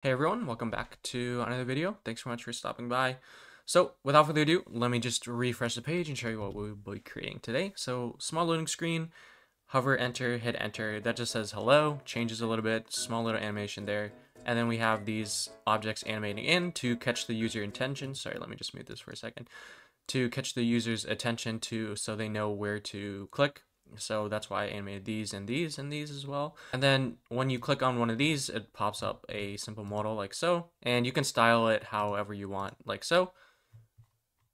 Hey everyone, welcome back to another video. Thanks so much for stopping by. So without further ado, let me just refresh the page and show you what we'll be creating today. So small loading screen, hover, enter, hit enter. That just says hello, changes a little bit, small little animation there. And then we have these objects animating in to catch the user attention. Sorry, let me just mute this for a second. To catch the user's attention so they know where to click. So that's why I animated these and these and these as well. And then when you click on one of these, it pops up a simple modal like so. And you can style it however you want, like so.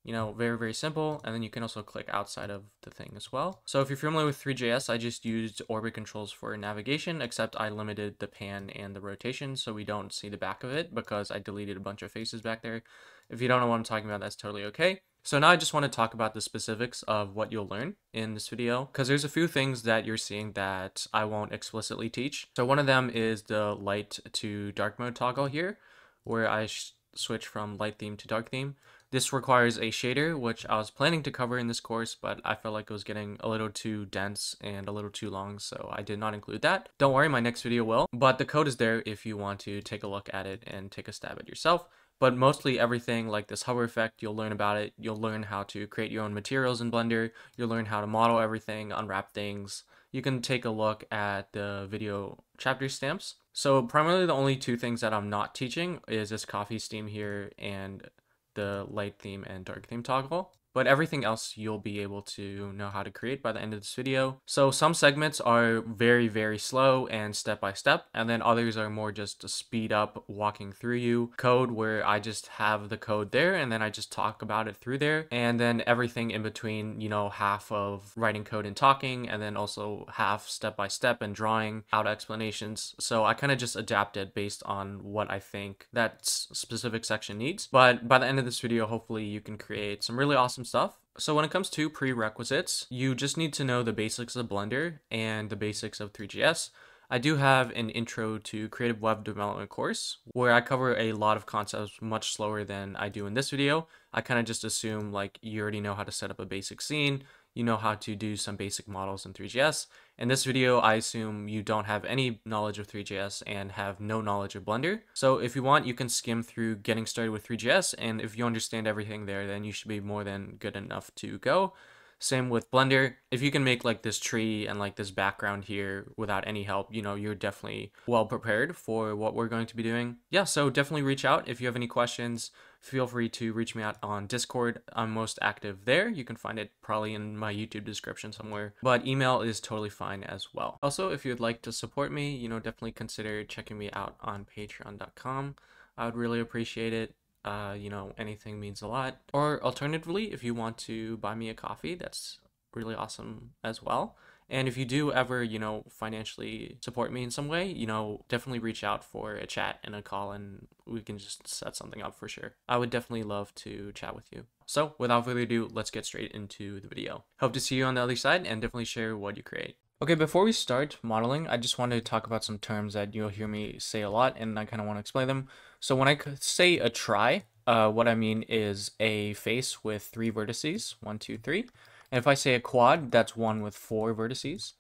You know, very, very simple. And then you can also click outside of the thing as well. So if you're familiar with Three.js, I just used OrbitControls for navigation, except I limited the pan and the rotation so we don't see the back of it because I deleted a bunch of faces back there. If you don't know what I'm talking about, that's totally okay. So now I just want to talk about the specifics of what you'll learn in this video, because there's a few things that you're seeing that I won't explicitly teach. So one of them is the light to dark mode toggle here, where I switch from light theme to dark theme. This requires a shader, which I was planning to cover in this course, but I felt like it was getting a little too dense and a little too long, so I did not include that. Don't worry, my next video will, but the code is there if you want to take a look at it and take a stab at yourself. But mostly everything like this hover effect, you'll learn about it. You'll learn how to create your own materials in Blender. You'll learn how to model everything, unwrap things. You can take a look at the video chapter stamps. So primarily the only two things that I'm not teaching is this coffee steam here and the light theme and dark theme toggle. But everything else you'll be able to know how to create by the end of this video. So some segments are very, very slow and step by step, and then others are more just to speed up walking through you code, where I just have the code there and then I just talk about it through there. And then everything in between, you know, half of writing code and talking, and then also half step by step and drawing out explanations. So I kind of just adapted based on what I think that specific section needs. But by the end of this video, hopefully you can create some really awesome stuff. So when it comes to prerequisites, you just need to know the basics of Blender and the basics of Three.js. I do have an intro to creative web development course where I cover a lot of concepts much slower than I do in this video. I kind of just assume like you already know how to set up a basic scene, you know how to do some basic models in Three.js. In this video, I assume you don't have any knowledge of Three.js and have no knowledge of Blender. So if you want, you can skim through getting started with Three.js, and if you understand everything there, then you should be more than good enough to go. Same with Blender. If you can make like this tree and like this background here without any help, you know, you're definitely well prepared for what we're going to be doing. Yeah, so definitely reach out if you have any questions. Feel free to reach me out on Discord. I'm most active there. You can find it probably in my YouTube description somewhere, but email is totally fine as well. Also, if you'd like to support me, you know, definitely consider checking me out on patreon.com. I would really appreciate it. You know, anything means a lot. Or alternatively, if you want to buy me a coffee, that's really awesome as well. And if you do ever, you know, financially support me in some way, you know, definitely reach out for a chat and a call, and we can just set something up for sure. I would definitely love to chat with you. So without further ado, let's get straight into the video. Hope to see you on the other side, and definitely share what you create. Okay, before we start modeling, I just wanted to talk about some terms that you'll hear me say a lot, and I kind of want to explain them. So when I say a tri, what I mean is a face with 3 vertices, 1, 2, 3. And if I say a quad, that's one with 4 vertices.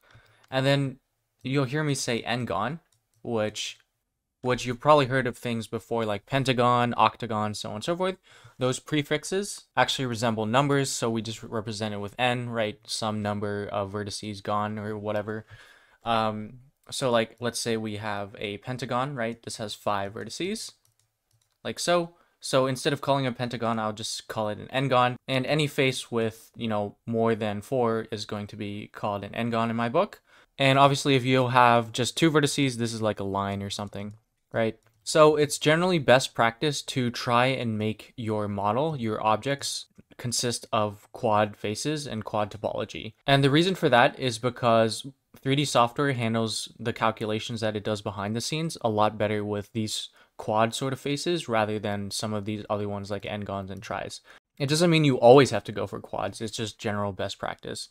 And then you'll hear me say n-gon, which you've probably heard of things before like pentagon, octagon, so on and so forth. Those prefixes actually resemble numbers, so we just represent it with n, right? Some number of vertices gone or whatever. So like, let's say we have a pentagon, right? This has 5 vertices, like so. So instead of calling it a pentagon, I'll just call it an n-gon. And any face with, you know, more than 4 is going to be called an n-gon in my book. And obviously, if you have just 2 vertices, this is like a line or something, right? So it's generally best practice to try and make your model, your objects, consist of quad faces and quad topology. And the reason for that is because 3D software handles the calculations that it does behind the scenes a lot better with these quad sort of faces rather than some of these other ones like n-gons and tris. It doesn't mean you always have to go for quads, it's just general best practice.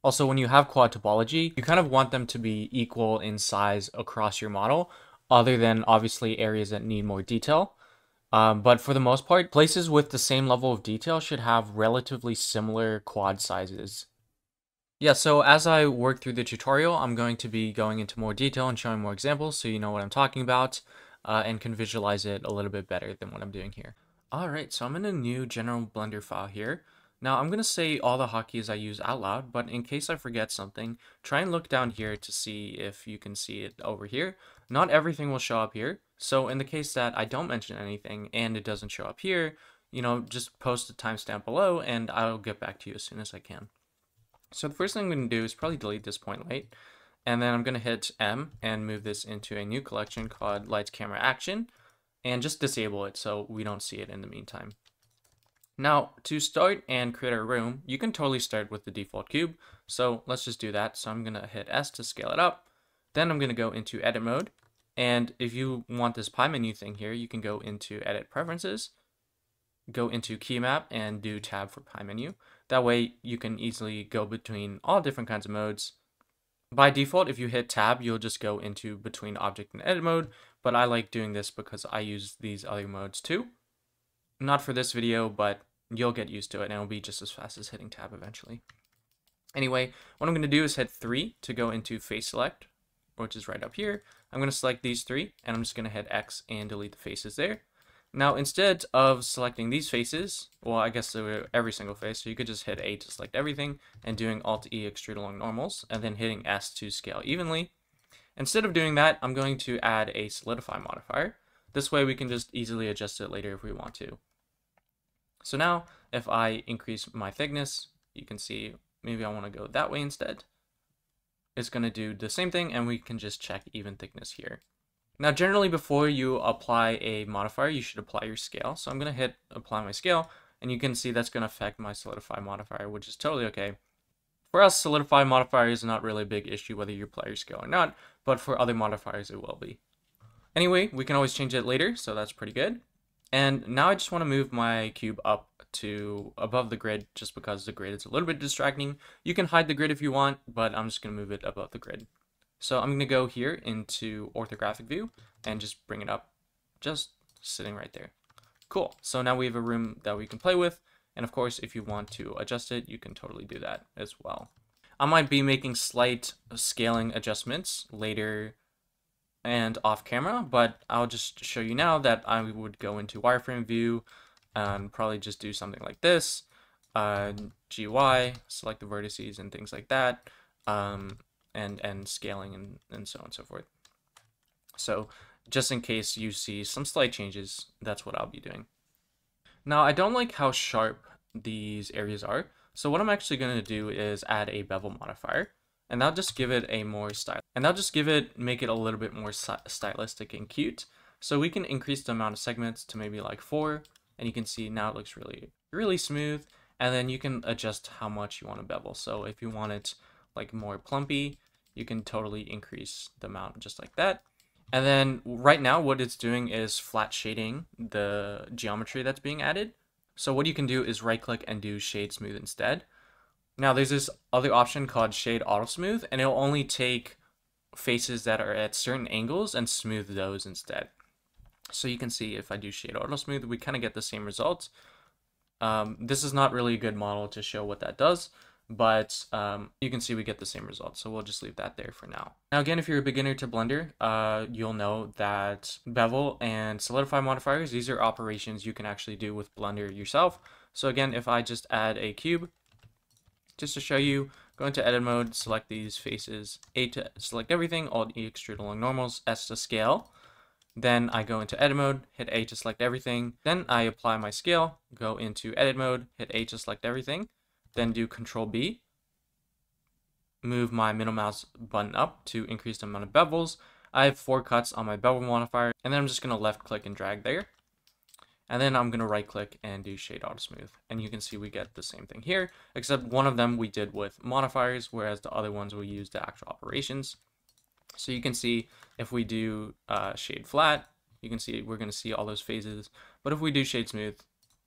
Also, when you have quad topology, you kind of want them to be equal in size across your model, other than obviously areas that need more detail. But for the most part, places with the same level of detail should have relatively similar quad sizes. Yeah, so as I work through the tutorial, I'm going to be going into more detail and showing more examples so you know what I'm talking about. and can visualize it a little bit better than what I'm doing here. Alright, so I'm in a new general Blender file here. Now I'm going to say all the hotkeys I use out loud, but in case I forget something, try and look down here to see if you can see it over here. Not everything will show up here, so in the case that I don't mention anything and it doesn't show up here, just post a timestamp below and I'll get back to you as soon as I can. So the first thing I'm going to do is probably delete this point light, and then I'm going to hit M and move this into a new collection called Lights, Camera, Action, and just disable it so we don't see it in the meantime. Now, to start and create our room, you can totally start with the default cube, so let's just do that. So I'm going to hit S to scale it up, then I'm going to go into edit mode, and if you want this pie menu thing here, you can go into edit preferences, go into key map, and do tab for pie menu. That way you can easily go between all different kinds of modes. By default, if you hit tab, you'll just go into between object and edit mode, but I like doing this because I use these other modes too. Not for this video, but you'll get used to it and it'll be just as fast as hitting tab eventually. Anyway, what I'm going to do is hit 3 to go into face select, which is right up here. I'm going to select these 3 and I'm just going to hit X and delete the faces there. Now, instead of selecting these faces, well, I guess every single face, so you could just hit A to select everything and doing Alt-E extrude along normals and then hitting S to scale evenly. Instead of doing that, I'm going to add a solidify modifier. This way we can just easily adjust it later if we want to. So now, if I increase my thickness, you can see maybe I want to go that way instead. It's going to do the same thing and we can just check even thickness here. Now, generally, before you apply a modifier, you should apply your scale. So I'm going to hit apply my scale, and you can see that's going to affect my solidify modifier, which is totally okay. For us, solidify modifier is not really a big issue whether you apply your scale or not, but for other modifiers, it will be. Anyway, we can always change it later, so that's pretty good. And now I just want to move my cube up to above the grid just because the grid is a little bit distracting. You can hide the grid if you want, but I'm just going to move it above the grid. So I'm going to go here into orthographic view and just bring it up, just sitting right there. Cool. So now we have a room that we can play with. And of course, if you want to adjust it, you can totally do that as well. I might be making slight scaling adjustments later and off camera, but I'll just show you now that I would go into wireframe view and probably just do something like this, GY, select the vertices and things like that. And scaling and so on and so forth. So just in case you see some slight changes, that's what I'll be doing. Now, I don't like how sharp these areas are. So what I'm actually going to do is add a bevel modifier, and that'll just give it a more style. And that'll just make it a little bit more stylistic and cute. So we can increase the amount of segments to maybe like 4, and you can see now it looks really, really smooth. And then you can adjust how much you want to bevel. So if you want it like more plumpy, you can totally increase the amount just like that. And then right now what it's doing is flat shading the geometry that's being added. So what you can do is right click and do shade smooth instead. Now there's this other option called shade auto smooth, and it'll only take faces that are at certain angles and smooth those instead. So you can see if I do shade auto smooth, we kind of get the same results. This is not really a good model to show what that does, but you can see we get the same results, so we'll just leave that there for now. Now again, if you're a beginner to Blender, you'll know that bevel and solidify modifiers, these are operations you can actually do with Blender yourself. So again, if I just add a cube, just to show you, go into edit mode, select these faces, A to select everything, Alt-E extrude along normals, S to scale. Then I go into edit mode, hit A to select everything. Then I apply my scale, go into edit mode, hit A to select everything. Then do Control B, move my middle mouse button up to increase the amount of bevels. I have 4 cuts on my bevel modifier, and then I'm just going to left click and drag there. And then I'm going to right click and do shade auto smooth. And you can see we get the same thing here, except one of them we did with modifiers, whereas the other ones we used the actual operations. So you can see if we do shade flat, you can see we're going to see all those phases. But if we do shade smooth,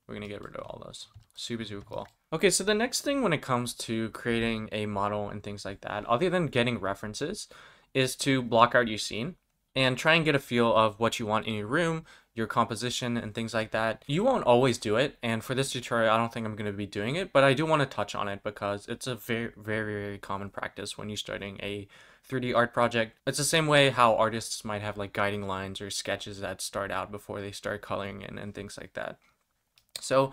we're going to get rid of all those. Super, super cool. Okay, so the next thing when it comes to creating a model and things like that, other than getting references, is to block out your scene and try and get a feel of what you want in your room, your composition and things like that. You won't always do it, and for this tutorial I don't think I'm going to be doing it, but I do want to touch on it because it's a very, very, very common practice when you're starting a 3D art project. It's the same way how artists might have like guiding lines or sketches that start out before they start coloring in and things like that. So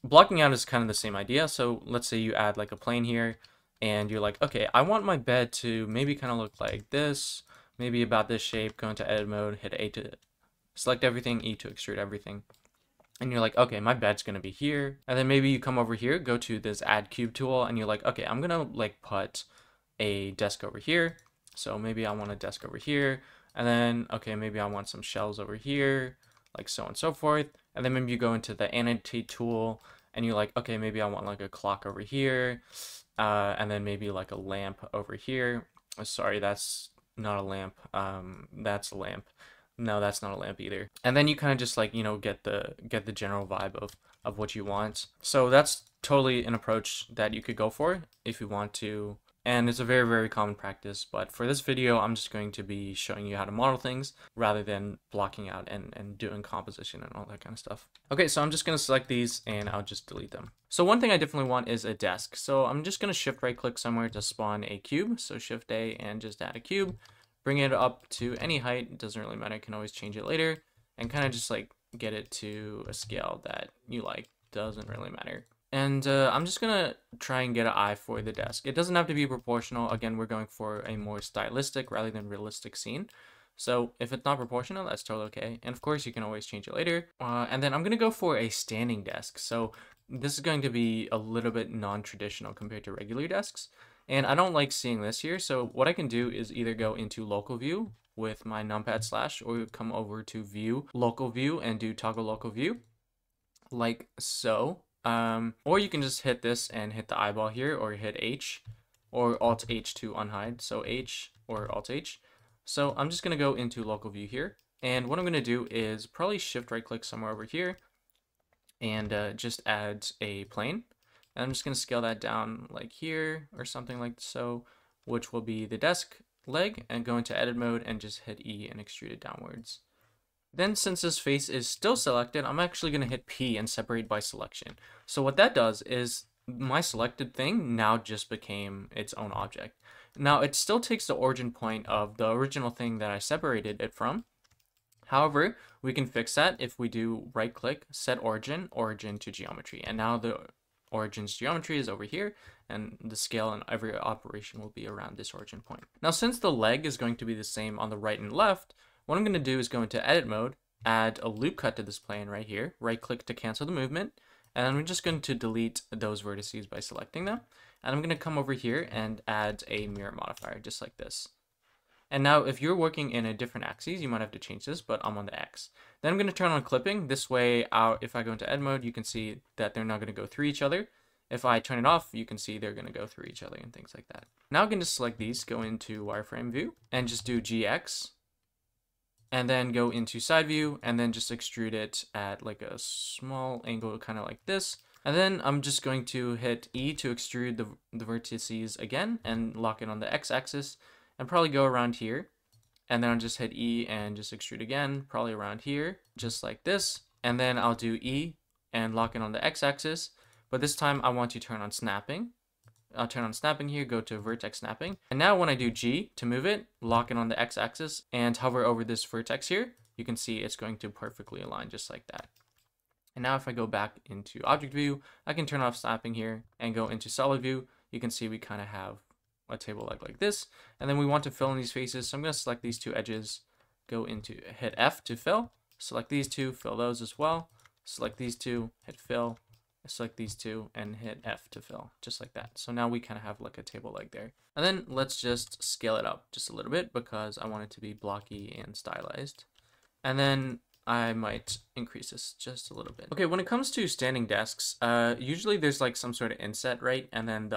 blocking out is kind of the same idea. So let's say you add like a plane here and you're like, okay, I want my bed to maybe kind of look like this, maybe about this shape. Go into edit mode, hit A to select everything, E to extrude everything. And you're like, okay, my bed's gonna be here. And then maybe you come over here, go to this add cube tool, and you're like, okay, I'm gonna like put a desk over here. So maybe I want a desk over here. And then, okay, maybe I want some shelves over here, like so on and so forth. And then maybe you go into the annotate tool and you're like, okay, maybe I want like a clock over here. And then maybe like a lamp over here. Oh, sorry, that's not a lamp. That's a lamp. No, that's not a lamp either. And then you kind of just like, you know, get the general vibe of what you want. So that's totally an approach that you could go for if you want to. And it's a very, very common practice. But for this video, I'm just going to be showing you how to model things rather than blocking out and doing composition and all that kind of stuff. Okay, so I'm just going to select these and I'll just delete them. So one thing I definitely want is a desk. So I'm just going to shift right click somewhere to spawn a cube. So shift A and just add a cube. Bring it up to any height, it doesn't really matter, you can always change it later, and kind of just like get it to a scale that you like, doesn't really matter. And I'm just gonna try and get an eye for the desk. It doesn't have to be proportional. Again, we're going for a more stylistic rather than realistic scene. So if it's not proportional, that's totally okay. And of course, you can always change it later. And then I'm gonna go for a standing desk. So this is going to be a little bit non-traditional compared to regular desks. And I don't like seeing this here. So what I can do is either go into local view with my numpad slash, or come over to view, local view, and do toggle local view like so. Or you can just hit this and hit the eyeball here, or hit H or Alt H to unhide. So H or Alt H. So I'm just going to go into local view here. And what I'm going to do is probably shift right click somewhere over here and just add a plane. And I'm just going to scale that down like here or something like so, which will be the desk leg, and go into edit mode and just hit E and extrude it downwards. Then since this face is still selected, I'm actually going to hit P and separate by selection. So what that does is my selected thing now just became its own object. Now it still takes the origin point of the original thing that I separated it from. However, we can fix that if we do right click, set origin, origin to geometry. And now the origin's geometry is over here, and the scale and every operation will be around this origin point. Now, since the leg is going to be the same on the right and left, what I'm going to do is go into edit mode, add a loop cut to this plane right here, right click to cancel the movement, and I'm just going to delete those vertices by selecting them. And I'm going to come over here and add a mirror modifier just like this. And now if you're working in a different axis, you might have to change this, but I'm on the X. Then I'm going to turn on clipping. This way, if I go into edit mode, you can see that they're not going to go through each other. If I turn it off, you can see they're going to go through each other and things like that. Now I can just select these, go into wireframe view, and just do GX. And then go into side view, and then just extrude it at like a small angle, kind of like this. And then I'm just going to hit E to extrude the vertices again, and lock it on the X axis. And probably go around here, and then I'll just hit E and just extrude again, probably around here, just like this. And then I'll do E and lock it on the X axis, but this time I want to turn on snapping. I'll turn on snapping here, go to vertex snapping. And now when I do G to move it, lock it on the X axis and hover over this vertex here, you can see it's going to perfectly align just like that. And now if I go back into object view, I can turn off snapping here and go into solid view. You can see we kind of have a table like this, and then we want to fill in these faces, so I'm going to select these two edges, go into hit F to fill, select these two, fill those as well, select these two, hit fill, select these two, and hit F to fill, just like that. So now we kind of have like a table leg there. And then let's just scale it up just a little bit because I want it to be blocky and stylized. And then I might increase this just a little bit. Okay, when it comes to standing desks, usually there's like some sort of inset, right? And then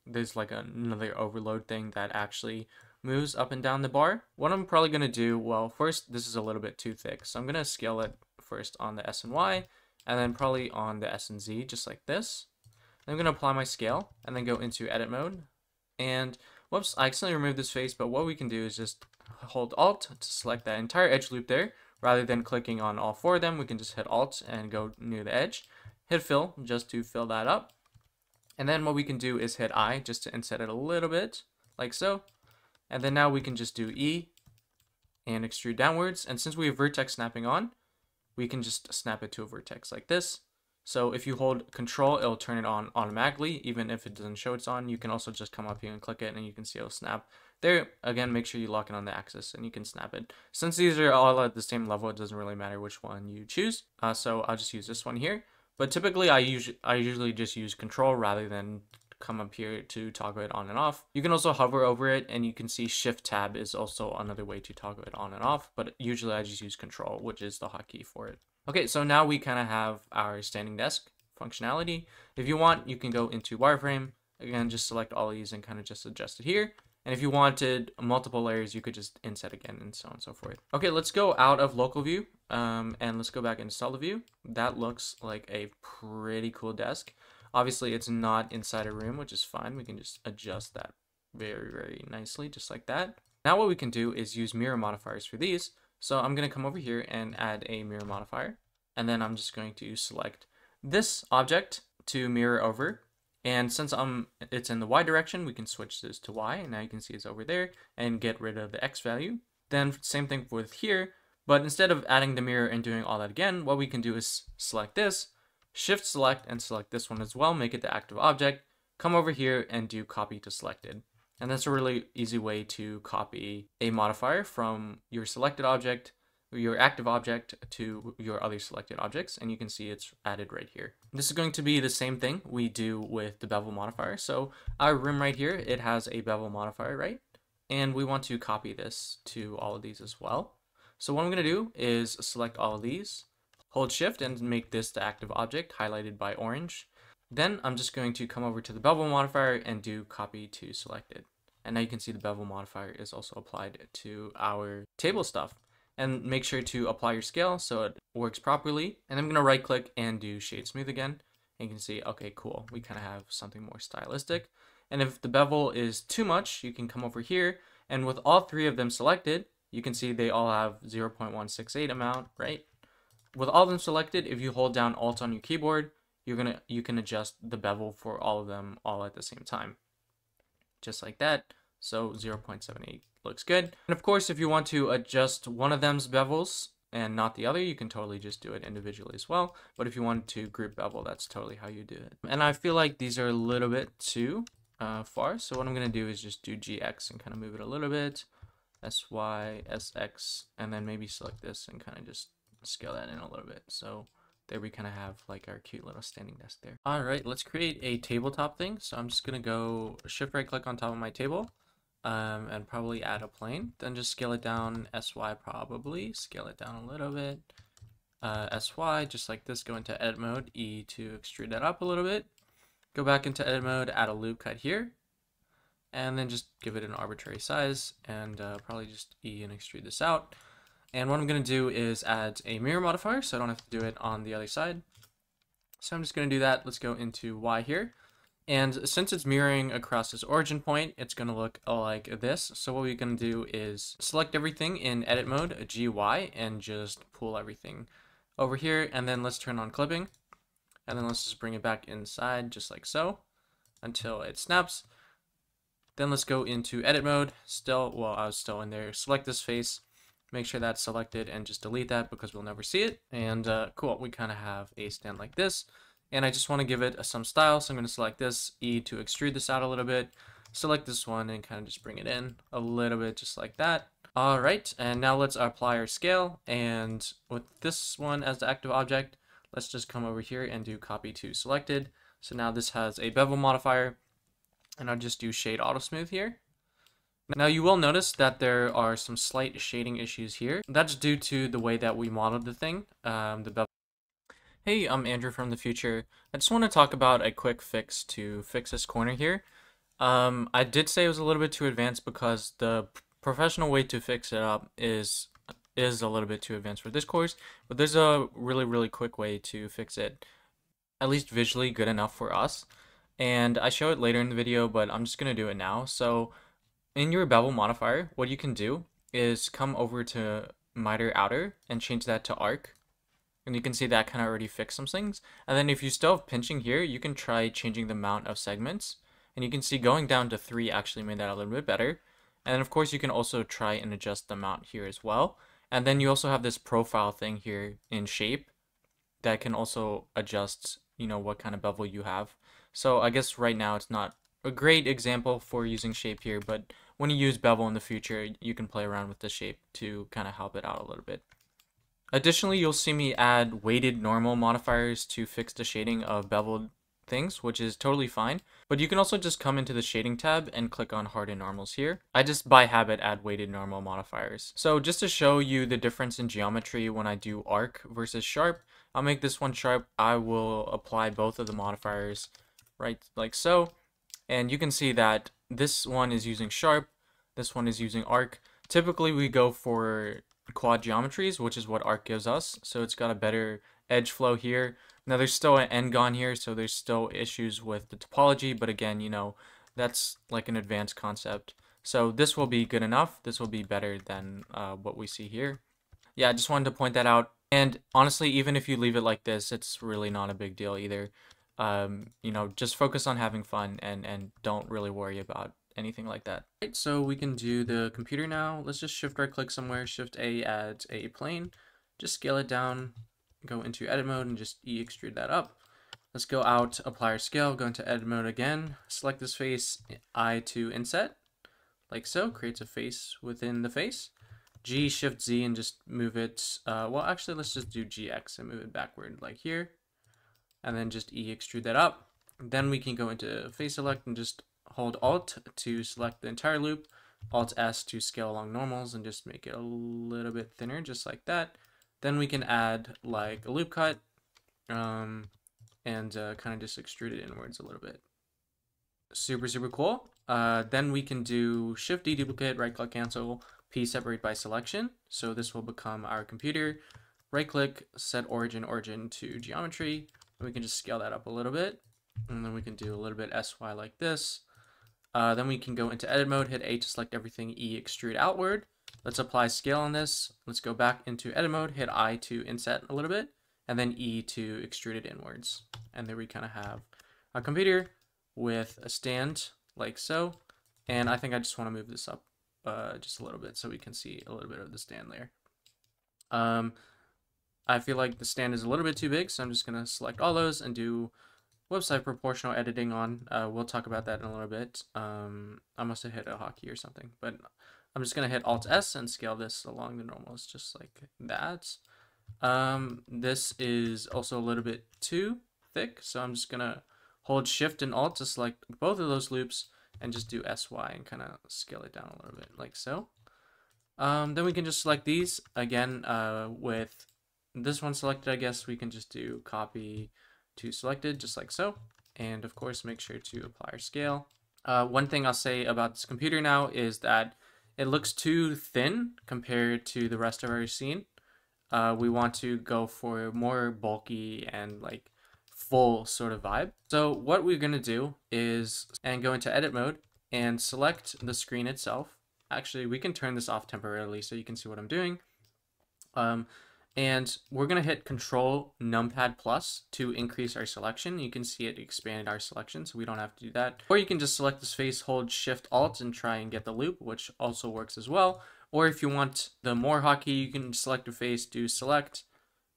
there's like another overload thing that actually moves up and down the bar. What I'm probably gonna do, well, first, this is a little bit too thick. So I'm gonna scale it first on the S and Y, and then probably on the S and Z, just like this. Then I'm gonna apply my scale, and then go into edit mode. And whoops, I accidentally removed this face, but what we can do is just hold Alt to select that entire edge loop there. Rather than clicking on all four of them, we can just hit Alt and go near the edge. Hit fill just to fill that up. And then what we can do is hit I just to inset it a little bit, like so. And then now we can just do E and extrude downwards. And since we have vertex snapping on, we can just snap it to a vertex like this. So if you hold Control, it'll turn it on automatically, even if it doesn't show it's on. You can also just come up here and click it, and you can see it'll snap. There, again, make sure you lock it on the axis, and you can snap it. Since these are all at the same level, it doesn't really matter which one you choose. So I'll just use this one here. But typically, I usually just use Control rather than come up here to toggle it on and off. You can also hover over it, and you can see Shift Tab is also another way to toggle it on and off, but usually I just use Control, which is the hotkey for it. Okay, so now we kind of have our standing desk functionality. If you want, you can go into wireframe, again, just select all these and kind of just adjust it here. And if you wanted multiple layers, you could just inset again and so on and so forth. Okay, let's go out of local view and let's go back into solid view. That looks like a pretty cool desk. Obviously, it's not inside a room, which is fine. We can just adjust that very, very nicely, just like that. Now what we can do is use mirror modifiers for these. So I'm going to come over here and add a mirror modifier. And then I'm just going to select this object to mirror over. And since it's in the Y direction, we can switch this to Y. And now you can see it's over there and get rid of the X value. Then same thing with here. But instead of adding the mirror and doing all that again, what we can do is select this, Shift select and select this one as well, make it the active object, come over here and do copy to selected. And that's a really easy way to copy a modifier from your selected object, your active object, to your other selected objects. And you can see it's added right here. This is going to be the same thing we do with the bevel modifier. So our room right here, it has a bevel modifier, right? And we want to copy this to all of these as well. So what I'm going to do is select all of these, hold Shift and make this the active object highlighted by orange. Then I'm just going to come over to the bevel modifier and do copy to selected. And now you can see the bevel modifier is also applied to our table stuff. And make sure to apply your scale so it works properly. And I'm going to right click and do shade smooth again. And you can see, okay, cool. We kind of have something more stylistic. And if the bevel is too much, you can come over here. And with all three of them selected, you can see they all have 0.168 amount, right? With all of them selected, if you hold down Alt on your keyboard, you can adjust the bevel for all of them all at the same time. Just like that. So 0.78 looks good. And of course, if you want to adjust one of them's bevels and not the other, you can totally just do it individually as well. But if you want to group bevel, that's totally how you do it. And I feel like these are a little bit too far. So what I'm going to do is just do GX and kind of move it a little bit. SY, SX, and then maybe select this and kind of just scale that in a little bit. So there we kind of have like our cute little standing desk there. All right, let's create a tabletop thing. So I'm just going to go Shift right click on top of my table and probably add a plane. Then just scale it down, SY probably, scale it down a little bit. SY, just like this, go into edit mode, E to extrude that up a little bit. Go back into edit mode, add a loop cut here. And then just give it an arbitrary size and probably just E and extrude this out. And what I'm going to do is add a mirror modifier so I don't have to do it on the other side. So I'm just going to do that. Let's go into Y here. And since it's mirroring across this origin point, it's going to look like this. So what we're going to do is select everything in edit mode, GY, and just pull everything over here. And then let's turn on clipping. And then let's just bring it back inside just like so until it snaps. Then let's go into edit mode. I was still in there. Select this face, make sure that's selected, and just delete that because we'll never see it. And cool, we kind of have a stand like this. And I just want to give it some style, so I'm going to select this, E to extrude this out a little bit. Select this one and kind of just bring it in a little bit, just like that. All right, and now let's apply our scale. And with this one as the active object, let's just come over here and do copy to selected. So now this has a bevel modifier. And I'll just do shade auto smooth here. Now you will notice that there are some slight shading issues here. That's due to the way that we modeled the thing, the bevel. Hey, I'm Andrew from the future. I just want to talk about a quick fix to fix this corner here. I did say it was a little bit too advanced because the professional way to fix it up is a little bit too advanced for this course, but there's a really quick way to fix it, at least visually good enough for us. And I show it later in the video, but I'm just going to do it now. So in your bevel modifier, what you can do is come over to miter outer and change that to arc. And you can see that kind of already fixed some things. And then if you still have pinching here, you can try changing the amount of segments. And you can see going down to 3 actually made that a little bit better. And then of course you can also try and adjust the amount here as well. And then you also have this profile thing here in shape that can also adjust, what kind of bevel you have. So I guess right now it's not a great example for using shape here, but when you use bevel in the future, you can play around with the shape to kind of help it out a little bit. Additionally, you'll see me add weighted normal modifiers to fix the shading of beveled things, which is totally fine. But you can also just come into the shading tab and click on harden normals here. I just by habit add weighted normal modifiers. So just to show you the difference in geometry when I do arc versus sharp, I'll make this one sharp. I will apply both of the modifiers right like so. And you can see that this one is using sharp, this one is using arc. Typically we go for quad geometries, which is what arc gives us. So it's got a better edge flow here. Now there's still an n-gon here, so there's still issues with the topology, but again, that's like an advanced concept. So this will be good enough. This will be better than what we see here. Yeah, I just wanted to point that out. And honestly, even if you leave it like this, it's really not a big deal either. Just focus on having fun and don't really worry about anything like that. Right, so we can do the computer now. Let's just shift right click somewhere, shift A adds a plane, just scale it down, go into edit mode and just extrude that up. Let's go out, apply our scale, go into edit mode again, select this face, I to inset, like so, creates a face within the face. G, shift Z and just move it, well actually let's just do GX and move it backward like here. And then just extrude that up. Then we can go into face select and just hold Alt to select the entire loop, Alt S to scale along normals and just make it a little bit thinner, just like that. Then we can add like a loop cut and kind of just extrude it inwards a little bit. Super, super cool. Then we can do Shift D duplicate, right click cancel, P separate by selection. So this will become our computer. Right click, set origin to geometry. We can just scale that up a little bit. And then we can do a little bit SY like this. Then we can go into edit mode, hit A to select everything, E extrude outward. Let's apply scale on this. Let's go back into edit mode, hit I to inset a little bit, and then E to extrude it inwards. And there we kind of have a computer with a stand like so. And I think I just want to move this up just a little bit so we can see a little bit of the stand there. I feel like the stand is a little bit too big, so I'm just going to select all those and do website proportional editing on. We'll talk about that in a little bit. I must have hit a hotkey or something, but I'm just going to hit Alt S and scale this along the normals just like that. This is also a little bit too thick, so I'm just going to hold Shift and Alt to select both of those loops and just do SY and kind of scale it down a little bit like so. Then we can just select these again with this one selected. I guess we can just do copy to selected just like so, and of course make sure to apply our scale. One thing I'll say about this computer now is that it looks too thin compared to the rest of our scene. We want to go for more bulky and like full sort of vibe. So what we're going to do is go into edit mode and select the screen itself. Actually, we can turn this off temporarily so you can see what I'm doing. And we're going to hit Control Numpad Plus to increase our selection. You can see it expanded our selection, so we don't have to do that. Or you can just select this face, hold Shift Alt, and try and get the loop, which also works as well. Or if you want the more hotkey, you can select a face, do Select,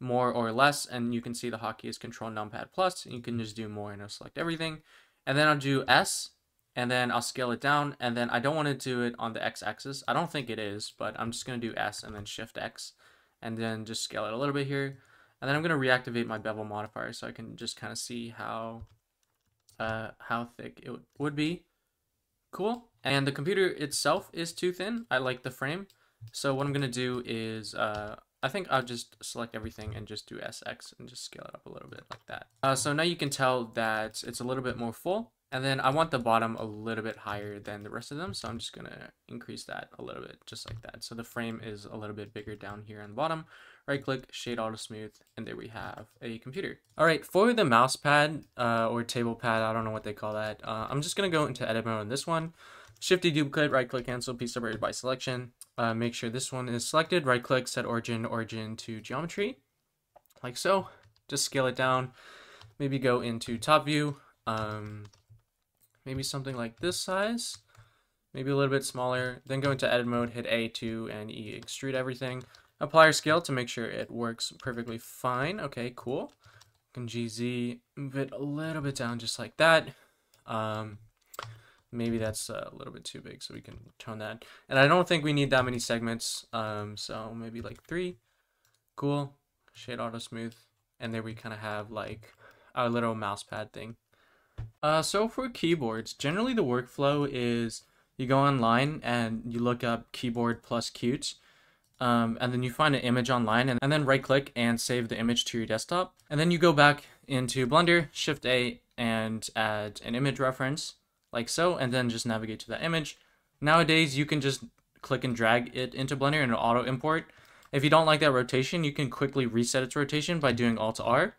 More or Less, and you can see the hotkey is Control Numpad Plus. And you can just do more and it'll select everything. And then I'll do S, and then I'll scale it down. And then I don't want to do it on the X-axis. I don't think it is, but I'm just going to do S and then Shift X. And then just scale it a little bit here. And then I'm going to reactivate my bevel modifier so I can just kind of see how thick it would be. Cool. And the computer itself is too thin. I like the frame. So what I'm going to do is, I think I'll just select everything and just do SX and just scale it up a little bit like that. So now you can tell that it's a little bit more full. And then I want the bottom a little bit higher than the rest of them. So I'm just going to increase that a little bit, just like that. So the frame is a little bit bigger down here on the bottom. Right click, shade auto smooth, and there we have a computer. All right, for the mouse pad or table pad, I don't know what they call that. I'm just going to go into edit mode on this one. Shift D duplicate, right click, cancel, piece separated by selection. Make sure this one is selected. Right click, set origin to geometry, like so. Just scale it down. Maybe go into top view. Maybe something like this size. maybe a little bit smaller. Then go into edit mode, hit A2 and E, extrude everything. Apply our scale to make sure it works perfectly fine. Okay, cool. Can GZ, move it a little bit down just like that. Maybe that's a little bit too big, so we can tone that. And I don't think we need that many segments, so maybe like 3. Cool. Shade auto smooth. And there we kind of have like our little mouse pad thing. So for keyboards, generally the workflow is you go online and you look up keyboard plus Qt. And then you find an image online and then right click and save the image to your desktop. And then you go back into Blender, Shift A, and add an image reference like so, and then just navigate to that image. Nowadays, you can just click and drag it into Blender and it'll auto import. If you don't like that rotation, you can quickly reset its rotation by doing Alt R,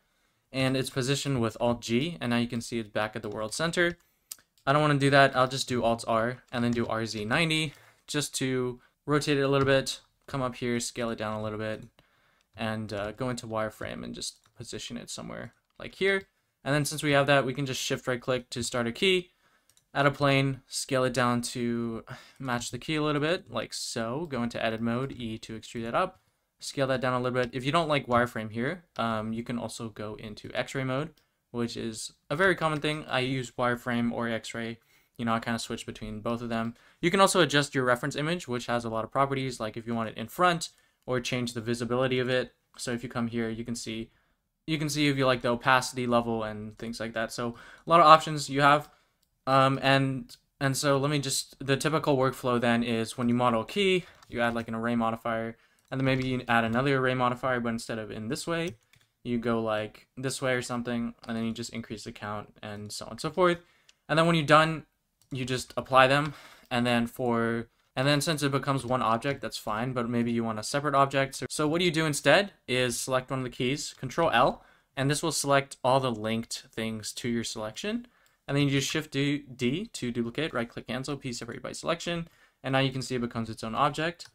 and it's positioned with Alt G, and now you can see it's back at the world center. I don't want to do that. I'll just do Alt R and then do RZ90 just to rotate it a little bit. Come up here, scale it down a little bit, and go into wireframe and just position it somewhere like here. And then since we have that, we can just shift right click to start a key, add a plane, scale it down to match the key a little bit like so. Go into edit mode, E to extrude that up, scale that down a little bit. If you don't like wireframe here, you can also go into X-ray mode, which is a very common thing. I use wireframe or X-ray. You know, I kind of switch between both of them. You can also adjust your reference image, which has a lot of properties, like if you want it in front or change the visibility of it. So if you come here, you can see if you like the opacity level and things like that. So a lot of options you have. And so let me just, the typical workflow then is when you model a key, you add like an array modifier, and then maybe you add another array modifier, but instead of in this way, you go like this way or something, and then you just increase the count and so on and so forth. And then when you're done, you just apply them, and then since it becomes one object, that's fine, but maybe you want a separate object. So what you do instead is select one of the keys, Control L, and this will select all the linked things to your selection. And then you just Shift D to duplicate, right click cancel, P separate by selection, and now you can see it becomes its own object.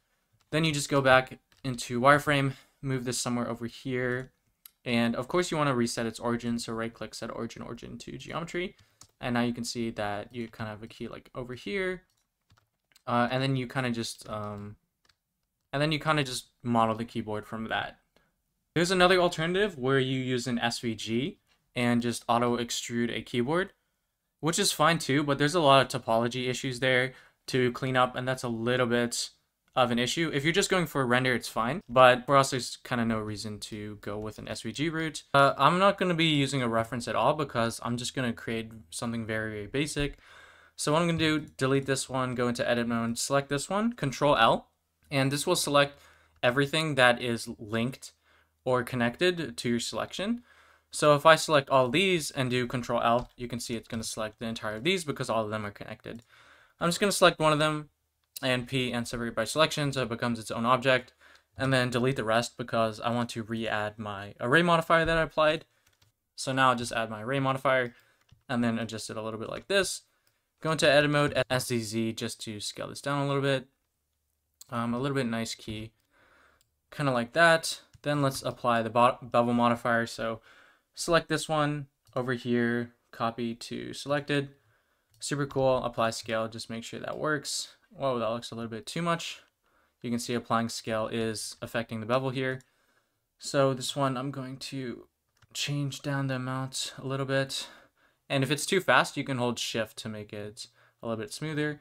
Then you just go back into wireframe, move this somewhere over here, and of course you want to reset its origin, so right click set origin to geometry. And now you can see that you kind of have a key like over here, and then you kind of just model the keyboard from that. There's another alternative where you use an SVG and just auto extrude a keyboard, which is fine too, but there's a lot of topology issues there to clean up, and that's a little bit of an issue. If you're just going for a render, it's fine, but for us, there's kind of no reason to go with an SVG route. I'm not going to be using a reference at all because I'm just going to create something very, very basic. So what I'm going to do, delete this one, go into edit mode, select this one, Control L, and this will select everything that is linked or connected to your selection. So if I select all these and do Control L, you can see it's going to select the entire of these because all of them are connected. I'm just going to select one of them and P and separate by selection so it becomes its own object, and then delete the rest because I want to re-add my array modifier that I applied. So now I'll just add my array modifier and then adjust it a little bit like this. Go into edit mode, SZZ just to scale this down a little bit. A little bit nice key, kind of like that. Then let's apply the bevel modifier. So select this one over here, copy to selected. Super cool. Apply scale, just make sure that works. Whoa, that looks a little bit too much. You can see applying scale is affecting the bevel here. So this one, I'm going to change down the amount a little bit. And if it's too fast, you can hold shift to make it a little bit smoother.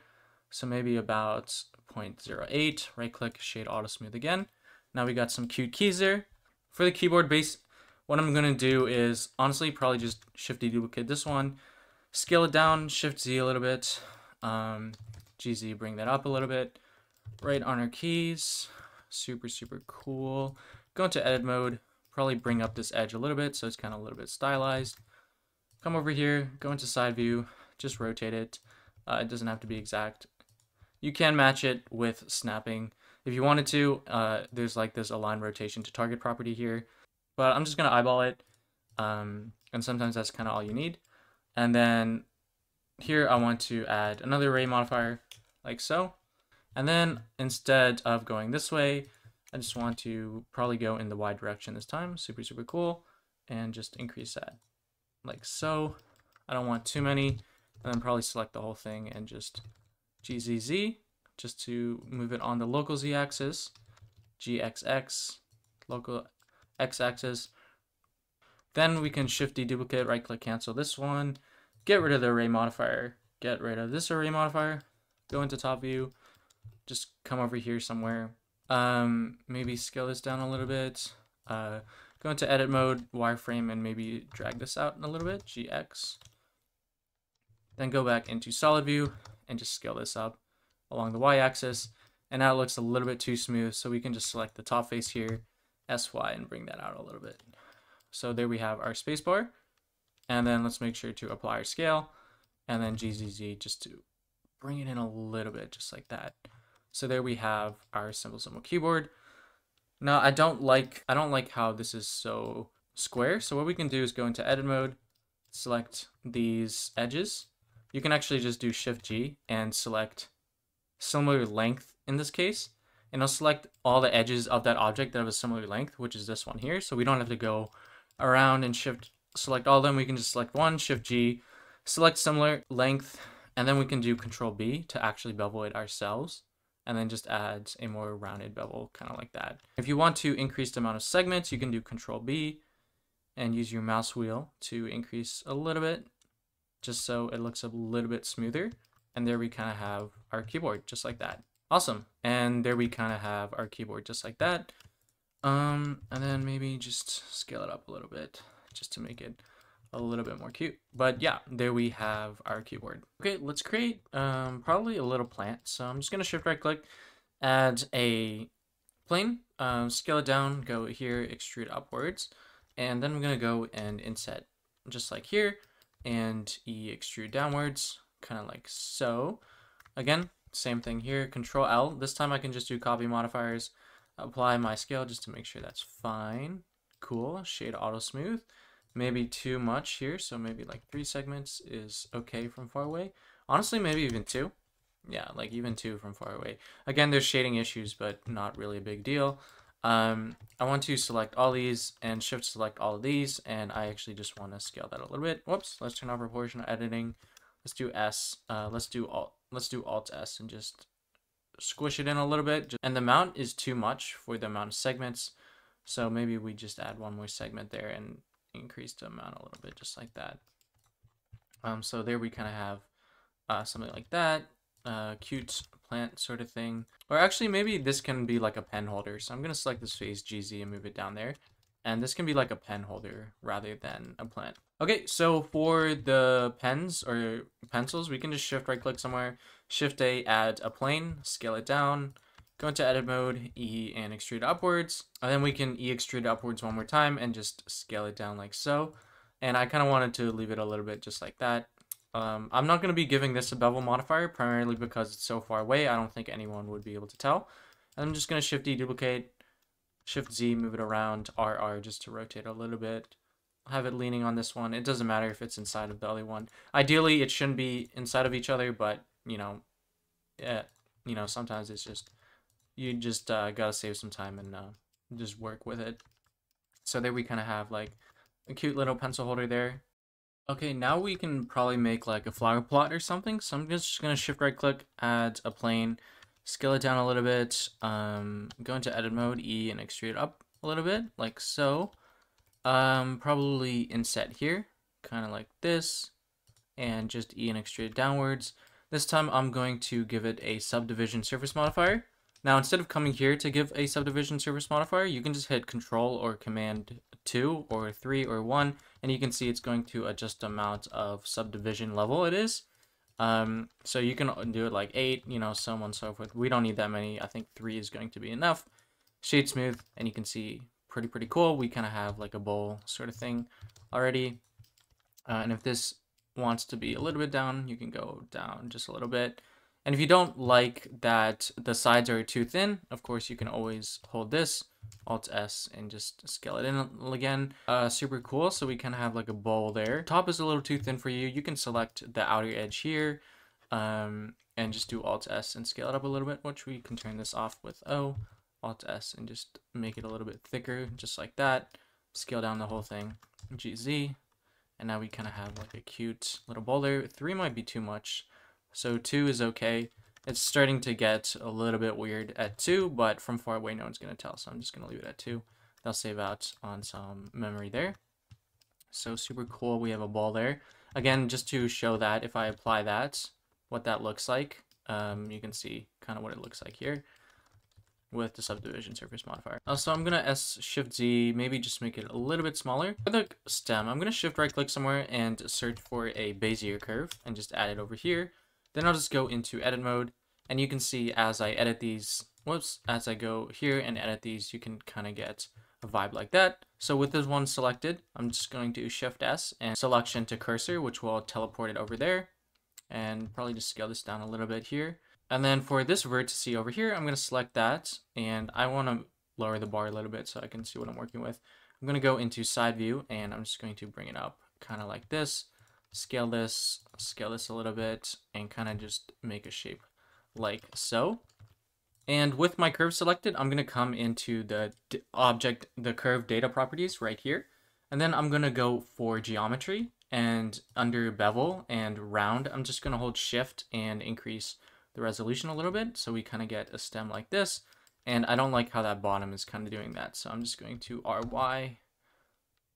So maybe about 0.08, right click, shade auto smooth again. Now we got some cute keys there. For the keyboard base, what I'm going to do is honestly probably just shift deduplicate this one, scale it down, shift Z a little bit, GZ bring that up a little bit, right on our keys, super cool. Go into edit mode, probably bring up this edge a little bit so it's kind of a little bit stylized. Come over here, go into side view, just rotate it. It doesn't have to be exact. You can match it with snapping if you wanted to. There's like this align rotation to target property here, but I'm just gonna eyeball it, and sometimes that's kind of all you need. And then here I want to add another array modifier like so, and then instead of going this way, I just want to probably go in the Y direction this time. Super cool, and just increase that like so. I don't want too many, and then probably select the whole thing and just GZZ, just to move it on the local Z axis, GXX, local X axis. Then we can shift deduplicate, right click, cancel this one, get rid of the array modifier, get rid of this array modifier, go into top view, just come over here somewhere. Maybe scale this down a little bit. Go into edit mode, wireframe, and maybe drag this out a little bit, GX. Then go back into solid view and just scale this up along the Y axis. And now it looks a little bit too smooth, so we can just select the top face here, SY, and bring that out a little bit. So there we have our spacebar. And then let's make sure to apply our scale, and then GZZ just to bring it in a little bit, just like that. So there we have our simple keyboard. Now I don't like how this is so square. So what we can do is go into edit mode, select these edges. You can actually just do Shift G and select similar length in this case, and I'll select all the edges of that object that have a similar length, which is this one here. So we don't have to go around and select all of them. We can just select one, Shift G, select similar length, and then we can do Control B to actually bevel it ourselves, and then just add a more rounded bevel, kind of like that. If you want to increase the amount of segments, you can do Control B and use your mouse wheel to increase a little bit, just so it looks a little bit smoother. And there we kind of have our keyboard, just like that. Awesome. And there we kind of have our keyboard just like that. And then maybe just scale it up a little bit just to make it a little bit more cute. But yeah, there we have our keyboard. Okay, let's create probably a little plant. So I'm just gonna shift right click, add a plane, scale it down, go here, extrude upwards, and then I'm gonna go and inset just like here, and extrude downwards, kind of like so. Again, same thing here, Control L. This time I can just do copy modifiers, apply my scale just to make sure that's fine. Cool, shade auto smooth. Maybe too much here, so maybe like 3 segments is okay from far away. Honestly, maybe even 2. Yeah, like even 2 from far away. Again, there's shading issues, but not really a big deal. I want to select all these and shift select all of these, and I actually just want to scale that a little bit. Whoops, let's turn off proportional editing. Let's do S. Let's do Alt S and just squish it in a little bit. And the amount is too much for the amount of segments, so maybe we just add one more segment there and increase the amount a little bit, just like that. So there we kind of have something like that, cute plant sort of thing. Or actually, maybe this can be like a pen holder. So I'm gonna select this face GZ and move it down there, and this can be like a pen holder rather than a plant. Okay, so for the pens or pencils, we can just shift right click somewhere, Shift A, add a plane, scale it down, go into edit mode, E, and extrude upwards. And then we can E extrude upwards one more time and just scale it down like so. And I kind of wanted to leave it a little bit just like that. I'm not going to be giving this a bevel modifier, primarily because it's so far away. I don't think anyone would be able to tell. And I'm just going to Shift D, duplicate, Shift Z, move it around, RR just to rotate a little bit. I'll have it leaning on this one. It doesn't matter if it's inside of the other one. Ideally, it shouldn't be inside of each other, but, sometimes it's just, you just gotta save some time and just work with it. So there we kind of have like a cute little pencil holder there. Okay, now we can probably make like a flower plot or something. So I'm just gonna shift right click, add a plane, scale it down a little bit, go into edit mode, E, and extrude up a little bit, like so. Probably inset here, kind of like this, and just E and extrude downwards. This time I'm going to give it a subdivision surface modifier. Now, instead of coming here to give a subdivision surface modifier, you can just hit Control or Command 2 or 3 or 1, and you can see it's going to adjust the amount of subdivision level it is. So you can do it like 8, so on and so forth. We don't need that many. I think 3 is going to be enough. Shade smooth, and you can see pretty cool. We kind of have like a bowl sort of thing already. And if this wants to be a little bit down, you can go down just a little bit. And if you don't like that the sides are too thin, of course you can always hold this, Alt S, and just scale it in again. Super cool. So we kind of have like a bowl there. Top is a little too thin for you. You can select the outer edge here, and just do Alt S and scale it up a little bit, which we can turn this off with O, Alt S, and just make it a little bit thicker, just like that. Scale down the whole thing, GZ, and now we kind of have like a cute little bowl there. 3 might be too much. So 2 is okay. It's starting to get a little bit weird at 2, but from far away, no one's going to tell. So I'm just going to leave it at 2. They'll save out on some memory there. So super cool. We have a ball there. Again, just to show that if I apply that, what that looks like, you can see kind of what it looks like here with the subdivision surface modifier. So I'm going to Shift-Z, maybe just make it a little bit smaller. For the stem, I'm going to shift right click somewhere and search for a Bezier curve and just add it over here. Then I'll just go into edit mode, and you can see as I edit these, as I go here and edit these, you can kind of get a vibe like that. So with this one selected, I'm just going to Shift-S and selection to cursor, which will teleport it over there, and probably just scale this down a little bit here. And then for this vertice over here, I'm going to select that, and I want to lower the bar a little bit so I can see what I'm working with. I'm going to go into side view, and I'm just going to bring it up kind of like this, scale this a little bit, and kind of just make a shape like so. And with my curve selected, I'm going to come into the curve data properties right here, and then I'm going to go for geometry, and under bevel and round, I'm just going to hold shift and increase the resolution a little bit, so we kind of get a stem like this. And I don't like how that bottom is kind of doing that, so I'm just going to RY,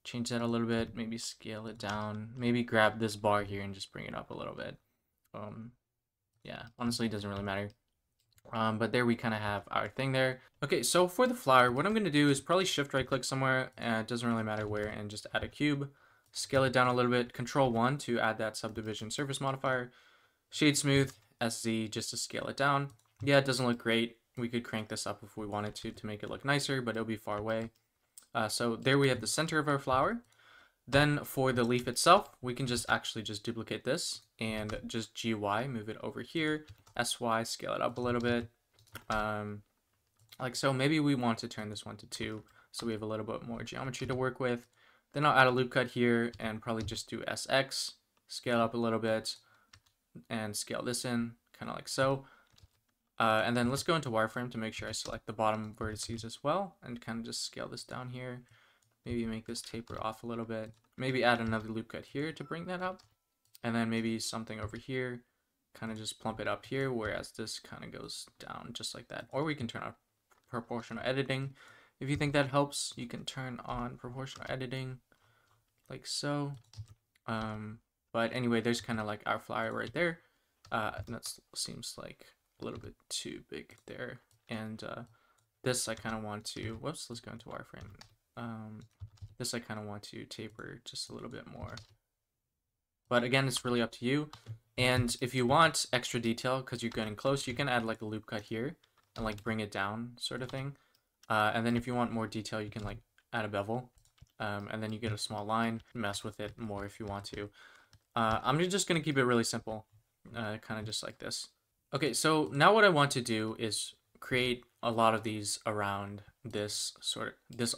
change that a little bit, maybe scale it down, maybe grab this bar here and just bring it up a little bit. Yeah, honestly, it doesn't really matter. But there we kind of have our thing there. Okay, so for the flower, what I'm going to do is probably shift right click somewhere, and it doesn't really matter where, and just add a cube, scale it down a little bit, Control-1 to add that subdivision surface modifier, shade smooth, SZ just to scale it down. Yeah, it doesn't look great. We could crank this up if we wanted to make it look nicer, but it'll be far away. So there we have the center of our flower. Then for the leaf itself, we can just duplicate this and just GY, move it over here, SY, scale it up a little bit. Like so, maybe we want to turn this one to 2, so we have a little bit more geometry to work with. Then I'll add a loop cut here and probably just do SX, scale up a little bit, and scale this in, kind of like so. And then let's go into wireframe to make sure I select the bottom vertices as well, and kind of just scale this down here. Maybe make this taper off a little bit. Maybe add another loop cut here to bring that up. And then maybe something over here, kind of just plump it up here, whereas this kind of goes down just like that. Or we can turn on proportional editing. If you think that helps, you can turn on proportional editing like so. But anyway, there's kind of like our flower right there. That seems like a little bit too big there. And this I kind of want to, let's go into wireframe. This I kind of want to taper just a little bit more. But again, it's really up to you. And if you want extra detail, because you're getting close, you can add like a loop cut here and like bring it down sort of thing. And then if you want more detail, you can like add a bevel. And then you get a small line, mess with it more if you want to. I'm just going to keep it really simple, kind of just like this. Okay, so now what I want to do is create a lot of these around this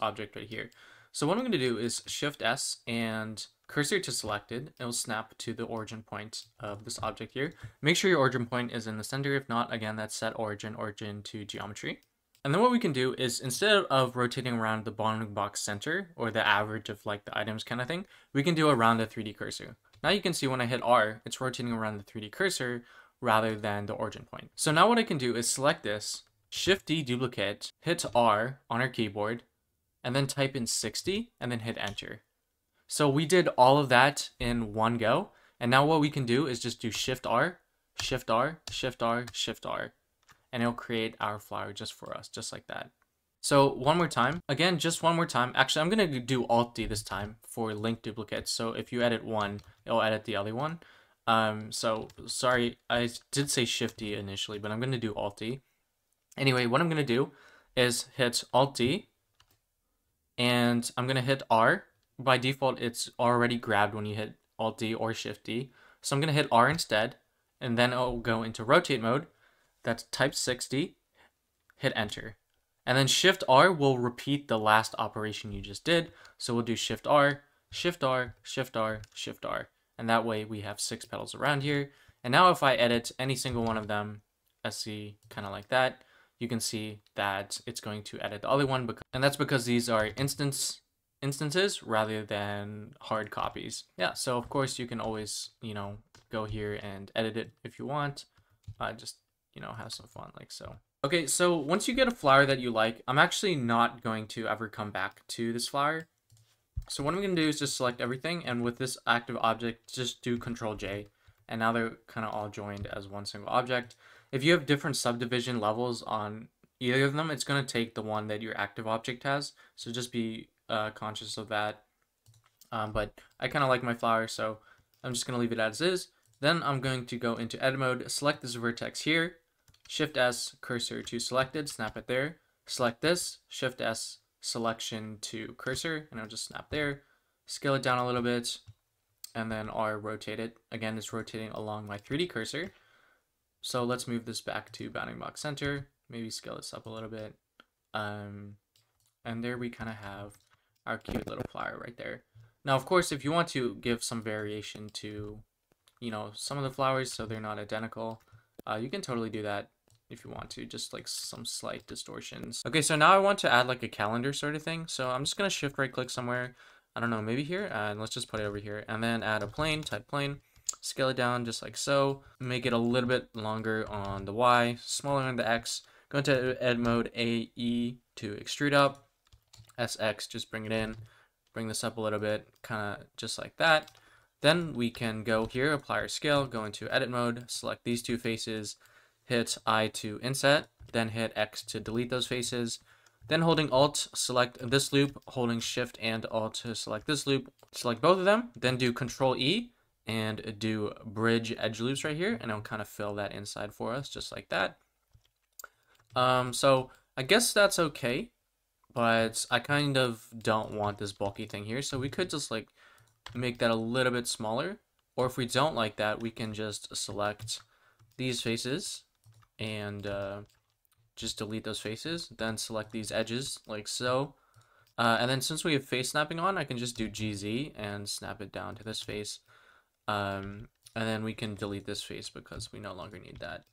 object right here. So what I'm going to do is Shift S and cursor to selected. It will snap to the origin point of this object here. Make sure your origin point is in the center. If not, again, that's set origin to geometry. And then what we can do is instead of rotating around the bounding box center or the average of like the items kind of thing, we can do around the 3D cursor. Now you can see when I hit R, it's rotating around the 3D cursor rather than the origin point. So now what I can do is select this, Shift D duplicate, hit R on our keyboard, and then type in 60 and then hit enter. So we did all of that in one go. And now what we can do is just do Shift R, Shift R, Shift R, Shift R. And it'll create our flower just for us, just like that. So one more time, again, just one more time. Actually, I'm going to do Alt D this time for link duplicates. So if you edit one, it'll edit the other one. So sorry, I did say Shift D initially, but I'm going to do Alt D. Anyway, what I'm going to do is hit Alt D, and I'm going to hit R. By default, it's already grabbed when you hit Alt D or Shift D. So I'm going to hit R instead, and then it'll go into rotate mode. That's type 60, hit enter. And then Shift R will repeat the last operation you just did. So we'll do Shift R, Shift R, Shift R, Shift R. And that way we have 6 petals around here. And now if I edit any single one of them, SC kind of like that, you can see that it's going to edit the other one. And that's because these are instances rather than hard copies. Yeah, so of course you can always, go here and edit it if you want. Just you know, have some fun like so. Okay, so once you get a flower that you like, I'm actually not going to ever come back to this flower. So what I'm going to do is just select everything, and with this active object, just do Control J, and now they're kind of all joined as one single object. If you have different subdivision levels on either of them, it's going to take the one that your active object has, so just be conscious of that. But I kind of like my flower, so I'm just going to leave it as is. Then I'm going to go into edit mode, select this vertex here, Shift S, cursor to selected, snap it there, select this, Shift S, selection to cursor, and I'll just snap there, scale it down a little bit, and then R, rotate it. Again, it's rotating along my 3D cursor. So let's move this back to bounding box center, maybe scale this up a little bit. And there we kind of have our cute little flower right there. Now, of course, if you want to give some variation to, you know, some of the flowers so they're not identical, you can totally do that if you want to, just like some slight distortions. Okay, so now I want to add like a calendar sort of thing. So I'm just going to shift right click somewhere. I don't know, maybe here, and let's just put it over here, and then add a plane, type plane, scale it down just like so, make it a little bit longer on the Y, smaller on the X, go into edit mode, AE to extrude up, SX, just bring it in, bring this up a little bit, kind of just like that. Then we can go here, apply our scale, go into edit mode, select these two faces, hit I to inset, then hit X to delete those faces. Then holding Alt, select this loop, holding Shift and Alt to select this loop, select both of them, then do Control E and do bridge edge loops right here, and it'll kind of fill that inside for us, just like that. So I guess that's okay, but I kind of don't want this bulky thing here, so we could just like make that a little bit smaller, or if we don't like that, we can just select these faces and just delete those faces, then select these edges like so, and then since we have face snapping on, I can just do GZ and snap it down to this face, and then we can delete this face because we no longer need that.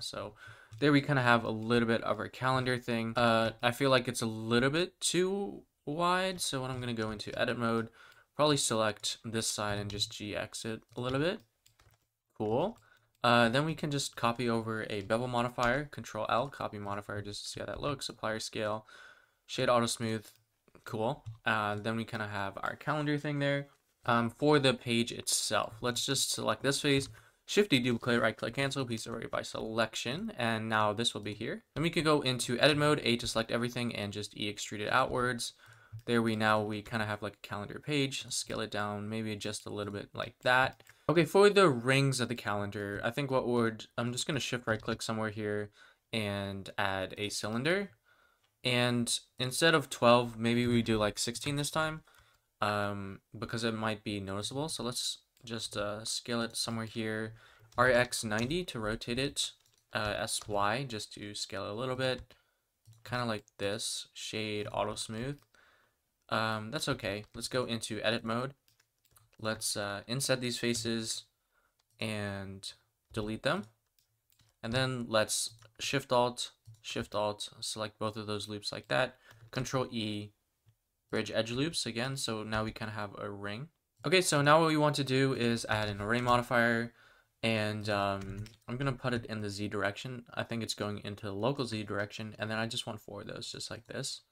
So there we kind of have a little bit of our calendar thing. I feel like it's a little bit too wide, so when I'm going to go into edit mode, probably select this side and just GX it a little bit. Cool. Then we can just copy over a bevel modifier, Control L, copy modifier just to see how that looks, apply our scale, shade auto smooth, cool. Then we kind of have our calendar thing there. For the page itself, let's just select this face, Shift D, duplicate, right click, cancel, piece array by selection, and now this will be here. Then we can go into edit mode, A to select everything, and just E extrude it outwards. There we kind of have like a calendar page, scale it down, maybe just a little bit like that. Okay, for the rings of the calendar, I think I'm just going to shift right click somewhere here and add a cylinder. And instead of 12, maybe we do like 16 this time, because it might be noticeable. So let's just scale it somewhere here, RX 90 to rotate it, SY just to scale it a little bit, kind of like this, shade auto smooth. That's okay. Let's go into edit mode. Let's inset these faces and delete them. And then let's Shift Alt, select both of those loops like that. Control E, bridge edge loops again. So now we kind of have a ring. Okay, so now what we want to do is add an array modifier, and I'm going to put it in the Z direction. I think it's going into the local Z direction, and then I just want 4 of those just like this.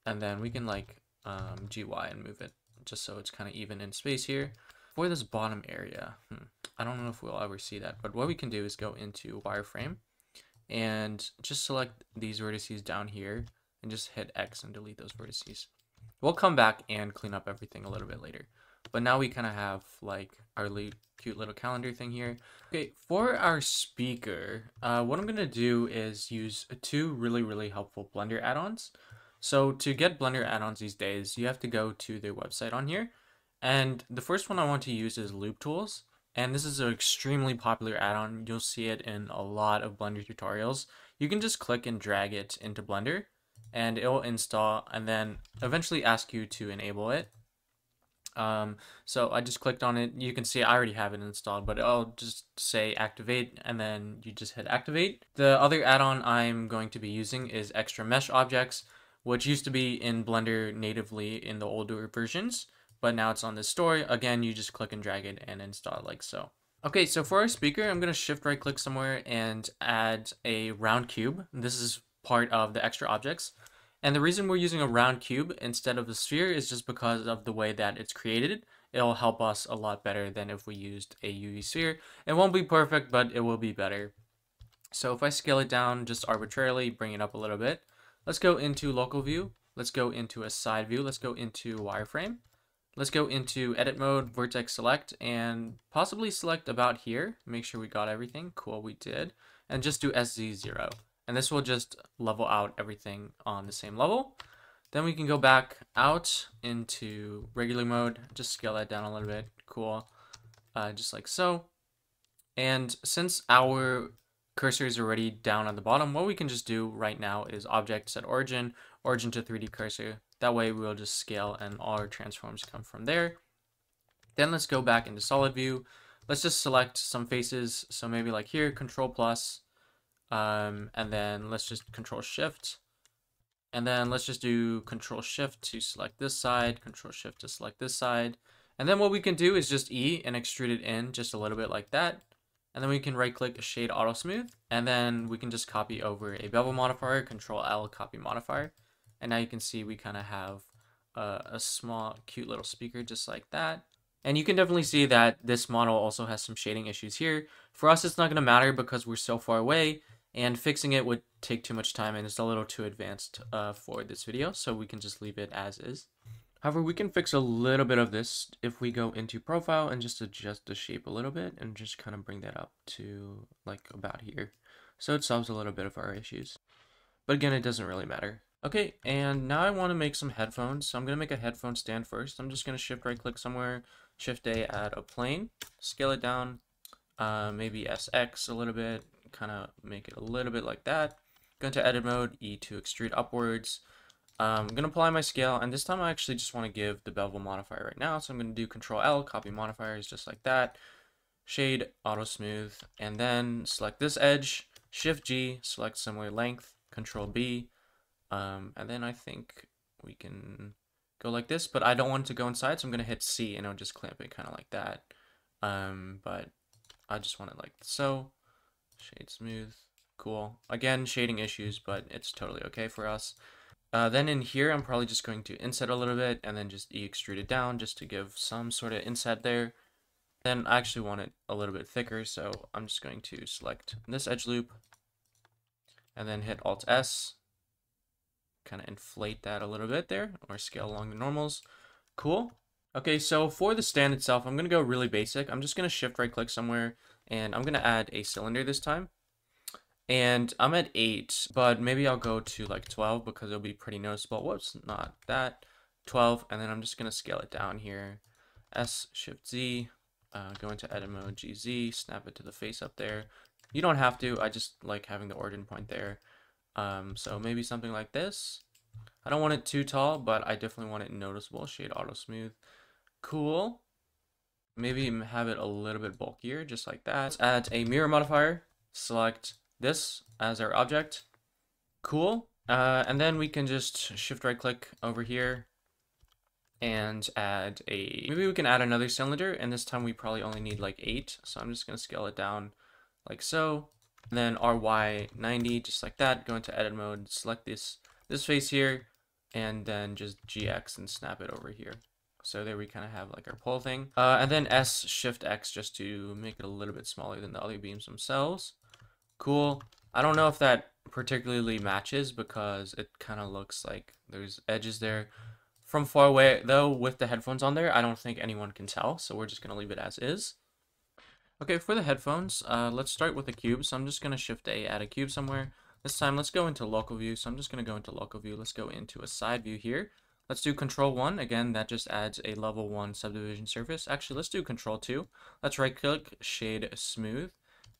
And then we can like GY and move it just so it's kind of even in space here. For this bottom area, I don't know if we'll ever see that, but what we can do is go into wireframe and just select these vertices down here and just hit X and delete those vertices. We'll come back and clean up everything a little bit later. But now we kind of have like our cute little calendar thing here. Okay, for our speaker, what I'm going to do is use 2 really helpful Blender add-ons. So to get Blender add-ons these days, you have to go to their website on here. And the first one I want to use is Loop Tools. And this is an extremely popular add-on. You'll see it in a lot of Blender tutorials. You can just click and drag it into Blender, and it will install and then eventually ask you to enable it. So I just clicked on it. You can see I already have it installed, but I'll just say activate, and then you just hit activate. The other add-on I'm going to be using is Extra Mesh Objects, which used to be in Blender natively in the older versions, but now it's on this store. Again, you just click and drag it and install it like so. Okay, so for our speaker, I'm going to shift right click somewhere and add a round cube. This is part of the extra objects. And the reason we're using a round cube instead of a sphere is just because of the way that it's created. It'll help us a lot better than if we used a UV sphere. It won't be perfect, but it will be better. So if I scale it down just arbitrarily, bring it up a little bit, let's go into local view. Let's go into a side view. Let's go into wireframe. Let's go into edit mode, vertex select, and possibly select about here. Make sure we got everything. Cool, we did. And just do SZ0. And this will just level out everything on the same level. Then we can go back out into regular mode. Just scale that down a little bit. Cool. Just like so. And since our cursor is already down on the bottom, what we can just do right now is object set origin, origin to 3D cursor. That way we'll just scale and all our transforms come from there. Then let's go back into solid view. Let's just select some faces. So maybe like here, control plus, and then let's just control shift. And then let's just do control shift to select this side, control shift to select this side. And then what we can do is just E and extrude it in just a little bit like that. And then we can right click shade auto smooth. And then we can just copy over a bevel modifier, control L, copy modifier. And now you can see we kind of have a small, cute little speaker just like that. And you can definitely see that this model also has some shading issues here. For us, it's not going to matter because we're so far away, and fixing it would take too much time and it's a little too advanced for this video. So we can just leave it as is. However, we can fix a little bit of this if we go into profile and just adjust the shape a little bit and just kind of bring that up to like about here. So it solves a little bit of our issues. But again, it doesn't really matter. Okay, and now I want to make some headphones. So I'm going to make a headphone stand first. I'm just going to shift right click somewhere, shift A, add a plane, scale it down, maybe SX a little bit, kind of make it a little bit like that. Go into edit mode, E to extrude upwards. I'm going to apply my scale, and this time I actually just want to give the bevel modifier right now. So I'm going to do control L, copy modifiers just like that, shade, auto smooth, and then select this edge, shift G, select similar length, control B, and then I think we can go like this, but I don't want it to go inside, so I'm going to hit C and it'll just clamp it kind of like that. But I just want it like so, shade smooth, cool. Again, shading issues, but it's totally okay for us. Then in here, I'm probably just going to inset a little bit and then just extrude it down just to give some sort of inset there. Then I actually want it a little bit thicker, so I'm just going to select this edge loop and then hit Alt S, kind of inflate that a little bit there, or scale along the normals. Cool. Okay, so for the stand itself, I'm going to go really basic. I'm just going to shift right click somewhere and I'm going to add a cylinder this time. And I'm at 8, but maybe I'll go to like 12 because it'll be pretty noticeable. Whoops, not that. 12, and then I'm just going to scale it down here. S, Shift Z, go into edit mode, GZ, snap it to the face up there. You don't have to, I just like having the origin point there. So maybe something like this. I don't want it too tall, but I definitely want it noticeable. Shade auto smooth. Cool. Maybe have it a little bit bulkier, just like that. Let's add a mirror modifier. Select this as our object. Cool. And then we can just shift right click over here and add maybe we can add another cylinder, and this time we probably only need like 8. So I'm just going to scale it down like so. And then RY 90, just like that. Go into edit mode, select this face here, and then just GX and snap it over here. So there we kind of have like our pole thing. And then S, Shift X just to make it a little bit smaller than the other beams themselves. Cool. I don't know if that particularly matches because it kind of looks like there's edges there. From far away, though, with the headphones on there, I don't think anyone can tell, so we're just going to leave it as is. Okay, for the headphones, let's start with a cube. So I'm just going to Shift A, add a cube somewhere. This time, let's go into local view. So I'm just going to go into local view. Let's go into a side view here. Let's do control 1. Again, that just adds a level 1 subdivision surface. Actually, let's do control 2. Let's right click, shade smooth.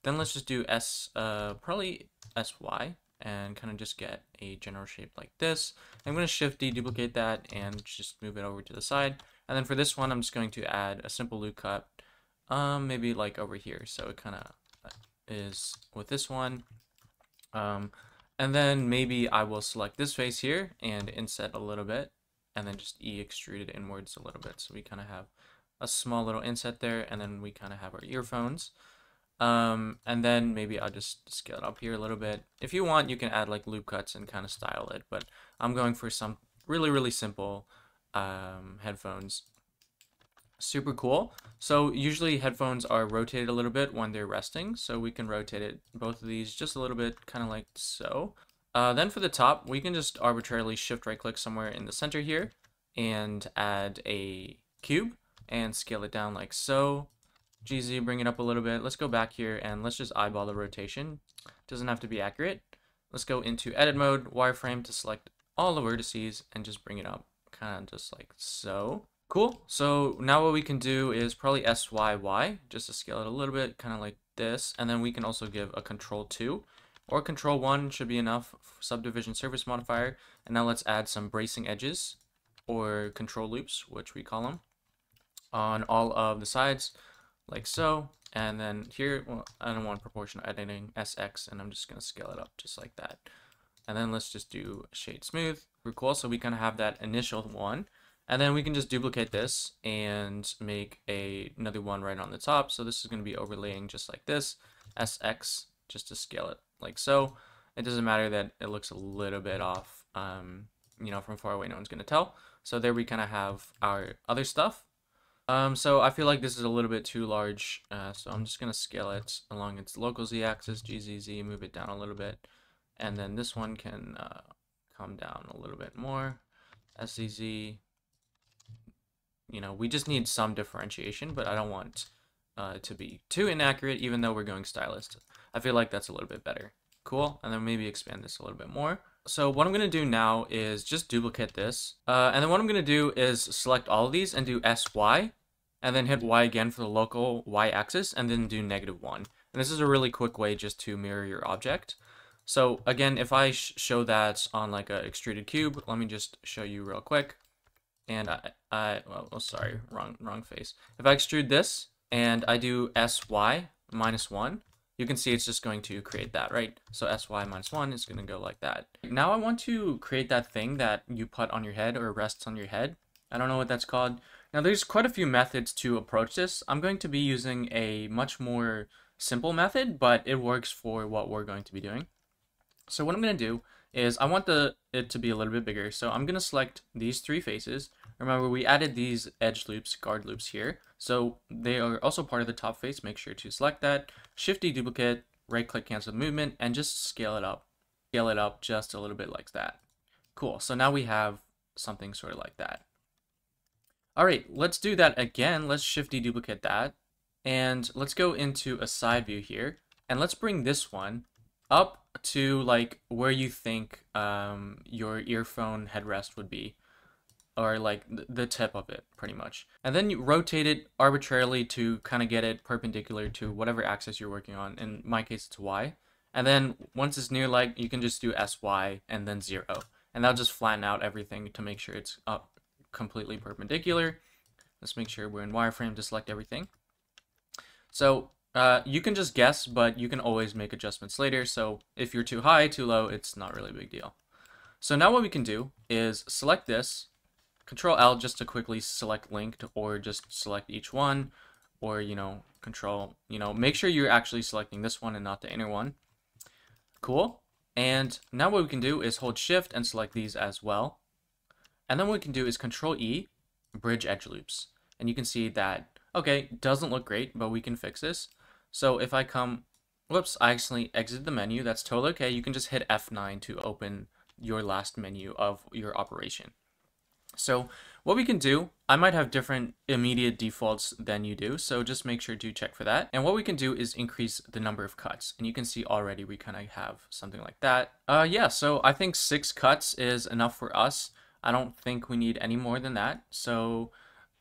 Then let's just do probably SY, and kind of just get a general shape like this. I'm going to Shift D, duplicate that, and just move it over to the side. And then for this one, I'm just going to add a simple loop cut, maybe like over here. So it kind of is with this one. And then maybe I will select this face here and inset a little bit, and then just extrude it inwards a little bit. So we kind of have a small little inset there, and then we kind of have our earphones. And then maybe I'll just scale it up here a little bit. If you want, you can add like loop cuts and kind of style it, but I'm going for some really simple headphones. Super cool. So usually headphones are rotated a little bit when they're resting, so we can rotate it, both of these, just a little bit, kind of like so. Then for the top, we can just arbitrarily shift right click somewhere in the center here and add a cube and scale it down like so. GZ, bring it up a little bit. Let's go back here and let's just eyeball the rotation. Doesn't have to be accurate. Let's go into edit mode, wireframe to select all the vertices and just bring it up, kind of just like so. Cool. So now what we can do is probably SYY, just to scale it a little bit, kind of like this. And then we can also give a control 2 or control 1 should be enough, subdivision surface modifier. And now let's add some bracing edges or control loops, which we call them, on all of the sides like so. And then here, well, I don't want proportional editing, SX, and I'm just going to scale it up just like that. And then let's just do shade smooth. We're cool. So we kind of have that initial one. And then we can just duplicate this and make another one right on the top. So this is going to be overlaying just like this, SX, just to scale it like so. It doesn't matter that it looks a little bit off, you know, from far away, no one's going to tell. So there we kind of have our other stuff. So I feel like this is a little bit too large, so I'm just going to scale it along its local z-axis, GZZ, move it down a little bit. And then this one can come down a little bit more, SZZ. You know, we just need some differentiation, but I don't want to be too inaccurate, even though we're going stylist. I feel like that's a little bit better. Cool, and then maybe expand this a little bit more. So what I'm going to do now is just duplicate this. And then what I'm going to do is select all of these and do SY, and then hit Y again for the local Y axis, and then do -1. And this is a really quick way just to mirror your object. So again, if I show that on like a extruded cube, let me just show you real quick. And well, sorry, wrong face. If I extrude this and I do SY -1, you can see it's just going to create that, right? So SY -1 is going to go like that. Now I want to create that thing that you put on your head or rests on your head. I don't know what that's called. Now there's quite a few methods to approach this. I'm going to be using a much more simple method, but it works for what we're going to be doing. So what I'm going to do is I want it to be a little bit bigger. So I'm going to select these 3 faces. Remember, we added these edge loops, guard loops here. So they are also part of the top face. Make sure to select that. Shift-D duplicate, right-click cancel movement, and just scale it up. Scale it up just a little bit like that. Cool. So now we have something sort of like that. All right, let's do that again. Let's Shift-D duplicate that. And let's go into a side view here. And let's bring this one up to like where you think your earphone headrest would be, or like the tip of it pretty much. And then you rotate it arbitrarily to kind of get it perpendicular to whatever axis you're working on. In my case, it's Y. And then once it's near, like, you can just do SY and then 0. And that'll just flatten out everything to make sure it's up completely perpendicular. Let's make sure we're in wireframe to select everything. So you can just guess, but you can always make adjustments later. So if you're too high, too low, it's not really a big deal. So now what we can do is select this, Control L just to quickly select linked, or just select each one, or, you know, control, you know, make sure you're actually selecting this one and not the inner one. Cool. And now what we can do is hold shift and select these as well. And then what we can do is Control E, bridge edge loops. And you can see that, okay, doesn't look great, but we can fix this. So if I come, whoops, I accidentally exited the menu. That's totally okay. You can just hit F9 to open your last menu of your operation. So what we can do, I might have different immediate defaults than you do, so just make sure to check for that. And what we can do is increase the number of cuts. And you can see already we kind of have something like that. Yeah, so I think 6 cuts is enough for us. I don't think we need any more than that. So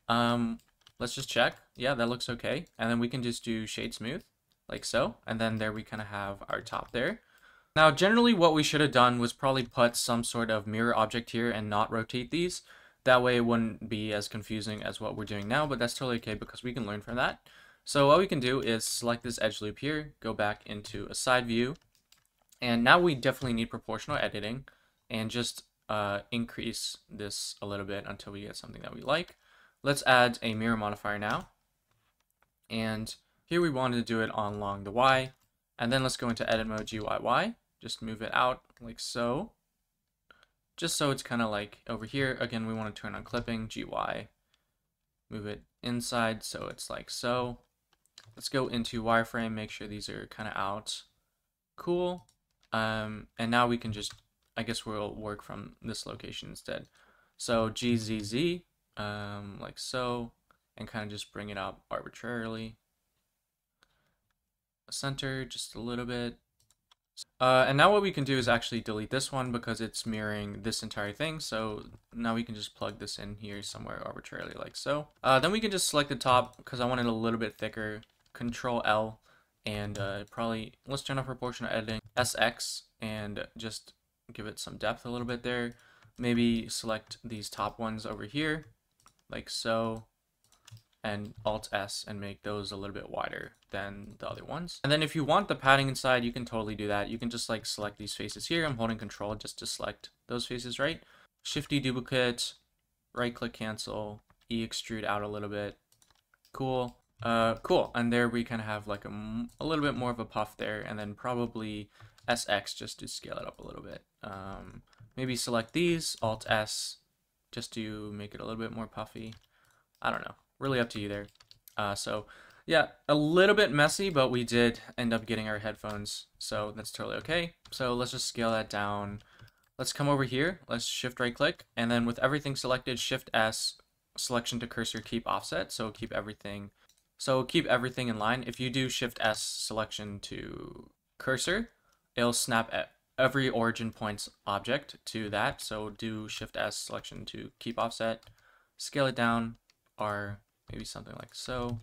let's just check. Yeah, that looks okay. And then we can just do shade smooth, like so. And then there we kind of have our top there. Now, generally what we should have done was probably put some sort of mirror object here and not rotate these. That way it wouldn't be as confusing as what we're doing now, but that's totally okay because we can learn from that. So what we can do is select this edge loop here, go back into a side view, and now we definitely need proportional editing, and just increase this a little bit until we get something that we like. let's add a mirror modifier now. And here we wanted to do it along the Y. And then let's go into edit mode GYY. Just move it out like so. Just so it's kind of like over here. Again, we want to turn on clipping, GY. Move it inside so it's like so. Let's go into wireframe, make sure these are kind of out. Cool. And now we can just, I guess we'll work from this location instead. So GZZ, like so, and kind of just bring it up arbitrarily. Center just a little bit. And now what we can do is actually delete this one because it's mirroring this entire thing. So now we can just plug this in here somewhere arbitrarily like so. Then we can just select the top because I want it a little bit thicker. Control L and probably let's turn off proportional editing, SX, and just give it some depth a little bit there. Maybe select these top ones over here like so, and Alt S and make those a little bit wider than the other ones. And then if you want the padding inside, you can totally do that. You can just like select these faces here. I'm holding Control just to select those faces, right? Shift D duplicate, right click cancel, E extrude out a little bit. Cool. Cool. And there we kind of have like a little bit more of a puff there, and then probably SX just to scale it up a little bit. Maybe select these, Alt S, just to make it a little bit more puffy. I don't know. Really up to you there. So yeah, a little bit messy, but we did end up getting our headphones, so that's totally okay. So let's just scale that down. Let's come over here. Let's shift right click, and then with everything selected, Shift S, selection to cursor, keep offset. So keep everything in line. If you do Shift S selection to cursor, it'll snap every origin points object to that. So do Shift S selection to keep offset, scale it down, R, maybe something like so,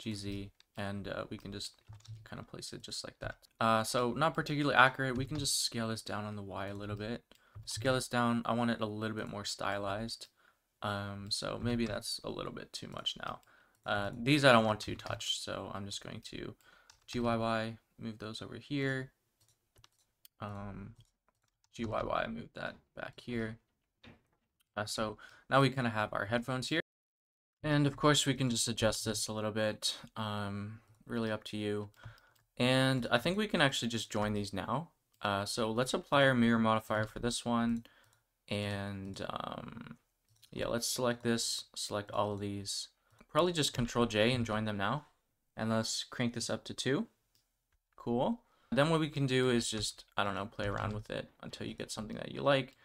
GZ, and we can just kind of place it just like that. So not particularly accurate. We can just scale this down on the Y a little bit. Scale this down. I want it a little bit more stylized. So maybe that's a little bit too much now. These I don't want to touch, so I'm just going to GYY, move those over here. GYY, move that back here. So now we kind of have our headphones here. And of course we can just adjust this a little bit, really up to you. And I think we can actually just join these now. So let's apply our mirror modifier for this one. And yeah, let's select this, select all of these. Probably just Control J and join them now. And let's crank this up to 2. Cool. Then what we can do is just, I don't know, play around with it until you get something that you like.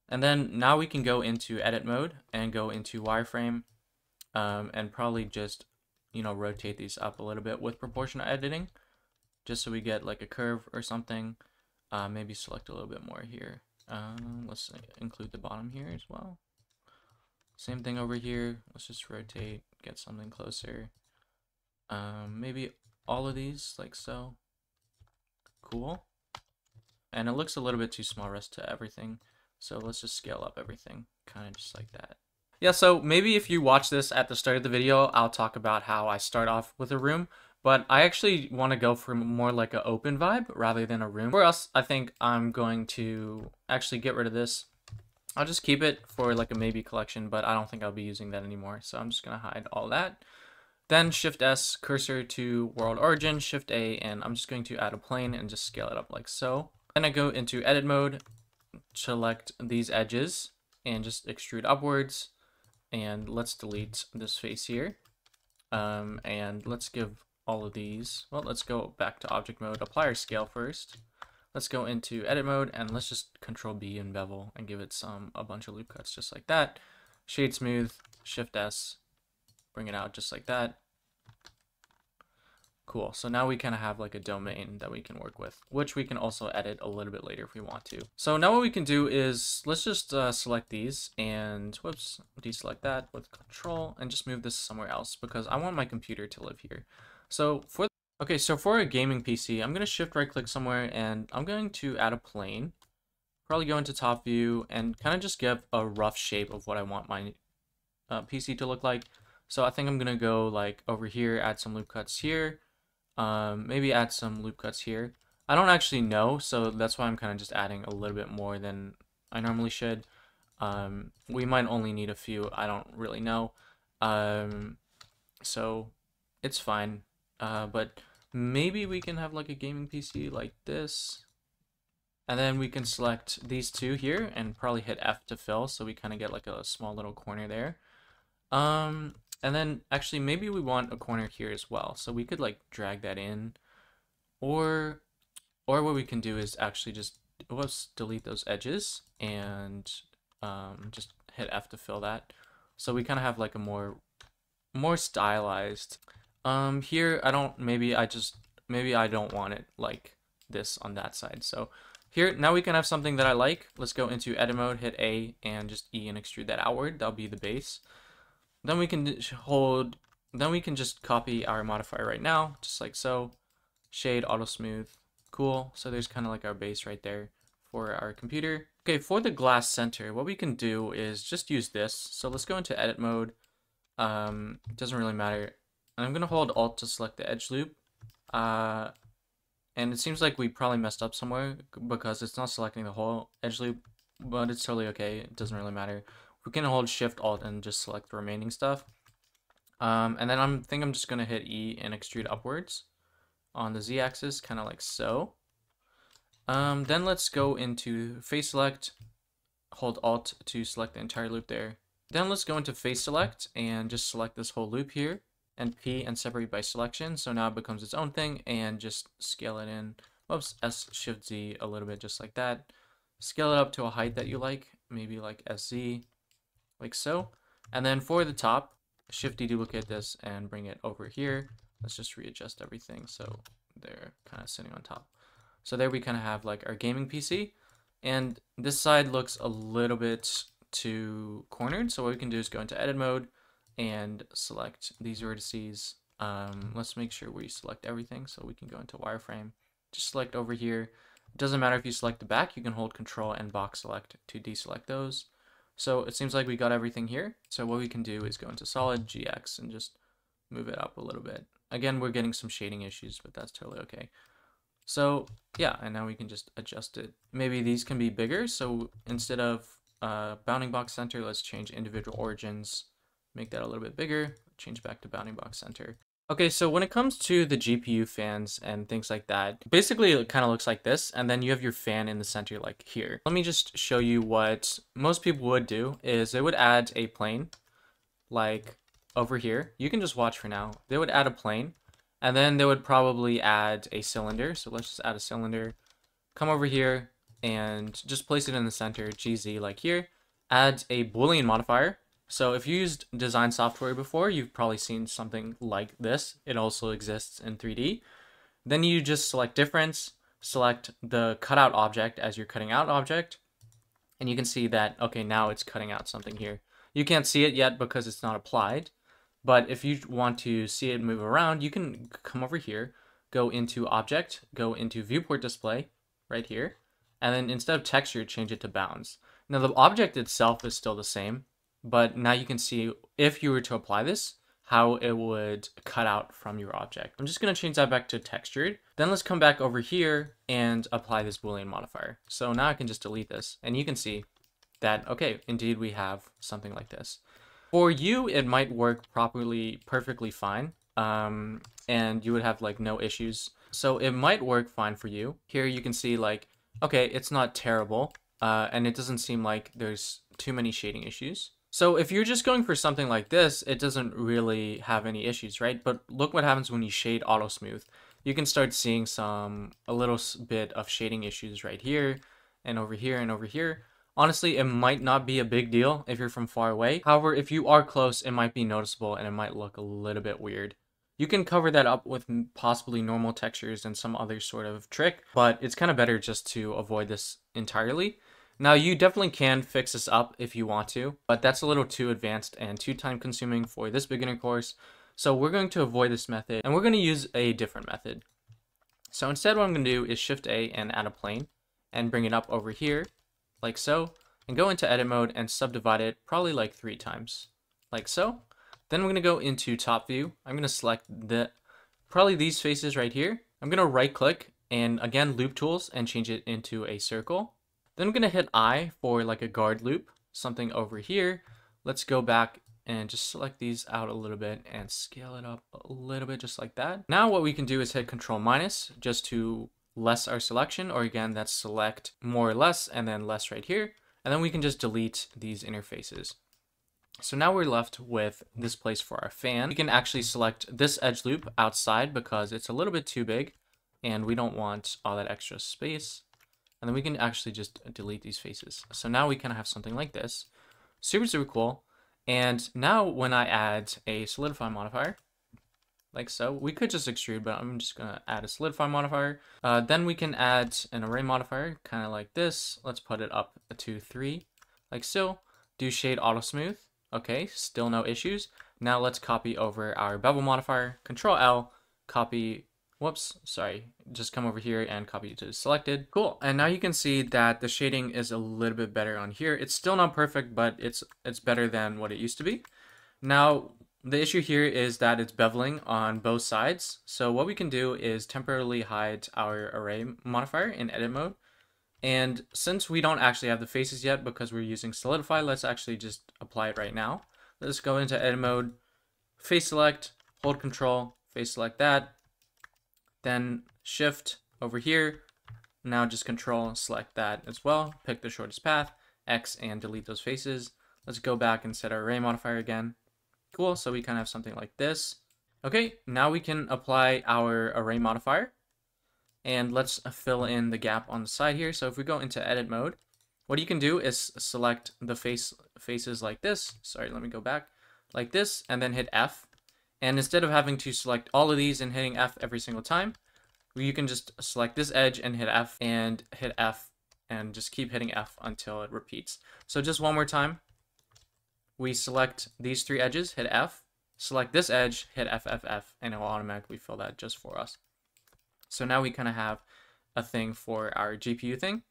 And then now we can go into edit mode and go into wireframe. And probably just, you know, rotate these up a little bit with proportional editing, just so we get like a curve or something. Maybe select a little bit more here. Let's include the bottom here as well. Same thing over here. Let's just rotate, get something closer. Maybe all of these like so. Cool. And it looks a little bit too small rest to everything. So let's just scale up everything, kind of just like that. Yeah, so maybe if you watch this at the start of the video, I'll talk about how I start off with a room, but I actually want to go for more like an open vibe rather than a room. For us, I think I'm going to actually get rid of this. I'll just keep it for like a maybe collection, but I don't think I'll be using that anymore. So I'm just going to hide all that. Then Shift S, cursor to world origin, Shift A, and I'm just going to add a plane and just scale it up like so. Then I go into edit mode, select these edges and just extrude upwards. And let's delete this face here. And let's give all of these, well, let's go back to object mode, apply our scale first. Let's go into edit mode and let's just Control B and bevel and give it a bunch of loop cuts just like that. Shade smooth, Shift S, bring it out just like that. Cool. So now we kind of have like a domain that we can work with, which we can also edit a little bit later if we want to. So now what we can do is let's just select these and whoops, deselect that with Control and just move this somewhere else because I want my computer to live here. So for a gaming PC, I'm going to shift right click somewhere and I'm going to add a plane. Probably go into top view and kind of just give a rough shape of what I want my PC to look like. So I think I'm going to go like over here, add some loop cuts here. Maybe add some loop cuts here. I don't actually know, so that's why I'm kind of just adding a little bit more than I normally should. We might only need a few, I don't really know. So it's fine. But maybe we can have like a gaming PC like this. And then we can select these two here and probably hit F to fill, so we kind of get like a small little corner there. And then actually maybe we want a corner here as well, so we could like drag that in, or what we can do is actually just delete those edges and just hit F to fill that, so we kind of have like a more stylized. Here maybe I don't want it like this on that side, so here, now we can have something that I like. Let's go into edit mode, hit A, and just E and extrude that outward. That'll be the base. Then we can just copy our modifier right now, just like so. Shade, auto smooth, cool. So there's kind of like our base right there for our computer. Okay, for the glass center, what we can do is just use this. So let's go into edit mode. It doesn't really matter. I'm gonna hold Alt to select the edge loop. And it seems like we probably messed up somewhere because it's not selecting the whole edge loop, but it's totally okay. It doesn't really matter. We can hold Shift Alt and just select the remaining stuff. And then I'm just gonna hit E and extrude upwards on the Z axis, kind of like so. Then let's go into face select, hold Alt to select the entire loop there. Then let's go into face select and just select this whole loop here, and P and separate by selection, so now it becomes its own thing, and just scale it in. Oops, S Shift Z a little bit, just like that. Scale it up to a height that you like, maybe like SZ, like so. And then for the top, Shift deduplicate this and bring it over here. Let's just readjust everything so they're kind of sitting on top. So there we kind of have like our gaming PC, and this side looks a little bit too cornered, so what we can do is go into edit mode and select these vertices. Let's make sure we select everything, so we can go into wireframe. Just select over here. It doesn't matter if you select the back, you can hold Control and box select to deselect those. So it seems like we got everything here. So what we can do is go into solid GX and just move it up a little bit. Again, we're getting some shading issues, but that's totally okay. So yeah, and now we can just adjust it. Maybe these can be bigger, so instead of bounding box center, let's change individual origins. Make that a little bit bigger, change back to bounding box center. Okay, so when it comes to the GPU fans and things like that, basically it kind of looks like this, and then you have your fan in the center like here. Let me just show you what most people would do is they would add a plane like over here. You can just watch for now. They would add a plane, and then they would probably add a cylinder. So let's just add a cylinder. Come over here and just place it in the center, GZ like here. Add a Boolean modifier. So if you used design software before, you've probably seen something like this. It also exists in 3D. Then you just select difference, select the cutout object as your cutting out object, and you can see that, okay, now it's cutting out something here. You can't see it yet because it's not applied, but if you want to see it move around, you can come over here, go into object, go into viewport display right here, and then instead of texture, change it to bounds. Now the object itself is still the same, but now you can see if you were to apply this, how it would cut out from your object. I'm just gonna change that back to textured. Then let's come back over here and apply this Boolean modifier. So now I can just delete this, and you can see that, okay, indeed we have something like this. For you, it might work perfectly fine, and you would have like no issues. So it might work fine for you. Here you can see like, okay, it's not terrible, and it doesn't seem like there's too many shading issues. So if you're just going for something like this, it doesn't really have any issues, right? But look what happens when you shade auto smooth. You can start seeing a little bit of shading issues right here and over here and over here. Honestly, it might not be a big deal if you're from far away. However, if you are close, it might be noticeable and it might look a little bit weird. You can cover that up with possibly normal textures and some other sort of trick, but it's kind of better just to avoid this entirely. Now, you definitely can fix this up if you want to, but that's a little too advanced and too time consuming for this beginner course. So we're going to avoid this method and we're going to use a different method. So instead, what I'm going to do is Shift A and add a plane and bring it up over here like so, and go into edit mode and subdivide it probably like 3 times like so. Then I'm going to go into top view. I'm going to select probably these faces right here. I'm going to right click and again loop tools and change it into a circle. Then I'm going to hit I for like a guard loop, something over here. Let's go back and just select these out a little bit and scale it up a little bit just like that. Now what we can do is hit Control minus just to less our selection, or again, that's select more or less and then less right here. And then we can just delete these interfaces. So now we're left with this place for our fan. We can actually select this edge loop outside because it's a little bit too big and we don't want all that extra space. And then we can actually just delete these faces. So now we kind of have something like this. Super, super cool. And now when I add a solidify modifier, like so, we could just extrude, but I'm just gonna add a solidify modifier. Then we can add an array modifier, kind of like this. Let's put it up to 3, like so. Do shade auto smooth. Okay, still no issues. Now let's copy over our bevel modifier, Control L, copy, whoops, sorry, just come over here and copy to selected. Cool, and now you can see that the shading is a little bit better on here. It's still not perfect, but it's better than what it used to be. Now, the issue here is that it's beveling on both sides. So what we can do is temporarily hide our array modifier in edit mode. And since we don't actually have the faces yet because we're using solidify, let's actually just apply it right now. Let's go into edit mode, face select, hold control, face select that, then shift over here. Now just control select that as well, pick the shortest path, X, and delete those faces. Let's go back and set our array modifier again. Cool, so we kind of have something like this. Okay, now we can apply our array modifier. And let's fill in the gap on the side here. So if we go into edit mode, what you can do is select the faces like this. Sorry, let me go back. Like this, and then hit F. And instead of having to select all of these and hitting F every single time, you can just select this edge and hit F and just keep hitting F until it repeats. So just one more time. We select these 3 edges, hit F, select this edge, hit F, F, F, and it will automatically fill that just for us. So now we kind of have a thing for our GPU thing.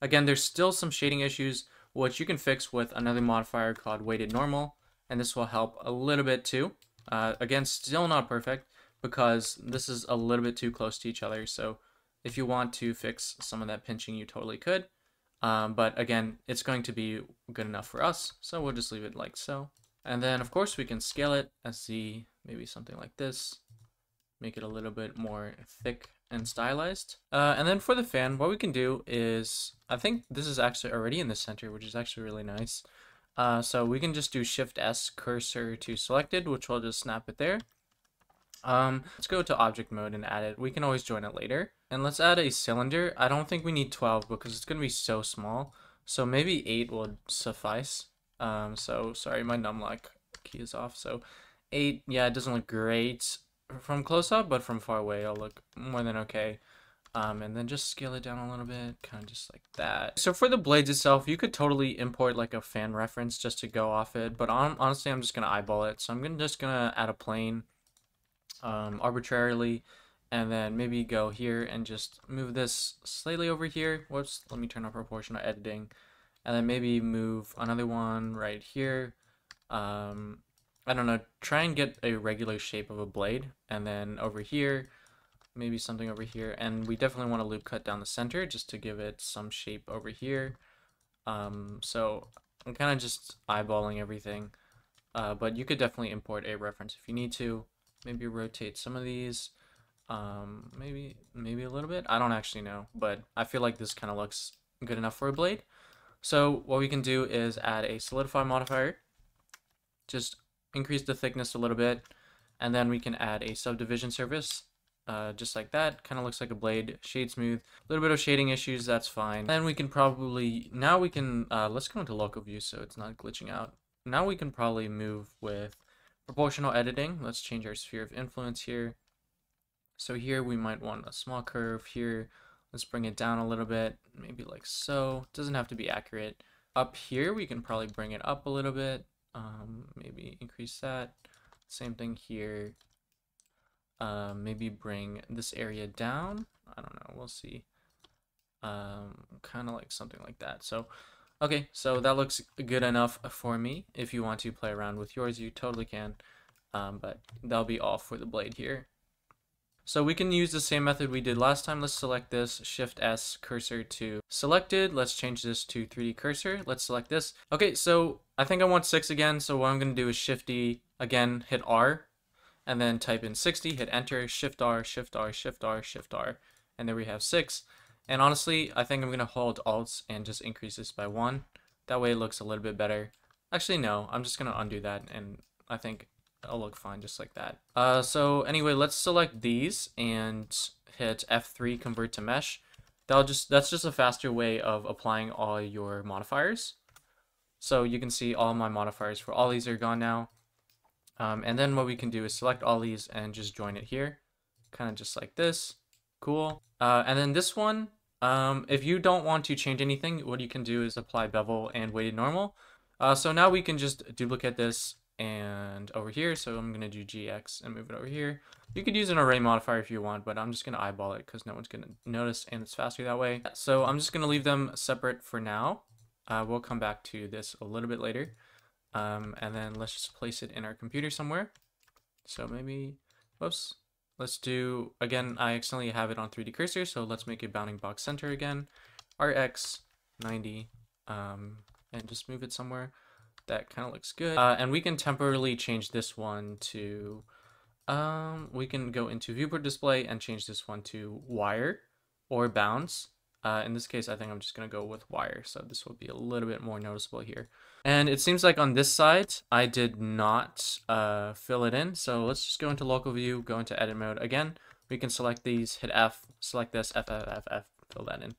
Again, there's still some shading issues, which you can fix with another modifier called weighted normal, and this will help a little bit too. Again, still not perfect because this is a little bit too close to each other. So if you want to fix some of that pinching, you totally could. But again, it's going to be good enough for us. So we'll just leave it like so. And then of course we can scale it as maybe something like this. Make it a little bit more thick and stylized. And then for the fan, what we can do is, I think this is actually already in the center, which is actually really nice. So we can just do Shift S cursor to selected, which will just snap it there. Let's go to object mode and add it. We can always join it later. And let's add a cylinder. I don't think we need 12 because it's going to be so small. So maybe 8 will suffice. So sorry, my numlock key is off. So 8, yeah, it doesn't look great from close up, but from far away it'll look more than okay. And then just scale it down a little bit, kind of just like that. So for the blades itself, you could totally import like a fan reference just to go off it, but honestly I'm just gonna eyeball it. So I'm just gonna add a plane arbitrarily, and then maybe go here and just move this slightly over here. Whoops, let me turn on proportional editing, and then maybe move another one right here. I don't know, try and get a regular shape of a blade, and then over here, maybe something over here, and we definitely want to loop cut down the center just to give it some shape over here. So I'm kind of just eyeballing everything, but you could definitely import a reference if you need to. Maybe rotate some of these, maybe a little bit. I don't actually know, but I feel like this kind of looks good enough for a blade. So what we can do is add a solidify modifier, just increase the thickness a little bit, and then we can add a subdivision surface, just like that. Kind of looks like a blade, shade smooth, a little bit of shading issues, that's fine. Then we can probably, now we can, let's go into local view so it's not glitching out. Now we can probably move with proportional editing. Let's change our sphere of influence here. So here we might want a small curve here. Let's bring it down a little bit, maybe like so. It doesn't have to be accurate. Up here we can probably bring it up a little bit. Maybe increase that. Same thing here. Maybe bring this area down. I don't know, we'll see. Kind of like something like that. So okay, so that looks good enough for me. If you want to play around with yours, you totally can. But that'll be all for the blade here. So we can use the same method we did last time. Let's select this, Shift S cursor to selected. Let's change this to 3D cursor. Let's select this. Okay, so I think I want 6 again, so what I'm going to do is Shift D, again, hit R, and then type in 60, hit enter, Shift R, Shift R, Shift R, Shift R, and there we have 6. And honestly, I think I'm going to hold Alt and just increase this by 1. That way it looks a little bit better. Actually, no, I'm just going to undo that, and I think it'll look fine just like that. So anyway, let's select these and hit F3, convert to mesh. That's just a faster way of applying all your modifiers. So you can see all my modifiers for all these are gone now. And then what we can do is select all these and just join it here. Kind of just like this. Cool. And then this one, if you don't want to change anything, what you can do is apply bevel and weighted normal. So now we can just duplicate this and over here. So I'm going to do GX and move it over here. You could use an array modifier if you want, but I'm just going to eyeball it because no one's going to notice and it's faster that way. So I'm just going to leave them separate for now. We'll come back to this a little bit later. And then let's just place it in our computer somewhere. So maybe, whoops. Let's do, again, I accidentally have it on 3D cursor, so let's make a bounding box center again. RX 90, and just move it somewhere. That kind of looks good. And we can temporarily change this one to, we can go into viewport display and change this one to wire or bounds. In this case, I think I'm just going to go with wire, so this will be a little bit more noticeable here. And it seems like on this side, I did not fill it in, so let's just go into local view, go into edit mode again. We can select these, hit F, select this, F, fill that in.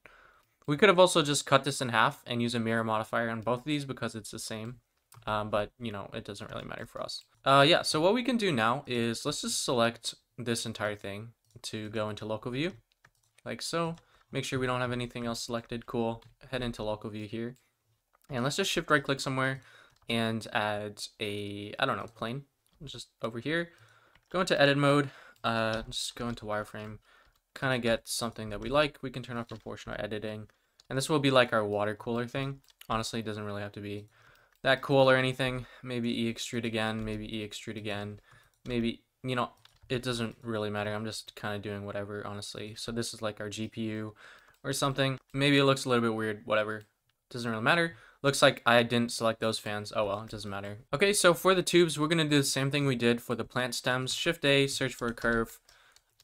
We could have also just cut this in half and use a mirror modifier on both of these because it's the same, but, you know, it doesn't really matter for us. Yeah, so what we can do now is let's just select this entire thing to go into local view, like so. Make sure we don't have anything else selected. Cool. Head into local view here. And let's just shift right click somewhere and add a, I don't know, plane. Just over here. Go into edit mode. Just go into wireframe. Kind of get something that we like. We can turn off proportional editing. And this will be like our water cooler thing. Honestly, it doesn't really have to be that cool or anything. Maybe E-extrude again. Maybe E-extrude again. Maybe, you know, it doesn't really matter. I'm just kind of doing whatever, honestly. So this is like our GPU or something. Maybe it looks a little bit weird, whatever. Doesn't really matter. Looks like I didn't select those fans. Oh well, it doesn't matter. Okay, so for the tubes, we're going to do the same thing we did for the plant stems. Shift A, search for a curve.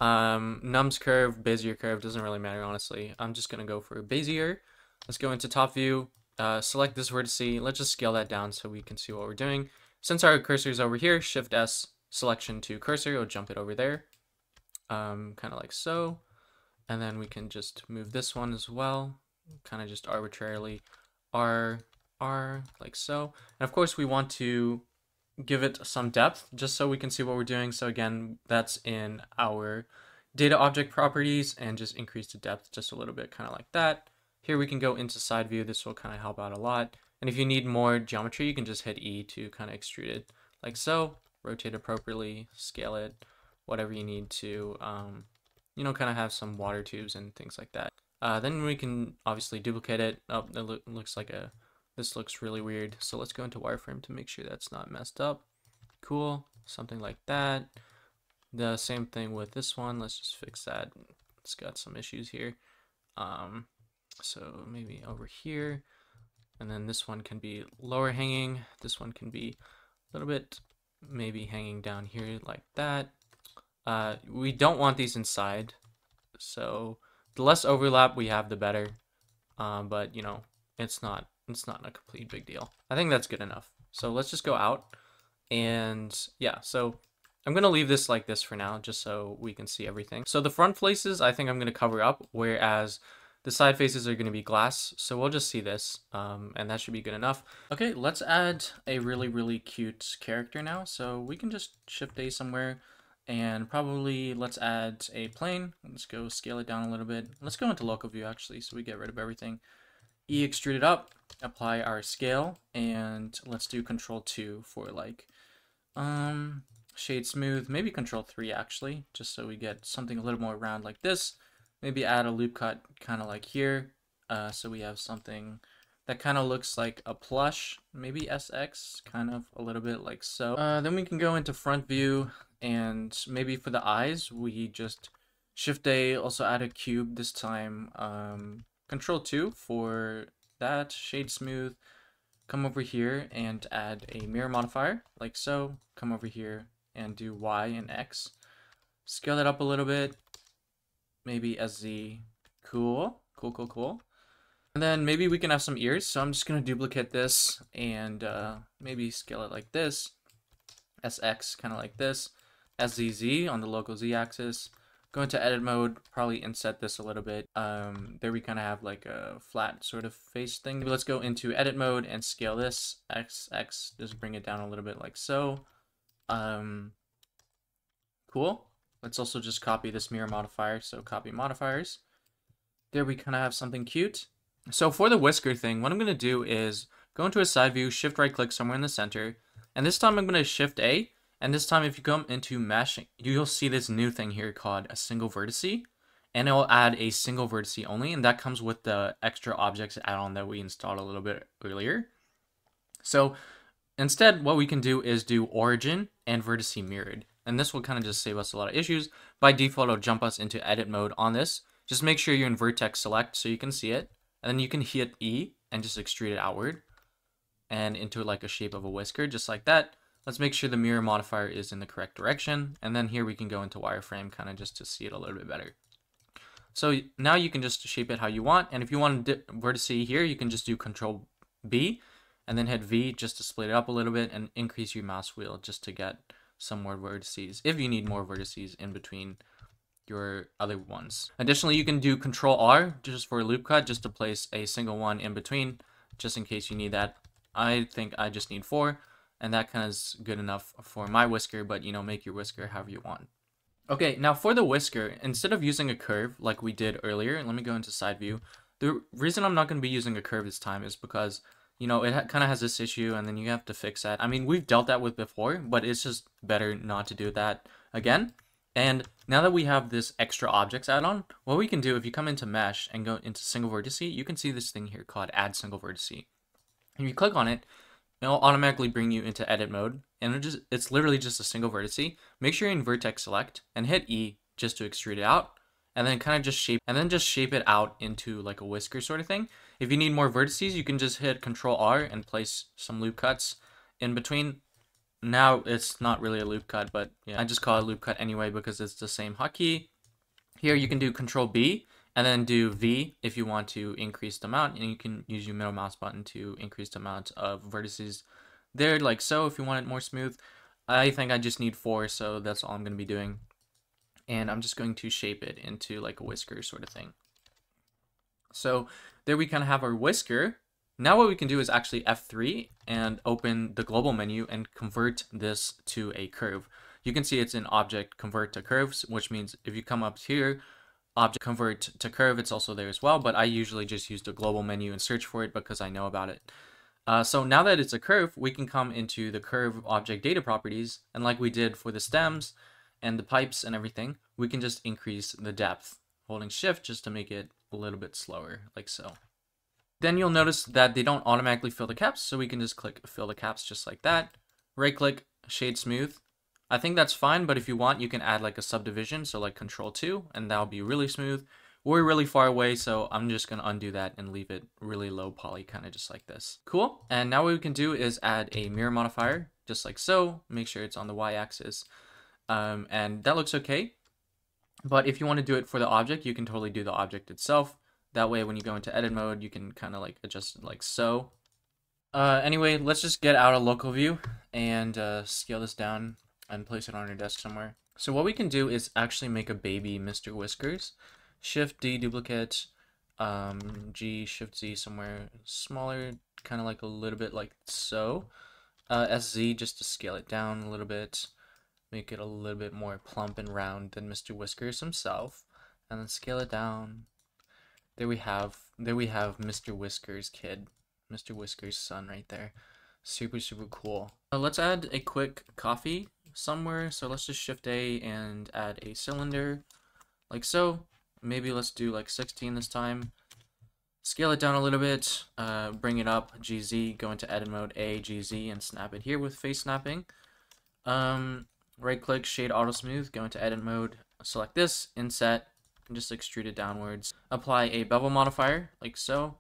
Nums curve, Bezier curve, doesn't really matter, honestly. I'm just going to go for Bezier. Let's go into top view. Select this vertex. Let's just scale that down so we can see what we're doing. Since our cursor is over here, Shift S, selection to cursor, it'll jump it over there, kind of like so. And then we can just move this one as well, kind of just arbitrarily R, like so. And of course we want to give it some depth just so we can see what we're doing. So again, that's in our data object properties, and just increase the depth just a little bit, kind of like that. Here we can go into side view. This will kind of help out a lot. And if you need more geometry, you can just hit E to kind of extrude it like so. Rotate appropriately, scale it, whatever you need to, you know, kind of have some water tubes and things like that. Then we can obviously duplicate it. Oh, it looks like this looks really weird. So let's go into wireframe to make sure that's not messed up. Cool, something like that. The same thing with this one. Let's just fix that. It's got some issues here. So maybe over here. And then this one can be lower hanging. This one can be a little bit maybe hanging down here like that. We don't want these inside, so the less overlap we have, the better. But you know, it's not a complete big deal. I think that's good enough. So let's just go out, and yeah, so I'm gonna leave this like this for now, just so we can see everything. So the front faces, I think I'm gonna cover up, whereas the side faces are going to be glass, so we'll just see this, and that should be good enough. Okay, let's add a really cute character now. So we can just Shift A somewhere, and probably let's add a plane. Let's go scale it down a little bit. Let's go into local view actually, so we get rid of everything. E extrude it up, apply our scale, and let's do Control 2 for like shade smooth, maybe Control 3 actually, just so we get something a little more round like this. Maybe add a loop cut kind of like here, so we have something that kind of looks like a plush, maybe SX, kind of a little bit like so. Then we can go into front view, and maybe for the eyes, we just Shift A, also add a cube this time, Control 2 for that, shade smooth, come over here and add a mirror modifier, like so. Come over here and do Y and X. Scale that up a little bit, maybe SZ. Cool. And then maybe we can have some ears, so I'm just going to duplicate this and maybe scale it like this. SX, kind of like this. SZZ on the local Z axis. Go into edit mode, probably inset this a little bit. There we kind of have like a flat sort of face thing. Let's go into edit mode and scale this. XX, just bring it down a little bit like so. Cool. Let's also just copy this mirror modifier, so copy modifiers. There we kind of have something cute. So for the whisker thing, what I'm going to do is go into a side view, shift right click somewhere in the center, and this time I'm going to shift A, and this time if you come into mesh, you'll see this new thing here called a single vertice, and it'll add a single vertice only, and that comes with the extra objects add-on that we installed a little bit earlier. So instead, what we can do is do origin and vertice mirrored, and this will kind of just save us a lot of issues. By default, it'll jump us into edit mode on this. Just make sure you're in vertex select so you can see it, and then you can hit E and just extrude it outward and into like a shape of a whisker, just like that. Let's make sure the mirror modifier is in the correct direction, and then here we can go into wireframe kind of just to see it a little bit better. So now you can just shape it how you want, and if you want to vertice here, you can just do Control B and then hit V just to split it up a little bit and increase your mouse wheel just to get some more vertices if you need more vertices in between your other ones. Additionally, you can do Control R just for a loop cut, just to place a single one in between, just in case you need that. I think I just need 4, and that kind of is good enough for my whisker, but you know, make your whisker however you want. Okay, now for the whisker, instead of using a curve like we did earlier, let me go into side view. The reason I'm not going to be using a curve this time is because, you know, it kind of has this issue, and then you have to fix that. I mean, we've dealt that with before, but it's just better not to do that again. And now that we have this extra objects add-on, what we can do, if you come into mesh and go into single vertice, you can see this thing here called add single vertice. If you click on it, it'll automatically bring you into edit mode, and it's literally just a single vertice. Make sure you're in vertex select and hit E just to extrude it out, and then kind of just shape it out into like a whisker sort of thing. If you need more vertices, you can just hit Control R and place some loop cuts in between. Now it's not really a loop cut, but yeah, I just call it a loop cut anyway because it's the same hotkey. Here you can do Control B and then do V if you want to increase the amount, and you can use your middle mouse button to increase the amount of vertices there, like so, if you want it more smooth. I think I just need 4, so that's all I'm going to be doing. And I'm just going to shape it into like a whisker sort of thing. So there we kind of have our whisker. Now what we can do is actually F3 and open the global menu and convert this to a curve. You can see it's in object convert to curves, which means if you come up here, object convert to curve, it's also there as well, but I usually just use the global menu and search for it because I know about it. So now that it's a curve, we can come into the curve object data properties, and like we did for the stems and the pipes and everything, we can just increase the depth, holding shift just to make it a little bit slower, like so. Then you'll notice that they don't automatically fill the caps, so we can just click fill the caps just like that. Right click, shade smooth. I think that's fine, but if you want, you can add like a subdivision, so like Control 2, and that'll be really smooth. We're really far away, so I'm just going to undo that and leave it really low poly, kind of just like this. Cool. And now what we can do is add a mirror modifier, just like so. Make sure it's on the y-axis. And that looks okay. But if you want to do it for the object, you can totally do the object itself. That way, when you go into edit mode, you can kind of like adjust it like so. Anyway, let's just get out of local view and scale this down and place it on your desk somewhere. So what we can do is actually make a baby Mr. Whiskers. Shift D duplicate, G, Shift Z somewhere smaller, kind of like a little bit like so. SZ just to scale it down a little bit, make it a little bit more plump and round than Mr. Whiskers himself, and then scale it down. There we have Mr. Whiskers kid, Mr. Whiskers son right there. Super, super cool. Let's add a quick coffee somewhere. So let's just Shift A and add a cylinder like so. Maybe let's do like 16 this time. Scale it down a little bit, bring it up, GZ, go into edit mode, A, GZ, and snap it here with face snapping. Right click, shade auto smooth, go into edit mode, select this, inset, and just extrude it downwards. Apply a bevel modifier, like so.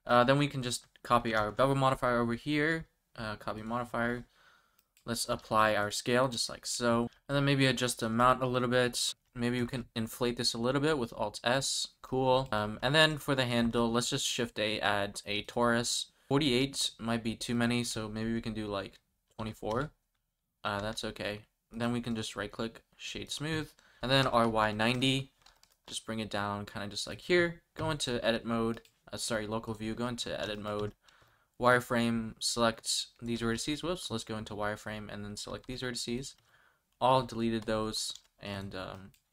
Then we can just copy our bevel modifier over here, copy modifier. Let's apply our scale just like so, and then maybe adjust the amount a little bit. Maybe we can inflate this a little bit with Alt S, cool. And then for the handle, let's just Shift A, add a torus. 48 might be too many, so maybe we can do like 24. That's okay. Then we can just right click, shade smooth, and then RY 90. Just bring it down, kind of just like here. Go into edit mode, local view, go into edit mode. Wireframe, select these vertices. Whoops, let's go into wireframe and then select these vertices. All deleted those, and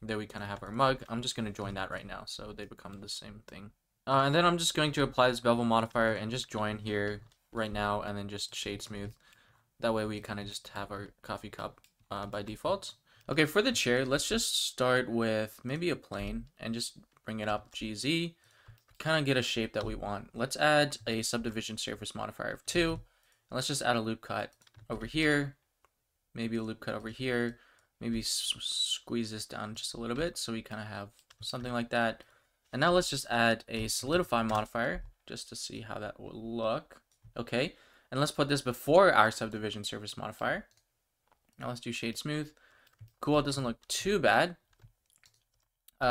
there we kind of have our mug. I'm just going to join that right now so they become the same thing. And then I'm just going to apply this bevel modifier and just join here right now and then just shade smooth. That way we kind of just have our coffee cup by default. Okay, for the chair, let's just start with maybe a plane and just bring it up GZ. Kind of get a shape that we want. Let's add a subdivision surface modifier of 2. And let's just add a loop cut over here. Maybe a loop cut over here. Maybe squeeze this down just a little bit so we kind of have something like that. And now let's just add a solidify modifier just to see how that will look. Okay, and let's put this before our subdivision surface modifier. Now let's do shade smooth. Cool, it doesn't look too bad.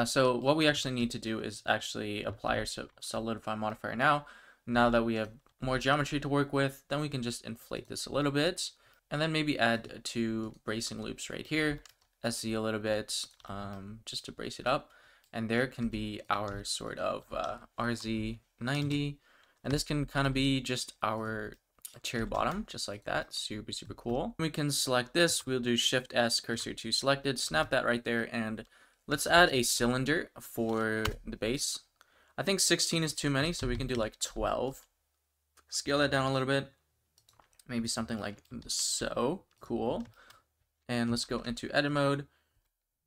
So what we actually need to do is actually apply our solidify modifier now. Now that we have more geometry to work with, then we can just inflate this a little bit. And then maybe add 2 bracing loops right here. SZ a little bit, just to brace it up. And there can be our sort of RZ90. And this can kind of be just our chair bottom, just like that. Super, super cool. We can select this. We'll do Shift S, cursor to selected, snap that right there, and let's add a cylinder for the base. I think 16 is too many, so we can do like 12. Scale that down a little bit. Maybe something like so. Cool. And let's go into edit mode.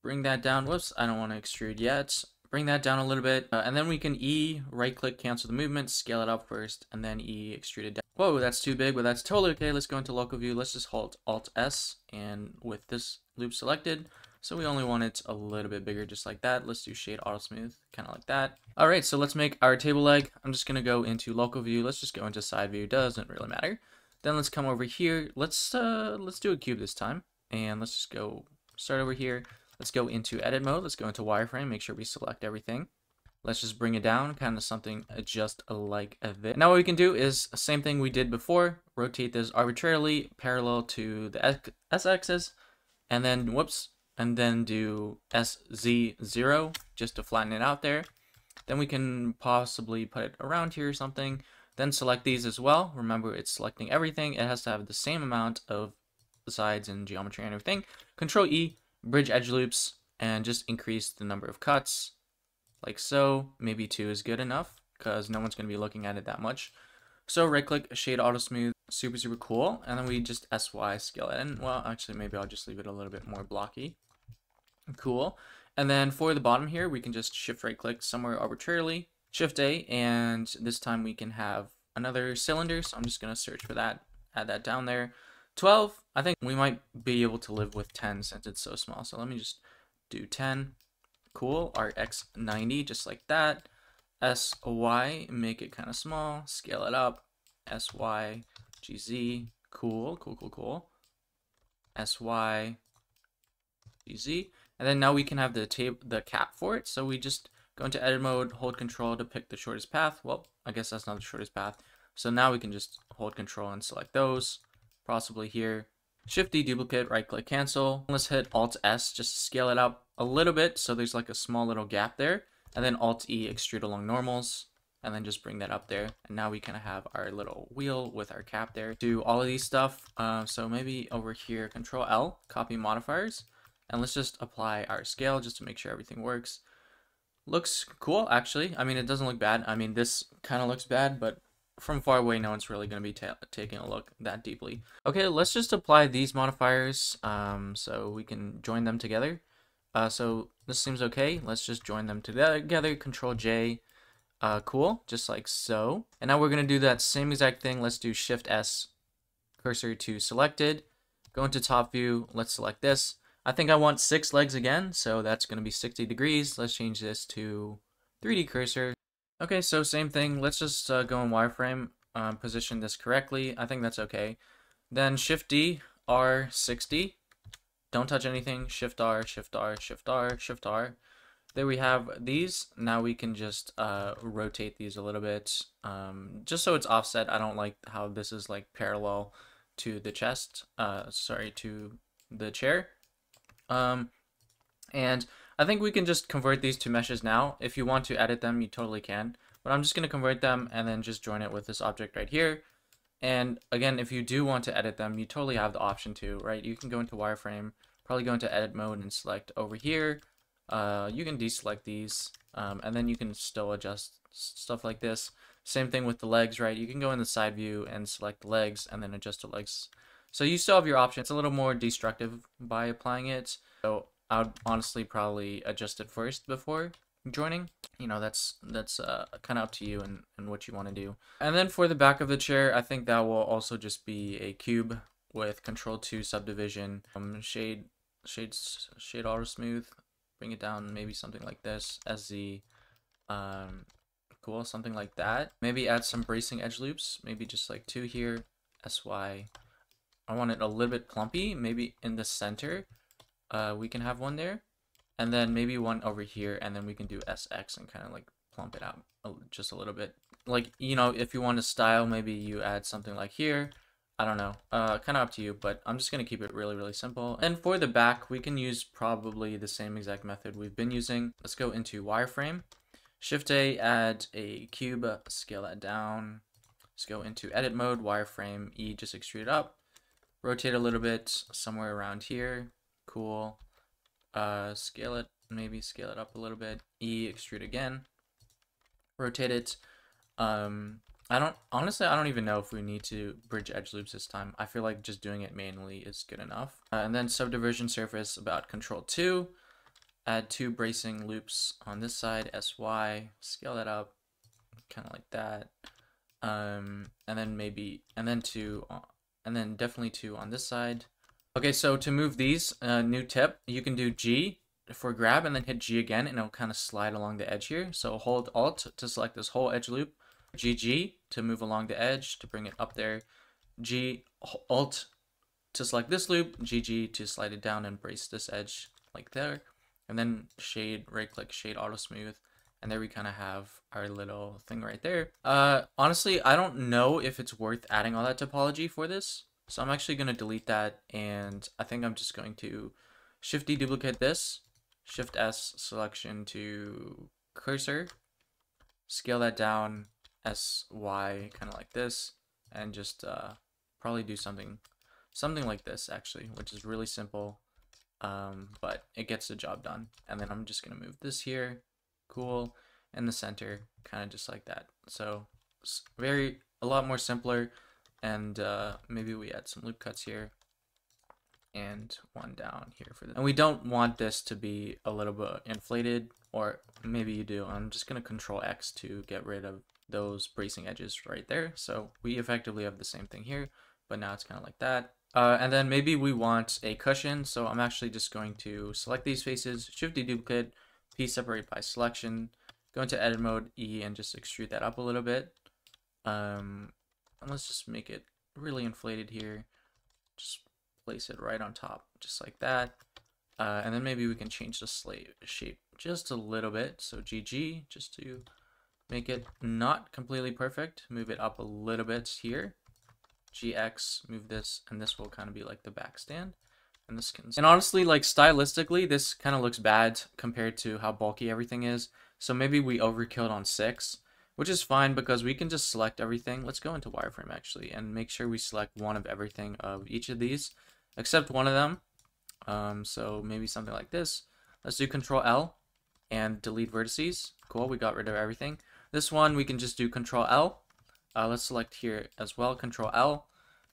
Bring that down. Whoops, I don't want to extrude yet. Bring that down a little bit. And then we can E, right click, cancel the movement, scale it up first, and then E, extrude it down. Whoa, that's too big, but that's totally okay. Let's go into local view. Let's just hold Alt S, and with this loop selected, so we only want it a little bit bigger, just like that. Let's do shade auto smooth, kind of like that. All right, so let's make our table leg. I'm just gonna go into local view. Let's just go into side view. Doesn't really matter. Then let's come over here. Let's do a cube this time, and let's just go start over here. Let's go into edit mode. Let's go into wireframe. Make sure we select everything. Let's just bring it down, kind of something just like this. Now what we can do is the same thing we did before. Rotate this arbitrarily parallel to the x-axis, and then whoops, and then do SZ0 just to flatten it out there. Then we can possibly put it around here or something. Then select these as well. Remember, it's selecting everything. It has to have the same amount of sides and geometry and everything. Control E, bridge edge loops, and just increase the number of cuts like so. Maybe 2 is good enough because no one's going to be looking at it that much. So right click, shade auto smooth, super, super cool. And then we just SY scale it in. Well, actually, maybe I'll just leave it a little bit more blocky. Cool. And then for the bottom here, we can just shift right click somewhere arbitrarily, Shift A, and this time we can have another cylinder. So I'm just going to search for that, add that down there. 12, I think we might be able to live with 10 since it's so small. So let me just do 10. Cool. RX90, just like that. SY, make it kind of small, scale it up. SY, GZ, cool, cool, cool, cool. SY, GZ. And then now we can have the cap for it. So we just go into edit mode, hold control to pick the shortest path. Well, I guess that's not the shortest path. So now we can just hold control and select those, possibly here. Shift D, duplicate, right click, cancel. Let's hit Alt S just to scale it up a little bit so there's like a small little gap there. And then Alt E, extrude along normals, and then just bring that up there. And now we kind of have our little wheel with our cap there. Do all of these stuff. So maybe over here, Control L, copy modifiers. And let's just apply our scale just to make sure everything works. Looks cool, actually. I mean, it doesn't look bad. I mean, this kind of looks bad, but from far away, no one's really going to be taking a look that deeply. Okay, let's just apply these modifiers so we can join them together. So this seems okay. Let's just join them together. Control J. Cool, just like so. And now we're going to do that same exact thing. Let's do Shift S, cursor to selected. Go into top view. Let's select this. I think I want 6 legs again, so that's going to be 60 degrees. Let's change this to 3D cursor. Okay, so same thing. Let's just go in wireframe. position this correctly. I think that's okay. Then Shift D, R 60. Don't touch anything. Shift R, Shift R, Shift R, Shift R. There we have these. Now we can just rotate these a little bit, just so it's offset. I don't like how this is like parallel to the chest. Sorry, to the chair. And I think we can just convert these to meshes now. If you want to edit them, you totally can. But I'm just going to convert them and then just join it with this object right here. And again, if you do want to edit them, you totally have the option to, right? You can go into wireframe, probably go into edit mode and select over here. You can deselect these, and then you can still adjust stuff like this. Same thing with the legs, right? You can go in the side view and select the legs and then adjust the legs. So you still have your option. It's a little more destructive by applying it. So I would honestly probably adjust it first before joining. You know, that's kind of up to you and what you want to do. And then for the back of the chair, I think that will also just be a cube with Control-2 subdivision, shade auto smooth, bring it down, maybe something like this as the cool, something like that. Maybe add some bracing edge loops, maybe just like 2 here, SY. I want it a little bit clumpy, maybe in the center. We can have one there, and then maybe one over here, and then we can do SX and kind of like plump it out just a little bit. Like, you know, if you want to style, maybe you add something like here. I don't know, kind of up to you, but I'm just going to keep it really, really simple. And for the back, we can use probably the same exact method we've been using. Let's go into wireframe. Shift A, add a cube, scale that down. Let's go into edit mode, wireframe, E, just extrude it up. Rotate a little bit, somewhere around here. Cool. Scale it, maybe scale it up a little bit. E, extrude again. Rotate it. Honestly, I don't even know if we need to bridge edge loops this time. I feel like just doing it manually is good enough. And then subdivision surface about Control-2. Add 2 bracing loops on this side, SY, scale that up, kind of like that. And then definitely 2 on this side. Okay, so to move these, new tip, you can do G for grab and then hit G again, and it'll kind of slide along the edge here. So hold Alt to select this whole edge loop, GG to move along the edge to bring it up there, G Alt to select this loop, GG to slide it down and brace this edge like there, and then shade, right click, shade auto smooth, and there we kind of have our little thing right there. Honestly, I don't know if it's worth adding all that topology for this, so I'm actually going to delete that, and I think I'm just going to Shift D duplicate this, Shift S selection to cursor, scale that down, SY kind of like this, and just probably do something like this actually, which is really simple, but it gets the job done. And then I'm just gonna move this here, cool, in the center, kind of just like that. So a lot more simpler, and maybe we add some loop cuts here and one down here for this. And we don't want this to be a little bit inflated, or maybe you do. I'm just gonna Control X to get rid of those bracing edges right there. So we effectively have the same thing here, but now it's kind of like that. And then maybe we want a cushion, so I'm actually just going to select these faces, Shift D duplicate, P separate by selection, go into edit mode, E, and just extrude that up a little bit. And let's just make it really inflated here. Just place it right on top, just like that. And then maybe we can change the shape just a little bit. So GG, just to make it not completely perfect, move it up a little bit here. GX, move this, and this will kind of be like the back stand. And honestly, like stylistically, this kind of looks bad compared to how bulky everything is. So maybe we overkilled on 6, which is fine because we can just select everything. Let's go into wireframe actually and make sure we select one of everything of each of these, except one of them. So maybe something like this. Let's do Control L and delete vertices. Cool, we got rid of everything. This one we can just do Control L. Let's select here as well, Control L.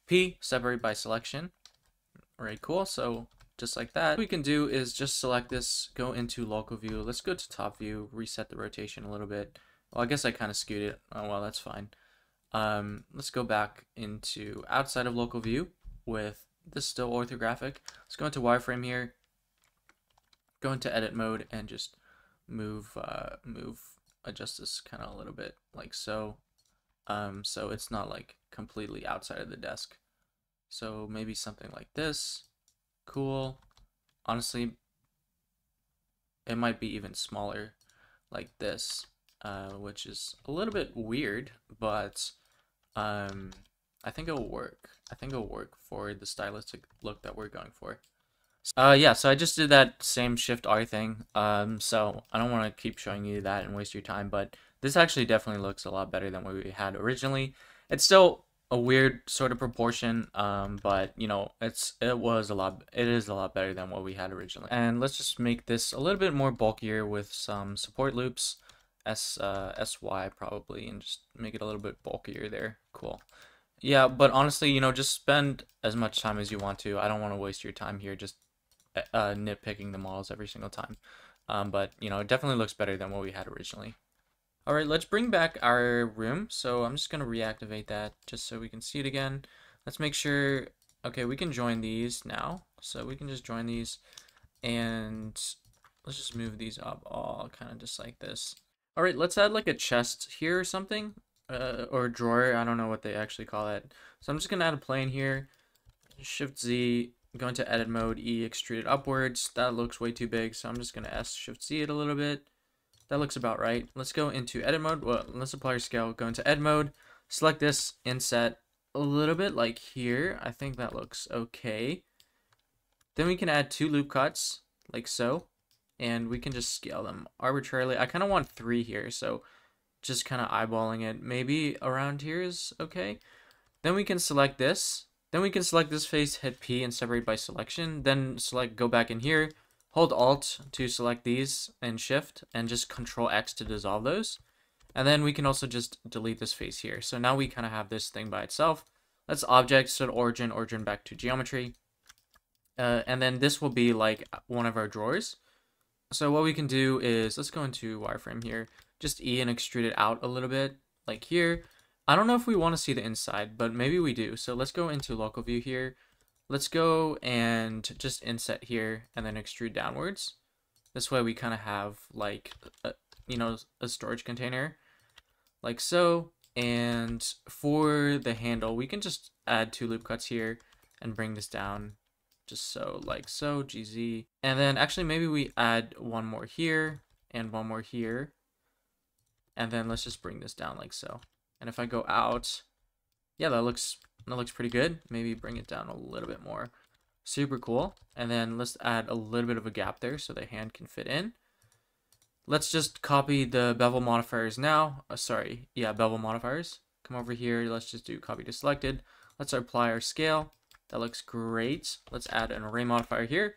P, separate by selection. Alright, cool. So just like that, what we can do is just select this, go into local view. Let's go to top view, reset the rotation a little bit. Well, I guess I kind of skewed it. Oh, well, that's fine. Let's go back into outside of local view with this still orthographic. Let's go into wireframe here, go into edit mode, and just adjust this kind of a little bit like so. so it's not like completely outside of the desk. So maybe something like this. Cool. Honestly, it might be even smaller like this, which is a little bit weird, but I think it'll work. I think it'll work for the stylistic look that we're going for. Yeah, so I just did that same Shift R thing. So I don't want to keep showing you that and waste your time, but this actually definitely looks a lot better than what we had originally. It's still a weird sort of proportion, but you know, it is a lot better than what we had originally. And let's just make this a little bit more bulkier with some support loops, SY probably, and just make it a little bit bulkier there. Cool. Yeah, but honestly, you know, just spend as much time as you want to. I don't want to waste your time here just nitpicking the models every single time. But, you know, it definitely looks better than what we had originally. All right, let's bring back our room. So I'm just going to reactivate that just so we can see it again. Let's make sure, okay, we can join these now. So we can just join these and let's just move these up all kind of just like this. All right, let's add like a chest here or something. Or a drawer, I don't know what they actually call it. So I'm just gonna add a plane here, Shift Z, go into edit mode, E, extrude it upwards. That looks way too big, so I'm just gonna S Shift Z it a little bit. That looks about right. Let's go into edit mode. Well, let's apply our scale. Go into edit mode, select this, inset a little bit like here. I think that looks okay. Then we can add 2 loop cuts like so, and we can just scale them arbitrarily. I kind of want 3 here, so just kind of eyeballing it. Maybe around here is okay. Then we can select this. Then we can select this face, hit P and separate by selection. Then select, go back in here, hold Alt to select these and Shift and just Control X to dissolve those. And then we can also just delete this face here. So now we kind of have this thing by itself. Let's object, set origin back to geometry. And then this will be like one of our drawers. So what we can do is, let's go into wireframe here, just E and extrude it out a little bit, like here. I don't know if we want to see the inside, but maybe we do. So let's go into local view here. Let's go and just inset here and then extrude downwards. This way we kind of have like, you know, a storage container like so. And for the handle, we can just add 2 loop cuts here and bring this down just so, like so, GZ. And then actually maybe we add 1 more here and 1 more here. And then let's just bring this down like so. And if I go out, yeah, that looks pretty good. Maybe bring it down a little bit more. Super cool. And then let's add a little bit of a gap there so the hand can fit in. Let's just copy the bevel modifiers now. Bevel modifiers. Come over here. Let's just do copy to selected. Let's apply our scale. That looks great. Let's add an array modifier here.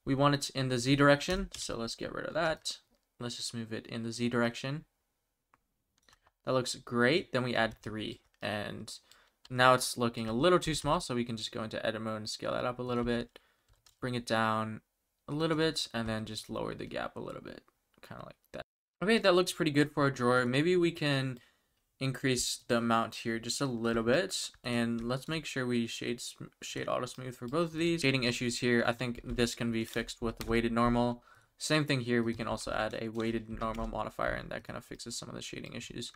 We want it in the Z direction, so let's get rid of that. Let's just move it in the Z direction. That looks great. Then we add 3, and now it's looking a little too small, so we can just go into edit mode and scale that up a little bit, bring it down a little bit, and then just lower the gap a little bit, kind of like that. Okay, that looks pretty good for a drawer. Maybe we can increase the amount here just a little bit, and let's make sure we shade auto smooth for both of these. Shading issues here, I think this can be fixed with the weighted normal. Same thing here, we can also add a weighted normal modifier, and that kind of fixes some of the shading issues.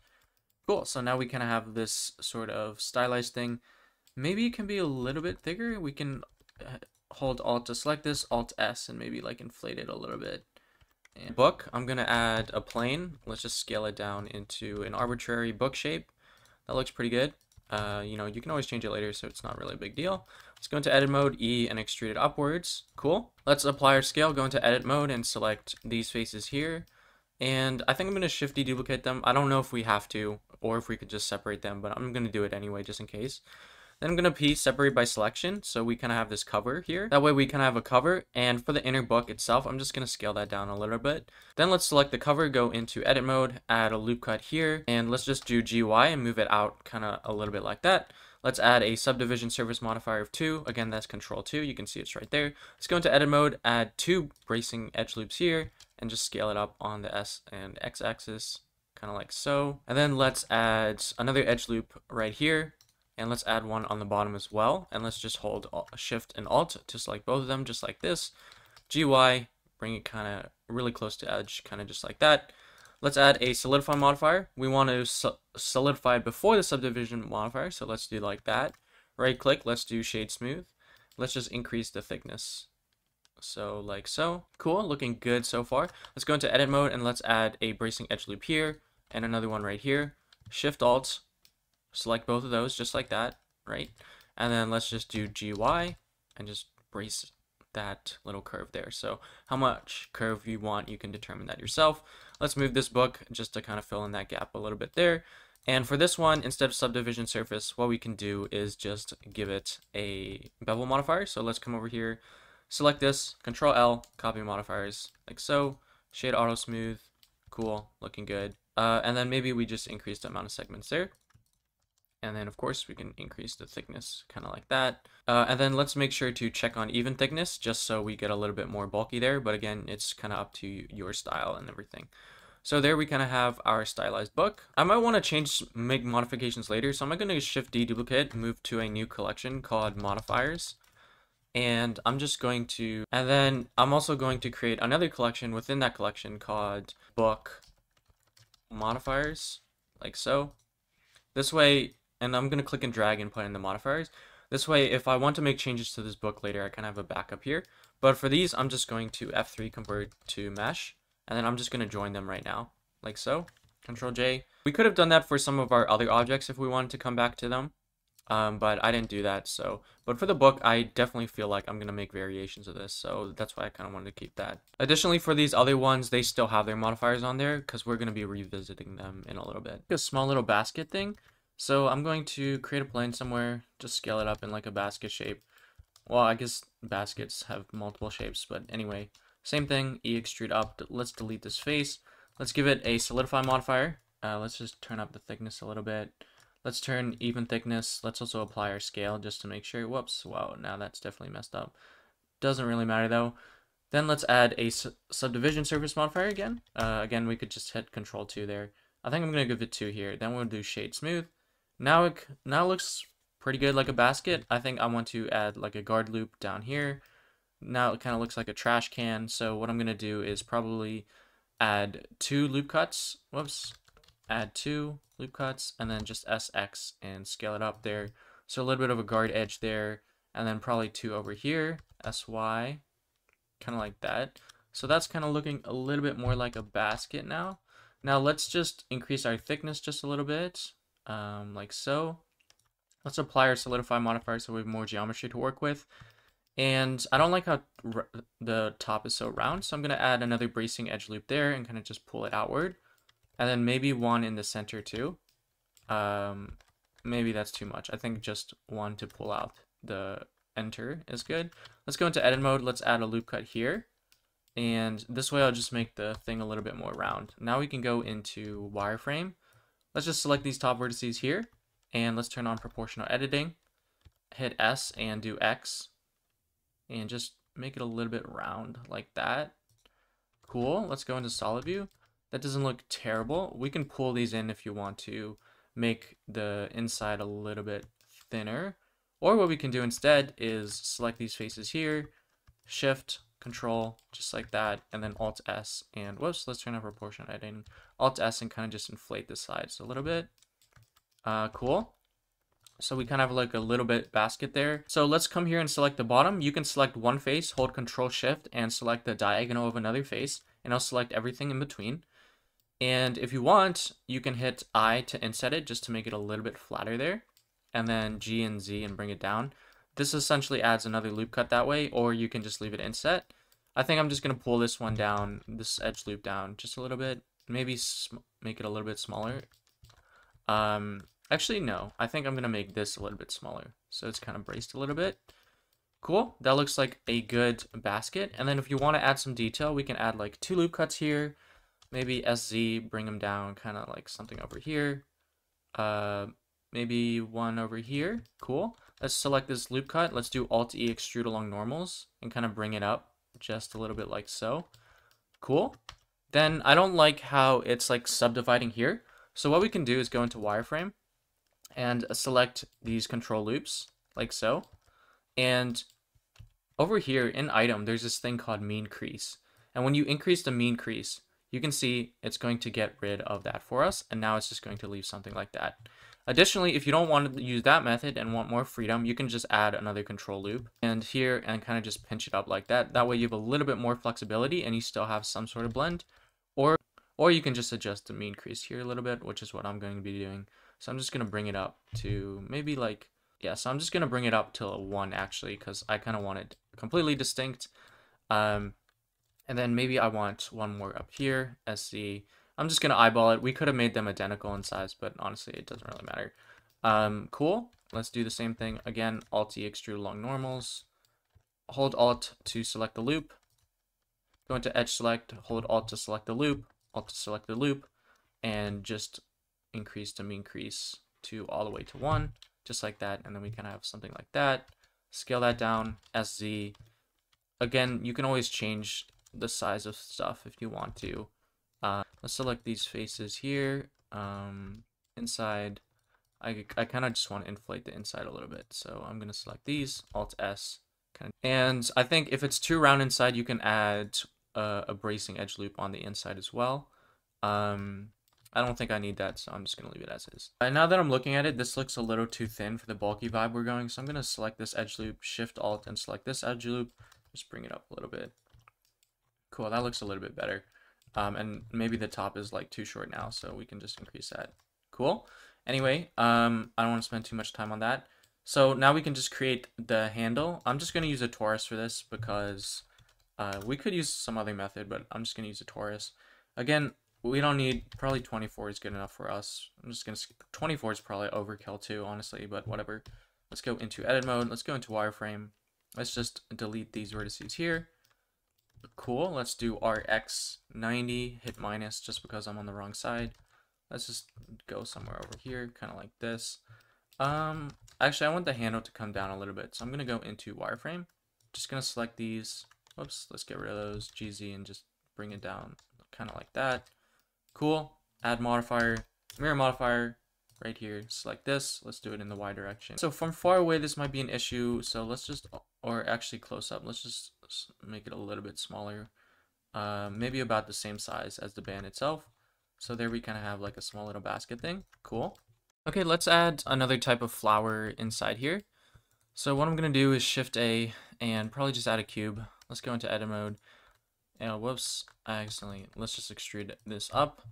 Cool, so now we kind of have this sort of stylized thing. Maybe it can be a little bit thicker. We can hold Alt to select this, Alt S, and maybe like inflate it a little bit. And book, I'm going to add a plane. Let's just scale it down into an arbitrary book shape. That looks pretty good. You know, you can always change it later, so it's not really a big deal. Let's go into edit mode, E, and extrude it upwards. Cool. Let's apply our scale, go into edit mode, and select these faces here. And I think I'm going to shift deduplicate them. I don't know if we have to, or if we could just separate them, but I'm going to do it anyway, just in case. Then I'm going to P separate by selection, so we kind of have this cover here. That way we kind of have a cover, and for the inner book itself, I'm just going to scale that down a little bit. Then let's select the cover, go into edit mode, add a loop cut here, and let's just do GY and move it out kind of a little bit like that. Let's add a subdivision surface modifier of 2. Again, that's control 2. You can see it's right there. Let's go into edit mode, add 2 bracing edge loops here, and just scale it up on the S and X axis, kind of like so. And then let's add another edge loop right here. And let's add one on the bottom as well. And let's just hold Shift and Alt to select both of them, just like this. GY, bring it kind of really close to edge, kind of just like that. let's add a solidify modifier. We want to solidify before the subdivision modifier, so let's do like that. Right click, let's do shade smooth. Let's just increase the thickness. So like so. Cool, looking good so far. Let's go into edit mode and let's add a bracing edge loop here and another one right here. Shift Alt, select both of those just like that, right? And then let's just do GY and just brace that little curve there. So how much curve you want, you can determine that yourself. Let's move this book just to kind of fill in that gap a little bit there. And for this one, instead of subdivision surface, what we can do is just give it a bevel modifier. So let's come over here, select this, Control L, copy modifiers like so, shade auto smooth, cool, looking good. And then maybe we just increase the amount of segments there. And then of course we can increase the thickness kind of like that. And then let's make sure to check on even thickness just so we get a little bit more bulky there. But again, it's kind of up to your style and everything. So there we kind of have our stylized book. I might want to make modifications later. So I'm going to Shift D duplicate, move to a new collection called modifiers. And I'm just going to, and then I'm also going to create another collection within that collection called book modifiers, like so. This way, and I'm going to click and drag and put in the modifiers. This way, if I want to make changes to this book later, I kind of have a backup here. But for these, I'm just going to F3 convert to mesh. And then I'm just going to join them right now, like so. Control J. We could have done that for some of our other objects if we wanted to come back to them. But I didn't do that. But for the book, I definitely feel like I'm going to make variations of this. So that's why I kind of wanted to keep that. Additionally, for these other ones, they still have their modifiers on there because we're going to be revisiting them in a little bit. A small little basket thing. So I'm going to create a plane somewhere, just scale it up in like a basket shape. Well, I guess baskets have multiple shapes, but anyway, same thing, extrude up. Let's delete this face. Let's give it a solidify modifier. Let's just turn up the thickness a little bit. Let's turn even thickness. Let's also apply our scale just to make sure. Whoops, wow, now that's definitely messed up. Doesn't really matter though. Then let's add a subdivision surface modifier again. Again, we could just hit Control 2 there. I think I'm going to give it 2 here. Then we'll do shade smooth. Now it looks pretty good like a basket. I think I want to add like a guard loop down here. Now it kind of looks like a trash can. So what I'm going to do is probably add 2 loop cuts. Whoops. Add 2 loop cuts and then just SX and scale it up there. So a little bit of a guard edge there. And then probably 2 over here. SY. Kind of like that. So that's kind of looking a little bit more like a basket now. Now let's just increase our thickness just a little bit. Like so. Let's apply our solidify modifier so we have more geometry to work with. And I don't like how the top is so round, so I'm going to add another bracing edge loop there and kind of just pull it outward. And then maybe one in the center too. Maybe that's too much. I think just one to pull out the enter is good. Let's go into edit mode. Let's add a loop cut here. And this way I'll just make the thing a little bit more round. Now we can go into wireframe. Let's just select these top vertices here. And let's turn on proportional editing. Hit S and do X. And just make it a little bit round like that. Cool. Let's go into solid view. That doesn't look terrible. We can pull these in if you want to make the inside a little bit thinner. Or what we can do instead is select these faces here, Shift, Control, just like that, and then Alt S. And whoops, let's turn on proportional editing. Alt S and kind of just inflate the sides a little bit. Cool. So we kind of have like a little bit basket there. So let's come here and select the bottom. You can select one face, hold Control Shift, and select the diagonal of another face, and I'll select everything in between. And if you want, you can hit I to inset it just to make it a little bit flatter there, and then G and Z and bring it down. This essentially adds another loop cut that way, or you can just leave it inset. I think I'm just going to pull this one down, this edge loop down just a little bit, maybe make it a little bit smaller. Actually, no. I think I'm going to make this a little bit smaller. So it's kind of braced a little bit. Cool. That looks like a good basket. And then if you want to add some detail, we can add like 2 loop cuts here. Maybe SZ, bring them down, kind of like something over here. Maybe one over here. Cool. Let's select this loop cut. Let's do Alt-E extrude along normals and kind of bring it up just a little bit like so. Cool. Then I don't like how it's like subdividing here. So what we can do is go into wireframe and select these control loops like so. And over here in item, there's this thing called mean crease. And when you increase the mean crease, you can see it's going to get rid of that for us, and now it's just going to leave something like that. Additionally, if you don't want to use that method and want more freedom, you can just add another control loop and here and kind of just pinch it up like that. That way you have a little bit more flexibility and you still have some sort of blend. Or you can just adjust the mean crease here a little bit, which is what I'm going to be doing. So I'm just going to bring it up to maybe like, yeah, so I'm just going to bring it up to a 1 actually, because I kind of want it completely distinct. And then maybe I want one more up here as I'm just going to eyeball it. We could have made them identical in size, but honestly, it doesn't really matter. Cool. Let's do the same thing again. Alt-E extrude along normals. Hold Alt to select the loop. Go into edge select, hold Alt to select the loop, Alt to select the loop, and just increase the mean crease to all the way to 1, just like that. And then we kind of have something like that. Scale that down, SZ. Again, you can always change the size of stuff if you want to. Let's select these faces here. Inside, I kind of just want to inflate the inside a little bit. So I'm going to select these, Alt-S. And I think if it's too round inside, you can add a bracing edge loop on the inside as well. I don't think I need that, so I'm just going to leave it as is. Now that I'm looking at it, this looks a little too thin for the bulky vibe we're going. So I'm going to select this edge loop, Shift Alt, and select this edge loop. Just bring it up a little bit. Cool, that looks a little bit better. And maybe the top is like too short now, so we can just increase that. Cool. Anyway, I don't want to spend too much time on that. So now we can just create the handle. I'm just going to use a torus for this because we could use some other method, but I'm just going to use a torus. Again, we don't need, probably 24 is good enough for us. I'm just going to, 24 is probably overkill too, honestly, but whatever. Let's go into edit mode. Let's go into wireframe. Let's just delete these vertices here. Cool. Let's do RX90, hit minus just because I'm on the wrong side. Let's just go somewhere over here, kind of like this. Actually, I want the handle to come down a little bit, so I'm going to go into wireframe. Just going to select these. Whoops, let's get rid of those, GZ, and just bring it down kind of like that. Cool. Add modifier, mirror modifier right here. Select this. Let's do it in the Y direction. So from far away, this might be an issue. So let's just, or actually close up, let's just make it a little bit smaller. Maybe about the same size as the band itself. So there we kind of have like a small little basket thing. Cool. Okay, let's add another type of flower inside here. So what I'm going to do is Shift A and probably just add a cube. Let's go into edit mode. And whoops, let's just extrude this up.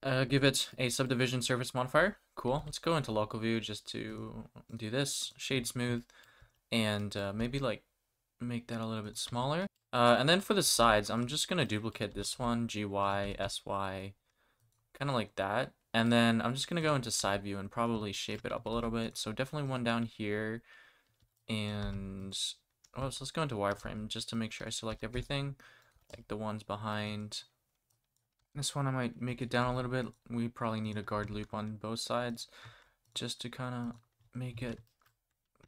Give it a subdivision surface modifier. Cool. Let's go into local view just to do this. Shade smooth. And maybe like make that a little bit smaller. And then for the sides, I'm just going to duplicate this one, GY, SY, kind of like that. And then I'm just going to go into side view and probably shape it up a little bit. So definitely one down here. And so let's go into wireframe just to make sure I select everything. Like the ones behind. This one I might make it down a little bit. We probably need a guard loop on both sides just to kind of make it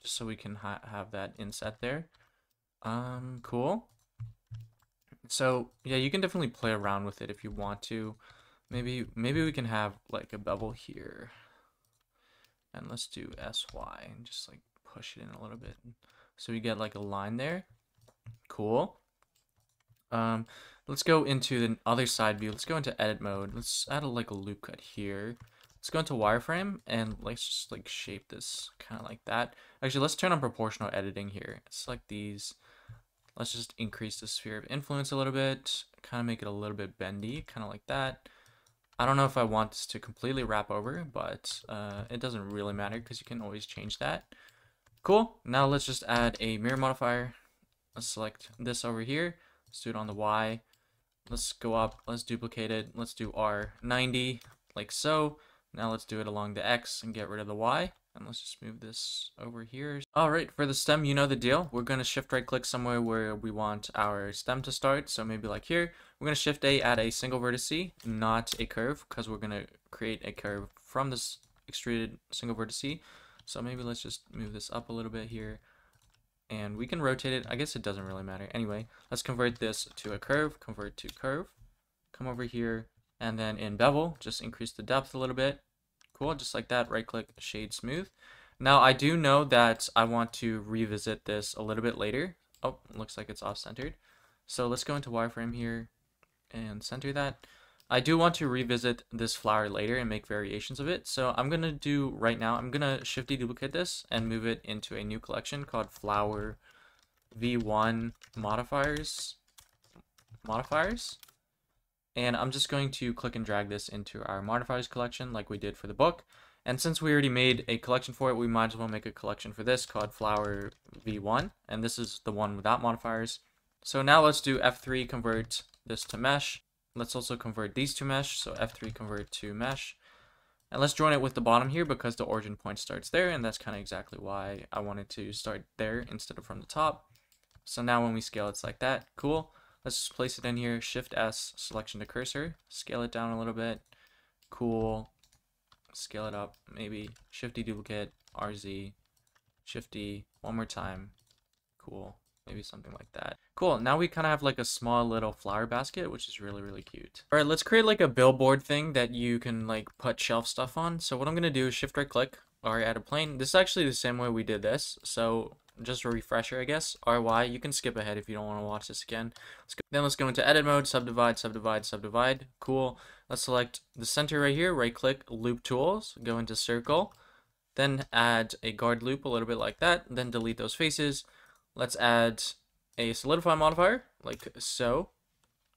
just so we can have that inset there. Cool. So yeah, you can definitely play around with it if you want to. Maybe we can have like a bevel here. And let's do SY and just like push it in a little bit. So we get like a line there. Cool. Let's go into the other side view. Let's go into edit mode. Let's add like a loop cut here. Let's go into wireframe and let's just like shape this kind of like that. Actually, let's turn on proportional editing here. Select these. Let's just increase the sphere of influence a little bit. Kind of make it a little bit bendy, kind of like that. I don't know if I want this to completely wrap over, but it doesn't really matter because you can always change that. Cool. Now let's just add a mirror modifier. Let's select this over here. Let's do it on the Y. Let's go up. Let's duplicate it. Let's do R90 like so. Now let's do it along the X and get rid of the Y. And let's just move this over here. All right, for the stem, you know the deal. We're going to shift right click somewhere where we want our stem to start. So maybe like here, we're going to Shift A, add a single vertice, not a curve, because we're going to create a curve from this extruded single vertice. So maybe let's just move this up a little bit here. And we can rotate it. I guess it doesn't really matter. Anyway, let's convert this to a curve, convert to curve. Come over here, and then in bevel, just increase the depth a little bit. Cool, just like that, right click, shade smooth. Now I do know that I want to revisit this a little bit later. Oh, looks like it's off centered. So let's go into wireframe here and center that. I do want to revisit this flower later and make variations of it. So I'm going to do right now, I'm going to shift deduplicate this and move it into a new collection called flower v1 modifiers. And I'm just going to click and drag this into our modifiers collection like we did for the book. And since we already made a collection for it, we might as well make a collection for this called flower v1. And this is the one without modifiers. So now let's do F3 convert this to mesh. Let's also convert these to mesh. So F3 convert to mesh. And let's join it with the bottom here because the origin point starts there. And that's kind of exactly why I wanted to start there instead of from the top. So now when we scale, it's like that. Cool. Let's just place it in here. Shift S, selection to cursor. Scale it down a little bit. Cool. Scale it up. Maybe Shift deduplicate, RZ, Shift D, one more time. Cool. Maybe something like that. Cool. Now we kind of have like a small little flower basket, which is really, really cute. All right, let's create like a billboard thing that you can like put shelf stuff on. So what I'm going to do is shift right click, or add a plane. This is actually the same way we did this. So just a refresher, I guess. RY, you can skip ahead if you don't want to watch this again. Let's go into edit mode, subdivide, subdivide, subdivide. Cool. Let's select the center right here, right click, loop tools, go into circle, then add a guard loop a little bit like that, then delete those faces. Let's add a solidify modifier, like so,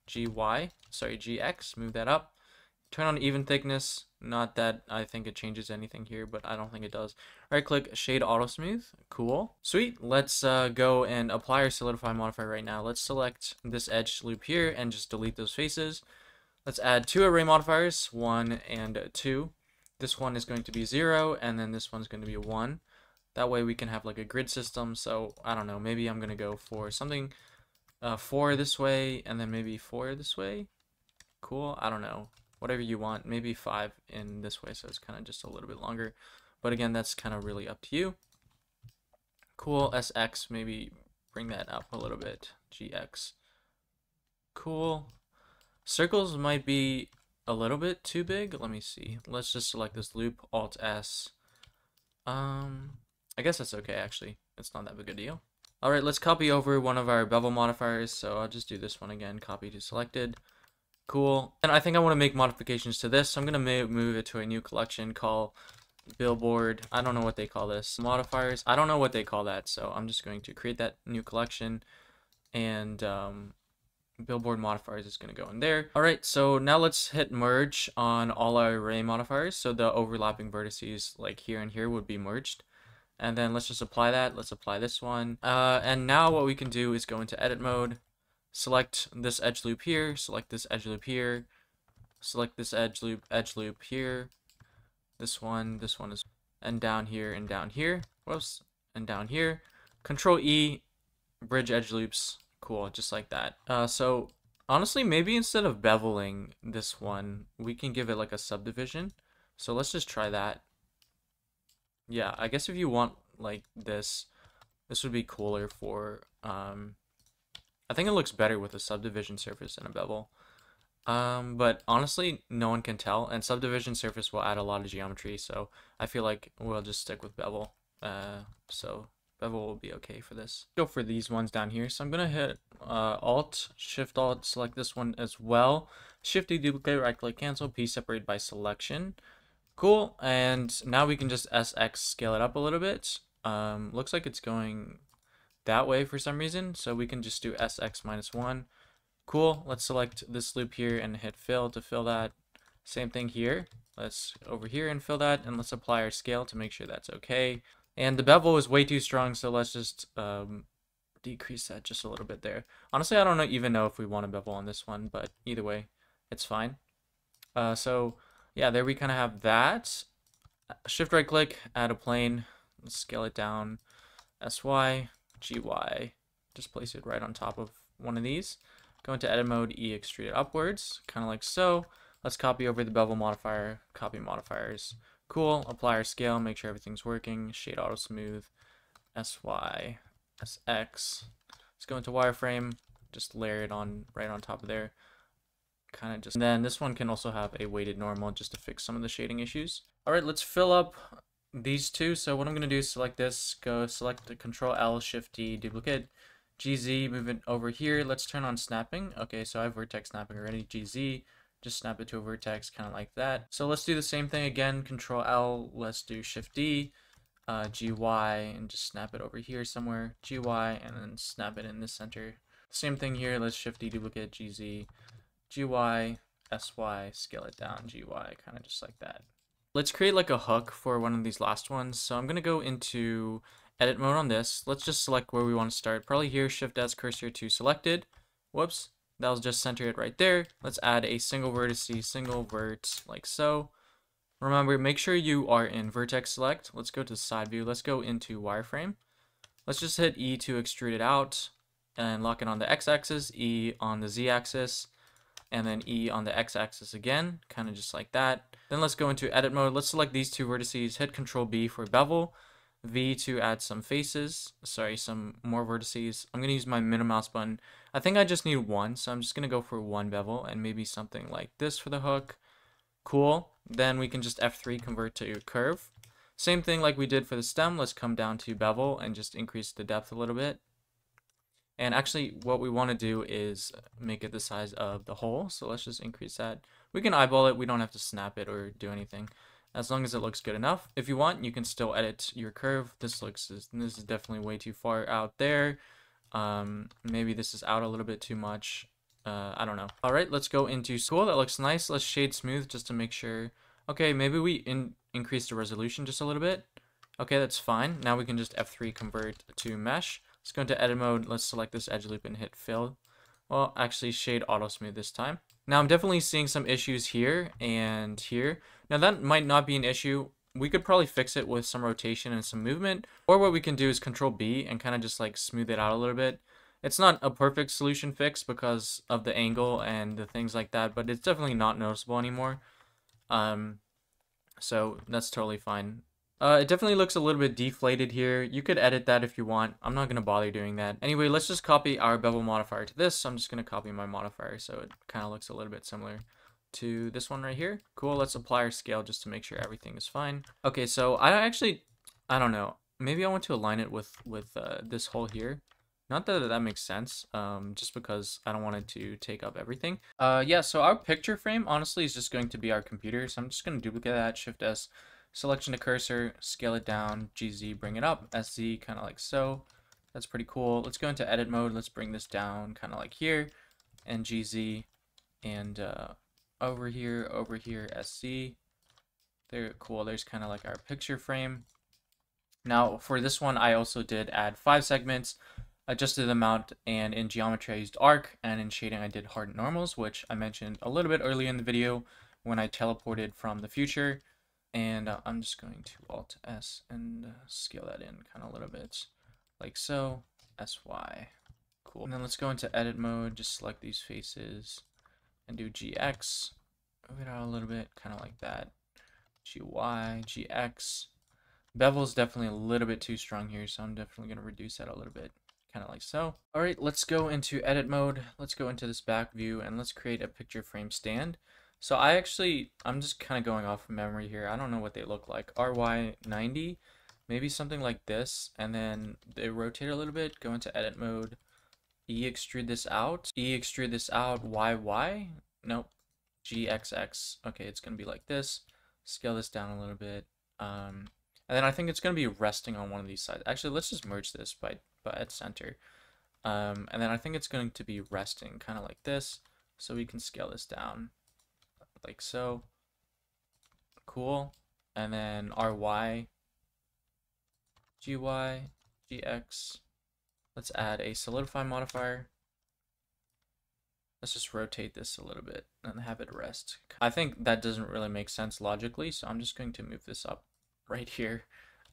GX, move that up. Turn on even thickness, not that I think it changes anything here, but I don't think it does. Right click, shade auto smooth, cool. Sweet, let's go and apply our solidify modifier right now. Let's select this edge loop here and just delete those faces. Let's add two array modifiers, 1 and 2. This one is going to be 0, and then this one's going to be 1. That way we can have like a grid system. So I don't know, maybe I'm gonna go for something 4 this way and then maybe 4 this way. Cool, I don't know, whatever you want. Maybe 5 in this way, so it's kind of just a little bit longer. But again, that's kind of really up to you. Cool, SX, maybe bring that up a little bit. GX. Cool. Circles might be a little bit too big. Let me see. Let's just select this loop, Alt S. I guess that's okay, actually. It's not that big a deal. Alright, let's copy over one of our bevel modifiers. So I'll just do this one again, copy to selected. Cool. And I think I want to make modifications to this. So I'm going to move it to a new collection called billboard. I don't know what they call this. Modifiers. I don't know what they call that. So I'm just going to create that new collection. And billboard modifiers is going to go in there. Alright, so now let's hit merge on all our array modifiers. So the overlapping vertices like here and here would be merged. And then let's just apply that. Let's apply this one. And now what we can do is go into edit mode, select this edge loop here, select this edge loop here, select this edge loop here, this one is, and down here, whoops, and down here. Control E, bridge edge loops, cool, just like that. So honestly, maybe instead of beveling this one, we can give it like a subdivision. So let's just try that. Yeah, I guess if you want like this would be cooler for, I think it looks better with a subdivision surface and a bevel. But honestly, no one can tell, and subdivision surface will add a lot of geometry, so I feel like we'll just stick with bevel. So bevel will be okay for this. Go for these ones down here. So I'm gonna hit Alt, Shift Alt, select this one as well. Shift deduplicate, right click, cancel, P separate by selection. Cool, and now we can just SX scale it up a little bit. Looks like it's going that way for some reason, so we can just do SX -1. Cool, let's select this loop here and hit fill to fill that. Same thing here. Let's over here and fill that, and let's apply our scale to make sure that's okay. And the bevel is way too strong, so let's just decrease that just a little bit there. Honestly, I don't even know if we want a bevel on this one, but either way, it's fine. So yeah, there we kind of have that. Shift right click, add a plane, let's scale it down, SY, GY, just place it right on top of one of these. Go into edit mode, E extrude it upwards, kind of like so. Let's copy over the bevel modifier, copy modifiers. Cool, apply our scale, make sure everything's working, shade auto smooth, SY, SX. Let's go into wireframe, just layer it on right on top of there. Kind of just, and then this one can also have a weighted normal just to fix some of the shading issues. All right, let's fill up these two. So what I'm going to do is select this, go select the Control L, Shift D, duplicate, GZ, move it over here. Let's turn on snapping. Okay, so I have vertex snapping already. GZ, just snap it to a vertex, kind of like that. So let's do the same thing again. Control L, let's do Shift D, GY, and just snap it over here somewhere. GY, and then snap it in the center. Same thing here. Let's Shift D, duplicate, GZ, GY, SY, scale it down, GY, kind of just like that. Let's create like a hook for one of these last ones. So I'm going to go into edit mode on this. Let's just select where we want to start. Probably here, Shift S cursor to selected. Whoops, that'll just center it right there. Let's add a single vertice, single vert, like so. Remember, make sure you are in vertex select. Let's go to the side view. Let's go into wireframe. Let's just hit E to extrude it out and lock it on the x-axis, E on the z-axis, and then E on the x-axis again, kind of just like that. Then let's go into edit mode. Let's select these two vertices, hit Control B for bevel, V to add some faces, some more vertices. I'm going to use my middle mouse button. I think I just need one, so I'm just going to go for one bevel and maybe something like this for the hook. Cool. Then we can just F3 convert to curve. Same thing like we did for the stem. Let's come down to bevel and just increase the depth a little bit. And actually what we want to do is make it the size of the hole. So let's just increase that. We can eyeball it. We don't have to snap it or do anything, as long as it looks good enough. If you want, you can still edit your curve. This is definitely way too far out there. Maybe this is out a little bit too much. I don't know. All right, let's go into school. That looks nice. Let's shade smooth just to make sure. Okay, maybe we increase the resolution just a little bit. Okay, that's fine. Now we can just F3 convert to mesh. Let's go into edit mode. Let's select this edge loop and hit fill. Well, actually shade auto smooth this time. Now I'm definitely seeing some issues here and here. Now that might not be an issue. We could probably fix it with some rotation and some movement. Or what we can do is Control B and kind of just like smooth it out a little bit. It's not a perfect solution fix because of the angle and the things like that, but it's definitely not noticeable anymore. So that's totally fine. It definitely looks a little bit deflated here. You could edit that if you want. I'm not going to bother doing that. Anyway, let's just copy our bevel modifier to this. So I'm just going to copy my modifier so it kind of looks a little bit similar to this one right here. Cool, let's apply our scale just to make sure everything is fine. Okay, so I don't know. Maybe I want to align it with this hole here. Not that that makes sense, just because I don't want it to take up everything. Yeah, so our picture frame, honestly, is just going to be our computer. So I'm just going to duplicate that, Shift S, selection to cursor, scale it down, GZ, bring it up, SZ, kind of like so. That's pretty cool. Let's go into edit mode. Let's bring this down kind of like here, and GZ, and over here, SC. There, cool. There's kind of like our picture frame. Now, for this one, I also did add 5 segments, adjusted the amount, and in geometry I used arc, and in shading I did hard normals, which I mentioned a little bit earlier in the video when I teleported from the future. And I'm just going to Alt S and scale that in kind of a little bit, like so, SY. Cool. And then let's go into edit mode, just select these faces, and do GX, move it out a little bit, kind of like that, GY, GX. Bevel is definitely a little bit too strong here, so I'm definitely going to reduce that a little bit, kind of like so. All right, let's go into edit mode. Let's go into this back view, and let's create a picture frame stand. So I'm just kind of going off of memory here. I don't know what they look like. RY90, maybe something like this, and then they rotate a little bit, go into edit mode, E extrude this out, YY, nope, GXX. Okay, it's going to be like this. Scale this down a little bit. And then I think it's going to be resting on one of these sides. Actually, let's just merge this by its center. And then I think it's going to be resting kind of like this. So we can scale this down like so. Cool. And then RY, GY, GX. Let's add a solidify modifier. Let's just rotate this a little bit and have it rest. I think that doesn't really make sense logically, so I'm just going to move this up right here.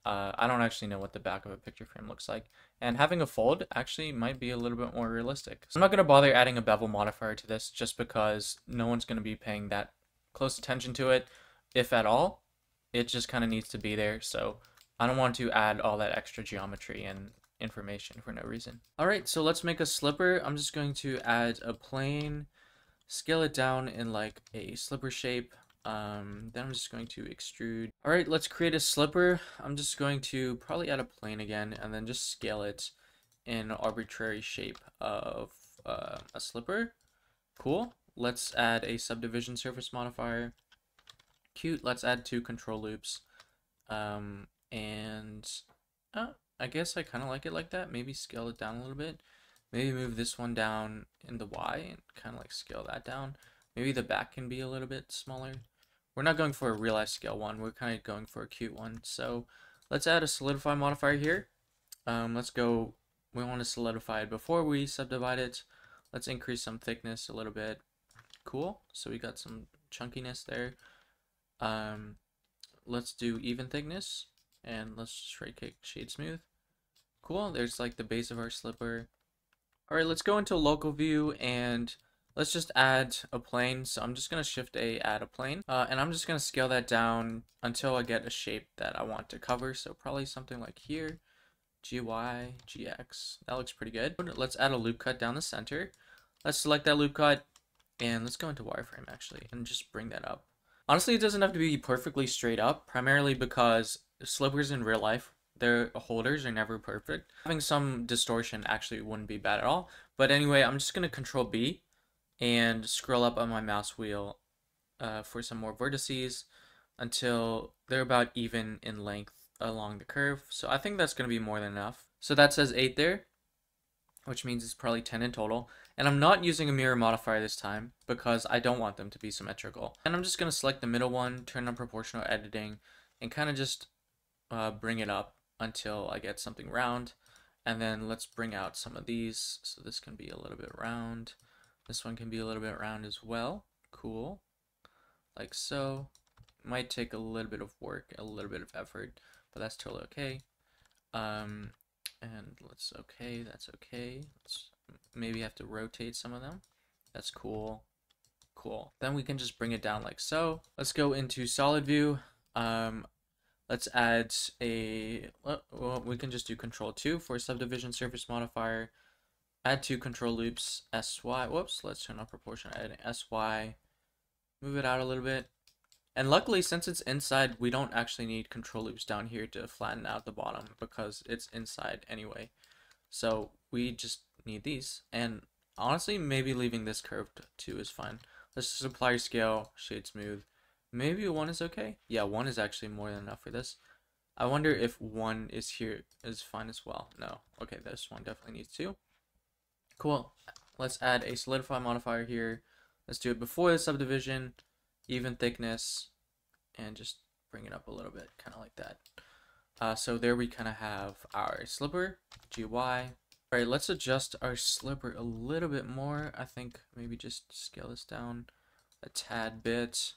I don't actually know what the back of a picture frame looks like. And having a fold actually might be a little bit more realistic. So I'm not going to bother adding a bevel modifier to this just because no one's going to be paying that close attention to it, if at all. It just kind of needs to be there. So I don't want to add all that extra geometry and information for no reason. All right, so let's make a slipper. I'm just going to add a plane, scale it down in like a slipper shape. Then I'm just going to extrude. All right, let's create a slipper. I'm just going to probably add a plane again and then just scale it an arbitrary shape of a slipper. Cool. Let's add a subdivision surface modifier. Cute. Let's add 2 control loops. And I guess I kind of like it like that. Maybe scale it down a little bit. Maybe move this one down in the Y and kind of like scale that down. Maybe the back can be a little bit smaller. We're not going for a real life scale one. We're kind of going for a cute one. So let's add a solidify modifier here. Let's go. We want to solidify it before we subdivide it. Let's increase some thickness a little bit. Cool. So we got some chunkiness there. Let's do even thickness, and let's just right click shade smooth. Cool. There's like the base of our slipper. All right, let's go into local view and let's just add a plane. So I'm just gonna shift A, add a plane, and I'm just gonna scale that down until I get a shape that I want to cover. So probably something like here, GY, GX. That looks pretty good. Let's add a loop cut down the center. Let's select that loop cut and let's go into wireframe actually and just bring that up. Honestly, it doesn't have to be perfectly straight up, primarily because slippers in real life, their holders are never perfect. Having some distortion actually wouldn't be bad at all. But anyway, I'm just going to Control B and scroll up on my mouse wheel for some more vertices until they're about even in length along the curve. So I think that's going to be more than enough. So that says 8 there, which means it's probably 10 in total. And I'm not using a mirror modifier this time because I don't want them to be symmetrical. And I'm just going to select the middle one, turn on proportional editing, and kind of just bring it up until I get something round. And then let's bring out some of these. So this can be a little bit round. This one can be a little bit round as well. Cool. Like so. Might take a little bit of work, a little bit of effort, but that's totally okay. And that's okay. Let's maybe have to rotate some of them. That's cool. Cool. Then we can just bring it down like so. Let's go into solid view. Let's add a, well, we can just do control 2 for subdivision surface modifier. Add 2 control loops, SY. Whoops, let's turn off proportional editing. SY. Move it out a little bit. And luckily, since it's inside, we don't actually need control loops down here to flatten out the bottom because it's inside anyway. So we just need these. And honestly, maybe leaving this curved too is fine. Let's just apply scale, shade smooth. Maybe 1 is okay. Yeah, 1 is actually more than enough for this. I wonder if 1 is here is fine as well. No. Okay, this one definitely needs 2. Cool. Let's add a solidify modifier here. Let's do it before the subdivision. Even thickness, and just bring it up a little bit, kind of like that. So there we kind of have our slipper, GY. All right, let's adjust our slipper a little bit more. I think maybe just scale this down a tad bit.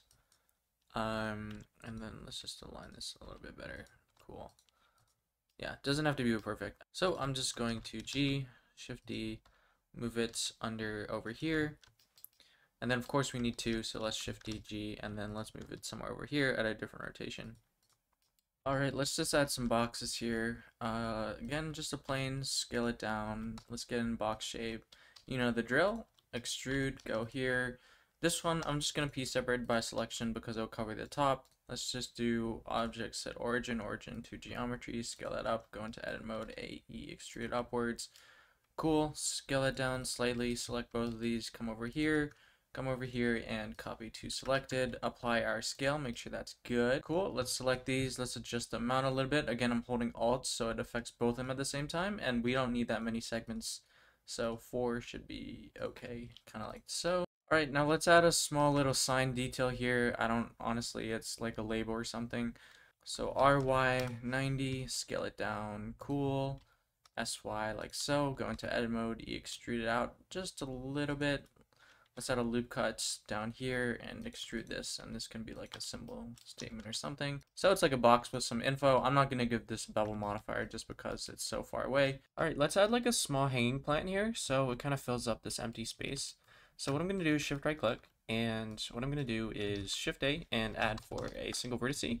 And then let's just align this a little bit better. Cool. Yeah, it doesn't have to be perfect. So I'm just going to G, Shift D, move it under over here. And then of course we need 2, so let's Shift D, G, and then let's move it somewhere over here at a different rotation. Alright, let's just add some boxes here. Again, just a plane, scale it down. Let's get in box shape. You know the drill. Extrude, go here. This one, I'm just going to piece separate by selection because it'll cover the top. Let's just do object set origin, origin to geometry, scale that up, go into edit mode, AE, extrude upwards. Cool, scale it down slightly, select both of these, come over here and copy to selected, apply our scale, make sure that's good. Cool, let's select these, let's adjust the amount a little bit. Again, I'm holding Alt so it affects both of them at the same time, and we don't need that many segments, so 4 should be okay, kind of like so. Alright, now let's add a small little sign detail here. I don't, honestly, it's like a label or something. So RY90, scale it down, cool. SY like so, go into edit mode, extrude it out just a little bit. Let's add a loop cut down here and extrude this, and this can be like a symbol statement or something. So it's like a box with some info. I'm not going to give this a bevel modifier just because it's so far away. Alright, let's add like a small hanging plant here so it kind of fills up this empty space. So what I'm going to do is shift right click, and what I'm going to do is shift A and add for a single vertice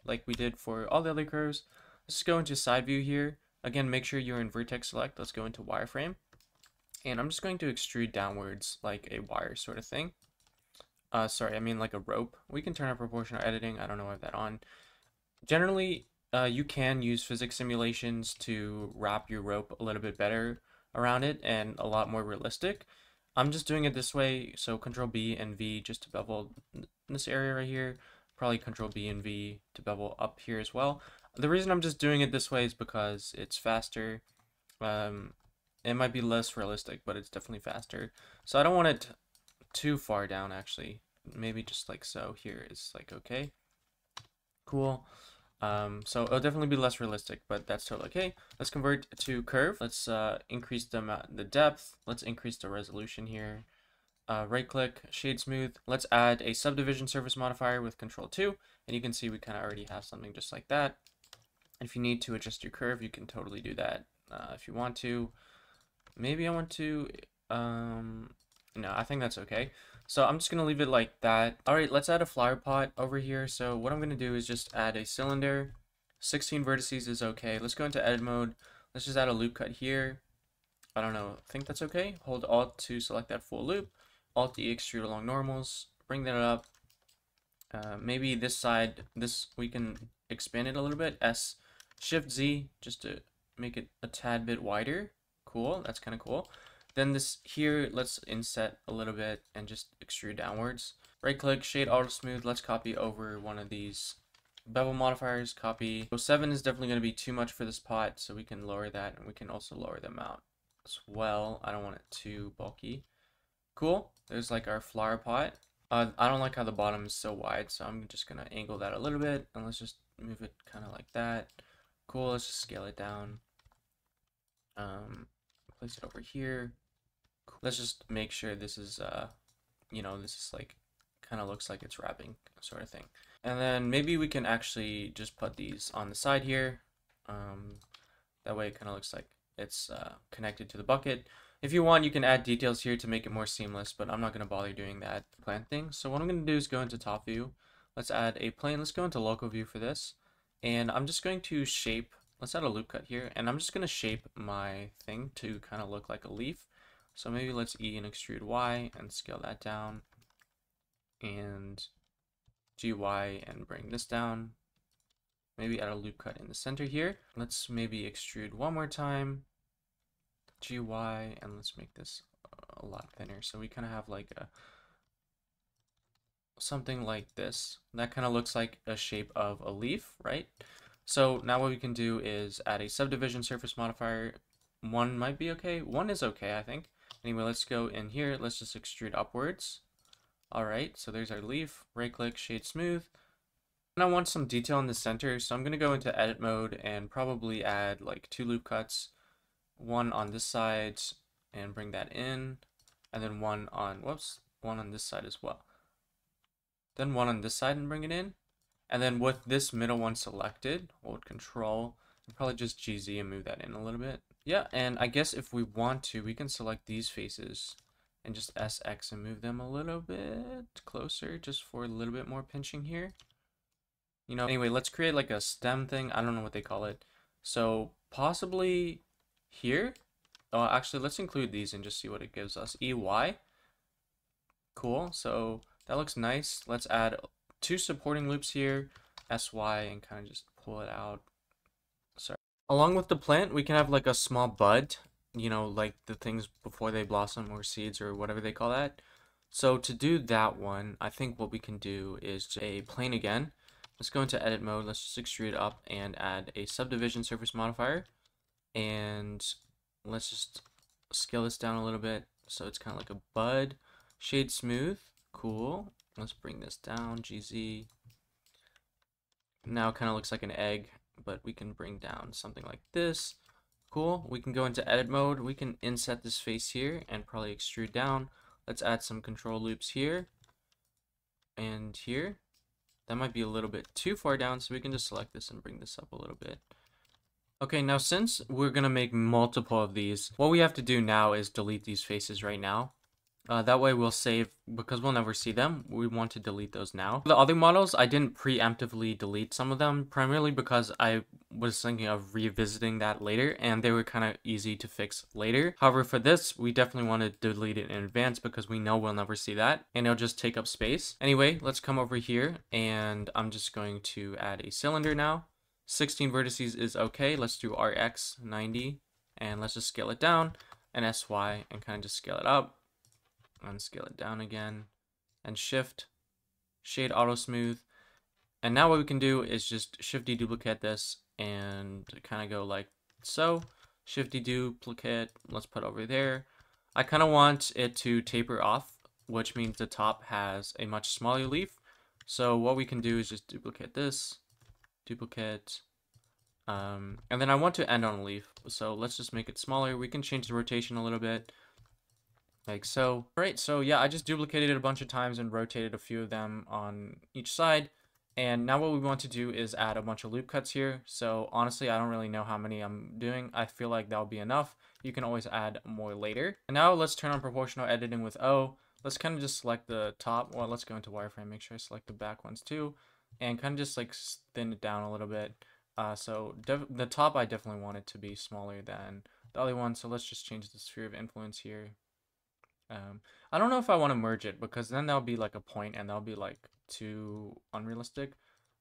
like we did for all the other curves. Let's just go into side view here. Again, make sure you're in vertex select. Let's go into wireframe. And I'm just going to extrude downwards like a wire sort of thing. Sorry, I mean like a rope. We can turn on proportional editing. I don't know if I have that on. Generally, you can use physics simulations to wrap your rope a little bit better around it and a lot more realistic. I'm just doing it this way, so Control B and V just to bevel this area right here. Probably Control B and V to bevel up here as well. The reason I'm just doing it this way is because it's faster. It might be less realistic, but it's definitely faster. So I don't want it too far down, actually. Maybe just like so. Here is like okay. Cool. So it'll definitely be less realistic, but that's totally okay. Let's convert to curve. Let's increase the depth. Let's increase the resolution here. Right click, shade smooth. Let's add a subdivision surface modifier with Control 2, and you can see we kind of already have something just like that. And if you need to adjust your curve, you can totally do that. If you want to, maybe I want to, no, I think that's okay. So I'm just going to leave it like that. All right, let's add a flower pot over here. So what I'm going to do is just add a cylinder. 16 vertices is okay. Let's go into edit mode. Let's just add a loop cut here. I don't know, I think that's okay. Hold Alt to select that full loop. Alt E extrude along normals. Bring that up. Maybe this side, we can expand it a little bit. S, Shift Z, just to make it a tad bit wider. Cool, that's kind of cool. Then this here, let's inset a little bit and just extrude downwards. Right click, shade auto smooth. Let's copy over one of these bevel modifiers. Copy. So 7 is definitely going to be too much for this pot, so we can lower that, and we can also lower the amount as well. I don't want it too bulky. Cool. There's like our flower pot. I don't like how the bottom is so wide, so I'm just gonna angle that a little bit, and let's just move it kind of like that. Cool. Let's just scale it down. Place it over here. Let's just make sure this is this is like kind of looks like it's wrapping sort of thing. And then maybe we can actually just put these on the side here. That way it kind of looks like it's connected to the bucket. If you want, you can add details here to make it more seamless, but I'm not going to bother doing that plan thing. So what I'm going to do is go into top view. Let's add a plane. Let's go into local view for this. And I'm just going to shape. Let's add a loop cut here. And I'm just going to shape my thing to kind of look like a leaf. So maybe let's E and extrude Y and scale that down. And GY and bring this down. Maybe add a loop cut in the center here. Let's maybe extrude one more time. GY, and let's make this a lot thinner. So we kind of have like something like this. That kind of looks like a shape of a leaf, right? So now what we can do is add a subdivision surface modifier. 1 might be okay. 1 is okay, I think. Anyway, let's go in here. Let's just extrude upwards. All right, so there's our leaf. Right click, shade smooth. And I want some detail in the center, so I'm going to go into edit mode and probably add like 2 loop cuts. 1 on this side and bring that in, and then one on this side as well. Then 1 on this side and bring it in. And then with this middle one selected, hold Control, and probably just GZ and move that in a little bit. Yeah, and I guess if we want to, we can select these faces and just SX and move them a little bit closer just for a little bit more pinching here. You know, anyway, let's create like a stem thing. I don't know what they call it. So possibly here. Oh, actually, let's include these and just see what it gives us. EY. Cool. So that looks nice. Let's add 2 supporting loops here. SY and kind of just pull it out. Sorry. Along with the plant, we can have like a small bud. You know, like the things before they blossom or seeds or whatever they call that. So to do that one, I think what we can do is just a plane again. Let's go into edit mode. Let's just extrude up and add a subdivision surface modifier. And let's just scale this down a little bit so it's kind of like a bud. Shade smooth. Cool. Let's bring this down. GZ. Now it kind of looks like an egg, but we can bring down something like this. Cool. We can go into edit mode. We can inset this face here and probably extrude down. Let's add some control loops here and here. That might be a little bit too far down, so we can just select this and bring this up a little bit. Okay, now since we're going to make multiple of these, what we have to do now is delete these faces right now. That way we'll save, because we'll never see them, we want to delete those now. The other models, I didn't preemptively delete some of them, primarily because I was thinking of revisiting that later, and they were kind of easy to fix later. However, for this, we definitely want to delete it in advance because we know we'll never see that, and it'll just take up space. Anyway, let's come over here, and I'm just going to add a cylinder now. 16 vertices is okay. Let's do RX 90 and let's just scale it down, and SY and kind of just scale it up and scale it down again, and shift, shade auto smooth. And now what we can do is just shift deduplicate this and kind of go like so. Shift deduplicate, let's put over there. I kind of want it to taper off, which means the top has a much smaller leaf. So what we can do is just duplicate this, duplicate, and then I want to end on a leaf. So let's just make it smaller. We can change the rotation a little bit, like so. All right, so yeah, I just duplicated it a bunch of times and rotated a few of them on each side. And now what we want to do is add a bunch of loop cuts here. So honestly, I don't really know how many I'm doing. I feel like that'll be enough. You can always add more later. And now let's turn on proportional editing with O. Let's kind of just select the top. Well, let's go into wireframe, make sure I select the back ones too. And kind of just like thin it down a little bit. So the top, I definitely want it to be smaller than the other one. So let's just change the sphere of influence here. I don't know if I want to merge it, because then that'll be like a point and that'll be like too unrealistic,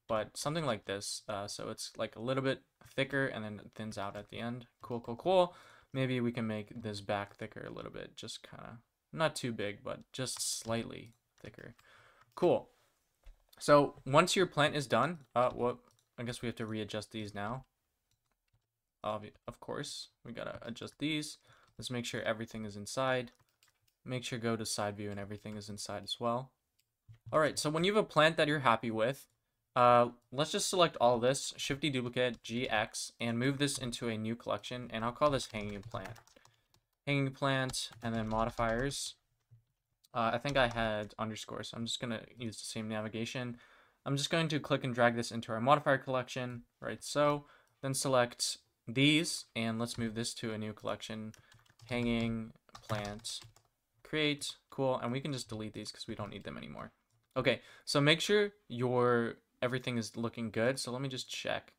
but something like this, so it's like a little bit thicker and then it thins out at the end. Cool. Maybe we can make this back thicker a little bit, just kind of not too big, but just slightly thicker. Cool. So once your plant is done, well, I guess we have to readjust these now. Of course, we gotta adjust these. Let's make sure everything is inside. Make sure go to side view and everything is inside as well. All right, so when you have a plant that you're happy with, let's just select all of this, shift deduplicate, GX, and move this into a new collection, and I'll call this hanging plant. Hanging plant, and then modifiers. I think I had underscores, so I'm just gonna use the same navigation. I'm just going to click and drag this into our modifier collection, right so. Then select these, and let's move this to a new collection, hanging plant. Create, cool, and we can just delete these because we don't need them anymore. Okay, so make sure everything is looking good. So let me just check.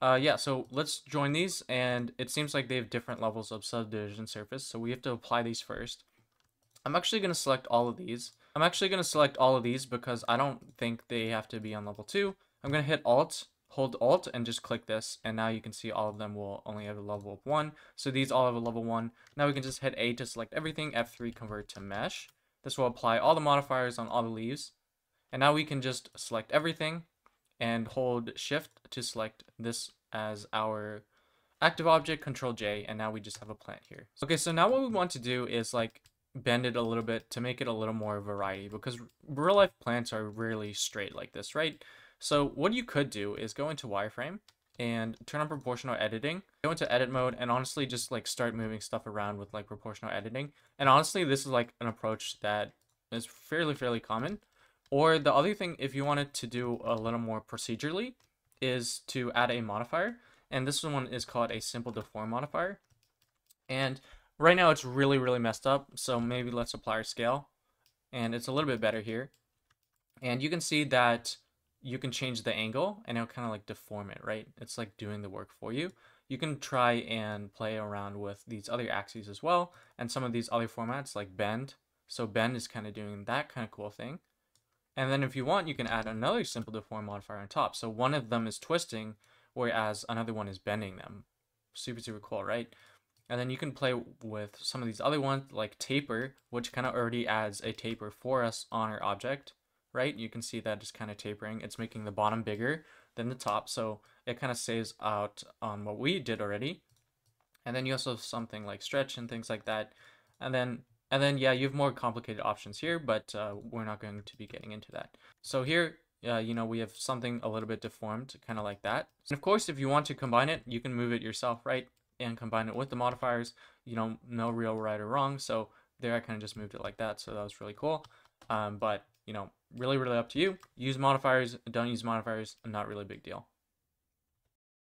Yeah, so let's join these, and it seems like they have different levels of subdivision surface, so we have to apply these first. I'm actually going to select all of these. Because I don't think they have to be on level 2. I'm going to hit Alt, hold Alt, and just click this, and now you can see all of them will only have a level of 1. So these all have a level 1. Now we can just hit A to select everything, F3 convert to mesh. This will apply all the modifiers on all the leaves. And now we can just select everything and hold Shift to select this as our active object, Control J, and now we just have a plant here. Okay, so now what we want to do is like bend it a little bit to make it a little more variety, because real life plants are really straight like this, right? So what you could do is go into wireframe and turn on proportional editing, go into edit mode, and honestly just like start moving stuff around with like proportional editing. And honestly, this is like an approach that is fairly common. Or the other thing, if you wanted to do a little more procedurally, is to add a modifier. And this one is called a simple deform modifier. And right now it's really messed up. So maybe let's apply our scale. And it's a little bit better here. And you can see that you can change the angle and it'll kind of like deform it, right? It's like doing the work for you. You can try and play around with these other axes as well, and some of these other formats like bend. So bend is kind of doing that kind of cool thing. And then if you want, you can add another simple deform modifier on top. So one of them is twisting, whereas another one is bending them. Super cool, right? And then you can play with some of these other ones like taper, which kind of already adds a taper for us on our object, right? You can see that just kind of tapering. It's making the bottom bigger than the top, so it kind of saves out on what we did already. And then you also have something like stretch and things like that. And then yeah, you have more complicated options here, but we're not going to be getting into that. So here, you know, we have something a little bit deformed, kind of like that. And of course, if you want to combine it, you can move it yourself, right? And combine it with the modifiers. You know, no real right or wrong. So there I kind of just moved it like that. So that was really cool. But, you know, really up to you. Use modifiers, don't use modifiers, not really a big deal.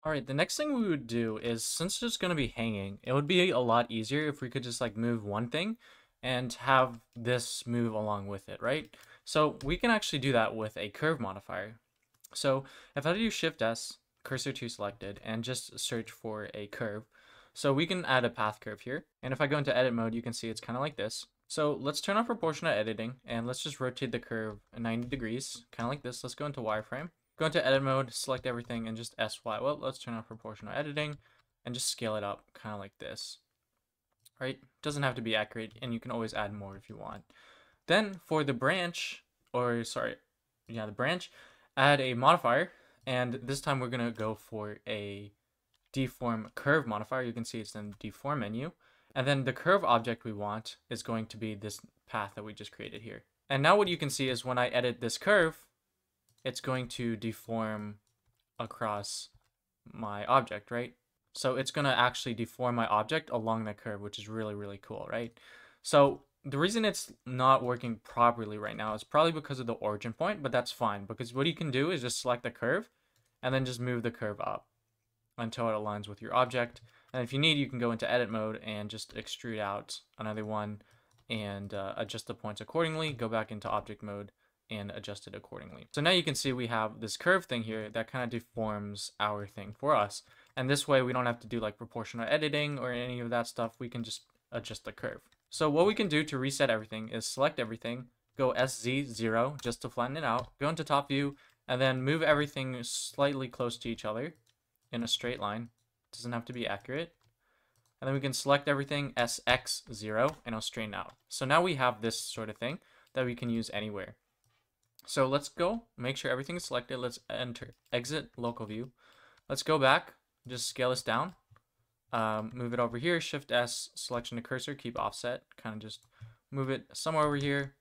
All right, the next thing we would do is, since it's going to be hanging, it would be a lot easier if we could just like move one thing and have this move along with it, right? So we can actually do that with a curve modifier. So if I do Shift S, cursor to selected, and just search for a curve, so we can add a path curve here. And if I go into edit mode, you can see it's kind of like this. So let's turn on proportional editing and let's just rotate the curve 90 degrees, kind of like this. Let's go into wireframe. Go into edit mode, select everything, and just SY. Well, let's turn on proportional editing and just scale it up kind of like this, right? Doesn't have to be accurate, and you can always add more if you want. Then for the branch, the branch, add a modifier, and this time we're gonna go for a deform curve modifier. You can see it's in the deform menu. And then the curve object we want is going to be this path that we just created here. And now what you can see is when I edit this curve, it's going to deform across my object, right? So it's going to actually deform my object along the curve, which is really, really cool, right? So the reason it's not working properly right now is probably because of the origin point, but that's fine because what you can do is just select the curve and then just move the curve up until it aligns with your object. And if you need, you can go into edit mode and just extrude out another one and adjust the points accordingly. Go back into object mode and adjust it accordingly. So now you can see we have this curve thing here that kind of deforms our thing for us. And this way we don't have to do like proportional editing or any of that stuff. We can just adjust the curve. So what we can do to reset everything is select everything, go SZ0 just to flatten it out, go into top view, and then move everything slightly close to each other in a straight line. It doesn't have to be accurate. And then we can select everything SX0 and it'll straighten out. So now we have this sort of thing that we can use anywhere. So let's go, make sure everything is selected. Let's exit local view. Let's go back, just scale this down. Move it over here, Shift S, selection to cursor, keep offset, kind of just move it somewhere over here,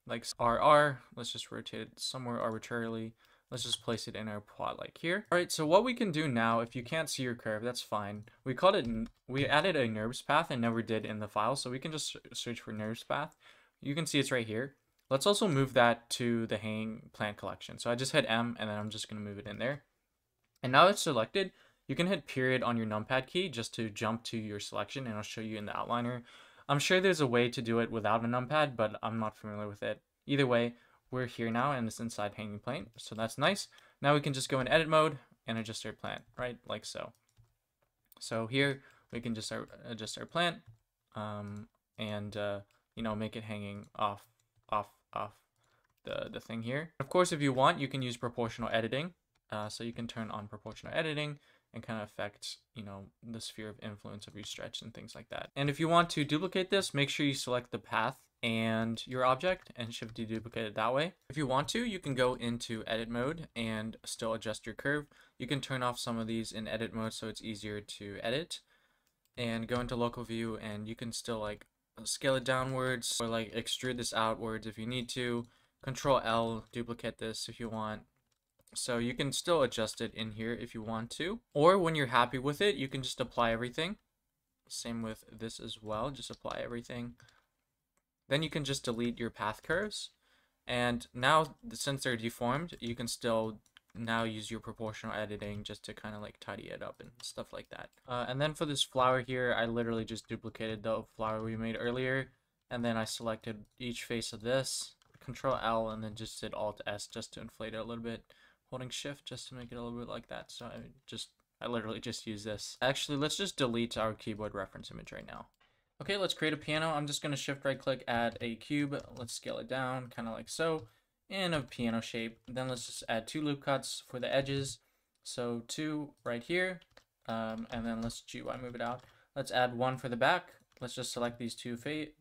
like RR. Let's just rotate it somewhere arbitrarily. Let's just place it in our plot like here. All right, so what we can do now, if you can't see your curve, that's fine. We added a NURBS path and never did in the file, so we can just search for NURBS path. You can see it's right here. Let's also move that to the hanging plant collection. So I just hit M and then I'm just gonna move it in there. And now it's selected, you can hit period on your numpad key just to jump to your selection, and I'll show you in the outliner. I'm sure there's a way to do it without a numpad, but I'm not familiar with it. Either way, we're here now and it's inside hanging plant, so that's nice. Now we can just go in edit mode and adjust our plant, right, like so. So here we can just adjust our plant and you know, make it hanging off the thing here. Of course, if you want, you can use proportional editing. So you can turn on proportional editing and kind of affect, you know, the sphere of influence of your stretch and things like that. And if you want to duplicate this, make sure you select the path and your object and shift deduplicate it that way. If you want to, you can go into edit mode and still adjust your curve. You can turn off some of these in edit mode so it's easier to edit, and go into local view and you can still like scale it downwards or like extrude this outwards if you need to. Control L, duplicate this if you want. So you can still adjust it in here if you want to, or when you're happy with it, you can just apply everything. Same with this as well, just apply everything. Then you can just delete your path curves. And now, since they're deformed, you can still now use your proportional editing just to kind of like tidy it up and stuff like that. And then for this flower here, I literally just duplicated the flower we made earlier. And then I selected each face of this, Control L, and then just did Alt S just to inflate it a little bit. Holding Shift just to make it a little bit like that. So I literally just use this. Actually, let's just delete our keyboard reference image right now. Okay, let's create a piano. I'm just going to shift right click, add a cube. Let's scale it down kind of like so in a piano shape. Then let's just add 2 loop cuts for the edges. So 2 right here. And then let's GUI move it out. Let's add 1 for the back. Let's just select these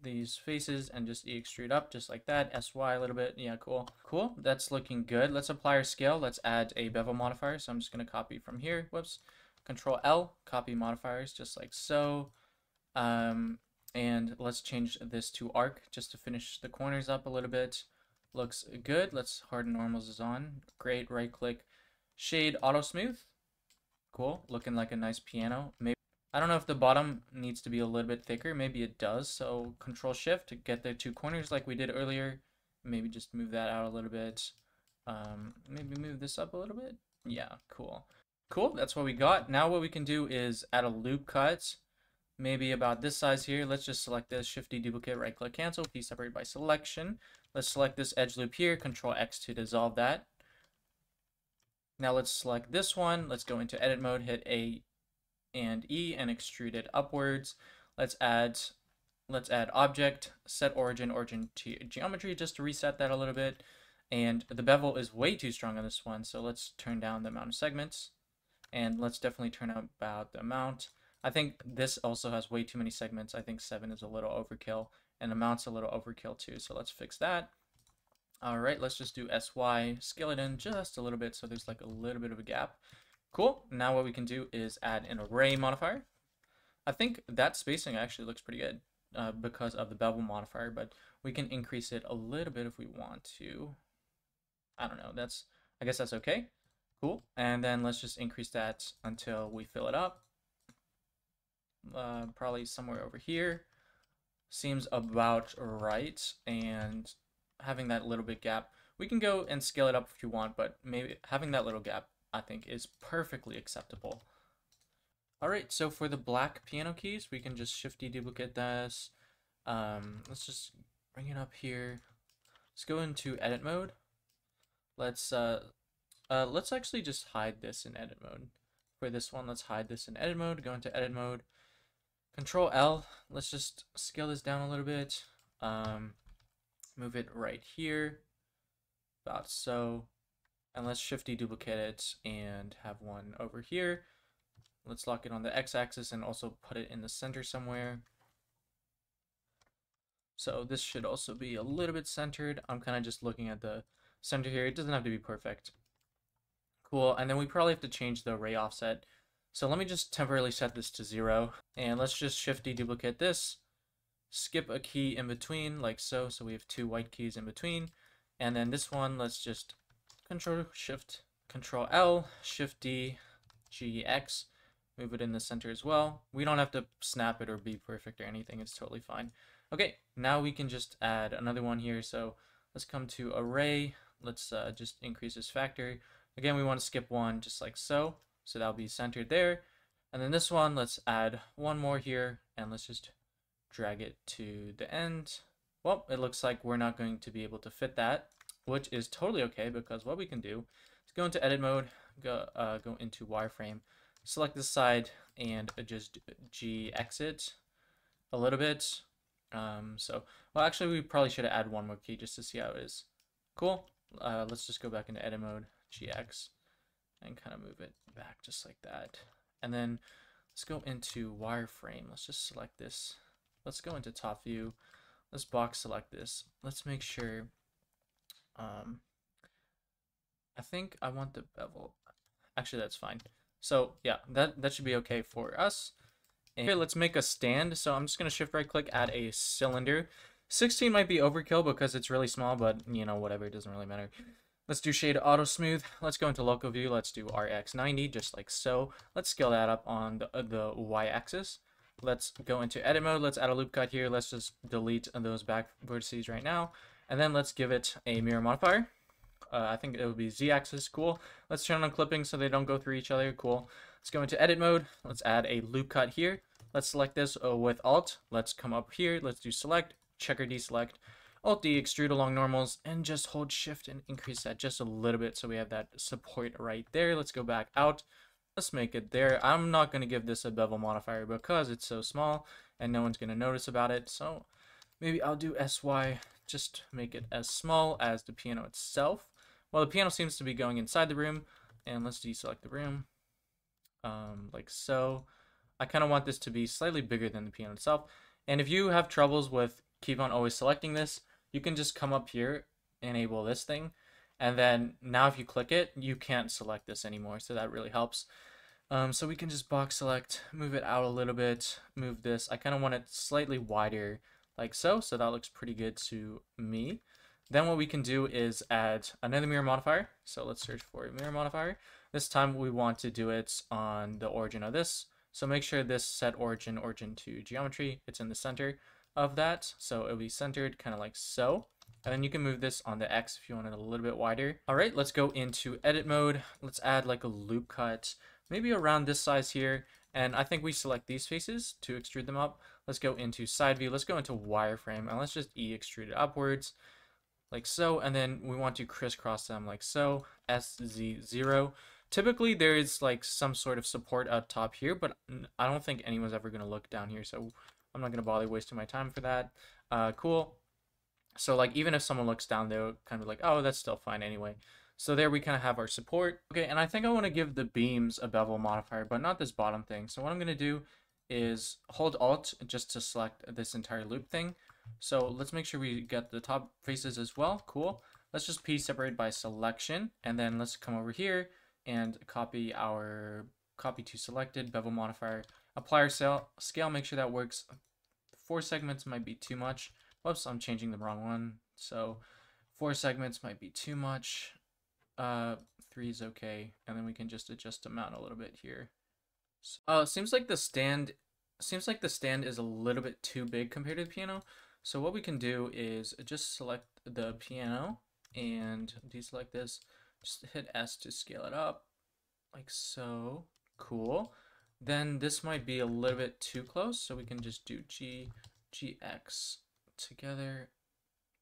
these faces and just extrude up just like that. SY a little bit. Yeah, cool. Cool. That's looking good. Let's apply our scale. Let's add a bevel modifier. So I'm just going to copy from here. Whoops. Control L, copy modifiers just like so. And let's change this to arc just to finish the corners up a little bit. Looks good. Let's harden normals is on. Great. Right click, shade, auto smooth. Cool. Looking like a nice piano. Maybe I don't know if the bottom needs to be a little bit thicker. Maybe it does. So Control Shift to get the 2 corners like we did earlier. Maybe just move that out a little bit. Maybe move this up a little bit. Yeah, cool. Cool, that's what we got. Now what we can do is add a loop cut. Maybe about this size here. Let's just select this, Shift deduplicate, right click, cancel, P separate by selection. Let's select this edge loop here, Control X to dissolve that. Now let's select this one. Let's go into edit mode, hit A and E and extrude it upwards. Let's add object, set origin to geometry just to reset that a little bit. And the bevel is way too strong on this one, so let's turn down the amount of segments. And let's definitely turn up about the amount. I think this also has way too many segments. I think 7 is a little overkill, and amount's a little overkill too, so let's fix that. All right, let's just do SY, scale it in just a little bit so there's like a little bit of a gap. Cool, now what we can do is add an array modifier. I think that spacing actually looks pretty good because of the bevel modifier, but we can increase it a little bit if we want to. I don't know, I guess that's okay. Cool, and then let's just increase that until we fill it up. Probably somewhere over here. Seems about right, and having that little bit gap, we can go and scale it up if you want, but maybe having that little gap, I think, is perfectly acceptable. All right, so for the black piano keys, we can just shift deduplicate this. Let's just bring it up here. Let's go into edit mode. Let's actually just hide this in edit mode. For this one, let's hide this in edit mode. Go into edit mode. Control L. Let's just scale this down a little bit. Move it right here, about so. And let's shift deduplicate it and have one over here. Let's lock it on the x-axis and also put it in the center somewhere. So this should also be a little bit centered. I'm kind of just looking at the center here. It doesn't have to be perfect. Cool, and then we probably have to change the array offset. So let me just temporarily set this to 0. And let's just shift deduplicate this. Skip a key in between, like so. So we have 2 white keys in between. And then this one, let's just Control L, Shift D, G, X. Move it in the center as well. We don't have to snap it or be perfect or anything. It's totally fine. Okay, now we can just add another one here. So let's come to array. Let's just increase this factor. Again, we want to skip one just like so. So that'll be centered there. And then this one, let's add one more here. And let's just drag it to the end. Well, it looks like we're not going to be able to fit that, which is totally okay, because what we can do is go into edit mode, go into wireframe, select this side, and just G exit a little bit. Well, actually, we probably should have added one more key just to see how it is. Cool. Let's just go back into edit mode, GX, and kind of move it back just like that. And then let's go into wireframe. Let's just select this. Let's go into top view. Let's box select this. Let's make sure. I think I want the bevel. Actually, that's fine. So yeah, that should be okay for us. And here, let's make a stand. So I'm just gonna shift right click, add a cylinder. 16 might be overkill because it's really small, but you know, whatever, it doesn't really matter. Let's do shade auto smooth. Let's go into local view. Let's do RX90 just like so. Let's scale that up on the Y axis. Let's go into edit mode. Let's add a loop cut here. Let's just delete those back vertices right now. And then let's give it a mirror modifier. I think it would be Z axis. Cool. Let's turn on clipping so they don't go through each other. Cool. Let's go into edit mode. Let's add a loop cut here. Let's select this with Alt. Let's come up here. Let's do select, checker deselect, Alt D, extrude along normals, and just hold shift and increase that just a little bit so we have that support right there. Let's go back out. Let's make it there. I'm not going to give this a bevel modifier because it's so small and no one's going to notice about it. So maybe I'll do SY, just make it as small as the piano itself. Well, the piano seems to be going inside the room, and let's deselect the room like so. I kind of want this to be slightly bigger than the piano itself. And if you have troubles with keep on always selecting this, you can just come up here, enable this thing, and then now if you click it, you can't select this anymore, so that really helps. So we can just box select, move it out a little bit, move this. I kind of want it slightly wider like so, so that looks pretty good to me. Then what we can do is add another mirror modifier. So let's search for a mirror modifier. This time we want to do it on the origin of this. So make sure this set origin to geometry. It's in the center of that. So it'll be centered kind of like so. And then you can move this on the X if you want it a little bit wider. All right, let's go into edit mode. Let's add like a loop cut, maybe around this size here. And I think we select these faces to extrude them up. Let's go into side view. Let's go into wireframe and let's just extrude it upwards like so. And then we want to crisscross them like so, SZ0. Typically there is like some sort of support up top here, but I don't think anyone's ever going to look down here. So I'm not going to bother wasting my time for that. Cool. So like even if someone looks down, they'll kind of like, oh, that's still fine anyway. So there we kind of have our support. Okay, and I think I want to give the beams a bevel modifier, but not this bottom thing. So what I'm going to do is hold Alt just to select this entire loop thing. So let's make sure we get the top faces as well. Cool. Let's just P separate by selection, and then let's come over here and copy to selected bevel modifier, apply our scale, make sure that works. 4 segments might be too much. Whoops, I'm changing the wrong one. So 4 segments might be too much. 3 is okay, and then we can just adjust the amount a little bit here. So, seems like the stand is a little bit too big compared to the piano. So what we can do is just select the piano and deselect this. Just hit S to scale it up, like so. Cool. Then this might be a little bit too close, so we can just do GX together.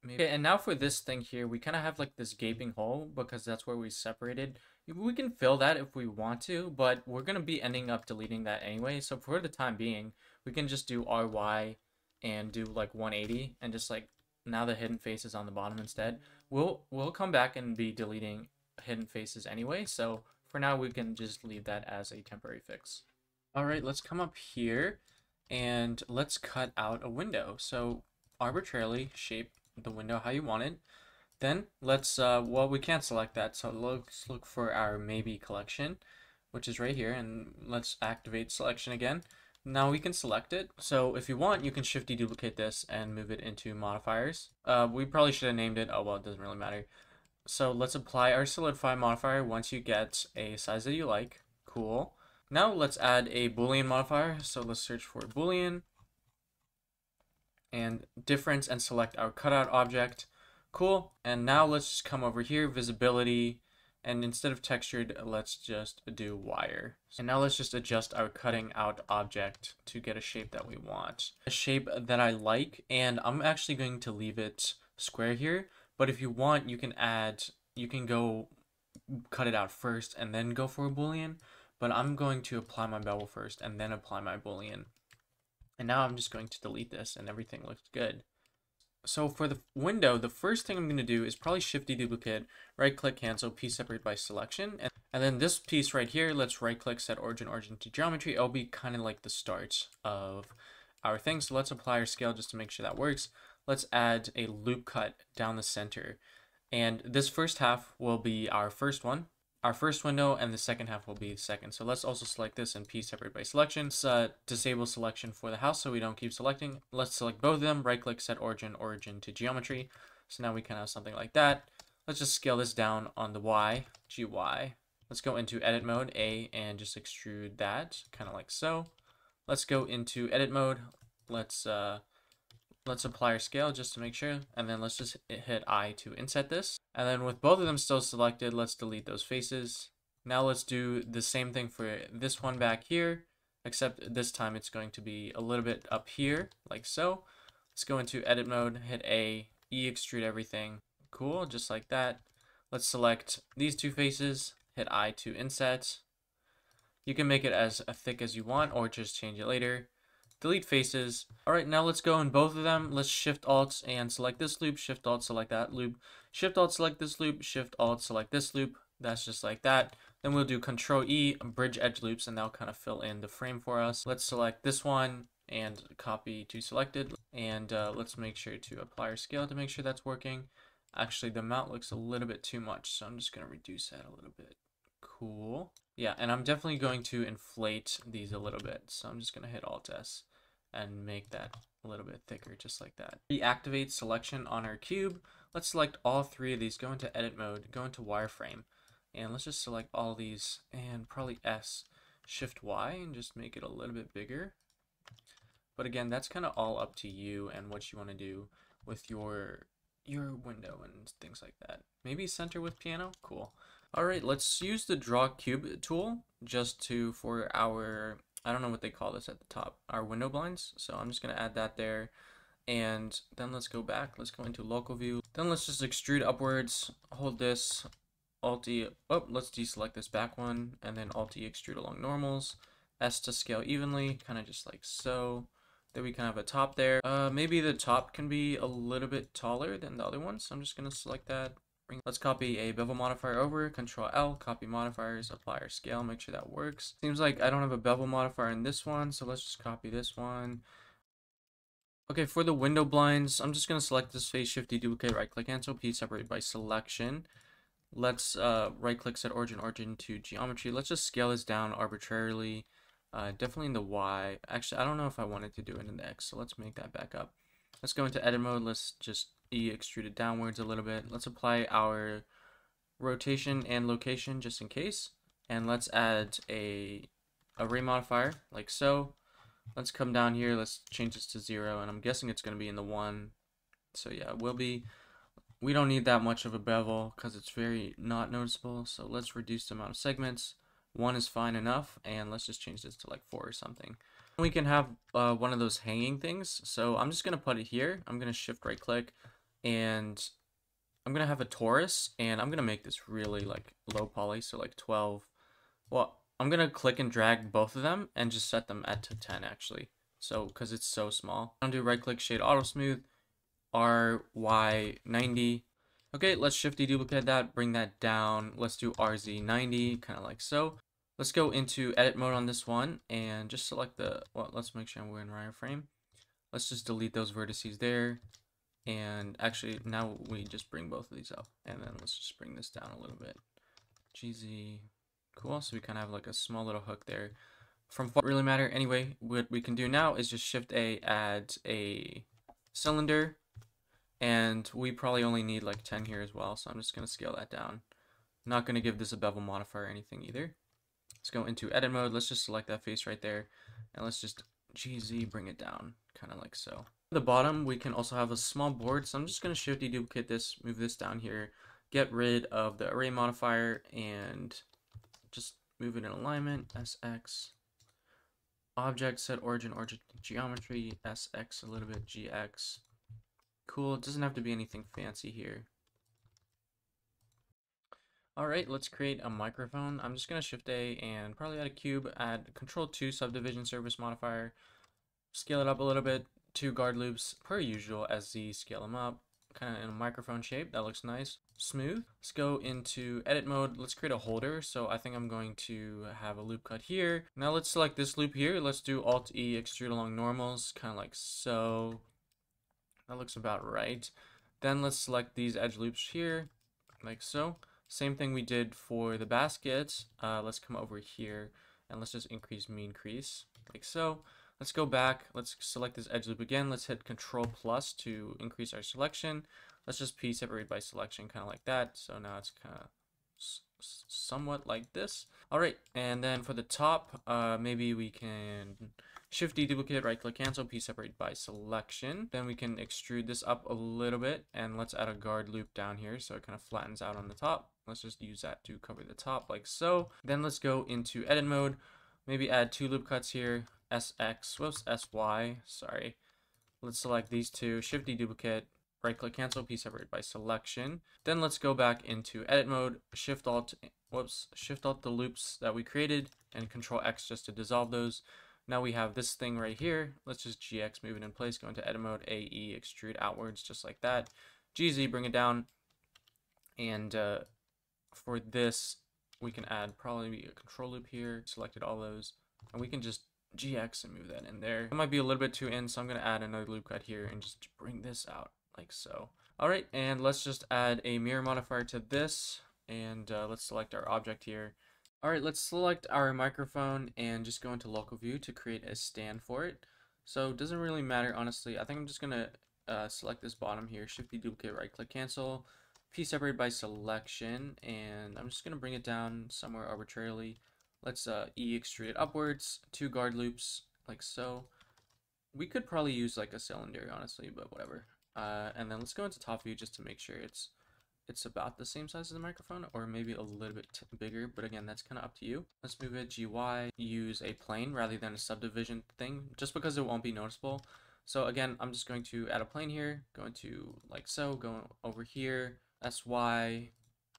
Maybe. Okay, and now for this thing here, we kind of have like this gaping hole because that's where we separated. We can fill that if we want to, but we're going to be ending up deleting that anyway. So for the time being, we can just do RY and do like 180 and just like now the hidden face is on the bottom instead. We'll come back and be deleting hidden faces anyway. So for now, we can just leave that as a temporary fix. All right, let's come up here and let's cut out a window. So arbitrarily shape the window how you want it. Then let's, well, we can't select that, so let's look for our maybe collection, which is right here, and let's activate selection again. Now we can select it. So if you want, you can shift deduplicate this and move it into modifiers. We probably should have named it. Oh, well, it doesn't really matter. So let's apply our solidify modifier once you get a size that you like. Cool. Now let's add a Boolean modifier. So let's search for Boolean and difference and select our cutout object. Cool. And now let's just come over here, visibility, and instead of textured, let's just do wire. And now let's just adjust our cutting out object to get a shape that we want. A shape that I like, and I'm actually going to leave it square here, but if you want, you can go cut it out first and then go for a Boolean, but I'm going to apply my bevel first and then apply my Boolean. And now I'm just going to delete this and everything looks good. So for the window, the first thing I'm going to do is probably shift deduplicate, right click cancel, P separate by selection. And then this piece right here, let's right click set origin to geometry. It'll be kind of like the start of our thing. So let's apply our scale just to make sure that works. Let's add a loop cut down the center. And this first half will be our first one, our first window, and the second half will be the second. So let's also select this and P separate by selection. Disable selection for the house so we don't keep selecting. Let's select both of them, right click set origin to geometry. So now we can have something like that. Let's just scale this down on the Y, GY. Let's go into edit mode, A, and just extrude that, kind of like so. Let's go into edit mode. Let's apply our scale just to make sure, and then let's just hit I to inset this. And then with both of them still selected, let's delete those faces. Now let's do the same thing for this one back here, except this time it's going to be a little bit up here, like so. Let's go into edit mode, hit A, E extrude everything. Cool, just like that. Let's select these two faces, hit I to inset. You can make it as thick as you want or just change it later. Delete faces. All right, now let's go in both of them. Let's shift alt and select this loop, shift alt, select that loop, shift alt, select this loop, shift alt, select this loop. That's just like that. Then we'll do Control E, bridge edge loops, and that'll kind of fill in the frame for us. Let's select this one and copy to selected. And let's make sure to apply our scale to make sure that's working. Actually, the amount looks a little bit too much, so I'm just going to reduce that a little bit. Cool. Yeah, and I'm definitely going to inflate these a little bit. So I'm just going to hit Alt S and make that a little bit thicker, just like that. Reactivate selection on our cube. Let's select all 3 of these, go into edit mode, go into wireframe, and let's just select all these and probably S, shift Y, and just make it a little bit bigger. But again, that's kind of all up to you and what you want to do with your window and things like that. Maybe center with piano, cool. All right, let's use the draw cube tool just for our, I don't know what they call this at the top, our window blinds. So I'm just gonna add that there. And then let's go back, let's go into local view. Then let's just extrude upwards, hold this, Alt-E, let's deselect this back one, and then Alt-E extrude along normals, S to scale evenly, kind of just like so. Then we can have a top there. Maybe the top can be a little bit taller than the other one, so I'm just gonna select that. Let's copy a bevel modifier over, Control L, copy modifiers, apply our scale, make sure that works. Seems like I don't have a bevel modifier in this one, so let's just copy this one. Okay, for the window blinds, I'm just gonna select this face, shift deduplicate, right click, cancel, P separate by selection. Let's right click, set origin to geometry. Let's just scale this down arbitrarily. Definitely in the Y. Actually, I don't know if I wanted to do it in the X, so let's make that back up. Let's go into edit mode. Let's just extrude it downwards a little bit. Let's apply our rotation and location just in case. And let's add a array modifier like so. Let's come down here. Let's change this to 0, and I'm guessing it's going to be in the 1. So yeah, it will be. We don't need that much of a bevel because it's very not noticeable. So let's reduce the amount of segments. 1 is fine enough, and let's just change this to like 4 or something. We can have one of those hanging things. So I'm just gonna put it here. I'm gonna shift right click, and I'm gonna have a torus, and I'm gonna make this really like low poly, so like 12. Well, I'm gonna click and drag both of them and just set them at 10 actually. So because it's so small. I'm gonna do right click, shade auto smooth. RY90. Okay, let's shift deduplicate that, bring that down. Let's do RZ90, kind of like so. Let's go into edit mode on this one and just select the, well, let's make sure we're in wireframe. Let's just delete those vertices there. And actually, now we just bring both of these up. And then let's just bring this down a little bit. GZ, cool. So we kind of have like a small little hook there. From what really matter, anyway, what we can do now is just shift A, add a cylinder. And we probably only need like 10 here as well, so I'm just going to scale that down. Not going to give this a bevel modifier or anything either. Let's go into edit mode. Let's just select that face right there. And let's just GZ bring it down, kind of like so. At the bottom, we can also have a small board. So I'm just going to shift deduplicate this, move this down here, get rid of the array modifier, and just move it in alignment, SX. Object, set origin geometry, SX a little bit, GX. Cool, it doesn't have to be anything fancy here. Alright, let's create a microphone. I'm just going to shift A and probably add a cube, add Control 2 subdivision surface modifier, scale it up a little bit, 2 guard loops per usual as Z, scale them up, kind of in a microphone shape. That looks nice. Smooth. Let's go into edit mode. Let's create a holder. So I think I'm going to have a loop cut here. Now let's select this loop here. Let's do Alt E, extrude along normals, kind of like so. That looks about right. Then let's select these edge loops here, like so. Same thing we did for the basket. Let's come over here and let's just increase mean crease, like so. Let's go back. Let's select this edge loop again. Let's hit Control plus to increase our selection. Let's just P separate by selection, kind of like that. So now it's kind of somewhat like this. All right, and then for the top, maybe we can shift deduplicate, right click, cancel, P separate by selection. Then we can extrude this up a little bit, and let's add a guard loop down here so it kind of flattens out on the top. Let's just use that to cover the top like so. Then let's go into edit mode, maybe add 2 loop cuts here, SX, whoops, SY, sorry. Let's select these two, shift deduplicate, right click, cancel, P separate by selection. Then let's go back into edit mode, shift alt the loops that we created, and Control X just to dissolve those. Now we have this thing right here. Let's just GX, move it in place, go into edit mode, AE, extrude outwards, just like that. GZ, bring it down. And for this, we can add probably a control loop here, selected all those, and we can just GX and move that in there. It might be a little bit too in, so I'm going to add another loop cut here and just bring this out like so. All right, and let's just add a mirror modifier to this, and let's select our object here. All right, let's select our microphone and just go into local view to create a stand for it. So it doesn't really matter, honestly. I think I'm just gonna select this bottom here, shift deduplicate, right click, cancel, P separate by selection, and I'm just gonna bring it down somewhere arbitrarily. Let's E extrude it upwards, 2 guard loops like so. We could probably use like a cylinder, honestly, but whatever. And then let's go into top view just to make sure it's about the same size as the microphone, or maybe a little bit bigger, but again, that's kind of up to you. Let's move it GY, use a plane rather than a subdivision thing, just because it won't be noticeable. So again, I'm just going to add a plane here, going to like so, go over here, SY,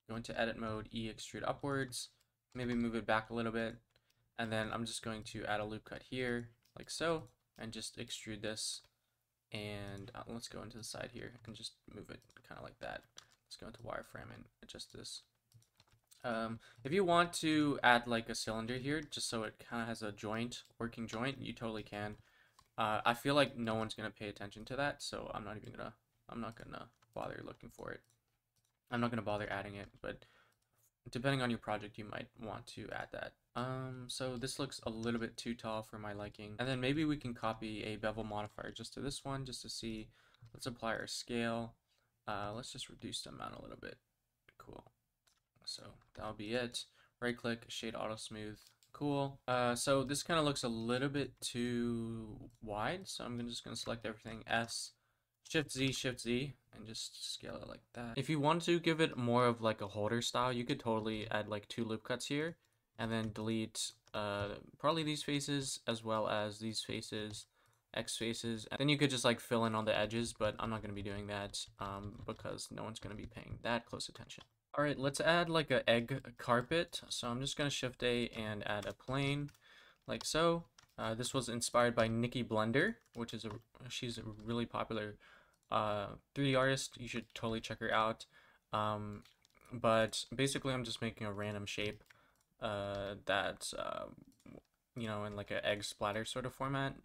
go into edit mode, E extrude upwards, maybe move it back a little bit, and then I'm just going to add a loop cut here, like so. and just extrude this. And let's go into the side here and just move it kind of like that. Let's go into wireframe and adjust this. If you want to add like a cylinder here, just so it kind of has a joint, working joint, you totally can. I feel like no one's gonna pay attention to that, so I'm not gonna bother looking for it. I'm not gonna bother adding it, but depending on your project, you might want to add that. So this looks a little bit too tall for my liking. And then maybe we can copy a bevel modifier just to this one, just to see. Let's apply our scale. Let's just reduce the amount a little bit. Cool. So that'll be it. Right click, shade auto smooth. Cool. So this kind of looks a little bit too wide. So I'm just gonna select everything, S, Shift Z, and just scale it like that. If you want to give it more of like a holder style, you could totally add like 2 loop cuts here, and then delete probably these faces as well as these faces, X faces. And then you could just like fill in on the edges, but I'm not gonna be doing that because no one's gonna be paying that close attention. All right, let's add like an egg carpet. So I'm just gonna Shift A and add a plane like so. This was inspired by Nikki Blender, which is she's a really popular 3D artist. You should totally check her out. But basically I'm just making a random shape that's you know, in like an egg splatter sort of format.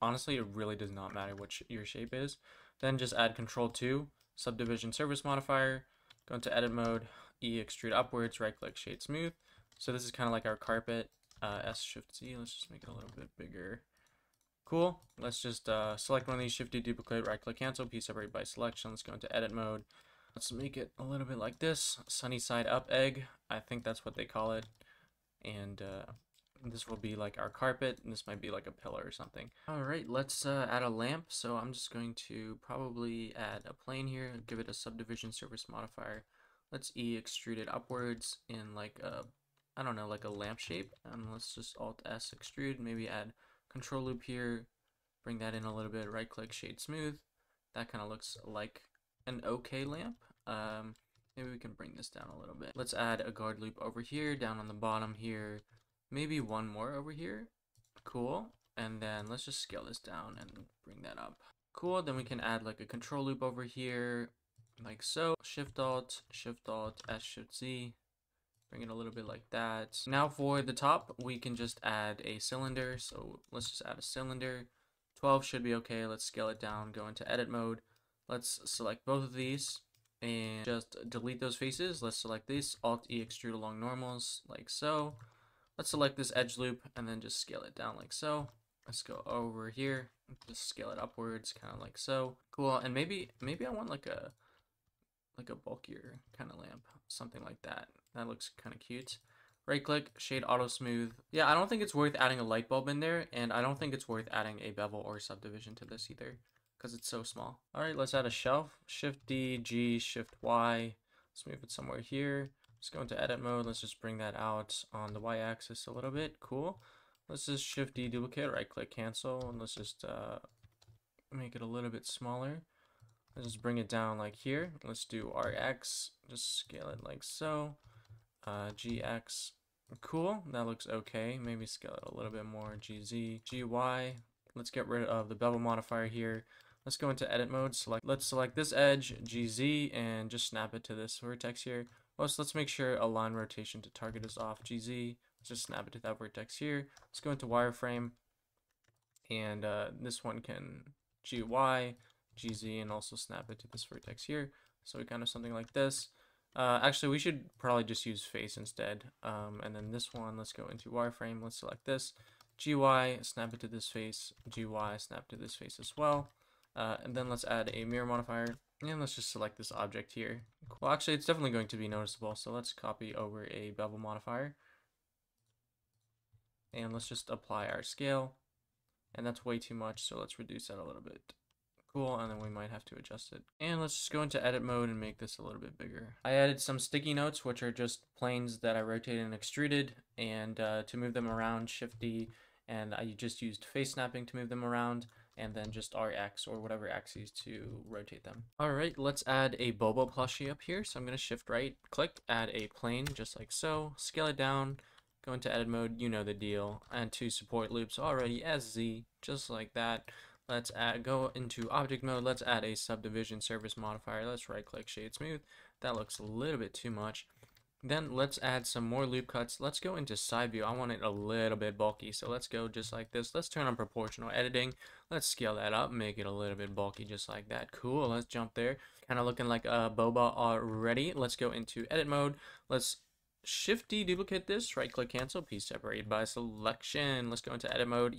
Honestly, it really does not matter what your shape is. Then just add Control 2, subdivision surface modifier, go into edit mode, E extrude upwards, right click shade smooth. So this is kind of like our carpet. S Shift Z, let's just make it a little bit bigger. Cool. Let's just select one of these, Shift D, duplicate, right click cancel, P separate by selection. Let's go into edit mode. Let's make it a little bit like this, sunny side up egg. I think that's what they call it. And this will be like our carpet, and this might be like a pillar or something. All right, let's add a lamp. So I'm just going to probably add a plane here, give it a subdivision surface modifier. Let's E extrude it upwards in like a, I don't know, like a lamp shape. And let's just Alt S extrude, maybe add control loop here, bring that in a little bit, right click shade smooth. That kind of looks like an okay lamp. Maybe we can bring this down a little bit. Let's add a guard loop over here, down on the bottom here. Maybe one more over here. Cool. And then let's just scale this down and bring that up. Cool. Then we can add like a control loop over here, like so. Shift Alt, S Shift Z. Bring it a little bit like that. Now for the top, we can just add a cylinder. So let's just add a cylinder. 12 should be okay. Let's scale it down, go into edit mode. Let's select both of these and just delete those faces. Let's select this, Alt E extrude along normals like so. Let's select this edge loop and then just scale it down like so. Let's go over here, just scale it upwards, kind of like so. Cool. And maybe I want like a bulkier kind of lamp, something like that. That looks kind of cute. Right click, shade auto smooth. Yeah, I don't think it's worth adding a light bulb in there, and I don't think it's worth adding a bevel or subdivision to this either, because it's so small. All right, let's add a shelf. Shift D, G, Shift Y. Let's move it somewhere here. Let's go into edit mode. Let's just bring that out on the Y axis a little bit. Cool. Let's just Shift D, duplicate, right click, cancel, and let's just make it a little bit smaller. Let's just bring it down like here. Let's do RX, just scale it like so. GX, cool, that looks okay. Maybe scale it a little bit more. GZ, GY, let's get rid of the bevel modifier here. Let's go into edit mode, let's select this edge, GZ, and just snap it to this vertex here. Let's make sure align rotation to target is off, GZ, let's just snap it to that vertex here. Let's go into wireframe, and this one can GY, GZ, and also snap it to this vertex here. So we kind of something like this. Actually, we should probably just use face instead. And then this one, let's go into wireframe. Let's select this. GY, snap it to this face. GY, snap to this face as well. And then let's add a mirror modifier. And let's just select this object here. Well, actually, it's definitely going to be noticeable. So let's copy over a bevel modifier. And let's just apply our scale. And that's way too much, so let's reduce that a little bit. Cool, and then we might have to adjust it. And let's just go into edit mode and make this a little bit bigger. I added some sticky notes, which are just planes that I rotated and extruded, and to move them around, Shift D, and I just used face snapping to move them around, and then just RX or whatever axes to rotate them. All right, let's add a boba plushie up here. So I'm gonna Shift right, click, add a plane just like so, scale it down, Go into edit mode, you know the deal. Add two support loops already as Z, just like that. Let's go into object mode. Let's add a subdivision surface modifier. Let's right click shade smooth. That looks a little bit too much. Then let's add some more loop cuts. Let's go into side view. I want it a little bit bulky, so let's go just like this. Let's turn on proportional editing. Let's scale that up, make it a little bit bulky just like that. Cool, let's jump there. Kind of looking like a boba already. Let's go into edit mode. Let's Shift D duplicate this, right click cancel, piece separate by selection. Let's go into edit mode,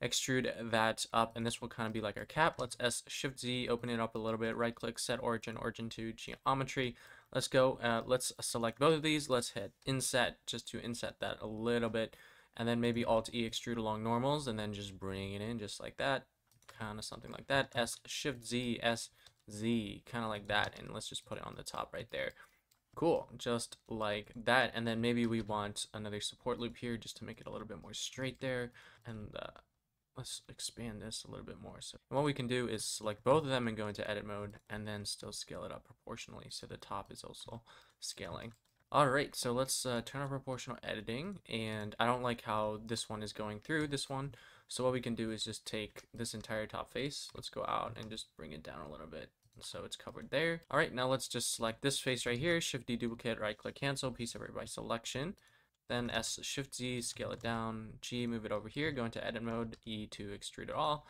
extrude that up, and this will kind of be like our cap. Let's Shift Z, open it up a little bit, right click, set origin to geometry. Let's go, let's select both of these. Let's hit inset just to inset that a little bit, and then maybe Alt E extrude along normals, and then just bring it in just like that, kind of something like that. Shift Z, Z, kind of like that, and let's just put it on the top right there. Cool, just like that. And then maybe we want another support loop here just to make it a little bit more straight there. And let's expand this a little bit more. So what we can do is select both of them and go into edit mode, and then still scale it up proportionally so the top is also scaling. All right, so let's turn on proportional editing, and I don't like how this one is going through this one. So what we can do is just take this entire top face. Let's go out and just bring it down a little bit, so it's covered there. All right, now let's just select this face right here, Shift D duplicate, right click cancel, piece separate by selection. Then Shift Z, scale it down, G, move it over here, go into edit mode, E to extrude it all.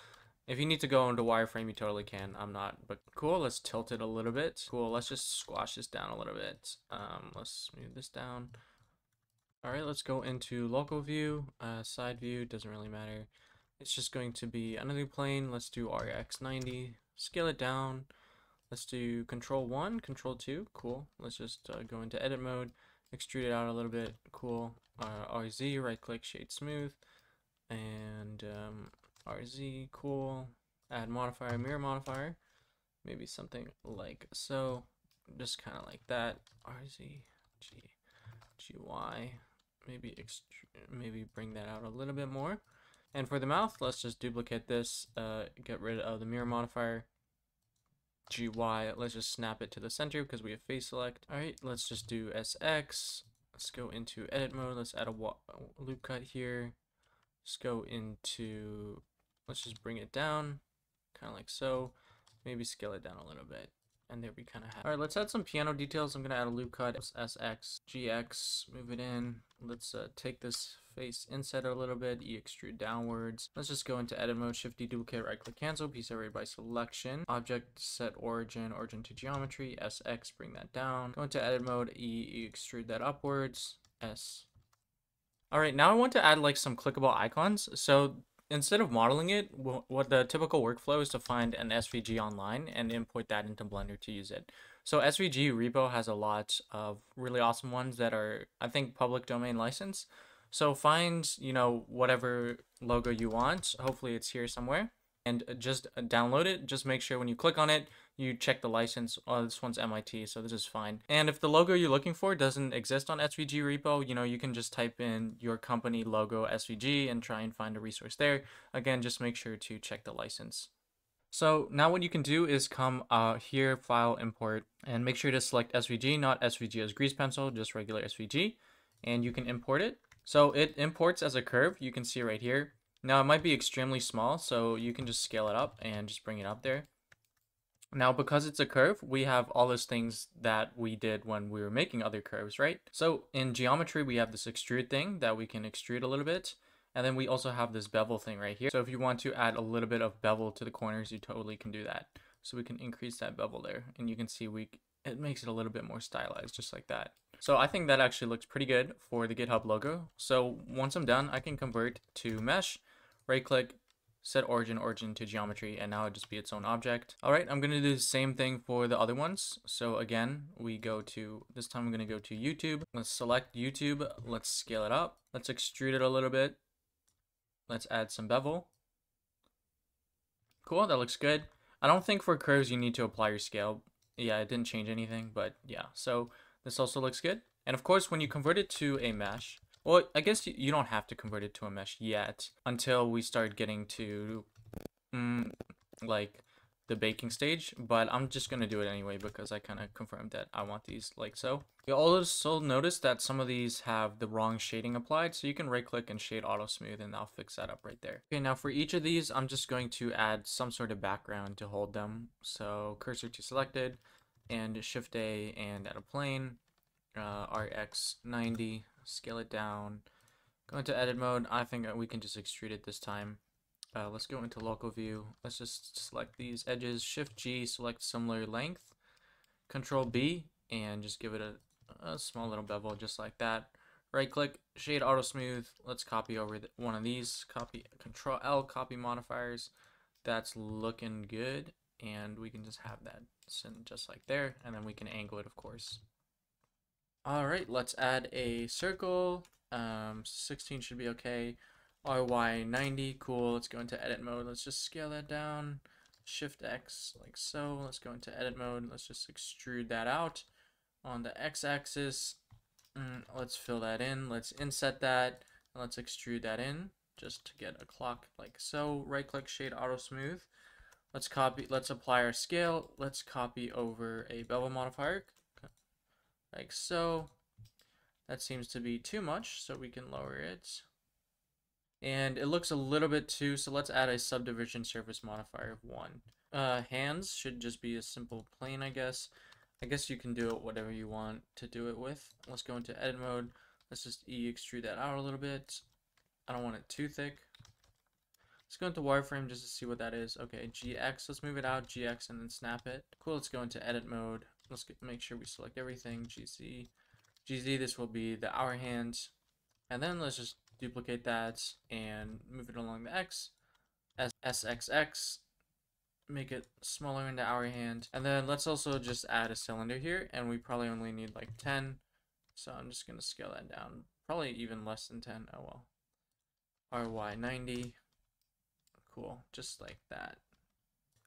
If you need to go into wireframe, you totally can. I'm not, but cool. Let's tilt it a little bit. Cool, let's just squash this down a little bit. Let's move this down. All right, let's go into local view, side view, doesn't really matter. It's just going to be another plane. Let's do RX90, scale it down. Let's do Control 1, Control 2, cool. Let's just go into edit mode, extrude it out a little bit, cool. RZ, right click, shade smooth, and RZ, cool. Add modifier, mirror modifier, maybe something like so, just kind of like that. RZ, GY, maybe bring that out a little bit more. And for the mouth, let's just duplicate this, get rid of the mirror modifier. GY, let's just snap it to the center because we have face select. All right, let's just do SX. Let's go into edit mode. Let's add a loop cut here. Let's go into, let's just bring it down, kind of like so. Maybe scale it down a little bit. And there we kind of have. All right, let's add some piano details. I'm gonna add a loop cut. SX, GX, move it in. Let's take this face inset a little bit, extrude downwards. Let's just go into edit mode, Shift D duplicate, right click cancel, piece separate by selection. Object, set origin to geometry. SX, bring that down. Go into edit mode, extrude that upwards. S. All right, now I want to add like some clickable icons. So instead of modeling it, what the typical workflow is to find an SVG online and import that into Blender to use it. So SVG repo has a lot of really awesome ones that are, I think, public domain license. So find, you know, whatever logo you want. Hopefully it's here somewhere. And just download it. Just make sure when you click on it, you check the license. Oh, this one's MIT, so this is fine. And if the logo you're looking for doesn't exist on SVG repo, you know, you can just type in your company logo SVG and try and find a resource there. Again, just make sure to check the license. So now what you can do is come here, file, import, and make sure to select SVG, not SVG as grease pencil, just regular SVG, and you can import it. So it imports as a curve, you can see right here. Now it might be extremely small, so you can just scale it up and just bring it up there. Now, because it's a curve, we have all those things that we did when we were making other curves, right? So in geometry, we have this extrude thing that we can extrude a little bit. And then we also have this bevel thing right here. So if you want to add a little bit of bevel to the corners, you totally can do that. So we can increase that bevel there. And you can see it makes it a little bit more stylized, just like that. So I think that actually looks pretty good for the GitHub logo. So once I'm done, I can convert to mesh, right click, set origin to geometry, and now it'll just be its own object. All right, I'm gonna do the same thing for the other ones. So again, this time I'm gonna go to YouTube. Let's select YouTube, let's scale it up. Let's extrude it a little bit. Let's add some bevel. Cool, that looks good. I don't think for curves you need to apply your scale. Yeah, it didn't change anything, but yeah. So this also looks good. And of course, when you convert it to a mesh, well, I guess you don't have to convert it to a mesh yet until we start getting to like the baking stage, but I'm just gonna do it anyway because I kind of confirmed that I want these like so. You'll also notice that some of these have the wrong shading applied, so you can right click and shade auto smooth and I'll fix that up right there. Okay, now for each of these, I'm just going to add some sort of background to hold them. So cursor to selected and Shift A and add a plane, RX 90, scale it down, go into edit mode. I think we can just extrude it this time. Let's go into local view. Let's just select these edges, Shift G, select similar length, Control B, and just give it a small little bevel just like that. Right click, shade auto smooth. Let's copy over one of these, copy, Control L, copy modifiers. That's looking good, and we can just have that just like there, and then we can angle it, of course. All right, let's add a circle. 16 should be okay. RY 90, cool. Let's go into edit mode. Let's just scale that down. Shift X like so. Let's go into edit mode. Let's just extrude that out on the x-axis. Let's fill that in. Let's inset that. And let's extrude that in just to get a clock like so. Right click, shade auto smooth. Let's copy. Let's apply our scale. Let's copy over a bevel modifier like so. That seems to be too much, so we can lower it. And it looks a little bit too, so let's add a subdivision surface modifier of 1. Hands should just be a simple plane, I guess. I guess you can do it whatever you want to do it with. Let's go into edit mode. Let's just extrude that out a little bit. I don't want it too thick. Let's go into wireframe just to see what that is. Okay, GX, let's move it out, GX, and then snap it. Cool, let's go into edit mode. Let's make sure we select everything, GZ. GZ, this will be the hour hand. And then let's just duplicate that and move it along the X. SXX, make it smaller in the hour hand. And then let's also just add a cylinder here, and we probably only need like 10. So I'm just gonna scale that down. Probably even less than 10, oh well. RY 90, cool, just like that.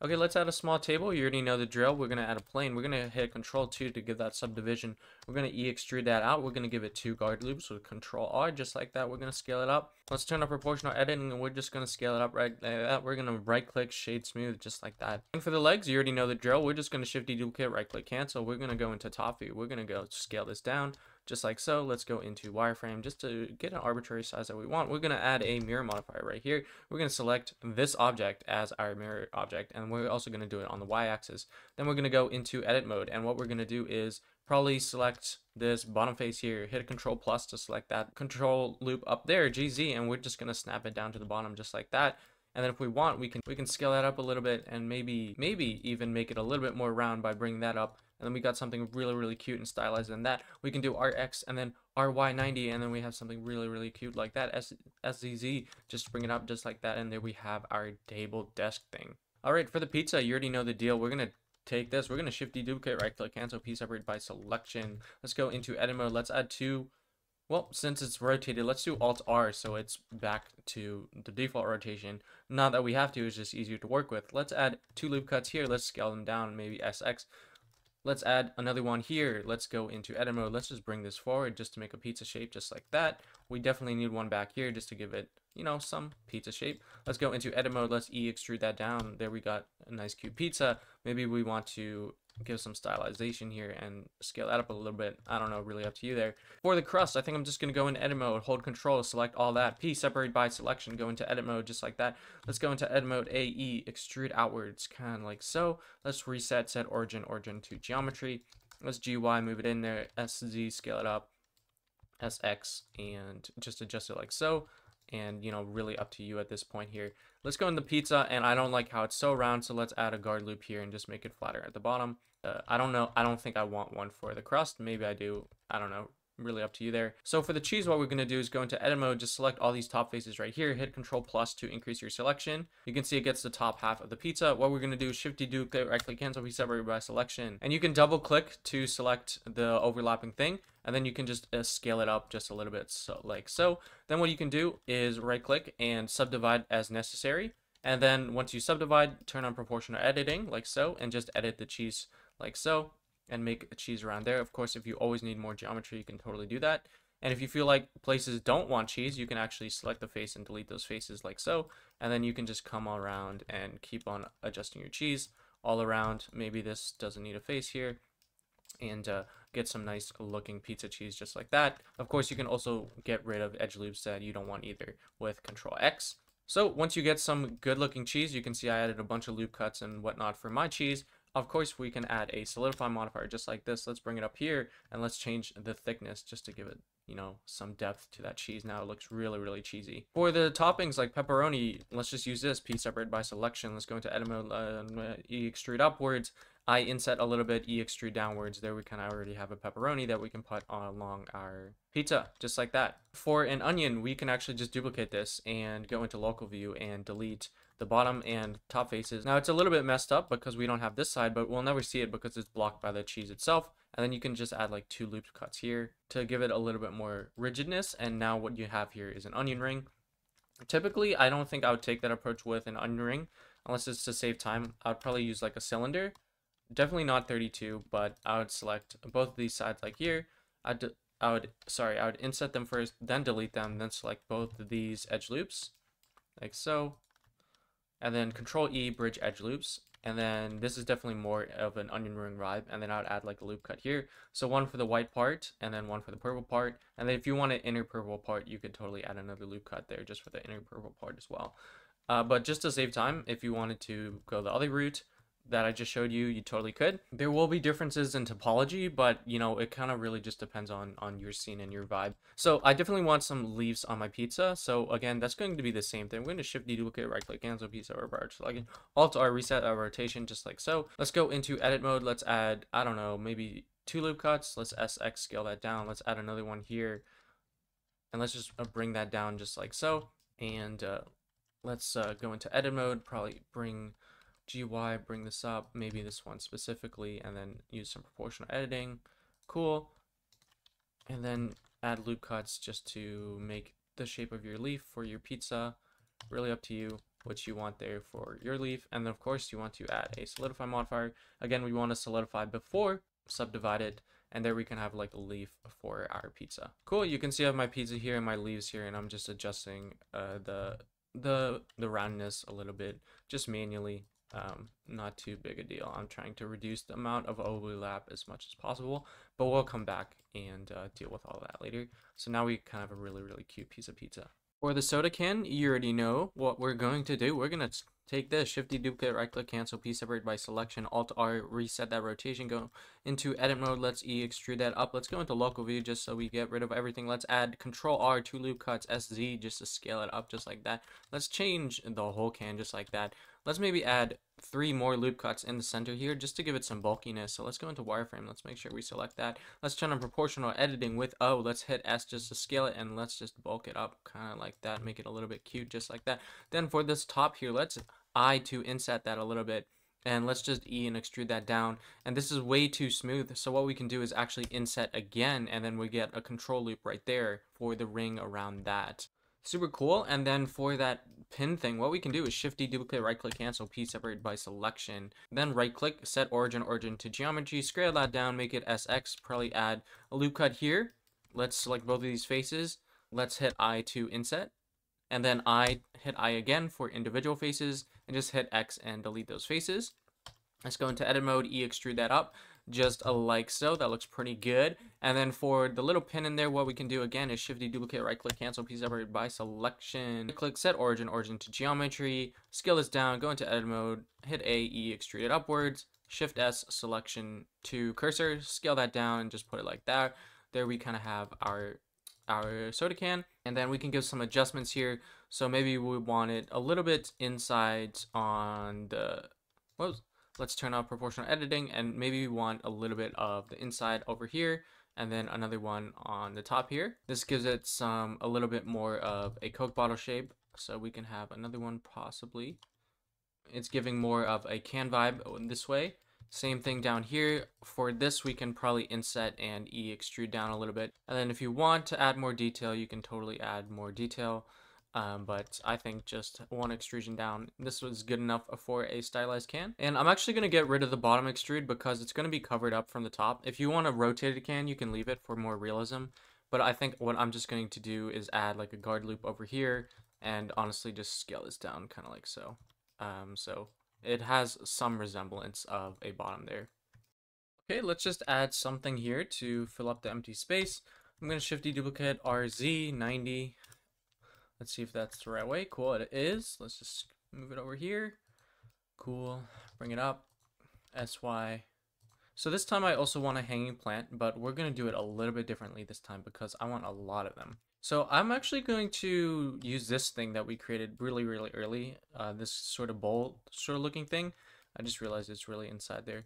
Okay, let's add a small table. You already know the drill. We're going to add a plane. We're going to hit Control 2 to give that subdivision. We're going to extrude that out. We're going to give it 2 guard loops with Control R, just like that. We're going to scale it up. Let's turn up proportional editing, and we're just going to scale it up right like that. We're going to right-click, shade smooth, just like that. And for the legs, you already know the drill. We're just going to Shift deduplicate, right-click, cancel. We're going to go into top view. We're going to go scale this down, just like so. Let's go into wireframe just to get an arbitrary size that we want. We're going to add a mirror modifier right here. We're going to select this object as our mirror object, and we're also going to do it on the y-axis. Then we're going to go into edit mode, and what we're going to do is probably select this bottom face here, hit Control plus to select that control loop up there, GZ, and we're just going to snap it down to the bottom just like that. And then if we want, we can scale that up a little bit and maybe even make it a little bit more round by bringing that up. And then we got something really cute and stylized in that. We can do RX and then RY90, and then we have something really cute like that. SZZ, just bring it up just like that, and there we have our table desk thing. All right, for the pizza, you already know the deal. We're gonna take this. We're gonna Shift deduplicate, right click, cancel, P separate by selection. Let's go into edit mode. Let's add 2. Well, since it's rotated, let's do Alt R so it's back to the default rotation. Not that we have to, it's just easier to work with. Let's add 2 loop cuts here. Let's scale them down, maybe SX. Let's add another one here. Let's go into edit mode. Let's just bring this forward just to make a pizza shape just like that. We definitely need one back here just to give it, you know, some pizza shape. Let's go into edit mode. Let's extrude that down. There we got a nice cute pizza. Maybe we want to give some stylization here and scale that up a little bit. I don't know, really up to you there. For the crust, I think I'm just going to go in edit mode, hold Control, select all that, P separate by selection, go into edit mode just like that. Let's go into edit mode, AE, extrude outwards, kind of like so. Let's reset, set origin to geometry. Let's GY, move it in there, SZ, scale it up, SX, and just adjust it like so. And, you know, really up to you at this point here. Let's go into pizza, and I don't like how it's so round, so let's add a guard loop here and just make it flatter at the bottom. I don't know. I don't think I want one for the crust. Maybe I do. I don't know. Really up to you there. So for the cheese, what we're going to do is go into edit mode, just select all these top faces right here, hit Control plus to increase your selection. You can see it gets the top half of the pizza. What we're going to do is Shift deduplicate, right click, cancel, P separate by selection. And you can double click to select the overlapping thing, and then you can just scale it up just a little bit, so like so. Then what you can do is right click and subdivide as necessary. And then once you subdivide, turn on proportional editing like so, and just edit the cheese like so, and make a cheese around there. Of course, if you always need more geometry, you can totally do that. And if you feel like places don't want cheese, you can actually select the face and delete those faces like so. And then you can just come around and keep on adjusting your cheese. all around. Maybe this doesn't need a face here, and get some nice looking pizza cheese just like that. Of course, you can also get rid of edge loops that you don't want either with Control X. So once you get some good looking cheese, you can see I added a bunch of loop cuts and whatnot for my cheese. Of course, we can add a solidify modifier just like this. Let's bring it up here and let's change the thickness just to give it, you know, some depth to that cheese. Now it looks really, really cheesy. For the toppings like pepperoni, let's just use this piece separated by selection. Let's go into edit mode, extrude upwards. I inset a little bit, extrude downwards. There we kind of already have a pepperoni that we can put along our pizza, just like that. For an onion, we can actually just duplicate this and go into local view and delete the bottom and top faces. Now it's a little bit messed up because we don't have this side, but we'll never see it because it's blocked by the cheese itself. And then you can just add like 2 loop cuts here to give it a little bit more rigidness. And now what you have here is an onion ring. Typically, I don't think I would take that approach with an onion ring unless it's to save time. I would probably use like a cylinder. Definitely not 32, but I would select both of these sides like here. I would inset them first, then delete them, then select both of these edge loops, like so. And then Control E, bridge edge loops. And then this is definitely more of an onion ring vibe. And then I would add like a loop cut here. So one for the white part, and then one for the purple part. And then if you want an inner purple part, you could totally add another loop cut there just for the inner purple part as well. But just to save time, if you wanted to go the other route that I just showed you, you totally could. There will be differences in topology, but you know, it kind of really just depends on your scene and your vibe. So I definitely want some leaves on my pizza. So again, that's going to be the same thing. We're going to shift duplicate, right click, cancel pizza or bar, select Alt R, reset our rotation just like so. Let's go into edit mode. Let's add, I don't know, maybe 2 loop cuts. Let's SX scale that down. Let's add another one here. And let's just bring that down just like so. And let's go into edit mode, probably bring GY, bring this up, maybe this one specifically, and then use some proportional editing. Cool. And then add loop cuts just to make the shape of your leaf for your pizza. Really up to you what you want there for your leaf. And then of course you want to add a solidify modifier. Again, we want to solidify before subdivide it, and there we can have like a leaf for our pizza. Cool. You can see I have my pizza here and my leaves here, and I'm just adjusting the roundness a little bit just manually. Not too big a deal. I'm trying to reduce the amount of overlap as much as possible, but we'll come back and deal with all that later. So now we kind of have a really, really cute piece of pizza. For the soda can, you already know what we're going to do. We're going to take this, shift duplicate, right click, cancel, piece separate by selection, Alt R, reset that rotation, go into edit mode. Let's extrude that up. Let's go into local view just so we get rid of everything. Let's add Control R, 2 loop cuts, SZ just to scale it up just like that. Let's change the whole can just like that. Let's maybe add 3 more loop cuts in the center here just to give it some bulkiness. So let's go into wireframe. Let's make sure we select that. Let's turn on proportional editing with O. Let's hit S just to scale it, and let's just bulk it up kind of like that. Make it a little bit cute just like that. Then for this top here, let's I to inset that a little bit, and let's just E and extrude that down. And this is way too smooth, so what we can do is actually inset again, and then we get a control loop right there for the ring around that. Super cool. And then for that pin thing, what we can do is shift duplicate, right click, cancel, piece separate by selection, then right click, set origin to geometry, scale that down, make it SX, probably add a loop cut here. Let's select both of these faces. Let's hit I to inset, and then I hit I again for individual faces, and just hit X and delete those faces. Let's go into edit mode, extrude that up just like so. That looks pretty good. And then for the little pin in there, what we can do again is shift duplicate, right click, cancel, piece separate by selection, click set origin to geometry, scale this down, go into edit mode, hit A, extrude it upwards, shift S, selection to cursor, scale that down and just put it like that. There we kind of have our soda can, and then we can give some adjustments here. So maybe we want it a little bit inside on the, let's turn off proportional editing, and maybe we want a little bit of the inside over here, and then another one on the top here. This gives it a little bit more of a Coke bottle shape, so we can have another one possibly. It's giving more of a can vibe in this way. Same thing down here. For this, we can probably inset and extrude down a little bit. And then if you want to add more detail, you can totally add more detail. But I think just one extrusion down, this was good enough for a stylized can. And I'm actually going to get rid of the bottom extrude because it's going to be covered up from the top. If you want a rotated can, you can leave it for more realism. But I think what I'm just going to do is add like a guard loop over here, and honestly just scale this down kind of like so. So it has some resemblance of a bottom there. Okay, let's just add something here to fill up the empty space. I'm going to shift deduplicate RZ90. Let's see if that's the right way. Cool, it is. Let's just move it over here. Cool, bring it up. SY. So this time I also want a hanging plant, but we're going to do it a little bit differently this time because I want a lot of them. So I'm actually going to use this thing that we created really early, this sort of bowl sort of looking thing. I just realized it's really inside there.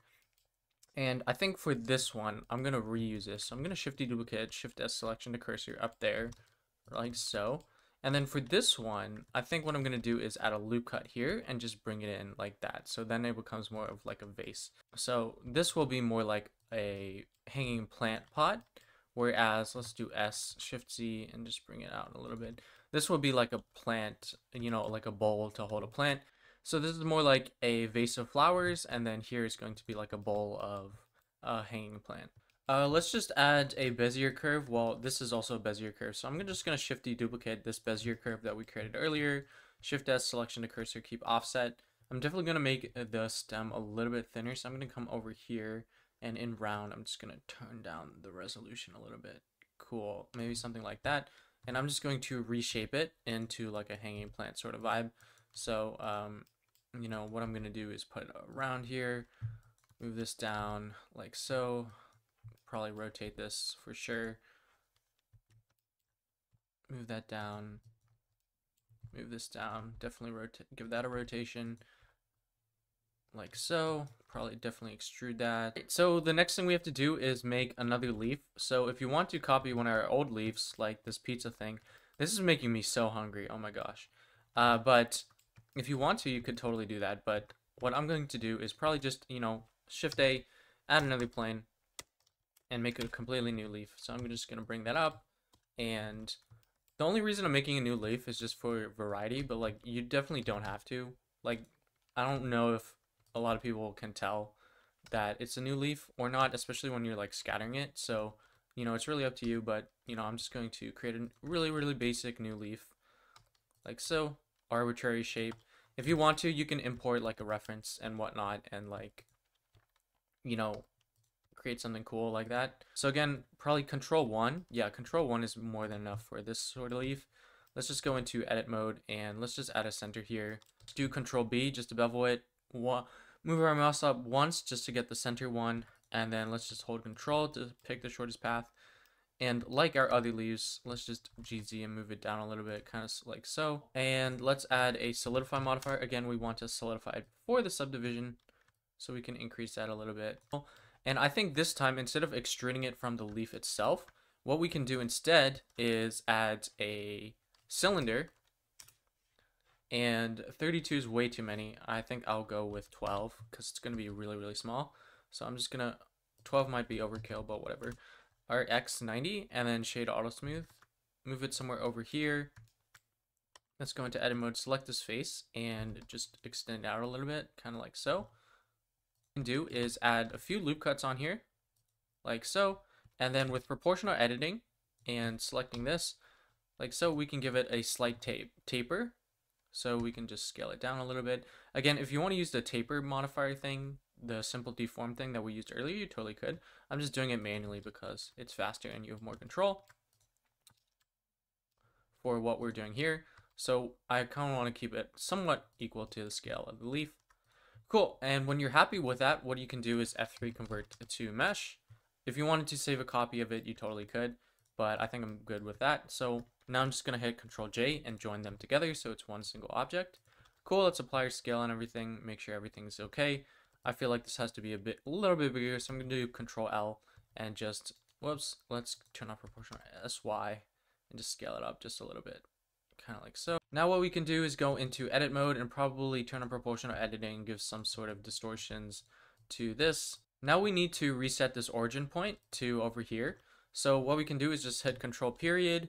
And I think for this one, I'm going to reuse this. So I'm going to shift deduplicate, shift S selection to cursor up there, like so. And then for this one, I think what I'm going to do is add a loop cut here and just bring it in like that. So then it becomes more of like a vase. So this will be more like a hanging plant pot. Whereas let's do S, shift Z, and just bring it out a little bit. This will be like a plant, you know, like a bowl to hold a plant. So this is more like a vase of flowers, and then here is going to be like a bowl of hanging plant. Let's just add a Bezier curve. Well, this is also a Bezier curve, so I'm just going to shift deduplicate this Bezier curve that we created earlier. Shift S, selection to cursor, keep offset. I'm definitely going to make the stem a little bit thinner, so I'm going to come over here, and in round, I'm just going to turn down the resolution a little bit. Cool, maybe something like that. And I'm just going to reshape it into like a hanging plant sort of vibe. So, you know, what I'm going to do is put it around here, move this down like so. Probably rotate this for sure. Move that down. Move this down. Definitely rotate. Give that a rotation. Like so. Probably definitely extrude that. So the next thing we have to do is make another leaf. So if you want to copy one of our old leaves, like this pizza thing, this is making me so hungry. Oh my gosh. But if you want to, you could totally do that. But what I'm going to do is probably just, you know, Shift A, add another plane, and make a completely new leaf. So I'm just going to bring that up, and the only reason I'm making a new leaf is just for variety, but like you definitely don't have to. Like I don't know if a lot of people can tell that it's a new leaf or not, especially when you're like scattering it. So, you know, it's really up to you, but you know, I'm just going to create a really basic new leaf like so, arbitrary shape. If you want to, you can import like a reference and whatnot and like, you know, create something cool like that. So again, probably control 1. Yeah, control 1 is more than enough for this sort of leaf. Let's just go into edit mode and let's just add a center here. Let's do control B just to bevel it. Move our mouse up once just to get the center one, and then let's just hold control to pick the shortest path. And like our other leaves, let's just GZ and move it down a little bit, kind of like so. And let's add a solidify modifier. Again, we want to solidify it before the subdivision, so we can increase that a little bit. And I think this time, instead of extruding it from the leaf itself, what we can do instead is add a cylinder. And 32 is way too many. I think I'll go with 12 because it's going to be really small. So I'm just going to, 12 might be overkill, but whatever. Our X90, and then shade auto smooth. Move it somewhere over here. Let's go into edit mode, select this face, and just extend it out a little bit, kind of like so. What we can do is add a few loop cuts on here, like so. And then with proportional editing and selecting this, like so, we can give it a slight taper. So we can just scale it down a little bit. Again, if you want to use the taper modifier thing, the simple deform thing that we used earlier, you totally could. I'm just doing it manually because it's faster and you have more control for what we're doing here. So I kind of want to keep it somewhat equal to the scale of the leaf. Cool. And when you're happy with that, what you can do is F3 convert to mesh. If you wanted to save a copy of it, you totally could, but I think I'm good with that. So now I'm just going to hit Control J and join them together so it's one single object. Cool, let's apply our scale and everything, make sure everything's okay. I feel like this has to be a little bit bigger, so I'm going to do Control L and just, whoops, let's turn off proportional SY and just scale it up just a little bit, kind of like so. Now what we can do is go into edit mode and probably turn on proportional editing, give some sort of distortions to this. Now we need to reset this origin point to over here. So what we can do is just hit Control period,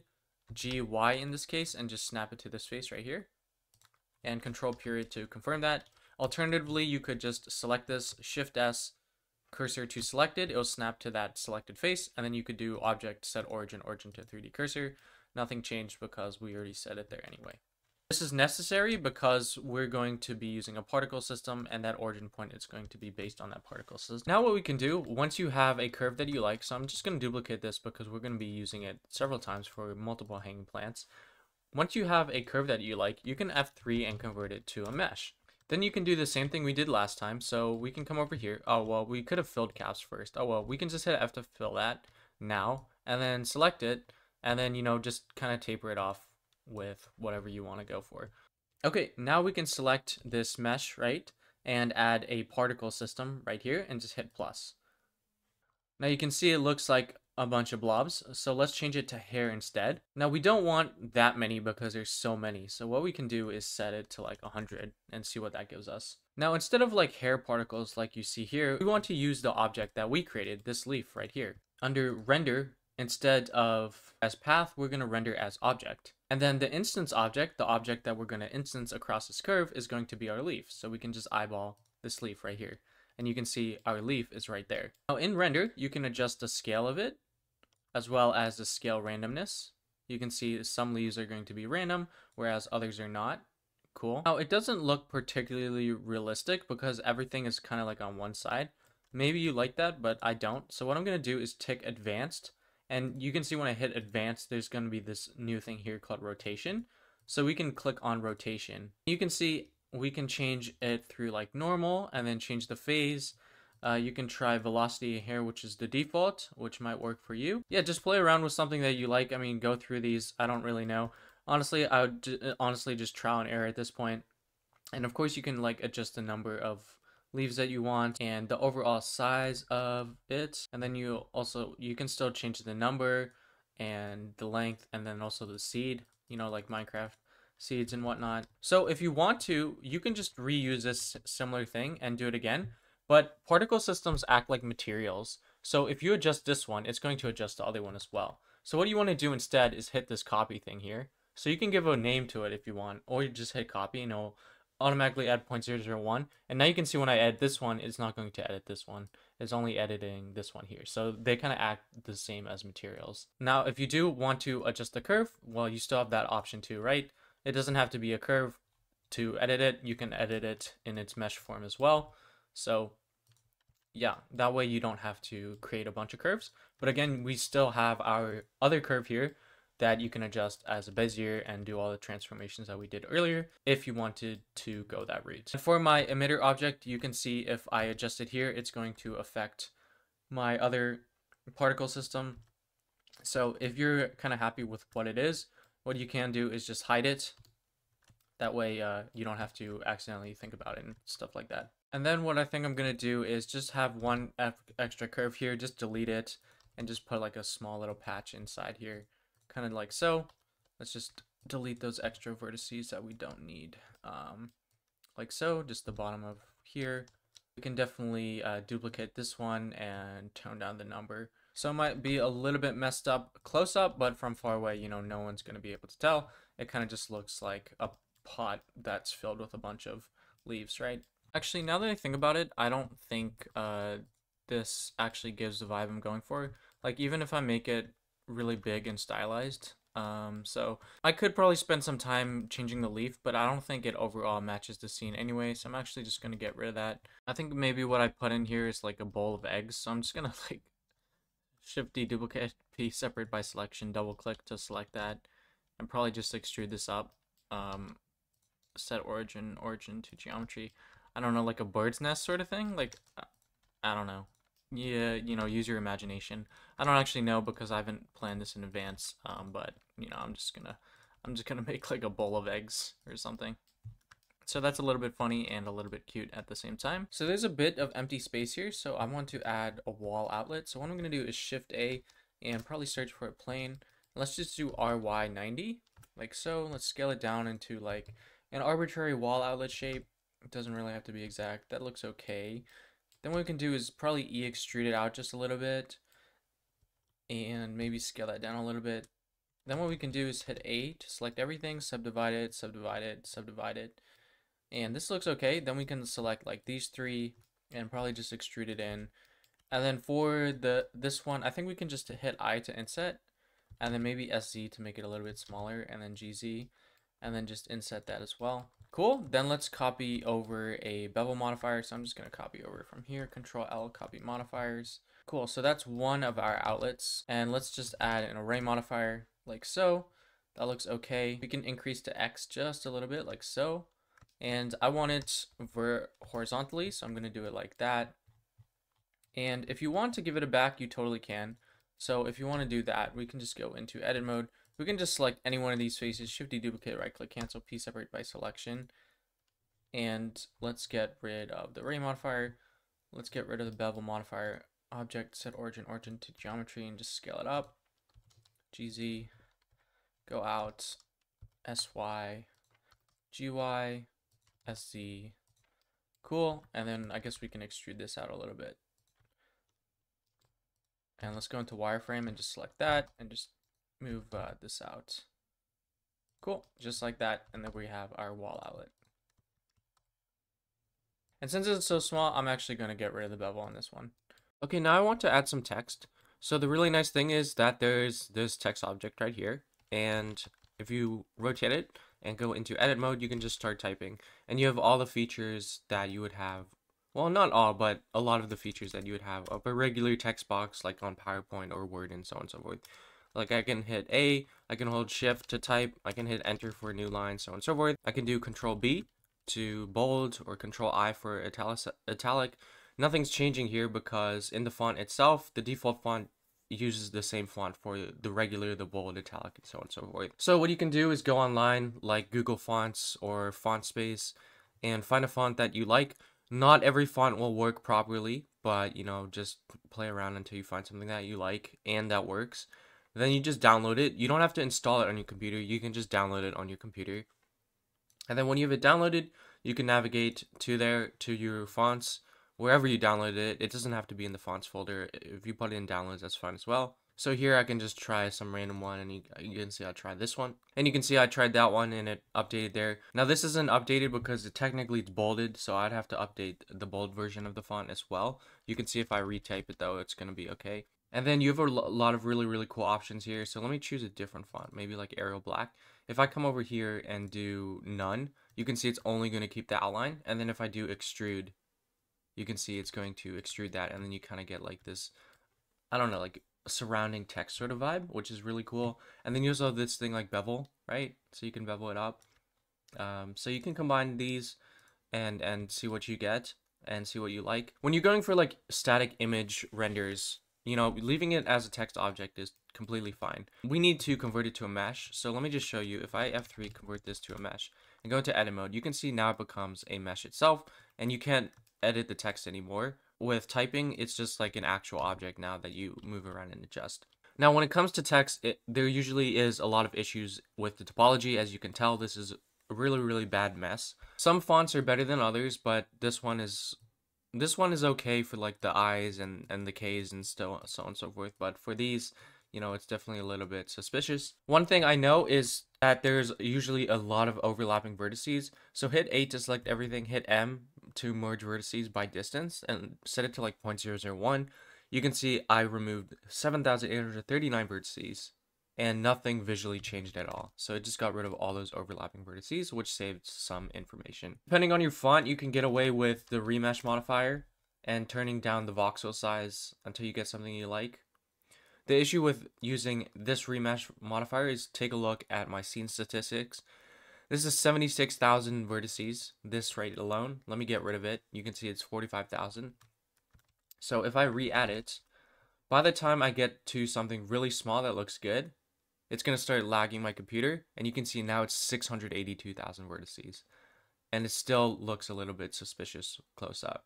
GY in this case, and just snap it to this face right here. And Control period to confirm that. Alternatively, you could just select this, Shift S, cursor to selected, it'll snap to that selected face, and then you could do object set origin to 3D cursor. Nothing changed because we already set it there anyway. This is necessary because we're going to be using a particle system, and that origin point is going to be based on that particle system. Now what we can do, once you have a curve that you like, so I'm just going to duplicate this because we're going to be using it several times for multiple hanging plants. Once you have a curve that you like, you can F3 and convert it to a mesh. Then you can do the same thing we did last time. So we can come over here. Oh, well, we could have filled caps first. Oh, well, we can just hit F to fill that now, and then select it, and then, just kind of taper it off with whatever you want to go for. Okay, now we can select this mesh, right? And add a particle system right here and just hit plus. Now you can see it looks like a bunch of blobs, so let's change it to hair instead. Now we don't want that many because there's so many, so what we can do is set it to like 100 and see what that gives us. Now instead of like hair particles like you see here, we want to use the object that we created, this leaf right here. Under render, instead of as path, we're going to render as object. And then the instance object, the object that we're going to instance across this curve, is going to be our leaf. So we can just eyeball this leaf right here. And you can see our leaf is right there. Now in render, you can adjust the scale of it, as well as the scale randomness. You can see some leaves are going to be random, whereas others are not. Cool. Now it doesn't look particularly realistic because everything is kind of like on one side. Maybe you like that, but I don't. So what I'm going to do is tick advanced. And you can see when I hit advanced, there's going to be this new thing here called rotation. So we can click on rotation. You can see we can change it through like normal and then change the phase. You can try velocity here, which is the default, which might work for you. Yeah, just play around with something that you like. I mean, go through these. I don't really know. Honestly, I would honestly just trial and error at this point. And of course, you can like adjust the number of leaves that you want and the overall size of it. And then you can still change the number and the length and then also the seed, like Minecraft seeds and whatnot. So if you want to, you can just reuse this similar thing and do it again. But particle systems act like materials. So if you adjust this one, it's going to adjust the other one as well. So what you want to do instead is hit this copy thing here. So you can give a name to it if you want, or you just hit copy and it'll automatically add 0.001. And now you can see when I add this one, it's not going to edit this one. It's only editing this one here. So they kind of act the same as materials. Now, if you do want to adjust the curve, well, you still have that option too, right? It doesn't have to be a curve to edit it. You can edit it in its mesh form as well. So yeah, that way you don't have to create a bunch of curves. But again, we still have our other curve here that you can adjust as a Bezier and do all the transformations that we did earlier if you wanted to go that route. And for my emitter object, you can see if I adjust it here, it's going to affect my other particle system. So if you're kind of happy with what it is, what you can do is just hide it. That way you don't have to accidentally think about it and stuff like that. And then what I think I'm going to do is just have one extra curve here, just delete it and just put like a small little patch inside here. Kind of like so. Let's just delete those extra vertices that we don't need. Like so, just the bottom of here. We can definitely duplicate this one and tone down the number. So it might be a little bit messed up close up, but from far away, no one's going to be able to tell. It kind of just looks like a pot that's filled with a bunch of leaves, right? Actually, now that I think about it, I don't think this actually gives the vibe I'm going for. Like, even if I make it really big and stylized, so I could probably spend some time changing the leaf, but I don't think it overall matches the scene anyway, so I'm actually just gonna get rid of that. I think maybe what I put in here is like a bowl of eggs, so I'm just gonna like Shift D, duplicate P, separate by selection, double click to select that, and probably just extrude this up. Set origin to geometry. I don't know, like a bird's nest sort of thing. Like, I don't know. Yeah, use your imagination. I don't actually know because I haven't planned this in advance. But I'm just gonna make like a bowl of eggs or something. So that's a little bit funny and a little bit cute at the same time. So there's a bit of empty space here, so I want to add a wall outlet. So what I'm gonna do is Shift A and probably search for a plane. Let's just do RY90, like so. Let's scale it down into like an arbitrary wall outlet shape. It doesn't really have to be exact. That looks okay. Then what we can do is probably extrude it out just a little bit and maybe scale that down a little bit. Then what we can do is hit A to select everything, subdivide it, subdivide it, subdivide it. And this looks okay. Then we can select like these three and probably just extrude it in. And then for this one, I think we can just hit I to inset and then maybe SZ to make it a little bit smaller and then GZ. and then just inset that as well. Cool. Then let's copy over a bevel modifier. So I'm just going to copy over from here. Control L, copy modifiers. Cool. So that's one of our outlets. And let's just add an array modifier like so. That looks okay. We can increase to X just a little bit like so. And I want it horizontally. So I'm going to do it like that. And if you want to give it a back, you totally can. So if you want to do that, we can just go into edit mode. We can just select any one of these faces, shift deduplicate, right click, cancel, p separate by selection. And let's get rid of the array modifier. Let's get rid of the bevel modifier. Object, set origin to geometry, and just scale it up. GZ, go out, SY, GY, SZ. Cool. And then I guess we can extrude this out a little bit. And let's go into wireframe and just select that and just move this out. Cool, just like that. And then we have our wall outlet. And since it's so small, I'm actually going to get rid of the bevel on this one. Okay, now I want to add some text. So the really nice thing is that there's this text object right here. And if you rotate it and go into edit mode, you can just start typing. And you have all the features that you would have. Well, not all, but a lot of the features that you would have of a regular text box like on PowerPoint or Word and so on and so forth. Like I can hit A, I can hold shift to type, I can hit enter for a new line, so on and so forth. I can do control B to bold or control I for italic. Nothing's changing here because in the font itself, the default font uses the same font for the regular, the bold, italic, and so on and so forth. So what you can do is go online like Google Fonts or FontSpace and find a font that you like. Not every font will work properly, but you know, just play around until you find something that you like and that works. Then you just download it. You don't have to install it on your computer. You can just download it on your computer. And then when you have it downloaded, you can navigate to your fonts, wherever you downloaded it. It doesn't have to be in the fonts folder. If you put it in downloads, that's fine as well. So here I can just try some random one, and you can see I tried this one. And you can see I tried that one and it updated there. Now this isn't updated because technically it's bolded, so I'd have to update the bold version of the font as well. You can see if I retype it though, it's going to be okay. And then you have a lot of really cool options here. So let me choose a different font, maybe like Arial Black. If I come over here and do none, you can see it's only going to keep the outline. And then if I do extrude, you can see it's going to extrude that. And then you kind of get like this, I don't know, like surrounding text sort of vibe, which is really cool. And then you also have this thing like bevel, right? So you can bevel it up. So you can combine these and see what you get and see what you like. When you're going for like static image renders, you know, leaving it as a text object is completely fine. We need to convert it to a mesh. So let me just show you. If I F3 convert this to a mesh and go into edit mode, you can see now it becomes a mesh itself, and you can't edit the text anymore. With typing, it's just like an actual object now that you move around and adjust. Now, when it comes to text, there usually is a lot of issues with the topology. As you can tell, this is a really bad mess. Some fonts are better than others, but this one is okay for like the I's and the K's and so on and so forth. But for these, you know, it's definitely a little bit suspicious. One thing I know is that there's usually a lot of overlapping vertices. So hit 8 to select everything, hit M to merge vertices by distance, and set it to like 0.001. You can see I removed 7,839 vertices and nothing visually changed at all. So it just got rid of all those overlapping vertices, which saved some information. Depending on your font, you can get away with the remesh modifier and turning down the voxel size until you get something you like. The issue with using this remesh modifier is take a look at my scene statistics. This is 76,000 vertices, this rate alone. Let me get rid of it. You can see it's 45,000. So if I re-add it, by the time I get to something really small that looks good, it's going to start lagging my computer, and you can see now it's 682,000 vertices. And it still looks a little bit suspicious close up.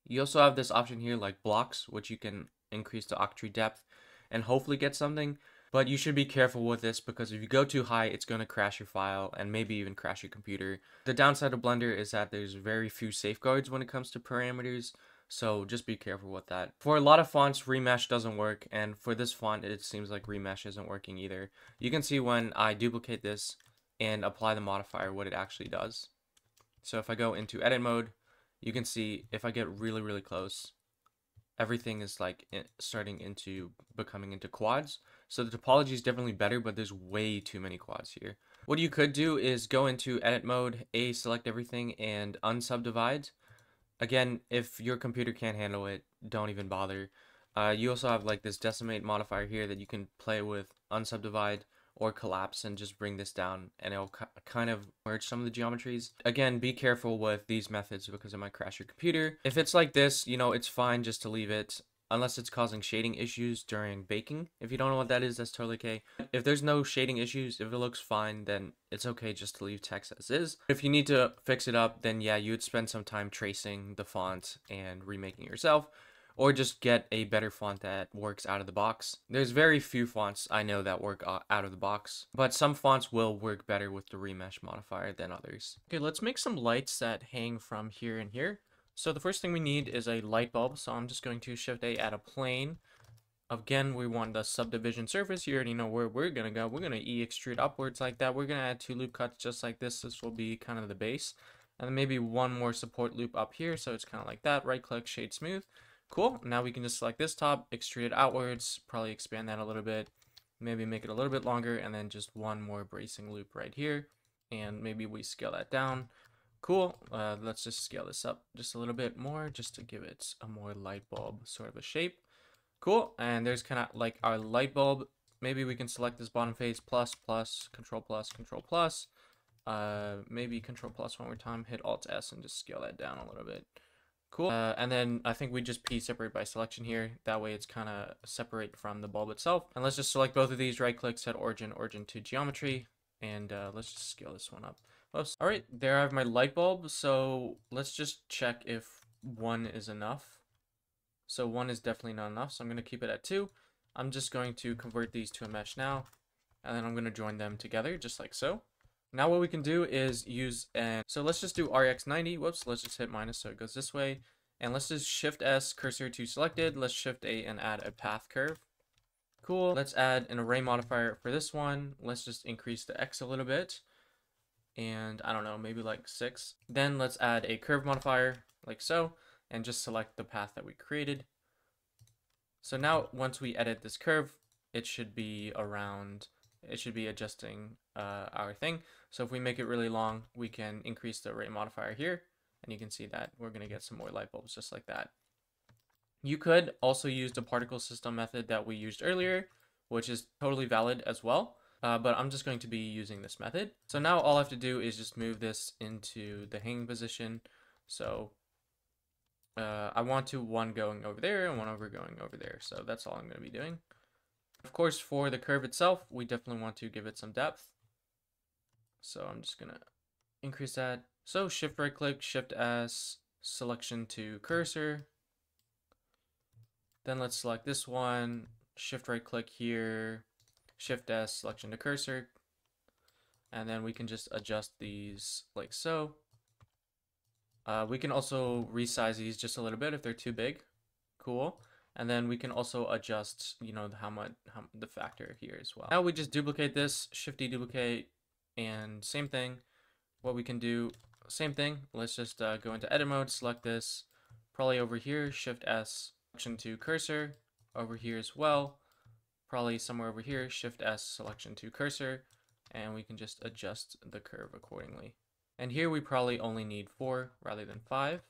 You also have this option here like blocks, which you can increase the octree depth and hopefully get something. But you should be careful with this because if you go too high, it's going to crash your file and maybe even crash your computer. The downside of Blender is that there's very few safeguards when it comes to parameters. So just be careful with that. For a lot of fonts, remesh doesn't work, and for this font, it seems like remesh isn't working either. You can see when I duplicate this and apply the modifier what it actually does. So if I go into edit mode, you can see if I get really close, everything is like starting into becoming into quads. So the topology is definitely better, but there's way too many quads here. What you could do is go into edit mode, select everything, and unsubdivide. Again, if your computer can't handle it, don't even bother. You also have like this decimate modifier here that you can play with, unsubdivide or collapse, and just bring this down, and it'll kind of merge some of the geometries. Again, be careful with these methods because it might crash your computer. If it's like this, you know, it's fine just to leave it, unless it's causing shading issues during baking. If you don't know what that is, that's totally okay. If there's no shading issues, if it looks fine, then it's okay just to leave text as is. If you need to fix it up, then yeah, you would spend some time tracing the font and remaking it yourself, or just get a better font that works out of the box. There's very few fonts I know that work out of the box, but some fonts will work better with the remesh modifier than others. Okay, let's make some lights that hang from here and here. So the first thing we need is a light bulb. So I'm just going to Shift A, add a plane. Again, we want the subdivision surface. You already know where we're going to go. We're going to extrude upwards like that. We're going to add 2 loop cuts just like this. This will be kind of the base. And then maybe one more support loop up here. So it's kind of like that. Right click, shade smooth. Cool. Now we can just select this top, extrude it outwards, probably expand that a little bit, maybe make it a little bit longer, and then just one more bracing loop right here. And maybe we scale that down. Cool. Let's just scale this up just a little bit more just to give it a more light bulb sort of a shape. Cool. And there's kind of like our light bulb. Maybe we can select this bottom face, plus, control plus, control plus. Maybe control plus one more time, hit Alt S and just scale that down a little bit. Cool. And then I think we just P separate by selection here. That way it's kind of separate from the bulb itself. And let's just select both of these, right click, set origin to geometry. And let's just scale this one up. Oops. All right, there I have my light bulb. So let's just check if 1 is enough. So 1 is definitely not enough. So I'm going to keep it at 2. I'm just going to convert these to a mesh now. And then I'm going to join them together just like so. Now what we can do is use so let's just do RX90. Whoops, let's just hit minus so it goes this way. And let's just Shift S, cursor to selected. Let's Shift A and add a path curve. Cool. Let's add an array modifier for this one. Let's just increase the X a little bit. And I don't know, maybe like 6. Then let's add a curve modifier like so, and just select the path that we created. So now once we edit this curve, it should be adjusting our thing. So if we make it really long, we can increase the array modifier here, and you can see that we're going to get some more light bulbs just like that. You could also use the particle system method that we used earlier, which is totally valid as well. But I'm just going to be using this method. So now all I have to do is just move this into the hanging position. So I want one going over there and one going over there. So that's all I'm going to be doing. Of course, for the curve itself, we definitely want to give it some depth. So I'm just going to increase that. So Shift right click, Shift S, selection to cursor. Then let's select this one, Shift right click here, Shift S, selection to cursor. And then we can just adjust these like so. We can also resize these just a little bit if they're too big. Cool. And then we can also adjust, you know, how the factor here as well. Now we just duplicate this, Shift D duplicate, and same thing. What we can do, same thing. Let's just go into edit mode, select this, probably over here, Shift S, selection to cursor, over here as well, probably somewhere over here, Shift S, selection to cursor, and we can just adjust the curve accordingly. And here we probably only need 4 rather than 5.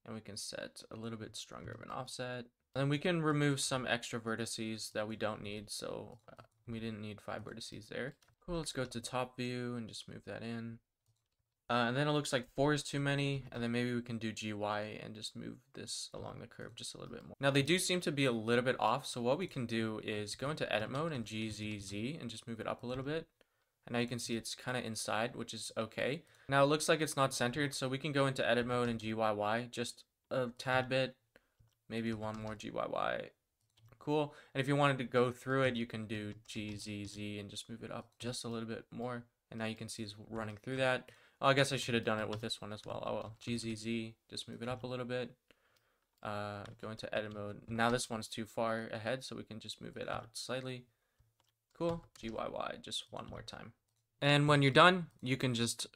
And we can set a little bit stronger of an offset. And then we can remove some extra vertices that we don't need. So we didn't need 5 vertices there. Cool, let's go to top view and just move that in. And then it looks like 4 is too many. And then maybe we can do GY and just move this along the curve just a little bit more. Now they do seem to be a little bit off. So what we can do is go into edit mode and GZZ and just move it up a little bit. And now you can see it's kind of inside, which is okay. Now it looks like it's not centered, so we can go into edit mode and GYY just a tad bit, maybe one more GYY. Cool. And if you wanted to go through it, you can do GZZ and just move it up just a little bit more. And now you can see it's running through that. Oh, I guess I should have done it with this one as well. Oh well, GZZ, just move it up a little bit. Go into edit mode. Now this one's too far ahead, so we can just move it out slightly. Cool. GYY just one more time. And when you're done, you can just,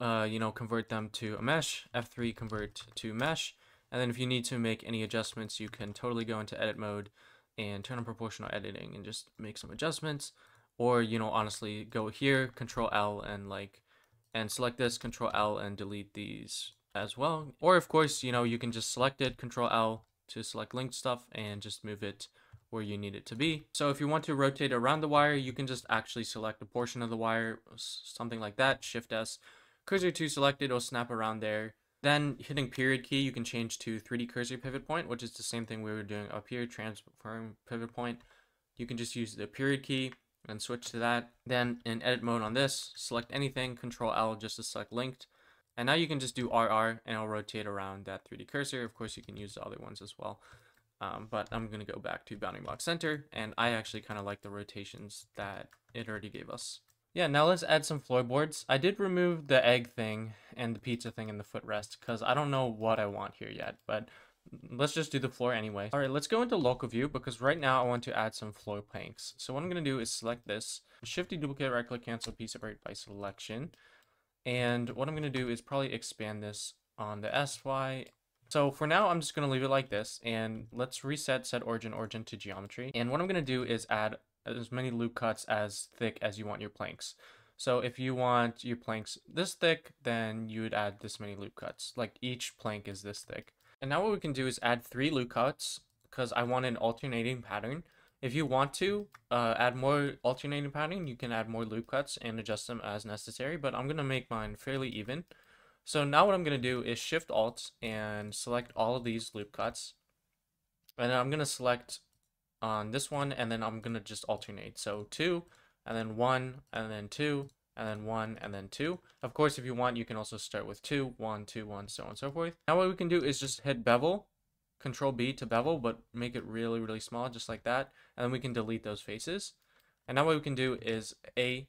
convert them to a mesh, F3 convert to mesh. And then if you need to make any adjustments, you can totally go into edit mode and turn on proportional editing and just make some adjustments. or honestly go here, Control L, and select this, Control L, and delete these as well. Or of course, you can just select it, Control L to select linked stuff, and just move it where you need it to be. So if you want to rotate around the wire, you can just actually select a portion of the wire, something like that, Shift S, cursor to selected, it'll snap around there. Then hitting period key, you can change to 3D cursor pivot point, which is the same thing we were doing up here, transform pivot point. You can just use the period key and switch to that. Then in edit mode on this, select anything, Control L just to select linked. And now you can just do RR and it'll rotate around that 3D cursor. Of course, you can use the other ones as well. But I'm going to go back to bounding box center, and I actually kind of like the rotations that it already gave us. Yeah, now let's add some floorboards. I did remove the egg thing and the pizza thing and the footrest because I don't know what I want here yet, but let's just do the floor anyway. All right, let's go into local view because right now I want to add some floor planks. So what I'm going to do is select this, Shift duplicate, right click, cancel, P separate by selection. And what I'm going to do is probably expand this on the SY. So for now, I'm just going to leave it like this, and let's reset set origin to geometry. And what I'm going to do is add as many loop cuts as thick as you want your planks. So if you want your planks this thick, then you would add this many loop cuts. Like each plank is this thick. And now what we can do is add 3 loop cuts because I want an alternating pattern. If you want to add more alternating pattern, you can add more loop cuts and adjust them as necessary, but I'm going to make mine fairly even. So now what I'm going to do is Shift Alt and select all of these loop cuts. And then I'm going to select on this one, and then I'm going to just alternate. So 2, and then 1, and then 2, and then 1, and then 2. Of course, if you want, you can also start with 2, 1, 2, 1, so on and so forth. Now what we can do is just hit bevel, Control B to bevel, but make it really, really small, just like that. And then we can delete those faces. And now what we can do is A,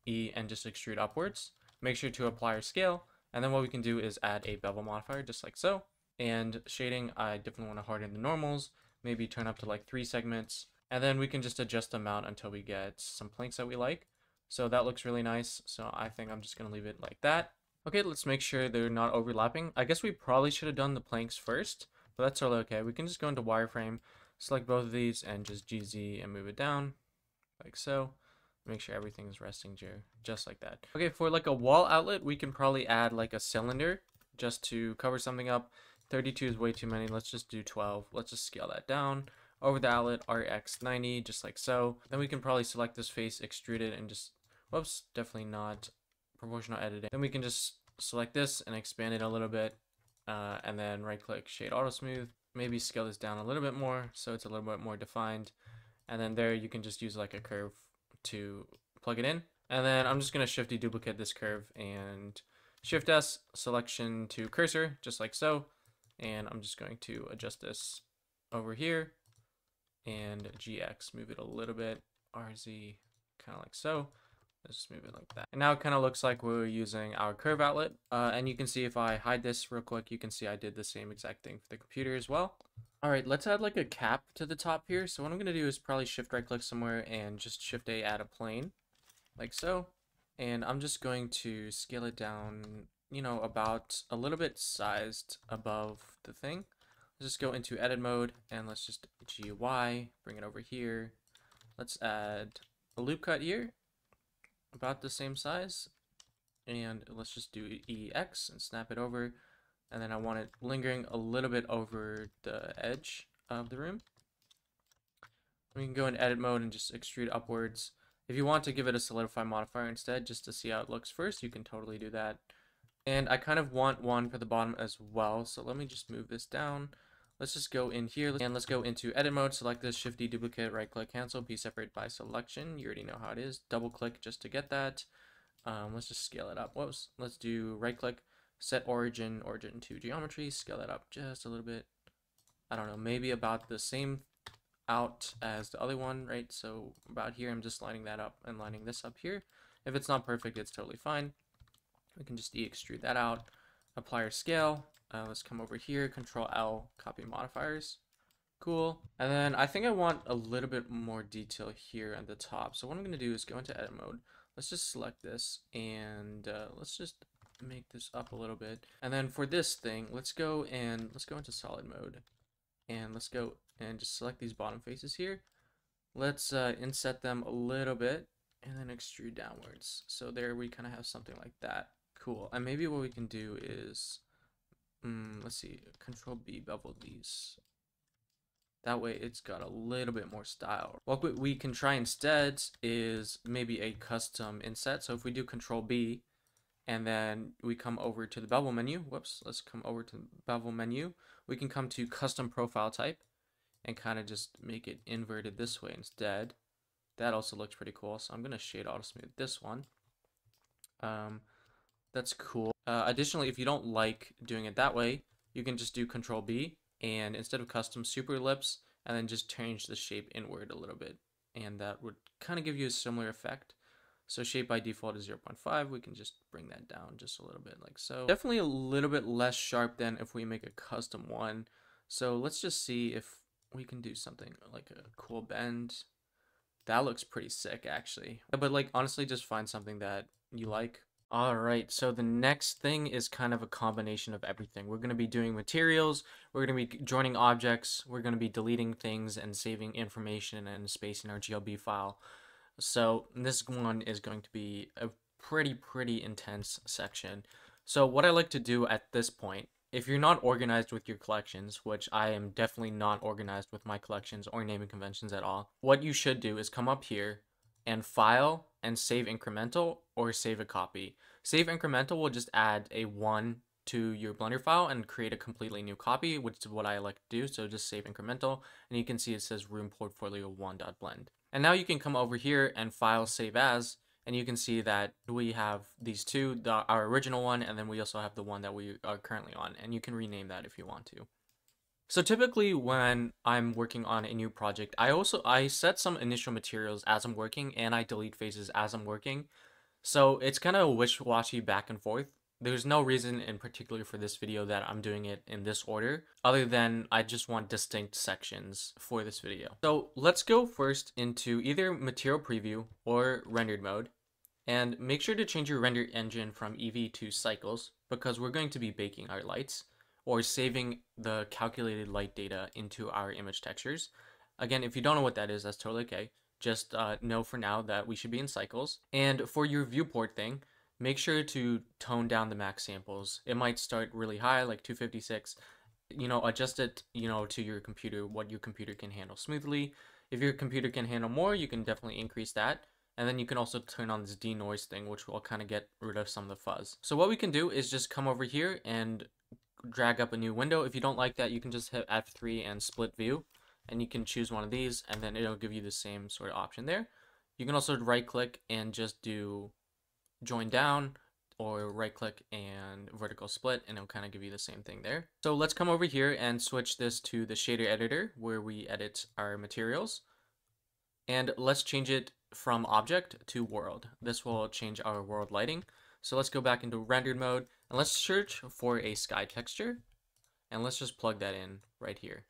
E, and just extrude upwards. Make sure to apply our scale. And then what we can do is add a bevel modifier, just like so. And shading, I definitely want to harden the normals, maybe turn up to like 3 segments. And then we can just adjust them out until we get some planks that we like. So that looks really nice. So I think I'm just going to leave it like that. Okay, let's make sure they're not overlapping. I guess we probably should have done the planks first, but that's totally okay. We can just go into wireframe, select both of these, and just GZ and move it down, like so. Make sure everything is resting just like that. Okay, for like a wall outlet, we can probably add like a cylinder just to cover something up. 32 is way too many. Let's just do 12. Let's just scale that down. Over the outlet, RX90, just like so. Then we can probably select this face, extrude it, and just, whoops, definitely not proportional editing. Then we can just select this and expand it a little bit, and then right click, shade auto smooth. Maybe scale this down a little bit more so it's a little bit more defined. And then there you can just use like a curve to plug it in. And then I'm just going to Shift deduplicate this curve and Shift S, selection to cursor, just like so. And I'm just going to adjust this over here and GX, move it a little bit, RZ, kind of like so. Let's just move it like that. And now it kind of looks like we're using our curve outlet. And you can see if I hide this real quick, you can see I did the same exact thing for the computer as well. All right, let's add like a cap to the top here. So what I'm going to do is probably Shift right click somewhere and just Shift A, add a plane, like so. And I'm just going to scale it down, about a little bit sized above the thing. Let's just go into edit mode and let's just GY, bring it over here. Let's add a loop cut here, about the same size. And let's just do EX and snap it over. And then I want it lingering a little bit over the edge of the room. We can go in edit mode and just extrude upwards. If you want to give it a solidify modifier instead, just to see how it looks first, you can totally do that. And I kind of want one for the bottom as well. So let me just move this down. Let's just go in here and let's go into edit mode, select this, Shift deduplicate, right click, cancel, P separate by selection. You already know how it is. Double click just to get that. Let's just scale it up. Whoops. Let's do right click, set origin to geometry, scale that up just a little bit. I don't know, maybe about the same out as the other one, right? So about here, I'm just lining that up and lining this up here. If it's not perfect, it's totally fine. We can just extrude that out, apply our scale. Let's come over here, Control L, copy modifiers. Cool. And then I think I want a little bit more detail here at the top. So what I'm going to do is go into edit mode. Let's just select this and let's just make this up a little bit. And then for this thing, let's go into solid mode. And let's go and just select these bottom faces here. Let's inset them a little bit. and then extrude downwards. So there we kind of have something like that. Cool. And maybe what we can do is, let's see, Control B, bevel these. That way it's got a little bit more style. What we can try instead is maybe a custom inset. So if we do Control B and then we come over to the bevel menu, whoops, let's come over to the bevel menu. We can come to custom profile type and kind of just make it inverted this way instead. That also looks pretty cool. So I'm going to shade auto smooth this one. That's cool. Additionally, if you don't like doing it that way, you can just do Control B and instead of custom super ellipse, and then just change the shape inward a little bit. And that would kind of give you a similar effect. So shape by default is 0.5. We can just bring that down just a little bit like so. Definitely a little bit less sharp than if we make a custom one. So let's just see if we can do something like a cool bend. That looks pretty sick actually. But like honestly, just find something that you like. All right, so the next thing is kind of a combination of everything. We're going to be doing materials, we're going to be joining objects, we're going to be deleting things and saving information and space in our GLB file. So this one is going to be a pretty intense section. So what I like to do at this point, if you're not organized with your collections, which I am definitely not organized with my collections or naming conventions at all, what you should do is come up here and file and save incremental or save a copy. Save incremental will just add a 1 to your Blender file and create a completely new copy, which is what I like to do. So just save incremental, and you can see it says room portfolio 1.blend. And now you can come over here and file save as, and you can see that we have these two, our original one, and then we also have the one that we are currently on, and you can rename that if you want to. So typically when I'm working on a new project, I set some initial materials as I'm working and I delete phases as I'm working. So it's kind of wish-washy back and forth. There's no reason in particular for this video that I'm doing it in this order, other than I just want distinct sections for this video. So let's go first into either material preview or rendered mode. And make sure to change your render engine from Eevee to cycles because we're going to be baking our lights or saving the calculated light data into our image textures. Again, if you don't know what that is, that's totally okay. Just know for now that we should be in cycles. And for your viewport thing, make sure to tone down the max samples. It might start really high, like 256. Adjust it, to your computer, what your computer can handle smoothly. If your computer can handle more, you can definitely increase that. And then you can also turn on this denoise thing, which will kind of get rid of some of the fuzz. So what we can do is just come over here and drag up a new window. If you don't like that, you can just hit F3 and split view, and you can choose one of these, and then it'll give you the same sort of option there. You can also right click and just do join down, or right click and vertical split, and it'll kind of give you the same thing there. So let's come over here and switch this to the shader editor where we edit our materials, and let's change it from object to world. This will change our world lighting. So let's go back into rendered mode and let's search for a sky texture, and let's just plug that in right here.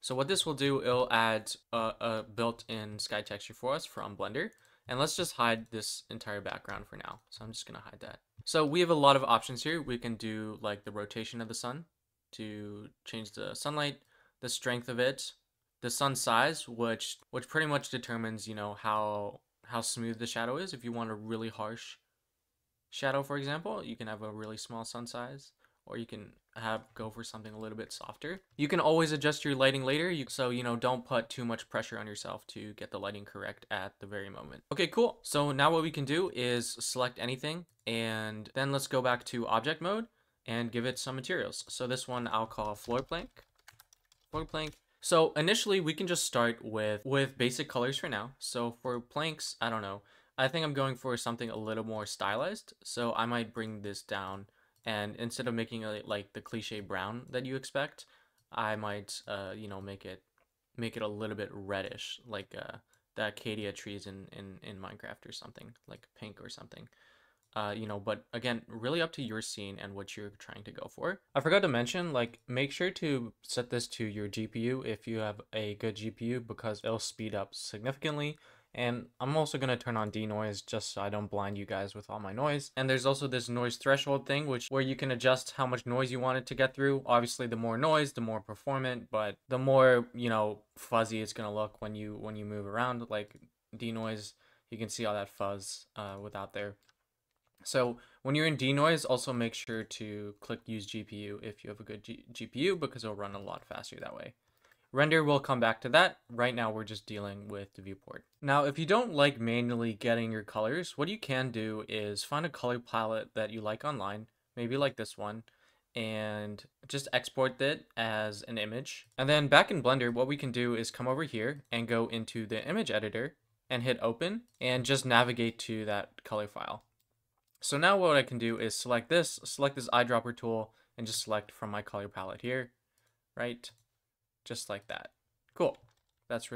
So what this will do, it'll add a built-in sky texture for us from Blender. And let's just hide this entire background for now. So I'm just gonna hide that. So we have a lot of options here. We can do like the rotation of the sun to change the sunlight, the strength of it, the sun size, which pretty much determines, how smooth the shadow is. If you want a really harsh shadow, for example, you can have a really small sun size, or you can go for something a little bit softer. You can always adjust your lighting later, so don't put too much pressure on yourself to get the lighting correct at the very moment. Okay, cool. So now what we can do is select anything, and then let's go back to object mode and give it some materials. So this one I'll call floor plank. So initially we can just start with basic colors for now. So for planks, I don't know, I think I'm going for something a little more stylized. So I might bring this down, and instead of making it like the cliche brown that you expect, I might make it a little bit reddish, like the Acacia trees in Minecraft or something, like pink or something. But again, really up to your scene and what you're trying to go for. I forgot to mention, like, make sure to set this to your GPU if you have a good GPU, because it'll speed up significantly. And I'm also going to turn on denoise just so I don't blind you guys with all my noise. And there's also this noise threshold thing, where you can adjust how much noise you want it to get through. Obviously, the more noise, the more performant, but the more, fuzzy it's going to look when you move around. Like, denoise You can see all that fuzz without there. So when you're in denoise, also make sure to click use GPU if you have a good GPU, because it'll run a lot faster that way. Render, will come back to that. Right now we're just dealing with the viewport. Now, if you don't like manually getting your colors, what you can do is find a color palette that you like online, maybe like this one, and just export it as an image. And then back in Blender, what we can do is come over here and go into the image editor and hit open and just navigate to that color file. So now what I can do is select this eyedropper tool and just select from my color palette here, right? Just like that. Cool. This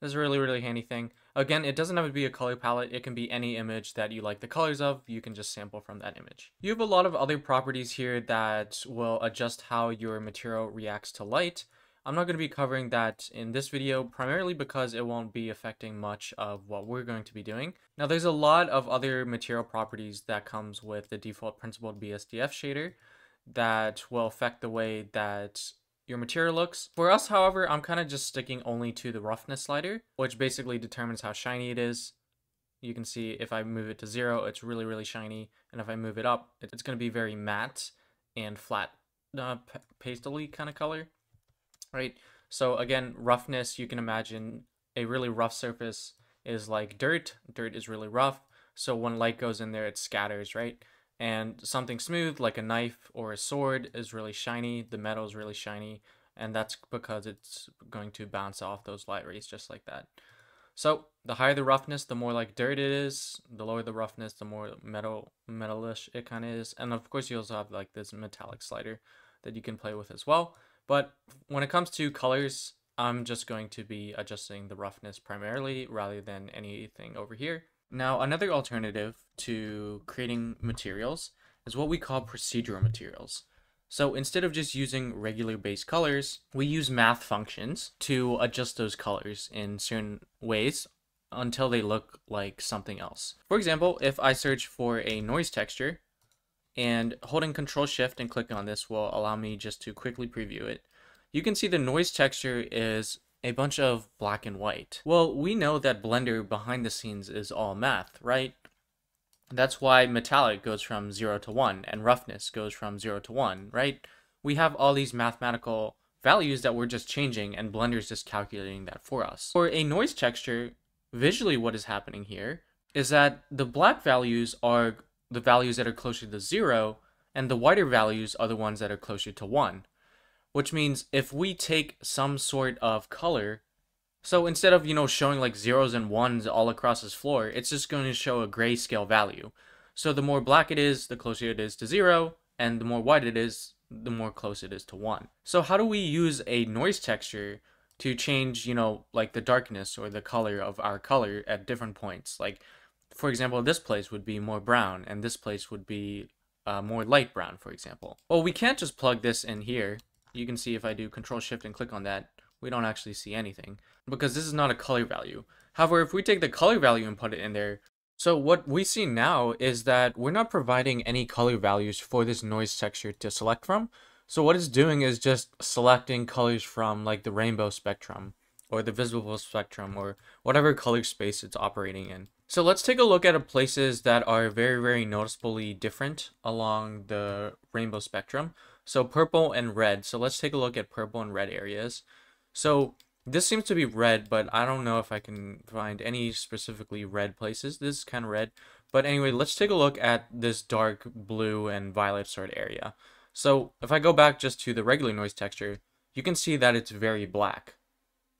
is a really handy thing. Again, it doesn't have to be a color palette. It can be any image that you like the colors of. You can just sample from that image. You have a lot of other properties here that will adjust how your material reacts to light. I'm not going to be covering that in this video, primarily because it won't be affecting much of what we're going to be doing. Now, there's a lot of other material properties that comes with the default principled BSDF shader that will affect the way that your material looks. For us, however, I'm kind of just sticking only to the roughness slider, which basically determines how shiny it is. You can see if I move it to 0, it's really shiny, and if I move it up, it's going to be very matte and flat, pastely kind of color, right? So again, roughness, you can imagine a really rough surface is like dirt. Dirt is really rough, so when light goes in there, it scatters, right? And something smooth like a knife or a sword is really shiny. The metal is really shiny, and that's because it's going to bounce off those light rays just like that. So the higher the roughness, the more like dirt it is. The lower the roughness, the more metalish it kind of is. And of course, you also have like this metallic slider that you can play with as well. But when it comes to colors, I'm just going to be adjusting the roughness primarily rather than anything over here. Now, another alternative to creating materials is what we call procedural materials. So instead of just using regular base colors, we use math functions to adjust those colors in certain ways until they look like something else. For example, if I search for a noise texture and holding Control-Shift and clicking on this will allow me just to quickly preview it, you can see the noise texture is a bunch of black and white. Well, we know that Blender behind the scenes is all math, right? That's why metallic goes from 0 to 1 and roughness goes from 0 to 1, right? We have all these mathematical values that we're just changing, and Blender's just calculating that for us. For a noise texture, visually what is happening here is that the black values are the values that are closer to 0, and the whiter values are the ones that are closer to 1. Which means if we take some sort of color, so instead of, showing like 0s and 1s all across this floor, it's just going to show a grayscale value. So the more black it is, the closer it is to 0, and the more white it is, the more close it is to 1. So how do we use a noise texture to change, like the darkness or the color of our color at different points? Like, for example, this place would be more brown, and this place would be more light brown, for example. Well, we can't just plug this in here. You can see if I do Control-Shift and click on that, we don't actually see anything because this is not a color value. However, if we take the color value and put it in there, so what we see now is that we're not providing any color values for this noise texture to select from. So what it's doing is just selecting colors from like the rainbow spectrum or the visible spectrum or whatever color space it's operating in. So let's take a look at places that are very noticeably different along the rainbow spectrum. So purple and red. So let's take a look at purple and red areas. So this seems to be red, but I don't know if I can find any specifically red places. This is kind of red. But anyway, let's take a look at this dark blue and violet sort of area. So if I go back just to the regular noise texture, you can see that it's very black.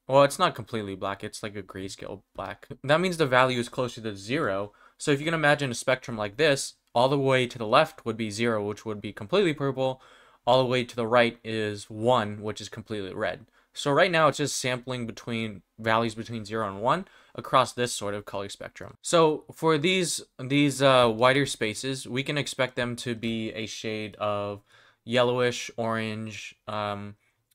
Well, it's not completely black. It's like a grayscale black. That means the value is closer to 0. So if you can imagine a spectrum like this, all the way to the left would be 0, which would be completely purple. All the way to the right is 1, which is completely red. So right now it's just sampling between values between 0 and 1 across this sort of color spectrum. So for these wider spaces, we can expect them to be a shade of yellowish, orange,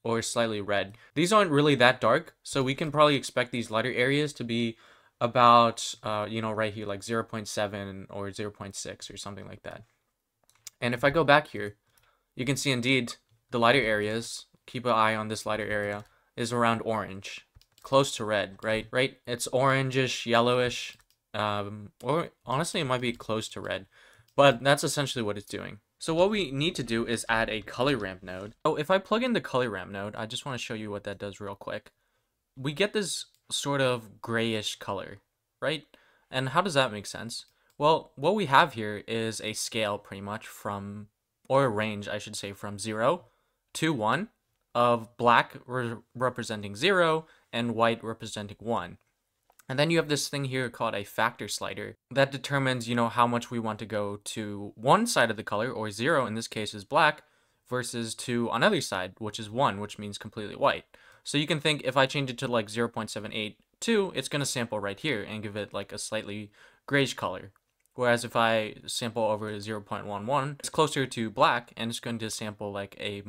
or slightly red. These aren't really that dark, so we can probably expect these lighter areas to be about, right here, like 0.7 or 0.6 or something like that. And if I go back here, you can see indeed the lighter areas, keep an eye on this lighter area, is around orange, close to red, right? It's orangish, yellowish, or honestly, it might be close to red, but that's essentially what it's doing. So what we need to do is add a color ramp node. Oh, if I plug in the color ramp node, I just want to show you what that does real quick. We get this sort of grayish color, right? And how does that make sense? Well, what we have here is a scale pretty much from, or a range, I should say, from 0 to 1 of black representing 0 and white representing 1. And then you have this thing here called a factor slider that determines, how much we want to go to one side of the color, or 0 in this case is black, versus to another side, which is 1, which means completely white. So you can think if I change it to like 0.782, it's going to sample right here and give it like a slightly grayish color. Whereas if I sample over 0.11, it's closer to black and it's going to sample like a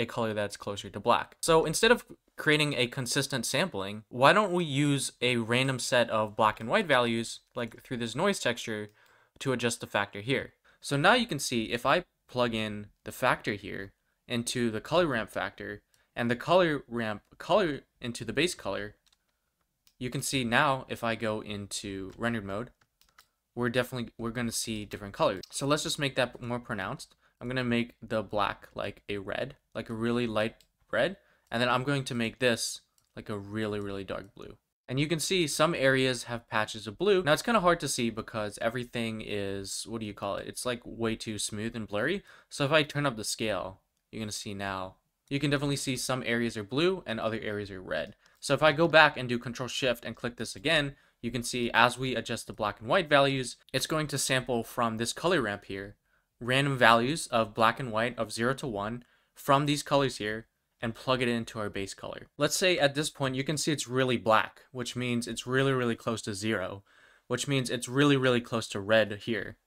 color that's closer to black. So instead of creating a consistent sampling, why don't we use a random set of black and white values, like through this noise texture, to adjust the factor here? So now you can see if I plug in the factor here into the color ramp factor and the color ramp color into the base color, you can see now if I go into rendered mode, we're going to see different colors. So let's just make that more pronounced. I'm going to make the black like a red, like a really light red. And then I'm going to make this like a really, really dark blue. And you can see some areas have patches of blue. Now it's kind of hard to see because everything is, what do you call it? It's like way too smooth and blurry. So if I turn up the scale, you're going to see now, you can definitely see some areas are blue and other areas are red. So if I go back and do Control Shift and click this again, you can see as we adjust the black and white values, it's going to sample from this color ramp here, random values of black and white of 0 to 1 from these colors here, and plug it into our base color. Let's say at this point, you can see it's really black, which means it's really, really close to 0, which means it's really, really close to red here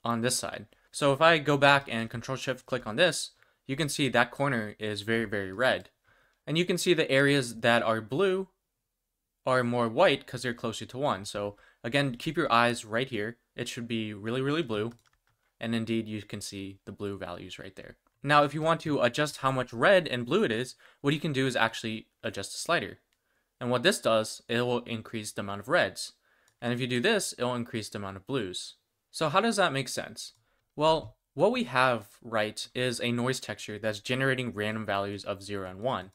on this side. So if I go back and Control Shift click on this, you can see that corner is very, very red. And you can see the areas that are blue are more white because they're closer to 1. So again, keep your eyes right here. It should be really, really blue. And indeed, you can see the blue values right there. Now, if you want to adjust how much red and blue it is, what you can do is actually adjust the slider. And what this does, it will increase the amount of reds. And if you do this, it will increase the amount of blues. So how does that make sense? Well, what we have, right, is a noise texture that's generating random values of 0 and 1.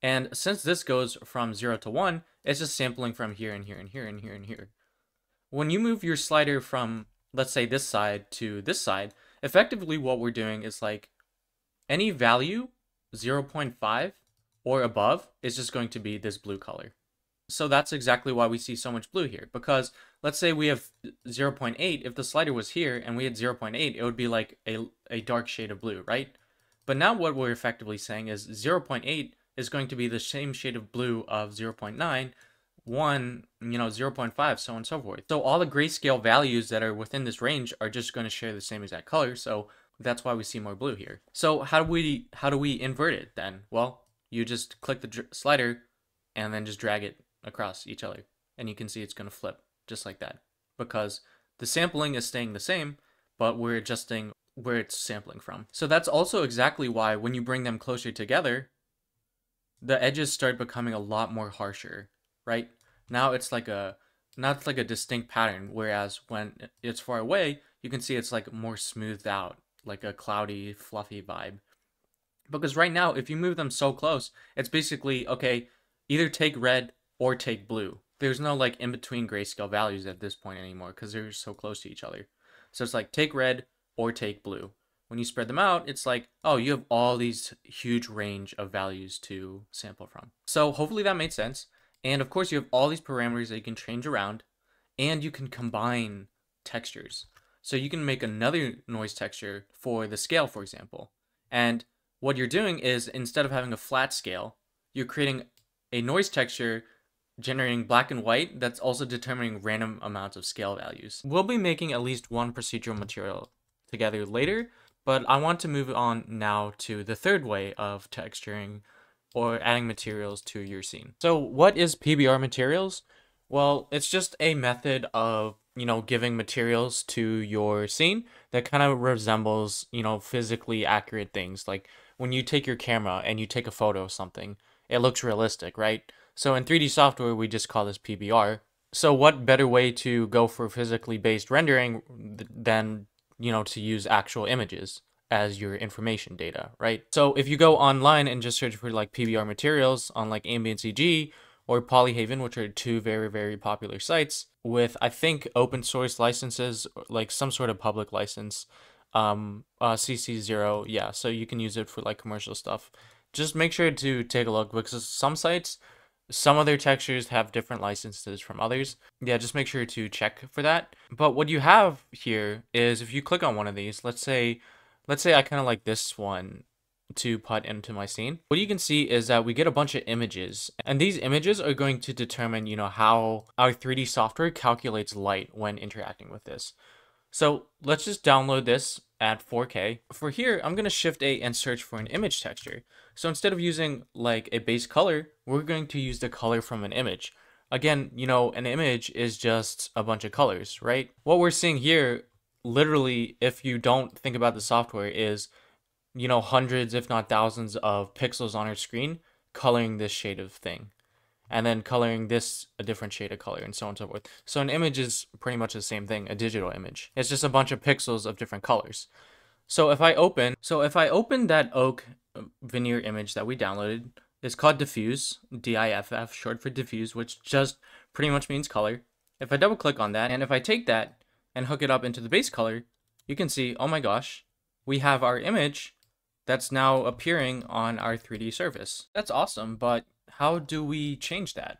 And since this goes from 0 to 1, it's just sampling from here and here and here and here and here. When you move your slider from, let's say, this side to this side, effectively what we're doing is like any value 0.5 or above is just going to be this blue color. So that's exactly why we see so much blue here, because let's say we have 0.8. If the slider was here and we had 0.8, it would be like a dark shade of blue, right? But now what we're effectively saying is 0.8 is going to be the same shade of blue of 0.9, 1, 0.5, so on and so forth. So all the grayscale values that are within this range are just going to share the same exact color, so that's why we see more blue here. So how do we invert it then? Well, you just click the slider and then just drag it across each other, and you can see it's going to flip just like that, because the sampling is staying the same, but we're adjusting where it's sampling from. So that's also exactly why when you bring them closer together, the edges start becoming a lot more harsher, right? Now it's like a distinct pattern, whereas when it's far away, you can see it's like more smoothed out, like a cloudy, fluffy vibe. Because right now, if you move them so close, it's basically, okay, either take red or take blue. There's no like in-between grayscale values at this point anymore because they're so close to each other. So it's like take red or take blue. When you spread them out, it's like, oh, you have all these huge range of values to sample from. So hopefully that made sense. And of course, you have all these parameters that you can change around, and you can combine textures. So you can make another noise texture for the scale, for example. And what you're doing is, instead of having a flat scale, you're creating a noise texture generating black and white that's also determining random amounts of scale values. We'll be making at least one procedural material together later, but I want to move on now to the third way of texturing or adding materials to your scene. So what is PBR materials? Well, it's just a method of, giving materials to your scene that kind of resembles, physically accurate things. Like when you take your camera and you take a photo of something, it looks realistic, right? So in 3D software, we just call this PBR. So what better way to go for physically based rendering than, to use actual images as your information data, right? So if you go online and just search for like PBR materials on like Ambient CG or Polyhaven, which are two very, very popular sites with, I think, open source licenses, like some sort of public license, CC0, yeah, so you can use it for like commercial stuff. Just make sure to take a look because some sites, some of their textures have different licenses from others. Yeah, just make sure to check for that. But what you have here is if you click on one of these, let's say I kind of like this one to put into my scene. What you can see is that we get a bunch of images, and these images are going to determine, how our 3D software calculates light when interacting with this. So let's just download this at 4K. For here, I'm going to Shift A and search for an image texture. So instead of using like a base color, we're going to use the color from an image. Again, an image is just a bunch of colors, right? What we're seeing here, literally, if you don't think about the software, is, hundreds, if not thousands of pixels on our screen coloring this shade of thing, and then coloring this a different shade of color, and so on and so forth. So an image is pretty much the same thing, a digital image. It's just a bunch of pixels of different colors. So if I open that oak veneer image that we downloaded, it's called diffuse, DIFF, short for diffuse, which just pretty much means color. If I double click on that, and if I take that and hook it up into the base color, you can see, oh my gosh, we have our image that's now appearing on our 3D surface. That's awesome, but how do we change that?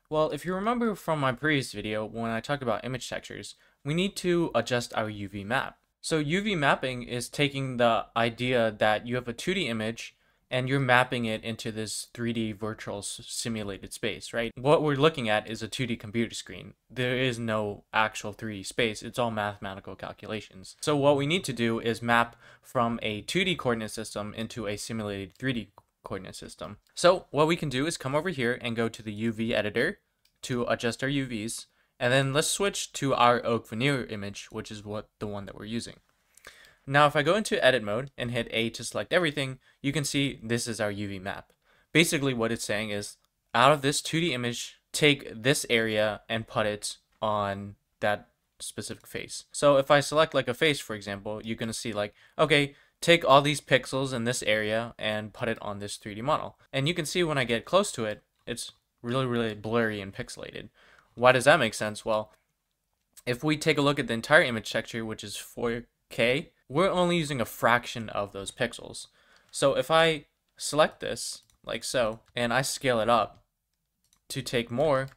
Well, if you remember from my previous video when I talked about image textures, we need to adjust our UV map. So UV mapping is taking the idea that you have a 2D image and you're mapping it into this 3D virtual simulated space, right? What we're looking at is a 2D computer screen. There is no actual 3D space. It's all mathematical calculations. So what we need to do is map from a 2D coordinate system into a simulated 3D coordinate system. So what we can do is come over here and go to the UV editor to adjust our UVs, and then let's switch to our oak veneer image, which is the one that we're using. Now if I go into edit mode and hit A to select everything, you can see this is our UV map. Basically what it's saying is, out of this 2D image, take this area and put it on that specific face. So if I select like a face, for example, you're going to see like, okay, take all these pixels in this area and put it on this 3D model. And you can see when I get close to it, it's really, really blurry and pixelated. Why does that make sense? Well, if we take a look at the entire image texture, which is 4K, we're only using a fraction of those pixels. So if I select this, like so, and I scale it up to take more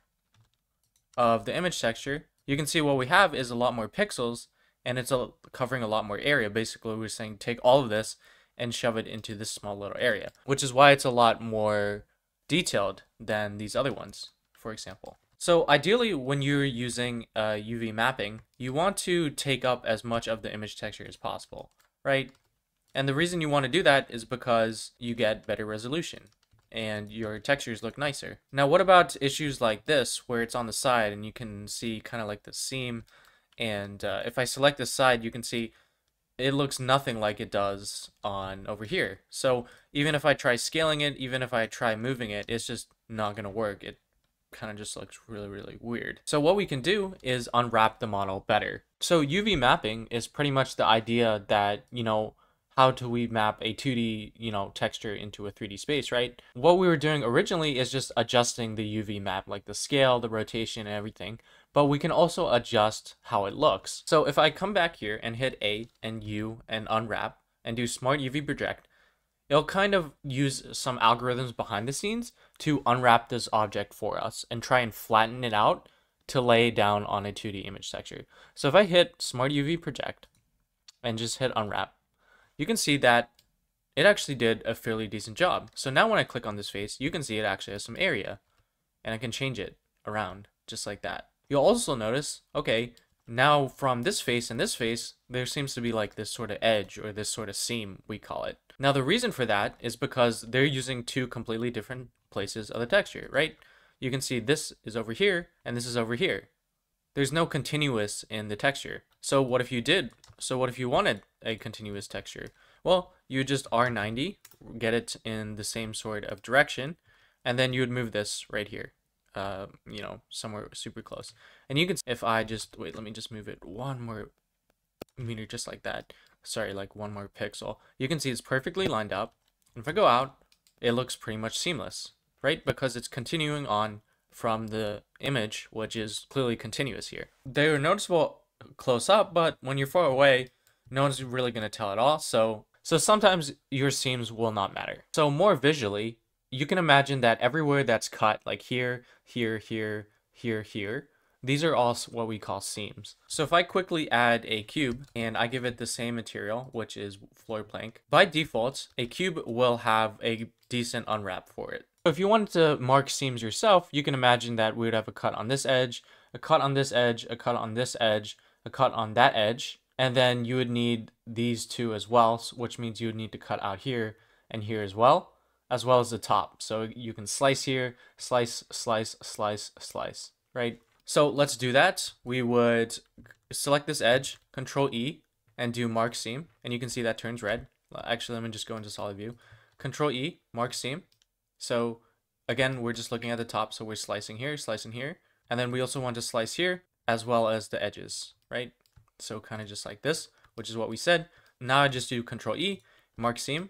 of the image texture, you can see what we have is a lot more pixels, and it's covering a lot more area. Basically, we're saying take all of this and shove it into this small little area, which is why it's a lot more detailed than these other ones, for example. So ideally, when you're using UV mapping, you want to take up as much of the image texture as possible, right? And the reason you want to do that is because you get better resolution and your textures look nicer. Now, what about issues like this, where it's on the side and you can see kind of like the seam? And if I select this side, you can see it looks nothing like it does on over here. So even if I try scaling it, even if I try moving it, it's just not going to work. It kind of just looks really, really weird. So what we can do is unwrap the model better. So UV mapping is pretty much the idea that, how do we map a 2D, texture into a 3D space, right? What we were doing originally is just adjusting the UV map, like the scale, the rotation, and everything. But we can also adjust how it looks. So if I come back here and hit A and U and unwrap and do Smart UV Project, it'll kind of use some algorithms behind the scenes to unwrap this object for us and try and flatten it out to lay down on a 2D image texture. So if I hit Smart UV Project and just hit unwrap, you can see that it actually did a fairly decent job. So now when I click on this face, you can see it actually has some area, and I can change it around just like that. You'll also notice, okay, now from this face and this face, there seems to be like this sort of edge or this sort of seam, we call it. Now the reason for that is because they're using two completely different places of the texture, right? You can see this is over here and this is over here. There's no continuous in the texture. So what if you wanted a continuous texture? Well, you just R90, get it in the same sort of direction, and then you would move this right here. you know, somewhere super close. And you can, if I just, wait, let me just move it 1 more meter, just like that. Sorry, like 1 more pixel. You can see it's perfectly lined up. And if I go out, it looks pretty much seamless, right? Because it's continuing on from the image, which is clearly continuous here. They're noticeable close up, but when you're far away, no one's really going to tell at all. So sometimes your seams will not matter. So more visually, you can imagine that everywhere that's cut, like here, here, here, here, here, these are all what we call seams. So if I quickly add a cube and I give it the same material, which is floor plank, by default, a cube will have a decent unwrap for it. So if you wanted to mark seams yourself, you can imagine that we would have a cut on this edge, a cut on this edge, a cut on this edge, a cut on that edge, and then you would need these two as well, which means you would need to cut out here and here as well as the top. So you can slice here, slice, slice, slice, slice, right? So let's do that. We would select this edge, Control E, and do mark seam, and you can see that turns red. Actually, let me just go into solid view. Control E, mark seam. So again, we're just looking at the top, so we're slicing here, and then we also want to slice here as well as the edges, right? So kind of just like this, which is what we said. Now I just do Control E, mark seam,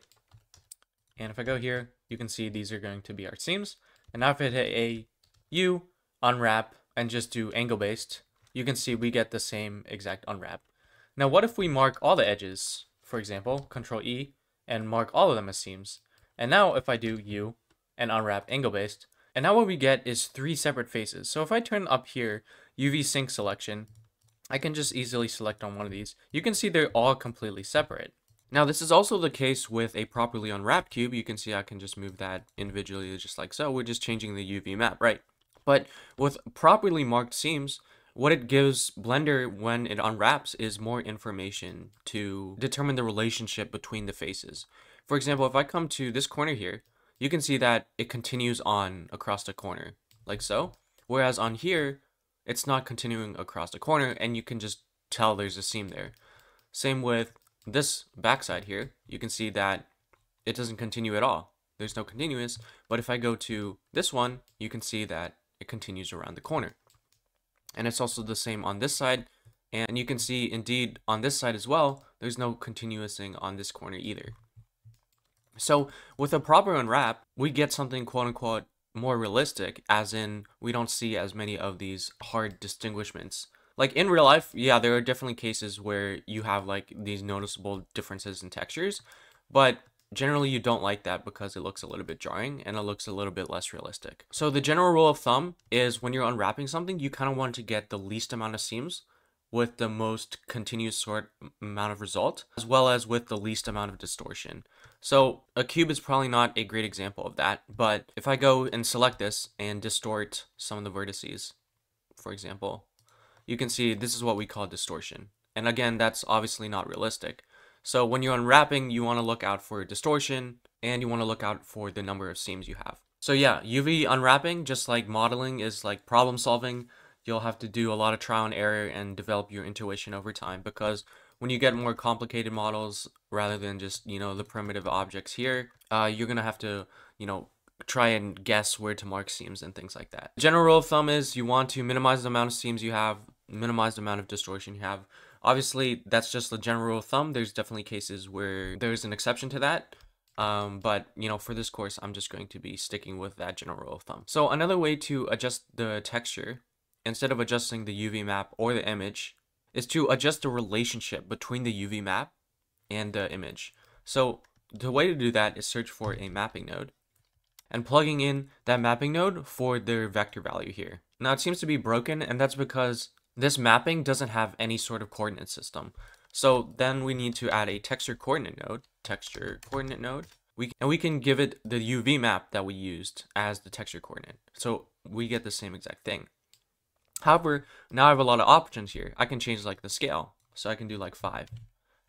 and if I go here, you can see these are going to be our seams. And now if I hit a U, unwrap, and just do angle based, you can see we get the same exact unwrap. Now what if we mark all the edges, for example, Control E, and mark all of them as seams? And now if I do U and unwrap angle based, and now what we get is 3 separate faces. So if I turn up here, UV sync selection, I can just easily select on one of these. You can see they're all completely separate. Now this is also the case with a properly unwrapped cube. You can see I can just move that individually just like so. We're just changing the UV map, right? But with properly marked seams, what it gives Blender when it unwraps is more information to determine the relationship between the faces. For example, if I come to this corner here, you can see that it continues on across the corner, like so. Whereas on here, it's not continuing across the corner, and you can just tell there's a seam there. Same with this backside here, you can see that it doesn't continue at all. There's no continuous, but if I go to this one, you can see that it continues around the corner. And it's also the same on this side, and you can see indeed on this side as well, there's no continuousing on this corner either. So with a proper unwrap, we get something quote unquote more realistic, as in we don't see as many of these hard distinguishments. Like in real life, yeah, there are definitely cases where you have like these noticeable differences in textures, but generally you don't like that because it looks a little bit jarring and it looks a little bit less realistic. So the general rule of thumb is when you're unwrapping something, you kind of want to get the least amount of seams with the most continuous amount of result, as well as with the least amount of distortion. So a cube is probably not a great example of that, but if I go and select this and distort some of the vertices, for example, you can see this is what we call distortion. And again, that's obviously not realistic. So when you're unwrapping, you want to look out for distortion and you want to look out for the number of seams you have. So yeah, UV unwrapping, just like modeling, is like problem solving. You'll have to do a lot of trial and error and develop your intuition over time, because when you get more complicated models rather than just, you know, the primitive objects here, you're going to have to, you know, try and guess where to mark seams and things like that. General rule of thumb is you want to minimize the amount of seams you have, minimize the amount of distortion you have. Obviously, that's just the general rule of thumb. There's definitely cases where there's an exception to that. But, you know, for this course, I'm just going to be sticking with that general rule of thumb. So another way to adjust the texture, instead of adjusting the UV map or the image, is to adjust the relationship between the UV map and the image. So the way to do that is search for a mapping node and plugging in that mapping node for their vector value here. Now it seems to be broken, and that's because this mapping doesn't have any sort of coordinate system. So then we need to add a texture coordinate node, we can give it the UV map that we used as the texture coordinate. So we get the same exact thing. However, now I have a lot of options here. I can change like the scale. So I can do like 5.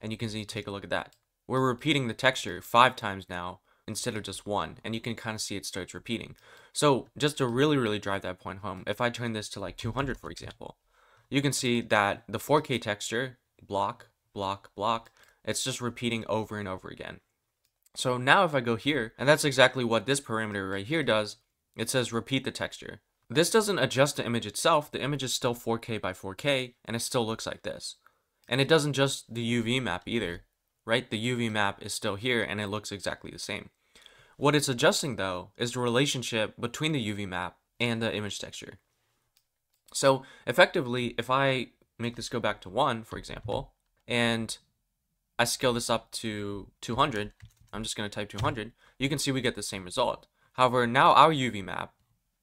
And you can see, take a look at that. We're repeating the texture 5 times now instead of just 1. And you can kind of see it starts repeating. So just to really drive that point home, if I turn this to like 200, for example, you can see that the 4K texture, block, it's just repeating over and over again. So now if I go here, and that's exactly what this parameter right here does, it says repeat the texture. this doesn't adjust the image itself. The image is still 4K by 4K, and it still looks like this. And it doesn't just the UV map either, right? The UV map is still here, and it looks exactly the same. What it's adjusting, though, is the relationship between the UV map and the image texture. So effectively, if I make this go back to 1, for example, and I scale this up to 200, I'm just going to type 200, you can see we get the same result. However, now our UV map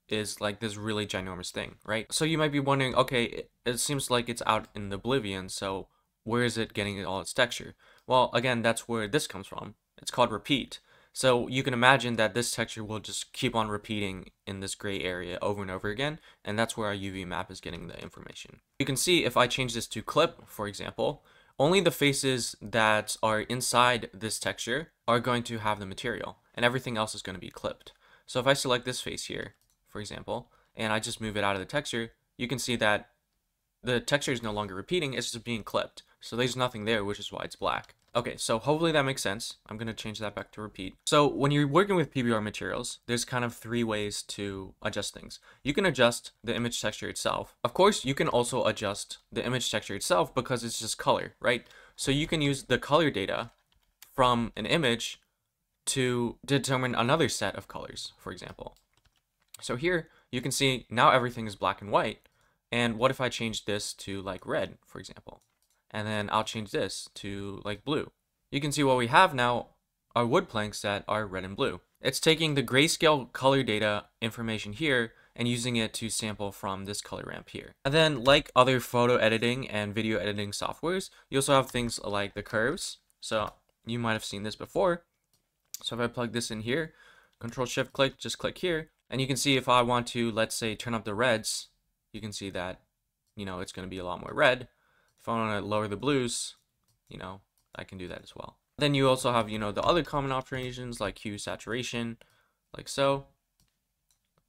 is like this really ginormous thing, right? So you might be wondering, okay, it seems like it's out in the oblivion, so where is it getting all its texture? Well, again, that's where this comes from. It's called repeat. So you can imagine that this texture will just keep on repeating in this gray area over and over again, and that's where our UV map is getting the information. You can see if I change this to clip, for example, only the faces that are inside this texture are going to have the material, and everything else is going to be clipped. So if I select this face here, for example, and I just move it out of the texture, you can see that the texture is no longer repeating, it's just being clipped. So there's nothing there, which is why it's black. Okay, so hopefully that makes sense. I'm going to change that back to repeat. So when you're working with PBR materials, there's kind of 3 ways to adjust things. You can adjust the image texture itself. Of course, you can also adjust the image texture itself because it's just color, right? So you can use the color data from an image to determine another set of colors, for example. So here you can see now everything is black and white. And what if I change this to like red, for example? And then I'll change this to like blue. You can see what we have now are wood planks that are red and blue. It's taking the grayscale color data information here and using it to sample from this color ramp here. And then like other photo editing and video editing softwares, you also have things like the curves. So you might have seen this before. So if I plug this in here, Control Shift click, just click here. And you can see if I want to, let's say, turn up the reds, you can see that, it's going to be a lot more red. If I want to lower the blues, I can do that as well. Then you also have, the other common operations like hue saturation, like so.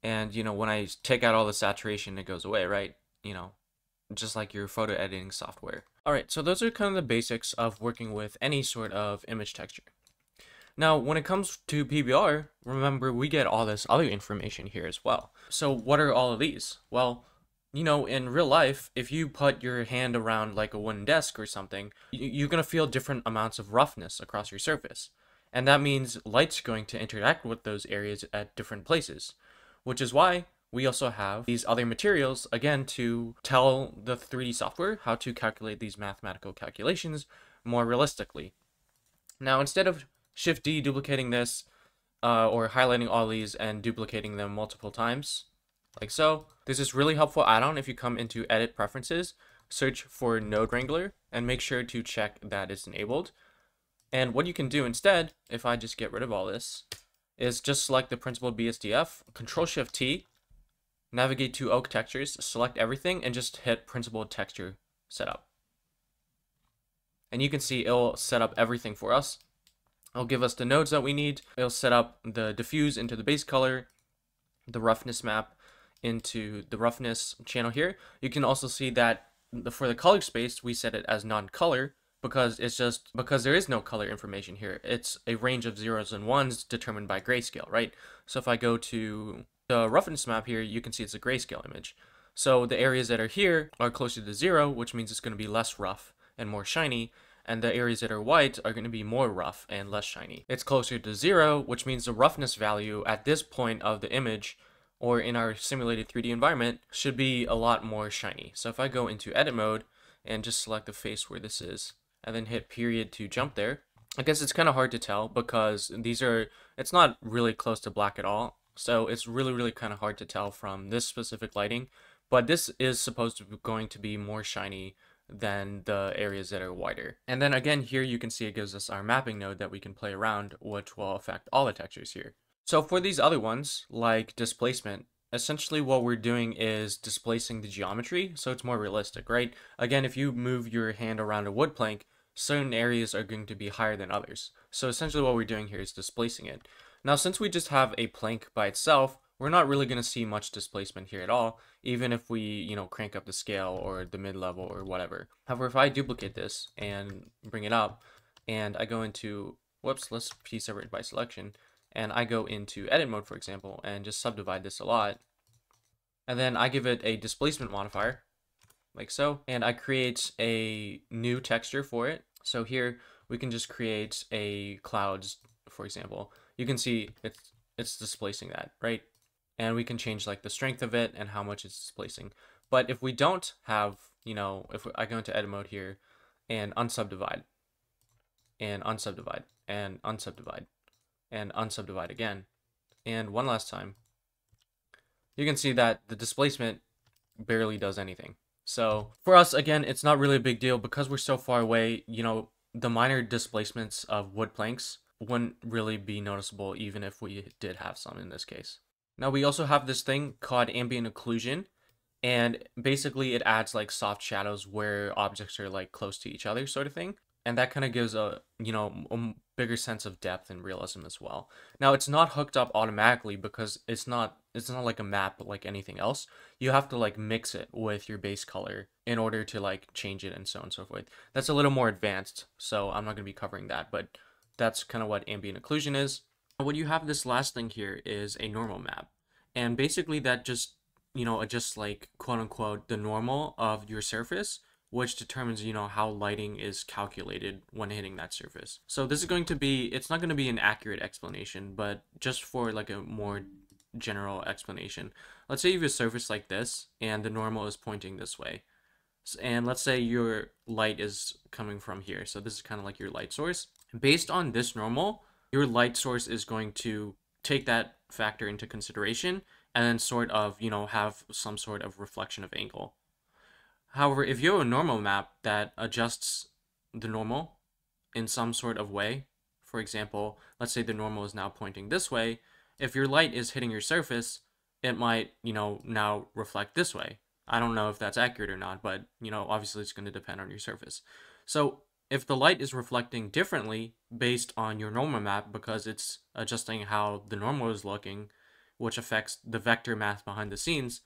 And, when I take out all the saturation, it goes away, right? Just like your photo editing software. All right, so those are kind of the basics of working with any sort of image texture. Now, when it comes to PBR, remember, we get all this other information here as well. So what are all of these? Well, in real life, if you put your hand around like a wooden desk or something, you're going to feel different amounts of roughness across your surface. And that means light's going to interact with those areas at different places, which is why we also have these other materials, again, to tell the 3D software how to calculate these mathematical calculations more realistically. Now, instead of Shift-D duplicating this, or highlighting all these and duplicating them multiple times, like so. There's this really helpful add-on if you come into Edit Preferences, search for Node Wrangler, and make sure to check that it's enabled. And what you can do instead, if I just get rid of all this, is just select the principled BSDF, Control-Shift-T, navigate to Oak Textures, select everything, and just hit Principled Texture Setup. And you can see it'll set up everything for us. It'll give us the nodes that we need. It'll set up the diffuse into the base color, the roughness map into the roughness channel here. You can also see that for the color space, we set it as non-color because there is no color information here. It's a range of 0s and 1s determined by grayscale, right? So if I go to the roughness map here, you can see it's a grayscale image. So the areas that are here are closer to 0, which means it's going to be less rough and more shiny. And the areas that are white are going to be more rough and less shiny. It's closer to 0, which means the roughness value at this point of the image, or in our simulated 3D environment, should be a lot more shiny. So if I go into edit mode and just select the face where this is, and then hit period to jump there, I guess it's kind of hard to tell because it's not really close to black at all. So it's really kind of hard to tell from this specific lighting, but this is supposed to be going to be more shiny than the areas that are whiter. And then again, here you can see it gives us our mapping node that we can play around, which will affect all the textures here. So for these other ones, like displacement, essentially what we're doing is displacing the geometry so it's more realistic, right? Again, if you move your hand around a wood plank, certain areas are going to be higher than others. So essentially what we're doing here is displacing it. Now, since we just have a plank by itself, we're not really going to see much displacement here at all, even if we, crank up the scale or the mid-level or whatever. However, if I duplicate this and bring it up, and I go into, let's piece separate by selection, and I go into edit mode, for example, and just subdivide this a lot, And then I give it a displacement modifier, like so, and I create a new texture for it. So here we can just create a clouds, for example. You can see it's displacing that, right? And we can change like the strength of it and how much it's displacing. But if we don't have, if I go into edit mode here and unsubdivide and unsubdivide and unsubdivide and unsubdivide again, and one last time, you can see that the displacement barely does anything. So for us, again, it's not really a big deal because we're so far away. The minor displacements of wood planks wouldn't really be noticeable even if we did have some in this case. Now we also have this thing called ambient occlusion, and basically it adds like soft shadows where objects are like close to each other, sort of thing. And that kind of gives a bigger sense of depth and realism as well. Now it's not hooked up automatically because it's not like a map like anything else. You have to like mix it with your base color in order to like change it and so on and so forth. That's a little more advanced, so I'm not going to be covering that, but that's kind of what ambient occlusion is. What you have this last thing here is a normal map, and basically that just adjusts like quote unquote the normal of your surface, which determines, how lighting is calculated when hitting that surface. So this is going to be, it's not going to be an accurate explanation, but just for like a more general explanation. Let's say you have a surface like this and the normal is pointing this way. And let's say your light is coming from here. So this is kind of like your light source. Based on this normal, your light source is going to take that factor into consideration and then sort of, have some sort of reflection of angle. However, if you have a normal map that adjusts the normal in some sort of way, for example, let's say the normal is now pointing this way, if your light is hitting your surface, it might, now reflect this way. I don't know if that's accurate or not, but, obviously it's going to depend on your surface. So if the light is reflecting differently based on your normal map because it's adjusting how the normal is looking, which affects the vector math behind the scenes,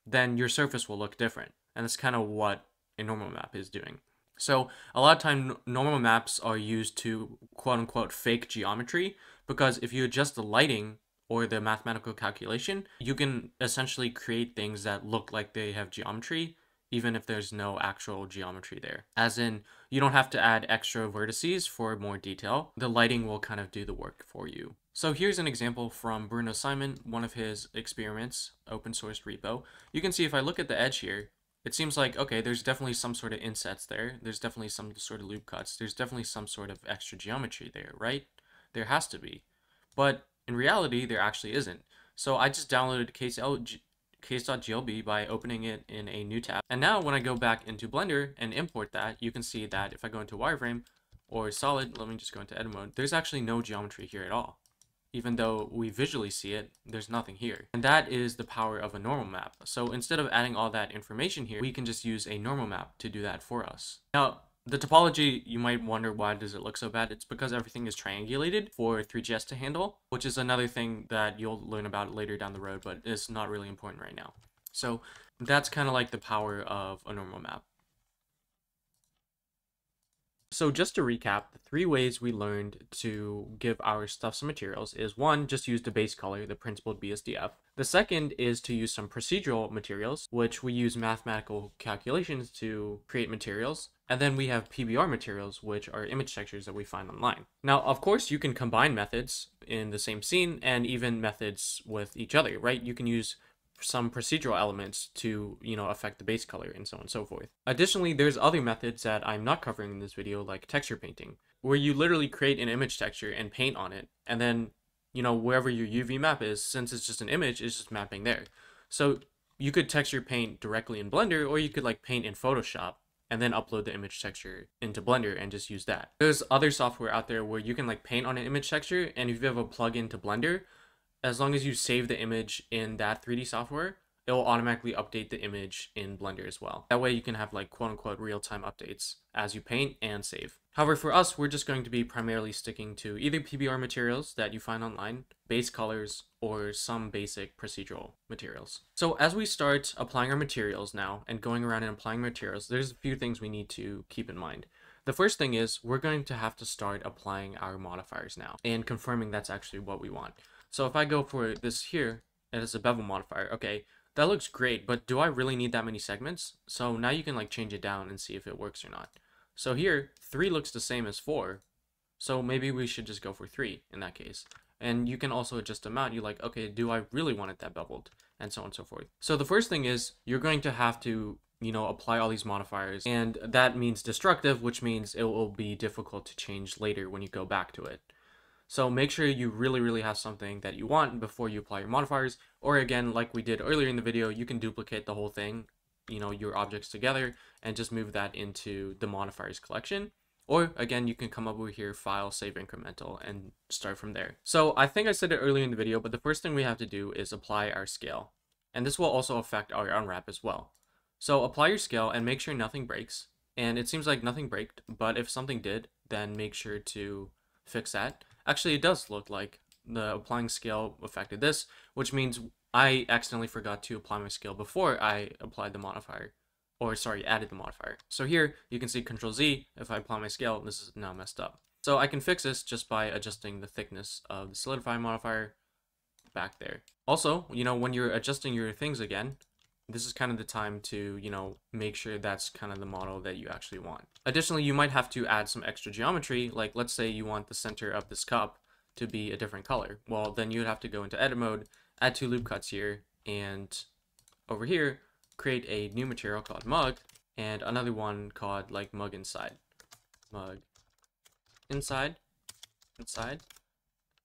then your surface will look different. And that's kind of what a normal map is doing. So a lot of time normal maps are used to quote unquote fake geometry, because if you adjust the lighting or the mathematical calculation, you can essentially create things that look like they have geometry, even if there's no actual geometry there. As in, you don't have to add extra vertices for more detail. The lighting will kind of do the work for you. So here's an example from Bruno Simon, one of his experiments, open source repo. You can see if I look at the edge here, it seems like, okay, there's definitely some sort of insets there. There's definitely some sort of loop cuts. There's definitely some sort of extra geometry there, right? There has to be. But in reality, there actually isn't. So I just downloaded case.glb by opening it in a new tab. And now when I go back into Blender and import that, you can see that if I go into wireframe or solid, let me just go into edit mode, there's actually no geometry here at all. Even though we visually see it, there's nothing here. And that is the power of a normal map. So instead of adding all that information here, we can just use a normal map to do that for us. Now, the topology, you might wonder why does it look so bad? It's because everything is triangulated for Three.js to handle, which is another thing that you'll learn about later down the road, but it's not really important right now. So that's kind of like the power of a normal map. So just to recap, the 3 ways we learned to give our stuff some materials is 1, just use the base color, the principled BSDF. The second is to use some procedural materials, which we use mathematical calculations to create materials. And then we have PBR materials, which are image textures that we find online. Now, of course, you can combine methods in the same scene and even methods with each other, right? You can use some procedural elements to, affect the base color and so on and so forth. Additionally, there's other methods that I'm not covering in this video, like texture painting, where you literally create an image texture and paint on it, and then, wherever your UV map is, since it's just an image, it's just mapping there. So you could texture paint directly in Blender, or you could like paint in Photoshop and then upload the image texture into Blender and just use that. There's other software out there where you can like paint on an image texture, and if you have a plugin to Blender, as long as you save the image in that 3D software, it will automatically update the image in Blender as well. That way you can have like quote unquote real-time updates as you paint and save. However, for us, we're just going to be primarily sticking to either PBR materials that you find online, base colors, or some basic procedural materials. So as we start applying our materials now and going around and applying materials, there's a few things we need to keep in mind. The first thing is we're going to have to start applying our modifiers now and confirming that's actually what we want. So if I go for this here, and it's a bevel modifier, okay, that looks great, but do I really need that many segments? So now you can like change it down and see if it works or not. So here, 3 looks the same as 4. So maybe we should just go for 3 in that case. And you can also adjust the amount. You're like, okay, do I really want it that beveled? And so on and so forth. So the first thing is you're going to have to, apply all these modifiers. And that means destructive, which means it will be difficult to change later when you go back to it. So make sure you really, really have something that you want before you apply your modifiers. Or again, like we did earlier in the video, you can duplicate the whole thing, your objects together, and just move that into the modifiers collection. Or again, you can come up with here, file, save incremental, and start from there. So I think I said it earlier in the video, but the first thing we have to do is apply our scale. And this will also affect our unwrap as well. So apply your scale and make sure nothing breaks. And it seems like nothing braked, but if something did, then make sure to fix that. Actually, it does look like the applying scale affected this, which means I accidentally forgot to apply my scale before I applied the modifier. Or sorry, added the modifier. So here you can see Control Z. If I apply my scale, this is now messed up. So I can fix this just by adjusting the thickness of the solidify modifier back there. Also, when you're adjusting your things again, this is kind of the time to, make sure that's kind of the model that you actually want. Additionally, you might have to add some extra geometry. Like let's say you want the center of this cup to be a different color. Well, then you'd have to go into edit mode, add 2 loop cuts here, and over here, create a new material called mug and another one called like mug inside,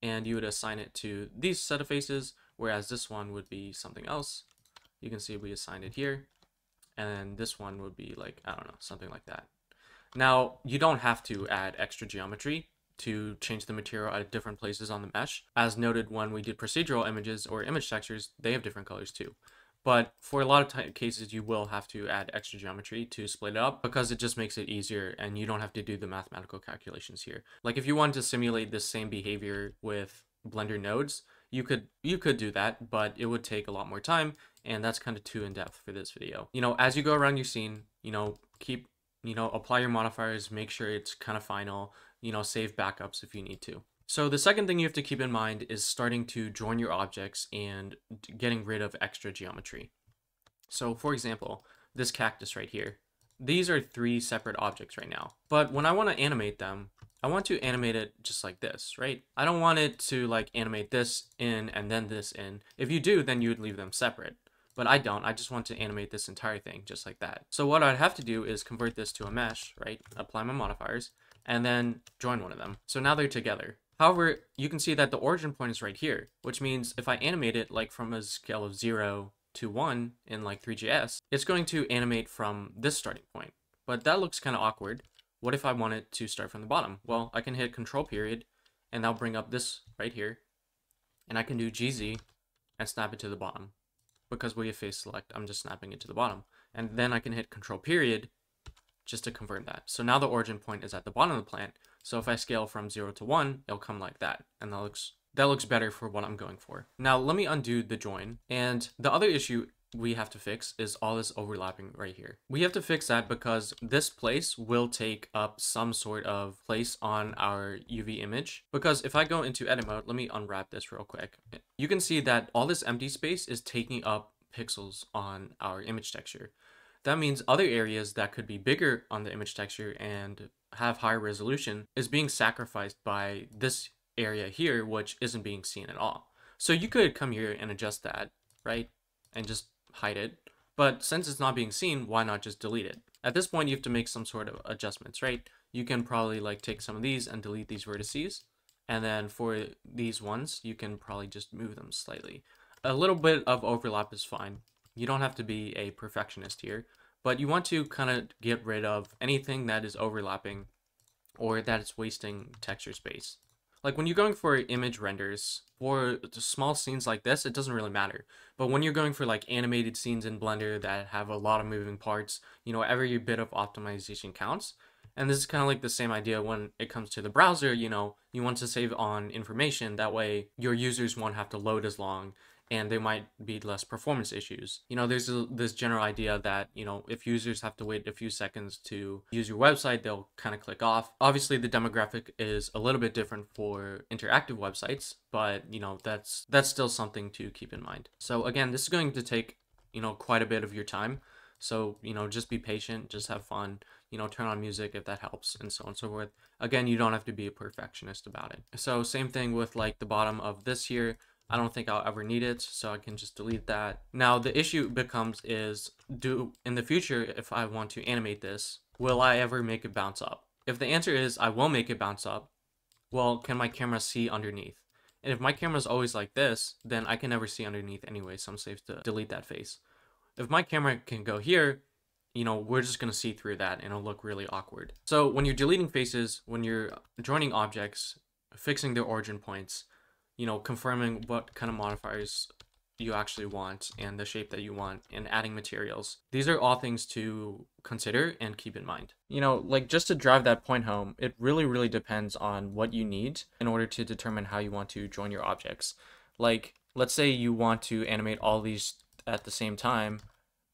and you would assign it to these set of faces, whereas this one would be something else. You can see we assigned it here, and this one would be like, I don't know, something like that. Now you don't have to add extra geometry to change the material at different places on the mesh. As noted when we did procedural images or image textures, they have different colors too. But for a lot of cases, you will have to add extra geometry to split it up because it just makes it easier and you don't have to do the mathematical calculations here. Like if you wanted to simulate this same behavior with Blender nodes, you could do that, but it would take a lot more time, and that's kind of too in-depth for this video. As you go around your scene, keep, apply your modifiers, make sure it's kind of final, save backups if you need to. So the second thing you have to keep in mind is starting to join your objects and getting rid of extra geometry. So for example, this cactus right here, these are 3 separate objects right now. But when I want to animate them, I want to animate it just like this, right? I don't want it to like animate this in and then this in. If you do, then you would leave them separate. But I don't. I just want to animate this entire thing just like that. So what I'd have to do is convert this to a mesh, right? Apply my modifiers and then join one of them. So now they're together. However, you can see that the origin point is right here, which means if I animate it like from a scale of 0 to 1 in like Three.js, it's going to animate from this starting point. But that looks kind of awkward. What if I want it to start from the bottom? Well, I can hit Control period, and that'll bring up this right here. And I can do GZ and snap it to the bottom. Because we have face select, I'm just snapping it to the bottom. And then I can hit Control period just to confirm that. So now the origin point is at the bottom of the plant. So if I scale from 0 to 1, it'll come like that. And that looks better for what I'm going for. Now let me undo the join. And the other issue we have to fix is all this overlapping right here. We have to fix that because this place will take up some sort of place on our UV image. Because if I go into edit mode, let me unwrap this real quick. You can see that all this empty space is taking up pixels on our image texture. That means other areas that could be bigger on the image texture and have higher resolution is being sacrificed by this area here, which isn't being seen at all. So you could come here and adjust that, right? And just hide it. But since it's not being seen, why not just delete it? At this point, you have to make some sort of adjustments, right? You can probably like take some of these and delete these vertices. And then for these ones, you can probably just move them slightly. A little bit of overlap is fine. You don't have to be a perfectionist here, but you want to kind of get rid of anything that is overlapping or that is wasting texture space. Like when you're going for image renders for small scenes like this, it doesn't really matter. But when you're going for like animated scenes in Blender that have a lot of moving parts, every bit of optimization counts. And this is kind of like the same idea when it comes to the browser, you want to save on information. That way your users won't have to load as long and there might be less performance issues. There's this general idea that, if users have to wait a few seconds to use your website, they'll kind of click off. Obviously, the demographic is a little bit different for interactive websites, but, that's still something to keep in mind. So again, this is going to take quite a bit of your time. So, just be patient, just have fun, turn on music if that helps, and so on and so forth. Again, you don't have to be a perfectionist about it. So same thing with like the bottom of this here. I don't think I'll ever need it, so I can just delete that. Now the issue becomes is, in the future, if I want to animate this, will I ever make it bounce up? If the answer is I will make it bounce up, well, can my camera see underneath? And if my camera's always like this, then I can never see underneath anyway, so I'm safe to delete that face. If my camera can go here, we're just going to see through that and it'll look really awkward. So when you're deleting faces, when you're joining objects, fixing their origin points, confirming what kind of modifiers you actually want and the shape that you want, and adding materials. These are all things to consider and keep in mind. Like just to drive that point home, it really, really depends on what you need in order to determine how you want to join your objects. Like, let's say you want to animate all these at the same time,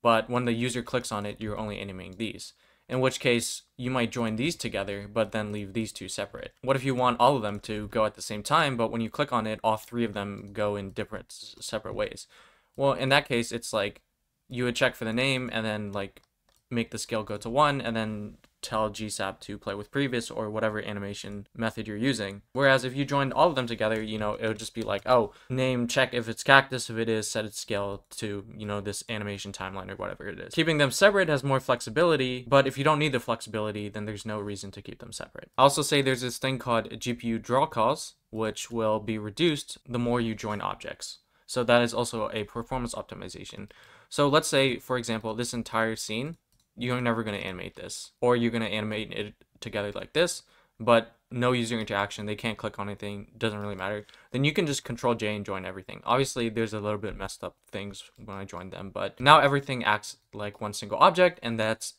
but when the user clicks on it, you're only animating these. In which case, you might join these together, but then leave these two separate. What if you want all of them to go at the same time, but when you click on it, all three of them go in different separate ways? Well, in that case, it's like you would check for the name and then like make the scale go to 1 and then tell GSAP to play with previous or whatever animation method you're using. Whereas if you joined all of them together, it would just be like, oh, name, check if it's cactus, if it is, set its scale to, this animation timeline or whatever it is. Keeping them separate has more flexibility, but if you don't need the flexibility, then there's no reason to keep them separate. I also say there's this thing called GPU draw calls, which will be reduced the more you join objects. So that is also a performance optimization. So let's say, for example, this entire scene, you're never going to animate this, or you're going to animate it together like this, but no user interaction, they can't click on anything, doesn't really matter. Then you can just Control J and join everything. Obviously there's a little bit messed up things when I joined them, but now everything acts like one single object, and that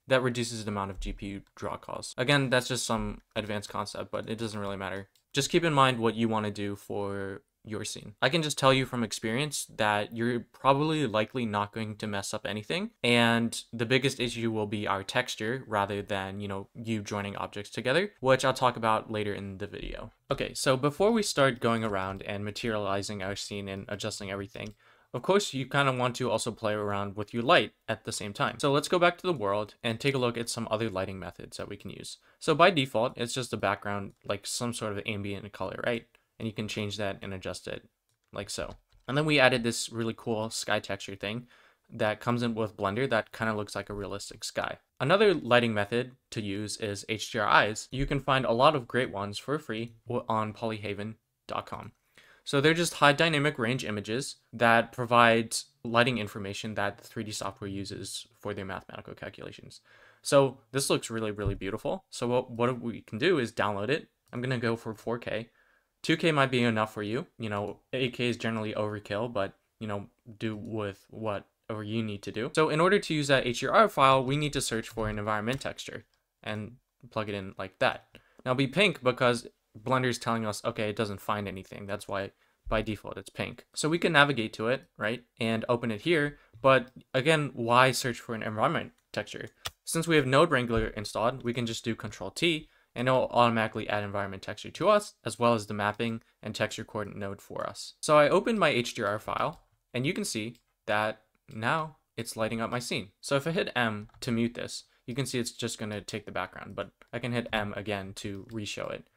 reduces the amount of GPU draw calls. Again, that's just some advanced concept, but it doesn't really matter. Just keep in mind what you want to do for your scene. I can just tell you from experience that you're probably likely not going to mess up anything, and the biggest issue will be our texture rather than you joining objects together, which I'll talk about later in the video. Okay, so before we start going around and materializing our scene and adjusting everything, of course you kind of want to also play around with your light at the same time. So let's go back to the world and take a look at some other lighting methods that we can use. So by default, it's just a background, like some sort of ambient color, right? And you can change that and adjust it like so. And then we added this really cool sky texture thing that comes in with Blender that kind of looks like a realistic sky. Another lighting method to use is HDRIs. You can find a lot of great ones for free on polyhaven.com. So they're just high dynamic range images that provide lighting information that the 3D software uses for their mathematical calculations. So this looks really, really beautiful. So what we can do is download it. I'm going to go for 4K. 2K might be enough for you. 8K is generally overkill, but, do with whatever you need to do. So in order to use that HDR file, we need to search for an environment texture and plug it in like that. Now be pink because Blender is telling us, okay, it doesn't find anything. That's why by default it's pink. So we can navigate to it, right, and open it here. But again, why search for an environment texture? Since we have Node Wrangler installed, we can just do Control T, and it'll automatically add environment texture to us, as well as the mapping and texture coordinate node for us. So I opened my HDR file, and you can see that now it's lighting up my scene. So if I hit M to mute this, you can see it's just going to take the background, but I can hit M again to reshow it.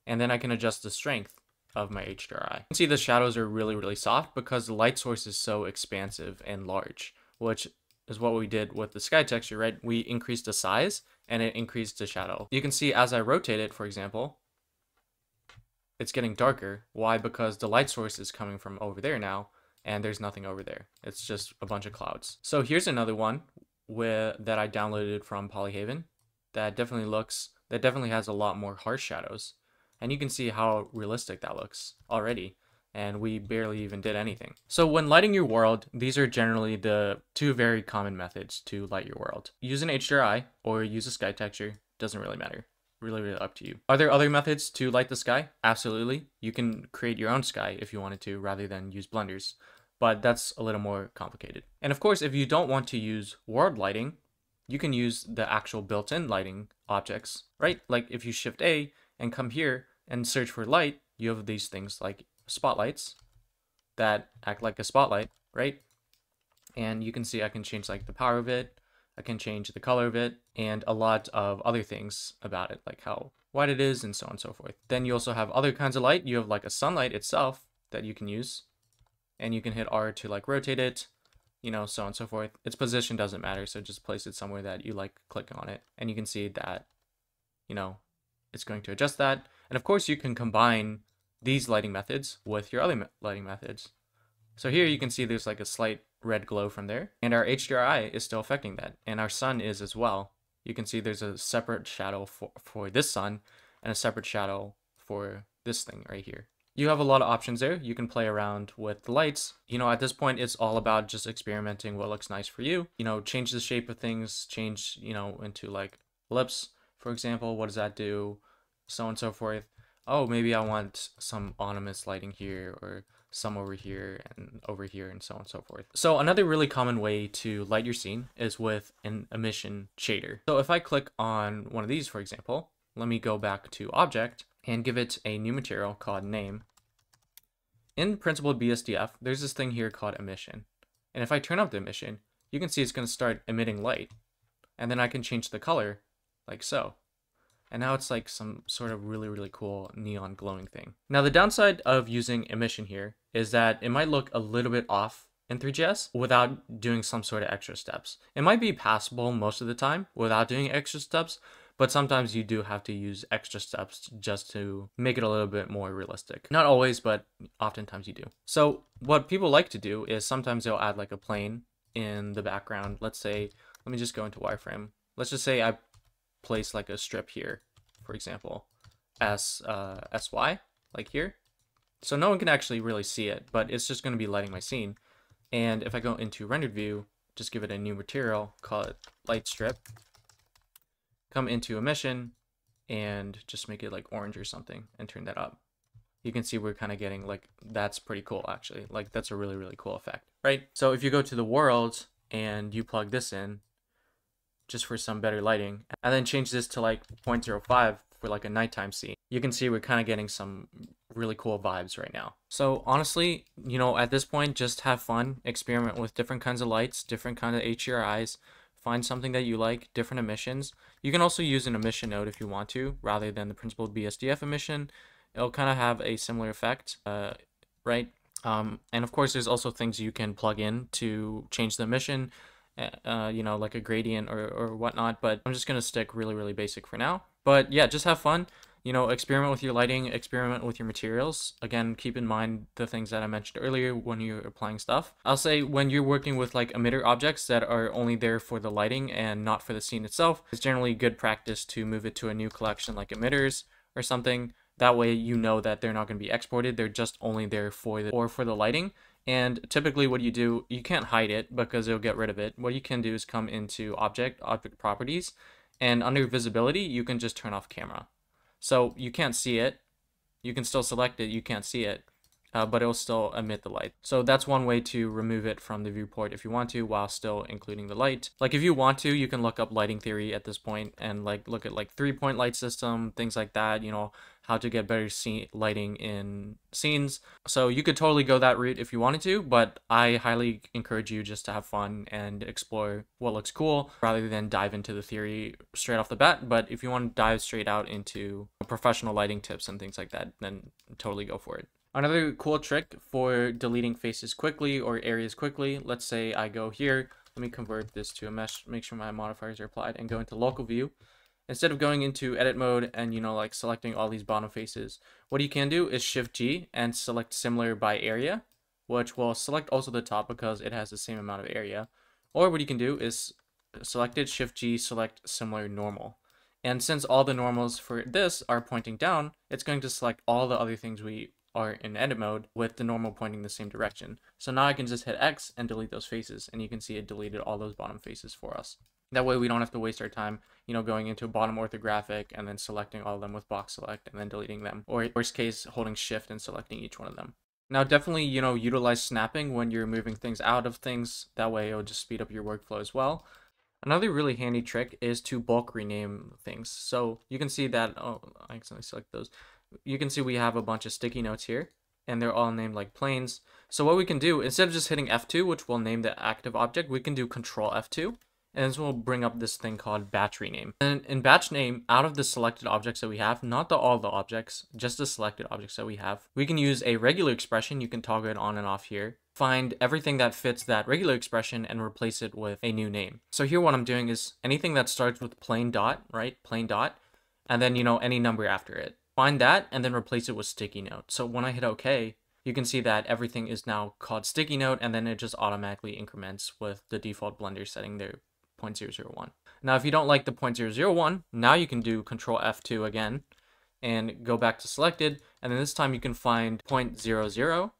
And then I can adjust the strength of my HDRI. You can see the shadows are really, really soft because the light source is so expansive and large, which is what we did with the sky texture, right? We increased the size and it increased the shadow. You can see as I rotate it, for example, it's getting darker. Why? Because the light source is coming from over there now, and there's nothing over there. It's just a bunch of clouds. So here's another one that I downloaded from Polyhaven that definitely has a lot more harsh shadows. And you can see how realistic that looks already. And we barely even did anything. So when lighting your world, these are generally the two very common methods to light your world. Use an HDRI or use a sky texture, doesn't really matter. Really, really up to you. Are there other methods to light the sky? Absolutely. You can create your own sky if you wanted to, rather than use Blender's, but that's a little more complicated. And of course, if you don't want to use world lighting, you can use the actual built-in lighting objects, right? Like if you Shift A and come here and search for light, you have these things like spotlights that act like a spotlight, right? And you can see I can change like the power of it, I can change the color of it, and a lot of other things about it, like how wide it is and so on and so forth. Then you also have other kinds of light. You have like a sunlight itself that you can use, and you can hit R to like rotate it, you know, so on and so forth. Its position doesn't matter, so just place it somewhere that you like clicking on it. And you can see that, you know, it's going to adjust that. And of course you can combine these lighting methods with your other lighting methods. So here you can see there's like a slight red glow from there, and our HDRI is still affecting that, and our sun is as well. You can see there's a separate shadow for this sun and a separate shadow for this thing right here. You have a lot of options there. You can play around with the lights. You know, at this point, it's all about just experimenting what looks nice for you. You know, change the shape of things, change, you know, into like ellipse, for example. What does that do? So on and so forth. Oh, maybe I want some ominous lighting here, or some over here and so on and so forth. So another really common way to light your scene is with an emission shader. So if I click on one of these, for example, let me go back to object and give it a new material called name. In Principled BSDF, there's this thing here called emission. And if I turn up the emission, you can see it's going to start emitting light. And then I can change the color like so. And now it's like some sort of really, really cool neon glowing thing. Now the downside of using emission here is that it might look a little bit off in Three.js without doing some sort of extra steps. It might be passable most of the time without doing extra steps, but sometimes you do have to use extra steps just to make it a little bit more realistic. Not always, but oftentimes you do. So what people like to do is sometimes they'll add like a plane in the background. Let's say, let me just go into wireframe. Let's just say I place like a strip here, for example, SY, like here. So no one can actually really see it, but it's just going to be lighting my scene. And if I go into rendered view, just give it a new material, call it light strip, come into emission, and just make it like orange or something, and turn that up. You can see we're kind of getting like, that's pretty cool actually. Like that's a really, really cool effect, right? So if you go to the world and you plug this in, just for some better lighting, and then change this to like 0.05 for like a nighttime scene, you can see we're kind of getting some really cool vibes right now. So honestly, you know, at this point, just have fun, experiment with different kinds of lights, different kind of HDRIs, find something that you like, different emissions. You can also use an emission node if you want to, rather than the Principled BSDF emission. It'll kind of have a similar effect, right? And of course, there's also things you can plug in to change the emission, you know, like a gradient or whatnot, but I'm just going to stick really, really basic for now. But yeah, just have fun, you know, experiment with your lighting, experiment with your materials. Again, keep in mind the things that I mentioned earlier when you're applying stuff. I'll say when you're working with like emitter objects that are only there for the lighting and not for the scene itself, it's generally good practice to move it to a new collection like emitters or something. That way you know that they're not going to be exported. They're just only there for the lighting. And typically what you do, you can't hide it because it'll get rid of it. What you can do is come into object properties, and under visibility, you can just turn off camera. So you can't see it. You can still select it. You can't see it, but it'll still emit the light. So that's one way to remove it from the viewport if you want to, while still including the light. Like if you want to, you can look up lighting theory at this point and like look at like 3-point light system, things like that, you know, how to get better lighting in scenes. So you could totally go that route if you wanted to, but I highly encourage you just to have fun and explore what looks cool rather than dive into the theory straight off the bat. But if you want to dive straight out into professional lighting tips and things like that, then totally go for it. Another cool trick for deleting faces quickly or areas quickly, let's say I go here, let me convert this to a mesh, make sure my modifiers are applied, and go into local view. Instead of going into edit mode and, you know, like selecting all these bottom faces, what you can do is Shift G and select similar by area, which will select also the top because it has the same amount of area. Or what you can do is select it, Shift G, select similar normal. And since all the normals for this are pointing down, it's going to select all the other things we are in edit mode with the normal pointing the same direction. So now I can just hit X and delete those faces, and you can see it deleted all those bottom faces for us. That way we don't have to waste our time, you know, going into a bottom orthographic and then selecting all of them with box select and then deleting them, or worst case, holding shift and selecting each one of them. Now definitely, you know, utilize snapping when you're moving things out of things. That way it'll just speed up your workflow as well. Another really handy trick is to bulk rename things. So you can see that, oh, I accidentally select those. You can see we have a bunch of sticky notes here, and they're all named like planes. So what we can do, instead of just hitting F2, which will name the active object, we can do Control F2. And this will bring up this thing called batch rename. And in batch name, out of the selected objects that we have, not all the objects, just the selected objects that we have, we can use a regular expression. You can toggle it on and off here. Find everything that fits that regular expression and replace it with a new name. So here what I'm doing is anything that starts with plain dot, right? Plain dot, and then, any number after it. Find that and then replace it with sticky note. So when I hit OK, you can see that everything is now called sticky note, and then it just automatically increments with the default Blender setting there. 0.001. Now, if you don't like the 0.001, now you can do Control F2 again and go back to selected. And then this time you can find 0.00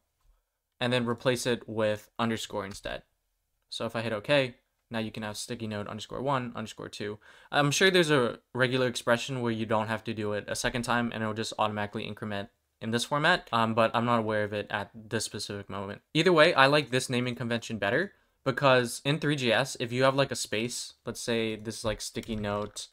and then replace it with underscore instead. So if I hit OK, now you can have sticky note _1 _2. I'm sure there's a regular expression where you don't have to do it a second time and it'll just automatically increment in this format, but I'm not aware of it at this specific moment. Either way, I like this naming convention better, because in Three.js, if you have like a space, let's say this is like sticky note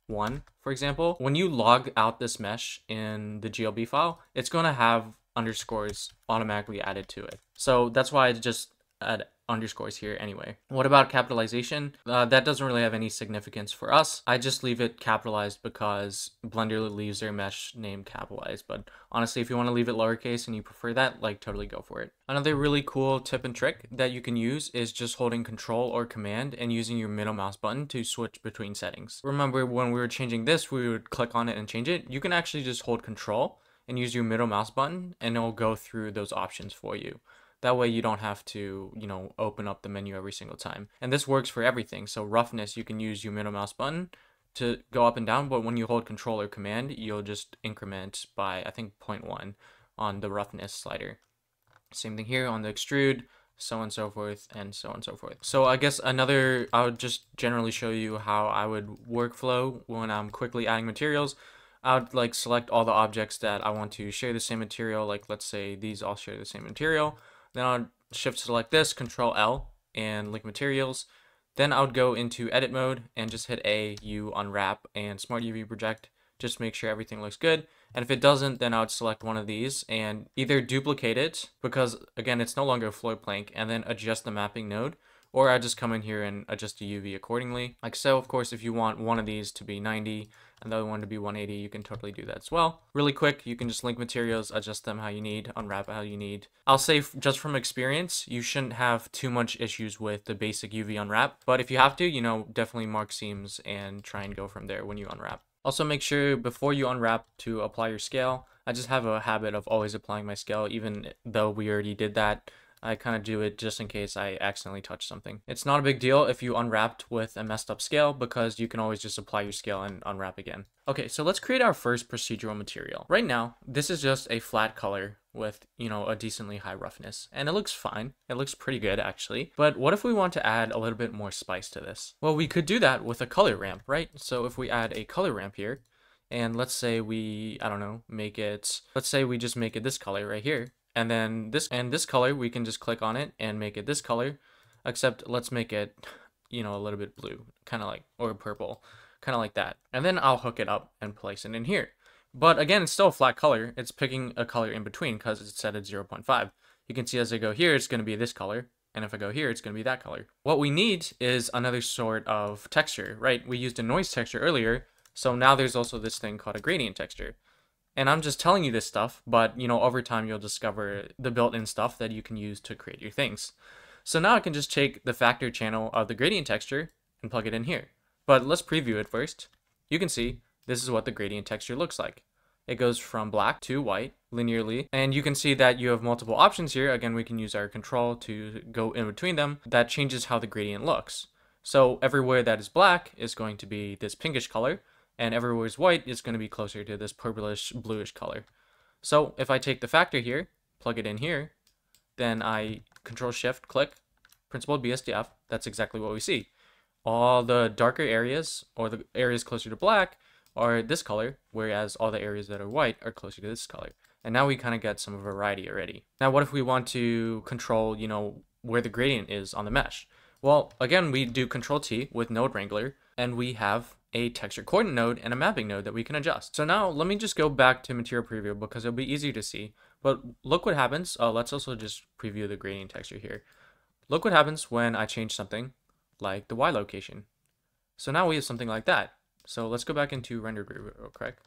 1, for example, when you log out this mesh in the GLB file, it's going to have underscores automatically added to it. So that's why I just add underscores here anyway. What about capitalization? That doesn't really have any significance for us. I just leave it capitalized because Blender leaves their mesh name capitalized. But honestly, if you want to leave it lowercase and you prefer that, like, totally go for it. Another really cool tip and trick that you can use is just holding Control or Command and using your middle mouse button to switch between settings. Remember when we were changing this, we would click on it and change it. You can actually just hold Control and use your middle mouse button and it'll go through those options for you. That way you don't have to, open up the menu every single time. And this works for everything. So roughness, you can use your middle mouse button to go up and down, but when you hold Control or Command, you'll just increment by, I think, 0.1 on the roughness slider. Same thing here on the extrude, so on and so forth, and so on and so forth. So I guess I would just generally show you how I would workflow when I'm quickly adding materials. I would select all the objects that I want to share the same material, like let's say these all share the same material. Then I would shift select this, Control L, and link materials. Then I would go into edit mode and just hit A, U, unwrap, and smart UV project. Just make sure everything looks good. And if it doesn't, then I would select one of these and either duplicate it, because again, it's no longer a float plank, and then adjust the mapping node. Or I just come in here and adjust the UV accordingly. Like so, of course, if you want one of these to be 90 and the other one to be 180, you can totally do that as well. Really quick, you can just link materials, adjust them how you need, unwrap how you need. I'll say just from experience, you shouldn't have too much issues with the basic UV unwrap. But if you have to, definitely mark seams and try and go from there when you unwrap. Also make sure before you unwrap to apply your scale. I just have a habit of always applying my scale, even though we already did that. I kind of do it just in case I accidentally touch something. It's not a big deal if you unwrapped with a messed up scale, because you can always just apply your scale and unwrap again. Okay, so let's create our first procedural material. Right now, this is just a flat color with, a decently high roughness, and it looks fine. It looks pretty good actually. But what if we want to add a little bit more spice to this? Well, we could do that with a color ramp, right? So if we add a color ramp here, and let's say we, let's say we just make it this color right here. And then this color, we can just click on it and make it this color, except let's make it, a little bit blue, or purple, kind of like that. And then I'll hook it up and place it in here. But again, it's still a flat color. It's picking a color in between because it's set at 0.5. You can see as I go here, it's going to be this color. And if I go here, it's going to be that color. What we need is another sort of texture, right? We used a noise texture earlier. So now there's also this thing called a gradient texture. And I'm just telling you this stuff, but over time you'll discover the built-in stuff that you can use to create your things. So now I can just take the factor channel of the gradient texture and plug it in here. But let's preview it first. You can see this is what the gradient texture looks like. It goes from black to white linearly, and you can see that you have multiple options here. Again, we can use our control to go in between them. That changes how the gradient looks. So everywhere that is black is going to be this pinkish color, and everywhere is white is going to be closer to this purplish bluish color. So if I take the factor here, plug it in here, then I Control Shift click Principled BSDF, that's exactly what we see. All the darker areas, or the areas closer to black, are this color, whereas all the areas that are white are closer to this color. And now we kind of get some variety already. Now what if we want to control, where the gradient is on the mesh? Well, again, we do Control T with Node Wrangler, and we have a texture coordinate node and a mapping node that we can adjust. So now let me just go back to material preview because it'll be easier to see. But look what happens. Let's also just preview the gradient texture here. Look what happens when I change something like the Y location. So now we have something like that. So let's go back into rendered real quick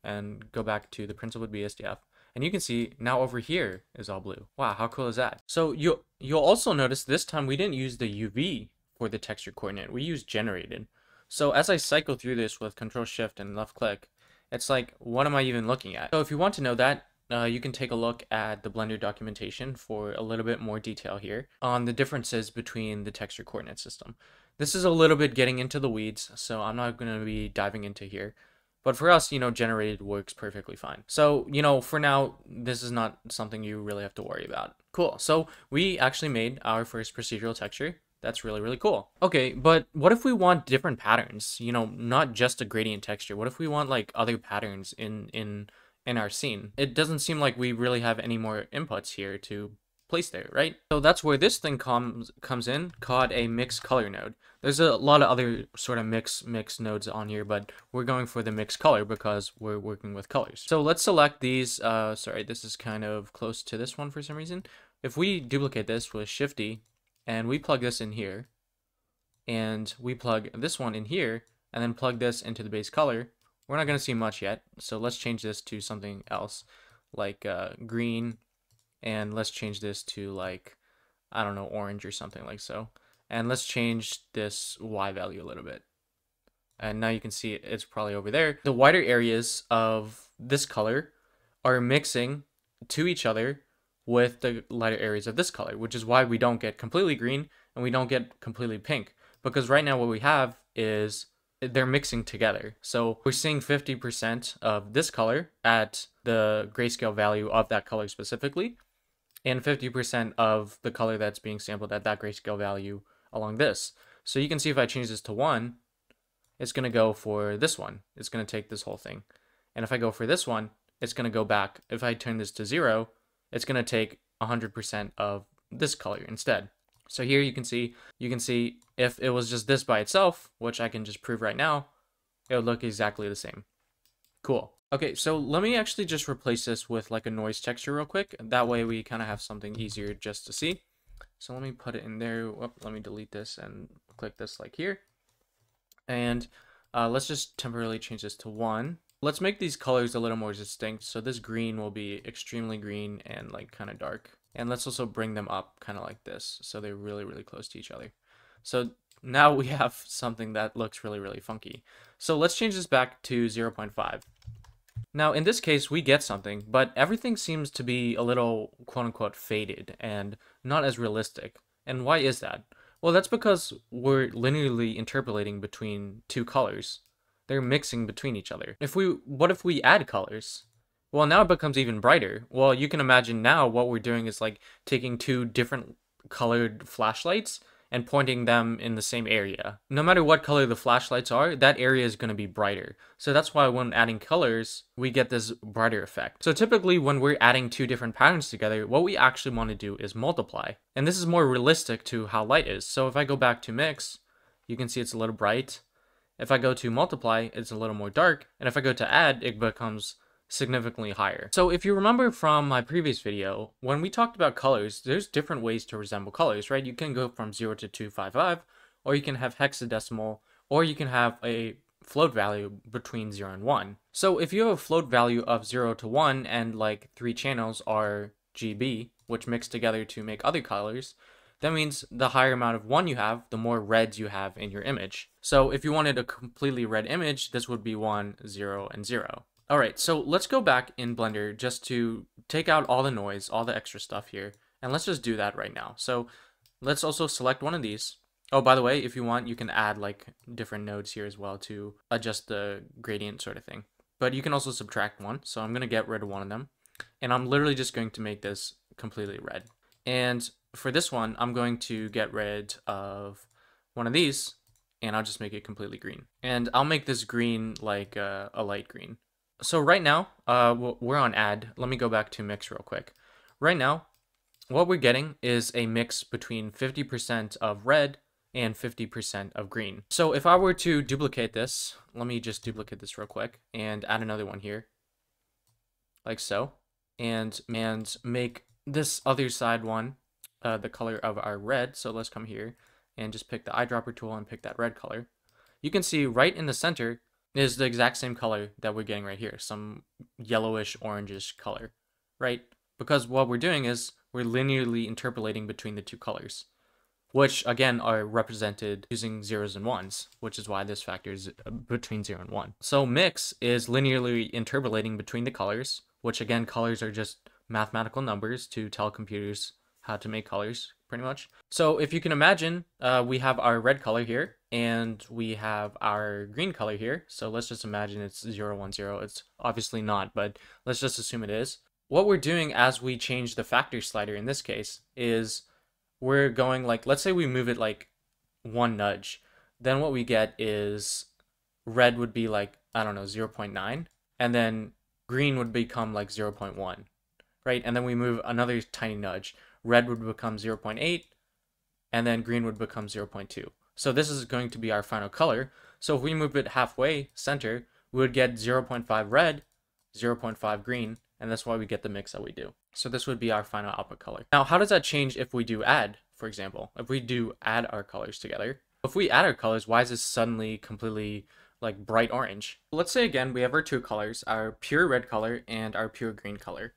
and go back to the principal BSDF. And you can see now over here is all blue. Wow, how cool is that? So you'll also notice this time we didn't use the UV for the texture coordinate. We used generated. So as I cycle through this with Control Shift and left click, it's like, what am I even looking at? So if you want to know that, you can take a look at the Blender documentation for a little bit more detail here on the differences between the texture coordinate system. This is a little bit getting into the weeds, so I'm not going to be diving into here. But for us, generated works perfectly fine. So, for now, this is not something you really have to worry about. Cool. So we actually made our first procedural texture. That's really, really cool. Okay, but what if we want different patterns? Not just a gradient texture. What if we want like other patterns in our scene? It doesn't seem like we really have any more inputs here to place there, right? So that's where this thing comes in, called a mixed color node. There's a lot of other sort of mix nodes on here, but we're going for the mixed color because we're working with colors. So let's select these. Sorry, this is kind of close to this one for some reason. If we duplicate this with Shift-D and we plug this in here, and we plug this one in here, and then plug this into the base color, we're not going to see much yet. So let's change this to something else, like green, and let's change this to like, I don't know, orange or something like so. And let's change this Y value a little bit. And now you can see it's probably over there. The wider areas of this color are mixing to each other with the lighter areas of this color, which is why we don't get completely green and we don't get completely pink. Because right now what we have is they're mixing together. So we're seeing 50% of this color at the grayscale value of that color specifically, and 50% of the color that's being sampled at that grayscale value along this. So you can see if I change this to 1, it's going to go for this one. It's going to take this whole thing. And if I go for this one, it's going to go back. If I turn this to 0, it's going to take 100% of this color instead. So here you can see if it was just this by itself, which I can just prove right now, it would look exactly the same. Cool. Okay, so let me actually just replace this with like a noise texture real quick. That way we kind of have something easier just to see. So let me put it in there. Whoop, let me delete this and click this like here. And let's just temporarily change this to 1. Let's make these colors a little more distinct. So this green will be extremely green and like kind of dark. And let's also bring them up kind of like this. So they're really, really close to each other. So now we have something that looks really, really funky. So let's change this back to 0.5. Now in this case, we get something, but everything seems to be a little quote unquote faded and not as realistic. And why is that? Well, that's because we're linearly interpolating between two colors. They're mixing between each other. What if we add colors? Well, now it becomes even brighter. Well, you can imagine now what we're doing is like taking two different colored flashlights and pointing them in the same area. No matter what color the flashlights are, that area is going to be brighter. So that's why when adding colors, we get this brighter effect. So typically when we're adding two different patterns together, what we actually want to do is multiply. And this is more realistic to how light is. So if I go back to mix, you can see it's a little bright. If I go to multiply, it's a little more dark. And if I go to add, it becomes significantly higher. So if you remember from my previous video, when we talked about colors, there's different ways to resemble colors, right? You can go from 0 to 255, or you can have hexadecimal, or you can have a float value between 0 and 1. So if you have a float value of 0 to 1 and like 3 channels are GB, which mix together to make other colors, that means the higher amount of 1 you have, the more reds you have in your image. So if you wanted a completely red image, this would be 1, 0, and 0. Alright, so let's go back in Blender just to take out all the noise, all the extra stuff here, and let's just do that right now. So let's also select one of these. Oh, by the way, if you want, you can add like different nodes here as well to adjust the gradient sort of thing. But you can also subtract one, so I'm going to get rid of one of them. And I'm literally just going to make this completely red. And for this one, I'm going to get rid of one of these, and I'll just make it completely green. And I'll make this green like a light green. So right now, we're on add. Let me go back to mix real quick. Right now, what we're getting is a mix between 50% of red and 50% of green. So if I were to duplicate this, let me just duplicate this real quick and add another one here, like so. and make this other side one the color of our red. So let's come here and just pick the eyedropper tool and pick that red color. You can see right in the center is the exact same color that we're getting right here, some yellowish orangish color, right? Because what we're doing is we're linearly interpolating between the two colors, which again are represented using zeros and ones, which is why this factor is between 0 and 1. So mix is linearly interpolating between the colors, which again, colors are just mathematical numbers to tell computers how to make colors, pretty much. So if you can imagine, we have our red color here, and we have our green color here. So let's just imagine it's 0, 1, 0. It's obviously not, but let's just assume it is. What we're doing as we change the factor slider in this case is we're going like, let's say we move it like one nudge. Then what we get is red would be like, I don't know, 0.9. And then green would become like 0.1, right? And then we move another tiny nudge. Red would become 0.8, and then green would become 0.2. So this is going to be our final color. So if we move it halfway center, we would get 0.5 red, 0.5 green, and that's why we get the mix that we do. So this would be our final output color. Now, how does that change if we do add, for example? If we do add our colors together, if we add our colors, why is this suddenly completely like bright orange? Let's say again, we have our two colors, our pure red color and our pure green color.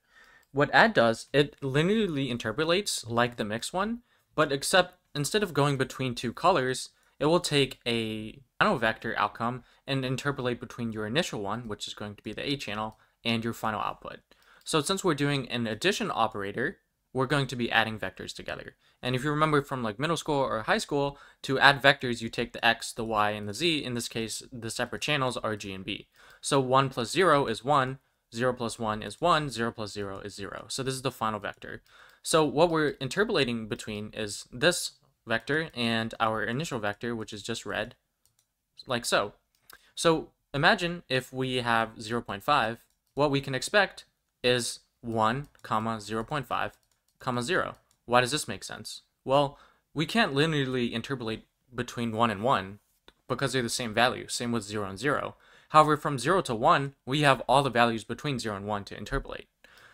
What add does, it linearly interpolates like the mix one, but except instead of going between two colors, it will take a final vector outcome and interpolate between your initial one, which is going to be the A channel, and your final output. So since we're doing an addition operator, we're going to be adding vectors together. And if you remember from like middle school or high school, to add vectors, you take the X, the Y, and the Z. In this case, the separate channels are G and B. So 1 plus 0 is 1, 0 plus 1 is 1, 0 plus 0 is 0. So this is the final vector. So what we're interpolating between is this vector and our initial vector, which is just red, like so. So imagine if we have 0.5, what we can expect is 1, 0.5, 0. Why does this make sense? Well, we can't linearly interpolate between 1 and 1 because they're the same value, same with 0 and 0. However, from 0 to 1, we have all the values between 0 and 1 to interpolate.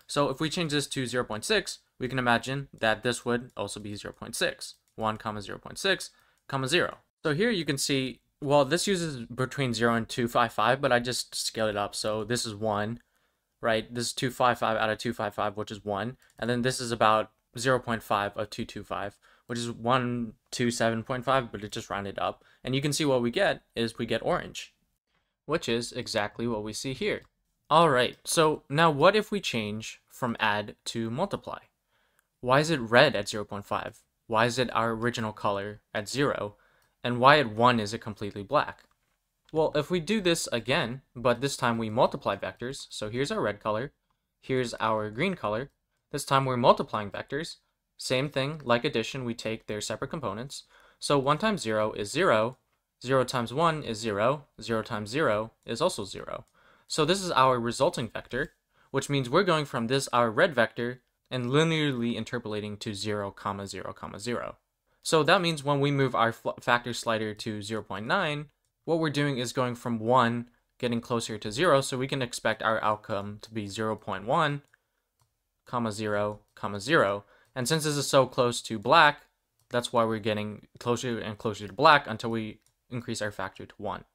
So if we change this to 0.6, we can imagine that this would also be 0.6, 1, 0.6, 0. So here you can see, well, this uses between 0 and 255, but I just scaled it up. So this is 1, right? This is 255 out of 255, which is 1. And then this is about 0.5 of 225, which is 127.5, but it just rounded up. And you can see what we get is we get orange, which is exactly what we see here. All right, so now what if we change from add to multiply? Why is it red at 0.5? Why is it our original color at 0? And why at 1 is it completely black? Well, if we do this again, but this time we multiply vectors, so here's our red color, here's our green color. This time we're multiplying vectors. Same thing, like addition, we take their separate components. So 1 times 0 is 0, 0 times 1 is 0, 0 times 0 is also 0. So this is our resulting vector, which means we're going from this, our red vector, and linearly interpolating to 0, 0, 0. So that means when we move our factor slider to 0.9, what we're doing is going from 1, getting closer to 0, so we can expect our outcome to be 0.1, 0, 0. And since this is so close to black, that's why we're getting closer and closer to black until we increase our factor to 1.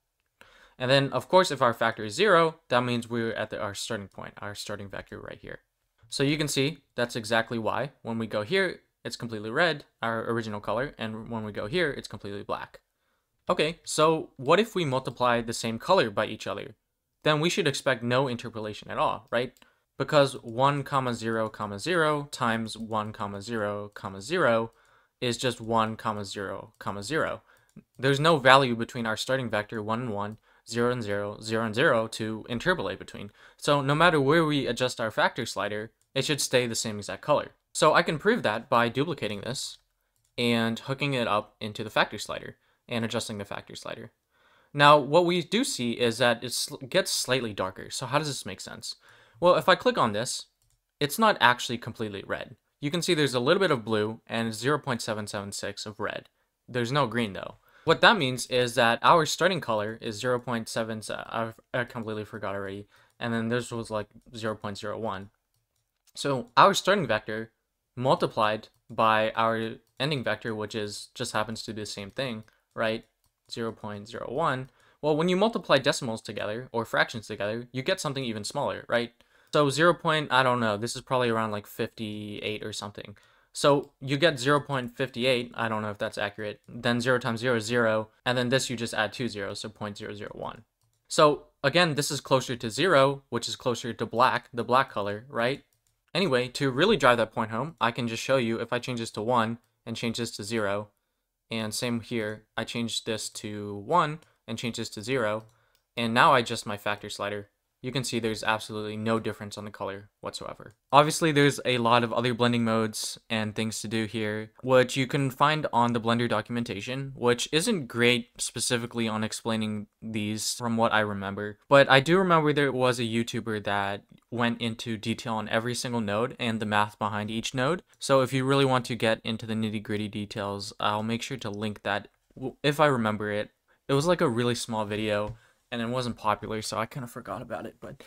And then, of course, if our factor is 0, that means we're at our starting point, our starting vector right here. So you can see that's exactly why. When we go here, it's completely red, our original color, and when we go here, it's completely black. Okay, so what if we multiply the same color by each other? Then we should expect no interpolation at all, right? Because 1, 0, 0 times 1, 0, 0 is just 1, 0, 0. There's no value between our starting vector 1 and 1, 0 and 0, 0 and 0 to interpolate between. So no matter where we adjust our factor slider, it should stay the same exact color. So I can prove that by duplicating this and hooking it up into the factor slider and adjusting the factor slider. Now, what we do see is that it gets slightly darker. So how does this make sense? Well, if I click on this, it's not actually completely red. You can see there's a little bit of blue and 0.776 of red. There's no green though. What that means is that our starting color is 0.7, I completely forgot already, and then this was like 0.01. So our starting vector multiplied by our ending vector, which is just happens to do the same thing, right? 0.01. Well, when you multiply decimals together or fractions together, you get something even smaller, right? So 0. I don't know, this is probably around like 58 or something. So you get 0.58, I don't know if that's accurate, then 0 times 0 is 0, and then this you just add 2 zeros, so 0.001. So again, this is closer to 0, which is closer to black, the black color, right? Anyway, to really drive that point home, I can just show you if I change this to 1 and change this to 0, and same here, I change this to 1 and change this to 0, and now I adjust my factor slider. You can see there's absolutely no difference on the color whatsoever. Obviously, there's a lot of other blending modes and things to do here, which you can find on the Blender documentation, which isn't great specifically on explaining these from what I remember. But I do remember there was a YouTuber that went into detail on every single node and the math behind each node. So if you really want to get into the nitty-gritty details, I'll make sure to link that if I remember it. It was like a really small video, and it wasn't popular, so I kind of forgot about it, but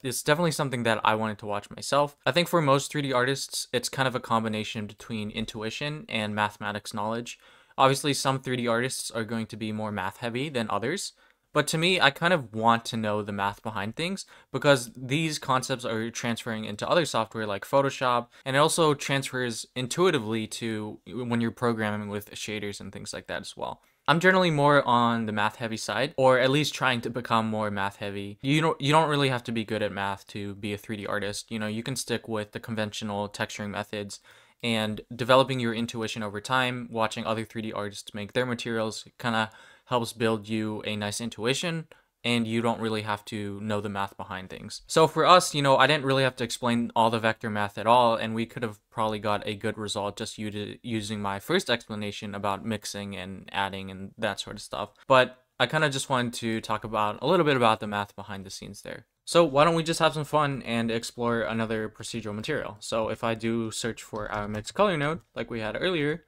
it's definitely something that I wanted to watch myself. I think for most 3D artists, it's kind of a combination between intuition and mathematics knowledge. Obviously, some 3D artists are going to be more math heavy than others, but to me, I kind of want to know the math behind things because these concepts are transferring into other software like Photoshop, and it also transfers intuitively to when you're programming with shaders and things like that as well. I'm generally more on the math heavy side, or at least trying to become more math heavy. You don't really have to be good at math to be a 3D artist. You know, you can stick with the conventional texturing methods and developing your intuition over time, watching other 3D artists make their materials kind of helps build you a nice intuition, and you don't really have to know the math behind things. So for us, you know, I didn't really have to explain all the vector math at all, and we could have probably got a good result just using my first explanation about mixing and adding and that sort of stuff. But I kind of just wanted to talk about a little bit about the math behind the scenes there. So why don't we just have some fun and explore another procedural material? So if I do search for our mixed color node, like we had earlier,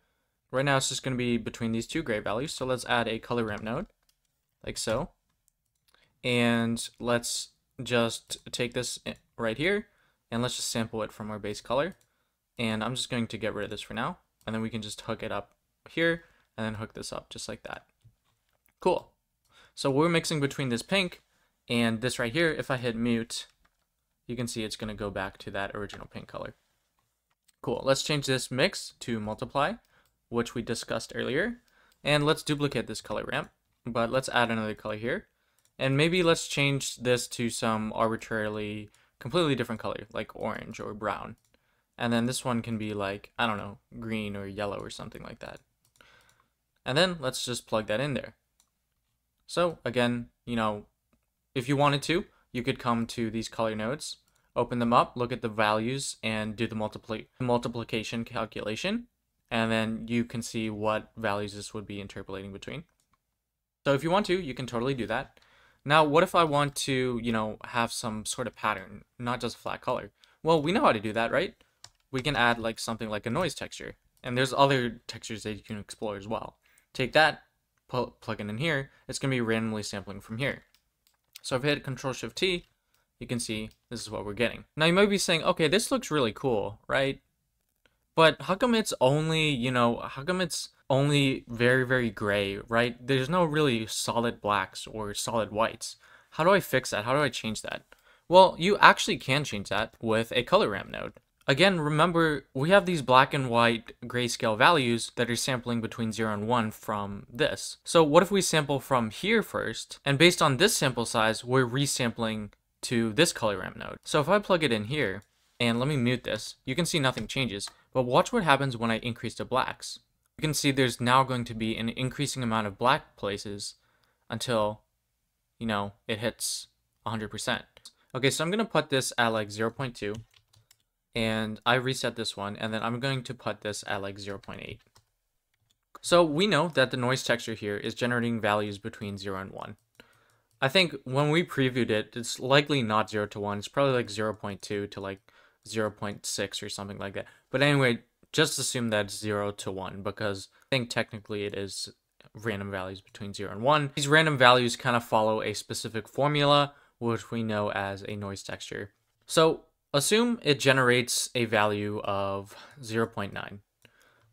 right now it's just going to be between these two gray values. So let's add a color ramp node, like so. And let's just take this right here and let's just sample it from our base color. And I'm just going to get rid of this for now. And then we can just hook it up here and then hook this up just like that. Cool. So we're mixing between this pink and this right here. If I hit mute, you can see it's going to go back to that original pink color. Cool. Let's change this mix to multiply, which we discussed earlier. And let's duplicate this color ramp, but let's add another color here. And maybe let's change this to some arbitrarily completely different color, like orange or brown. And then this one can be like, I don't know, green or yellow or something like that. And then let's just plug that in there. So again, you know, if you wanted to, you could come to these color nodes, open them up, look at the values, and do the multiplication calculation. And then you can see what values this would be interpolating between. So if you want to, you can totally do that. Now, what if I want to, you know, have some sort of pattern, not just flat color? Well, we know how to do that, right? We can add like something like a noise texture, and there's other textures that you can explore as well. Take that, plug it in here, it's going to be randomly sampling from here. So if I hit Control-Shift-T, you can see this is what we're getting. Now you might be saying, okay, this looks really cool, right? But how come it's only, you know, how come it's only very, very gray, right? There's no really solid blacks or solid whites. How do I fix that? How do I change that? Well, you actually can change that with a color ramp node. Again, remember, we have these black and white grayscale values that are sampling between 0 and 1 from this. So what if we sample from here first, and based on this sample size, we're resampling to this color ramp node. So if I plug it in here, and let me mute this, you can see nothing changes. But watch what happens when I increase the blacks. You can see there's now going to be an increasing amount of black places until, you know, it hits 100%. Okay, so I'm going to put this at like 0.2. And I reset this one, and then I'm going to put this at like 0.8. So we know that the noise texture here is generating values between 0 and 1. I think when we previewed it, it's likely not 0 to 1. It's probably like 0.2 to like 0.6 or something like that. But anyway, just assume that it's 0 to 1 because I think technically it is random values between 0 and 1. These random values kind of follow a specific formula, which we know as a noise texture. So Assume it generates a value of 0.9.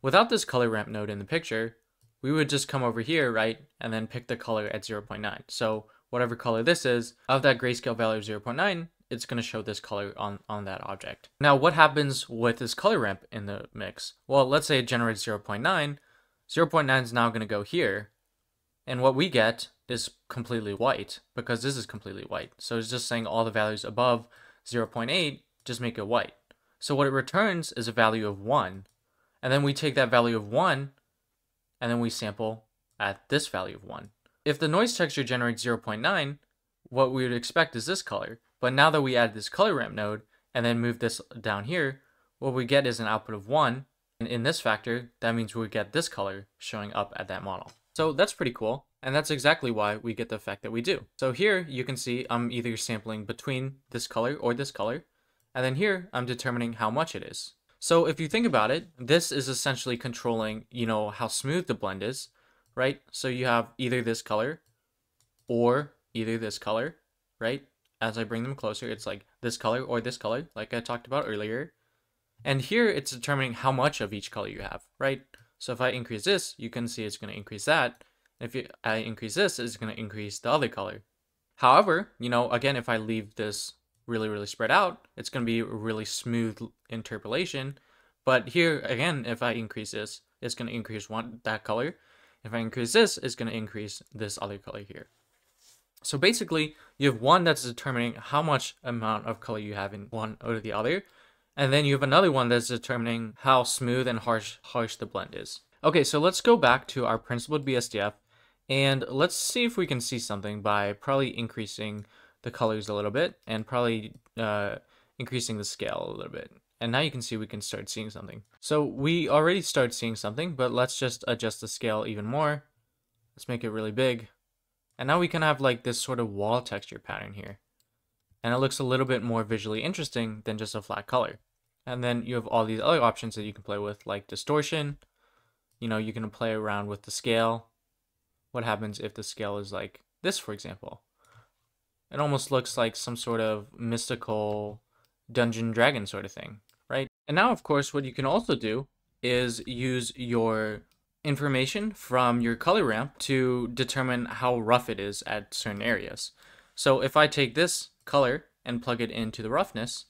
Without this color ramp node in the picture, we would just come over here, right, and then pick the color at 0.9. So whatever color this is, of that grayscale value of 0.9, it's going to show this color on that object. Now, what happens with this color ramp in the mix? Well, let's say it generates 0.9. 0.9 is now going to go here. And what we get is completely white because this is completely white. So it's just saying all the values above 0.8, just make it white. So what it returns is a value of 1. And then we take that value of 1 and then we sample at this value of 1. If the noise texture generates 0.9, what we would expect is this color. But now that we add this color ramp node and then move this down here, what we get is an output of 1. And in this factor, that means we get this color showing up at that model. So that's pretty cool. And that's exactly why we get the effect that we do. So here you can see I'm either sampling between this color or this color. And then here I'm determining how much it is. So if you think about it, this is essentially controlling, how smooth the blend is, right? So you have either this color or either this color, right? As I bring them closer, it's like this color or this color, like I talked about earlier. And here it's determining how much of each color you have, right? So if I increase this, you can see it's going to increase that. If I increase this, it's going to increase the other color. However, again, if I leave this really, really spread out, it's going to be a really smooth interpolation. But here, again, if I increase this, it's going to increase that color. If I increase this, it's going to increase this other color here. So basically, you have one that's determining how much amount of color you have in one or the other. And then you have another one that's determining how smooth and harsh the blend is. Okay, so let's go back to our principled BSDF and let's see if we can see something by probably increasing the colors a little bit and probably increasing the scale a little bit. And now you can see we can start seeing something. So we already start seeing something, but let's just adjust the scale even more. Let's make it really big. And now we can have like this sort of wall texture pattern here. And it looks a little bit more visually interesting than just a flat color. And then you have all these other options that you can play with, like distortion. You can play around with the scale. What happens if the scale is like this, for example? It almost looks like some sort of mystical dungeon dragon sort of thing, right? And now, of course, what you can also do is use your information from your color ramp to determine how rough it is at certain areas. So if I take this color and plug it into the roughness,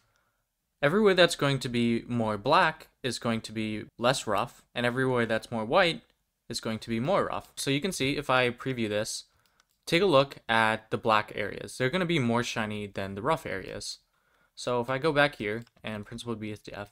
everywhere that's going to be more black is going to be less rough, and everywhere that's more white is going to be more rough. So you can see if I preview this, take a look at the black areas. They're going to be more shiny than the rough areas. So if I go back here and principled BSDF,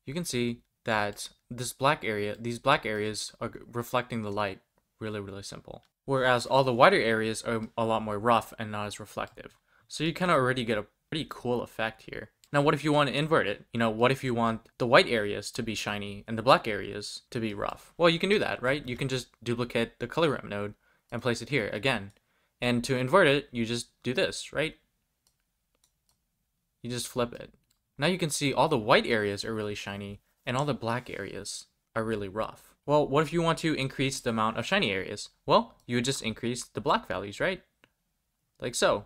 you can see that these black areas are reflecting the light really, really simple. Whereas all the whiter areas are a lot more rough and not as reflective. So you kind of already get a pretty cool effect here. Now, what if you want to invert it? What if you want the white areas to be shiny and the black areas to be rough? Well, you can do that, right? You can just duplicate the color ramp node and place it here again. And to invert it, you just do this, right? You just flip it. Now you can see all the white areas are really shiny and all the black areas are really rough. Well, what if you want to increase the amount of shiny areas? Well, you would just increase the black values, right? Like so.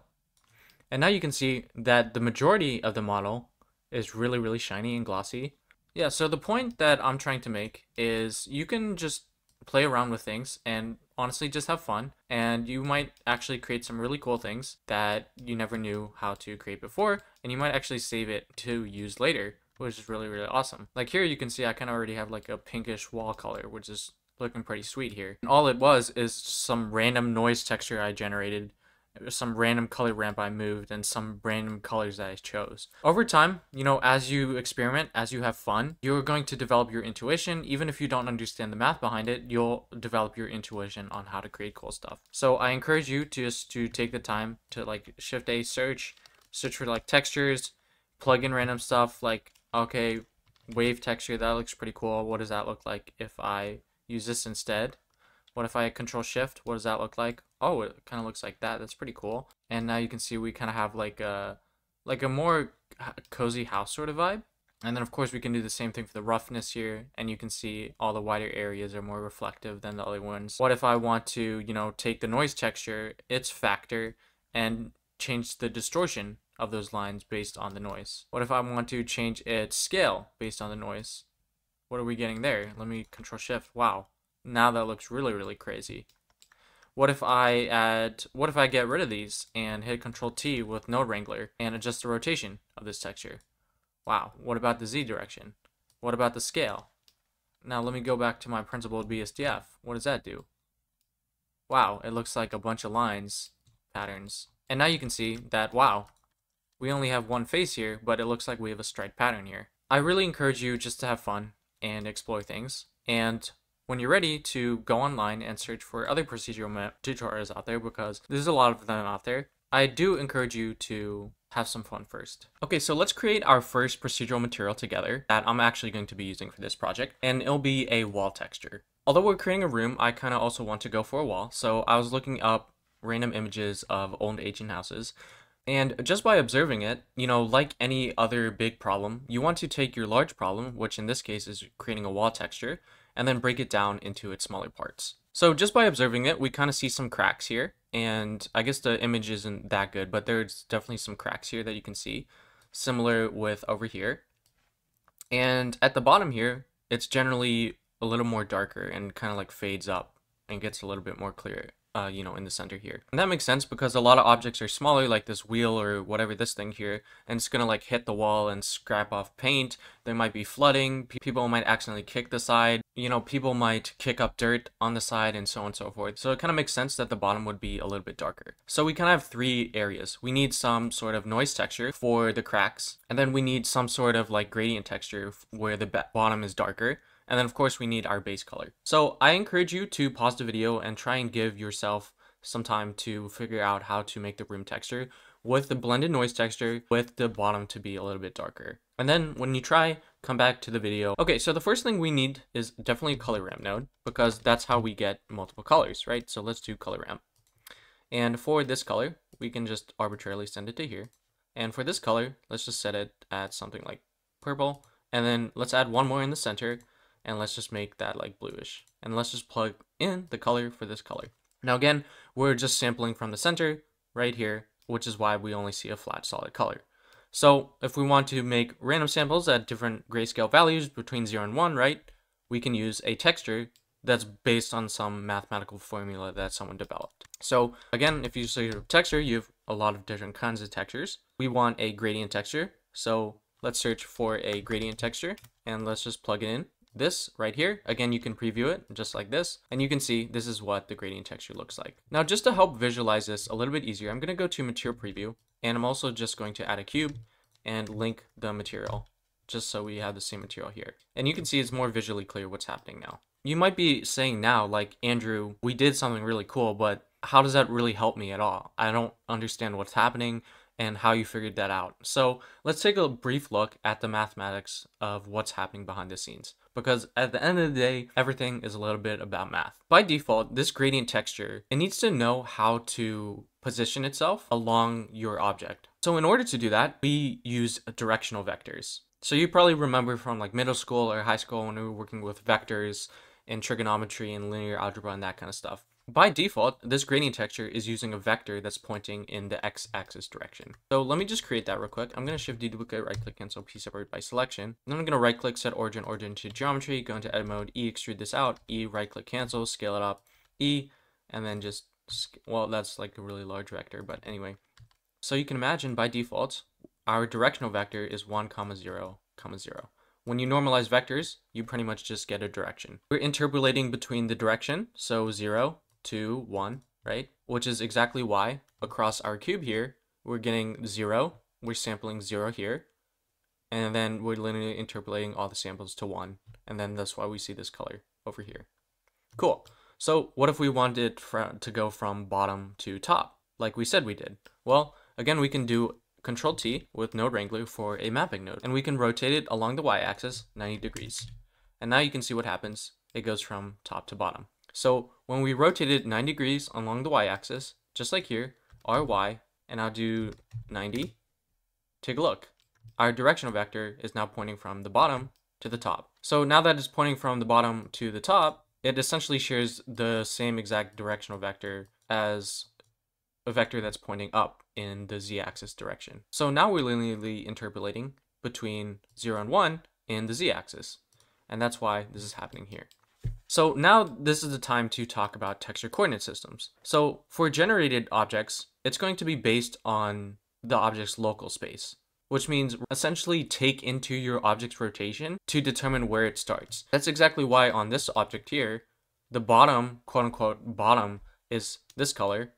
And now you can see that the majority of the model is really, really shiny and glossy. Yeah, so the point that I'm trying to make is you can just play around with things and honestly just have fun. And you might actually create some really cool things that you never knew how to create before. And you might actually save it to use later, which is really, really awesome. Like here you can see I kind of already have like a pinkish wall color, which is looking pretty sweet here. And all it was is some random noise texture I generated, some random color ramp I moved, and some random colors that I chose. Over time, as you experiment, as you have fun, you're going to develop your intuition. Even if you don't understand the math behind it, you'll develop your intuition on how to create cool stuff. So I encourage you to take the time to like Shift A search for like textures, plug in random stuff like, okay, wave texture, that looks pretty cool. What does that look like if I use this instead? What if I Control Shift? What does that look like? Oh, it kind of looks like that. That's pretty cool. And now you can see we kind of have like a more cozy house sort of vibe. And then of course we can do the same thing for the roughness here. And you can see all the wider areas are more reflective than the other ones. What if I want to, take the noise texture, its factor, and change the distortion of those lines based on the noise? What if I want to change its scale based on the noise? What are we getting there? Let me Control Shift. Wow. Now that looks really, really crazy. What if I get rid of these and hit Control T with Node Wrangler and adjust the rotation of this texture? Wow. What about the Z direction? What about the scale? Now let me go back to my principled BSDF. What does that do? Wow, it looks like a bunch of lines, patterns. And now you can see that, wow, we only have one face here, but it looks like we have a striped pattern here. I really encourage you just to have fun and explore things. And when you're ready to go online and search for other procedural tutorials out there, because there's a lot of them out there, I do encourage you to have some fun first. Okay, so let's create our first procedural material together that I'm actually going to be using for this project, and it'll be a wall texture. Although we're creating a room, I kind of also want to go for a wall, so I was looking up random images of old ancient houses, and just by observing it, you know, like any other big problem, you want to take your large problem, which in this case is creating a wall texture, and then break it down into its smaller parts. So just by observing it, we kind of see some cracks here, and I guess the image isn't that good, but there's definitely some cracks here that you can see, similar with over here. And at the bottom here, it's generally a little more darker and kind of like fades up and gets a little bit more clear, you know, in the center here. And that makes sense because a lot of objects are smaller, like this wheel or whatever this thing here, and it's gonna like hit the wall and scrap off paint. There might be flooding, people might accidentally kick the side, you know, people might kick up dirt on the side and so on and so forth. So it kind of makes sense that the bottom would be a little bit darker. So we kind of have three areas. We need some sort of noise texture for the cracks, and then we need some sort of like gradient texture where the bottom is darker. And then of course we need our base color. So I encourage you to pause the video and try and give yourself some time to figure out how to make the room texture with the blended noise texture with the bottom to be a little bit darker. And then when you try, come back to the video. Okay, so the first thing we need is definitely a color ramp node because that's how we get multiple colors, right? So let's do color ramp. And for this color, we can just arbitrarily send it to here. And for this color, let's just set it at something like purple. And then let's add one more in the center. And let's just make that like bluish. And let's just plug in the color for this color. Now again, we're just sampling from the center right here, which is why we only see a flat solid color. So if we want to make random samples at different grayscale values between 0 and 1, right, we can use a texture that's based on some mathematical formula that someone developed. So again, if you say texture, you have a lot of different kinds of textures. We want a gradient texture. So let's search for a gradient texture and let's just plug it in. This right here, again, you can preview it just like this, and you can see this is what the gradient texture looks like. Now, just to help visualize this a little bit easier, I'm going to go to material preview, and I'm also just going to add a cube and link the material, just so we have the same material here. And you can see it's more visually clear what's happening now. You might be saying now, like, Andrew, we did something really cool, but how does that really help me at all? I don't understand what's happening and how you figured that out. So let's take a brief look at the mathematics of what's happening behind the scenes. Because at the end of the day, everything is a little bit about math. By default, this gradient texture, it needs to know how to position itself along your object. So in order to do that, we use directional vectors. So you probably remember from like middle school or high school when we were working with vectors and trigonometry and linear algebra and that kind of stuff. By default, this gradient texture is using a vector that's pointing in the x-axis direction. So let me just create that real quick. I'm going to shift deduplicate, right click, cancel, p separate by selection. Then I'm going to right click, set origin to geometry, go into edit mode, E extrude this out, E right click, cancel, scale it up, E, and then just, well, that's like a really large vector, but anyway. So you can imagine by default, our directional vector is 1, 0, 0. When you normalize vectors, you pretty much just get a direction. We're interpolating between the direction, so 0, 2, 1, right? Which is exactly why across our cube here, we're getting 0, we're sampling 0 here, and then we're linearly interpolating all the samples to 1, and then that's why we see this color over here. Cool. So what if we wanted to go from bottom to top, like we said we did? Well, again, we can do Control T with Node Wrangler for a mapping node, and we can rotate it along the y-axis 90 degrees. And now you can see what happens. It goes from top to bottom. So when we rotate it 90 degrees along the y-axis, just like here, RY, and I'll do 90, take a look. Our directional vector is now pointing from the bottom to the top. So now that it's pointing from the bottom to the top, it essentially shares the same exact directional vector as a vector that's pointing up in the z-axis direction. So now we're linearly interpolating between 0 and 1 in the z-axis. And that's why this is happening here. So now this is the time to talk about texture coordinate systems. So for generated objects, it's going to be based on the object's local space, which means essentially take into your object's rotation to determine where it starts. That's exactly why on this object here, the bottom, quote unquote, bottom is this color,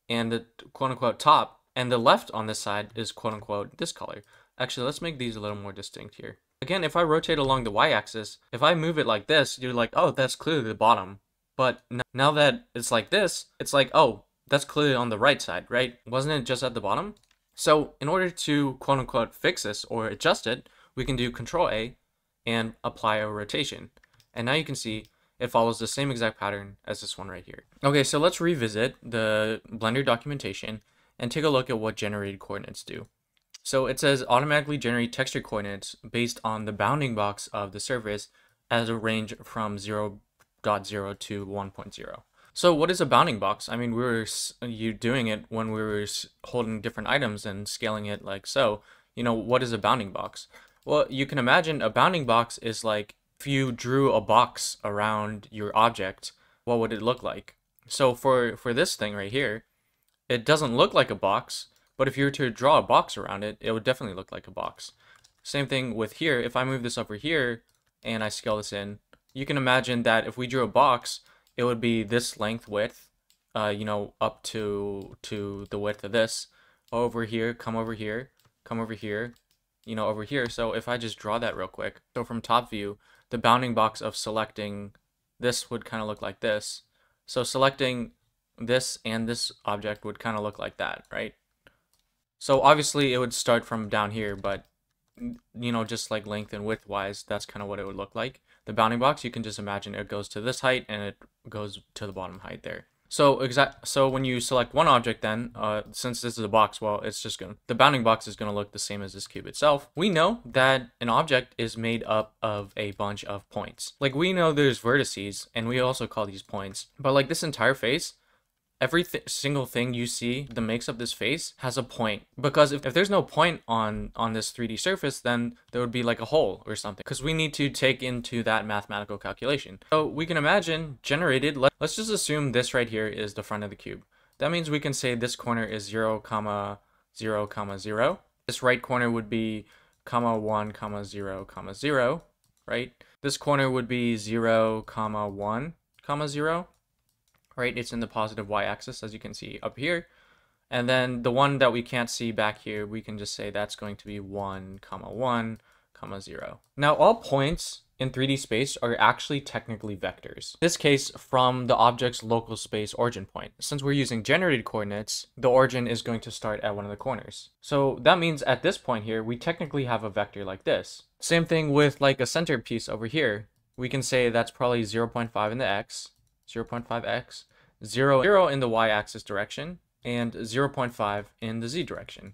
and the quote unquote top and the left on this side is quote unquote this color. Actually, let's make these a little more distinct here. Again, if I rotate along the y-axis, if I move it like this, you're like, oh, that's clearly the bottom. But now that it's like this, it's like, oh, that's clearly on the right side, right? Wasn't it just at the bottom? So in order to quote unquote fix this or adjust it, we can do Control A and apply a rotation. And now you can see it follows the same exact pattern as this one right here. Okay, so let's revisit the Blender documentation and take a look at what generated coordinates do. So it says automatically generate texture coordinates based on the bounding box of the surface as a range from 0.0 to 1.0. So what is a bounding box? I mean, we were doing it when we were holding different items and scaling it like so. You know, what is a bounding box? Well, you can imagine a bounding box is like if you drew a box around your object, what would it look like? So for this thing right here, it doesn't look like a box, but if you were to draw a box around it, it would definitely look like a box. Same thing with here. If I move this over here and I scale this in, you can imagine that if we drew a box, it would be this length width, you know, up to the width of this. Over here, come over here, come over here, you know, over here. So if I just draw that real quick, so from top view, the bounding box of selecting this would kind of look like this. So selecting this and this object would kind of look like that, right? So obviously it would start from down here, but you know, just like length and width wise, that's kind of what it would look like. The bounding box, you can just imagine it goes to this height and it goes to the bottom height there. So when you select one object then, since this is a box, well, it's just the bounding box is gonna look the same as this cube itself. We know that an object is made up of a bunch of points. Like we know there's vertices and we also call these points, but like this entire face, every single thing you see that makes up this face has a point, because if there's no point on this 3D surface, then there would be like a hole or something, because we need to take into that mathematical calculation. So we can imagine generated, let's just assume this right here is the front of the cube. That means we can say this corner is 0, 0, 0. This right corner would be 1, 0, 0, right? This corner would be 0, 1, 0. Right, it's in the positive y-axis, as you can see up here. And then the one that we can't see back here, we can just say that's going to be 1, 1, 0. Now all points in 3D space are actually technically vectors. In this case, from the object's local space origin point. Since we're using generated coordinates, the origin is going to start at one of the corners. So that means at this point here, we technically have a vector like this. Same thing with like a center piece over here. We can say that's probably 0.5 in the x, 0.5x, 0 in the y-axis direction, and 0.5 in the z direction.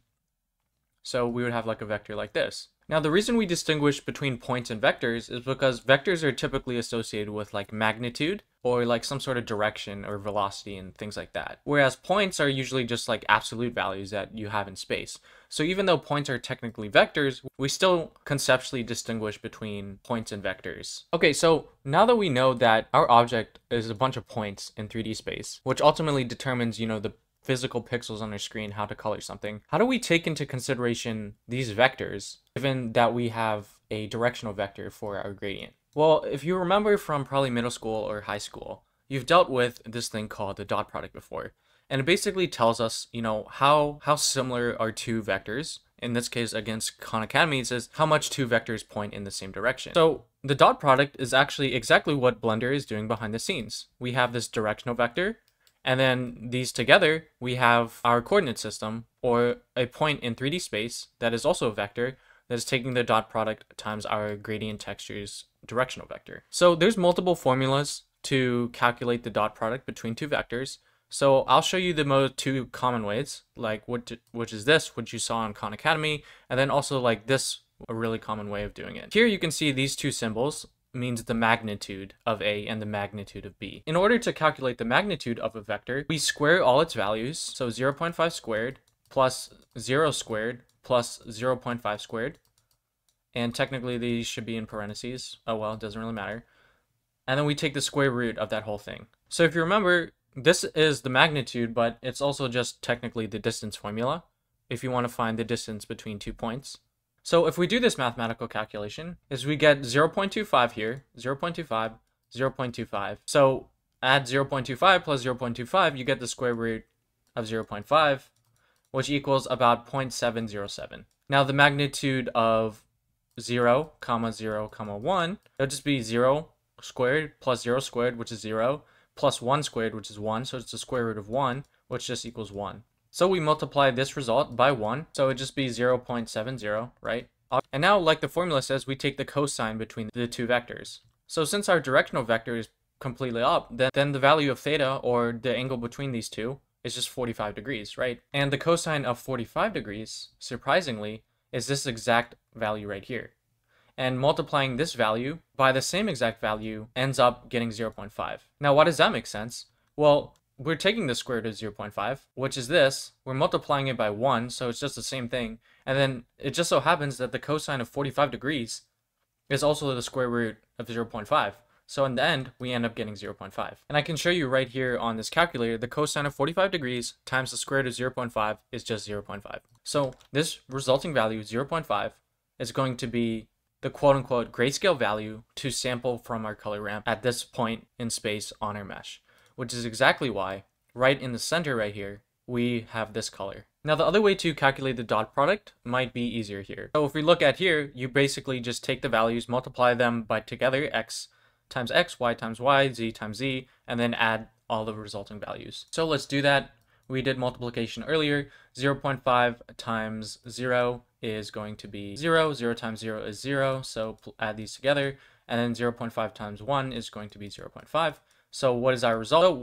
So we would have like a vector like this. Now the reason we distinguish between points and vectors is because vectors are typically associated with like magnitude or like some sort of direction or velocity and things like that. Whereas points are usually just like absolute values that you have in space. So even though points are technically vectors, we still conceptually distinguish between points and vectors. Okay, so now that we know that our object is a bunch of points in 3D space, which ultimately determines, you know, the physical pixels on our screen, how to color something, how do we take into consideration these vectors, given that we have a directional vector for our gradient? Well, if you remember from probably middle school or high school, you've dealt with this thing called the dot product before. And it basically tells us, you know, how similar are two vectors. In this case, against Khan Academy, it says how much two vectors point in the same direction. So the dot product is actually exactly what Blender is doing behind the scenes. We have this directional vector, and then these together, we have our coordinate system, or a point in 3D space that is also a vector that is taking the dot product times our gradient texture's directional vector. So there's multiple formulas to calculate the dot product between two vectors. So I'll show you the two common ways, like which is this, which you saw in Khan Academy, and then also like this, a really common way of doing it. Here you can see these two symbols means the magnitude of A and the magnitude of B. In order to calculate the magnitude of a vector, we square all its values. So 0.5 squared plus 0 squared plus 0.5 squared. And technically these should be in parentheses. Oh well, it doesn't really matter. And then we take the square root of that whole thing. So if you remember, this is the magnitude, but it's also just technically the distance formula if you want to find the distance between 2 points. So if we do this mathematical calculation, is we get 0.25 here, 0.25, 0.25. So add 0.25 plus 0.25, you get the square root of 0.5, which equals about 0.707. Now the magnitude of 0, 0, 1, it'll just be 0 squared plus 0 squared, which is 0, plus 1 squared, which is 1, so it's the square root of 1, which just equals 1. So we multiply this result by 1, so it'd just be 0.70, right? And now, like the formula says, we take the cosine between the two vectors. So since our directional vector is completely up, then the value of theta, or the angle between these two, is just 45 degrees, right? And the cosine of 45 degrees, surprisingly, is this exact value right here. And multiplying this value by the same exact value ends up getting 0.5. Now, why does that make sense? Well, we're taking the square root of 0.5, which is this. We're multiplying it by 1, so it's just the same thing. And then it just so happens that the cosine of 45 degrees is also the square root of 0.5. So in the end, we end up getting 0.5. And I can show you right here on this calculator, the cosine of 45 degrees times the square root of 0.5 is just 0.5. So this resulting value, 0.5, is going to be the quote-unquote grayscale value to sample from our color ramp at this point in space on our mesh, which is exactly why right in the center right here, we have this color. Now the other way to calculate the dot product might be easier here. So if we look at here, you basically just take the values, multiply them by together, x times x, y times y, z times z, and then add all the resulting values. So let's do that. We did multiplication earlier. 0.5 times 0 is going to be 0. 0 times 0 is 0. So add these together. And then 0.5 times 1 is going to be 0.5. So what is our result?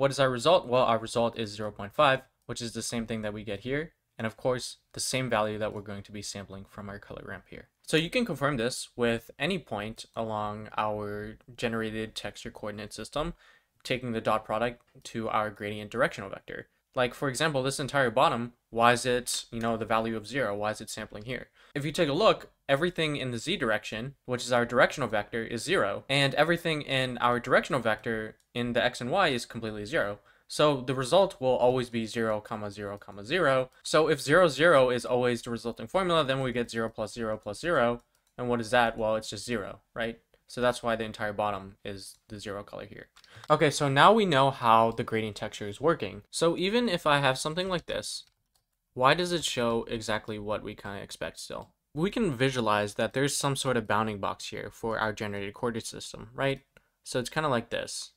Well, our result is 0.5, which is the same thing that we get here. And of course, the same value that we're going to be sampling from our color ramp here. So you can confirm this with any point along our generated texture coordinate system, taking the dot product to our gradient directional vector. Like, for example, this entire bottom, why is it, the value of 0? Why is it sampling here? If you take a look, everything in the z direction, which is our directional vector, is 0. And everything in our directional vector in the x and y is completely 0. So the result will always be 0, 0, 0. So if 0, 0 is always the resulting formula, then we get 0 plus 0 plus 0. And what is that? Well, it's just 0, right? So that's why the entire bottom is the 0 color here. Okay, so now we know how the gradient texture is working. So even if I have something like this, why does it show exactly what we kind of expect still? We can visualize that there's some sort of bounding box here for our generated coordinate system, right? So it's kind of like this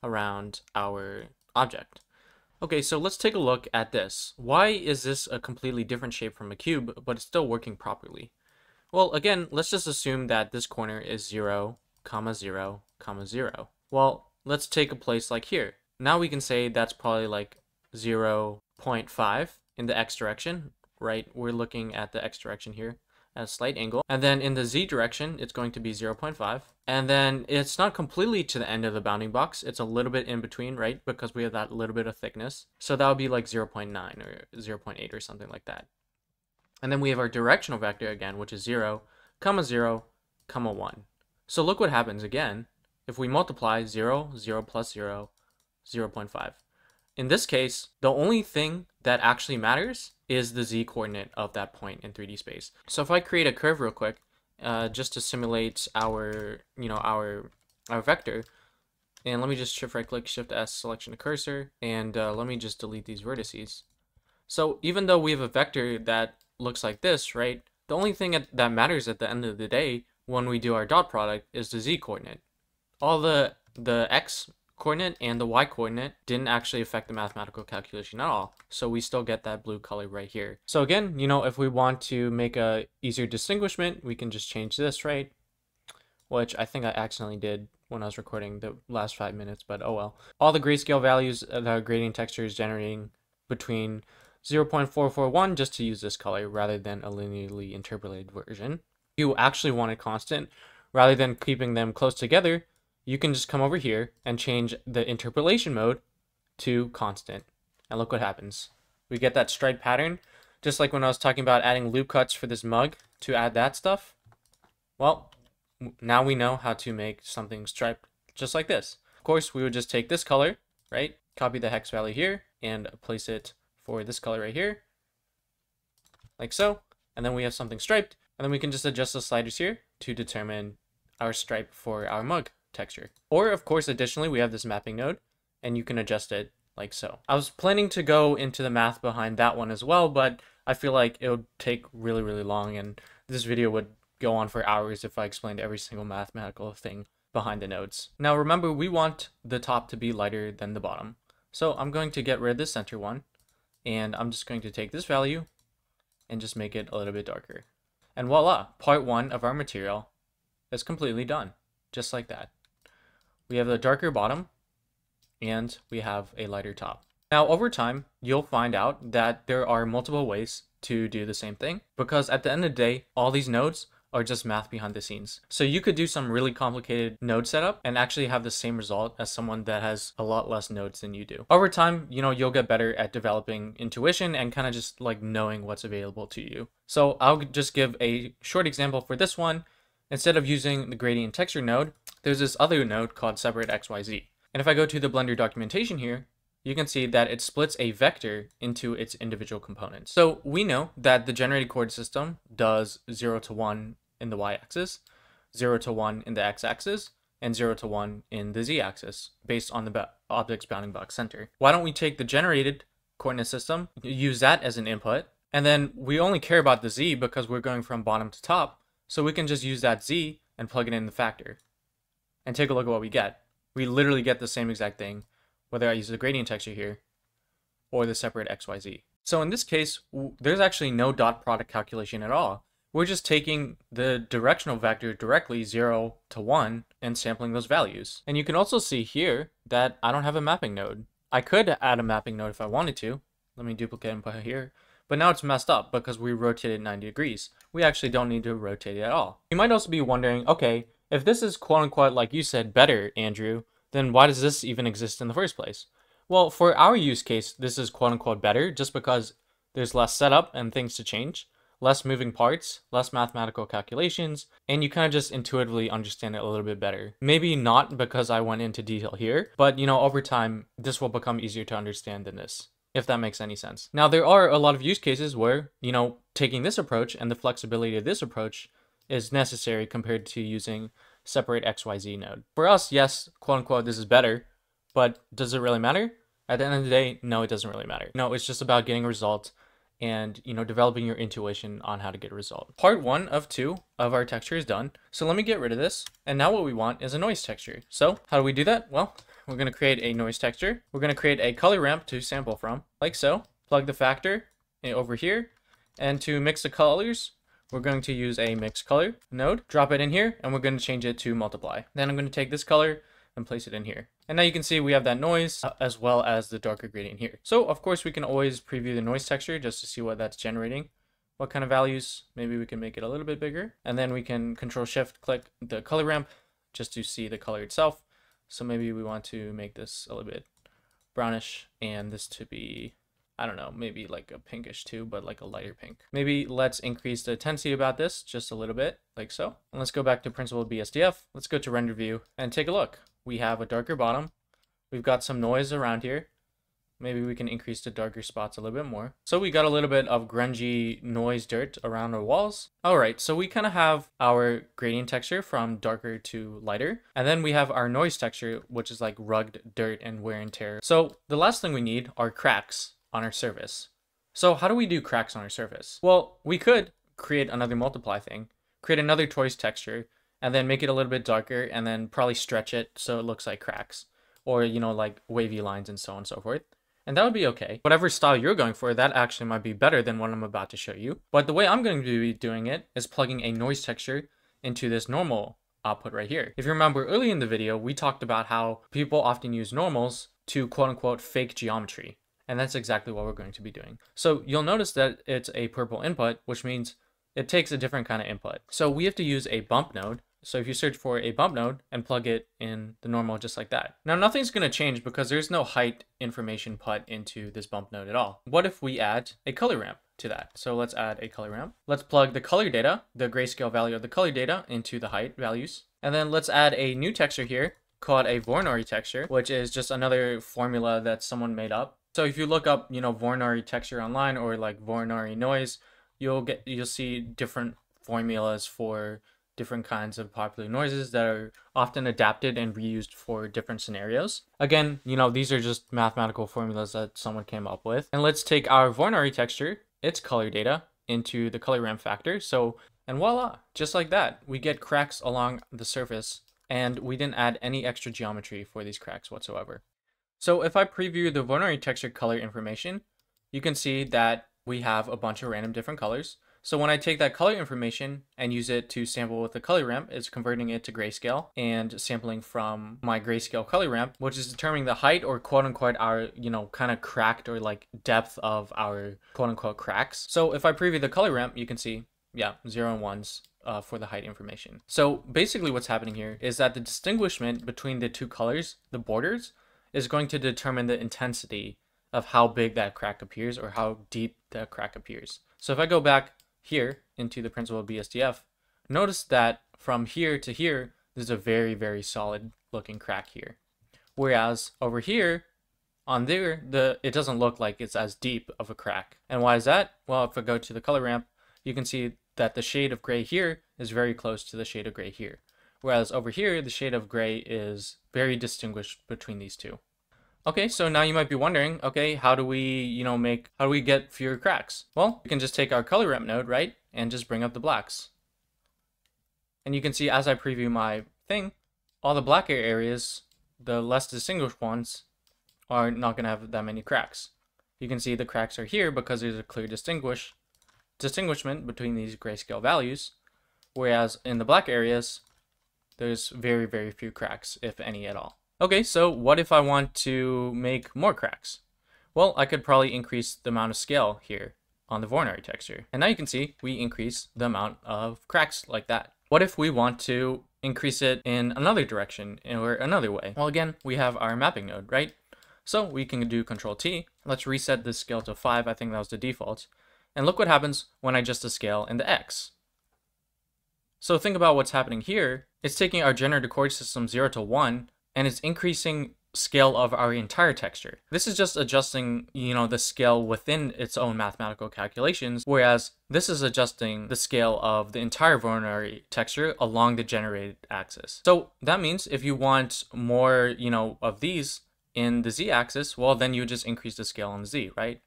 around our object. Okay, so let's take a look at this. Why is this a completely different shape from a cube, but it's still working properly? Well, again, let's just assume that this corner is 0, 0, 0. Well, let's take a place like here. Now we can say that's probably like 0.5 in the x direction, right? We're looking at the x direction here at a slight angle. And then in the z direction, it's going to be 0.5. And then it's not completely to the end of the bounding box. It's a little bit in between, right? Because we have that little bit of thickness. So that would be like 0.9 or 0.8 or something like that. And then we have our directional vector again, which is 0, 0, 1. So look what happens again. If we multiply 0, 0 plus 0, 0.5. In this case, the only thing that actually matters is the z coordinate of that point in 3D space. So if I create a curve real quick, just to simulate our, our vector, and let me just shift right click, shift S, selection to cursor, and let me just delete these vertices. So even though we have a vector that looks like this, right? The only thing that matters at the end of the day when we do our dot product is the z coordinate. All the x coordinate and the y coordinate didn't actually affect the mathematical calculation at all. So we still get that blue color right here. So again, if we want to make a easier distinguishment, we can just change this, right? Which I think I accidentally did when I was recording the last 5 minutes, but oh well. All the grayscale values that our gradient texture is generating between 0.441, just to use this color rather than a linearly interpolated version. You actually want it constant, rather than keeping them close together, you can just come over here and change the interpolation mode to constant. And look what happens. We get that stripe pattern, just like when I was talking about adding loop cuts for this mug to add that stuff. Well, now we know how to make something striped just like this. Of course, we would just take this color, right? Copy the hex value here and place it for this color right here, like so. And then we have something striped, and then we can just adjust the sliders here to determine our stripe for our mug texture. Or of course, additionally, we have this mapping node, and you can adjust it like so. I was planning to go into the math behind that one as well, but I feel like it would take really, really long, and this video would go on for hours if I explained every single mathematical thing behind the nodes. Now remember, we want the top to be lighter than the bottom. So I'm going to get rid of the center one, and I'm just going to take this value and just make it a little bit darker. And voila, part one of our material is completely done, just like that. We have the darker bottom, and we have a lighter top. Now, over time, you'll find out that there are multiple ways to do the same thing, because at the end of the day, all these nodes are just math behind the scenes. So you could do some really complicated node setup and actually have the same result as someone that has a lot less nodes than you do. Over time, you'll get better at developing intuition and kind of just like knowing what's available to you. So I'll just give a short example for this one. Instead of using the gradient texture node, there's this other node called separate XYZ. And if I go to the Blender documentation here, you can see that it splits a vector into its individual components. So we know that the generated coordinate system does 0 to 1 in the y-axis, 0 to 1 in the x-axis, and 0 to 1 in the z-axis, based on the Optix bounding box center. Why don't we take the generated coordinate system, use that as an input, and then we only care about the z because we're going from bottom to top, so we can just use that z and plug it in the factor. And take a look at what we get. We literally get the same exact thing, whether I use the gradient texture here or the separate XYZ. So in this case, there's actually no dot product calculation at all. We're just taking the directional vector directly 0 to 1 and sampling those values. And you can also see here that I don't have a mapping node. I could add a mapping node if I wanted to. Let me duplicate and put it here. But now it's messed up because we rotated 90 degrees. We actually don't need to rotate it at all. You might also be wondering, okay, if this is quote unquote, like you said, better, Andrew, then why does this even exist in the first place? Well, for our use case, this is quote unquote better just because there's less setup and things to change, less moving parts, less mathematical calculations, and you kind of just intuitively understand it a little bit better. Maybe not because I went into detail here, but over time, this will become easier to understand than this, if that makes any sense. Now, there are a lot of use cases where, taking this approach and the flexibility of this approach is necessary compared to using separate XYZ node. For us, yes, quote unquote, this is better, but does it really matter? At the end of the day, no, it doesn't really matter. No, it's just about getting a result and, developing your intuition on how to get a result. Part 1 of 2 of our texture is done. So let me get rid of this. And now what we want is a noise texture. So how do we do that? Well, we're going to create a noise texture. We're going to create a color ramp to sample from, like so. Plug the factor over here. And to mix the colors, we're going to use a mix color node, drop it in here, and we're going to change it to multiply. Then I'm going to take this color and place it in here. And now you can see we have that noise as well as the darker gradient here. So of course we can always preview the noise texture just to see what that's generating. What kind of values, maybe we can make it a little bit bigger. And then we can Control-Shift-click the color ramp just to see the color itself. So maybe we want to make this a little bit brownish and this to be, I don't know, maybe like a pinkish too, but like a lighter pink. Maybe let's increase the intensity about this just a little bit, like so. And let's go back to Principled BSDF. Let's go to Render View and take a look. We have a darker bottom. We've got some noise around here. Maybe we can increase the darker spots a little bit more. So we got a little bit of grungy noise dirt around our walls. All right, so we kind of have our gradient texture from darker to lighter. And then we have our noise texture, which is like rugged dirt and wear and tear. So the last thing we need are cracks on our surface. So how do we do cracks on our surface? Well, we could create another multiply thing, create another choice texture, and then make it a little bit darker and then probably stretch it so it looks like cracks or, like wavy lines and so on and so forth. And that would be okay. Whatever style you're going for, that actually might be better than what I'm about to show you. But the way I'm going to be doing it is plugging a noise texture into this normal output right here. If you remember early in the video, we talked about how people often use normals to quote unquote fake geometry. And that's exactly what we're going to be doing. So you'll notice that it's a purple input, which means it takes a different kind of input. So we have to use a bump node So if you search for a bump node and plug it in the normal just like that. Now nothing's going to change because there's no height information put into this bump node at all. What if we add a color ramp to that? So let's add a color ramp. Let's plug the color data, the grayscale value of the color data, into the height values. And then let's add a new texture here called a Voronoi texture, which is just another formula that someone made up. So if you look up, you know, Voronoi texture online or like Voronoi noise, you'll see different formulas for different kinds of popular noises that are often adapted and reused for different scenarios. Again, you know, these are just mathematical formulas that someone came up with. And let's take our Voronoi texture, its color data, into the color ramp factor. And voila, just like that, we get cracks along the surface, and we didn't add any extra geometry for these cracks whatsoever. So if I preview the Voronoi texture color information, you can see that we have a bunch of random different colors. So when I take that color information and use it to sample with the color ramp, it's converting it to grayscale and sampling from my grayscale color ramp, which is determining the height or quote unquote our, you know, kind of cracked or like depth of our quote unquote cracks. So if I preview the color ramp, you can see, yeah, 0 and 1s for the height information. So basically what's happening here is that the distinguishment between the two colors, the borders, is going to determine the intensity of how big that crack appears or how deep that crack appears. So if I go back here into the principle of BSDF, notice that from here to here, there's a very, very solid looking crack here. Whereas over here, on there, it doesn't look like it's as deep of a crack. And why is that? Well, if I go to the color ramp, you can see that the shade of gray here is very close to the shade of gray here. Whereas over here, the shade of gray is very distinguished between these two. Okay, so now you might be wondering, okay, how do we get fewer cracks? Well, we can just take our color ramp node, right, and just bring up the blacks. And you can see as I preview my thing, all the blacker areas, the less distinguished ones, are not going to have that many cracks. You can see the cracks are here because there's a clear distinguishment between these grayscale values, whereas in the black areas, there's very, very few cracks, if any at all. Okay, so what if I want to make more cracks? Well, I could probably increase the amount of scale here on the Voronoi texture. And now you can see we increase the amount of cracks like that. What if we want to increase it in another direction or another way? Well, again, we have our mapping node, right? So we can do Control T. Let's reset this scale to 5. I think that was the default. And look what happens when I adjust the scale in the X. So think about what's happening here. It's taking our generator chord system 0 to 1, and it's increasing scale of our entire texture. This is just adjusting, you know, the scale within its own mathematical calculations, whereas this is adjusting the scale of the entire Voronoi texture along the generated axis. So that means if you want more, you know, of these in the Z-axis, well, then you just increase the scale on the Z, right?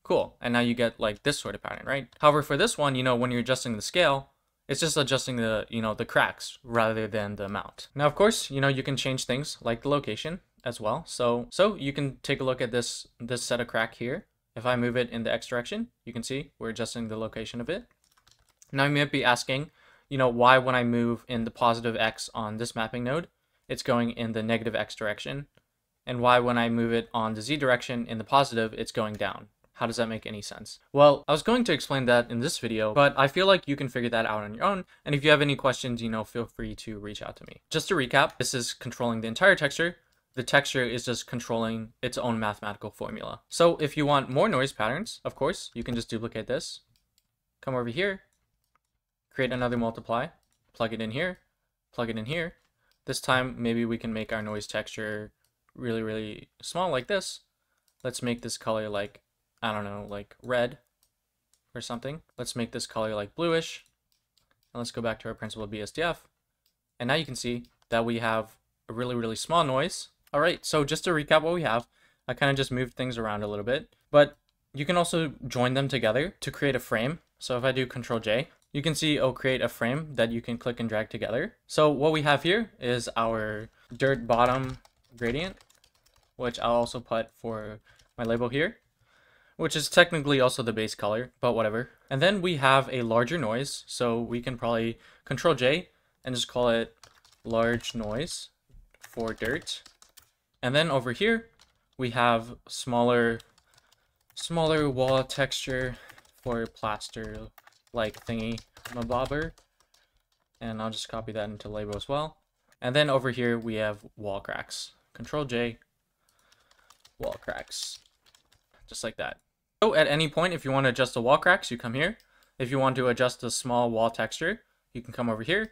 Cool. And now you get like this sort of pattern, right? However, for this one, you know, when you're adjusting the scale, it's just adjusting the, you know, the cracks rather than the amount. Now, of course, you know, you can change things like the location as well. So you can take a look at this set of crack here. If I move it in the X direction, you can see we're adjusting the location of it. Now you might be asking, you know, why when I move in the positive X on this mapping node, it's going in the negative X direction, and why when I move it on the Z direction in the positive, it's going down. How does that make any sense? Well, I was going to explain that in this video, but I feel like you can figure that out on your own. And if you have any questions, you know, feel free to reach out to me. Just to recap, this is controlling the entire texture. The texture is just controlling its own mathematical formula. So if you want more noise patterns, of course, you can just duplicate this, come over here, create another multiply, plug it in here, plug it in here. This time, maybe we can make our noise texture really, really small like this. Let's make this color like, I don't know, like red or something. Let's make this color like bluish. And let's go back to our principle of BSDF. And now you can see that we have a really, really small noise. All right, so just to recap what we have, I kind of just moved things around a little bit, but you can also join them together to create a frame. So if I do Control J, you can see it'll create a frame that you can click and drag together. So what we have here is our dirt bottom gradient, which I'll also put for my label here, which is technically also the base color, but whatever. And then we have a larger noise, so we can probably Control J and just call it large noise for dirt. And then over here, we have smaller wall texture for plaster like thingy mabobber. and I'll just copy that into label as well. And then over here we have wall cracks. Control J, wall cracks, just like that. So at any point, if you want to adjust the wall cracks, you come here. If you want to adjust the small wall texture, you can come over here.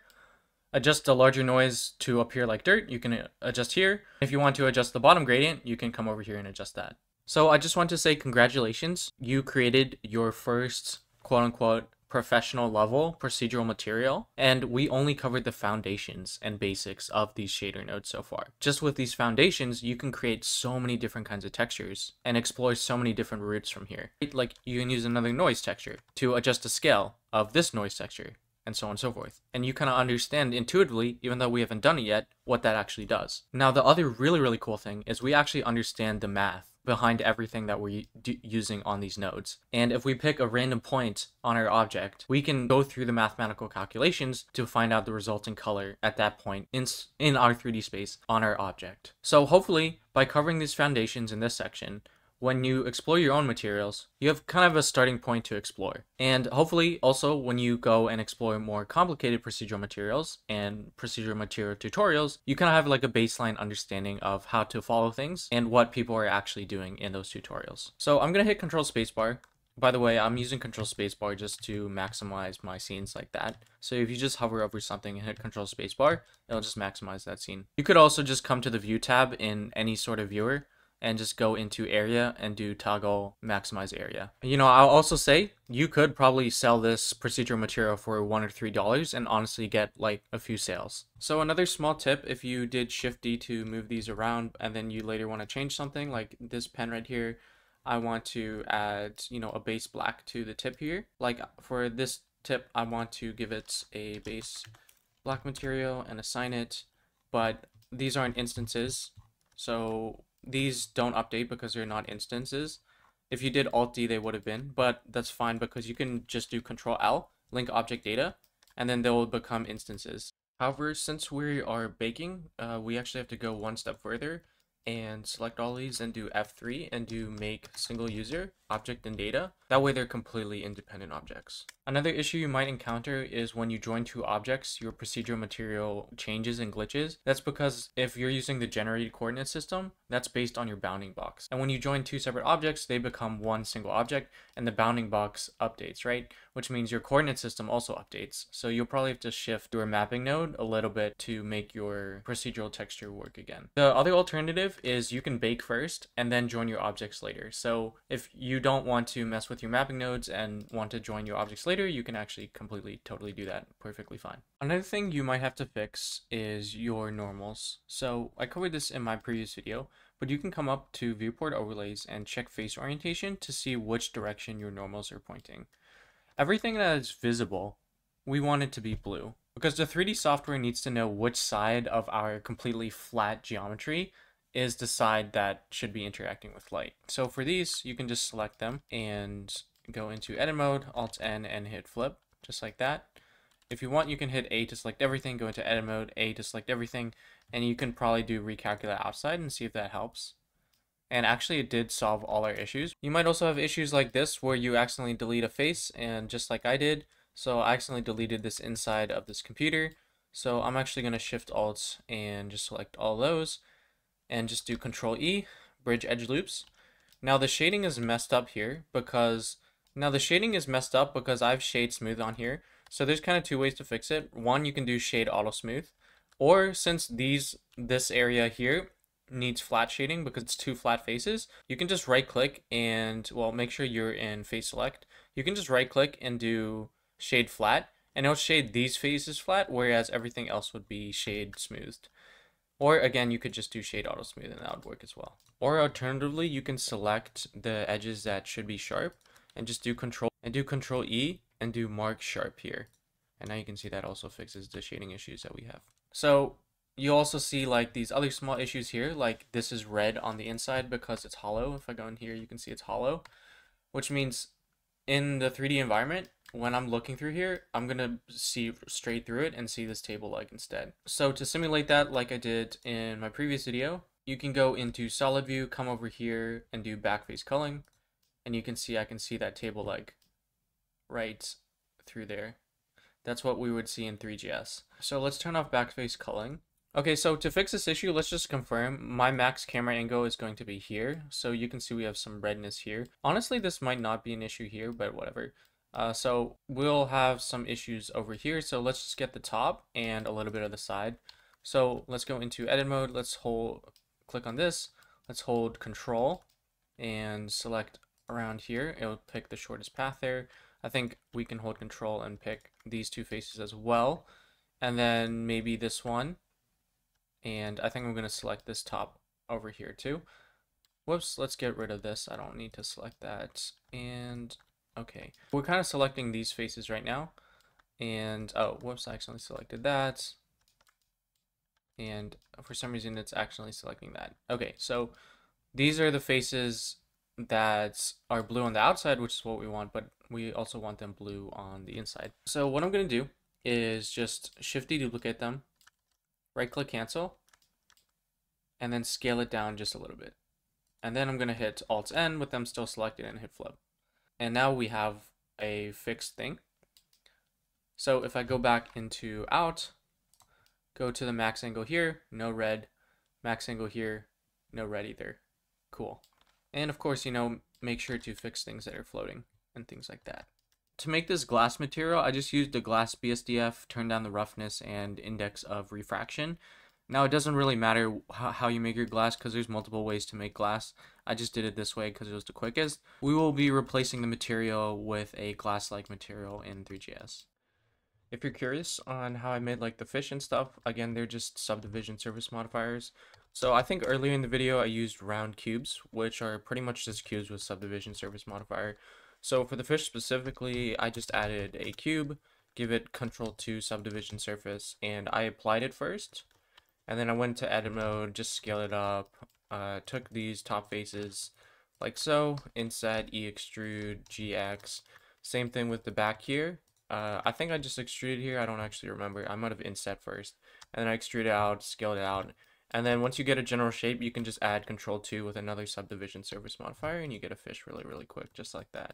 Adjust the larger noise to appear like dirt, you can adjust here. If you want to adjust the bottom gradient, you can come over here and adjust that. So I just want to say congratulations. You created your first quote unquote professional level procedural material, and we only covered the foundations and basics of these shader nodes so far. Just with these foundations, you can create so many different kinds of textures and explore so many different routes from here. Like you can use another noise texture to adjust the scale of this noise texture, and so on and so forth. And you kind of understand intuitively, even though we haven't done it yet, what that actually does. Now, the other really cool thing is we actually understand the math behind everything that we're using on these nodes. And if we pick a random point on our object, we can go through the mathematical calculations to find out the resulting color at that point in our 3D space on our object. So hopefully, by covering these foundations in this section, when you explore your own materials, you have kind of a starting point to explore. And hopefully also when you go and explore more complicated procedural materials and procedural material tutorials, you kind of have like a baseline understanding of how to follow things and what people are actually doing in those tutorials. So I'm going to hit Control Spacebar. By the way, I'm using Control Spacebar just to maximize my scenes like that. So if you just hover over something and hit Control Spacebar, it'll just maximize that scene. You could also just come to the View tab in any sort of viewer and just go into area and do toggle maximize area. You know, I'll also say you could probably sell this procedural material for $1 or $3 and honestly get like a few sales. So another small tip, if you did Shift D to move these around and then you later want to change something like this pen right here, I want to add, you know, a base black to the tip here. Like for this tip, I want to give it a base black material and assign it, but these aren't instances. So these don't update because they're not instances. If you did Alt D, they would have been, but that's fine because you can just do Control L, link object data, and then they will become instances. However, since we are baking, we actually have to go one step further and select all these and do F3 and do make single user object and data. That way they're completely independent objects. Another issue you might encounter is when you join two objects, your procedural material changes and glitches. That's because if you're using the generated coordinate system, that's based on your bounding box. And when you join two separate objects, they become one single object and the bounding box updates, right? Which means your coordinate system also updates. So you'll probably have to shift your mapping node a little bit to make your procedural texture work again. The other alternative is you can bake first and then join your objects later. So if you don't want to mess with your mapping nodes and want to join your objects later, you can actually totally do that perfectly fine. Another thing you might have to fix is your normals. So I covered this in my previous video, but you can come up to viewport overlays and check face orientation to see which direction your normals are pointing. Everything that is visible, we want it to be blue because the 3D software needs to know which side of our completely flat geometry is the side that should be interacting with light. So for these, you can just select them and go into edit mode, Alt N, and hit flip, just like that. If you want, you can hit A to select everything, go into edit mode, A to select everything, and you can probably do recalculate outside and see if that helps. And actually it did solve all our issues. You might also have issues like this where you accidentally delete a face, and just like I did, so I accidentally deleted this inside of this computer. So I'm actually going to Shift Alt and just select all those and just do Control E, bridge edge loops. Now the shading is messed up here because I've shade smooth on here. So there's kind of two ways to fix it. One, you can do shade auto smooth, or since this area here needs flat shading because it's two flat faces, you can just right click and, well, make sure you're in face select. You can just right click and do shade flat, and it'll shade these faces flat, whereas everything else would be shade smoothed. Or again, you could just do shade auto smooth and that would work as well. Or alternatively, you can select the edges that should be sharp and just do Control E and do mark sharp here. And now you can see that also fixes the shading issues that we have. So you also see like these other small issues here, like this is red on the inside because it's hollow. If I go in here, you can see it's hollow, which means in the 3D environment, when I'm looking through here, I'm going to see straight through it and see this table leg instead. So to simulate that, like I did in my previous video, you can go into solid view, come over here and do backface culling. And you can see, I can see that table leg right through there. That's what we would see in Three.js. So let's turn off backface culling. Okay, so to fix this issue, let's just confirm my max camera angle is going to be here. So you can see we have some redness here. Honestly, this might not be an issue here, but whatever. So we'll have some issues over here. So let's just get the top and a little bit of the side. So let's go into edit mode. Let's click on this. Let's hold control and select around here. It'll pick the shortest path there. I think we can hold control and pick these two faces as well. And then maybe this one. And I think I'm going to select this top over here too. Whoops, let's get rid of this. I don't need to select that. And okay, we're kind of selecting these faces right now. And oh, whoops, I accidentally selected that. And for some reason it's actually selecting that. Okay, so these are the faces that are blue on the outside, which is what we want, but we also want them blue on the inside. So what I'm going to do is just shift deduplicate them, right click cancel, and then scale it down just a little bit. And then I'm going to hit Alt N with them still selected and hit flip. And now we have a fixed thing. So if I go back into out, go to the max angle here, no red, max angle here, no red either. Cool. And of course, you know, make sure to fix things that are floating and things like that. To make this glass material, I just used a glass BSDF, turned down the roughness and index of refraction. Now, it doesn't really matter how you make your glass because there's multiple ways to make glass. I just did it this way because it was the quickest. We will be replacing the material with a glass-like material in Three.js. If you're curious on how I made like the fish and stuff, again, they're just subdivision surface modifiers. So I think earlier in the video I used round cubes, which are pretty much just cubes with subdivision surface modifier. So for the fish specifically, I just added a cube, give it Ctrl+2 subdivision surface, and I applied it first. And then I went to edit mode, just scale it up, took these top faces like so, inset, extrude, GX. Same thing with the back here. I think I just extruded here, I don't actually remember. I might have inset first. And then I extrude it out, scale it out. And then once you get a general shape, you can just add Ctrl+2 with another subdivision surface modifier, and you get a fish really, really quick, just like that.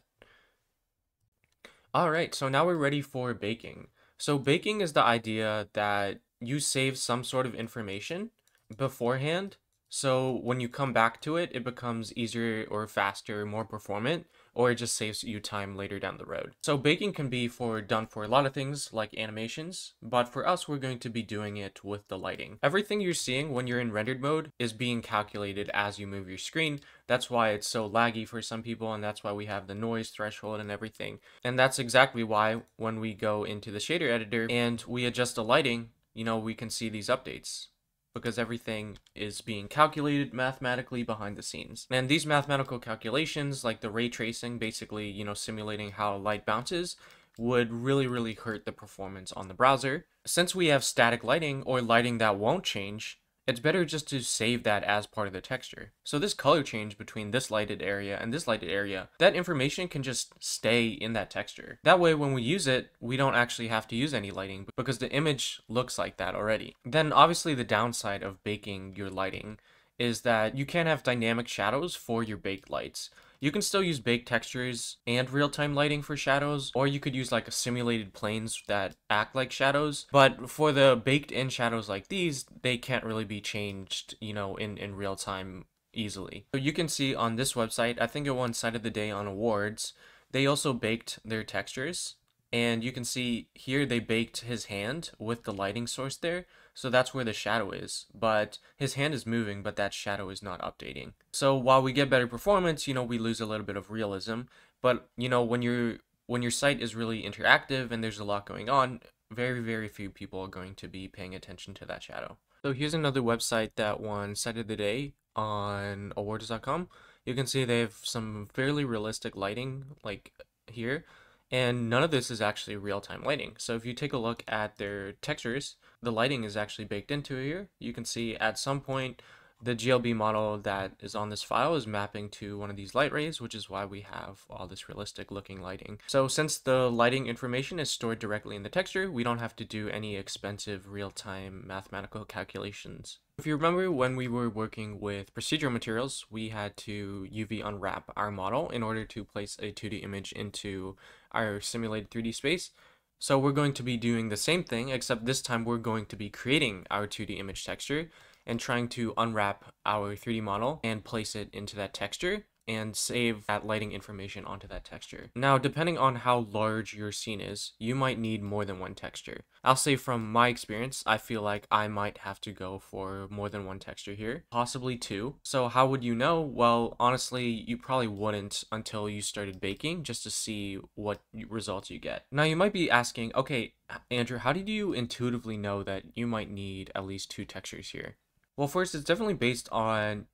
Alright, so now we're ready for baking. So baking is the idea that you save some sort of information beforehand, so when you come back to it, it becomes easier or faster, more performant, or it just saves you time later down the road. So baking can be done for a lot of things like animations, but for us, we're going to be doing it with the lighting. Everything you're seeing when you're in rendered mode is being calculated as you move your screen. That's why it's so laggy for some people, and that's why we have the noise threshold and everything. And that's exactly why when we go into the shader editor and we adjust the lighting, you know, we can see these updates, because everything is being calculated mathematically behind the scenes. And these mathematical calculations, like the ray tracing, basically, you know, simulating how light bounces, would really, really hurt the performance on the browser. Since we have static lighting, or lighting that won't change, it's better just to save that as part of the texture. So this color change between this lighted area and this lighted area, that information can just stay in that texture. That way when we use it, we don't actually have to use any lighting because the image looks like that already. Then obviously the downside of baking your lighting is that you can't have dynamic shadows for your baked lights. You can still use baked textures and real-time lighting for shadows, or you could use like simulated planes that act like shadows. But for the baked-in shadows like these, they can't really be changed, you know, in real time easily. So you can see on this website, I think it won Site of the Day on awards, they also baked their textures. And you can see here they baked his hand with the lighting source there. So that's where the shadow is, but his hand is moving, but that shadow is not updating. So while we get better performance, you know, we lose a little bit of realism, but you know, when your site is really interactive and there's a lot going on, very, very few people are going to be paying attention to that shadow. So here's another website that won Site of the Day on awards.com. You can see they have some fairly realistic lighting like here. And none of this is actually real-time lighting. So if you take a look at their textures, the lighting is actually baked into here. You can see at some point the GLB model that is on this file is mapping to one of these light rays, which is why we have all this realistic looking lighting. So since the lighting information is stored directly in the texture, we don't have to do any expensive real-time mathematical calculations. If you remember when we were working with procedural materials, we had to UV unwrap our model in order to place a 2D image into our simulated 3D space. So we're going to be doing the same thing, except this time we're going to be creating our 2D image texture and trying to unwrap our 3D model and place it into that texture and save that lighting information onto that texture. Now, depending on how large your scene is, you might need more than one texture. I'll say from my experience, I feel like I might have to go for more than one texture here, possibly two. So how would you know? Well, honestly, you probably wouldn't until you started baking just to see what results you get. Now, you might be asking, okay, Andrew, how did you intuitively know that you might need at least two textures here? Well, first, it's definitely based on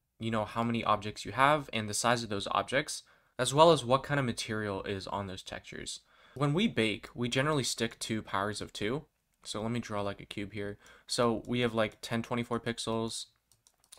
how many objects you have and the size of those objects, as well as what kind of material is on those textures. When we bake, we generally stick to powers of 2. So let me draw like a cube here. So we have like 1024 pixels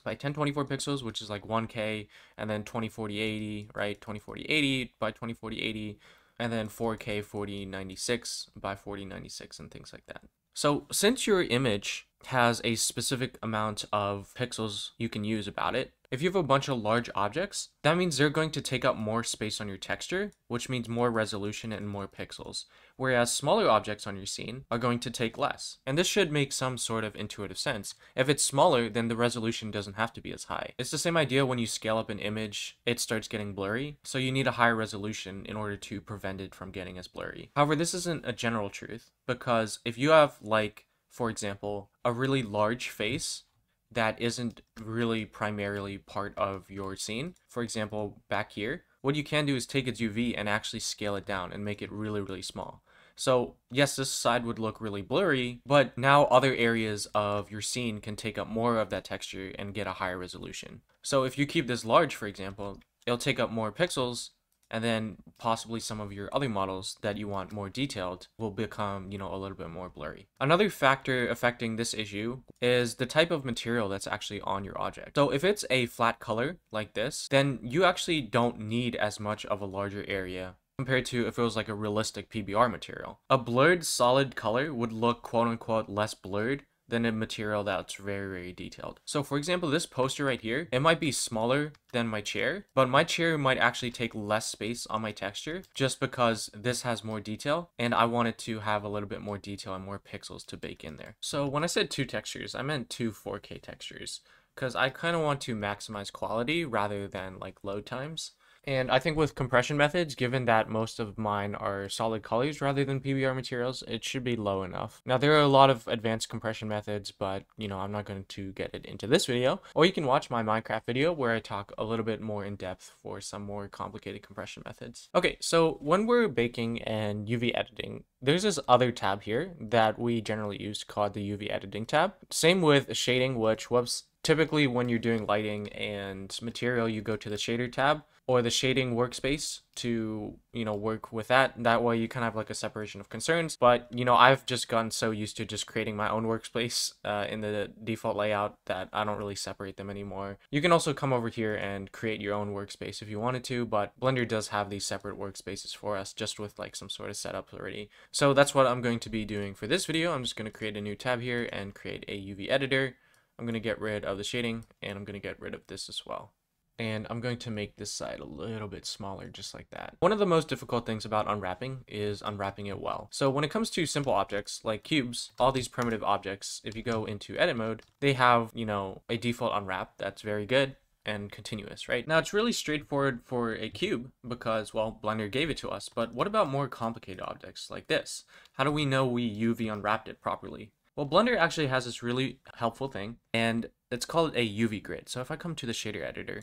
by 1024 pixels, which is like 1K, and then 204080, right? 204080 by 204080, and then 4K 4096 by 4096 and things like that. So since your image has a specific amount of pixels you can use about it, if you have a bunch of large objects, that means they're going to take up more space on your texture, which means more resolution and more pixels, whereas smaller objects on your scene are going to take less. And this should make some sort of intuitive sense. If it's smaller, then the resolution doesn't have to be as high. It's the same idea when you scale up an image, it starts getting blurry, so you need a higher resolution in order to prevent it from getting as blurry. However, this isn't a general truth, because if you have, like, for example, a really large face that isn't really primarily part of your scene, for example, back here, what you can do is take its UV and actually scale it down and make it really, really small. So yes, this side would look really blurry, but now other areas of your scene can take up more of that texture and get a higher resolution. So if you keep this large, for example, it'll take up more pixels, and then possibly some of your other models that you want more detailed will become, a little bit more blurry. Another factor affecting this issue is the type of material that's actually on your object. So if it's a flat color like this, then you actually don't need as much of a larger area compared to if it was like a realistic PBR material. A blurred solid color would look quote unquote less blurred than a material that's very, very detailed. So for example, this poster right here, it might be smaller than my chair, but my chair might actually take less space on my texture just because this has more detail and I wanted to have a little bit more detail and more pixels to bake in there. So when I said two textures, I meant two 4K textures because I kind of want to maximize quality rather than like load times. And I think with compression methods, given that most of mine are solid colors rather than PBR materials, it should be low enough. Now, there are a lot of advanced compression methods, but, I'm not going to get it into this video. Or you can watch my Minecraft video where I talk a little bit more in depth for some more complicated compression methods. Okay, so when we're baking and UV editing, there's this other tab here that we generally use called the UV editing tab. Same with shading, which was typically when you're doing lighting and material, you go to the shader tab or the shading workspace to, work with that. That way you kind of have like a separation of concerns. But, I've just gotten so used to just creating my own workspace in the default layout that I don't really separate them anymore. You can also come over here and create your own workspace if you wanted to, but Blender does have these separate workspaces for us just with like some sort of setup already. So that's what I'm going to be doing for this video. I'm just going to create a new tab here and create a UV editor. I'm going to get rid of the shading and I'm going to get rid of this as well. And I'm going to make this side a little bit smaller, just like that. One of the most difficult things about unwrapping is unwrapping it well. So when it comes to simple objects like cubes, all these primitive objects, if you go into edit mode, they have, a default unwrap that's very good and continuous, right? Now it's really straightforward for a cube because, well, Blender gave it to us, but what about more complicated objects like this? How do we know we UV unwrapped it properly? Well, Blender actually has this really helpful thing, and it's called a UV grid. So if I come to the shader editor,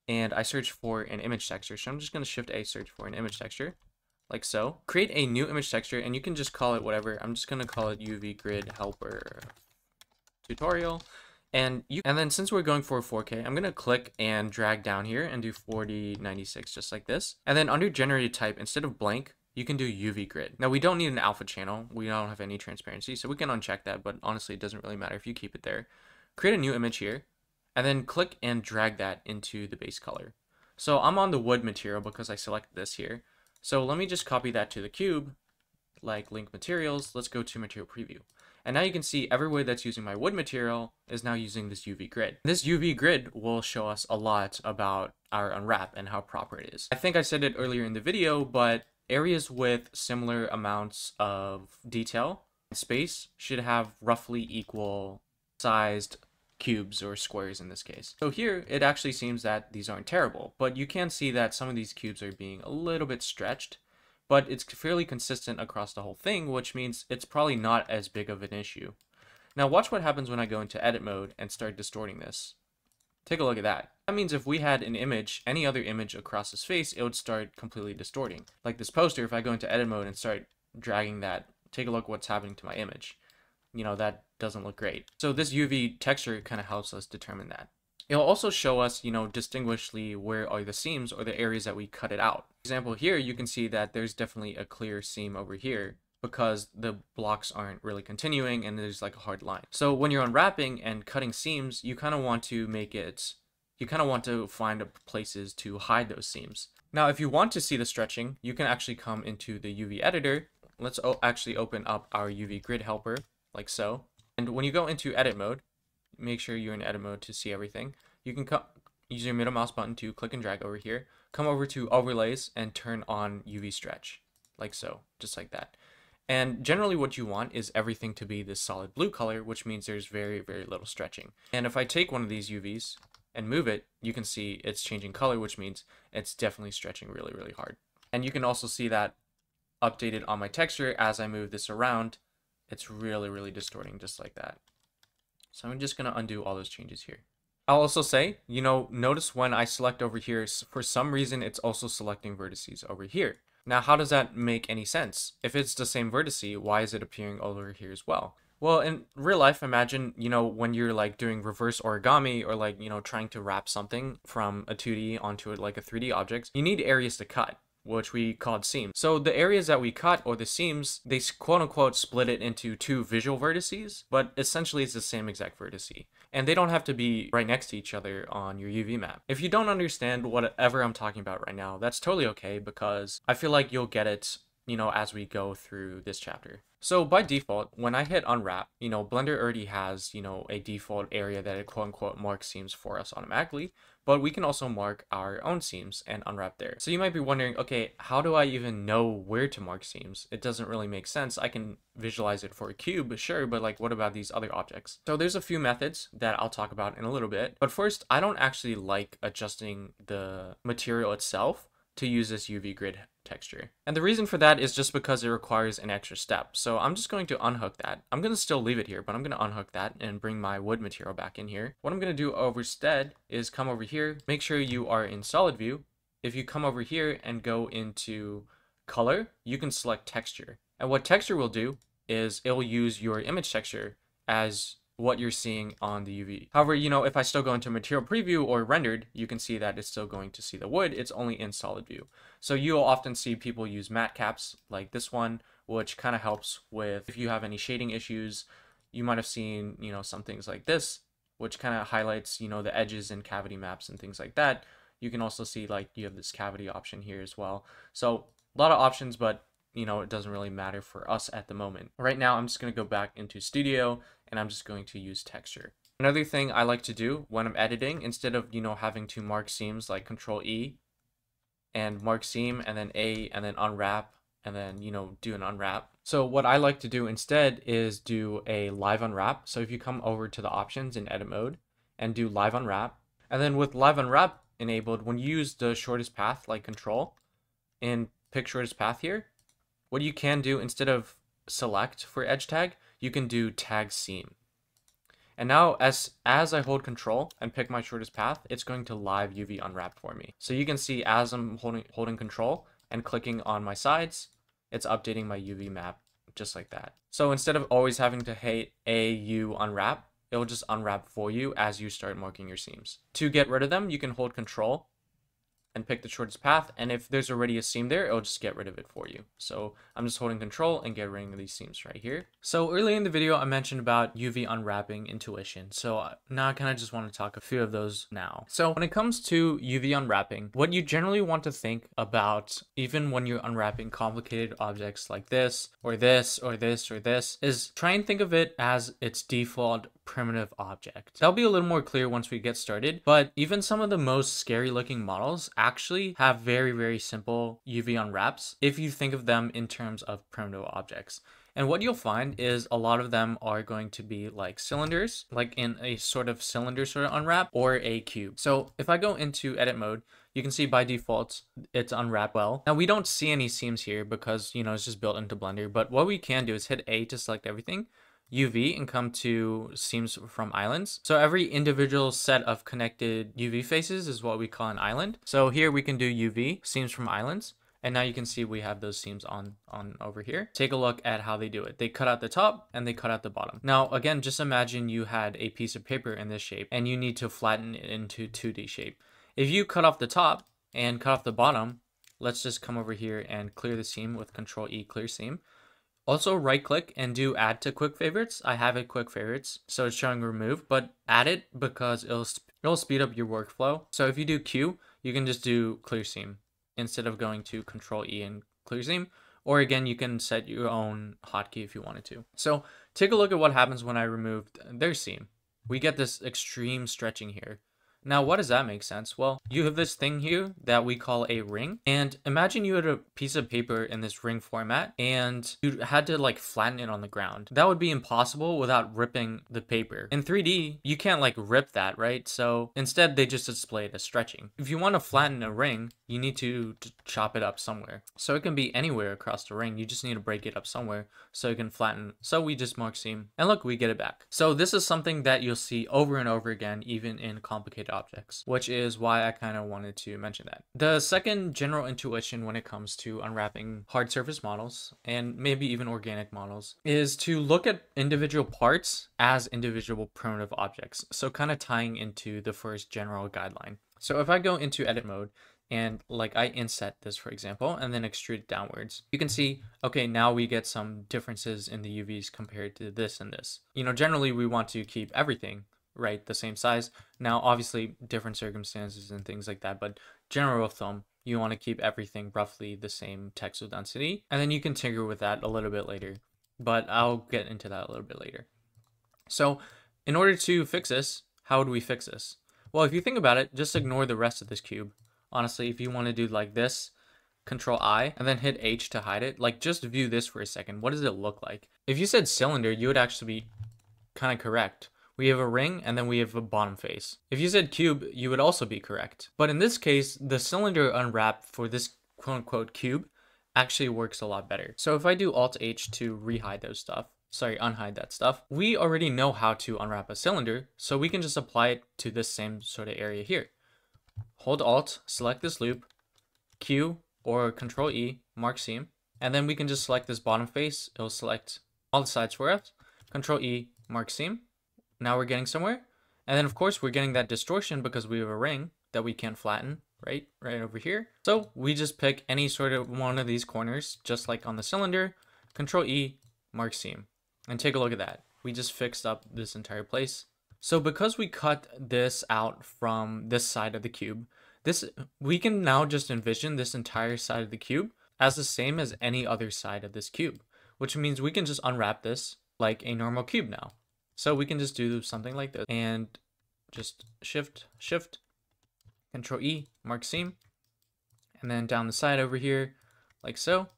and I search for an image texture. So I'm just going to Shift A, search for an image texture, like so. Create a new image texture, and you can just call it whatever. I'm just going to call it UV Grid Helper Tutorial. And then since we're going for 4K, I'm going to click and drag down here and do 4096, just like this. And then under generated type, instead of blank, you can do UV grid. Now we don't need an alpha channel. We don't have any transparency, so we can uncheck that, but honestly, it doesn't really matter if you keep it there. Create a new image here. And then click and drag that into the base color. So I'm on the wood material because I selected this here. So let me just copy that to the cube, like link materials. Let's go to material preview. And now you can see everywhere that's using my wood material is now using this UV grid. This UV grid will show us a lot about our unwrap and how proper it is. I think I said it earlier in the video, but areas with similar amounts of detail and space should have roughly equal sized cubes or squares in this case. So here it actually seems that these aren't terrible, but you can see that some of these cubes are being a little bit stretched, but it's fairly consistent across the whole thing, which means it's probably not as big of an issue. Now watch what happens when I go into edit mode and start distorting this. Take a look at that. That means if we had an image, any other image across his face, it would start completely distorting. Like this poster, if I go into edit mode and start dragging that, take a look what's happening to my image. You know, that doesn't look great. So this UV texture kind of helps us determine that. It'll also show us, you know, distinguishly where are the seams or the areas that we cut it out. For example, here you can see that there's definitely a clear seam over here because the blocks aren't really continuing and there's like a hard line. So when you're unwrapping and cutting seams, you kind of want to make it, you kind of want to find places to hide those seams. Now, if you want to see the stretching, you can actually come into the UV editor. Let's actually open up our UV grid helper like so. And when you go into edit mode, make sure you're in edit mode to see everything. You can use your middle mouse button to click and drag over here, come over to overlays and turn on UV stretch like so, just like that. And generally what you want is everything to be this solid blue color, which means there's very, very little stretching. And if I take one of these UVs and move it, you can see it's changing color, which means it's definitely stretching really, really hard. And you can also see that updated on my texture as I move this around. It's really, really distorting just like that. So I'm just going to undo all those changes here. I'll also say, you know, notice when I select over here, for some reason, it's also selecting vertices over here. Now, how does that make any sense? If it's the same vertice, why is it appearing over here as well? Well, in real life, imagine, you know, when you're like doing reverse origami or like, you know, trying to wrap something from a 2D onto like a 3D object, you need areas to cut, which we called seams. So the areas that we cut, or the seams, they quote unquote split it into two visual vertices, but essentially it's the same exact vertice. And they don't have to be right next to each other on your UV map. If you don't understand whatever I'm talking about right now, that's totally okay, because I feel like you'll get it, you know, as we go through this chapter. So by default, when I hit unwrap, you know, Blender already has, you know, a default area that it quote unquote marks seams for us automatically, but we can also mark our own seams and unwrap there. So you might be wondering, okay, how do I even know where to mark seams? It doesn't really make sense. I can visualize it for a cube, sure, but like what about these other objects? So there's a few methods that I'll talk about in a little bit, but first, I don't actually like adjusting the material itself to use this UV grid texture. And the reason for that is just because it requires an extra step. So I'm just going to unhook that. I'm going to still leave it here, but I'm going to unhook that and bring my wood material back in here. What I'm going to do instead is come over here, make sure you are in solid view. If you come over here and go into color, you can select texture. And what texture will do is it will use your image texture as what you're seeing on the UV. However, you know, if I still go into material preview or rendered, you can see that it's still going to see the wood. It's only in solid view. So you'll often see people use matte caps like this one, which kind of helps with if you have any shading issues. You might have seen, you know, some things like this, which kind of highlights, you know, the edges and cavity maps and things like that. You can also see like you have this cavity option here as well. So a lot of options, but you know, it doesn't really matter for us at the moment. Right now, I'm just going to go back into Studio and I'm just going to use texture. Another thing I like to do when I'm editing, instead of, you know, having to mark seams like Control E and mark seam and then A and then unwrap and then, you know, do an unwrap. So what I like to do instead is do a live unwrap. So if you come over to the options in edit mode and do live unwrap, and then with live unwrap enabled, when you use the shortest path like Control and pick shortest path here, what you can do instead of select for edge tag, you can do tag seam. And now as I hold Control and pick my shortest path, it's going to live UV unwrap for me. So you can see as I'm holding Control and clicking on my sides, it's updating my UV map just like that. So instead of always having to hit AU unwrap, it will just unwrap for you as you start marking your seams. To get rid of them, you can hold Control and pick the shortest path, and if there's already a seam there, it'll just get rid of it for you. So I'm just holding Control and get rid of these seams right here. So earlier in the video, I mentioned about UV unwrapping intuition. So now I kind of just want to talk a few of those now. So when it comes to UV unwrapping, what you generally want to think about, even when you're unwrapping complicated objects like this, or this, or this, or this, is try and think of it as its default primitive object. That'll be a little more clear once we get started, but even some of the most scary looking models actually have very, very simple UV unwraps if you think of them in terms of primitive objects. And what you'll find is a lot of them are going to be like cylinders, like in a sort of cylinder sort of unwrap, or a cube. So if I go into edit mode, you can see by default, it's unwrapped well. Now we don't see any seams here because, you know, it's just built into Blender, but what we can do is hit A to select everything, UV, and come to seams from islands. So every individual set of connected UV faces is what we call an island. So here we can do UV, seams from islands. And now you can see we have those seams on over here. Take a look at how they do it. They cut out the top and they cut out the bottom. Now, again, just imagine you had a piece of paper in this shape and you need to flatten it into 2D shape. If you cut off the top and cut off the bottom, let's just come over here and clear the seam with Control E, clear seam. Also right click and do add to quick favorites. I have it quick favorites, so it's showing remove, but add it because it'll speed up your workflow. So if you do Q, you can just do clear seam instead of going to Control E and clear seam. Or again, you can set your own hotkey if you wanted to. So take a look at what happens when I removed their seam. We get this extreme stretching here. Now, what does that make sense? Well, you have this thing here that we call a ring. And imagine you had a piece of paper in this ring format and you had to like flatten it on the ground. That would be impossible without ripping the paper. In 3D, you can't like rip that, right? So instead, they just display it as stretching. If you want to flatten a ring, you need to chop it up somewhere. So it can be anywhere across the ring. You just need to break it up somewhere so it can flatten. So we just mark seam and look, we get it back. So this is something that you'll see over and over again, even in complicated objects, which is why I kind of wanted to mention that. The second general intuition when it comes to unwrapping hard surface models and maybe even organic models is to look at individual parts as individual primitive objects. So kind of tying into the first general guideline. So if I go into edit mode and like I inset this, for example, and then extrude it downwards, you can see, okay, now we get some differences in the UVs compared to this and this. You know, generally we want to keep everything right the same size. Now obviously different circumstances and things like that, but general thumb, you want to keep everything roughly the same texel density, and then you can tinker with that a little bit later, but I'll get into that a little bit later. So in order to fix this, how would we fix this? Well, if you think about it, just ignore the rest of this cube. Honestly, if you want to do like this, Control I, and then hit H to hide it, like just view this for a second. What does it look like? If you said cylinder, you would actually be kind of correct. We have a ring and then we have a bottom face. If you said cube, you would also be correct. But in this case, the cylinder unwrap for this quote unquote cube actually works a lot better. So if I do Alt H to unhide that stuff, we already know how to unwrap a cylinder, so we can just apply it to this same sort of area here. Hold Alt, select this loop, Q or Control E, mark seam, and then we can just select this bottom face. It'll select all the sides for us. Control E, mark seam. Now we're getting somewhere. And then of course we're getting that distortion because we have a ring that we can't flatten, right over here. So we just pick any sort of one of these corners, just like on the cylinder, Control E, mark seam. And take a look at that. We just fixed up this entire place. So because we cut this out from this side of the cube, we can now just envision this entire side of the cube as the same as any other side of this cube, which means we can just unwrap this like a normal cube now. So we can just do something like this and just shift, Control E, mark seam, and then down the side over here, like so.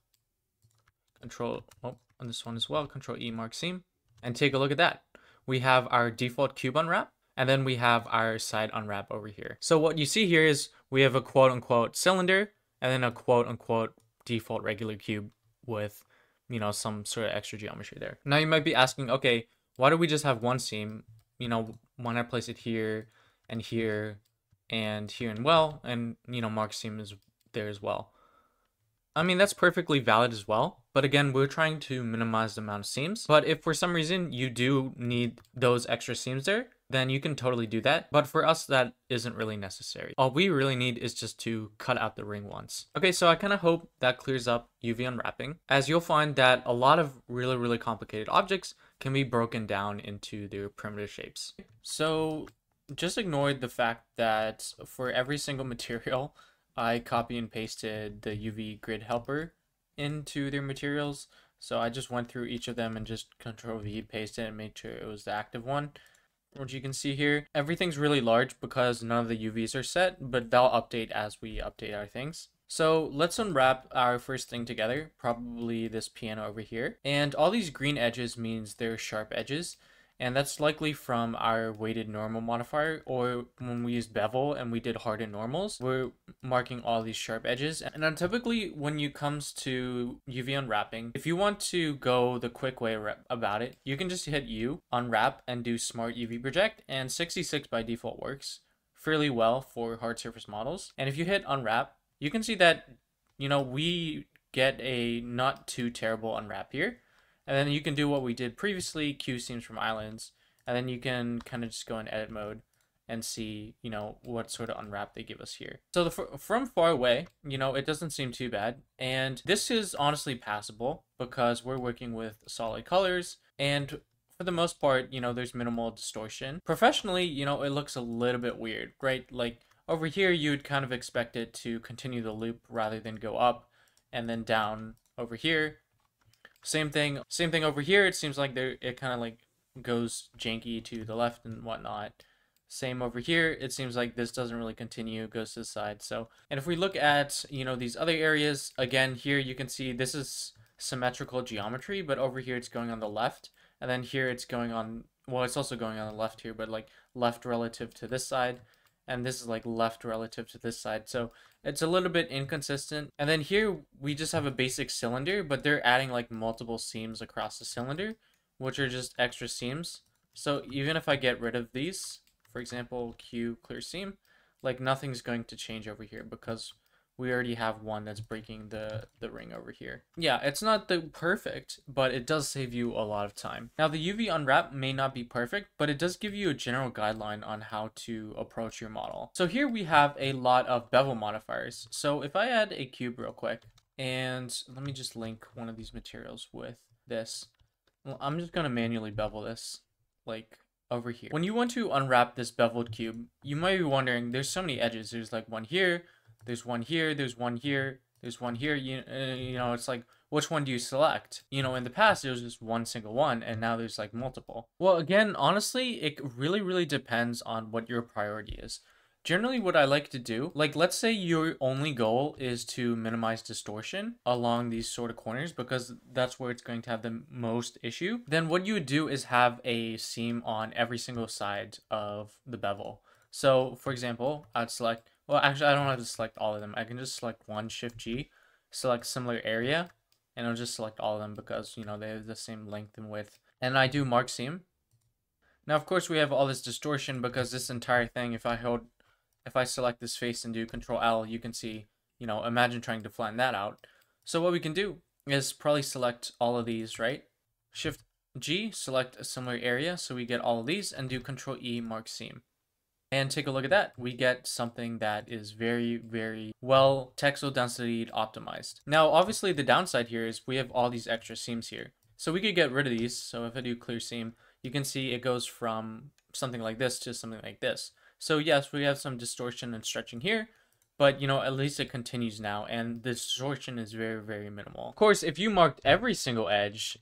On this one as well, Control E, mark seam, and take a look at that. We have our default cube unwrap, and then we have our side unwrap over here. So what you see here is we have a quote unquote cylinder and then a quote unquote default regular cube with, you know, some sort of extra geometry there. Now you might be asking, okay, why do we just have one seam? You know, why not place it here and here and here and well, and, you know, mark seam is there as well. I mean, that's perfectly valid as well. But again, we're trying to minimize the amount of seams. But if for some reason you do need those extra seams there, then you can totally do that. But for us, that isn't really necessary. All we really need is just to cut out the ring once. Okay, so I kind of hope that clears up UV unwrapping, as you'll find that a lot of really, really complicated objects can be broken down into their primitive shapes. So just ignore the fact that for every single material, I copy and pasted the UV grid helper into their materials. So I just went through each of them and just Control V, paste it, and made sure it was the active one. which you can see here. Everything's really large because none of the UVs are set, but they'll update as we update our things. So let's unwrap our first thing together, probably this piano over here. And all these green edges means they're sharp edges. And that's likely from our weighted normal modifier, or when we used bevel and we did hardened normals, we're marking all these sharp edges. And then typically when it comes to UV unwrapping, if you want to go the quick way about it, you can just hit U, unwrap, and do smart UV project, and 66 by default works fairly well for hard surface models. And if you hit unwrap, you can see that, we get a not too terrible unwrap here. And then you can do what we did previously, Q seams from islands, and then you can kind of just go in edit mode and see, what sort of unwrap they give us here. So from far away, it doesn't seem too bad. And this is honestly passable because we're working with solid colors, and for the most part, there's minimal distortion. Professionally, it looks a little bit weird, right? Like over here, you'd kind of expect it to continue the loop rather than go up and then down over here. Same thing over here. It seems like it kind of like goes janky to the left and whatnot. Same over here. It seems like this doesn't really continue, goes to the side. So, and if we look at, these other areas, again, here you can see this is symmetrical geometry, but over here it's going on the left. And then here it's going on, well, it's also going on the left here, but like left relative to this side. And this is like left relative to this side. So it's a little bit inconsistent. And then here we just have a basic cylinder, but they're adding like multiple seams across the cylinder, which are just extra seams. So even if I get rid of these, for example, Q clear seam, like nothing's going to change over here because we already have one that's breaking the ring over here. Yeah, it's not the perfect, but it does save you a lot of time. Now the UV unwrap may not be perfect, but it does give you a general guideline on how to approach your model. So here we have a lot of bevel modifiers. So if I add a cube real quick, and let me just link one of these materials with this. Well, I'm just gonna manually bevel this, like over here. When you want to unwrap this beveled cube, you might be wondering, there's so many edges. There's like one here, there's one here, there's one here, there's one here. It's like, which one do you select? In the past, there was just one single one, and now there's like multiple. Well, again, honestly, it really depends on what your priority is. Generally, what I like to do, like let's say your only goal is to minimize distortion along these sort of corners because that's where it's going to have the most issue. Then what you would do is have a seam on every single side of the bevel. So for example, I'd select, well, actually, I don't have to select all of them. I can just select one, Shift G, select similar area, and I'll just select all of them because, they have the same length and width. And I do mark seam. Now, of course, we have all this distortion because this entire thing, if I select this face and do Control L, you can see, imagine trying to flatten that out. So what we can do is probably select all of these, right? Shift G, select a similar area, so we get all of these, and do Control E, mark seam. And take a look at that. We get something that is very well textile density optimized. Now, obviously, the downside here is we have all these extra seams here. So we could get rid of these. So if I do clear seam, you can see it goes from something like this to something like this. So yes, we have some distortion and stretching here, but at least it continues now, and the distortion is very minimal. Of course, if you marked every single edge,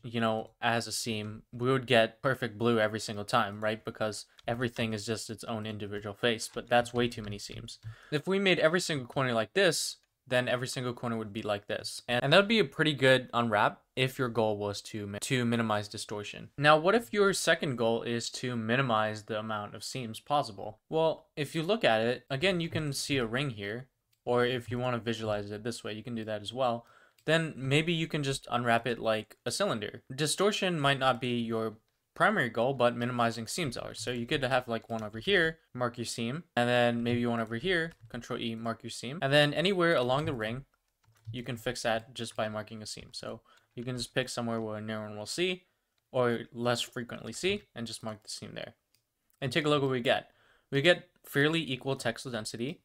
as a seam, we would get perfect blue every single time, right? Because everything is just its own individual face, but that's way too many seams. If we made every single corner like this, then every single corner would be like this. And that would be a pretty good unwrap if your goal was to minimize distortion. Now, what if your second goal is to minimize the amount of seams possible? Well, if you look at it, again, you can see a ring here, or if you want to visualize it this way, you can do that as well. Then maybe you can just unwrap it like a cylinder. Distortion might not be your primary goal, but minimizing seams are. So you could have like one over here, mark your seam, and then maybe one over here, Control E, mark your seam, and then anywhere along the ring, you can fix that just by marking a seam. So you can just pick somewhere where no one will see, or less frequently see, and just mark the seam there. And take a look what we get. We get fairly equal textile density,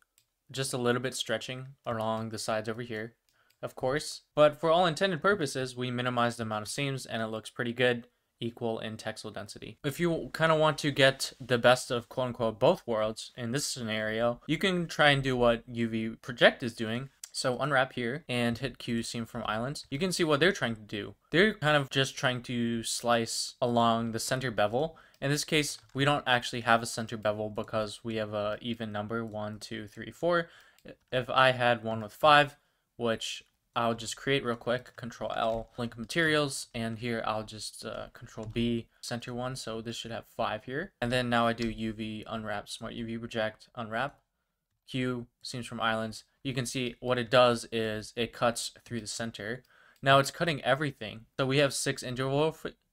just a little bit stretching along the sides over here, of course, but for all intended purposes, we minimize the amount of seams, and it looks pretty good, equal in textile density. If you kind of want to get the best of quote unquote both worlds in this scenario, you can try and do what UV project is doing. So unwrap here and hit Q seam from islands. You can see what they're trying to do. They're kind of just trying to slice along the center bevel In this case, we don't actually have a center bevel because we have a even number, 1, 2, 3, 4. If I had one with 5, which I'll just create real quick, Control L, link materials, and here I'll just Control B, center one, so this should have 5 here. And then now I do UV unwrap, smart UV project, unwrap, Q, seams from islands. You can see what it does is it cuts through the center. Now it's cutting everything. So we have 6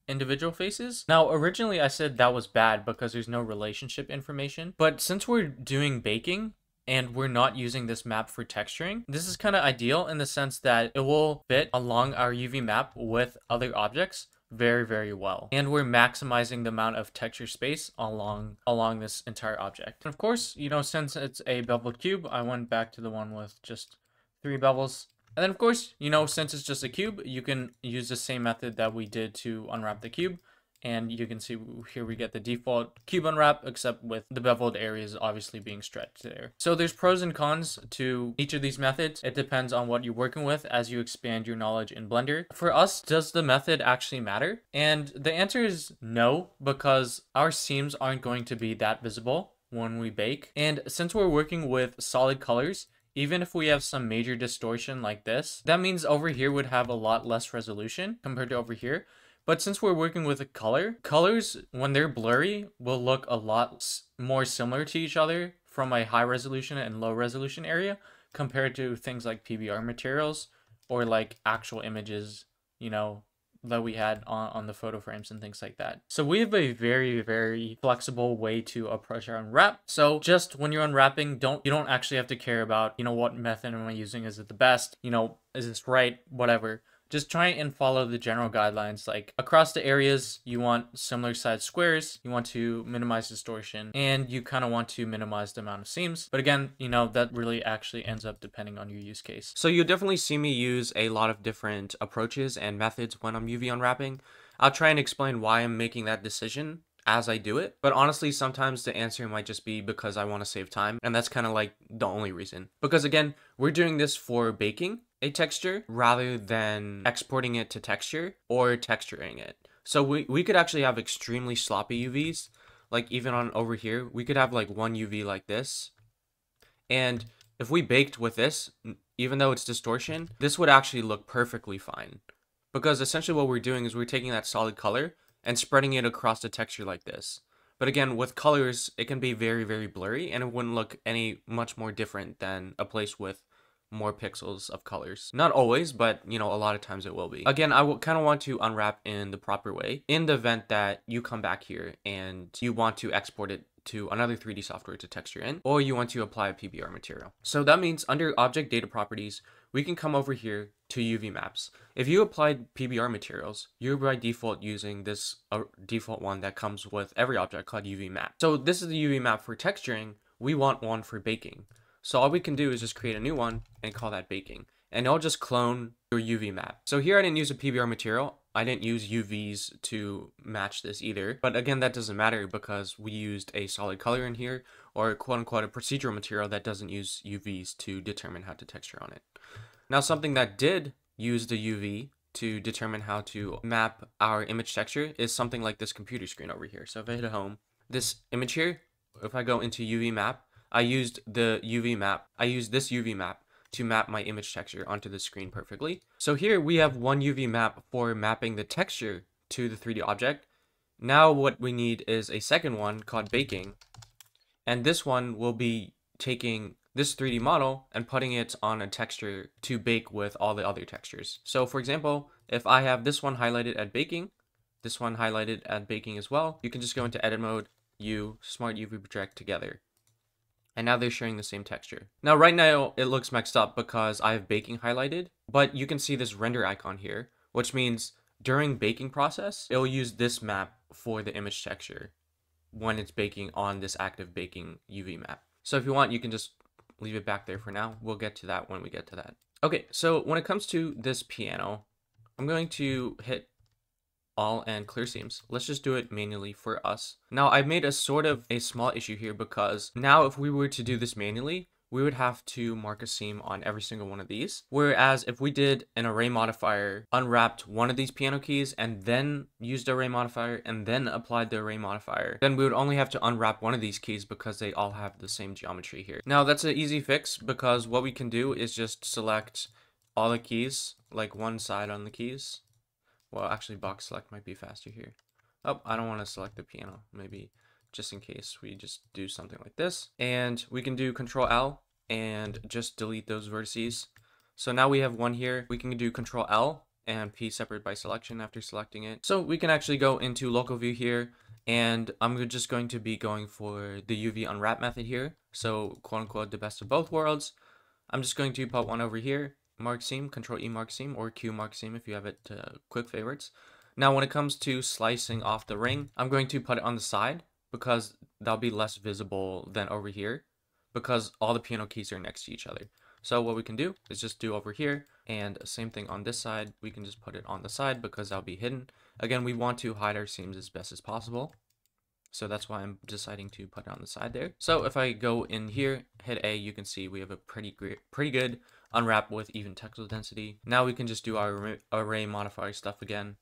individual faces. Now, originally I said that was bad because there's no relationship information, but since we're doing baking, and we're not using this map for texturing, this is kind of ideal in the sense that it will fit along our UV map with other objects very, very well. And we're maximizing the amount of texture space along this entire object. And of course, you know, since it's a beveled cube, I went back to the one with just 3 bevels. And then of course, you know, since it's just a cube, you can use the same method that we did to unwrap the cube. And you can see here we get the default cube unwrap, except with the beveled areas obviously being stretched there. So there's pros and cons to each of these methods. It depends on what you're working with as you expand your knowledge in Blender. For us, does the method actually matter? And the answer is no, because our seams aren't going to be that visible when we bake. And since we're working with solid colors, even if we have some major distortion like this, that means over here would have a lot less resolution compared to over here. But since we're working with a colors, when they're blurry, will look a lot more similar to each other from a high resolution and low resolution area compared to things like PBR materials or like actual images, you know, that we had on the photo frames and things like that. So we have a very, very flexible way to approach our unwrap. So just when you're unwrapping, you don't actually have to care about, you know, what method am I using? Is it the best? You know, is this right? Whatever. Just try and follow the general guidelines. Like across the areas, you want similar sized squares, you want to minimize distortion, and you kind of want to minimize the amount of seams. But again, you know, that really actually ends up depending on your use case. So you'll definitely see me use a lot of different approaches and methods when I'm UV unwrapping. I'll try and explain why I'm making that decision as I do it, but honestly sometimes the answer might just be because I want to save time, and that's kind of like the only reason. Because again, we're doing this for baking a texture rather than exporting it to texture or texturing it. So we could actually have extremely sloppy UVs, like even on over here we could have like one UV like this, and if we baked with this, even though it's distortion, this would actually look perfectly fine, because essentially what we're doing is we're taking that solid color and spreading it across the texture like this. But again, with colors, it can be very, very blurry, and it wouldn't look any much more different than a place with more pixels of colors. Not always, but you know, a lot of times it will be. Again, I kind of want to unwrap in the proper way in the event that you come back here and you want to export it to another 3D software to texture in, or you want to apply a PBR material. So that means under object data properties, we can come over here to UV maps. If you applied PBR materials, you're by default using this default one that comes with every object called UV map. So this is the UV map for texturing. We want one for baking. So all we can do is just create a new one and call that baking. And it'll just clone your UV map. So here I didn't use a PBR material. I didn't use UVs to match this either. But again, that doesn't matter because we used a solid color in here, or quote unquote a procedural material that doesn't use UVs to determine how to texture on it. Now something that did use the UV to determine how to map our image texture is something like this computer screen over here. So if I hit home, this image here, if I go into UV map, I used this UV map to map my image texture onto the screen perfectly. So here we have one UV map for mapping the texture to the 3D object. Now what we need is a second one called baking. And this one will be taking this 3D model and putting it on a texture to bake with all the other textures. So for example, if I have this one highlighted at baking, this one highlighted at baking as well, you can just go into edit mode, smart UV project together. And now they're sharing the same texture. Now right now it looks mixed up because I have baking highlighted, but you can see this render icon here, which means during baking process, it'll use this map for the image texture when it's baking on this active baking UV map. So if you want, you can just leave it back there for now. We'll get to that when we get to that. Okay, so when it comes to this piano, I'm going to hit all and clear seams. Let's just do it manually for us. Now I've made a sort of a small issue here because now if we were to do this manually, we would have to mark a seam on every single one of these. Whereas if we did an array modifier, unwrapped one of these piano keys and then used the array modifier and then applied the array modifier, then we would only have to unwrap one of these keys because they all have the same geometry here. Now that's an easy fix because what we can do is just select all the keys, like one side on the keys. Well, actually box select might be faster here. Oh, I don't want to select the piano. Maybe just in case we just do something like this. And we can do Control L and just delete those vertices. So now we have one here. We can do Control L and P separate by selection after selecting it. So we can actually go into local view here, and I'm just going to be going for the UV unwrap method here. So quote unquote the best of both worlds. I'm just going to put one over here, mark seam, Control E mark seam, or Q mark seam if you have it quick favorites. Now when it comes to slicing off the ring, I'm going to put it on the side, because that'll be less visible than over here because all the piano keys are next to each other. So what we can do is just do over here, and same thing on this side. We can just put it on the side because that'll be hidden. Again, we want to hide our seams as best as possible. So that's why I'm deciding to put it on the side there. So if I go in here, hit A, you can see we have a pretty good unwrap with even texel density. Now we can just do our array modifier stuff again.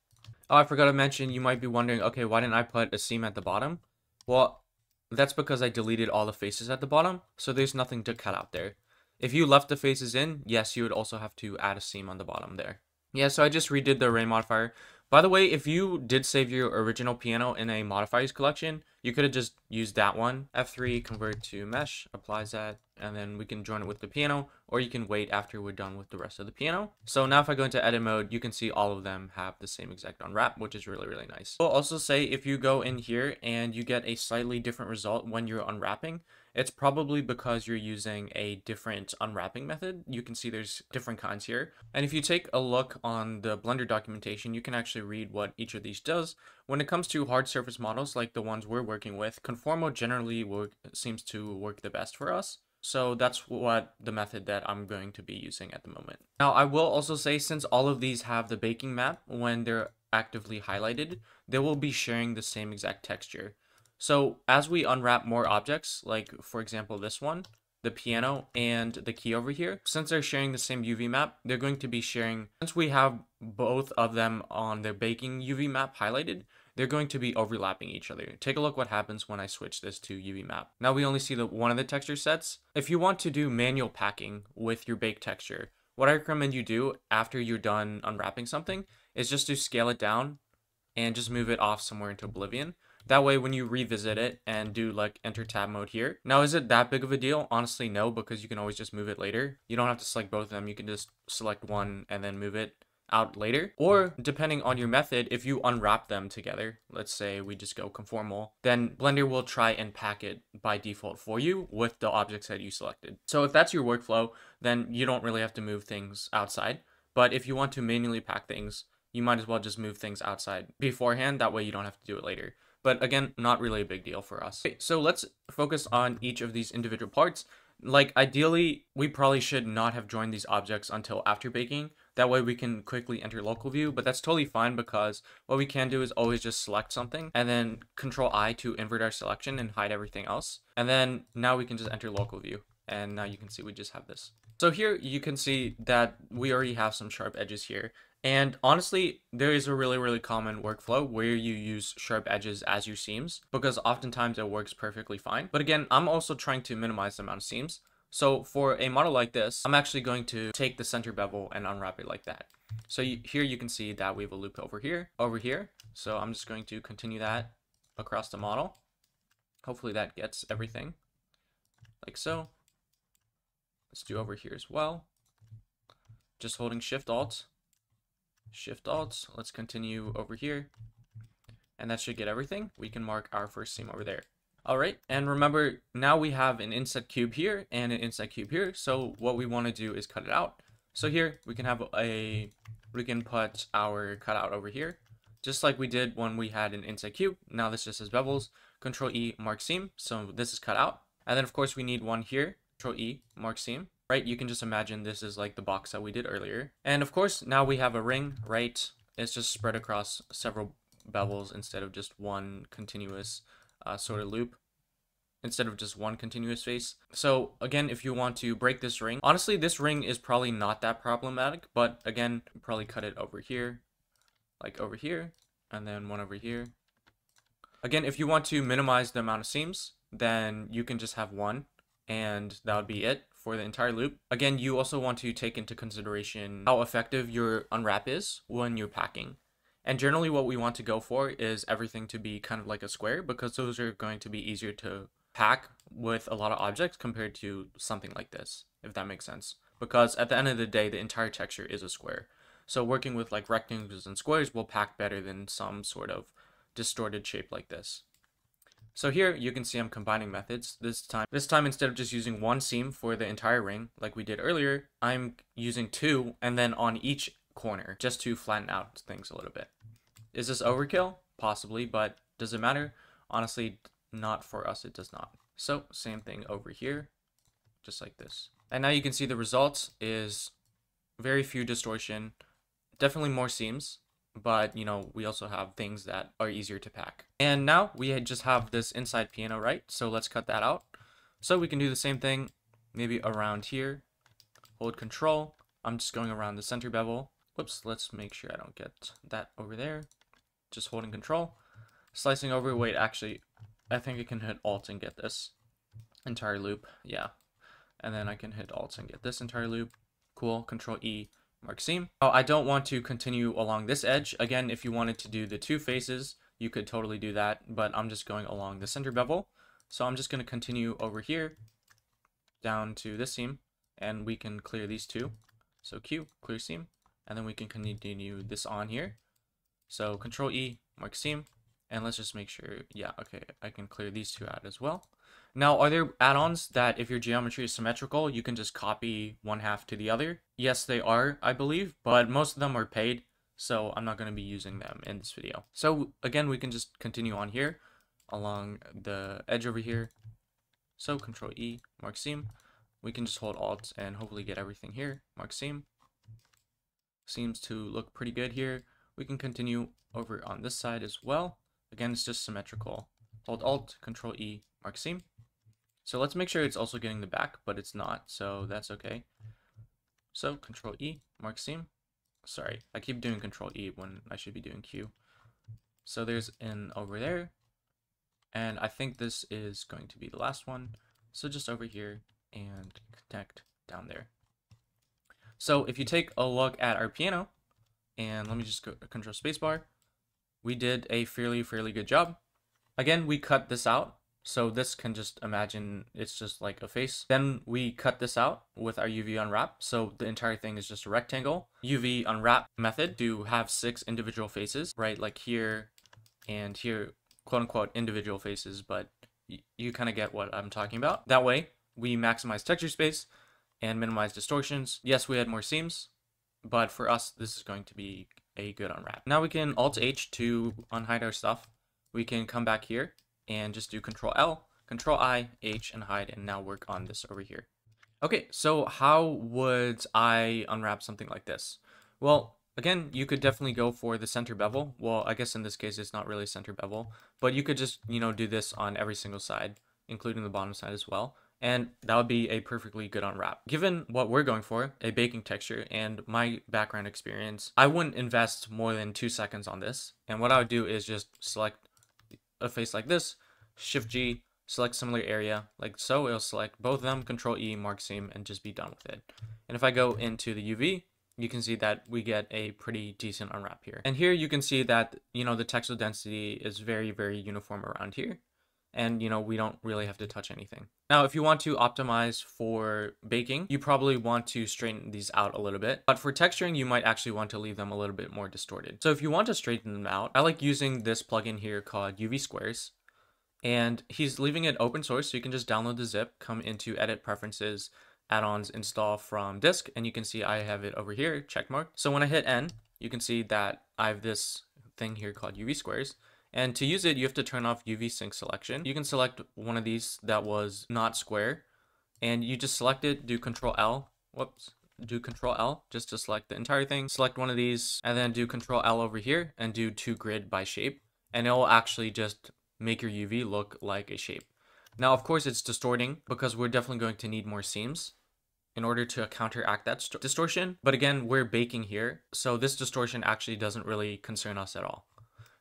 Oh, I forgot to mention, you might be wondering, okay, why didn't I put a seam at the bottom? Well, that's because I deleted all the faces at the bottom, so there's nothing to cut out there. If you left the faces in, yes, you would also have to add a seam on the bottom there. Yeah, so I just redid the array modifier. By the way, if you did save your original piano in a modifiers collection, you could have just used that one. F3, convert to mesh, applies that, and then we can join it with the piano, or you can wait after we're done with the rest of the piano. So now if I go into edit mode, you can see all of them have the same exact unwrap, which is really, really nice. I'll also say if you go in here and you get a slightly different result when you're unwrapping, it's probably because you're using a different unwrapping method. You can see there's different kinds here. And if you take a look on the Blender documentation, you can actually read what each of these does. When it comes to hard surface models like the ones we're working with, conformal generally seems to work the best for us. So that's what the method that I'm going to be using at the moment. Now, I will also say, since all of these have the baking map, when they're actively highlighted, they will be sharing the same exact texture. So as we unwrap more objects, like for example this one, the piano and the key over here, since they're sharing the same UV map, they're going to be sharing, since we have both of them on their baking UV map highlighted, they're going to be overlapping each other. Take a look what happens when I switch this to UV map. Now we only see one of the texture sets. If you want to do manual packing with your baked texture, what I recommend you do after you're done unwrapping something is just to scale it down and just move it off somewhere into oblivion. That way, when you revisit it and do like enter tab mode here. Now, is it that big of a deal? Honestly, no, because you can always just move it later. You don't have to select both of them. You can just select one and then move it out later. Or depending on your method, if you unwrap them together, let's say we just go conformal, then Blender will try and pack it by default for you with the objects that you selected. So if that's your workflow, then you don't really have to move things outside. But if you want to manually pack things, you might as well just move things outside beforehand. That way you don't have to do it later. But again, not really a big deal for us. Okay, so let's focus on each of these individual parts. Like ideally, we probably should not have joined these objects until after baking. That way we can quickly enter local view, but that's totally fine because what we can do is always just select something and then Control I to invert our selection and hide everything else. And then now we can just enter local view. And now you can see we just have this. So here you can see that we already have some sharp edges here. And honestly, there is a really common workflow where you use sharp edges as your seams because oftentimes it works perfectly fine. But again, I'm also trying to minimize the amount of seams. So for a model like this, I'm actually going to take the center bevel and unwrap it like that. So here you can see that we have a loop over here. So I'm just going to continue that across the model. Hopefully that gets everything like so. Let's do over here as well. Just holding Shift Alt. Let's continue over here. And that should get everything. We can mark our first seam over there. All right, and remember, now we have an inset cube here and an inset cube here. So what we want to do is cut it out. So here we can put our cutout over here, just like we did when we had an inset cube. Now this just has bevels. Control E, mark seam. So this is cut out. And then of course we need one here. Control E, mark seam. Right, you can just imagine this is like the box that we did earlier. And of course, now we have a ring, right? It's just spread across several bevels instead of just one continuous sort of loop. instead of just one continuous face. So again, if you want to break this ring, honestly, this ring is probably not that problematic, but again, probably cut it over here, like over here, and then one over here. Again, if you want to minimize the amount of seams, then you can just have one, and that would be it for the entire loop. Again, you also want to take into consideration how effective your unwrap is when you're packing. And generally what we want to go for is everything to be kind of like a square, because those are going to be easier to pack with a lot of objects compared to something like this, if that makes sense. Because at the end of the day, the entire texture is a square. So working with like rectangles and squares will pack better than some sort of distorted shape like this. So here you can see I'm combining methods. This time instead of just using one seam for the entire ring like we did earlier, I'm using two, and then on each corner, just to flatten out things a little bit. Is this overkill? Possibly, but does it matter? Honestly, not for us, it does not. So same thing over here, just like this. And now you can see the results is very few distortion, definitely more seams, but you know, we also have things that are easier to pack. And now we just have this inside piano, right? So let's cut that out. So we can do the same thing, maybe around here, hold control. I'm just going around the center bevel. Whoops, let's make sure I don't get that over there. Just holding control, slicing over. Wait, actually, I think I can hit Alt and get this entire loop. Yeah, and then I can hit Alt and get this entire loop. Cool, Control E, mark seam. Oh, I don't want to continue along this edge. Again, if you wanted to do the two faces, you could totally do that, but I'm just going along the center bevel. So I'm just going to continue over here down to this seam, and we can clear these two. So Q, clear seam, and then we can continue this on here. So Control E, mark seam, and let's just make sure, yeah, okay, I can clear these two out as well. Now, are there add-ons that if your geometry is symmetrical, you can just copy one half to the other? Yes, they are, I believe, but most of them are paid, so I'm not going to be using them in this video. So again, we can just continue on here along the edge over here. So Control E, mark seam. We can just hold Alt and hopefully get everything here, mark seam. Seems to look pretty good here. We can continue over on this side as well. Again, it's just symmetrical. Hold Alt, Control E, mark seam. So let's make sure it's also getting the back, but it's not, so that's okay. So Control E, mark seam. Sorry, I keep doing Control E when I should be doing Q. So there's an over there, and I think this is going to be the last one. So just over here and connect down there. So if you take a look at our piano, and let me just go Control Spacebar, we did a fairly good job. Again, we cut this out, so this can just imagine it's just like a face. Then we cut this out with our UV unwrap, so the entire thing is just a rectangle. UV unwrap method to have 6 individual faces, right? Like here and here, quote unquote individual faces, but you kind of get what I'm talking about. That way, we maximize texture space and minimize distortions. Yes, we had more seams, but for us, this is going to be a good unwrap. Now we can Alt-H to unhide our stuff. We can come back here and just do Control-L, Control-I, H, and hide, and now work on this over here. Okay, so how would I unwrap something like this? Well, again, you could definitely go for the center bevel. Well, I guess in this case, it's not really center bevel, but you could just, you know, do this on every single side, including the bottom side as well. And that would be a perfectly good unwrap. Given what we're going for, a baking texture, and my background experience, I wouldn't invest more than 2 seconds on this. And what I would do is just select a face like this, Shift G, select similar area, like so. It'll select both of them, Control E, mark seam, and just be done with it. And if I go into the UV, you can see that we get a pretty decent unwrap here. And here you can see that, you know, the textile density is very uniform around here. And, you know, we don't really have to touch anything. Now, if you want to optimize for baking, you probably want to straighten these out a little bit. But for texturing, you might actually want to leave them a little bit more distorted. So if you want to straighten them out, I like using this plugin here called UV Squares. And he's leaving it open source, so you can just download the zip, come into Edit Preferences, Add-ons, Install from Disk, and you can see I have it over here, checkmark. So when I hit N, you can see that I have this thing here called UV Squares. And to use it, you have to turn off UV sync selection. You can select one of these that was not square, and you just select it, do Control L, do Control L just to select the entire thing. Select one of these, and then do Control L over here, and do 2 grid by shape, and it will actually just make your UV look like a shape. Now, of course, it's distorting because we're definitely going to need more seams in order to counteract that distortion. But again, we're baking here, so this distortion actually doesn't really concern us at all.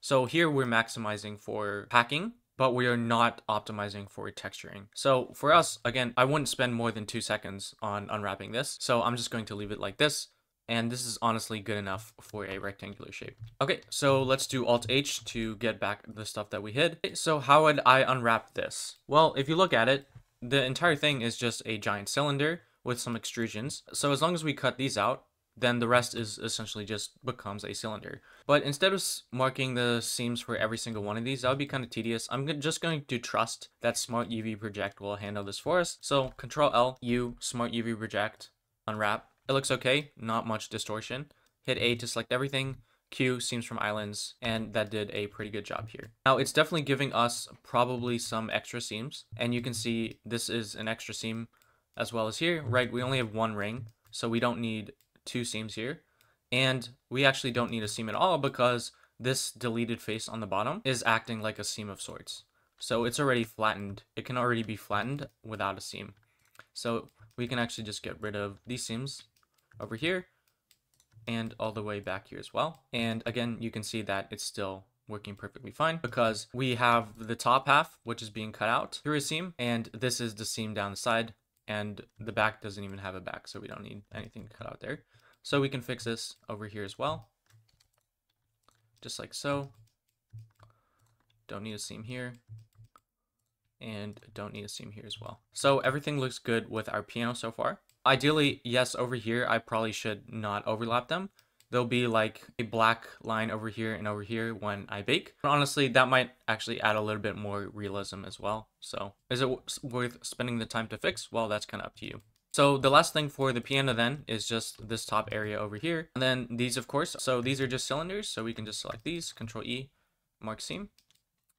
So here we're maximizing for packing, but we are not optimizing for texturing. So for us, again, I wouldn't spend more than 2 seconds on unwrapping this. So I'm just going to leave it like this. And this is honestly good enough for a rectangular shape. Okay, so let's do Alt-H to get back the stuff that we hid. Okay, so how would I unwrap this? Well, if you look at it, the entire thing is just a giant cylinder with some extrusions. So as long as we cut these out, then the rest is essentially just becomes a cylinder. But instead of marking the seams for every single one of these, that would be kind of tedious. I'm just going to trust that Smart UV Project will handle this for us. So Control L, U, Smart UV Project, unwrap. It looks okay, not much distortion. Hit A to select everything. Q, seams from islands, and that did a pretty good job here. Now it's definitely giving us probably some extra seams, and you can see this is an extra seam as well as here, right? We only have one ring, so we don't need 2 seams here, and we actually don't need a seam at all because this deleted face on the bottom is acting like a seam of sorts. So it's already flattened. It can already be flattened without a seam. So we can actually just get rid of these seams over here and all the way back here as well. And again, you can see that it's still working perfectly fine because we have the top half, which is being cut out through a seam, and this is the seam down the side, and the back doesn't even have a back, so we don't need anything to cut out there. So we can fix this over here as well, just like so. Don't need a seam here, and don't need a seam here as well. So everything looks good with our piano so far. Ideally, yes, over here, I probably should not overlap them. There'll be like a black line over here and over here when I bake. But honestly, that might actually add a little bit more realism as well. So is it worth spending the time to fix? Well, that's kind of up to you. So the last thing for the piano then is just this top area over here. And then these, of course, so these are just cylinders. So we can just select these, Control E, mark seam.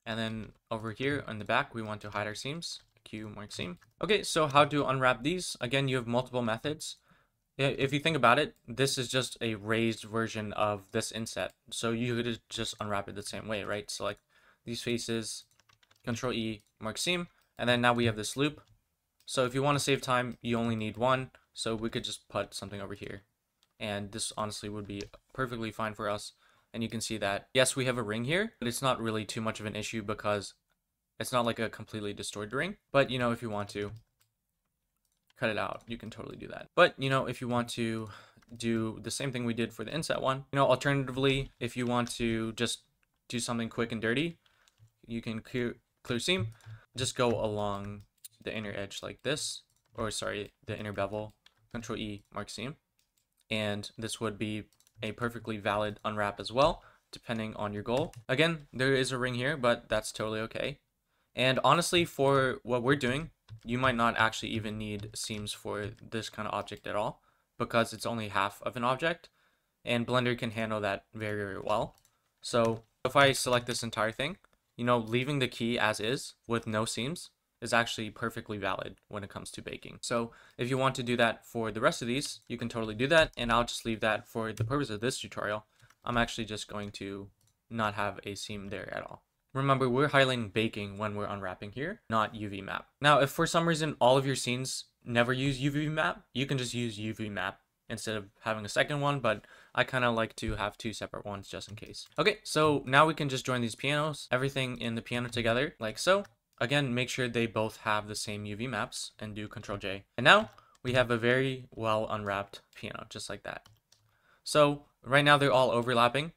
And then over here on the back, we want to hide our seams. Q, mark seam. Okay, so how to unwrap these? Again, you have multiple methods. If you think about it, this is just a raised version of this inset. So you could just unwrap it the same way, right? Select these faces, Control E, mark seam, and then now we have this loop. So if you want to save time, you only need one. So we could just put something over here. And this honestly would be perfectly fine for us. And you can see that, yes, we have a ring here, but it's not really too much of an issue because it's not like a completely distorted ring. But, you know, if you want to cut it out, you can totally do that. But, you know, if you want to do the same thing we did for the inset one, you know, alternatively, if you want to just do something quick and dirty, you can clear seam, just go along the inner edge like this, or sorry, the inner bevel, Control E, mark seam. And this would be a perfectly valid unwrap as well, depending on your goal. Again, there is a ring here, but that's totally okay. And honestly, for what we're doing, you might not actually even need seams for this kind of object at all, because it's only half of an object, and Blender can handle that very, very well. So if I select this entire thing, you know, leaving the key as is with no seams is actually perfectly valid when it comes to baking. So if you want to do that for the rest of these, you can totally do that, and I'll just leave that for the purpose of this tutorial. I'm actually just going to not have a seam there at all. Remember, we're highlighting baking when we're unwrapping here, not UV map. Now, if for some reason all of your scenes never use UV map, you can just use UV map instead of having a second one, but I kind of like to have 2 separate ones just in case. Okay, so now we can just join these pianos, everything in the piano together, like so. Again, make sure they both have the same UV maps and do Control J. And now we have a very well unwrapped piano, just like that. So right now they're all overlapping,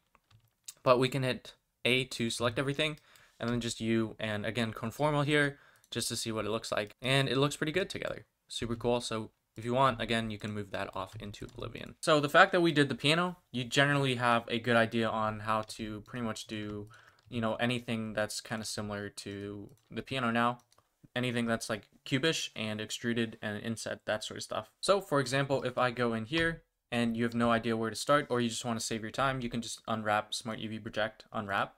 but we can hit A to select everything, and then just U, and again, conformal here, just to see what it looks like. And it looks pretty good together. Super cool. So if you want, again, you can move that off into oblivion. So the fact that we did the piano, you generally have a good idea on how to pretty much do, you know, anything that's kind of similar to the piano now. Anything that's like cubish and extruded and inset, that sort of stuff. So for example, if I go in here and you have no idea where to start, or you just want to save your time, you can just unwrap Smart UV Project, unwrap,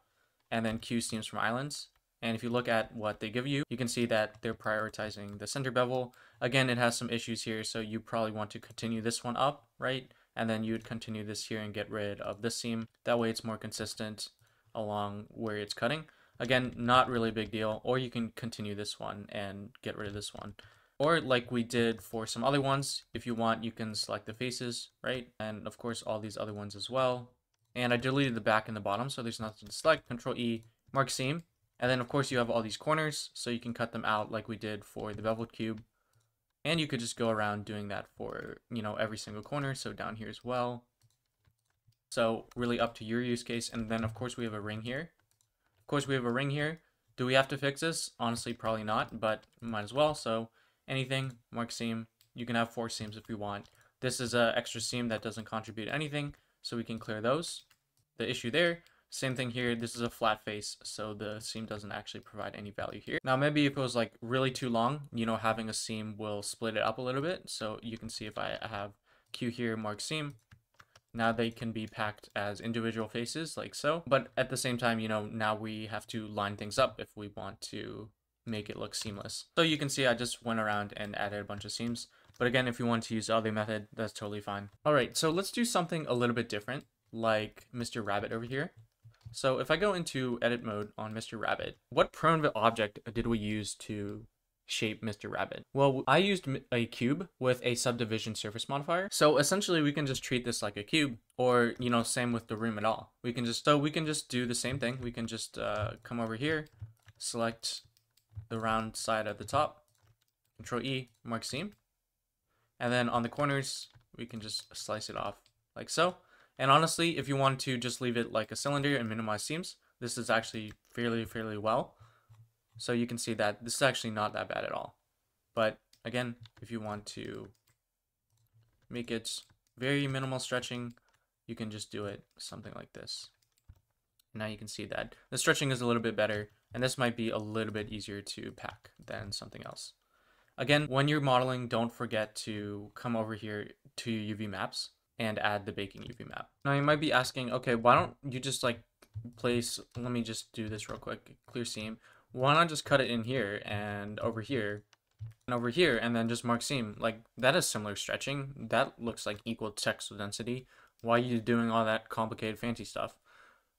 and then Q seams from islands. And if you look at what they give you, you can see that they're prioritizing the center bevel. Again, it has some issues here, so you probably want to continue this one up, right? And then you would continue this here and get rid of this seam. That way it's more consistent along where it's cutting. Again, not really a big deal, or you can continue this one and get rid of this one. Or like we did for some other ones, if you want, you can select the faces, right? And of course, all these other ones as well. And I deleted the back and the bottom, so there's nothing to select. Control E, mark seam. And then of course you have all these corners, so you can cut them out like we did for the beveled cube. And you could just go around doing that for, every single corner. So down here as well. So really up to your use case. And then of course we have a ring here. Of course we have a ring here. Do we have to fix this? Honestly, probably not, but might as well. So anything, mark seam. You can have 4 seams if you want. This is an extra seam that doesn't contribute anything, so we can clear those. The issue there. Same thing here, this is a flat face, so the seam doesn't actually provide any value here. Now maybe if it was like really too long, having a seam will split it up a little bit. So you can see if I have Q here, mark seam, now they can be packed as individual faces like so. But at the same time, now we have to line things up if we want to make it look seamless. So you can see I just went around and added a bunch of seams. But again, if you want to use the other method, that's totally fine. All right, so let's do something a little bit different, like Mr. Rabbit over here. So if I go into edit mode on Mr. Rabbit, what primitive object did we use to shape Mr. Rabbit? Well, I used a cube with a subdivision surface modifier. So essentially we can just treat this like a cube, or, same with the room at all. We can just do the same thing. We can just come over here, select the round side at the top, Control E, mark seam. And then on the corners, we can just slice it off like so. And honestly, if you want to just leave it like a cylinder and minimize seams, this is actually fairly well. So you can see that this is actually not that bad at all. But again, if you want to make it very minimal stretching, you can just do it something like this. Now you can see that the stretching is a little bit better, and this might be a little bit easier to pack than something else. Again, when you're modeling, don't forget to come over here to UV maps and add the baking UV map. Now you might be asking, okay, why don't you just like place, let me just do this real quick, clear seam. Why not just cut it in here and over here and over here and then just mark seam? Like that is similar stretching. That looks like equal textile density. Why are you doing all that complicated fancy stuff?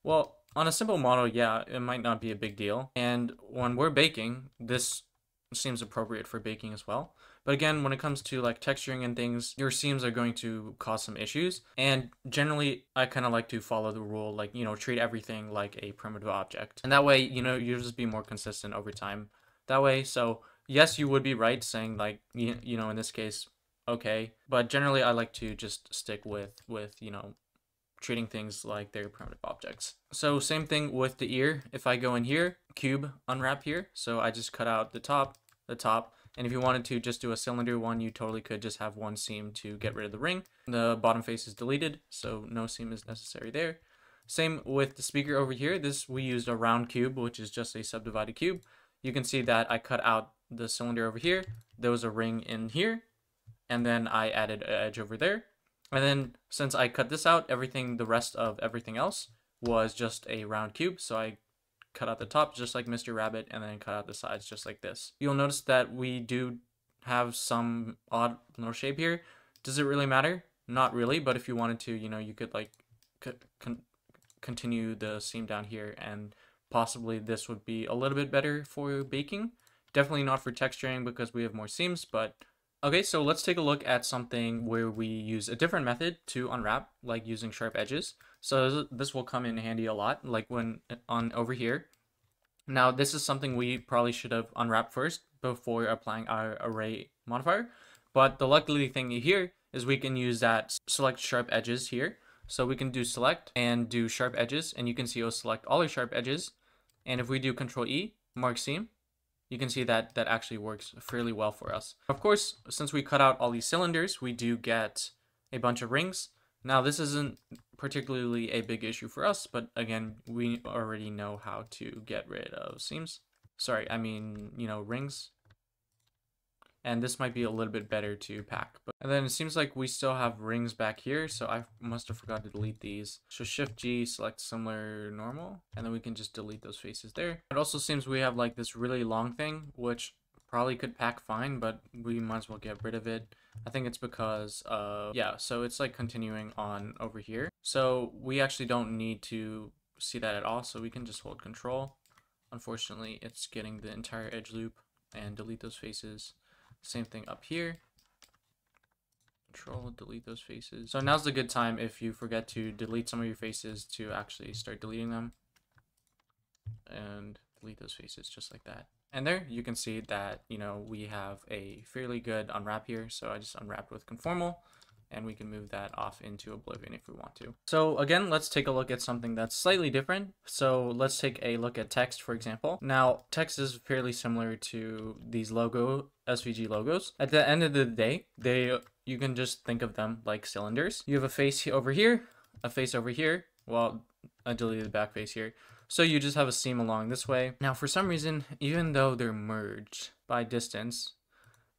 Well, on a simple model, yeah, it might not be a big deal. And when we're baking, this seems appropriate for baking as well. But again, when it comes to like texturing and things, your seams are going to cause some issues. And generally, I kind of like to follow the rule, like, treat everything like a primitive object. And that way, you'll just be more consistent over time that way. So yes, you would be right saying like, in this case, okay. But generally, I like to just stick with treating things like they're primitive objects. So same thing with the ear. If I go in here, cube, unwrap here. So I just cut out the top. And if you wanted to just do a cylinder one, you totally could just have one seam to get rid of the ring. The bottom face is deleted, so no seam is necessary there. Same with the speaker over here. We used a round cube, which is just a subdivided cube. You can see that I cut out the cylinder over here. There was a ring in here, and then I added an edge over there. And then since I cut this out, the rest of everything else was just a round cube. So I cut out the top just like Mr. Rabbit and then cut out the sides just like this. You'll notice that we do have some odd little shape here. Does it really matter? Not really, but if you wanted to, you could like continue the seam down here, and possibly this would be a little bit better for baking. Definitely not for texturing because we have more seams, but okay, so let's take a look at something where we use a different method to unwrap, like using sharp edges. So this will come in handy a lot, like when over here. Now, this is something we probably should have unwrapped first before applying our array modifier. But the lucky thing here is we can use that select sharp edges here. So we can do select and do sharp edges, and you can see it'll select all our sharp edges. And if we do Control E, mark seam, you can see that that actually works fairly well for us. Of course, since we cut out all these cylinders, we do get a bunch of rings. Now, this isn't particularly a big issue for us, but again, we already know how to get rid of seams. Sorry, I mean, rings. And this might be a little bit better to pack. And then it seems like we still have rings back here, so I must have forgot to delete these. So Shift G, select similar normal, and then we can just delete those faces there. It also seems we have like this really long thing, which probably could pack fine, but we might as well get rid of it. I think it's because yeah, so it's like continuing on over here. So we actually don't need to see that at all, so we can just hold Control unfortunately it's getting the entire edge loop, and delete those faces. Same thing up here. Control, delete those faces. So now's the good time if you forget to delete some of your faces to actually start deleting them. And delete those faces just like that. And there you can see that, you know, we have a fairly good unwrap here. So I just unwrapped with conformal, and we can move that off into Oblivion if we want to. So again, let's take a look at something that's slightly different. So let's take a look at text, for example. Now, text is fairly similar to these SVG logos. At the end of the day, you can just think of them like cylinders. You have a face over here, a face over here. Well, I deleted the back face here. So you just have a seam along this way. Now, for some reason, even though they're merged by distance,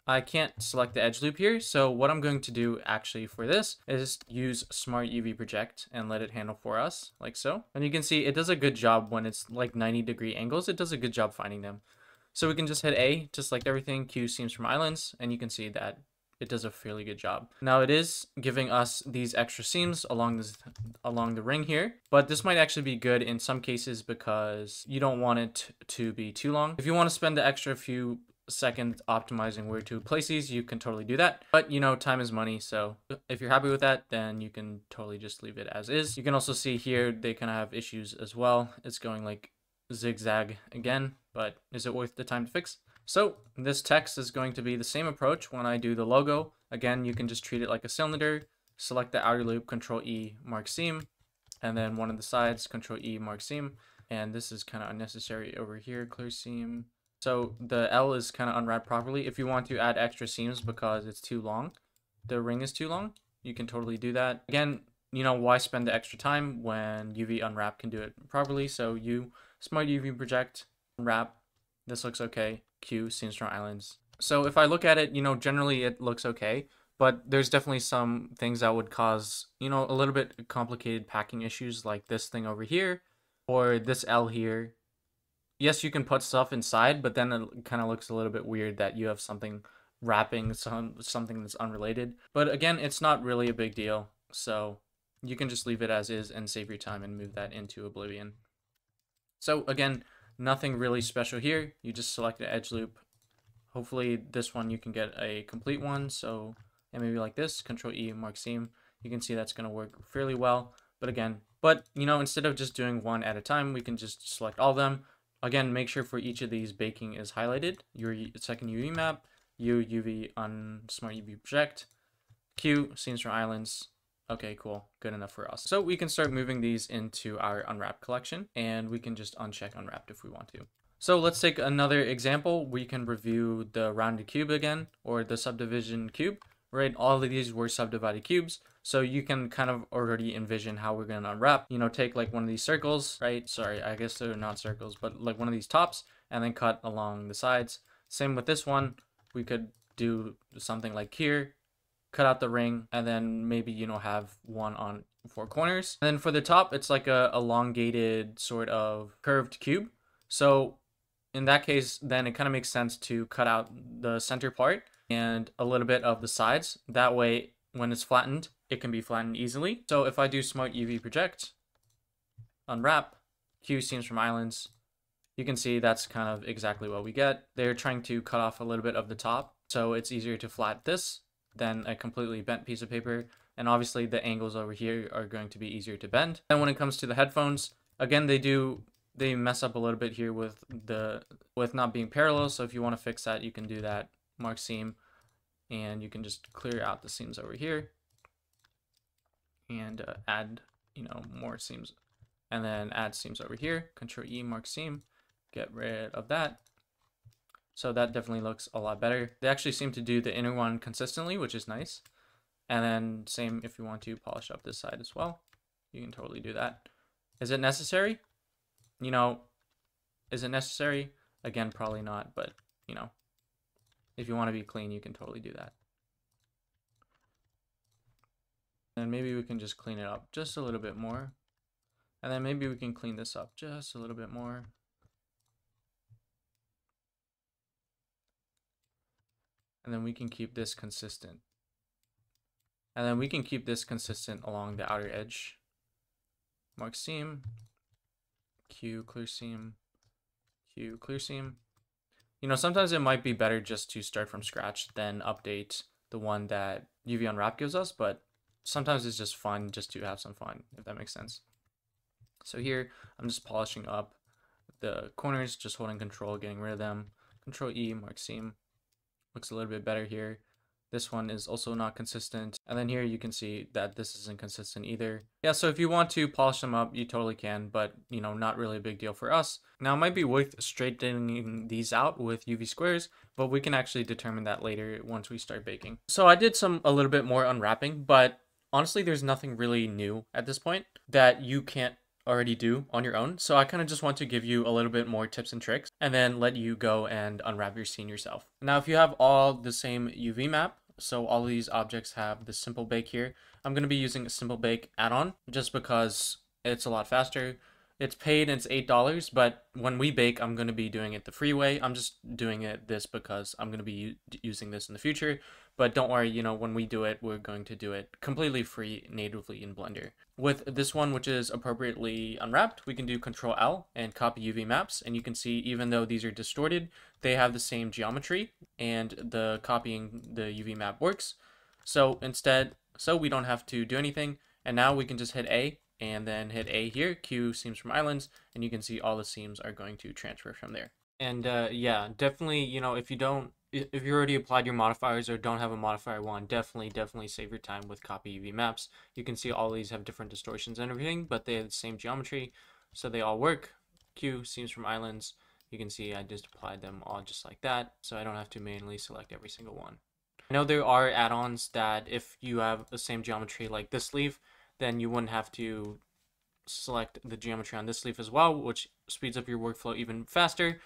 I can't select the edge loop here. So what I'm going to do actually for this is use Smart UV Project and let it handle for us like so. And you can see it does a good job when it's like 90-degree angles. It does a good job finding them. So we can just hit A to select everything, Q seams from islands, and you can see that it does a fairly good job. Now it is giving us these extra seams along the ring here, but this might actually be good in some cases because you don't want it to be too long. If you want to spend the extra few seconds optimizing where to place these, you can totally do that. But you know, time is money, so if you're happy with that, then you can totally just leave it as is. You can also see here they kind of have issues as well. It's going like zigzag again, but is it worth the time to fix? So this text is going to be the same approach when I do the logo. Again, you can just treat it like a cylinder, select the outer loop, Control E, mark seam, and then one of the sides, Control E, mark seam. And this is kind of unnecessary over here, clear seam. So the L is kind of unwrapped properly. If you want to add extra seams because it's too long, the ring is too long, you can totally do that. Again, you know, why spend the extra time when UV unwrap can do it properly? So you Smart UV Project, unwrap, this looks okay. Q, seams from islands. So if I look at it, you know, generally it looks okay, but there's definitely some things that would cause, you know, a little bit complicated packing issues like this thing over here or this L here. Yes, you can put stuff inside, but then it kind of looks a little bit weird that you have something wrapping something that's unrelated. But again, it's not really a big deal. So you can just leave it as is and save your time and move that into Oblivion. So again, nothing really special here. You just select the edge loop. Hopefully this one you can get a complete one. So, and maybe like this, Control E, mark seam. You can see that's going to work fairly well. But again, you know, instead of just doing one at a time, we can just select all of them. Again, make sure for each of these baking is highlighted. Your second UV map, U, UV on Smart UV Project, Q, seams from islands. Okay, cool. Good enough for us. So we can start moving these into our unwrapped collection, and we can just uncheck unwrapped if we want to. So let's take another example. We can review the rounded cube again, or the subdivision cube, right? All of these were subdivided cubes. So you can kind of already envision how we're going to unwrap. You know, take like one of these circles, right? Sorry, I guess they're not circles, but like one of these tops, and then cut along the sides. Same with this one. We could do something like here, cut out the ring, and then maybe, you know, have one on 4 corners. And then for the top, it's like a elongated sort of curved cube. So in that case, then it kind of makes sense to cut out the center part and a little bit of the sides. That way, when it's flattened, it can be flattened easily. So if I do Smart UV Project, unwrap, Q seams from islands, you can see that's kind of exactly what we get. They're trying to cut off a little bit of the top, so it's easier to flat this than a completely bent piece of paper. And obviously the angles over here are going to be easier to bend. And when it comes to the headphones, again, they mess up a little bit here with not being parallel. So if you want to fix that, you can do that, mark seam, and you can just clear out the seams over here and add, you know, more seams, and then add seams over here, Control E, mark seam, get rid of that. So that definitely looks a lot better. They actually seem to do the inner one consistently, which is nice. And then same if you want to polish up this side as well, you can totally do that. Is it necessary? You know, is it necessary? Again, probably not, but you know, if you want to be clean, you can totally do that. And maybe we can just clean it up just a little bit more. And then maybe we can clean this up just a little bit more. And then we can keep this consistent. And then we can keep this consistent along the outer edge. Mark seam, Q, clear seam, Q clear seam. You know, sometimes it might be better just to start from scratch than update the one that UV Unwrap gives us, but sometimes it's just fun just to have some fun, if that makes sense. So here, I'm just polishing up the corners, just holding control, getting rid of them. Control E, mark seam. Looks a little bit better here. This one is also not consistent. And then here you can see that this isn't consistent either. Yeah, so if you want to polish them up, you totally can, but you know, not really a big deal for us. Now it might be worth straightening these out with UV squares, but we can actually determine that later once we start baking. So I did a little bit more unwrapping, but honestly, there's nothing really new at this point that you can't already do on your own. So I kind of just want to give you a little bit more tips and tricks and then let you go and unwrap your scene yourself. Now, if you have all the same UV map, so all of these objects have the simple bake here, I'm going to be using a simple bake add-on just because it's a lot faster. It's paid and it's $8, but when we bake, I'm going to be doing it the free way. I'm just doing it this because I'm going to be using this in the future. But don't worry, you know, when we do it, we're going to do it completely free natively in Blender. With this one, which is appropriately unwrapped, we can do Control L and copy UV maps. And you can see, even though these are distorted, they have the same geometry and the copying the UV map works. So we don't have to do anything. And now we can just hit A and then hit A here, Q seams from islands, and you can see all the seams are going to transfer from there. And yeah, definitely, you know, if you already applied your modifiers or don't have a modifier one, definitely save your time with copy UV maps. You can see all these have different distortions and everything, but they have the same geometry, so they all work. Q seams from islands. You can see I just applied them all just like that, so I don't have to manually select every single one. I know there are add-ons that if you have the same geometry like this sleeve, then you wouldn't have to select the geometry on this sleeve as well, which speeds up your workflow even faster.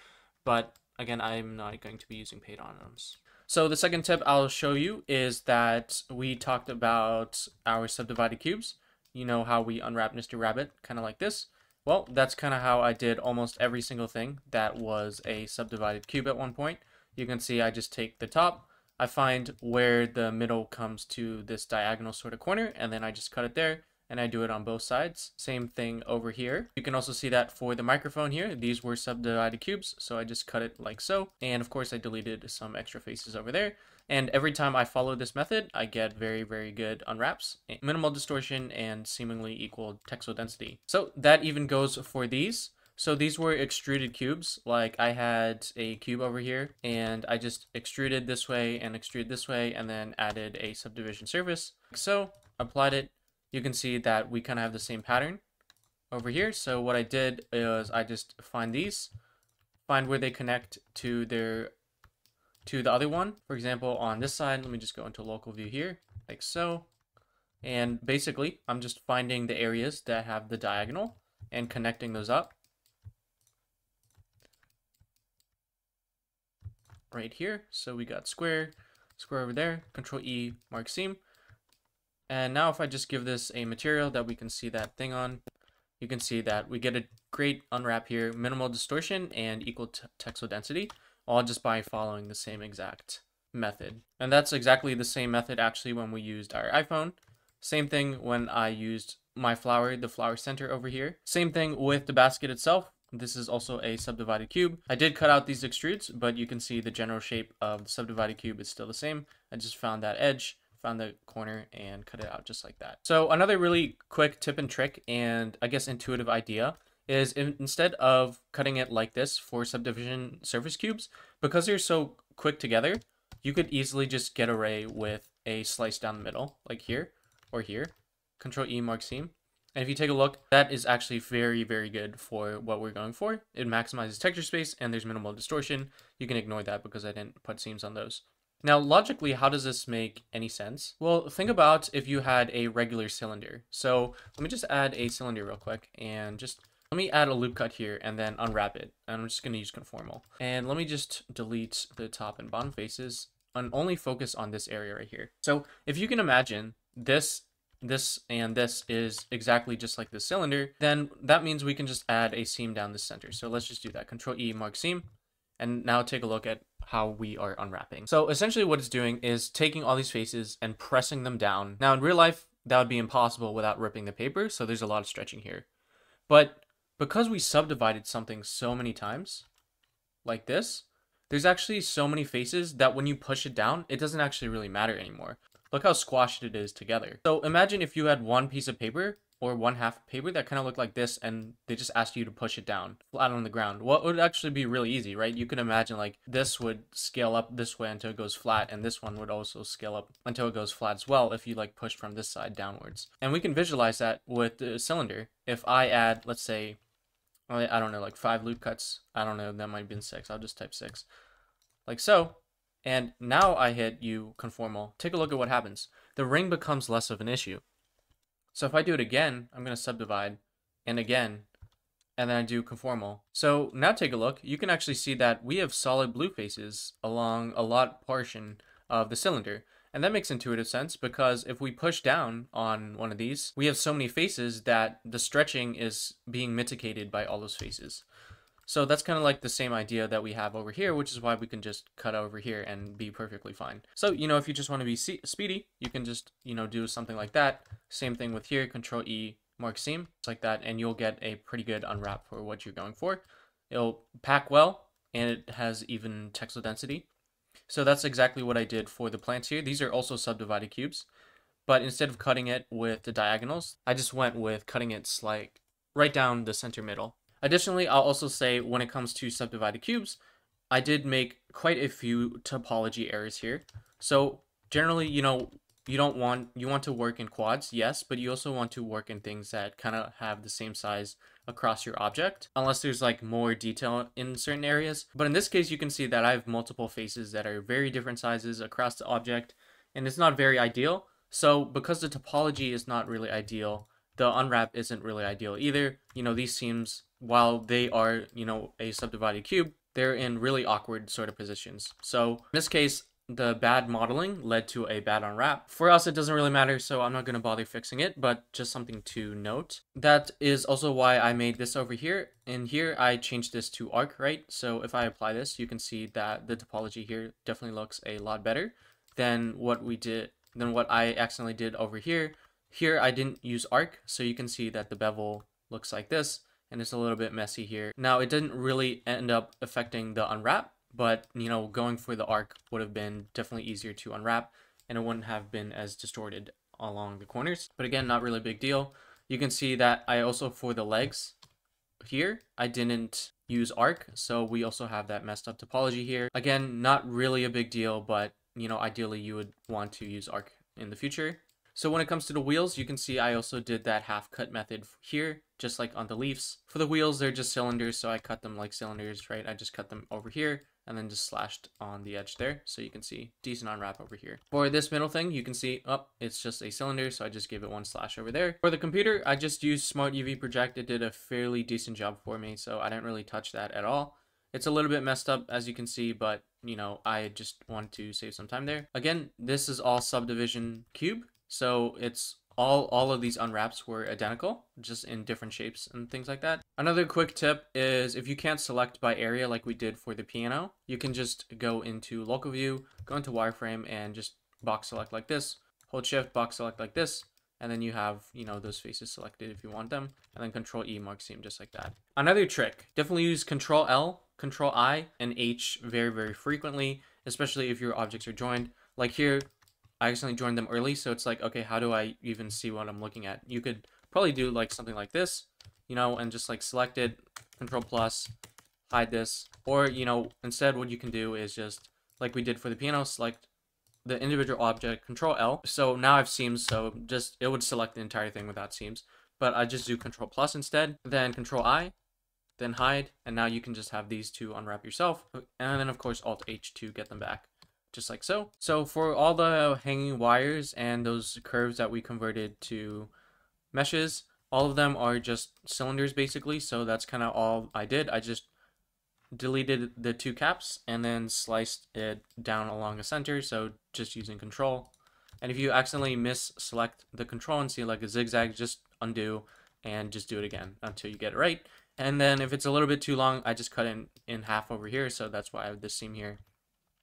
But again, I'm not going to be using paid add-ons. So the second tip I'll show you is that we talked about our subdivided cubes. You know how we unwrap Mr. Rabbit, kind of like this. Well, that's kind of how I did almost every single thing that was a subdivided cube at one point. You can see I just take the top, I find where the middle comes to this diagonal sort of corner, and then I just cut it there, and I do it on both sides. Same thing over here. You can also see that for the microphone here, these were subdivided cubes, so I just cut it like so. And of course I deleted some extra faces over there. And every time I follow this method, I get very, very good unwraps, minimal distortion, and seemingly equal texel density. So that even goes for these. So these were extruded cubes. Like I had a cube over here and I just extruded this way and extruded this way and then added a subdivision surface. So applied it. You can see that we kind of have the same pattern over here. So what I did is I just find where they connect to the other one. For example, on this side, let me just go into local view here, like so. And basically, I'm just finding the areas that have the diagonal and connecting those up. Right here. So we got square over there, Control E, mark seam. And now if I just give this a material that we can see that thing on, you can see that we get a great unwrap here, minimal distortion and equal texel density, all just by following the same exact method. And that's exactly the same method actually when we used our iPhone. Same thing when I used my flower, the flower center over here. Same thing with the basket itself. This is also a subdivided cube. I did cut out these extrudes, but you can see the general shape of the subdivided cube is still the same. I just found that edge, found the corner, and cut it out just like that. So another really quick tip and trick, and I guess intuitive idea, is instead of cutting it like this for subdivision surface cubes, because they're so quick together, you could easily just get away with a slice down the middle, like here or here. Control E, mark seam. And if you take a look, that is actually very, very good for what we're going for. It maximizes texture space and there's minimal distortion. You can ignore that because I didn't put seams on those. Now, logically, how does this make any sense? Well, think about if you had a regular cylinder. So let me just add a cylinder real quick and just let me add a loop cut here and then unwrap it. And I'm just going to use conformal. And let me just delete the top and bottom faces and only focus on this area right here. So if you can imagine this and this is exactly just like the cylinder, then that means we can just add a seam down the center. So let's just do that. Control E, mark seam. And now take a look at how we are unwrapping. So essentially what it's doing is taking all these faces and pressing them down. Now in real life, that would be impossible without ripping the paper. So there's a lot of stretching here. But because we subdivided something so many times, like this, there's actually so many faces that when you push it down, it doesn't actually really matter anymore. Look how squashed it is together. So imagine if you had one piece of paper or one half of paper that kind of looked like this, and they just asked you to push it down flat on the ground. Well, it would actually be really easy, right? You can imagine like this would scale up this way until it goes flat, and this one would also scale up until it goes flat as well if you like push from this side downwards. And we can visualize that with the cylinder. If I add, let's say, I don't know, like 5 loop cuts. I don't know, that might have been 6. I'll just type 6. Like so. And now I hit U conformal. Take a look at what happens. The ring becomes less of an issue. So if I do it again, I'm going to subdivide, and again, and then I do conformal. So now take a look. You can actually see that we have solid blue faces along a lot portion of the cylinder. And that makes intuitive sense because if we push down on one of these, we have so many faces that the stretching is being mitigated by all those faces. So that's kind of like the same idea that we have over here, which is why we can just cut over here and be perfectly fine. So, if you just want to be speedy, you can just, do something like that. Same thing with here, Control E, mark seam, just like that, and you'll get a pretty good unwrap for what you're going for. It'll pack well, and it has even textile density. So that's exactly what I did for the plants here. These are also subdivided cubes, but instead of cutting it with the diagonals, I just went with cutting it like right down the center middle. Additionally, I'll also say when it comes to subdivided cubes, I did make quite a few topology errors here. So generally, you want to work in quads, yes, but you also want to work in things that kind of have the same size across your object, unless there's like more detail in certain areas. But in this case, you can see that I have multiple faces that are very different sizes across the object, and it's not very ideal. So because the topology is not really ideal, the unwrap isn't really ideal either. These seams, while they are, a subdivided cube, they're in really awkward sort of positions. So in this case, the bad modeling led to a bad unwrap. For us, it doesn't really matter, so I'm not going to bother fixing it, but just something to note. That is also why I made this over here. In here, I changed this to arc, right? So if I apply this, you can see that the topology here definitely looks a lot better than what I accidentally did over here. Here, I didn't use arc, so you can see that the bevel looks like this, and it's a little bit messy here. Now, it didn't really end up affecting the unwrap, but, going for the arc would have been definitely easier to unwrap, and it wouldn't have been as distorted along the corners. But again, not really a big deal. You can see that I also, for the legs here, I didn't use arc, so we also have that messed up topology here. Again, not really a big deal, but, ideally you would want to use arc in the future. So when it comes to the wheels, you can see I also did that half cut method here, just like on the leaves. For the wheels, they're just cylinders, so I cut them like cylinders, right? I just cut them over here and then just slashed on the edge there. So you can see decent unwrap over here. For this middle thing, you can see, it's just a cylinder, so I just gave it one slash over there. For the computer, I just used Smart UV Project. It did a fairly decent job for me, so I didn't really touch that at all. It's a little bit messed up, as you can see, but, I just wanted to save some time there. Again, this is all subdivision cube. So it's all of these unwraps were identical, just in different shapes and things like that. Another quick tip is if you can't select by area like we did for the piano, you can just go into local view, go into wireframe, and just box select like this, hold shift, box select like this, and then you have, those faces selected if you want them, and then Control E, mark seam, just like that. Another trick, definitely use Control L, Control I, and H very, very frequently, especially if your objects are joined. Like here, I accidentally joined them early, so it's like, okay, how do I even see what I'm looking at? You could probably do like something like this, and just like select it, Control plus, hide this, or, instead what you can do is just, like we did for the piano, select the individual object, Control L. So now I have seams, so just, it would select the entire thing without seams, but I just do Control plus instead, then Control I, then hide, and now you can just have these two unwrap yourself, and then of course Alt H to get them back. Just like so. So for all the hanging wires and those curves that we converted to meshes, all of them are just cylinders basically. So that's kind of all I did. I just deleted the two caps and then sliced it down along the center. So just using Control. And if you accidentally select the Control and see like a zigzag, just undo and just do it again until you get it right. And then if it's a little bit too long, I just cut it in half over here. So that's why I have this seam here.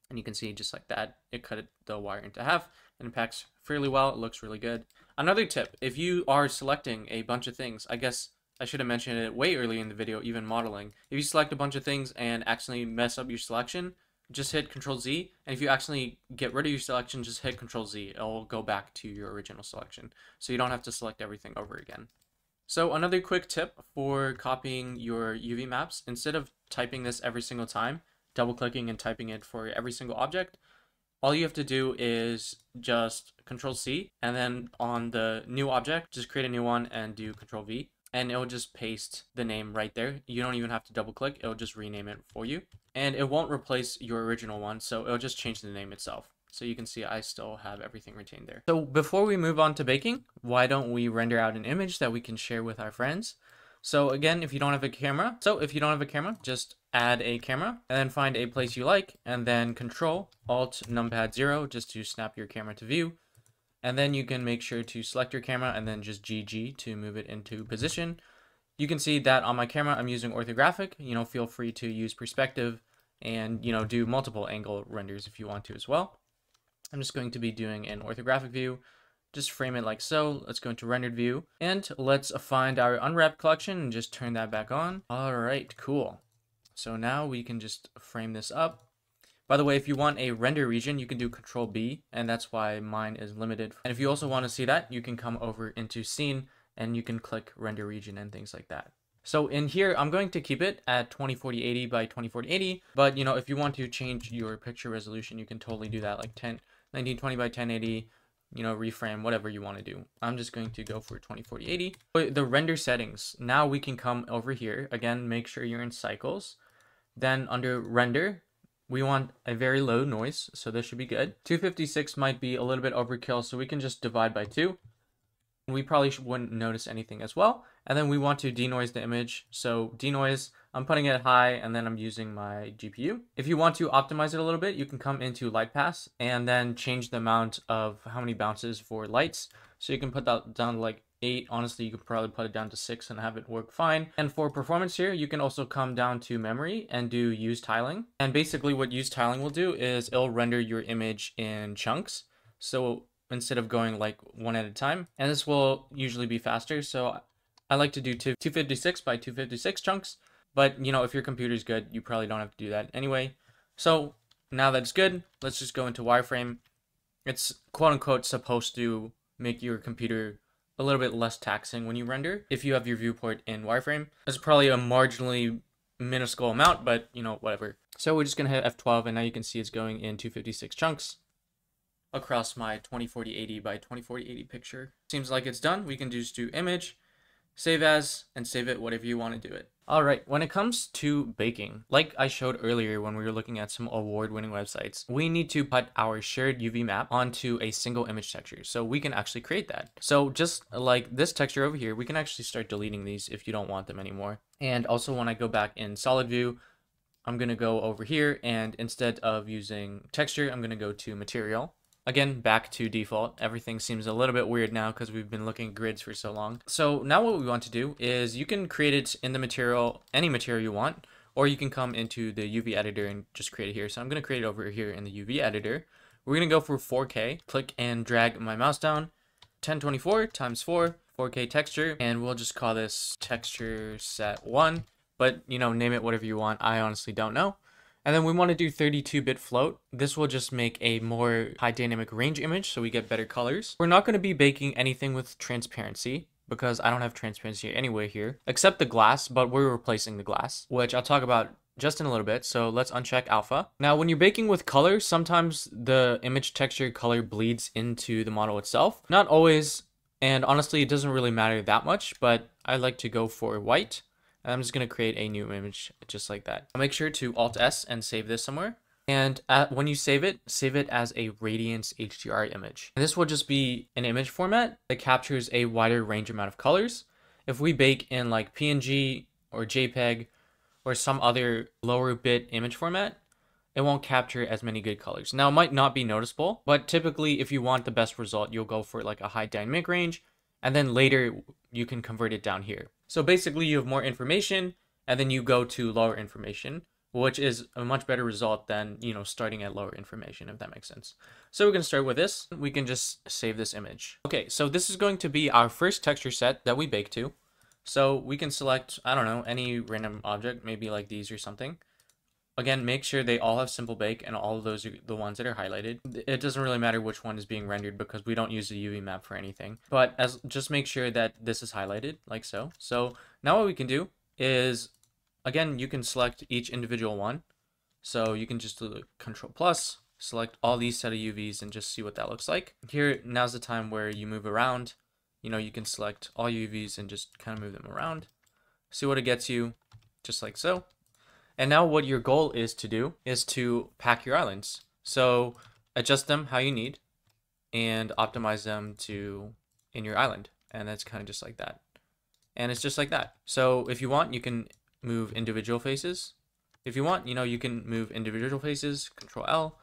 And you can see just like that, it cut the wire into half and it packs fairly well. It looks really good. Another tip, if you are selecting a bunch of things, I guess I should have mentioned it way earlier in the video, even modeling. If you select a bunch of things and accidentally mess up your selection, just hit Control Z, and if you accidentally get rid of your selection, just hit Control Z. It'll go back to your original selection, so you don't have to select everything over again. So another quick tip for copying your UV maps, instead of typing this every single time, double-clicking and typing it for every single object, all you have to do is just Control C, and then on the new object, just create a new one and do Control V, and it'll just paste the name right there. You don't even have to double click, it'll just rename it for you. And it won't replace your original one, so it'll just change the name itself. So you can see I still have everything retained there. So before we move on to baking, why don't we render out an image that we can share with our friends? So again, if you don't have a camera, just add a camera and then find a place you like, and then Control Alt Numpad 0 just to snap your camera to view. And then you can make sure to select your camera and then just GG to move it into position. You can see that on my camera I'm using orthographic. Feel free to use perspective and do multiple angle renders if you want to as well. I'm just going to be doing an orthographic view. Just frame it like so. Let's go into rendered view and let's find our unwrapped collection and just turn that back on. All right, cool. So now we can just frame this up. By the way, if you want a render region, you can do Control B, and that's why mine is limited. And if you also want to see that, you can come over into scene and you can click render region and things like that. So in here, I'm going to keep it at 2040-80 by 2040-80, but if you want to change your picture resolution, you can totally do that, like 1920 by 1080, reframe, whatever you want to do. I'm just going to go for 2040-80. But the render settings, now we can come over here. Again, make sure you're in cycles. Then under render, we want a very low noise, so this should be good. 256 might be a little bit overkill, so we can just divide by 2. We probably wouldn't notice anything as well. And then we want to denoise the image. So denoise, I'm putting it high, and then I'm using my GPU. If you want to optimize it a little bit, you can come into light pass and then change the amount of how many bounces for lights. So you can put that down to like 8. Honestly, you could probably put it down to 6 and have it work fine. And for performance here, you can also come down to memory and do use tiling. And basically what use tiling will do is it'll render your image in chunks. So instead of going like one at a time, and this will usually be faster. So I like to do 256 by 256 chunks, but if your computer's good, you probably don't have to do that anyway. So now that's good, let's just go into wireframe. It's quote unquote supposed to make your computer a little bit less taxing when you render if you have your viewport in wireframe. It's probably a marginally minuscule amount, but whatever. So we're just gonna hit F12, and now you can see it's going in 256 chunks across my 2040-80 by 2040-80 picture. Seems like it's done. We can just do image, save as, and save it whatever you want to do it. All right, when it comes to baking, like I showed earlier when we were looking at some award-winning websites, we need to put our shared UV map onto a single image texture so we can actually create that. So just like this texture over here, we can actually start deleting these if you don't want them anymore. And also when I go back in solid view, I'm gonna go over here, and instead of using texture, I'm gonna go to material. Again, back to default. Everything seems a little bit weird now because we've been looking at grids for so long. So now what we want to do is you can create it in the material, any material you want, or you can come into the UV editor and just create it here. So I'm going to create it over here in the UV editor. We're going to go for 4K, click and drag my mouse down, 1024 times 4, 4K texture, and we'll just call this texture set 1, but name it whatever you want. I honestly don't know. And then we want to do 32-bit float. This will just make a more high dynamic range image so we get better colors. We're not going to be baking anything with transparency because I don't have transparency anyway here, except the glass, but we're replacing the glass, which I'll talk about just in a little bit. So let's uncheck alpha. Now, when you're baking with color, sometimes the image texture color bleeds into the model itself. Not always, and honestly, it doesn't really matter that much, but I like to go for white. I'm just going to create a new image just like that. I'll make sure to Alt-S and save this somewhere. And when you save it as a Radiance HDR image. And this will just be an image format that captures a wider range amount of colors. If we bake in like PNG or JPEG or some other lower bit image format, it won't capture as many good colors. Now, it might not be noticeable, but typically if you want the best result, you'll go for like a high dynamic range, and then later you can convert it down here. So basically you have more information, and then you go to lower information, which is a much better result than, starting at lower information, if that makes sense. So we're going to start with this. We can just save this image. Okay, so this is going to be our first texture set that we bake to. So we can select, I don't know, any random object, maybe like these or something. Again, make sure they all have simple bake and all of those are the ones that are highlighted. It doesn't really matter which one is being rendered because we don't use the UV map for anything. But just make sure that this is highlighted like so. So now what we can do is, again, you can select each individual one. So you can just do Control plus, select all these set of UVs and just see what that looks like. Here, now's the time where you move around. You know, you can select all UVs and just kind of move them around. See what it gets you, just like so. And now what your goal is to do is to pack your islands. So adjust them how you need and optimize them to in your island. And that's kind of just like that. And it's just like that. So if you want, you can move individual faces. If you want, you can move individual faces, Control L,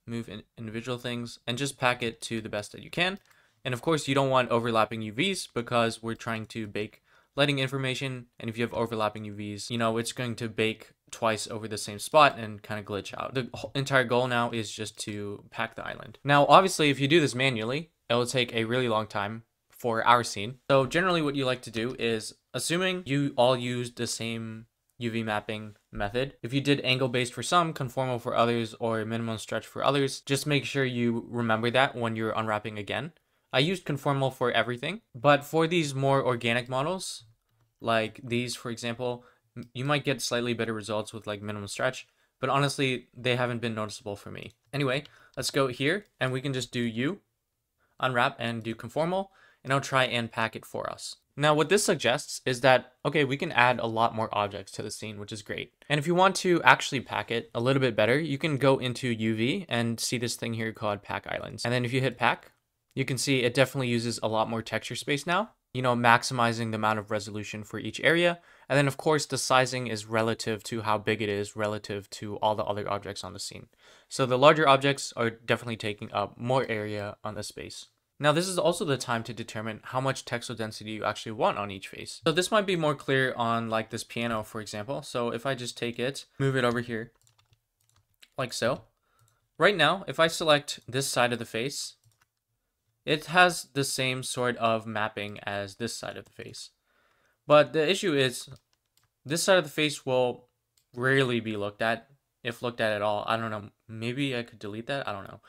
move individual things, and just pack it to the best that you can. And of course, you don't want overlapping UVs because we're trying to bake lighting information. And if you have overlapping UVs, it's going to bake twice over the same spot and kind of glitch out. The entire goal now is just to pack the island. Now, obviously, if you do this manually, it will take a really long time for our scene. So generally what you like to do is, assuming you all use the same UV mapping method, if you did angle based for some, conformal for others, or minimum stretch for others, just make sure you remember that when you're unwrapping again. I used conformal for everything, but for these more organic models, like these, for example, you might get slightly better results with like minimum stretch, but honestly, they haven't been noticeable for me. Anyway, let's go here and we can just do U, unwrap and do conformal, and I'll try and pack it for us. Now, what this suggests is that, okay, we can add a lot more objects to the scene, which is great. And if you want to actually pack it a little bit better, you can go into UV and see this thing here called Pack Islands. And then if you hit pack, you can see it definitely uses a lot more texture space now, maximizing the amount of resolution for each area. And then of course the sizing is relative to how big it is relative to all the other objects on the scene. So the larger objects are definitely taking up more area on the space. Now this is also the time to determine how much textile density you actually want on each face. So this might be more clear on like this piano, for example. So if I just take it, move it over here, like so. Right now, if I select this side of the face, it has the same sort of mapping as this side of the face. But the issue is this side of the face will rarely be looked at, if looked at all. I don't know. Maybe I could delete that. I don't know.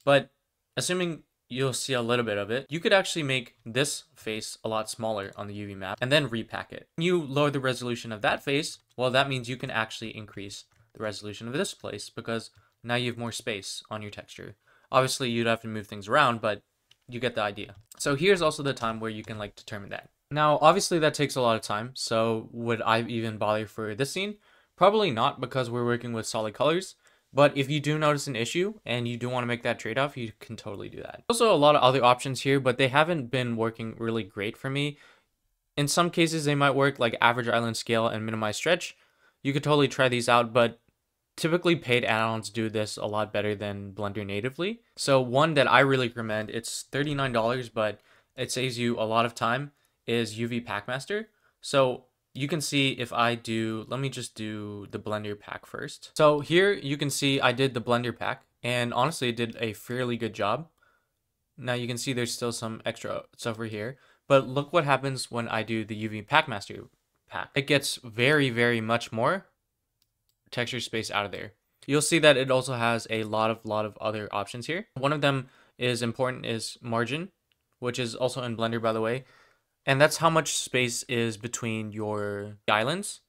But assuming you'll see a little bit of it, you could actually make this face a lot smaller on the UV map and then repack it. When you lower the resolution of that face, well, that means you can actually increase the resolution of this place because now you have more space on your texture. Obviously, you'd have to move things around, but you get the idea. So here's also the time where you can like determine that. Now, obviously that takes a lot of time. So would I even bother for this scene? Probably not, because we're working with solid colors. But if you do notice an issue and you do want to make that trade-off, you can totally do that. Also a lot of other options here, but they haven't been working really great for me. In some cases, they might work, like average island scale and minimize stretch. You could totally try these out, but typically paid add-ons do this a lot better than Blender natively. So one that I really recommend, it's $39, but it saves you a lot of time, is UV Packmaster. So you can see if I do, let me just do the Blender pack first. So here you can see I did the Blender pack, and honestly it did a fairly good job. Now you can see there's still some extra stuff over here, but look what happens when I do the UV Packmaster pack. It gets very, very much more texture space out of there. You'll see that it also has a lot of other options here. One of them is important is margin, which is also in Blender, by the way. And that's how much space is between your islands.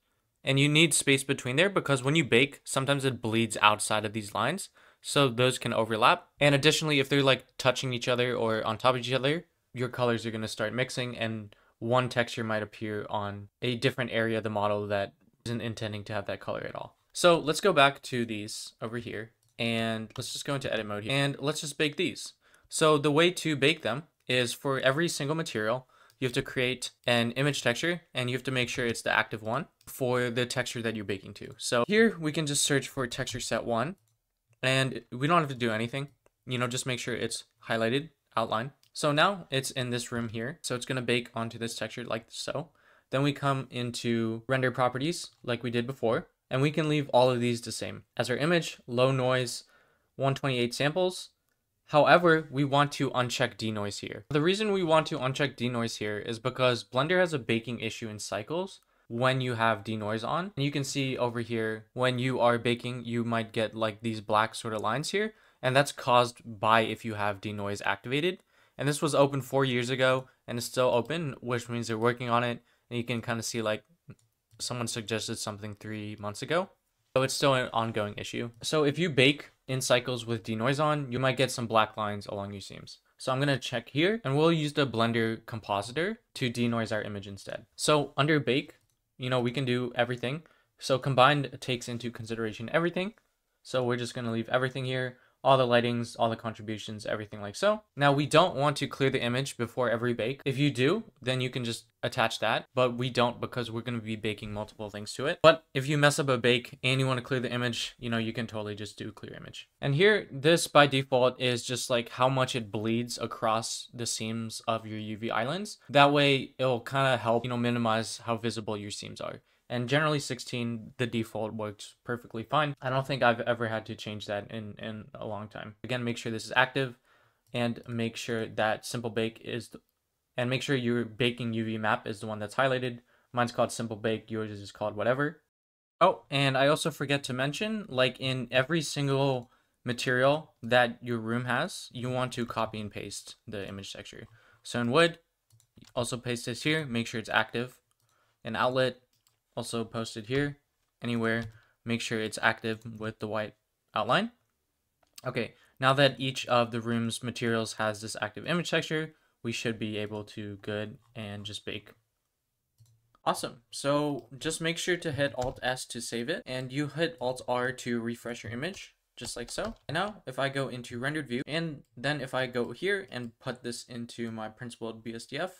And you need space between there because when you bake, sometimes it bleeds outside of these lines. So those can overlap. And additionally, if they're like touching each other or on top of each other, your colors are going to start mixing and one texture might appear on a different area of the model that isn't intending to have that color at all. So let's go back to these over here and let's just go into edit mode here and let's just bake these. So the way to bake them is for every single material, you have to create an image texture and you have to make sure it's the active one for the texture that you're baking to. So here we can just search for texture set 1 and we don't have to do anything, just make sure it's highlighted, outline. So now it's in this room here. So it's going to bake onto this texture like so. Then we come into render properties like we did before. And we can leave all of these the same. As our image, low noise, 128 samples, However, we want to uncheck denoise here. The reason we want to uncheck denoise here is because Blender has a baking issue in cycles when you have denoise on. And you can see over here, when you are baking, you might get like these black sort of lines here. And that's caused by if you have denoise activated. And this was open 4 years ago and it's still open, which means they're working on it. And you can kind of see like someone suggested something 3 months ago. So it's still an ongoing issue. So if you bake in cycles with denoise on, you might get some black lines along your seams. So I'm going to check here and we'll use the Blender compositor to denoise our image instead. So under bake, we can do everything. So combined takes into consideration everything. So we're just going to leave everything here, all the lightings, all the contributions, everything like so. Now we don't want to clear the image before every bake. If you do, then you can just attach that, but we don't because we're going to be baking multiple things to it. But if you mess up a bake and you want to clear the image, you can totally just do clear image. And here, this by default is just like how much it bleeds across the seams of your UV islands. That way it'll kind of help, minimize how visible your seams are. And generally 16, the default works perfectly fine. I don't think I've ever had to change that in a long time. Again, make sure this is active and make sure that simple bake and make sure your baking UV map is the one that's highlighted. Mine's called simple bake, yours is called whatever. Oh, and I also forget to mention, like in every single material that your room has, you want to copy and paste the image texture. So in wood, also paste this here, make sure it's active. In outlet, also posted here, anywhere, make sure it's active with the white outline. Okay, now that each of the room's materials has this active image texture, we should be able to good and just bake. Awesome. So just make sure to hit Alt S to save it, and you hit Alt R to refresh your image, just like so. And now if I go into rendered view, and then if I go here and put this into my principled BSDF,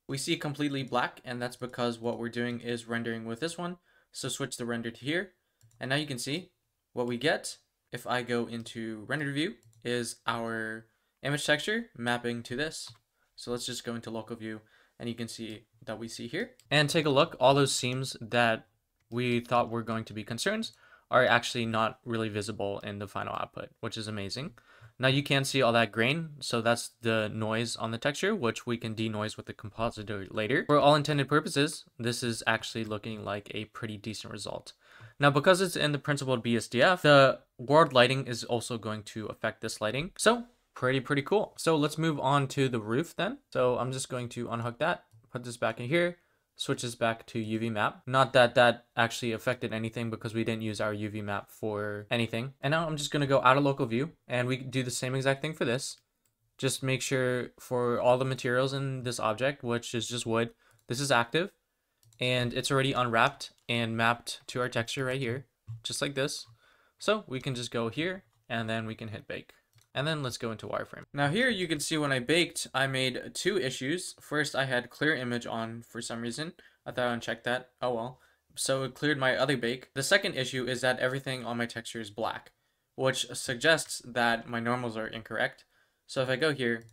we see completely black, and that's because what we're doing is rendering with this one. So switch the render to here, and now you can see what we get if I go into render view is our image texture mapping to this. So let's just go into local view, and you can see that we see here. And take a look, all those seams that we thought were going to be concerns are actually not really visible in the final output, which is amazing. Now you can see all that grain, so that's the noise on the texture, which we can denoise with the compositor later. For all intended purposes, this is actually looking like a pretty decent result. Now because it's in the principled BSDF, the world lighting is also going to affect this lighting. So pretty cool. So let's move on to the roof then. So I'm just going to unhook that, put this back in here, switch this back to UV map. Not that that actually affected anything because we didn't use our UV map for anything. And now I'm just going to go out of local view and we do the same exact thing for this. Just make sure for all the materials in this object, which is just wood, this is active and it's already unwrapped and mapped to our texture right here, just like this. So we can just go here and then we can hit bake. And then let's go into wireframe. Now here you can see when I baked, I made 2 issues. First, I had clear image on for some reason. I thought I unchecked that. Oh well. So it cleared my other bake. The second issue is that everything on my texture is black, which suggests that my normals are incorrect. So if I go here,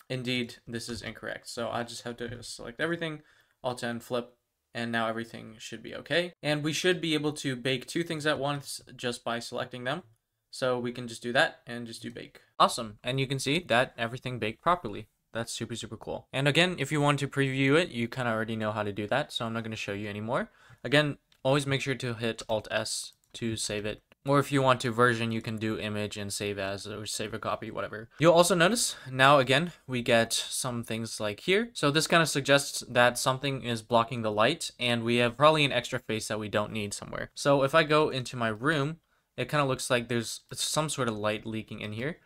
indeed, this is incorrect. So I just have to select everything, Alt N, flip, and now everything should be okay. And we should be able to bake 2 things at once just by selecting them. So we can just do that and just do bake. Awesome. And you can see that everything baked properly. That's super cool. And again, if you want to preview it, you kind of already know how to do that. So I'm not going to show you anymore. Again, always make sure to hit Alt S to save it. Or if you want to version, you can do image and save as or save a copy, whatever. You'll also notice now again, we get some things like here. So this kind of suggests that something is blocking the light and we have probably an extra face that we don't need somewhere. So if I go into my room, it kind of looks like there's some sort of light leaking in here.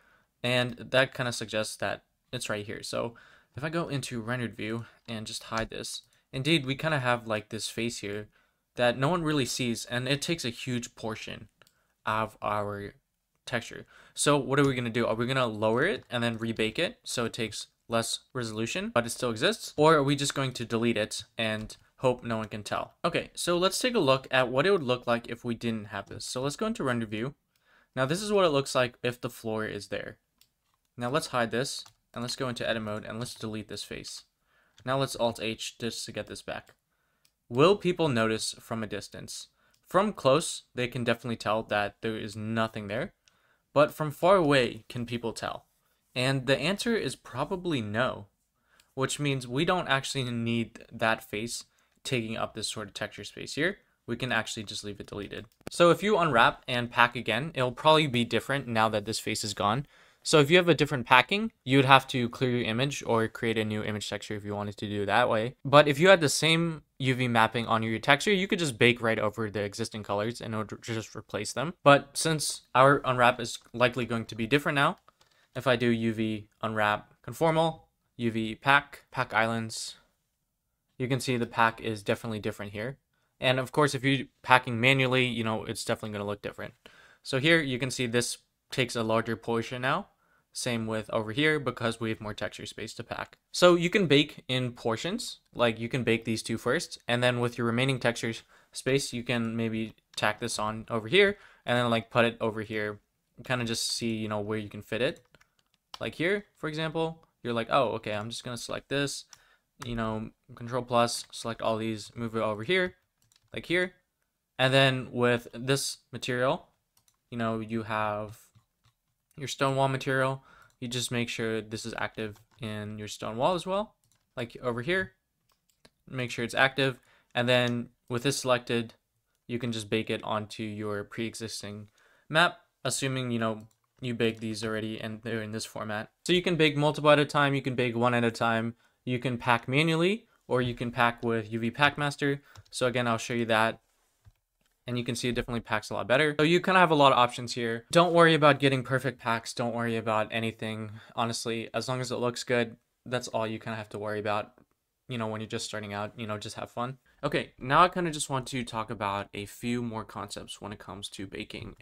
And that kind of suggests that it's right here. So if I go into rendered view and just hide this, indeed, we kind of have like this face here that no one really sees. And it takes a huge portion of our texture. So what are we going to do? Are we going to lower it and then rebake it so it takes less resolution, but it still exists? Or are we just going to delete it and hope no one can tell? Okay, so let's take a look at what it would look like if we didn't have this. So let's go into render view. Now this is what it looks like if the floor is there. Now let's hide this and let's go into edit mode and let's delete this face. Now let's Alt H just to get this back. Will people notice from a distance? From close, they can definitely tell that there is nothing there, but from far away, can people tell? And the answer is probably no, which means we don't actually need that face taking up this sort of texture space here. We can actually just leave it deleted. So if you unwrap and pack again, it'll probably be different now that this face is gone. So if you have a different packing, you would have to clear your image or create a new image texture if you wanted to do it that way. But if you had the same UV mapping on your texture, you could just bake right over the existing colors and it would just replace them. But since our unwrap is likely going to be different now, if I do UV unwrap conformal, UV pack islands, you can see the pack is definitely different here. And of course, if you're packing manually, it's definitely going to look different. So here you can see this takes a larger portion now. Same with over here because we have more texture space to pack. So you can bake in portions, like you can bake these two first, and then with your remaining textures space, you can maybe tack this on over here and then like put it over here. Kind of just see, where you can fit it. Like here, for example, you're like, oh, okay, I'm just going to select this, Control plus, select all these, move it over here, like here. And then with this material, you have your stone wall material. You just make sure this is active in your stone wall as well, like over here. Make sure it's active. And then with this selected, you can just bake it onto your pre-existing map, assuming, you bake these already and they're in this format. So you can bake multiple at a time, you can bake one at a time, you can pack manually, or you can pack with UV Pack Master. So again, I'll show you that. And you can see it definitely packs a lot better. So you kind of have a lot of options here. Don't worry about getting perfect packs. Don't worry about anything. Honestly, as long as it looks good, that's all you kind of have to worry about, when you're just starting out, just have fun. Okay, now I kind of just want to talk about a few more concepts when it comes to baking.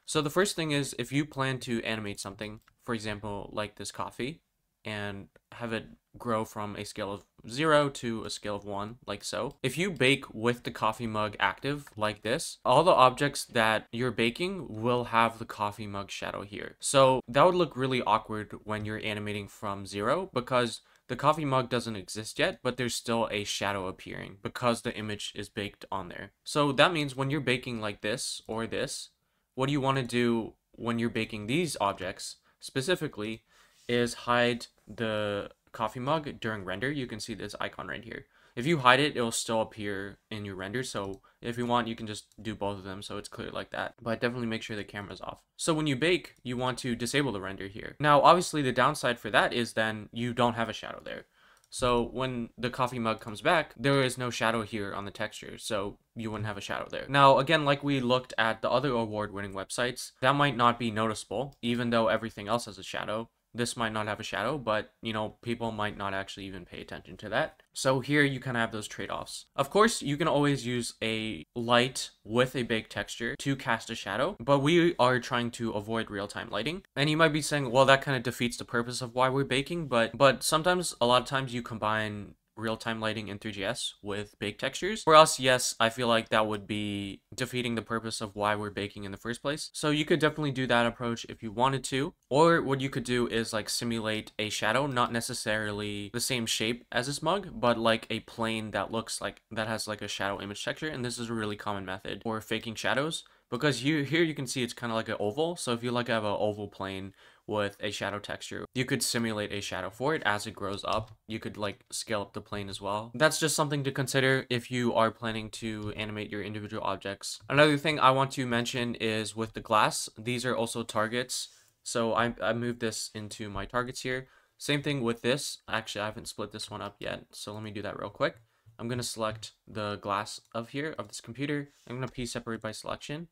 So the first thing is if you plan to animate something, for example, like this coffee, and have it grow from a scale of 0 to a scale of 1, like so. If you bake with the coffee mug active, like this, all the objects that you're baking will have the coffee mug shadow here. So that would look really awkward when you're animating from 0, because the coffee mug doesn't exist yet, but there's still a shadow appearing because the image is baked on there. So that means when you're baking like this or this, what you want to do when you're baking these objects specifically is hide the coffee mug during render. You can see this icon right here. If you hide it, it'll still appear in your render. So if you want, you can just do both of them so it's clear like that. But definitely make sure the camera's off. So when you bake, you want to disable the render here. Now, obviously the downside for that is then you don't have a shadow there. So when the coffee mug comes back, there is no shadow here on the texture, so you wouldn't have a shadow there. Now, again, like we looked at the other award-winning websites, that might not be noticeable, even though everything else has a shadow. This might not have a shadow, but, people might not actually even pay attention to that. So here you kind of have those trade-offs. Of course, you can always use a light with a baked texture to cast a shadow, but we are trying to avoid real-time lighting. And you might be saying, well, that kind of defeats the purpose of why we're baking, but sometimes, a lot of times you combine real-time lighting in Three.js with baked textures. For us, yes, I feel like that would be defeating the purpose of why we're baking in the first place. So you could definitely do that approach if you wanted to. Or what you could do is like simulate a shadow, not necessarily the same shape as this mug, but like a plane that looks like, that has like a shadow image texture. And this is a really common method for faking shadows. Because here you can see it's kind of like an oval. So if you like have an oval plane with a shadow texture, you could simulate a shadow for it as it grows up. You could like scale up the plane as well. That's just something to consider if you are planning to animate your individual objects. Another thing I want to mention is with the glass, these are also targets. So I moved this into my targets here. Same thing with this. Actually, I haven't split this one up yet. So let me do that real quick. I'm going to select the glass of here, of this computer. I'm going to P separate by selection.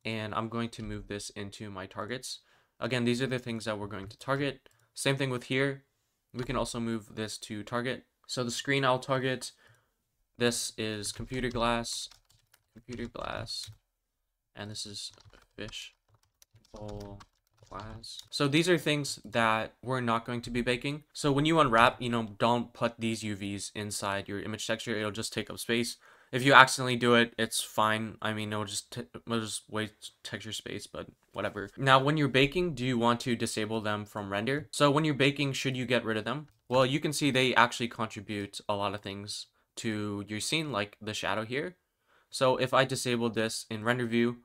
And I'm going to move this into my targets. Again, these are the things that we're going to target. Same thing with here. We can also move this to target. So the screen I'll target. This is computer glass, and this is fish bowl glass. So these are things that we're not going to be baking. So when you unwrap, don't put these UVs inside your image texture. It'll just take up space. If you accidentally do it, it's fine. I mean, it'll just waste texture space, but whatever. Now, when you're baking, do you want to disable them from render? So when you're baking, should you get rid of them? Well, you can see they actually contribute a lot of things to your scene, like the shadow here. So if I disabled this in render view,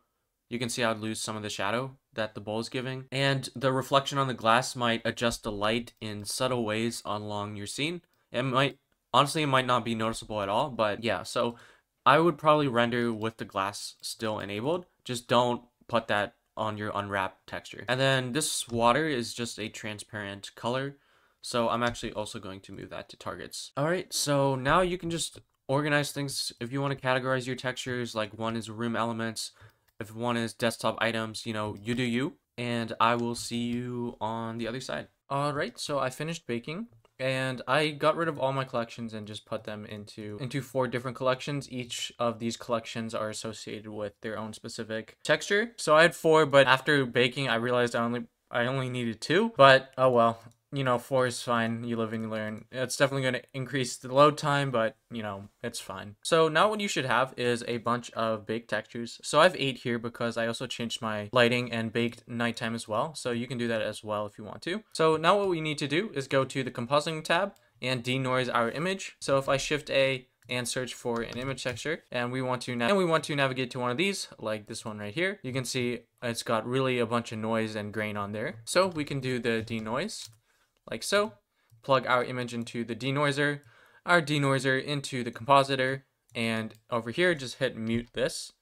you can see I'd lose some of the shadow that the bowl is giving. And the reflection on the glass might adjust the light in subtle ways along your scene. Honestly, it might not be noticeable at all, but yeah, so I would probably render with the glass still enabled. Just don't put that on your unwrapped texture. And then this water is just a transparent color. So I'm actually also going to move that to targets. All right, so now you can just organize things. If you want to categorize your textures, like one is room elements, if one is desktop items, you know, you do you, and I will see you on the other side. All right, so I finished baking and I got rid of all my collections and just put them into 4 different collections. Each of these collections are associated with their own specific texture. So I had 4, but after baking, I realized I only needed 2, but oh well. You know, 4 is fine. You live and you learn. It's definitely going to increase the load time, but, you know, it's fine. So now what you should have is a bunch of baked textures. So I have 8 here because I also changed my lighting and baked nighttime as well. So you can do that as well if you want to. So now what we need to do is go to the compositing tab and denoise our image. So if I shift A and search for an image texture, and we want to navigate to one of these, like this one right here, you can see it's got really a bunch of noise and grain on there. So we can do the denoise. Like so, plug our image into the denoiser, our denoiser into the compositor, and over here, just hit mute this.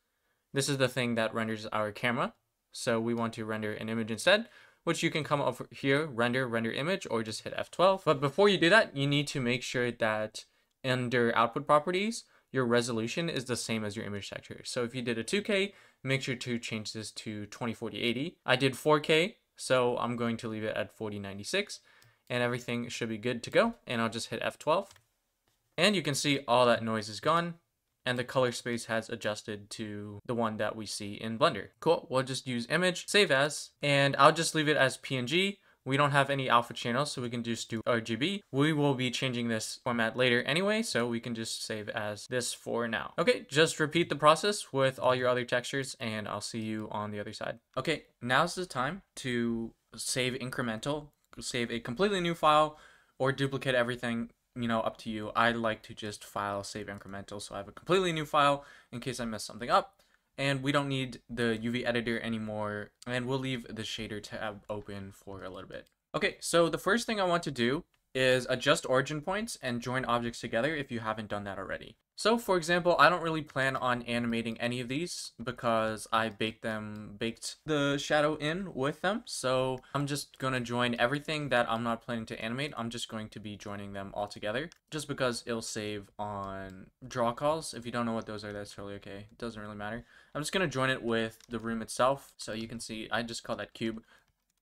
This is the thing that renders our camera. So we want to render an image instead, which you can come over here, render image, or just hit F12. But before you do that, you need to make sure that under output properties, your resolution is the same as your image texture. So if you did a 2K, make sure to change this to 2040-80. I did 4K, so I'm going to leave it at 4096. And everything should be good to go. And I'll just hit F12. And you can see all that noise is gone. And the color space has adjusted to the one that we see in Blender. Cool, we'll just use image, save as, and I'll just leave it as PNG. We don't have any alpha channels, so we can just do RGB. We will be changing this format later anyway, so we can just save as this for now. Okay, just repeat the process with all your other textures, and I'll see you on the other side. Okay, now's the time to save incremental. Save a completely new file or duplicate everything, you know, up to you. I like to just file save incremental, so I have a completely new file in case I mess something up. And we don't need the UV editor anymore, and we'll leave the shader tab open for a little bit. Okay, so the first thing I want to do is adjust origin points and join objects together if you haven't done that already. So for example, I don't really plan on animating any of these because I baked the shadow in with them. So I'm just going to join everything that I'm not planning to animate. I'm just going to be joining them all together just because it'll save on draw calls. If you don't know what those are, that's totally okay. It doesn't really matter. I'm just going to join it with the room itself. So you can see I just call that cube.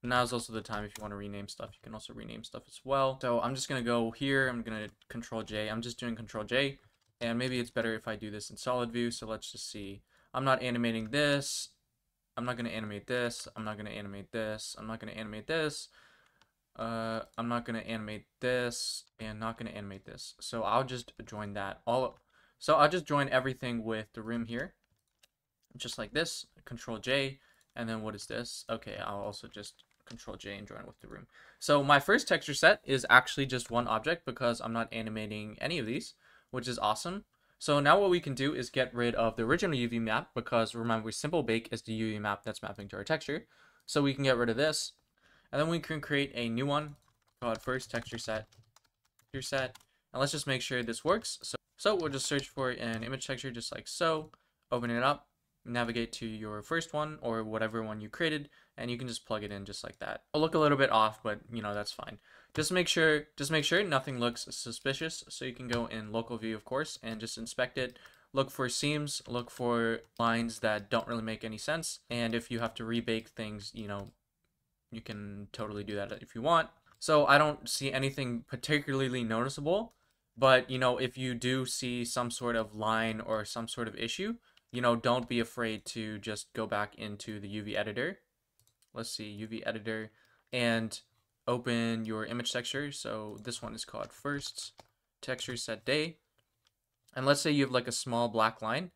Now is also the time if you want to rename stuff. You can also rename stuff as well. So I'm just going to go here. I'm going to Control J. I'm just doing Control J. And maybe it's better if I do this in solid view. So let's just see. I'm not animating this. I'm not going to animate this. I'm not going to animate this. I'm not going to animate this. I'm not going to animate this. And not going to animate this. So I'll just join that all. So I'll just join everything with the rim here. Just like this. Control J. And then what is this? Okay, I'll also just Control J and join with the room. So my first texture set is actually just one object because I'm not animating any of these, which is awesome. So now what we can do is get rid of the original UV map because remember, simple bake is the UV map that's mapping to our texture. So we can get rid of this. And then we can create a new one called first texture set. And let's just make sure this works. So we'll just search for an image texture just like so. Open it up. Navigate to your first one or whatever one you created, and you can just plug it in just like that. It'll look a little bit off, but you know, that's fine. Just make sure nothing looks suspicious. So you can go in local view, of course, and just inspect it. Look for seams, look for lines that don't really make any sense. And if you have to rebake things, you know, you can totally do that if you want. So I don't see anything particularly noticeable, but you know, if you do see some sort of line or some sort of issue, you know, don't be afraid to just go back into the UV editor. Let's see, UV editor, and open your image texture. So this one is called first texture set day. And let's say you have like a small black line,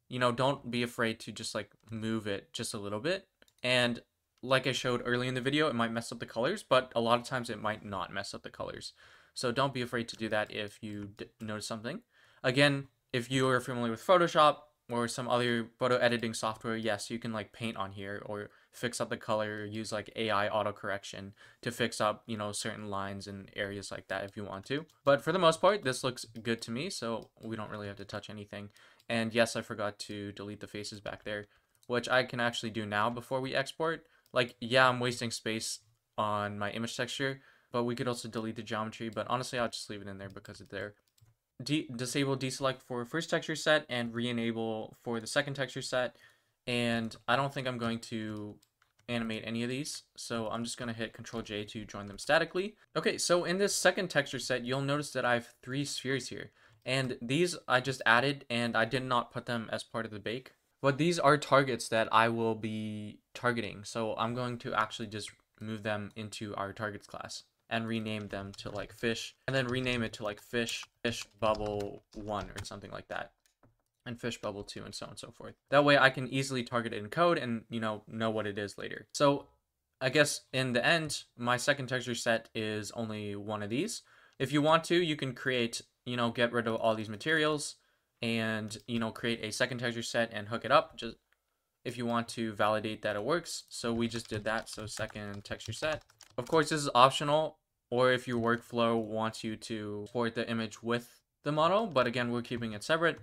you know, don't be afraid to just like move it just a little bit. And like I showed early in the video, it might mess up the colors, but a lot of times it might not mess up the colors. So don't be afraid to do that if you notice something. Again, if you are familiar with Photoshop, or some other photo editing software, yes, you can like paint on here or fix up the color, use like AI auto correction to fix up, you know, certain lines and areas like that if you want to. But for the most part, this looks good to me, so we don't really have to touch anything. And yes, I forgot to delete the faces back there, which I can actually do now before we export. Like, yeah, I'm wasting space on my image texture, but we could also delete the geometry, but honestly, I'll just leave it in there because it's there. Disable deselect for first texture set and re-enable for the second texture set. And I don't think I'm going to animate any of these, so I'm just going to hit Control J to join them statically. Okay, so in this second texture set, you'll notice that I have 3 spheres here. And these I just added, and I did not put them as part of the bake. But these are targets that I will be targeting, so I'm going to actually just move them into our targets class and rename them to like fish, and then rename it to like fish bubble 1 or something like that, and fish bubble 2, and so on and so forth. That way I can easily target it in code and, you know what it is later. So I guess in the end, my second texture set is only one of these. If you want to, you can create, get rid of all these materials and, create a second texture set and hook it up, just if you want to validate that it works. So we just did that. So second texture set. Of course, this is optional, or if your workflow wants you to export the image with the model, but again, we're keeping it separate.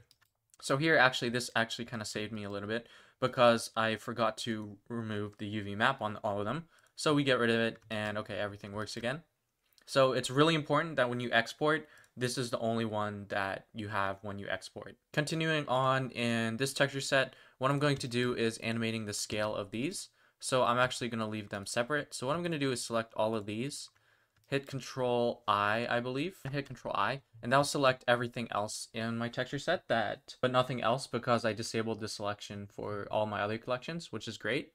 So here, actually, this actually kind of saved me a little bit because I forgot to remove the UV map on all of them. So we get rid of it, and okay, everything works again. So it's really important that when you export, this is the only one that you have when you export. Continuing on in this texture set, what I'm going to do is animating the scale of these. So I'm actually going to leave them separate. So what I'm going to do is select all of these, hit Control I believe, and hit Control I, and that'll select everything else in my texture set, but nothing else because I disabled the selection for all my other collections, which is great.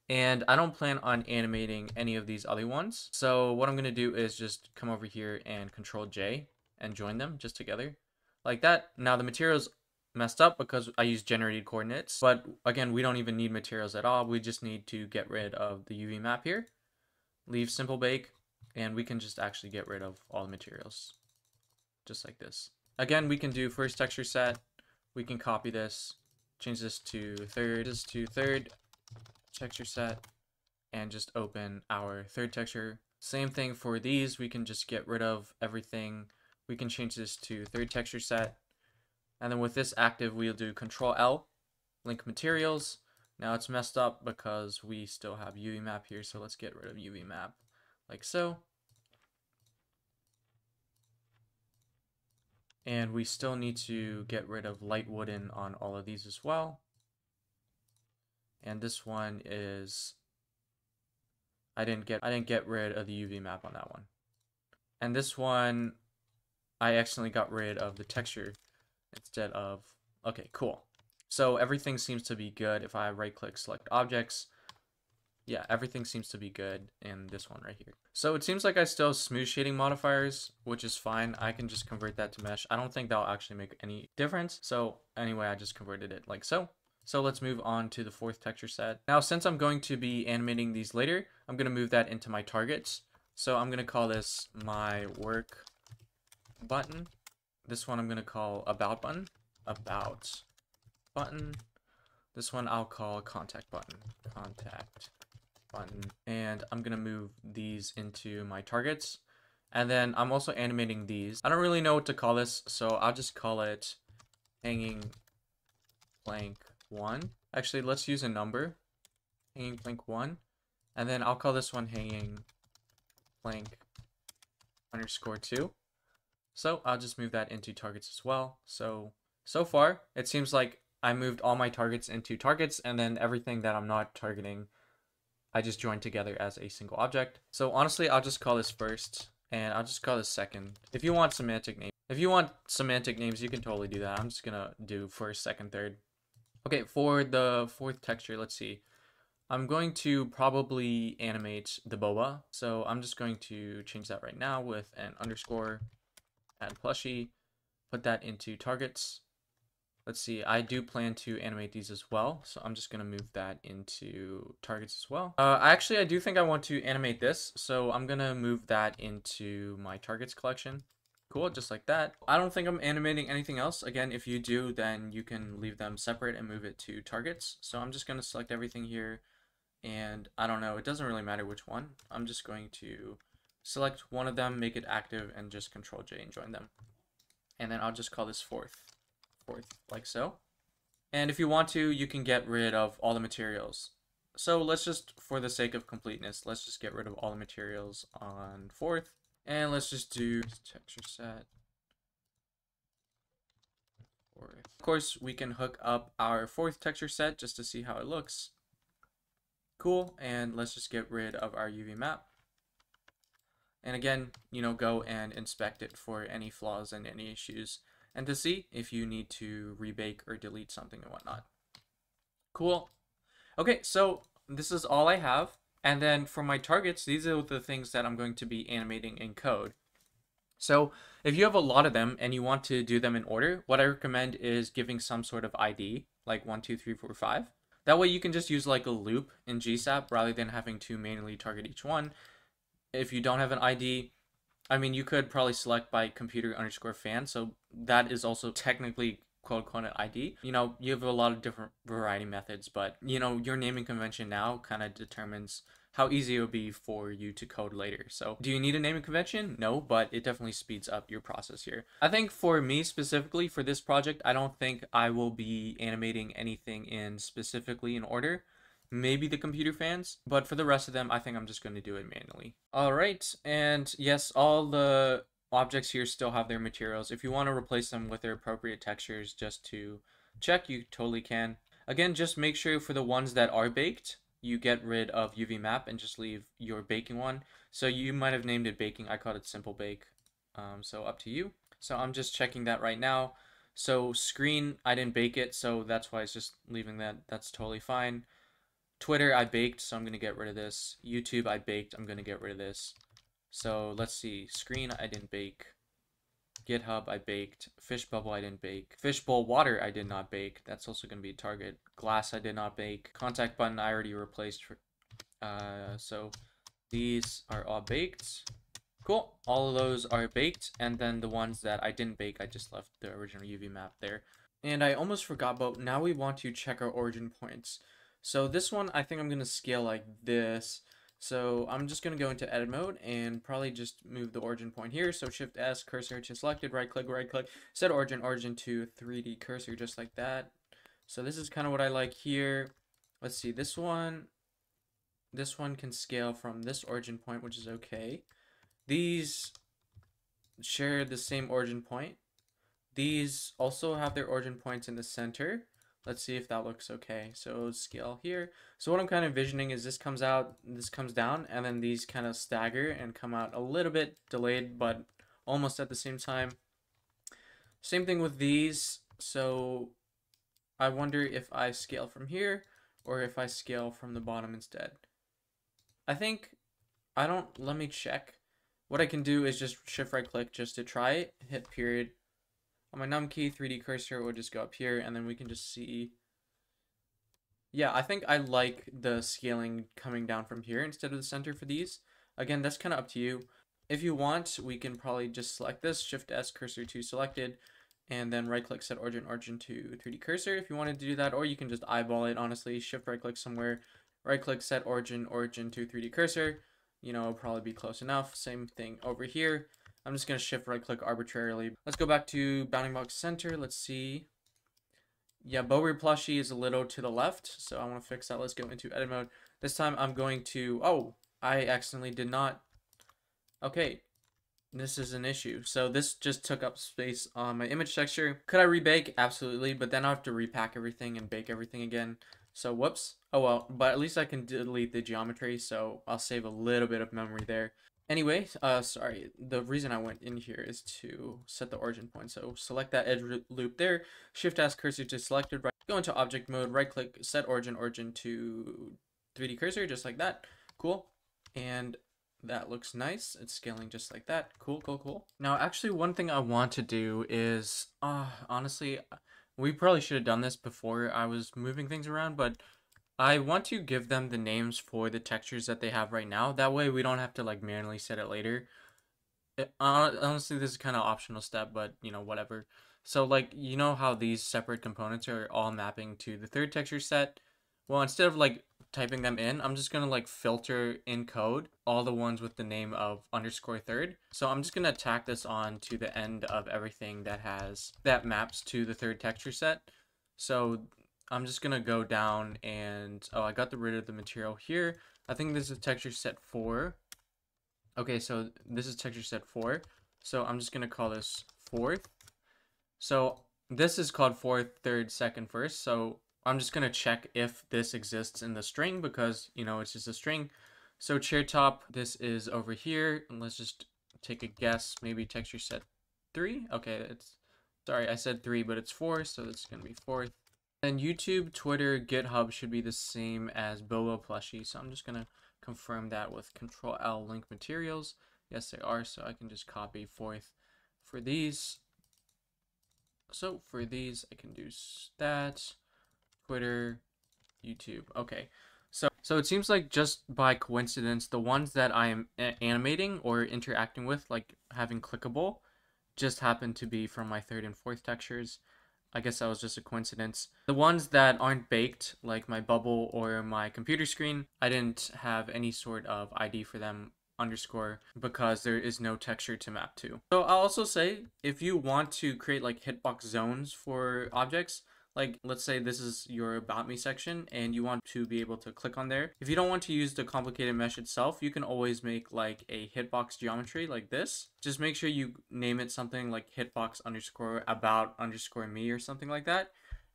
And I don't plan on animating any of these other ones. So what I'm going to do is just come over here and Control J and join them just together like that. Now the materials messed up because I used generated coordinates, but again, we don't even need materials at all. We just need to get rid of the UV map here, leave simple bake, and we can just actually get rid of all the materials just like this. Again, we can do first texture set. We can copy this, change this to third texture set, and just open our third texture. Same thing for these. We can just get rid of everything. We can change this to third texture set. And then with this active, we'll do Control L, link materials. Now it's messed up because we still have UV map here, so let's get rid of UV map like so. And we still need to get rid of light wooden on all of these as well. And this one is, I didn't get rid of the UV map on that one. And this one, I accidentally got rid of the texture instead of, okay, cool. So everything seems to be good. If I right click select objects, yeah, everything seems to be good in this one right here. So it seems like I still have smooth shading modifiers, which is fine. I can just convert that to mesh. I don't think that'll actually make any difference. So anyway, I just converted it like so. So let's move on to the fourth texture set. Now, since I'm going to be animating these later, I'm going to move that into my targets. So I'm going to call this my work button. This one I'm going to call about button. About button. This one I'll call contact button. Contact button. And I'm going to move these into my targets. And then I'm also animating these. I don't really know what to call this, so I'll just call it hanging plank 1. Actually, let's use a number. Hanging plank 1. And then I'll call this one hanging plank underscore 2. So I'll just move that into targets as well. So far, it seems like I moved all my targets into targets, and then everything that I'm not targeting, I just joined together as a single object. So honestly, I'll just call this first, and I'll just call this second. If you want semantic names, you can totally do that. I'm just gonna do first, second, third. Okay, for the fourth texture, let's see. I'm going to probably animate the boba. So I'm just going to change that right now with an underscore, add plushie, put that into targets. Let's see, I do plan to animate these as well. So I'm just going to move that into targets as well. I do think I want to animate this. So I'm going to move that into my targets collection. Cool, just like that. I don't think I'm animating anything else. Again, if you do, then you can leave them separate and move it to targets. So I'm just going to select everything here, and I don't know, it doesn't really matter which one. I'm just going to select one of them, make it active, and just Control J and join them. And then I'll just call this fourth, like so. And if you want to, you can get rid of all the materials. So let's just, for the sake of completeness, let's just get rid of all the materials on fourth. And let's just do texture set. Fourth. Of course, we can hook up our fourth texture set just to see how it looks. Cool. And let's just get rid of our UV map. And again, you know, go and inspect it for any flaws and any issues, and to see if you need to rebake or delete something and whatnot. Cool. Okay, so this is all I have. And then for my targets, these are the things that I'm going to be animating in code. So if you have a lot of them and you want to do them in order, what I recommend is giving some sort of ID, like 1, 2, 3, 4, 5. That way you can just use like a loop in GSAP rather than having to manually target each one. If you don't have an ID, I mean, you could probably select by computer_fan, so that is also technically quote-unquote an ID. You know, you have a lot of different variety methods, but, you know, your naming convention now kind of determines how easy it will be for you to code later. So do you need a naming convention? No, but it definitely speeds up your process here. I think for me specifically for this project, I don't think I will be animating anything in specifically in order. Maybe the computer fans, but for the rest of them, I think I'm just going to do it manually. All right, and yes, all the objects here still have their materials. If you want to replace them with their appropriate textures just to check, you totally can. Again, just make sure for the ones that are baked, you get rid of UV map and just leave your baking one. So you might have named it baking. I called it simple bake. So up to you. So I'm just checking that right now. So screen, I didn't bake it, so that's why it's just leaving that. That's totally fine. Twitter, I baked, so I'm going to get rid of this. YouTube, I baked, I'm going to get rid of this. So let's see. Screen, I didn't bake. GitHub, I baked. Fish bubble, I didn't bake. Fishbowl water, I did not bake. That's also going to be a target. Glass, I did not bake. Contact button, I already replaced. So these are all baked. Cool. All of those are baked. And then the ones that I didn't bake, I just left the original UV map there. And I almost forgot, but now we want to check our origin points. So this one, I think I'm going to scale like this. So I'm just going to go into edit mode and probably just move the origin point here. So Shift S, cursor to selected, right click, set origin to 3D cursor, just like that. So this is kind of what I like here. Let's see, this one can scale from this origin point, which is okay. These share the same origin point. These also have their origin points in the center. Let's see if that looks okay. So scale here. So what I'm kind of envisioning is this comes out, this comes down, and then these kind of stagger and come out a little bit delayed, but almost at the same time. Same thing with these. So I wonder if I scale from here or if I scale from the bottom instead. Let me check. What I can do is just shift right click just to try it, hit period. On my num key, 3D cursor will just go up here, and then we can just see. Yeah, I think I like the scaling coming down from here instead of the center for these. Again, that's kind of up to you. If you want, we can probably just select this, Shift S, cursor to selected, and then right click, set origin to 3D cursor if you wanted to do that, or you can just eyeball it, honestly. Shift right click somewhere, right click, set origin to 3D cursor. You know, it'll probably be close enough. Same thing over here. I'm just going to shift right click arbitrarily. Let's go back to bounding box center. Let's see. Yeah, boba plushie is a little to the left, so I want to fix that. Let's go into edit mode. This time I'm going to, oh, I accidentally did not. Okay, this is an issue. So this just took up space on my image texture. Could I rebake? Absolutely, but then I'll have to repack everything and bake everything again. So whoops. Oh well, but at least I can delete the geometry, so I'll save a little bit of memory there. Anyway, sorry, the reason I went in here is to set the origin point. So select that edge loop there, Shift S cursor to selected, right, go into object mode, right click, set origin to 3D cursor, just like that. Cool. And that looks nice. It's scaling just like that. Cool, cool, cool. Now, actually, one thing I want to do is, honestly, we probably should have done this before I was moving things around, but I want to give them the names for the textures that they have right now. That way we don't have to like manually set it later. Honestly, this is kind of optional step, but you know, whatever. So like, you know how these separate components are all mapping to the third texture set? Well, instead of like typing them in, I'm just gonna like filter in code all the ones with the name of underscore third. So I'm just gonna tack this on to the end of everything that maps to the third texture set. So I'm just gonna go down and, oh, I got rid of the material here. I think this is texture set 4. Okay, so this is texture set 4. So I'm just gonna call this fourth. So this is called fourth, third, second, first. So I'm just gonna check if this exists in the string because, you know, it's just a string. So chair top, this is over here. And let's just take a guess. Maybe texture set 3. Okay, sorry, I said 3, but it's 4, so that's gonna be fourth. And YouTube, Twitter, GitHub should be the same as boba plushie. So I'm just gonna confirm that with Control L link materials. Yes, they are. So I can just copy fourth for these. So for these, I can do that. Twitter, YouTube. Okay. So it seems like just by coincidence, the ones that I am animating or interacting with, like having clickable, just happen to be from my third and fourth textures. I guess that was just a coincidence. The ones that aren't baked, like my bubble or my computer screen, I didn't have any sort of ID for them underscore because there is no texture to map to. So I'll also say, if you want to create like hitbox zones for objects, like let's say this is your about me section and you want to be able to click on there. If you don't want to use the complicated mesh itself, you can always make like a hitbox geometry like this. Just make sure you name it something like hitbox underscore about underscore me or something like that.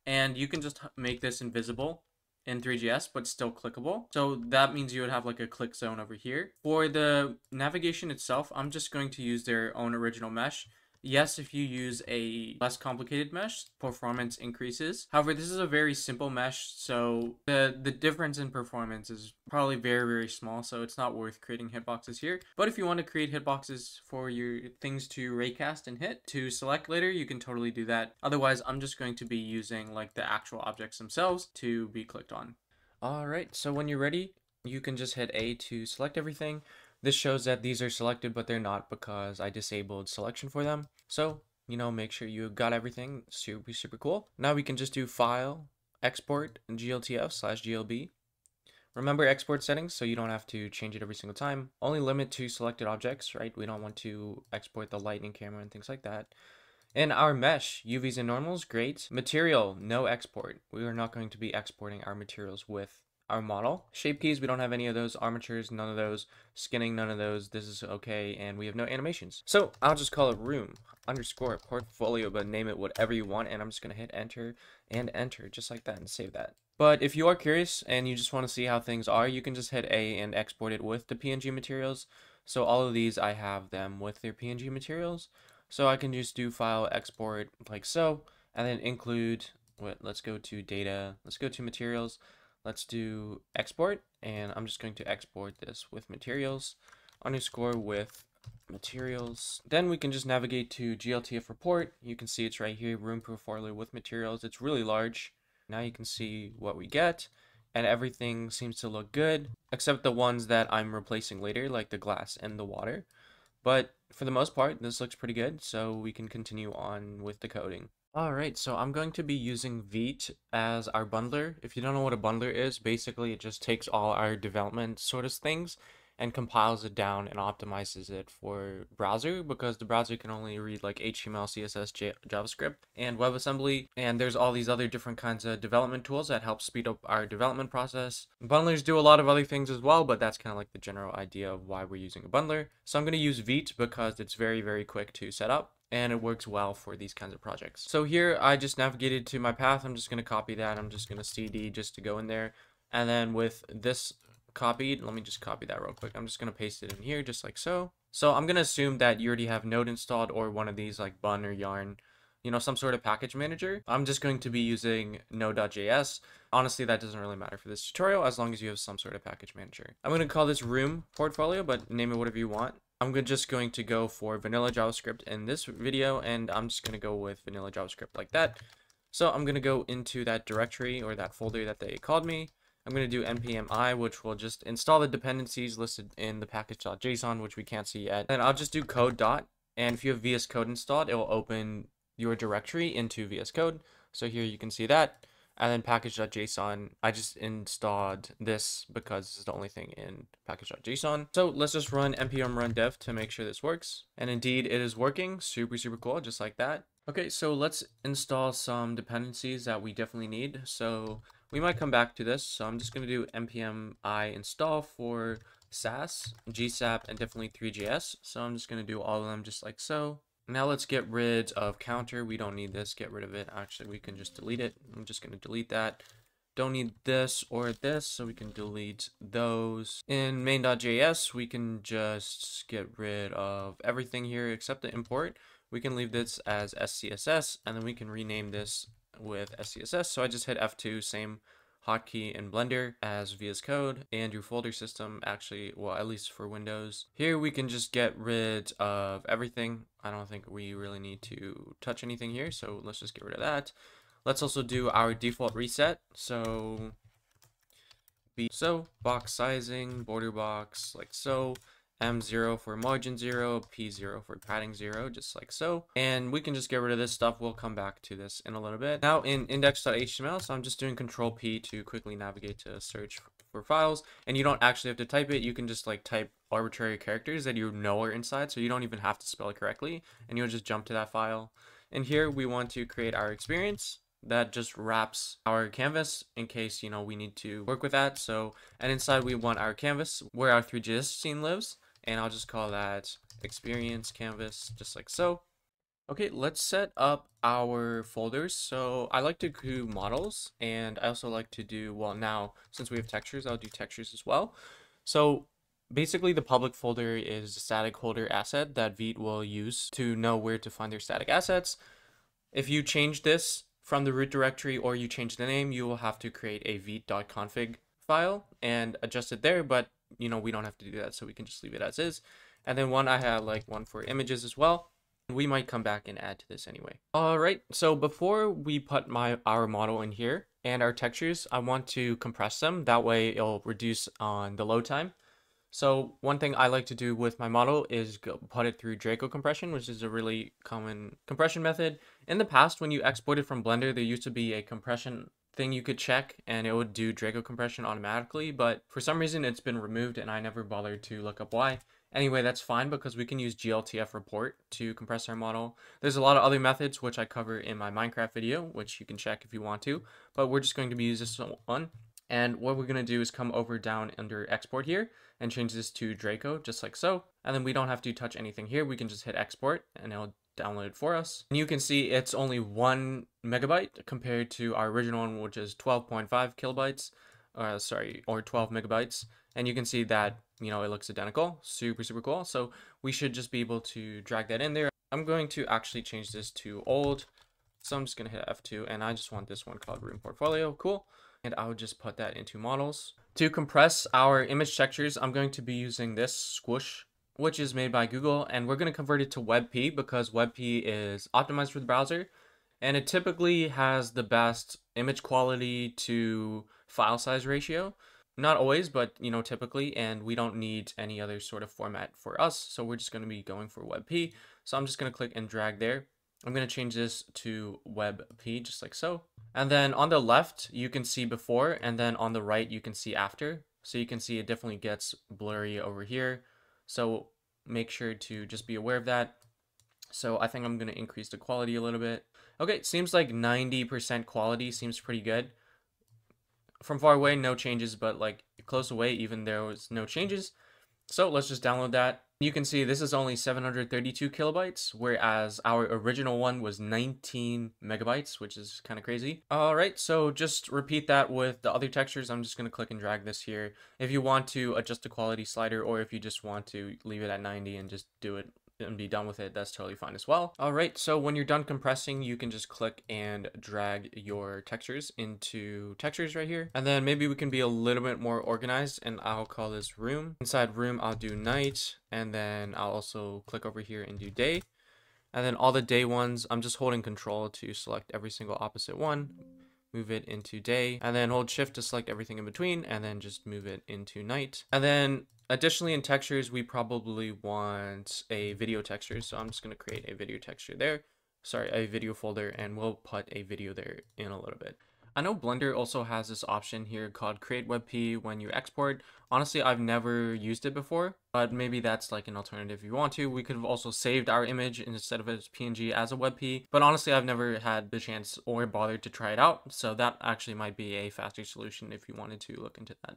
And you can just make this invisible in Three.js, but still clickable. So that means you would have like a click zone over here. For the navigation itself, I'm just going to use their own original mesh. Yes, if you use a less complicated mesh, performance increases. However, this is a very simple mesh, so the difference in performance is probably very, very small, so it's not worth creating hitboxes here. But if you want to create hitboxes for your things to raycast and hit to select later, you can totally do that. Otherwise, I'm just going to be using like the actual objects themselves to be clicked on. All right, so when you're ready, you can just hit A to select everything. This shows that these are selected, but they're not because I disabled selection for them. So, you know, make sure you got everything. Super, super cool. Now we can just do File, Export, and GLTF/GLB. Remember export settings so you don't have to change it every single time. Only limit to selected objects, right? We don't want to export the lightning camera and things like that. And our mesh, UVs and normals, great. Material, no export. We are not going to be exporting our materials with our model. Shape keys, we don't have any of those. Armatures, none of those. Skinning, none of those. This is okay, and we have no animations. So I'll just call it room underscore portfolio, but name it whatever you want, and I'm just gonna hit enter and enter, just like that, and save that. But if you are curious and you just want to see how things are, you can just hit A and export it with the PNG materials. So all of these, I have them with their PNG materials. So I can just do file export like so, and then include, let's go to data, let's go to materials. Let's do export, and I'm just going to export this with materials underscore with materials. Then we can just navigate to GLTF report. You can see it's right here, room portfolio with materials. It's really large. Now you can see what we get, and everything seems to look good, except the ones that I'm replacing later, like the glass and the water. But for the most part, this looks pretty good, so we can continue on with the coding. Alright, so I'm going to be using Vite as our bundler. If you don't know what a bundler is, basically it just takes all our development sort of things and compiles it down and optimizes it for browser, because the browser can only read like HTML, CSS, JavaScript, and WebAssembly, and there's all these other different kinds of development tools that help speed up our development process. Bundlers do a lot of other things as well, but that's kind of like the general idea of why we're using a bundler. So I'm going to use Vite because it's very, very quick to set up, and it works well for these kinds of projects. So here I just navigated to my path. I'm just going to copy that. I'm just going to CD just to go in there. And then with this copied, let me just copy that real quick. I'm just going to paste it in here just like so. So I'm going to assume that you already have Node installed or one of these like Bun or Yarn, you know, some sort of package manager. I'm just going to be using Node.js. Honestly, that doesn't really matter for this tutorial as long as you have some sort of package manager. I'm going to call this room portfolio, but name it whatever you want. I'm just going to go for vanilla JavaScript in this video, and I'm just going to go with vanilla JavaScript like that. So I'm going to go into that directory or that folder that they called me. I'm going to do npm I, which will just install the dependencies listed in the package.json, which we can't see yet. And I'll just do code dot, and if you have VS Code installed, it will open your directory into VS Code. So here you can see that. And then package.json, I just installed this because this is the only thing in package.json. So let's just run npm run dev to make sure this works. And indeed it is working. Super cool, just like that. Okay, so let's install some dependencies that we definitely need. So we might come back to this. So I'm just going to do npm I install for SAS, GSAP, and definitely Three.js. So I'm just going to do all of them just like so. Now let's get rid of counter. We don't need this. Get rid of it. Actually, we can just delete it. I'm just going to delete that. Don't need this or this, so we can delete those. In main.js, we can just get rid of everything here except the import. We can leave this as SCSS, and then we can rename this with SCSS. So I just hit F2, same hotkey in Blender as VS Code and your folder system, actually, well, at least for Windows. Here we can just get rid of everything. I don't think we really need to touch anything here, so let's just get rid of that. Let's also do our default reset. So box sizing, border box, like so. M0 for margin 0, P0 for padding 0, just like so. And we can just get rid of this stuff. We'll come back to this in a little bit. Now in index.html, so I'm just doing Control P to quickly navigate to search for files. And you don't actually have to type it. You can just like type arbitrary characters that you know are inside, so you don't even have to spell it correctly. And you'll just jump to that file. And here we want to create our experience that just wraps our canvas in case, you know, we need to work with that. So, and inside we want our canvas where our Three.js scene lives. And I'll just call that experience canvas, just like so. Okay, let's set up our folders. So I like to do models, and I also like to do, well, now since we have textures, I'll do textures as well. So basically the public folder is a static holder asset that Vite will use to know where to find their static assets. If you change this from the root directory or you change the name, you will have to create a vite.config file and adjust it there, but you know, we don't have to do that, so we can just leave it as is. And then I have like one for images as well. We might come back and add to this anyway. All right, so before we put our model in here and our textures, I want to compress them. That way it'll reduce on the load time. So one thing I like to do with my model is put it through Draco compression, which is a really common compression method. In the past, when you exported from Blender, there used to be a compression thing you could check and it would do Draco compression automatically, but for some reason it's been removed and I never bothered to look up why. Anyway, that's fine because we can use gltf report to compress our model. There's a lot of other methods which I cover in my Minecraft video, which you can check if you want to, but we're just going to be using this one. And what we're going to do is come over down under export here and change this to Draco, just like so. And then we don't have to touch anything here. We can just hit export and it'll download it for us. And you can see it's only 1 megabyte compared to our original one, which is 12.5 kilobytes, or 12 megabytes. And you can see that, you know, it looks identical. Super cool. So we should just be able to drag that in there. I'm going to actually change this to old. So I'm just going to hit F2 and I just want this one called room portfolio. Cool. And I would just put that into models. To compress our image textures, I'm going to be using this Squish, which is made by Google, and we're going to convert it to WebP because WebP is optimized for the browser, and it typically has the best image quality to file size ratio. Not always, but you know, typically, and we don't need any other sort of format for us, so we're just going to be going for WebP. So I'm just going to click and drag there. I'm going to change this to WebP, just like so. And then on the left, you can see before, and then on the right, you can see after. So you can see it definitely gets blurry over here. So make sure to just be aware of that. So I think I'm going to increase the quality a little bit. Okay, it seems like 90% quality seems pretty good. From far away, no changes, but like close away, even there was no changes. So let's just download that. You can see this is only 732 kilobytes, whereas our original one was 19 megabytes, which is kind of crazy. All right, so just repeat that with the other textures. I'm just going to click and drag this here. If you want to adjust the quality slider, or if you just want to leave it at 90 and just do it and be done with it, that's totally fine as well. All right, so when you're done compressing, you can just click and drag your textures into textures right here. And then maybe we can be a little bit more organized, and I'll call this room. Inside room, I'll do night, and then I'll also click over here and do day. And then all the day ones, I'm just holding control to select every single opposite one. move it into day, and then hold shift to select everything in between, and then just move it into night. And then additionally in textures, we probably want a video texture. So I'm just going to create a video texture there. Sorry, a video folder, and we'll put a video there in a little bit. I know Blender also has this option here called Create WebP when you export. Honestly, I've never used it before, but maybe that's like an alternative if you want to. We could have also saved our image instead of as PNG as a WebP, but honestly, I've never had the chance or bothered to try it out, so that actually might be a faster solution if you wanted to look into that.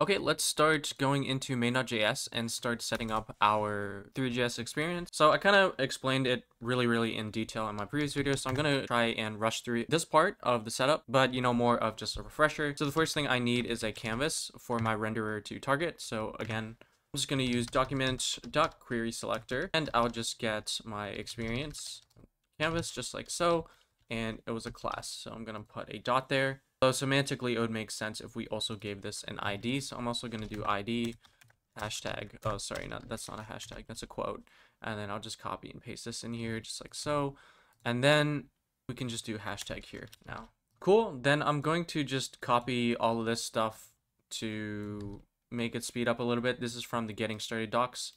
Okay, let's start going into main.js and start setting up our Three.js experience. So I kind of explained it really in detail in my previous video, so I'm going to try and rush through this part of the setup, but more of just a refresher. So the first thing I need is a canvas for my renderer to target. So again, I'm just going to use document.querySelector, and I'll just get my experience canvas just like so, and it was a class. So I'm going to put a dot there. So semantically, it would make sense if we also gave this an ID. So I'm also going to do ID hashtag. Oh, sorry, that's not a hashtag. That's a quote. And then I'll just copy and paste this in here just like so. And then we can just do hashtag here now. Cool. Then I'm going to just copy all of this stuff to make it speed up a little bit. This is from the Getting Started docs,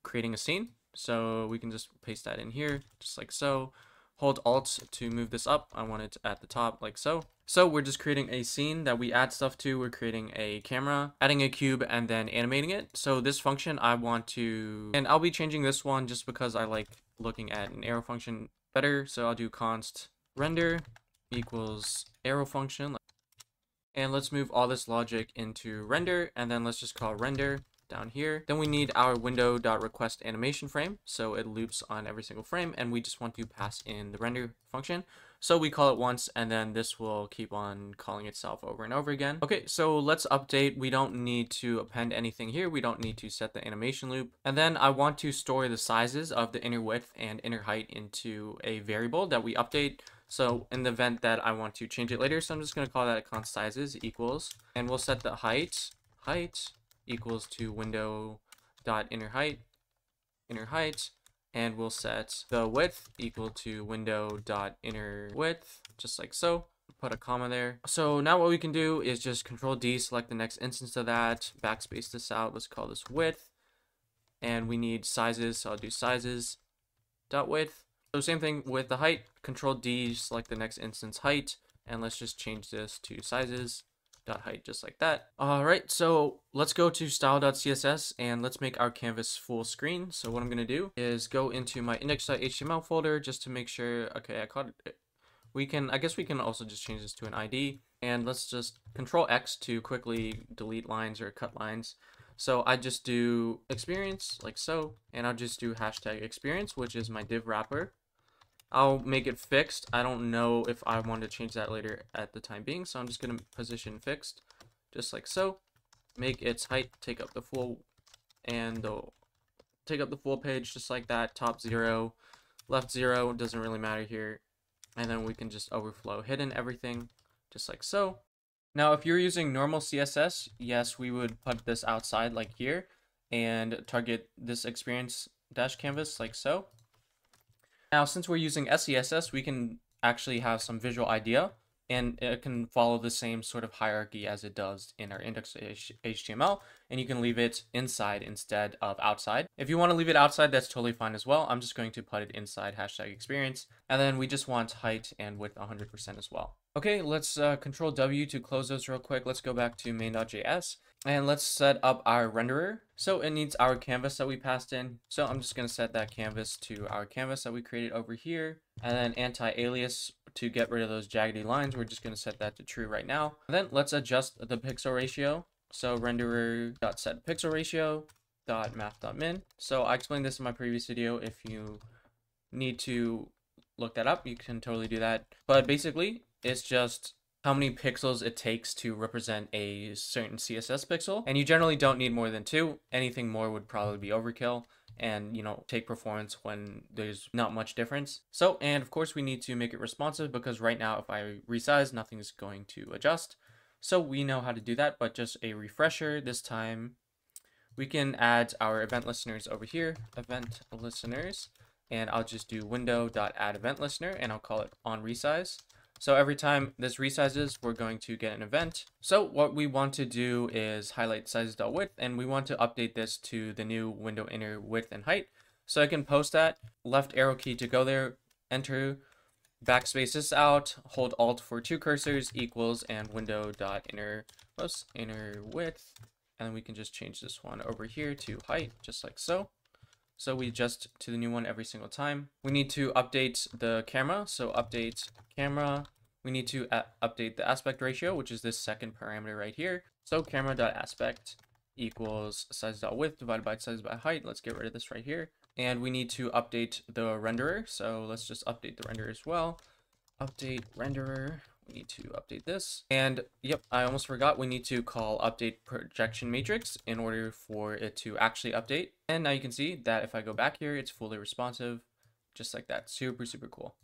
creating a scene. So we can just paste that in here just like so. Hold Alt to move this up. I want it at the top like so. So we're just creating a scene that we add stuff to. We're creating a camera, adding a cube, and then animating it. So this function I want to, and I'll be changing this one just because I like looking at an arrow function better. So I'll do const render equals arrow function. And let's move all this logic into render, and then let's just call render down here. Then we need our window.request animation frame, so it loops on every single frame, and we just want to pass in the render function. So we call it once, and then this will keep on calling itself over and over again. Okay, so let's update. We don't need to append anything here. We don't need to set the animation loop. And then I want to store the sizes of the inner width and inner height into a variable that we update. So in the event that I want to change it later, so I'm just going to call that const sizes equals, and we'll set the height equals to window.innerHeight, and we'll set the width equal to window.innerWidth, just like so. Put a comma there. So now what we can do is just Control D, select the next instance of that, backspace this out, let's call this width, and we need sizes, so I'll do sizes.width. So same thing with the height, Control D, select the next instance height, and let's just change this to sizes.height, just like that. All right, so let's go to style.css and let's make our canvas full screen. So what I'm going to do is go into my index.html folder just to make sure, okay, I caught it. I guess we can also just change this to an ID, and let's just Control X to quickly delete lines or cut lines. So I just do experience like so, and I'll just do hashtag experience, which is my div wrapper. I'll make it fixed. I don't know if I want to change that later at the time being, so I'm just going to position fixed, just like so. Make its height take up the full, and take up the full page, just like that. Top 0, left 0, doesn't really matter here. And then we can just overflow hidden everything, just like so. Now, if you're using normal CSS, yes, we would put this outside like here, and target this experience dash canvas like so. Now, since we're using SCSS, we can actually have some visual idea, and it can follow the same sort of hierarchy as it does in our index.html, and you can leave it inside instead of outside. If you want to leave it outside, that's totally fine as well. I'm just going to put it inside hashtag experience, and then we just want height and width 100% as well. Okay, let's Control W to close those real quick. Let's go back to main.js, and let's set up our renderer. So it needs our canvas that we passed in. So I'm just going to set that canvas to our canvas that we created over here, and then anti-alias to get rid of those jaggedy lines. We're just going to set that to true right now. And then let's adjust the pixel ratio. So renderer.set pixel ratio .math.min. So I explained this in my previous video. If you need to look that up, you can totally do that. But basically, it's just how many pixels it takes to represent a certain CSS pixel. And you generally don't need more than 2. Anything more would probably be overkill and, take performance when there's not much difference. So, and of course we need to make it responsive, because right now if I resize, nothing's going to adjust. So we know how to do that, but just a refresher this time, we can add our event listeners over here, event listeners, and I'll just do window.add event listener, and I'll call it on resize. So every time this resizes, we're going to get an event. So what we want to do is highlight sizes.width, and we want to update this to the new window inner width and height. So I can post that, left arrow key to go there, enter, backspace this out, hold alt for 2 cursors, equals, and window.inner plus inner width. And then we can just change this one over here to height, just like so. So we adjust to the new one every single time. We need to update the camera. So update camera. We need to update the aspect ratio, which is this second parameter right here. So camera.aspect equals size.width divided by size by height. Let's get rid of this right here. And we need to update the renderer. So let's just update the renderer as well. Update renderer. We need to update this. And yep, I almost forgot. We need to call update projection matrix in order for it to actually update. And now you can see that if I go back here, it's fully responsive, just like that. Super, super cool.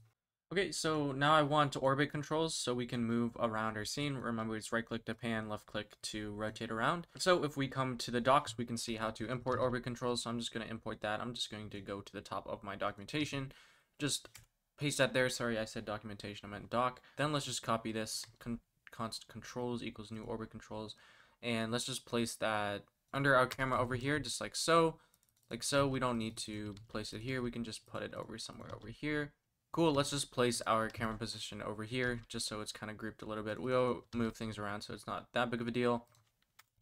Okay, so now I want orbit controls so we can move around our scene. Remember, it's right click to pan, left click to rotate around. So if we come to the docs, we can see how to import orbit controls. So I'm just going to import that. I'm just going to go to the top of my documentation, just paste that there. Sorry, I said documentation, I meant doc. Then let's just copy this, const controls equals new orbit controls. And let's just place that under our camera over here, just like so. Like so, we don't need to place it here. We can just put it over somewhere over here. Cool, let's just place our camera position over here, just so it's kind of grouped a little bit. We'll move things around so it's not that big of a deal.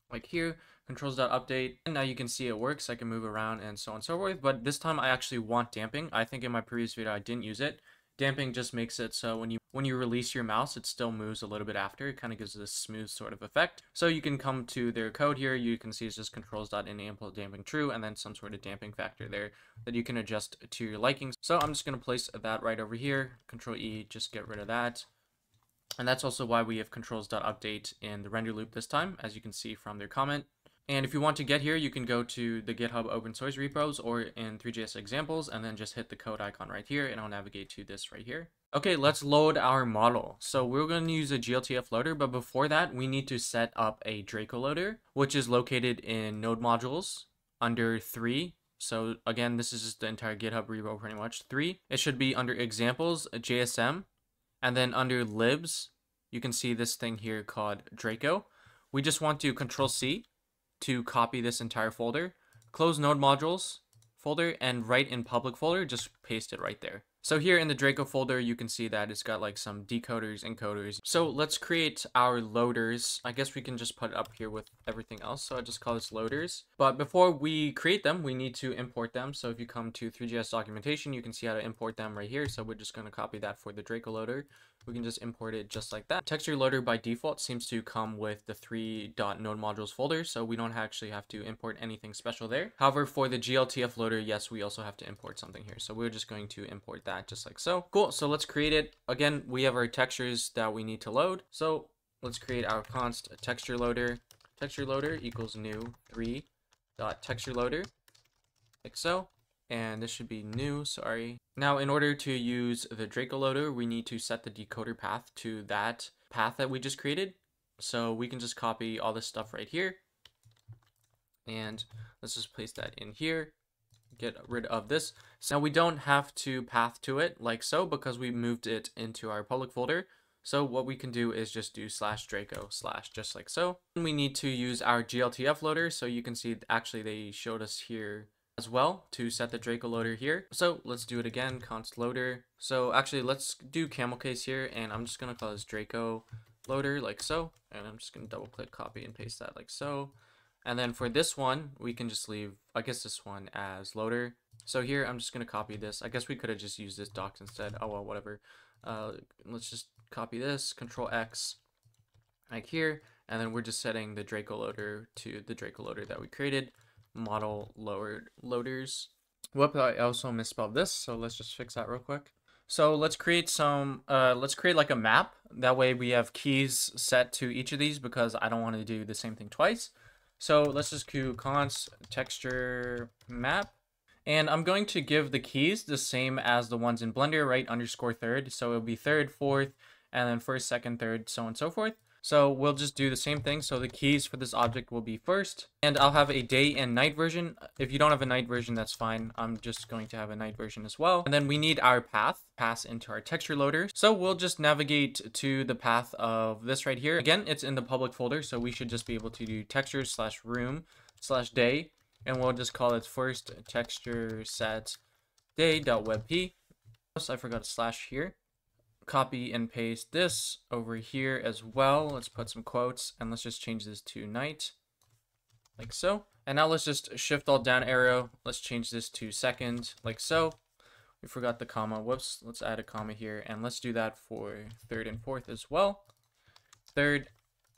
Like here, controls.update, and now you can see it works. I can move around and so on and so forth, but this time I actually want damping. I think in my previous video I didn't use it. Damping just makes it so when you release your mouse, it still moves a little bit after. It kind of gives this smooth sort of effect. So you can come to their code here. You can see it's just controls.enable damping true, and then some sort of damping factor there that you can adjust to your liking. So I'm just going to place that right over here. Control E, just get rid of that. And that's also why we have controls.update in the render loop this time, as you can see from their comment. And if you want to get here, you can go to the GitHub open source repos or in Three.js examples, and then just hit the code icon right here, and I'll navigate to this right here. Okay, let's load our model. So we're going to use a GLTF loader, but before that, we need to set up a Draco loader, which is located in node modules under 3. So again, this is just the entire GitHub repo pretty much. 3, it should be under examples, JSM, and then under libs, you can see this thing here called Draco. We just want to Control C to copy this entire folder, close node modules folder, and right in public folder, just paste it right there. So here in the Draco folder, you can see that it's got like some decoders, encoders. So let's create our loaders. I guess we can just put it up here with everything else. So I just call this loaders. But before we create them, we need to import them. So if you come to Three.js documentation, you can see how to import them right here. So we're just going to copy that for the Draco loader. We can just import it just like that. Texture loader by default seems to come with the 3.node modules folder, so we don't actually have to import anything special there. However, for the GLTF loader, yes, we also have to import something here. So we're just going to import that just like so. Cool, so let's create it. Again, we have our textures that we need to load. So let's create our const texture loader. Texture loader equals new 3.texture loader, like so. And this should be new, sorry. Now, in order to use the Draco loader, we need to set the decoder path to that path that we just created. So we can just copy all this stuff right here. And let's just place that in here. Get rid of this. So now we don't have to path to it like so because we moved it into our public folder. So what we can do is just do /Draco/ just like so. And we need to use our GLTF loader. So you can see actually they showed us here as well to set the Draco loader here. So let's do it again, const loader. So actually let's do camel case here, and I'm just gonna call this Draco loader like so, and I'm just gonna double click, copy and paste that like so. And then for this one, we can just leave, I guess this one as loader. So here I'm just gonna copy this. I guess we could have just used this docs instead. Oh well, whatever. Let's just copy this, Control X, like here, and then we're just setting the Draco loader to the Draco loader that we created. Model loaders. Whoop, I also misspelled this, so let's just fix that real quick. So let's create some let's create like a map. That way we have keys set to each of these because I don't want to do the same thing twice. So let's just do const texture map, and I'm going to give the keys the same as the ones in Blender, right? _3rd, so it'll be 3rd, 4th, and then 1st, 2nd, 3rd, so on and so forth. So we'll just do the same thing. So the keys for this object will be first, and I'll have a day and night version. If you don't have a night version, that's fine. I'm just going to have a night version as well. And then we need our path pass into our texture loader. So we'll just navigate to the path of this right here. Again, it's in the public folder, so we should just be able to do textures/room/day, and we'll just call it first texture set day.webp. I forgot a slash here. Copy and paste this over here as well. Let's put some quotes and let's just change this to night, like so. And now let's just shift alt down arrow. Let's change this to second, like so. We forgot the comma. Whoops. Let's add a comma here, and let's do that for third and fourth as well. Third,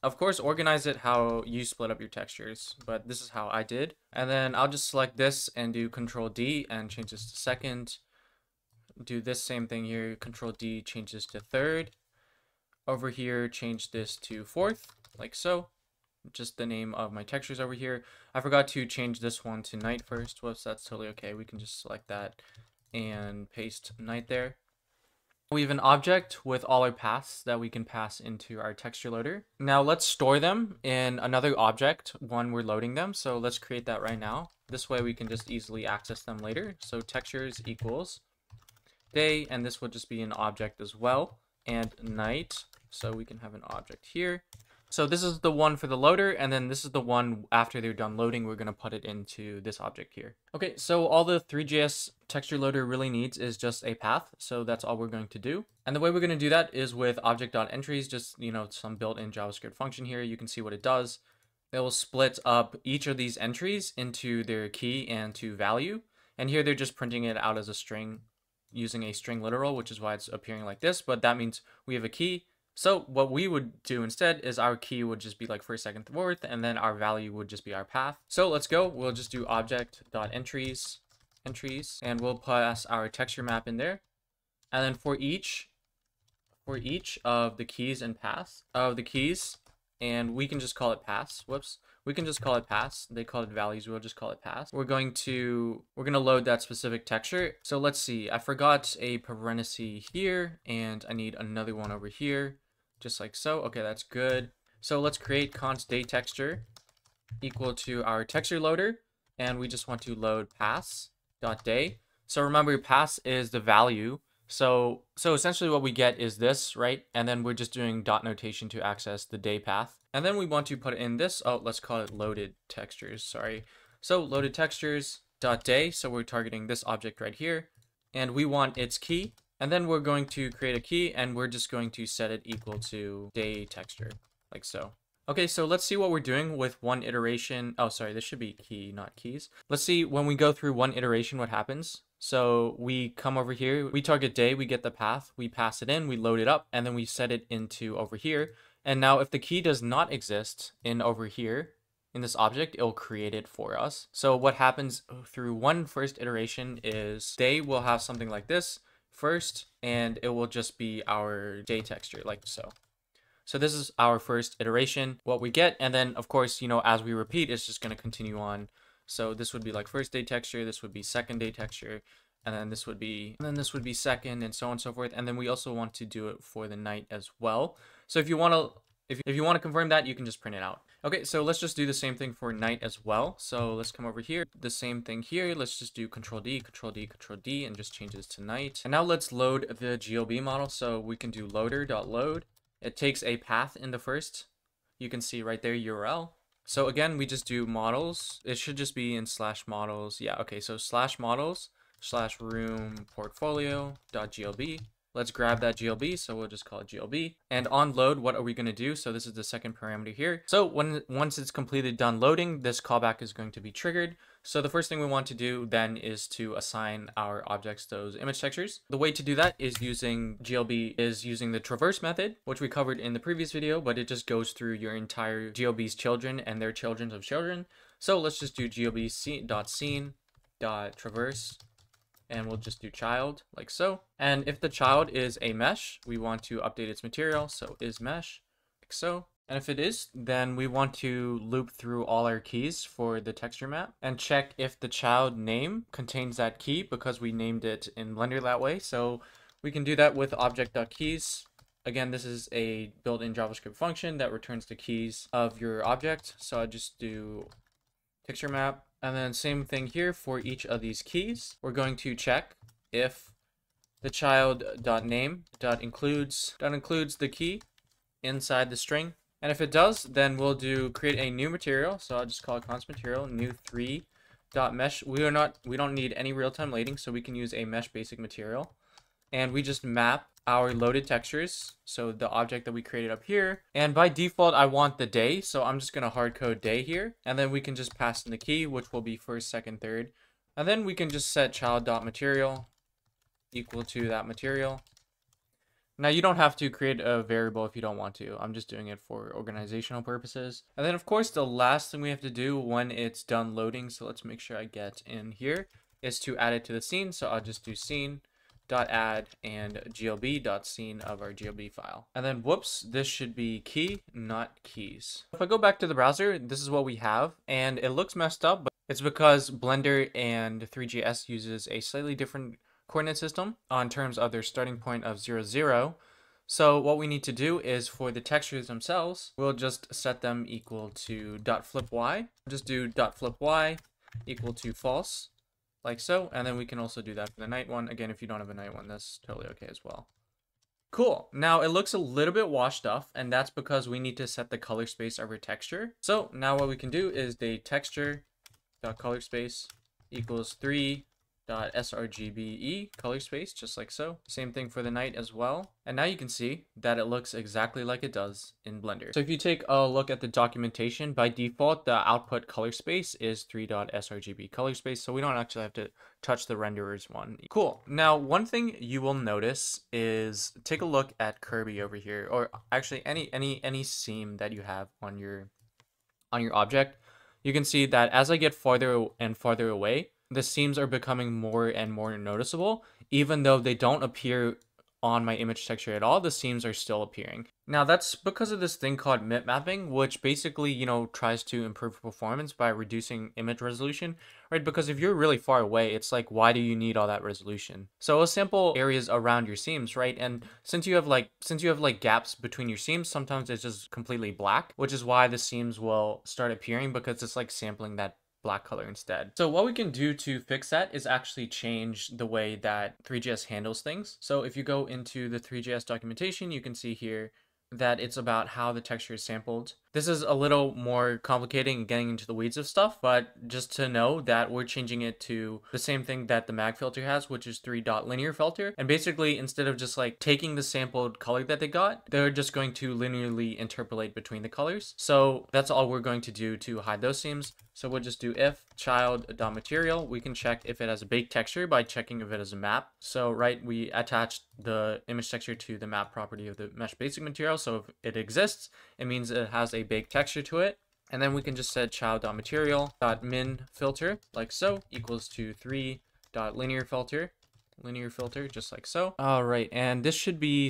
of course, organize it how you split up your textures, but this is how I did. And then I'll just select this and do Control D and change this to second. Do this same thing here, Control D, change this to third. Over here, change this to fourth, like so. Just the name of my textures over here. I forgot to change this one to night first. Whoops, that's totally okay. We can just select that and paste night there. We have an object with all our paths that we can pass into our texture loader. Now let's store them in another object when we're loading them. So let's create that right now. This way we can just easily access them later. So textures equals day, and this will just be an object as well, and night, so we can have an object here. So this is the one for the loader, and then this is the one after they're done loading, we're going to put it into this object here. Okay, so all the Three.js texture loader really needs is just a path, so that's all we're going to do. And the way we're going to do that is with object.entries, just, you know, some built-in JavaScript function here. You can see what it does. It will split up each of these entries into their key and to value, and here they're just printing it out as a string using a string literal, which is why it's appearing like this, but that means we have a key. So what we would do instead is our key would just be like first, second, fourth, and then our value would just be our path. So let's go. We'll just do object.entries, and we'll pass our texture map in there. And then for each of the keys and paths of the keys, and we can just call it paths. Whoops. We can just call it paths. They call it values. We'll just call it paths. We're going to load that specific texture. So let's see. I forgot a parenthesis here, and I need another one over here, just like so. Okay, that's good. So let's create const day texture equal to our texture loader, and we just want to load paths.day. So remember, paths is the value. So essentially what we get is this, right? And then we're just doing dot notation to access the day path. And then we want to put in this, let's call it loaded textures, sorry. So loaded textures dot day, so we're targeting this object right here, and we want its key. And then we're going to create a key, and we're just going to set it equal to day texture, like so. Okay, so let's see what we're doing with one iteration. Oh, sorry, this should be key, not keys. Let's see when we go through one iteration what happens. So we come over here, we target day, we get the path, we pass it in, we load it up, and then we set it into over here. And now if the key does not exist in over here, in this object, it'll create it for us. So what happens through one first iteration is day will have something like this first, and it will just be our day texture, like so. So this is our first iteration, what we get. And then of course, you know, as we repeat, it's just going to continue on. So this would be like first day texture, this would be second day texture, and then this would be second, and so on and so forth. And then we also want to do it for the night as well. So if you want to confirm that, you can just print it out. Okay, so let's just do the same thing for night as well. So let's come over here, the same thing here. Let's just do Control D, Control D, Control D, and just change this to night. And now let's load the GLB model. So we can do loader.load. It takes a path in the first. You can see right there, URL. So again, we just do models. It should just be in /models. Yeah, okay, so /models /room portfolio.glb. Let's grab that GLB, so we'll just call it GLB. And on load, what are we going to do? So this is the second parameter here. So once it's completed done loading, this callback is going to be triggered. So the first thing we want to do then is to assign our objects those image textures. The way to do that is using the traverse method, which we covered in the previous video, but it just goes through your entire GLB's children and their children of children. So let's just do glb.scene.traverse. And we'll just do child, like so. And if the child is a mesh, we want to update its material, so is mesh, like so. And if it is, then we want to loop through all our keys for the texture map and check if the child name contains that key, because we named it in Blender that way. So we can do that with object.keys. Again, this is a built-in JavaScript function that returns the keys of your object. So I'll just do texture map. And then same thing here for each of these keys. We're going to check if the child.name includes the key inside the string. And if it does, then we'll do create a new material. So I'll just call it const material, new 3.mesh. We don't need any real-time lading, so we can use a mesh basic material. And we just map our loaded textures, so the object that we created up here. And by default, I want the day, so I'm just gonna hard code day here. And then we can just pass in the key, which will be first, second, third. And then we can just set child.material equal to that material. Now, you don't have to create a variable if you don't want to. I'm just doing it for organizational purposes. And then, of course, the last thing we have to do when it's done loading, so let's make sure I get in here, is to add it to the scene. So I'll just do scene.add and glb.scene of our glb file. And then, whoops, this should be key, not keys. If I go back to the browser, this is what we have. And it looks messed up, but it's because Blender and Three.js uses a slightly different coordinate system on terms of their starting point of 0, 0. So what we need to do is for the textures themselves, we'll just set them equal to .flipy. Just do .flipy equal to false, like so. And then we can also do that for the night one. Again, if you don't have a night one, that's totally okay as well. Cool. Now it looks a little bit washed off, and that's because we need to set the color space of our texture. So now what we can do is the texture.color space equals 3.srgbe color space, just like so. Same thing for the night as well. And now you can see that it looks exactly like it does in Blender. So if you take a look at the documentation, by default, the output color space is 3.srgb color space. So we don't actually have to touch the renderers one. Cool. Now, one thing you will notice is take a look at Kirby over here, or actually any seam that you have on your object. You can see that as I get farther and farther away, the seams are becoming more and more noticeable. Even though they don't appear on my image texture at all, the seams are still appearing. Now that's because of this thing called mip mapping, which basically, tries to improve performance by reducing image resolution, right? Because if you're really far away, it's like, why do you need all that resolution? So we'll sample areas around your seams, right? And since you have like gaps between your seams, sometimes it's just completely black, which is why the seams will start appearing, because it's like sampling that black color instead. So what we can do to fix that is actually change the way that Three.js handles things. So if you go into the Three.js documentation, you can see here that it's about how the texture is sampled. This is a little more complicated and getting into the weeds of stuff, but just to know that we're changing it to the same thing that the mag filter has, which is 3.linear filter. And basically, instead of just like taking the sampled color that they got, they're just going to linearly interpolate between the colors. So that's all we're going to do to hide those seams. So we'll just do if child.material. We can check if it has a baked texture by checking if it has a map. So right, we attached the image texture to the map property of the mesh basic material. So if it exists, it means it has a baked texture to it. And then we can just set child.material.min filter, like so, equals to 3.linear filter. Linear filter, just like so. All right, and this should be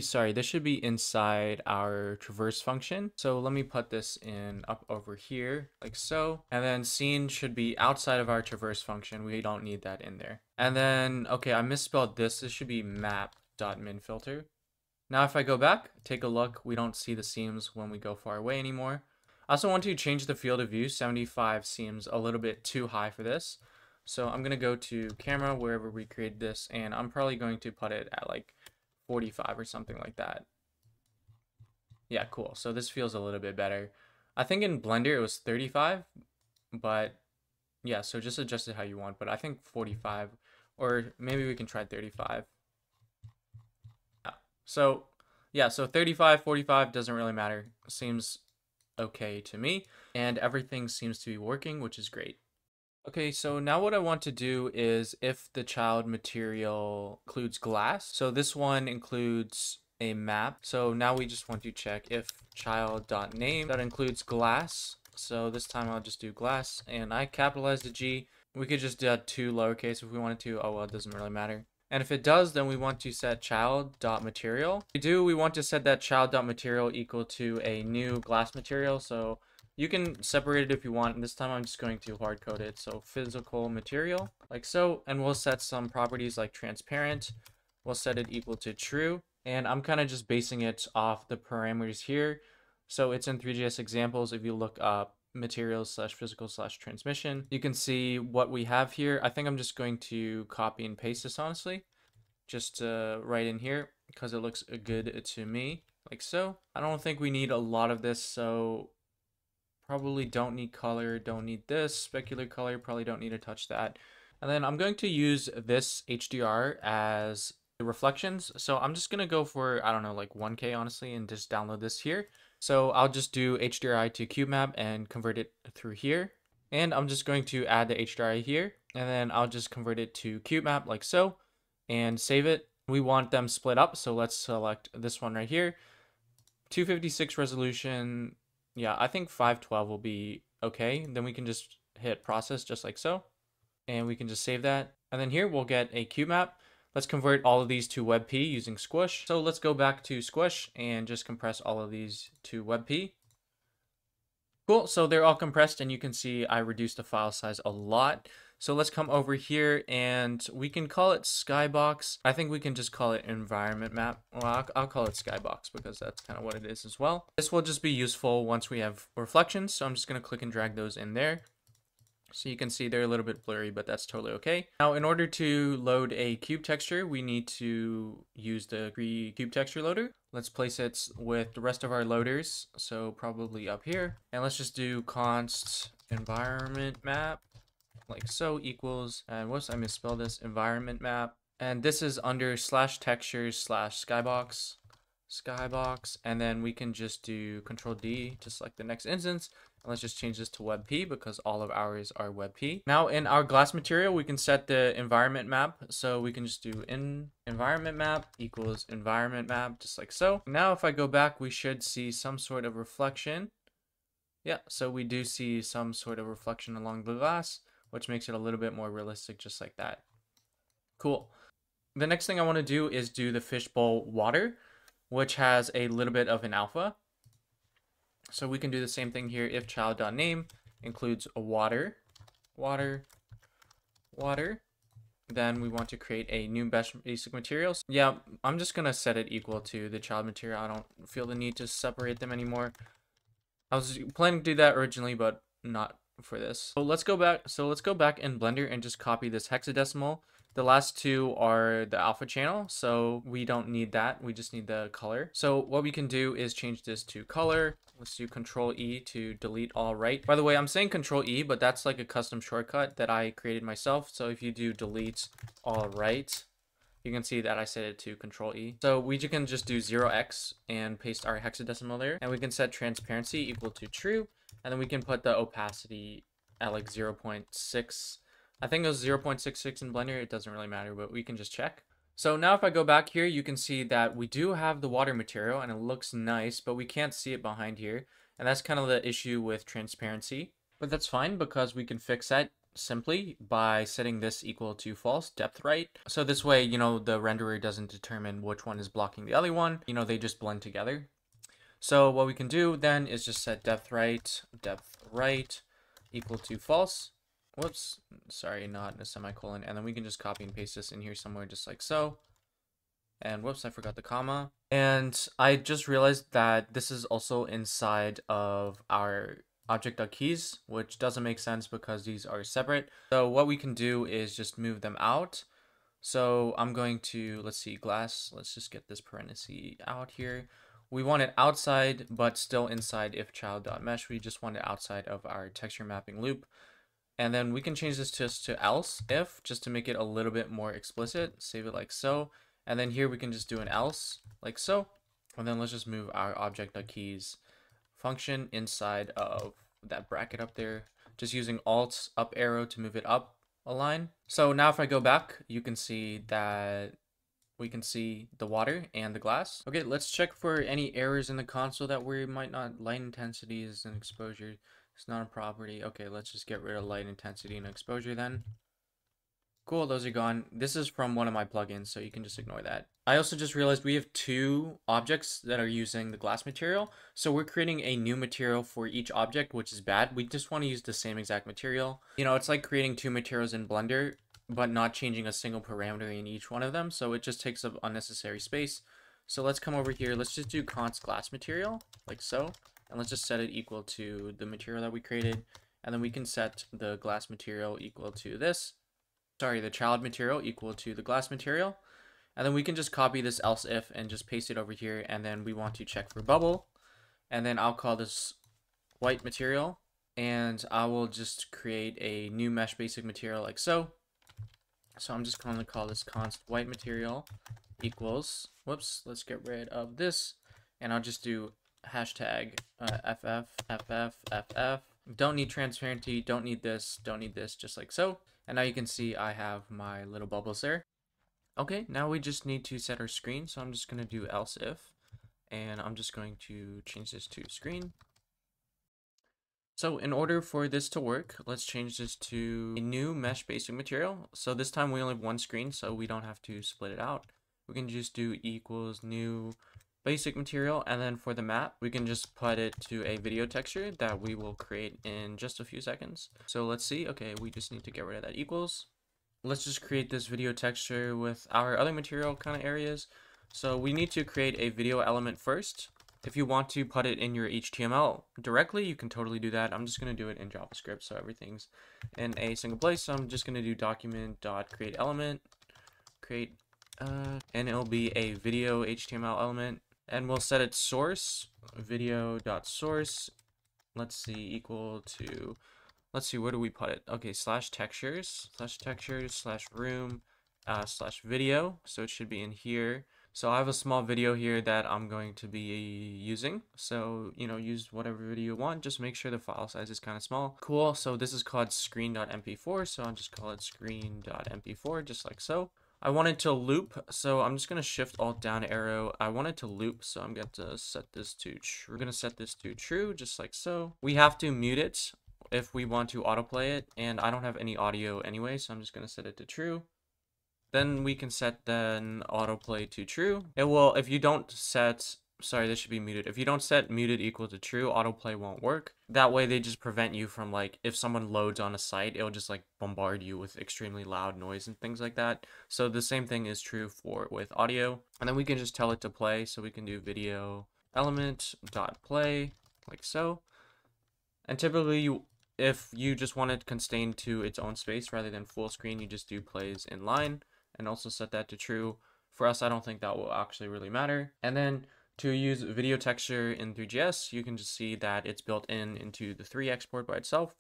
inside our traverse function. So let me put this in up over here, like so. And then scene should be outside of our traverse function. We don't need that in there. And then, okay, I misspelled this. This should be map.min filter. Now, if I go back, take a look, we don't see the seams when we go far away anymore. I also want to change the field of view. 75 seems a little bit too high for this. So I'm going to go to camera, wherever we created this, and I'm probably going to put it at like 45 or something like that. Yeah, cool. So this feels a little bit better. I think in Blender it was 35, but yeah, so just adjust it how you want. But I think 45, or maybe we can try 35. Yeah. So yeah, so 35, 45 doesn't really matter. Seems okay to me, and everything seems to be working, which is great. Okay, so now what I want to do is if the child material includes glass. So this one includes a map. So now we just want to check if child.name that includes glass. So this time I'll just do glass, and I capitalized the G. We could just do 2 lowercase if we wanted to. Oh well, it doesn't really matter. And if it does, then we want to set child.material. We want to set that child.material equal to a new glass material. So you can separate it if you want, and this time I'm just going to hard code it. So physical material, like so, and we'll set some properties like transparent. We'll set it equal to true, And I'm kind of just basing it off the parameters here. So it's in Three.js examples. If you look up materials / physical / transmission, you can see what we have here. I think I'm just going to copy and paste this, honestly, just right in here because it looks good to me, like so. I don't think we need a lot of this, so probably don't need color, don't need this specular color, probably don't need to touch that. And then I'm going to use this HDR as the reflections. So I'm just going to go for, I don't know, like 1K honestly, and just download this here. So I'll just do HDRI to CubeMap and convert it through here. And I'm just going to add the HDRI here, and then I'll just convert it to CubeMap like so, and save it. We want them split up, so let's select this one right here. 256 resolution. Yeah, I think 512 will be okay. Then we can just hit process just like so. And we can just save that. And then here we'll get a cube map. Let's convert all of these to WebP using Squish. So let's go back to Squish and just compress all of these to WebP. Cool, so they're all compressed and you can see I reduced the file size a lot. So let's come over here and we can call it Skybox. I think we can just call it environment map. Well, I'll call it Skybox because that's kind of what it is as well. This will just be useful once we have reflections. So I'm just going to click and drag those in there. So you can see they're a little bit blurry, but that's totally okay. Now, in order to load a cube texture, we need to use the cube texture loader. Let's place it with the rest of our loaders. So probably up here. And let's just do const environment map like so equals, and whoops, I misspelled this, environment map. And this is under /textures /skybox. And then we can just do Control D to select the next instance. And let's just change this to WebP because all of ours are WebP. Now in our glass material, we can set the environment map. So we can just do environment map equals environment map, just like so. Now if I go back, we should see some sort of reflection. Yeah, so we do see some sort of reflection along the glass, which makes it a little bit more realistic, just like that. Cool. The next thing I want to do is do the fishbowl water, which has a little bit of an alpha. So we can do the same thing here. If child.name includes a water, then we want to create a new basic material. Yeah, I'm just going to set it equal to the child material. I don't feel the need to separate them anymore. I was planning to do that originally, but not for this. So let's go back in Blender and just copy this hexadecimal. The last two are the alpha channel, so we don't need that. We just need the color. So what we can do is change this to color. Let's do Control E to delete all right. By the way, I'm saying Control E, but that's like a custom shortcut that I created myself. So if you do delete all right, you can see that I set it to Control E. So we can just do 0x and paste our hexadecimal there. And we can set transparency equal to true. And then we can put the opacity at like 0.6. I think it was 0.66 in Blender. It doesn't really matter, but we can just check. So now if I go back here, you can see that we do have the water material and it looks nice, but we can't see it behind here. And that's kind of the issue with transparency. But that's fine because we can fix that simply by setting this equal to false, depth right. So this way, you know, the renderer doesn't determine which one is blocking the other one. You know, they just blend together. So what we can do then is just set depth right equal to false. Whoops, sorry, not a semicolon. And then we can just copy and paste this in here somewhere just like so. And whoops, I forgot the comma. And I just realized that this is also inside of our object.keys, which doesn't make sense because these are separate. So what we can do is just move them out. So I'm going to, let's see, glass. Let's just get this parenthesis out here. We want it outside, but still inside if child.mesh. We just want it outside of our texture mapping loop. And then we can change this just to else if, just to make it a little bit more explicit. Save it like so. And then here we can just do an else like so. And then let's just move our object.keys function inside of that bracket up there. Just using alt up arrow to move it up a line. So now if I go back, you can see that we can see the water and the glass. Okay, let's check for any errors in the console that we might not. Light intensity is an exposure. It's not a property. Okay, let's just get rid of light intensity and exposure then. Cool, those are gone. This is from one of my plugins, so you can just ignore that. I also just realized we have two objects that are using the glass material. So we're creating a new material for each object, which is bad. We just want to use the same exact material. You know, it's like creating two materials in Blender, but not changing a single parameter in each one of them. So it just takes up unnecessary space. So let's come over here. Let's just do const glass material like so. And let's just set it equal to the material that we created. And then we can set the glass material equal to this. Sorry, the child material equal to the glass material. And then we can just copy this else if and just paste it over here. And then we want to check for bubble. And then I'll call this white material. And I will just create a new mesh basic material like so. So I'm just going to call this const white material equals, whoops, let's get rid of this. And I'll just do hashtag ff. Don't need transparency, don't need this, just like so. And now you can see I have my little bubbles there. Okay, now we just need to set our screen. So I'm just going to do else if, and I'm just going to change this to screen. So in order for this to work, let's change this to a new mesh basic material. So this time we only have one screen, so we don't have to split it out. We can just do equals new basic material, and then for the map, we can just put it to a video texture that we will create in just a few seconds. So let's see. Okay, we just need to get rid of that equals. Let's just create this video texture with our other material kind of areas. So we need to create a video element first. If you want to put it in your HTML directly, you can totally do that. I'm just going to do it in JavaScript, so everything's in a single place. So I'm just going to do document.create element, create, and it'll be a video HTML element. And we'll set its source, video.source, let's see, equal to, let's see, where do we put it? Okay, /textures, /room, /video. So it should be in here. So I have a small video here that I'm going to be using. So, you know, use whatever video you want. Just make sure the file size is kind of small. Cool. So this is called screen.mp4. So I'll just call it screen.mp4, just like so. I want it to loop. So I'm just going to shift alt down arrow. I want it to loop. So I'm going to set this to true. We're going to set this to true, just like so. We have to mute it if we want to autoplay it. And I don't have any audio anyway. So I'm just going to set it to true. Then we can set then autoplay to true. It will, if you don't set, sorry, this should be muted. If you don't set muted equal to true, autoplay won't work. That way they just prevent you from, like, if someone loads on a site, it'll just like bombard you with extremely loud noise and things like that. So the same thing is true with audio. And then we can just tell it to play. So we can do video element dot play like so. And typically if you just want it constrained to its own space rather than full screen, you just do plays in line. And also set that to true. For us, I don't think that will actually really matter. And then to use video texture in Three.js, you can just see that it's built into the 3 export by itself.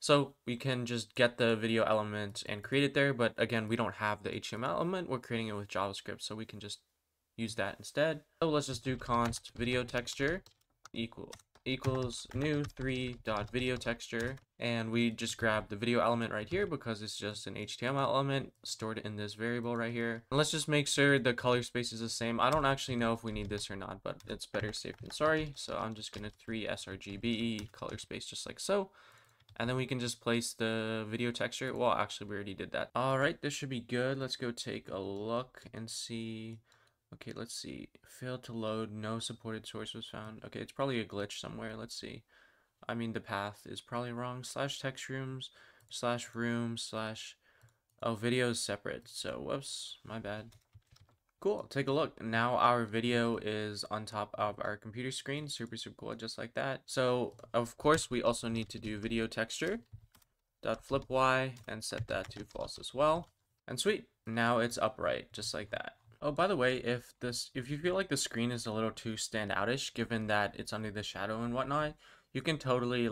So we can just get the video element and create it there. But again, we don't have the HTML element. We're creating it with JavaScript, so we can just use that instead. So let's just do const video texture equals new 3.video texture, and we just grab the video element right here because it's just an HTML element stored in this variable right here. And let's just make sure the color space is the same. I don't actually know if we need this or not, but it's better safe than sorry. So I'm just gonna 3 sRGB color space just like so. And then we can just place the video texture. Well, actually we already did that. All right, this should be good. Let's go take a look and see. Okay, let's see. Failed to load. No supported source was found. Okay, it's probably a glitch somewhere. Let's see. I mean, the path is probably wrong. /text rooms /room / oh, video is separate. So, whoops, my bad. Cool. Take a look. Now our video is on top of our computer screen. Super cool, just like that. So, of course, we also need to do video texture .flip y and set that to false as well. And sweet. Now it's upright, just like that. Oh, by the way, if you feel like the screen is a little too standoutish, given that it's under the shadow and whatnot, you can totally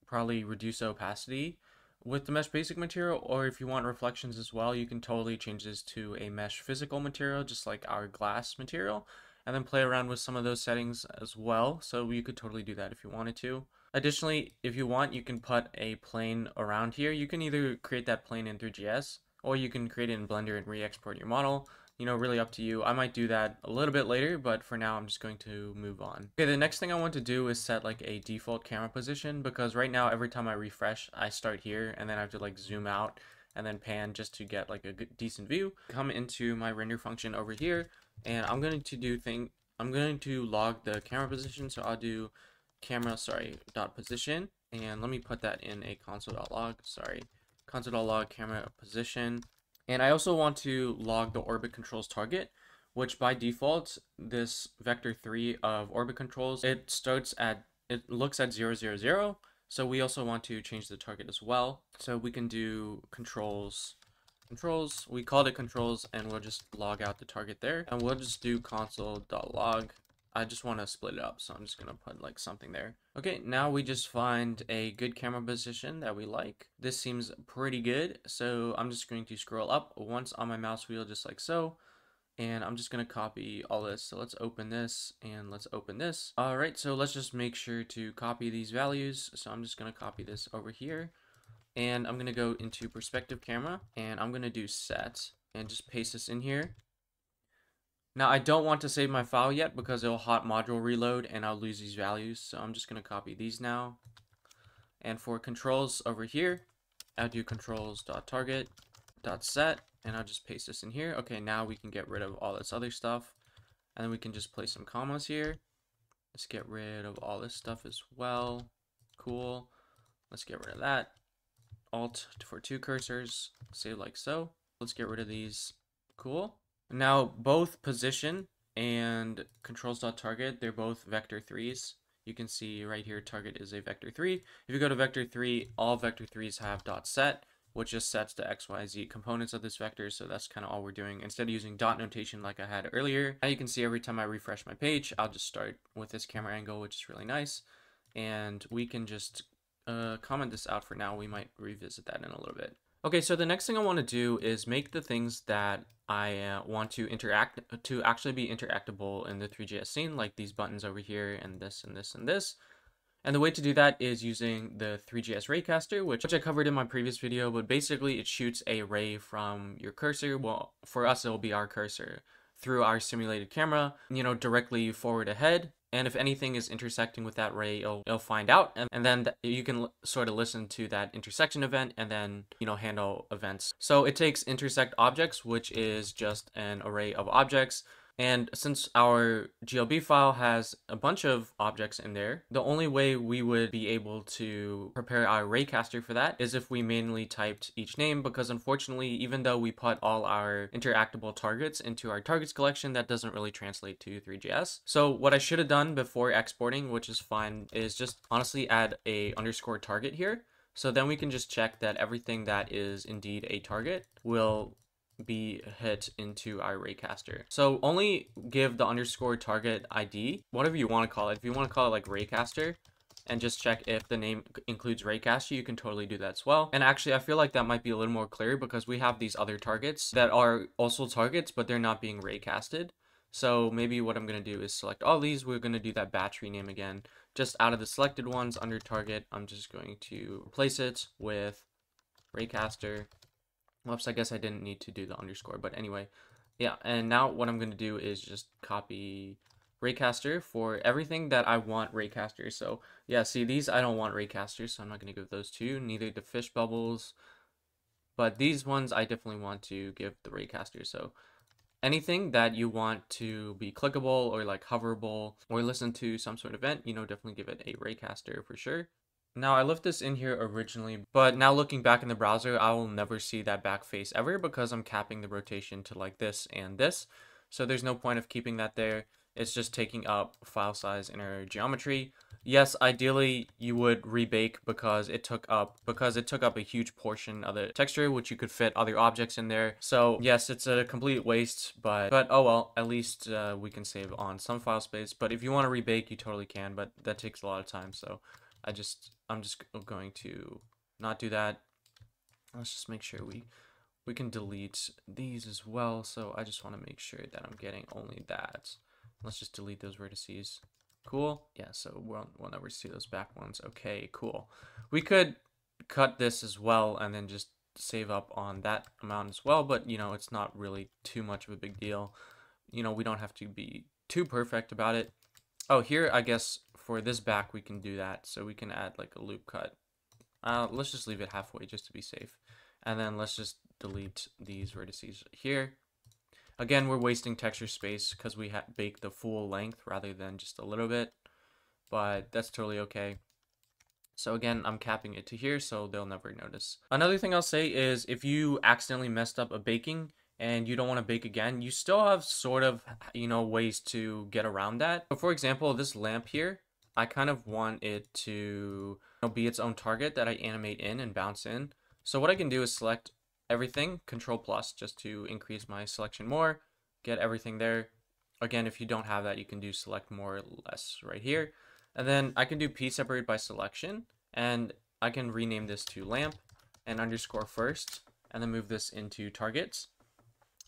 probably reduce the opacity with the mesh basic material, or if you want reflections as well, you can totally change this to a mesh physical material, just like our glass material, and then play around with some of those settings as well. So you could totally do that if you wanted to. Additionally, if you want, you can put a plane around here. You can either create that plane in Three.js, or you can create it in Blender and re-export your model. You know, really up to you. I might do that a little bit later, but for now I'm just going to move on. Okay, the next thing I want to do is set like a default camera position, because right now every time I refresh, I start here and then I have to like zoom out and then pan just to get like a good, decent view. Come into my render function over here, and I'm going to log the camera position. So I'll do camera.position, and let me put that in a console.log. Console.log camera position. And I also want to log the OrbitControls target, which by default, this vector 3 of OrbitControls, it looks at 0, 0, 0. So we also want to change the target as well. So we can do controls, we called it controls, and we'll just log out the target there. And we'll just do console.log. I just want to split it up, so I'm just going to put like something there. Okay, now we just find a good camera position that we like. This seems pretty good, so I'm just going to scroll up once on my mouse wheel, just like so. And I'm just going to copy all this. So let's open this and let's open this. All right, so let's just make sure to copy these values. So I'm just going to copy this over here. And I'm going to go into perspective camera, and I'm going to do set and just paste this in here. Now, I don't want to save my file yet because it'll hot module reload and I'll lose these values. So I'm just going to copy these now. And for controls over here, I'll do controls.target.set, and I'll just paste this in here. Okay, now we can get rid of all this other stuff. And then we can just place some commas here. Let's get rid of all this stuff as well. Cool. Let's get rid of that. Alt for 2 cursors, save like so. Let's get rid of these. Cool. Now both position and controls.target, they're both vector 3s. You can see right here target is a vector 3. If you go to vector 3, all vector 3s have .set, which just sets the XYZ components of this vector. So that's kind of all we're doing instead of using dot notation like I had earlier. Now you can see every time I refresh my page, I'll just start with this camera angle, which is really nice. And we can just comment this out for now. We might revisit that in a little bit. Okay, so the next thing I want to do is make the things that I want to actually be interactable in the Three.js scene, like these buttons over here and this and this and this. And the way to do that is using the Three.js Raycaster, which I covered in my previous video, but basically it shoots a ray from your cursor. Well, for us, it'll be our cursor through our simulated camera, directly forward ahead. And if anything is intersecting with that ray, it'll find out. And then you can sort of listen to that intersection event and then, handle events. So it takes intersect objects, which is just an array of objects. And since our GLB file has a bunch of objects in there, the only way we would be able to prepare our Raycaster for that is if we manually typed each name, because unfortunately, even though we put all our interactable targets into our targets collection, that doesn't really translate to Three.js. So what I should have done before exporting, which is fine, is just honestly add a underscore target here. So then we can just check that everything that is indeed a target will be hit into our Raycaster. So only give the underscore target ID, whatever you want to call it. If you want to call it like Raycaster and just check if the name includes Raycaster, you can totally do that as well. And actually, I feel like that might be a little more clear because we have these other targets that are also targets, but they're not being Raycasted. So maybe what I'm going to do is select all these. We're going to do that batch rename again. Just out of the selected ones under target, I'm just going to replace it with Raycaster. Whoops, I guess I didn't need to do the underscore, but anyway. Yeah, and now what I'm going to do is just copy Raycaster for everything that I want Raycaster. So yeah, see, these I don't want Raycaster, so I'm not going to give those to, neither the fish bubbles. But these ones I definitely want to give the Raycaster. So anything that you want to be clickable or like hoverable or listen to some sort of event, definitely give it a Raycaster for sure. Now, I left this in here originally, but now looking back in the browser, I will never see that back face ever because I'm capping the rotation to like this and this. So there's no point of keeping that there. It's just taking up file size in our geometry. Yes, ideally you would rebake because it took up a huge portion of the texture, which you could fit other objects in there. So yes, it's a complete waste, but oh well, at least we can save on some file space. But if you want to rebake, you totally can, but that takes a lot of time. So I'm just going to not do that. Let's just make sure we can delete these as well. So I just want to make sure that I'm getting only that. Let's just delete those vertices. Cool. Yeah, so we'll never see those back ones. Okay, cool. We could cut this as well and then just save up on that amount as well, but it's not really too much of a big deal. We don't have to be too perfect about it. Oh, here, I guess for this back, we can do that. So we can add like a loop cut. Let's just leave it halfway just to be safe. And then let's just delete these vertices here. Again, we're wasting texture space because we baked the full length rather than just a little bit. But that's totally okay. So again, I'm capping it to here so they'll never notice. Another thing I'll say is if you accidentally messed up a baking and you don't want to bake again, you still have sort of, ways to get around that. But for example, this lamp here, I kind of want it to be its own target that I animate in and bounce in. So what I can do is select everything, Control plus, just to increase my selection more, get everything there. Again, if you don't have that, you can do select more or less right here. And then I can do p separate by selection, and I can rename this to lamp and underscore first, and then move this into targets.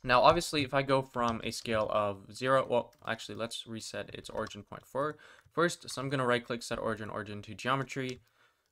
Now, obviously, if I go from a scale of 0, well, actually, let's reset its origin point first. So I'm going to right-click, set origin to geometry,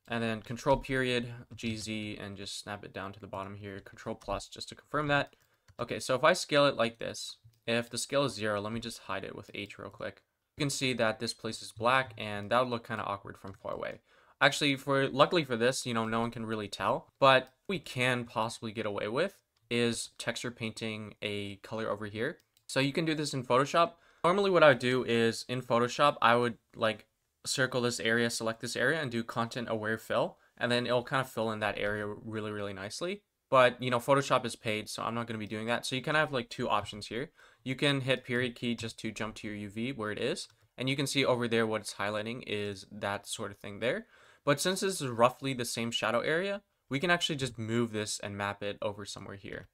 and then control period, GZ, and just snap it down to the bottom here, control plus, just to confirm that. Okay, so if I scale it like this, if the scale is 0, let me just hide it with H real quick. You can see that this place is black, and that would look kind of awkward from far away. Actually, luckily for this, no one can really tell, but we can possibly get away with is texture painting a color over here. So you can do this in Photoshop. Normally what I would do is in Photoshop, I would like circle this area, select this area, and do content aware fill, and then it'll kind of fill in that area really, really nicely. But Photoshop is paid, so I'm not going to be doing that. So you kind of have like two options here. You can hit period key just to jump to your UV where it is, and you can see over there what it's highlighting is that sort of thing there. But since this is roughly the same shadow area, we can actually just move this and map it over somewhere here.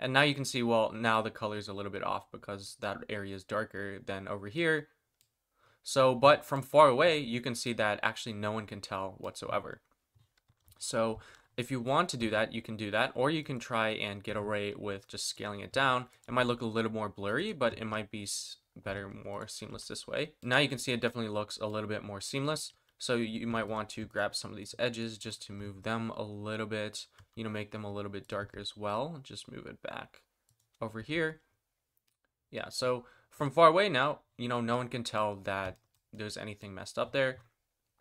And now you can see, well, now the color is a little bit off because that area is darker than over here. So, but from far away, you can see that actually no one can tell whatsoever. So if you want to do that, you can do that, or you can try and get away with just scaling it down. It might look a little more blurry, but it might be better, more seamless this way. Now you can see it definitely looks a little bit more seamless. So you might want to grab some of these edges just to move them a little bit, make them a little bit darker as well. Just move it back over here. Yeah, so from far away now, no one can tell that there's anything messed up there.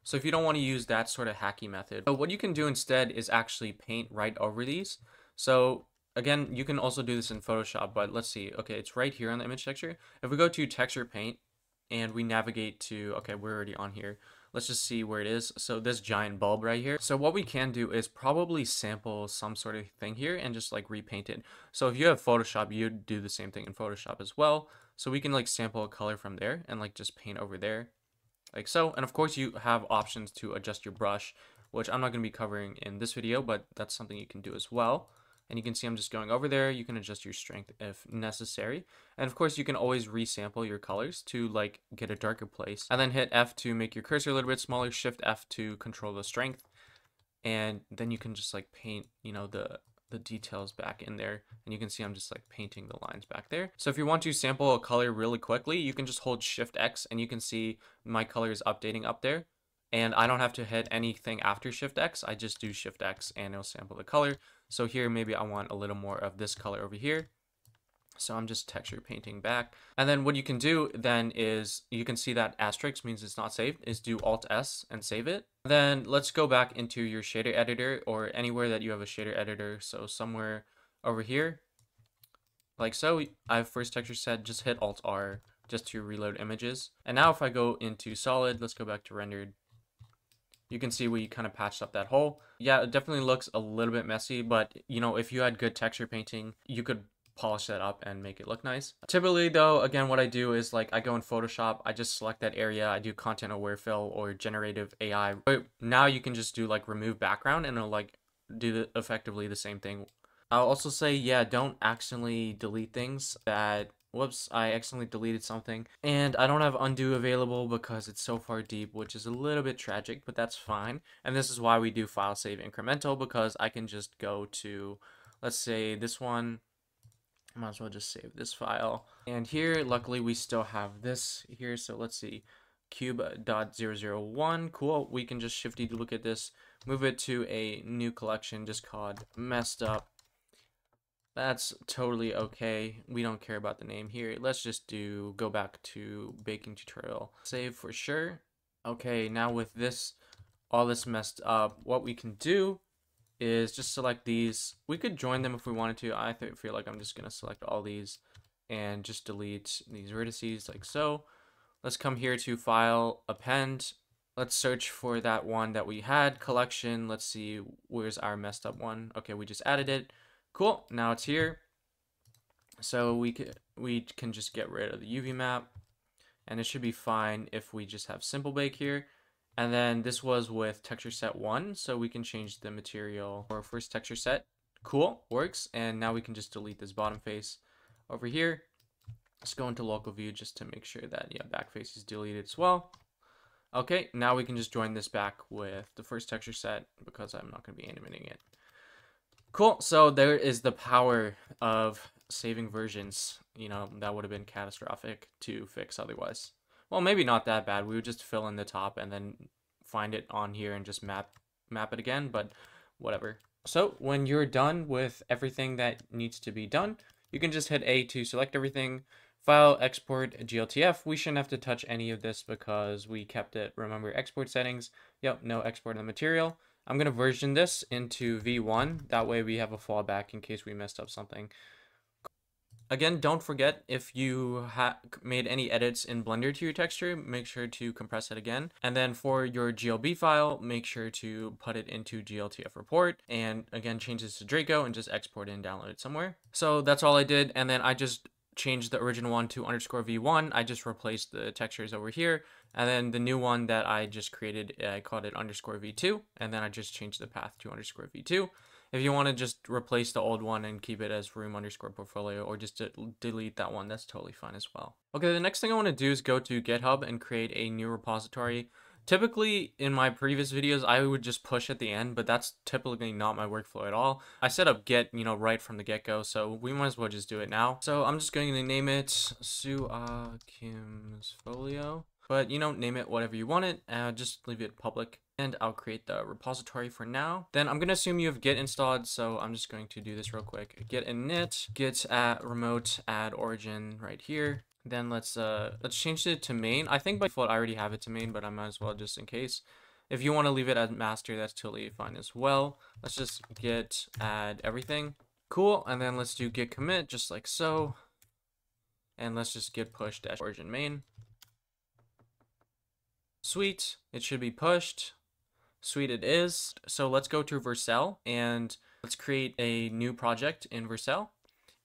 So if you don't want to use that sort of hacky method, what you can do instead is actually paint right over these. So again, you can also do this in Photoshop, but let's see. Okay, it's right here on the image texture. If we go to texture paint and we navigate to, okay, we're already on here. Let's just see where it is. So this giant bulb right here. So what we can do is probably sample some sort of thing here and just like repaint it. So if you have Photoshop, you'd do the same thing in Photoshop as well. So we can like sample a color from there and like just paint over there like so. And of course you have options to adjust your brush, which I'm not going to be covering in this video, but that's something you can do as well. And you can see I'm just going over there. You can adjust your strength if necessary. And of course, you can always resample your colors to like get a darker place. And then hit F to make your cursor a little bit smaller, Shift F to control the strength. And then you can just like paint, the details back in there. And you can see I'm just like painting the lines back there. So if you want to sample a color really quickly, you can just hold Shift X and you can see my color is updating up there. And I don't have to hit anything after Shift X. I just do Shift X and it'll sample the color. So here, maybe I want a little more of this color over here. So I'm just texture painting back. And then what you can do then is, you can see that asterisk means it's not saved, is do Alt S and save it. Then let's go back into your shader editor or anywhere that you have a shader editor. So somewhere over here, like so. I have first texture set, just hit Alt R just to reload images. And now if I go into solid, let's go back to rendered. You can see we kind of patched up that hole. Yeah, it definitely looks a little bit messy, but if you had good texture painting, you could polish that up and make it look nice. Typically though, again, what I do is like I go in Photoshop, I just select that area, I do content aware fill or generative AI. But now you can just do like remove background and it'll like do effectively the same thing. I'll also say, yeah, don't accidentally delete things that, whoops, I accidentally deleted something. And I don't have undo available because it's so far deep, which is a little bit tragic, but that's fine. And this is why we do file save incremental, because I can just go to, let's say this one, I might as well just save this file. And here, luckily, we still have this here. So let's see, cube.001, cool. We can just shifty look at this, move it to a new collection just called messed up. That's totally okay. We don't care about the name here. Let's just go back to baking tutorial. Save for sure. Okay, now with this, all this messed up, what we can do is just select these. We could join them if we wanted to. I feel like I'm just gonna select all these and just delete these vertices like so. Let's come here to file, append. Let's search for that one that we had, collection. Let's see, where's our messed up one? Okay, we just added it. Cool, now it's here. So we can just get rid of the UV map, and it should be fine if we just have simple bake here. And then this was with texture set 1, so we can change the material for our first texture set. Cool, works. And now we can just delete this bottom face over here. Let's go into local view just to make sure that, yeah, back face is deleted as well. Okay, now we can just join this back with the first texture set because I'm not going to be animating it. Cool, so there is the power of saving versions. You know, that would have been catastrophic to fix otherwise. Well, maybe not that bad. We would just fill in the top and then find it on here and just map it again, but whatever. So when you're done with everything that needs to be done, you can just hit A to select everything. File, export, GLTF. We shouldn't have to touch any of this because we kept it. Remember, export settings. Yep, no export of the material. I'm going to version this into V1. That way we have a fallback in case we messed up something. Again, don't forget, if you made any edits in Blender to your texture, make sure to compress it again. And then for your GLB file, make sure to put it into GLTF report. And again, change this to Draco and just export it and download it somewhere. So that's all I did. And then I just changed the original one to _V1. I just replaced the textures over here. And then the new one that I just created, I called it _V2. And then I just changed the path to _V2. If you want to just replace the old one and keep it as room_portfolio, or just delete that one, that's totally fine as well. Okay, the next thing I want to do is go to GitHub and create a new repository. Typically, in my previous videos, I would just push at the end, but that's typically not my workflow at all. I set up Git, you know, right from the get-go, so we might as well just do it now. So I'm just going to name it Sua Kim's Folio. But, you know, name it whatever you want it, just leave it public. And I'll create the repository for now. Then I'm going to assume you have Git installed, so I'm just going to do this real quick. Git init, git at remote add origin right here. Then let's change it to main. I think by default I already have it to main, but I might as well just in case. If you want to leave it as master, that's totally fine as well. Let's just git add everything. Cool, and then let's do git commit just like so. And let's just git push dash origin main. Sweet, it should be pushed. Sweet it is. So let's go to Vercel and let's create a new project in Vercel.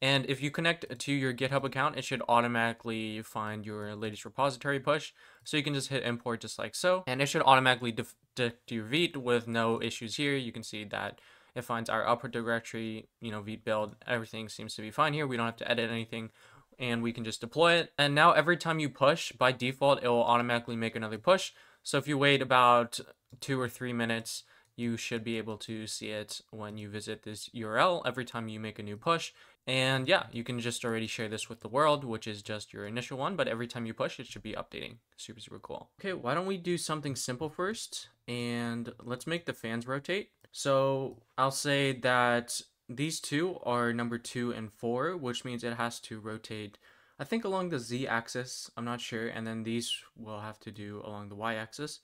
And if you connect to your GitHub account, it should automatically find your latest repository push. So you can just hit import just like so. And it should automatically detect your Vite with no issues here. You can see that it finds our output directory, you know, Vite build, everything seems to be fine here. We don't have to edit anything. And we can just deploy it. And now every time you push, by default, it will automatically make another push. So if you wait about 2 or 3 minutes, you should be able to see it when you visit this URL every time you make a new push. And yeah, you can just already share this with the world, which is just your initial one, but every time you push, it should be updating. Super, super cool. Okay, why don't we do something simple first? And let's make the fans rotate. So I'll say that these two are number 2 and 4, which means it has to rotate, I think, along the z-axis. I'm not sure. And then these will have to do along the y-axis,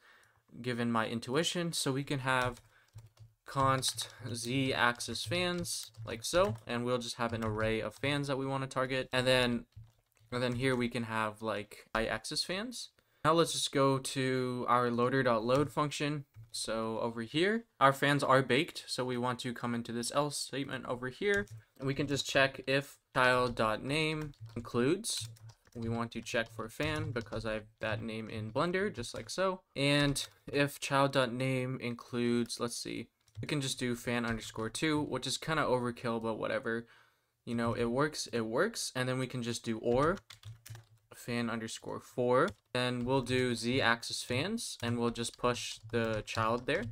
given my intuition. So we can have const z-axis fans like so, and we'll just have an array of fans that we want to target. And then here we can have like y-axis fans. Now let's just go to our loader.load function. So over here, our fans are baked, so we want to come into this else statement over here, and we can just check if child.name includes. We want to check for fan because I have that name in Blender, just like so. And if child.name includes, let's see, we can just do fan _2, which is kind of overkill, but whatever. You know, it works. And then we can just do or fan _4. Then we'll do z-axis fans, and we'll just push the child there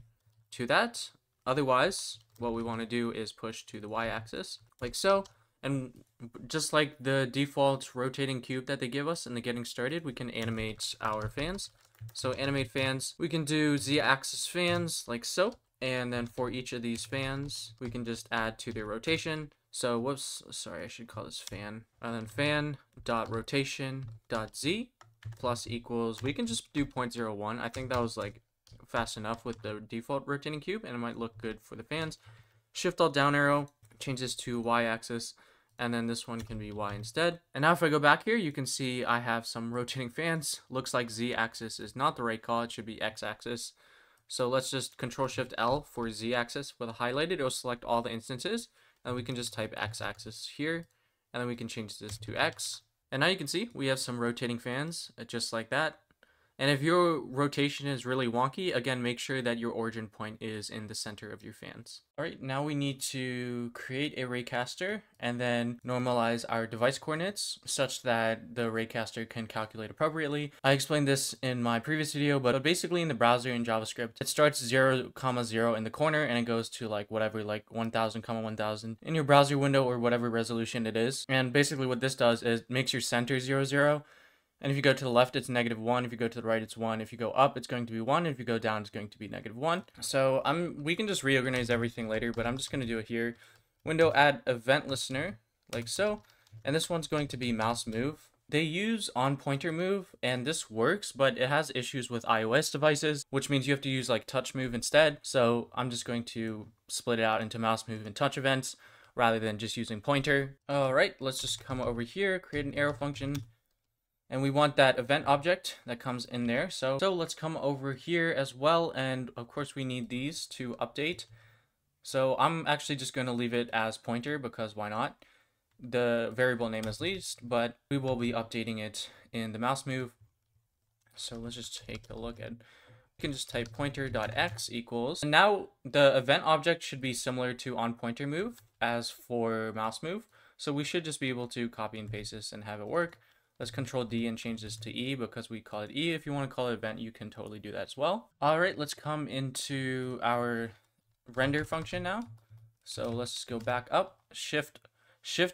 to that. Otherwise, what we want to do is push to the y-axis like so. And just like the default rotating cube that they give us in the getting started, we can animate our fans. So animate fans, we can do z-axis fans like so. And then for each of these fans, we can just add to their rotation. So whoops, sorry, I should call this fan. And then fan.rotation.z plus equals, we can just do 0.01. I think that was like fast enough with the default rotating cube, and it might look good for the fans. Shift alt down arrow, change this to y-axis, and then this one can be y instead. And now if I go back here, you can see I have some rotating fans. Looks like z-axis is not the right call, it should be x-axis. So let's just Control-Shift-L for z-axis with a highlighted. It'll select all the instances, and we can just type x-axis here. and then we can change this to X. And now you can see we have some rotating fans just like that. And if your rotation is really wonky, again, make sure that your origin point is in the center of your fans. All right, now we need to create a Raycaster and then normalize our device coordinates such that the Raycaster can calculate appropriately. I explained this in my previous video, but basically in the browser in JavaScript, it starts 0, 0 in the corner and it goes to like whatever, like 1000, 1000 in your browser window or whatever resolution it is. And basically what this does is it makes your center 0, 0. And if you go to the left, it's -1. If you go to the right, it's 1. If you go up, it's going to be 1. If you go down, it's going to be -1. So we can just reorganize everything later, but I'm just going to do it here. Window add event listener, like so. And this one's going to be mouse move. They use on pointer move, and this works, but it has issues with iOS devices, which means you have to use like touch move instead. So I'm just going to split it out into mouse move and touch events rather than just using pointer. All right, let's just come over here, create an arrow function. And we want that event object that comes in there. So let's come over here as well. And of course we need these to update. So I'm actually just going to leave it as pointer because why not? The variable name is least, but we will be updating it in the mouse move. So let's just take a look at, we can just type pointer.x equals. And now the event object should be similar to on pointer move as for mouse move. So we should just be able to copy and paste this and have it work. Let's Control D and change this to E because we call it E. If you want to call it event, you can totally do that as well. All right, let's come into our render function now. So let's just go back up, shift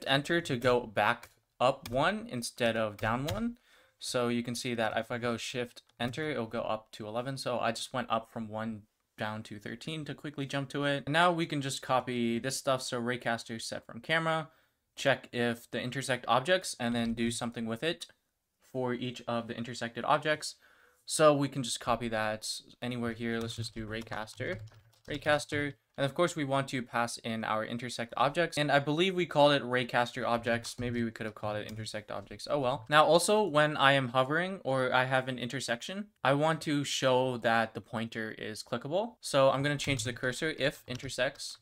enter to go back up 1 instead of down 1. So you can see that if I go shift enter, it'll go up to 11. So I just went up from 1 down to 13 to quickly jump to it. And now we can just copy this stuff. So Raycaster set from camera. Check if the intersect objects and then do something with it for each of the intersected objects. So we can just copy that anywhere here. Let's just do Raycaster. And of course we want to pass in our intersect objects. And I believe we called it Raycaster objects. Maybe we could have called it intersect objects. Oh well. Now also when I am hovering or I have an intersection, I want to show that the pointer is clickable. So I'm going to change the cursor if intersects.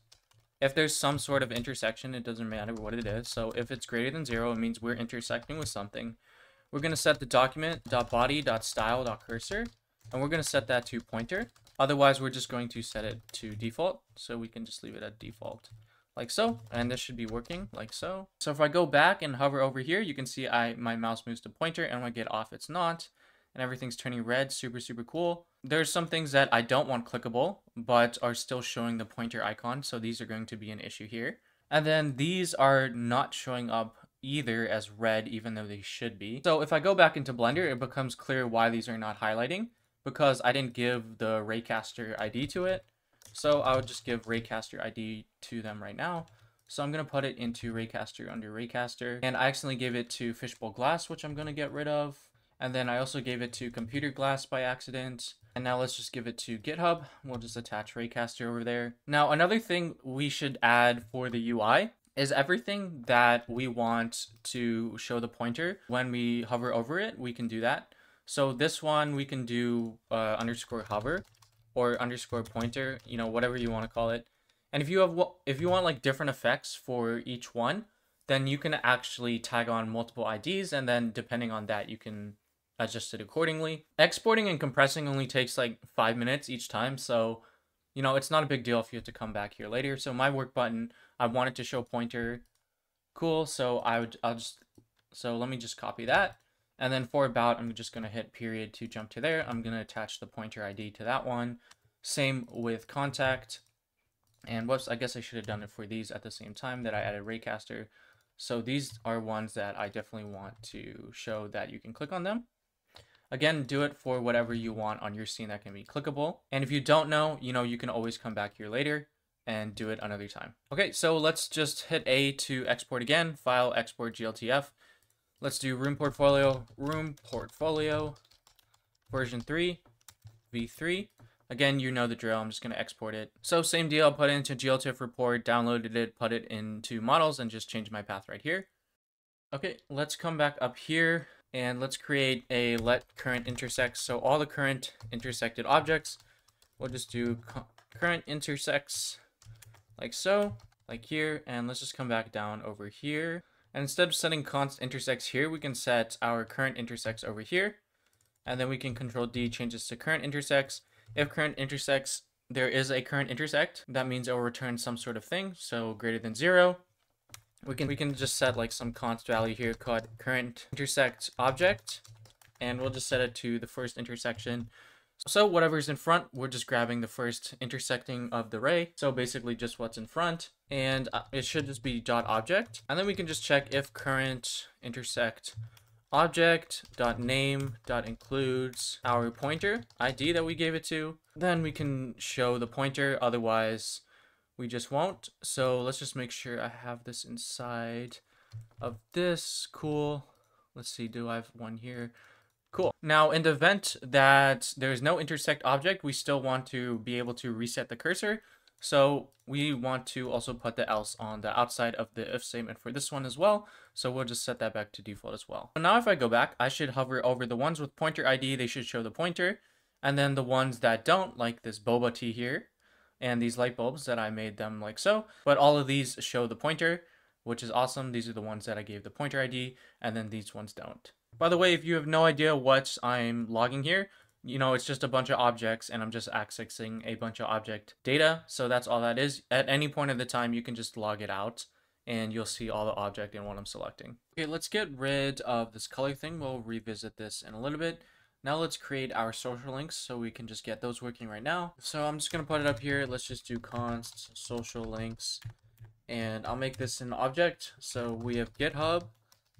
If there's some sort of intersection, it doesn't matter what it is. So if it's greater than 0, it means we're intersecting with something. We're going to set the document.body.style.cursor, and we're going to set that to pointer. Otherwise, we're just going to set it to default. So we can just leave it at default like so. And this should be working like so. So if I go back and hover over here, you can see my mouse moves to pointer, and when I get off, it's not. And everything's turning red, super cool. There's some things that I don't want clickable, but are still showing the pointer icon, so these are going to be an issue here. And then these are not showing up either as red, even though they should be. So if I go back into Blender, it becomes clear why these are not highlighting, because I didn't give the Raycaster ID to it. So I would just give Raycaster ID to them right now. So I'm going to put it into Raycaster under Raycaster, and I accidentally gave it to Fishbowl Glass, which I'm going to get rid of. And then I also gave it to Computer Glass by accident. And now let's just give it to GitHub. We'll just attach Raycaster over there. Now, another thing we should add for the UI is everything that we want to show the pointer. When we hover over it, we can do that. So this one, we can do underscore hover or underscore pointer, you know, whatever you want to call it. And if you want like different effects for each one, then you can actually tag on multiple IDs. And then depending on that, you can adjust it accordingly. Exporting and compressing only takes like 5 minutes each time, so you know it's not a big deal if you have to come back here later. So my work button, I want it to show pointer, cool. So so let me just copy that, and then for about, I'm just gonna hit period to jump to there. I'm gonna attach the pointer ID to that one. Same with contact, and whoops, I guess I should have done it for these at the same time that I added Raycaster. So these are ones that I definitely want to show that you can click on them. Again, do it for whatever you want on your scene that can be clickable. And if you don't know, you know, you can always come back here later and do it another time. Okay, so let's just hit A to export again. File, export GLTF. Let's do room portfolio, version 3, v3. Again, you know the drill. I'm just going to export it. So same deal. I'll put it into GLTF report, downloaded it, put it into models, and just change my path right here. Okay, let's come back up here. And let's create a let current intersects. So all the current intersected objects, we'll just do current intersects like so, like here. And let's just come back down over here. And instead of setting const intersects here, we can set our current intersects over here. And then we can control D, change this to current intersects. If current intersects, there is a current intersect, that means it will return some sort of thing, so greater than 0. We can just set like some const value here called current intersect object, and we'll just set it to the first intersection. So whatever's in front, we're just grabbing the first intersecting of the array. So basically just what's in front, and it should just be dot object. And then we can just check if current intersect object dot name dot includes our pointer ID that we gave it to. Then we can show the pointer, otherwise we just won't. So let's just make sure I have this inside of this. Cool. Let's see, do I have one here? Cool. Now in the event that there's no intersect object, we still want to be able to reset the cursor. So we want to also put the else on the outside of the if statement for this one as well. So we'll just set that back to default as well. So now if I go back, I should hover over the ones with pointer ID, they should show the pointer. And then the ones that don't, like this boba tea here, and these light bulbs that I made them like so. But all of these show the pointer, which is awesome. These are the ones that I gave the pointer ID, and then these ones don't. By the way, if you have no idea what I'm logging here, you know, it's just a bunch of objects and I'm just accessing a bunch of object data. So that's all that is. At any point of the time, you can just log it out and you'll see all the object and what I'm selecting. Okay, let's get rid of this color thing. We'll revisit this in a little bit. Now let's create our social links so we can just get those working right now. So I'm just going to put it up here. Let's just do const social links, and I'll make this an object. So we have GitHub,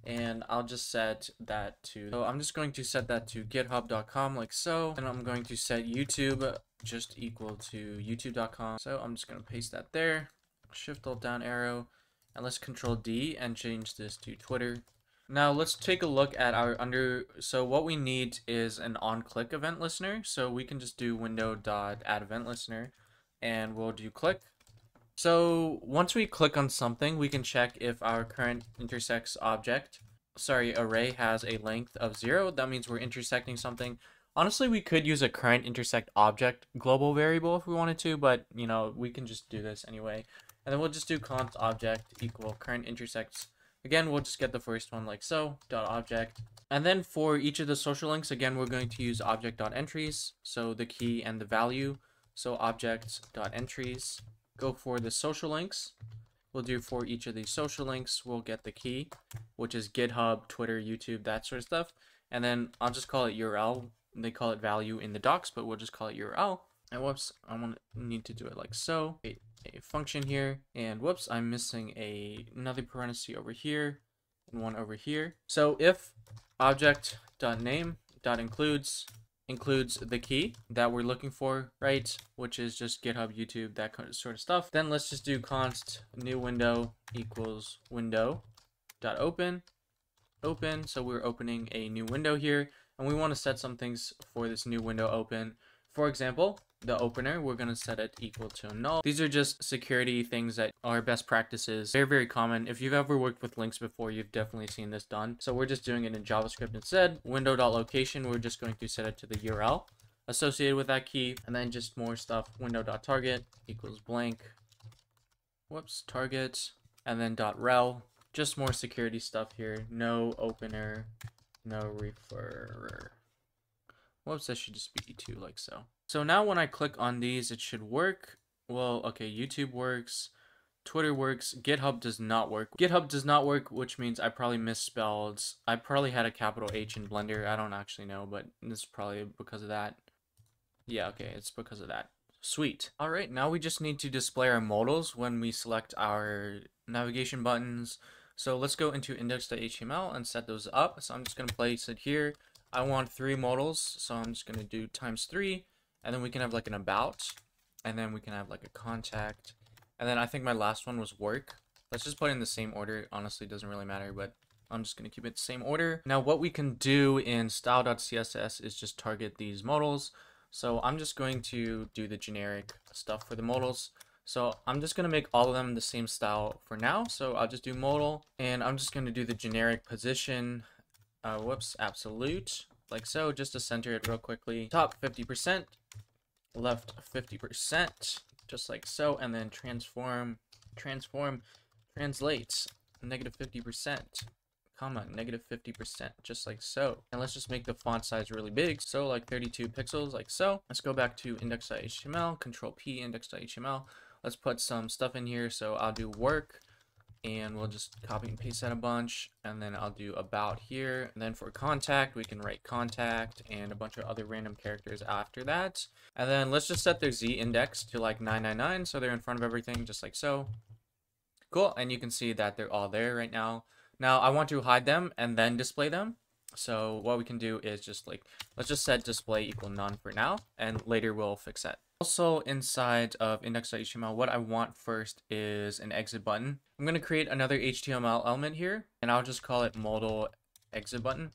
and I'll just set that to, so I'm just going to set that to github.com like so. And I'm going to set YouTube just equal to youtube.com. So I'm just going to paste that there, shift alt down arrow, and let's control D and change this to Twitter. Now let's take a look at our so what we need is an on-click event listener. So we can just do window.add event listener, and we'll do click. So once we click on something, we can check if our current intersects array has a length of 0. That means we're intersecting something. Honestly, we could use a current intersect object global variable if we wanted to, but you know, we can just do this anyway. And then we'll just do const object equal current intersects. Again, we'll just get the first one like so, dot object. And then for each of the social links, again, we're going to use object.entries, so the key and the value. So object.entries. Go for the social links. We'll do for each of these social links, we'll get the key, which is GitHub, Twitter, YouTube, that sort of stuff. And then I'll just call it URL. They call it value in the docs, but we'll just call it URL. And whoops, need to do it like so. A function here, and whoops, I'm missing another parenthesis over here and one over here. So if object.name.includes the key that we're looking for, right, which is just GitHub, YouTube, that kind of sort of stuff, then let's just do const new window equals window.open. So we're opening a new window here, and we want to set some things for this new window open. For example, the opener, we're going to set it equal to null. These are just security things that are best practices. They're very common. If you've ever worked with links before, you've definitely seen this done. So we're just doing it in JavaScript instead. Window.location, we're just going to set it to the URL associated with that key. And then just more stuff, window.target equals blank. Whoops, target. And then .rel, just more security stuff here. No opener, no referrer. Whoops, that should just be E2 like so. So now when I click on these, it should work. Well, okay, YouTube works, Twitter works, GitHub does not work. GitHub does not work, which means I probably misspelled. I probably had a capital H in Blender. I don't actually know, but this is probably because of that. Yeah, okay, it's because of that. Sweet. All right, now we just need to display our modals when we select our navigation buttons. So let's go into index.html and set those up. So I'm just going to place it here. I want 3 modals, so I'm just going to do ×3, and then we can have like an about, and then we can have like a contact, and then I think my last one was work. Let's just put it in the same order. Honestly, it doesn't really matter, but I'm just going to keep it the same order. Now what we can do in style.css is just target these modals. So I'm just going to do the generic stuff for the modals. So I'm just going to make all of them the same style for now. So I'll just do modal, and I'm just going to do the generic position. Absolute, like so, just to center it real quickly. Top 50%, left 50%, just like so, and then transform translates -50%, comma, -50%, just like so. And let's just make the font size really big, so like 32 pixels, like so. Let's go back to index.html, Control P, index.html. Let's put some stuff in here, so I'll do work, and we'll just copy and paste that a bunch, and then I'll do about here, and then for contact we can write contact and a bunch of other random characters after that. And then let's just set their z index to like 999, so they're in front of everything, just like so. Cool. And you can see that they're all there right now. Now I want to hide them and then display them, so what we can do is just like, let's just set display equal none for now, and later we'll fix that. Also inside of index.html, what I want first is an exit button. I'm going to create another HTML element here, and I'll just call it modal exit button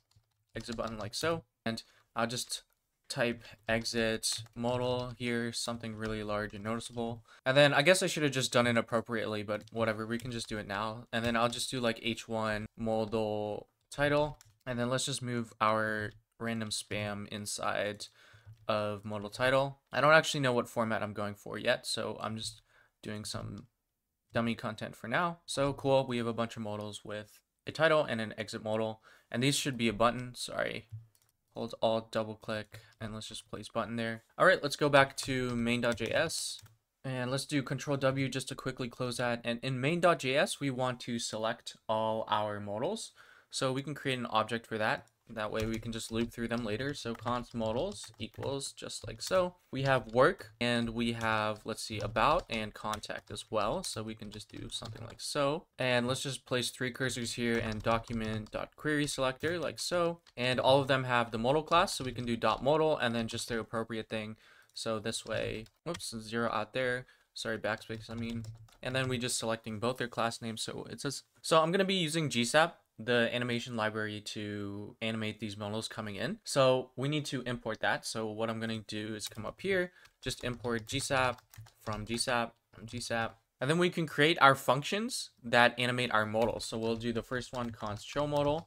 like so. And I'll just type exit modal here, something really large and noticeable. And then I guess I should have just done it appropriately, but whatever, we can just do it now. And then I'll just do like h1 modal title, and then let's just move our random spam inside of modal title. I don't actually know what format I'm going for yet, so I'm just doing some dummy content for now. So cool, we have a bunch of modals with a title and an exit modal, and these should be a button. Sorry, hold Alt, double click, and let's just place button there. All right, let's go back to main.js, and let's do Control W just to quickly close that. And in main.js, we want to select all our modals, so we can create an object for that. That way we can just loop through them later. So const modals equals just like so. We have work, and we have, let's see, about and contact as well. So we can just do something like so. And let's just place 3 cursors here and document.query selector like so. And all of them have the modal class, so we can do .modal and then just the appropriate thing. So this way, whoops, 0 out there. Sorry, backspace, I mean. And then we just selecting both their class names. So it says, so I'm going to be using GSAP, the animation library, to animate these modals coming in. So we need to import that. So what I'm going to do is come up here, just import GSAP from GSAP from GSAP, and then we can create our functions that animate our modals. So we'll do the first one, const show modal,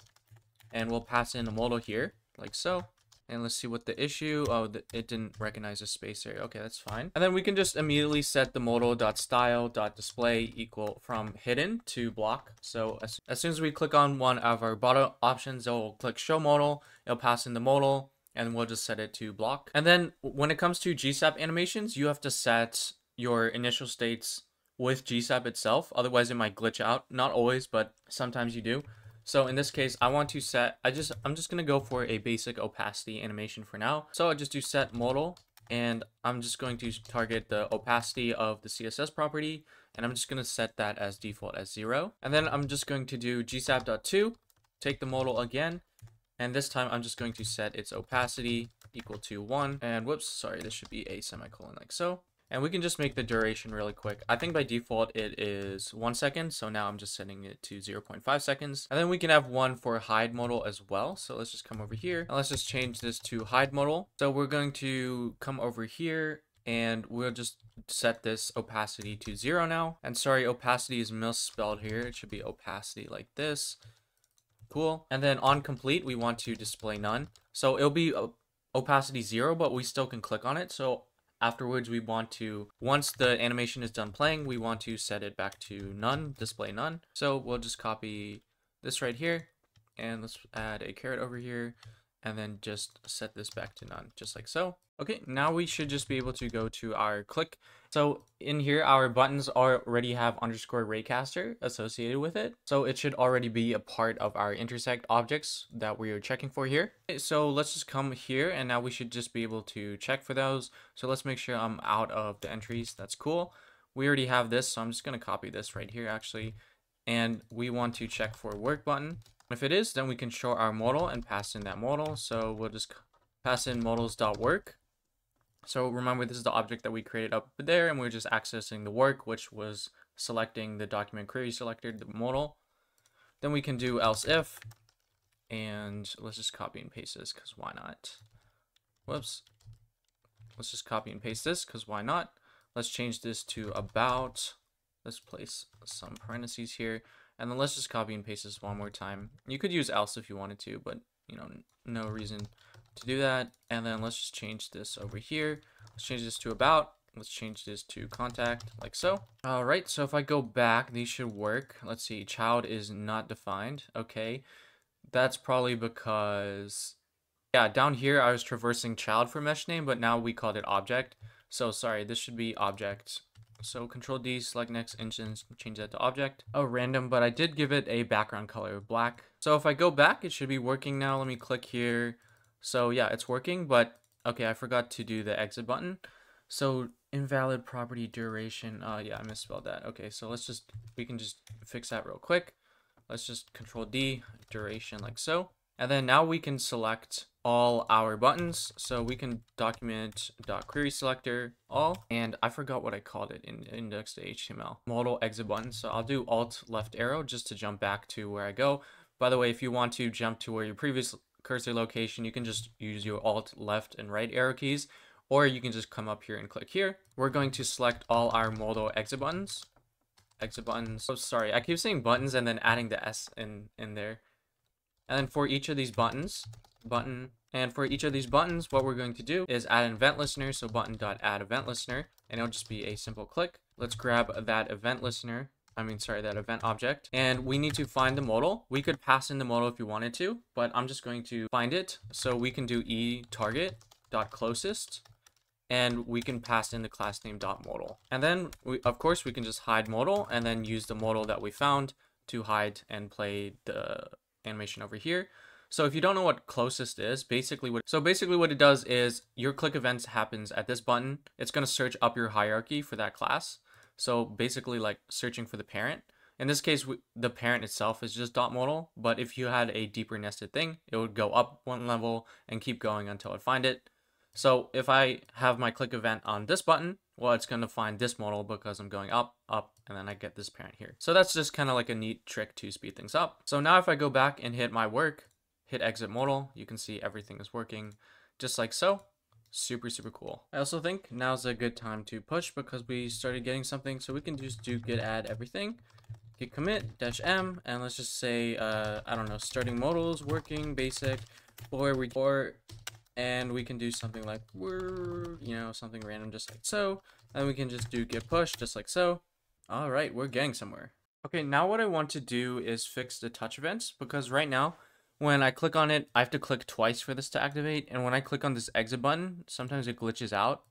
and we'll pass in a modal here like so. And let's see what the issue, oh, it didn't recognize a space area. Okay, that's fine. And then we can just immediately set the modal.style.display equal from hidden to block. So as soon as we click on one of our bottom options, it'll click show modal, it'll pass in the modal, and we'll just set it to block. And then when it comes to GSAP animations, you have to set your initial states with GSAP itself, otherwise it might glitch out. Not always, but sometimes you do. So in this case, I want to set, I'm just going to go for a basic opacity animation for now. So I just do set modal, and I'm just going to target the opacity of the CSS property, and I'm just going to set that as default as 0. And then I'm just going to do gsap.to, take the modal again, and this time I'm just going to set its opacity equal to 1. And whoops, sorry, this should be a semicolon like so. And we can just make the duration really quick. I think by default it is 1 second, so now I'm just setting it to 0.5 seconds. And then we can have one for hide modal as well. So let's just come over here, and let's just change this to hide modal. So we're going to come over here, and we'll just set this opacity to 0 now. And sorry, opacity is misspelled here. It should be opacity like this. Cool. And then on complete, we want to display none. So it'll be opacity 0, but we still can click on it. So afterwards, we want to, once the animation is done playing, we want to set it back to none, display none. So we'll just copy this right here, and let's add a caret over here, and then just set this back to none, just like so. Okay, now we should just be able to go to our click. So in here, our buttons already have underscore Raycaster associated with it. So it should already be a part of our intersect objects that we are checking for here. Okay, so let's just come here, and now we should just be able to check for those. So let's make sure I'm out of the entries. That's cool. We already have this, so I'm just going to copy this right here actually. And we want to check for work button. If it is, then we can show our modal and pass in that modal. So we'll just pass in modals.work. So remember, this is the object that we created up there, and we're just accessing the work, which was selecting the document query selector, the modal. Then we can do else if, and let's just copy and paste this, because why not? Whoops. Let's just copy and paste this, because why not? Let's change this to about. Let's place some parentheses here, and then let's just copy and paste this one more time. You could use else if you wanted to, but you know, no reason to do that. And then let's just change this over here. Let's change this to about, Let's change this to contact like so. All right, so if I go back, these should work. Let's see, child is not defined. Okay, that's probably because, yeah, down here I was traversing child for mesh name, but now we called it object. So sorry, this should be object. So Control D, select next instance, change that to object. Oh, random, but I did give it a background color of black. So if I go back, it should be working now. Let me click here. So yeah, it's working, but okay, I forgot to do the exit button. So invalid property duration. Yeah, I misspelled that. Okay, so we can just fix that real quick. Let's just Control D, duration like so. And then now we can select all our buttons. So we can document .query selector all, and I forgot what I called it in index.html. Modal exit button. So I'll do alt left arrow just to jump back to where I go. By the way, if you want to jump to where your previous cursor location, you can just use your alt left and right arrow keys, or you can just come up here and click here. We're going to select all our modal exit buttons. Exit buttons. Oh, sorry, I keep saying buttons and then adding the S in there. And then for each of these buttons, what we're going to do is add an event listener. So button.add event listener, and it'll just be a simple click. Let's grab that event listener. That event object, and we need to find the modal. We could pass in the modal if you wanted to, but I'm just going to find it. So we can do eTarget.closest, and we can pass in the class name .modal. And then of course we can just hide modal and then use the modal that we found to hide and play the animation over here. So if you don't know what closest is, basically what it does is your click events happens at this button. It's going to search up your hierarchy for that class. So basically like searching for the parent. In this case, the parent itself is just .modal, but if you had a deeper nested thing, it would go up one level and keep going until it find it. So if I have my click event on this button, well, it's going to find this modal because I'm going up, and then I get this parent here. So that's just kind of like a neat trick to speed things up. So now if I go back and hit my work, hit exit modal, you can see everything is working just like so. Super, super cool. I also think now's a good time to push because we started getting something. So we can just do git add everything, git commit -m, and let's just say, I don't know, starting modals, working, basic, and we can do something like something random just like so, and we can just do git push just like so. All right, we're getting somewhere. Okay, now what I want to do is fix the touch events, because right now when I click on it, I have to click twice for this to activate, and when I click on this exit button, sometimes it glitches out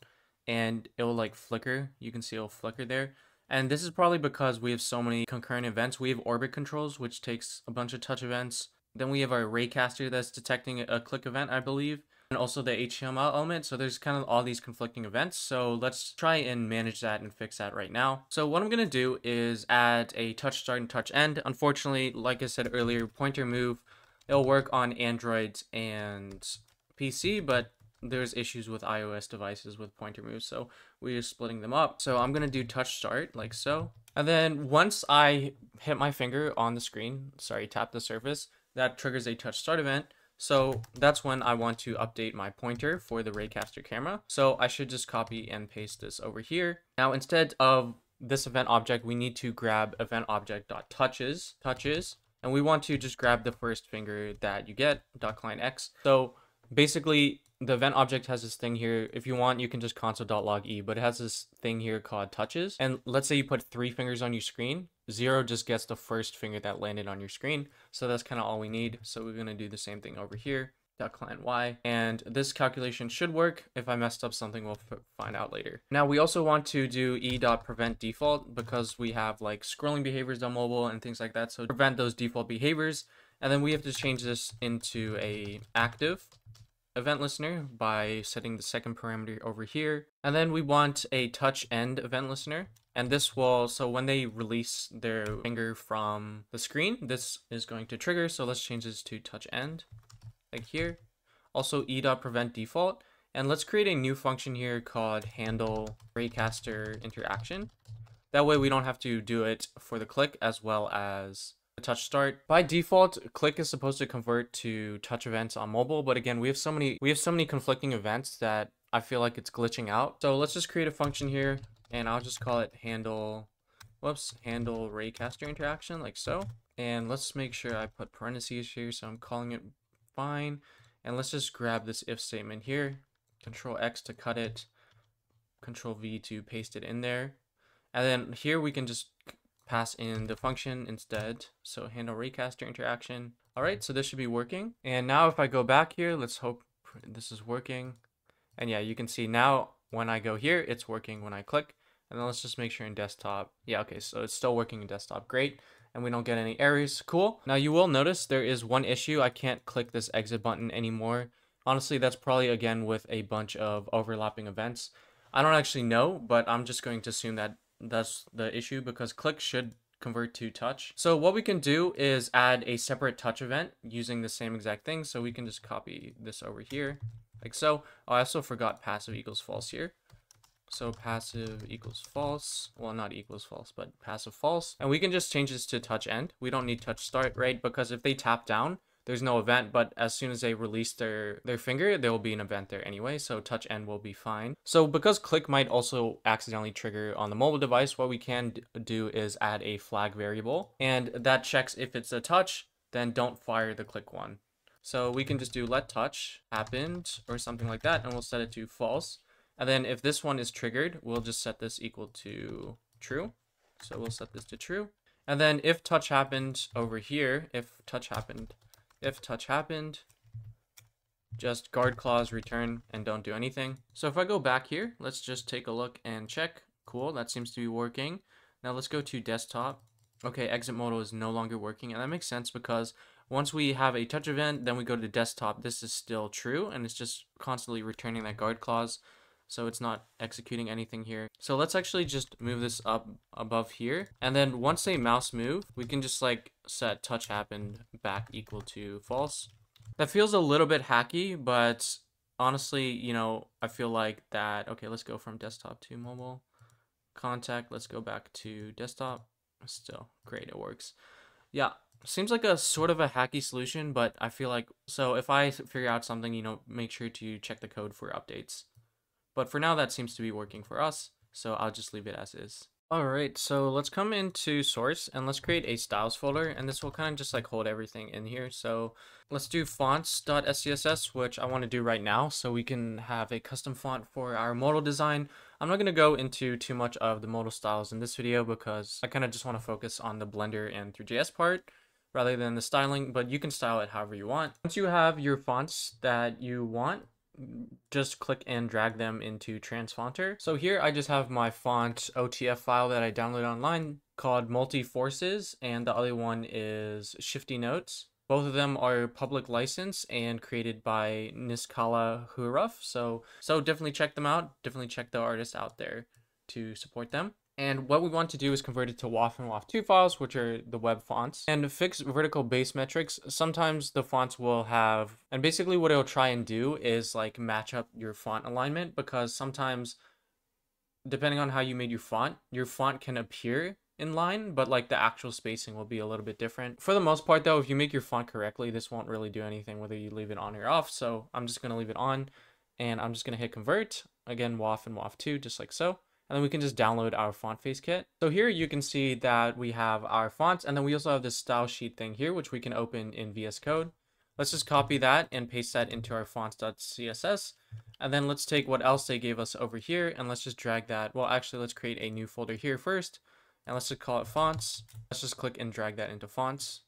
and it will like flicker. You can see it'll flicker there. And this is probably because we have so many concurrent events. We have OrbitControls, which takes a bunch of touch events. Then we have our Raycaster that's detecting a click event, I believe, and also the HTML element. So there's kind of all these conflicting events. So let's try and manage that and fix that right now. So what I'm going to do is add a touch start and touch end. Unfortunately, like I said earlier, pointer move, it'll work on Android and PC, but there's issues with iOS devices with pointer moves, so we're splitting them up. So I'm going to do touch start like so. And then once I hit my finger on the screen, tap the surface, that triggers a touch start event. So that's when I want to update my pointer for the Raycaster camera. So I should just copy and paste this over here. Now, instead of this event object, we need to grab event object.touches, and we want to just grab the first finger that you get, .clientX. So basically, the event object has this thing here. If you want, you can just console.log e, but it has this thing here called touches. And let's say you put 3 fingers on your screen, 0 just gets the first finger that landed on your screen. So that's kind of all we need. So we're going to do the same thing over here, .client y. And this calculation should work. If I messed up something, we'll find out later. Now we also want to do e.prevent default because we have like scrolling behaviors on mobile and things like that. So prevent those default behaviors. And then we have to change this into a active event listener by setting the second parameter over here. And then we want a touch end event listener. And this will, so when they release their finger from the screen, this is going to trigger. So let's change this to touch end, like here. Also e.prevent default. And let's create a new function here called handle Raycaster interaction. That way we don't have to do it for the click as well as the touch start. By default, click is supposed to convert to touch events on mobile, but again, we have so many conflicting events that I feel like it's glitching out. So let's just create a function here, and I'll just call it handle Raycaster interaction, like so. And let's make sure I put parentheses here, so I'm calling it fine. And let's just grab this if statement here, Control X to cut it, Control V to paste it in there. And then here we can just pass in the function instead. So handle Raycaster interaction. All right, so this should be working. And now if I go back here, let's hope this is working. And yeah, you can see now when I go here, it's working when I click. And then let's just make sure in desktop. Yeah, okay, so it's still working in desktop. Great. And we don't get any errors. Cool. Now you will notice there is one issue. I can't click this exit button anymore. Honestly, that's probably again with a bunch of overlapping events. I don't actually know, but I'm just going to assume that that's the issue because click should convert to touch. So what we can do is add a separate touch event using the same exact thing. So we can just copy this over here like so. Oh, I also forgot passive equals false here. So passive equals false. Well, not equals false, but passive false. And we can just change this to touch end. We don't need touch start, right? Because if they tap down, there's no event, but as soon as they release their finger, there will be an event there anyway, so touch end will be fine. So because click might also accidentally trigger on the mobile device, what we can do is add a flag variable, and that checks if it's a touch, then don't fire the click one. So we can just do let touch happened or something like that, and we'll set it to false. And then if this one is triggered, we'll just set this equal to true. So we'll set this to true. And then if touch happened over here, if touch happened, just guard clause return and don't do anything. So if I go back here, let's just take a look and check. Cool, that seems to be working. Now let's go to desktop. Okay, exit modal is no longer working, and that makes sense because once we have a touch event, then we go to desktop, this is still true, and it's just constantly returning that guard clause. So it's not executing anything here. So let's actually just move this up above here. And then once a mouse move, we can just like set touch happened back equal to false. That feels a little bit hacky, but honestly, you know, I feel like that. Okay, let's go from desktop to mobile. Contact, let's go back to desktop. Still great, it works. Yeah, seems like a sort of a hacky solution, but I feel like, so if I figure out something, you know, make sure to check the code for updates. But for now, that seems to be working for us, so I'll just leave it as is. All right, so let's come into source and let's create a styles folder, and this will kind of just like hold everything in here. So let's do fonts.scss, which I want to do right now, so we can have a custom font for our modal design. I'm not going to go into too much of the modal styles in this video because I kind of just want to focus on the Blender and Three.js part rather than the styling, but you can style it however you want. Once you have your fonts that you want, just click and drag them into Transfonter. So here I just have my font OTF file that I downloaded online called Multi-Forces, and the other one is Shifty Notes. Both of them are public license and created by Niskala Huruf. So definitely check them out. Definitely check the artists out there to support them. And what we want to do is convert it to WAF and WAF2 files, which are the web fonts, and fix vertical base metrics. Sometimes the fonts will have, and basically what it'll try and do is like match up your font alignment, because sometimes depending on how you made your font can appear in line, but like the actual spacing will be a little bit different. For the most part though, if you make your font correctly, this won't really do anything whether you leave it on or off. So I'm just going to leave it on, and I'm just going to hit convert, again WAF and WAF2, just like so. And then we can just download our font face kit. So here you can see that we have our fonts, and then we also have this style sheet thing here, which we can open in VS Code. Let's just copy that and paste that into our fonts.css. And then let's take what else they gave us over here, and let's just drag that. Well, actually, let's create a new folder here first, and let's just call it fonts. Let's just click and drag that into fonts.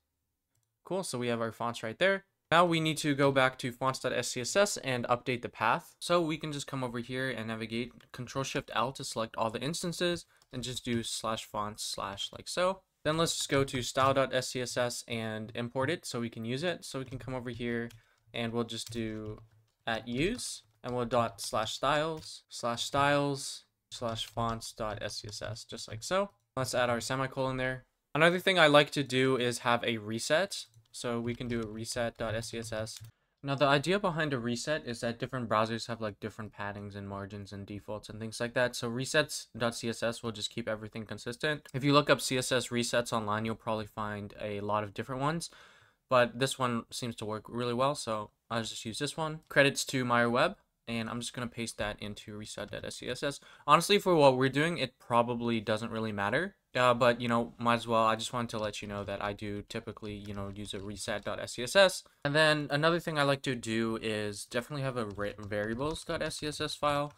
Cool, so we have our fonts right there. Now we need to go back to fonts.scss and update the path. So we can just come over here and navigate Control-Shift-L to select all the instances and just do /fonts/ like so. Then let's just go to style.scss and import it so we can use it. So we can come over here and we'll just do @use and we'll /styles/fonts.scss just like so. Let's add our semicolon there. Another thing I like to do is have a reset. So we can do a reset.scss. Now the idea behind a reset is that different browsers have like different paddings and margins and defaults and things like that. So resets.css will just keep everything consistent. If you look up CSS resets online, you'll probably find a lot of different ones, but this one seems to work really well. So I'll just use this one. Credits to Meyer Web, and I'm just going to paste that into reset.scss. Honestly, for what we're doing, it probably doesn't really matter. But, you know, might as well. I just wanted to let you know that I do typically, you know, use a reset.scss. And then another thing I like to do is definitely have a variables.scss file.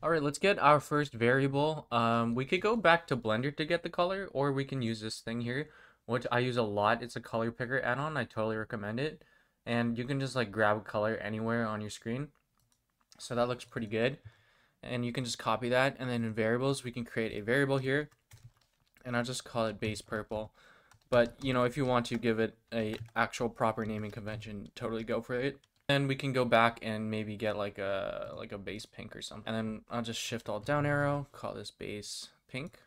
All right, let's get our first variable. We could go back to Blender to get the color, or we can use this thing here, which I use a lot. It's a color picker add-on. I totally recommend it. And you can just like grab a color anywhere on your screen. So that looks pretty good. And you can just copy that. And then in variables, we can create a variable here. And I'll just call it base purple. But, you know, if you want to give it a actual proper naming convention, totally go for it. Then we can go back and maybe get like a base pink or something. And then I'll just shift alt down arrow, call this base pink.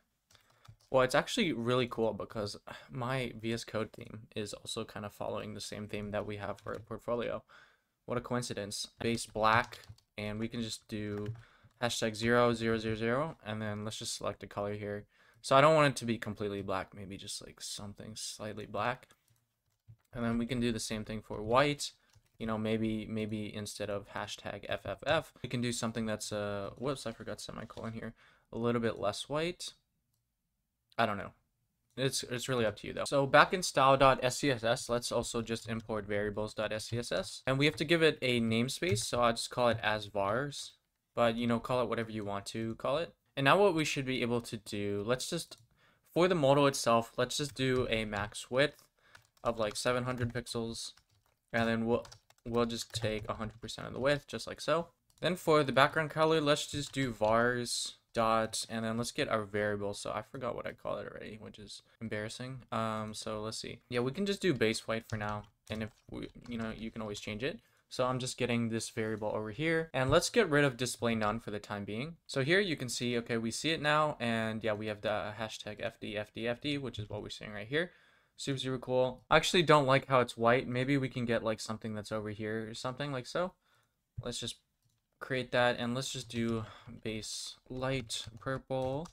Well, it's actually really cool because my VS Code theme is also kind of following the same theme that we have for our portfolio. What a coincidence. Base black, and we can just do #00000, and then let's just select a color here. So I don't want it to be completely black, maybe just like something slightly black. And then we can do the same thing for white. You know, maybe instead of #FFF, we can do something that's whoops, I forgot semicolon here. A little bit less white. I don't know. It's really up to you though. So back in style.scss, let's also just import variables.scss, and we have to give it a namespace. So I'll just call it as vars, but you know, call it whatever you want to call it. And now what we should be able to do, let's just, for the modal itself, let's just do a max width of like 700 pixels, and then we'll just take 100% of the width, just like so. Then for the background color, let's just do vars dot, and then let's get our variable. So I forgot what I call it already, which is embarrassing. So let's see. Yeah, we can just do base white for now, and if we, you know, you can always change it. So I'm just getting this variable over here, and let's get rid of display none for the time being. So here you can see, okay, we see it now, and yeah, we have the #FD, which is what we're seeing right here. Super cool. I actually don't like how it's white. Maybe we can get like something that's over here or something like so. Let's just create that, and let's just do base light purple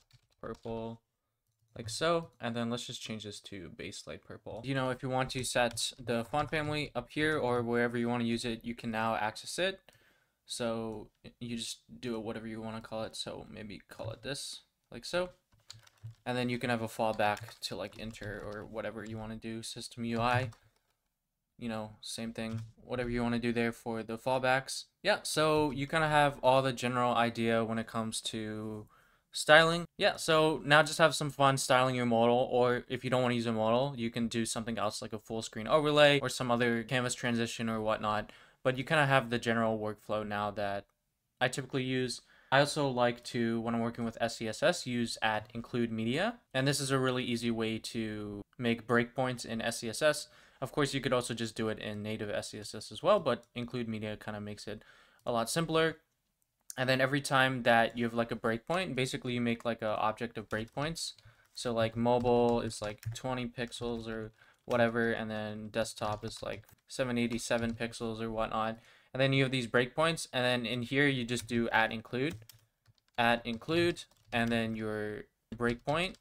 like so, and then let's just change this to base light purple. You know, if you want to set the font family up here or wherever you want to use it, you can now access it. So you just do it whatever you want to call it. So maybe call it this, like so. And then you can have a fallback to like enter or whatever you want to do, system UI. You know, same thing, whatever you want to do there for the fallbacks. Yeah, so you kind of have all the general idea when it comes to styling. Yeah, so now just have some fun styling your modal, or if you don't want to use a modal, you can do something else like a full screen overlay or some other canvas transition or whatnot. But you kind of have the general workflow now that I typically use. I also like to, when I'm working with SCSS, use @include_media. And this is a really easy way to make breakpoints in SCSS. Of course, you could also just do it in native SCSS as well, but include media kind of makes it a lot simpler. And then every time that you have like a breakpoint, basically you make like an object of breakpoints. So like mobile is like 20 pixels or whatever, and then desktop is like 787 pixels or whatnot. And then you have these breakpoints, and then in here you just do @include, and then your breakpoint.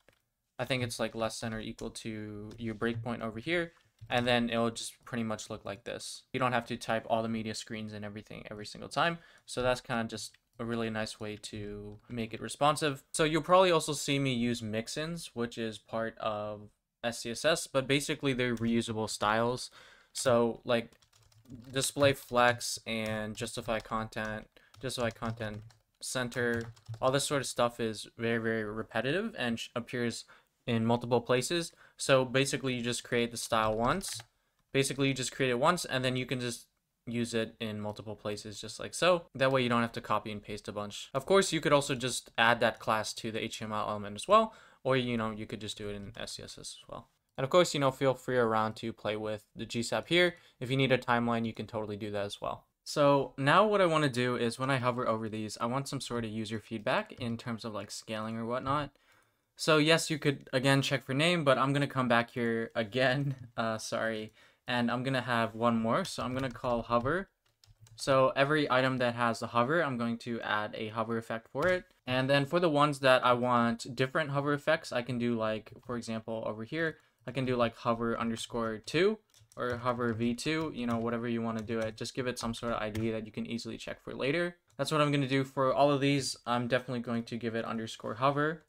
I think it's like less than or equal to your breakpoint over here. And then it'll just pretty much look like this. You don't have to type all the media screens and everything every single time. So that's kind of just a really nice way to make it responsive. So you'll probably also see me use mixins, which is part of SCSS, but basically they're reusable styles. So like display flex and justify content center, all this sort of stuff is very repetitive and appears in multiple places. So basically you just create the style once. Basically you just create it once, and then you can just use it in multiple places just like so. That way you don't have to copy and paste a bunch. Of course, you could also just add that class to the HTML element as well, or you know, you could just do it in SCSS as well. And of course, you know, feel free around to play with the GSAP here. If you need a timeline, you can totally do that as well. So now what I want to do is when I hover over these, I want some sort of user feedback in terms of like scaling or whatnot. So yes, you could again check for name, but I'm gonna come back here again, sorry, and I'm gonna have one more. So I'm gonna call hover. So every item that has a hover, I'm going to add a hover effect for it. And then for the ones that I want different hover effects, I can do like, for example, over here, I can do like hover_2 or hover v2, you know, whatever you want to do it. Just give it some sort of ID that you can easily check for later. That's what I'm going to do for all of these. I'm definitely going to give it _hover.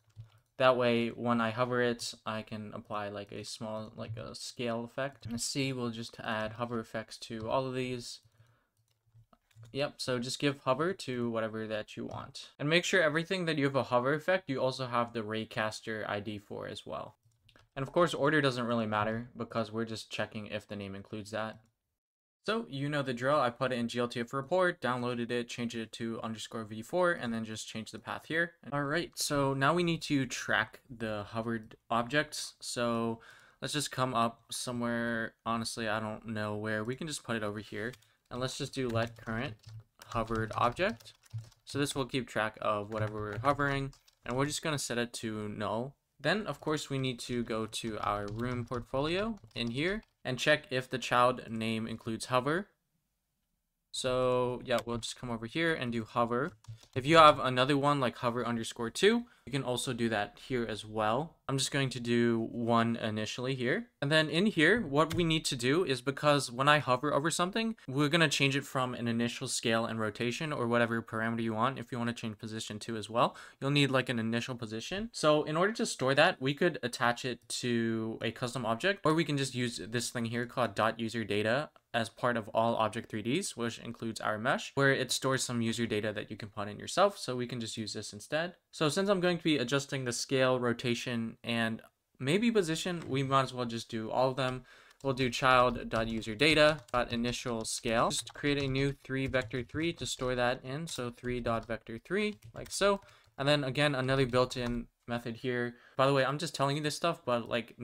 That way, when I hover it, I can apply like a small, like a scale effect. And C, we'll just add hover effects to all of these. Yep, so just give hover to whatever that you want. And make sure everything that you have a hover effect, you also have the Raycaster ID for as well. And of course, order doesn't really matter because we're just checking if the name includes that. So you know the drill. I put it in GLTF report, downloaded it, changed it to _v4, and then just change the path here. All right, so now we need to track the hovered objects. So let's just come up somewhere. Honestly, I don't know where. We can just put it over here. And let's just do let current hovered object. So this will keep track of whatever we're hovering. And we're just going to set it to null. Then, of course, we need to go to our room portfolio in here and check if the child name includes hover. So yeah, we'll just come over here and do hover. If you have another one like hover _2, you can also do that here as well. I'm just going to do one initially here. And then in here, what we need to do is, because when I hover over something, we're going to change it from an initial scale and rotation or whatever parameter you want. If you want to change position too as well, you'll need like an initial position. So in order to store that, we could attach it to a custom object, or we can just use this thing here called .userData as part of all object 3Ds, which includes our mesh, where it stores some user data that you can put in yourself. So we can just use this instead. So since I'm going to be adjusting the scale, rotation, and maybe position, we might as well just do all of them. We'll do child.userdata.initial scale. Just create a new 3vector3 to store that in. So 3.vector3, like so. And then again, another built-in method here. By the way, I'm just telling you this stuff, but like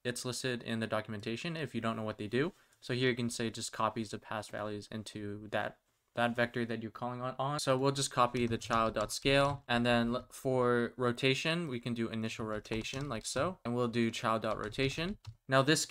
it's listed in the documentation if you don't know what they do. So here you can say just copies the past values into that vector that you're calling on. So we'll just copy the child.scale, and then for rotation, we can do initial rotation like so, and we'll do child.rotation. Now this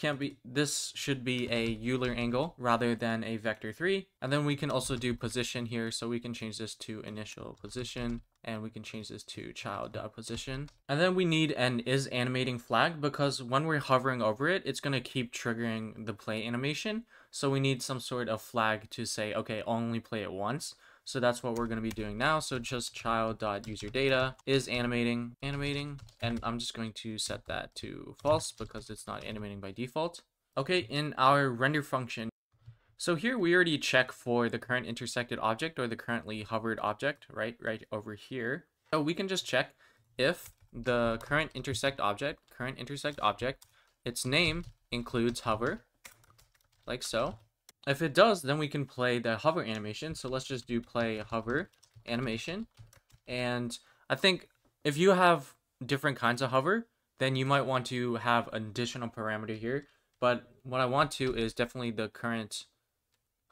should be a Euler angle rather than a vector3. And then we can also do position here. So we can change this to initial position, and we can change this to child.position. And then we need an isAnimating flag, because when we're hovering over it, it's going to keep triggering the play animation. So we need some sort of flag to say, okay, only play it once. So that's what we're going to be doing now. So just child.userdata isAnimating, and I'm just going to set that to false because it's not animating by default. Okay, in our render function, so here we already check for the current intersected object or the currently hovered object, right over here. So we can just check if the current intersect object, its name includes hover, like so. If it does, then we can play the hover animation. So let's just do play hover animation. And I think if you have different kinds of hover, then you might want to have an additional parameter here. But what I want to is definitely the current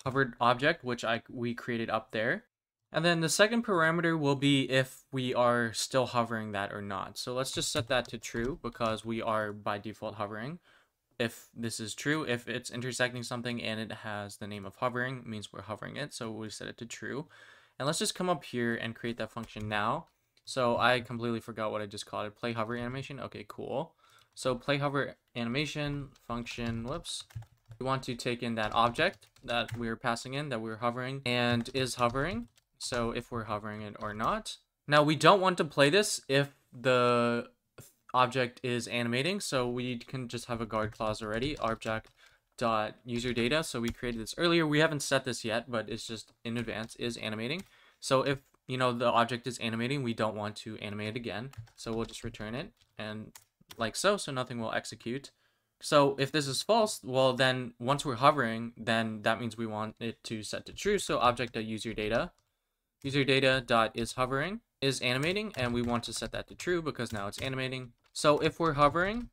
hovered object, which we created up there. And then the second parameter will be if we are still hovering that or not. So let's just set that to true because we are by default hovering. If this is true, if it's intersecting something and it has the name of hovering, it means we're hovering it. So we set it to true. And let's just come up here and create that function now. So I completely forgot what I just called it. Play hover animation. Okay, cool. So play hover animation function, whoops. We want to take in that object that we're passing in, that we're hovering, and is hovering. So if we're hovering it or not. Now we don't want to play this if the object is animating, so we can just have a guard clause already, object.userdata. So we created this earlier. We haven't set this yet, but it's just in advance is animating. So if the object is animating, we don't want to animate it again. So we'll just return it and like so nothing will execute. So if this is false, well then once we're hovering, then that means we want it to set to true. So object.userdata, userdata.isHovering is animating, and we want to set that to true because now it's animating. So if we're hovering,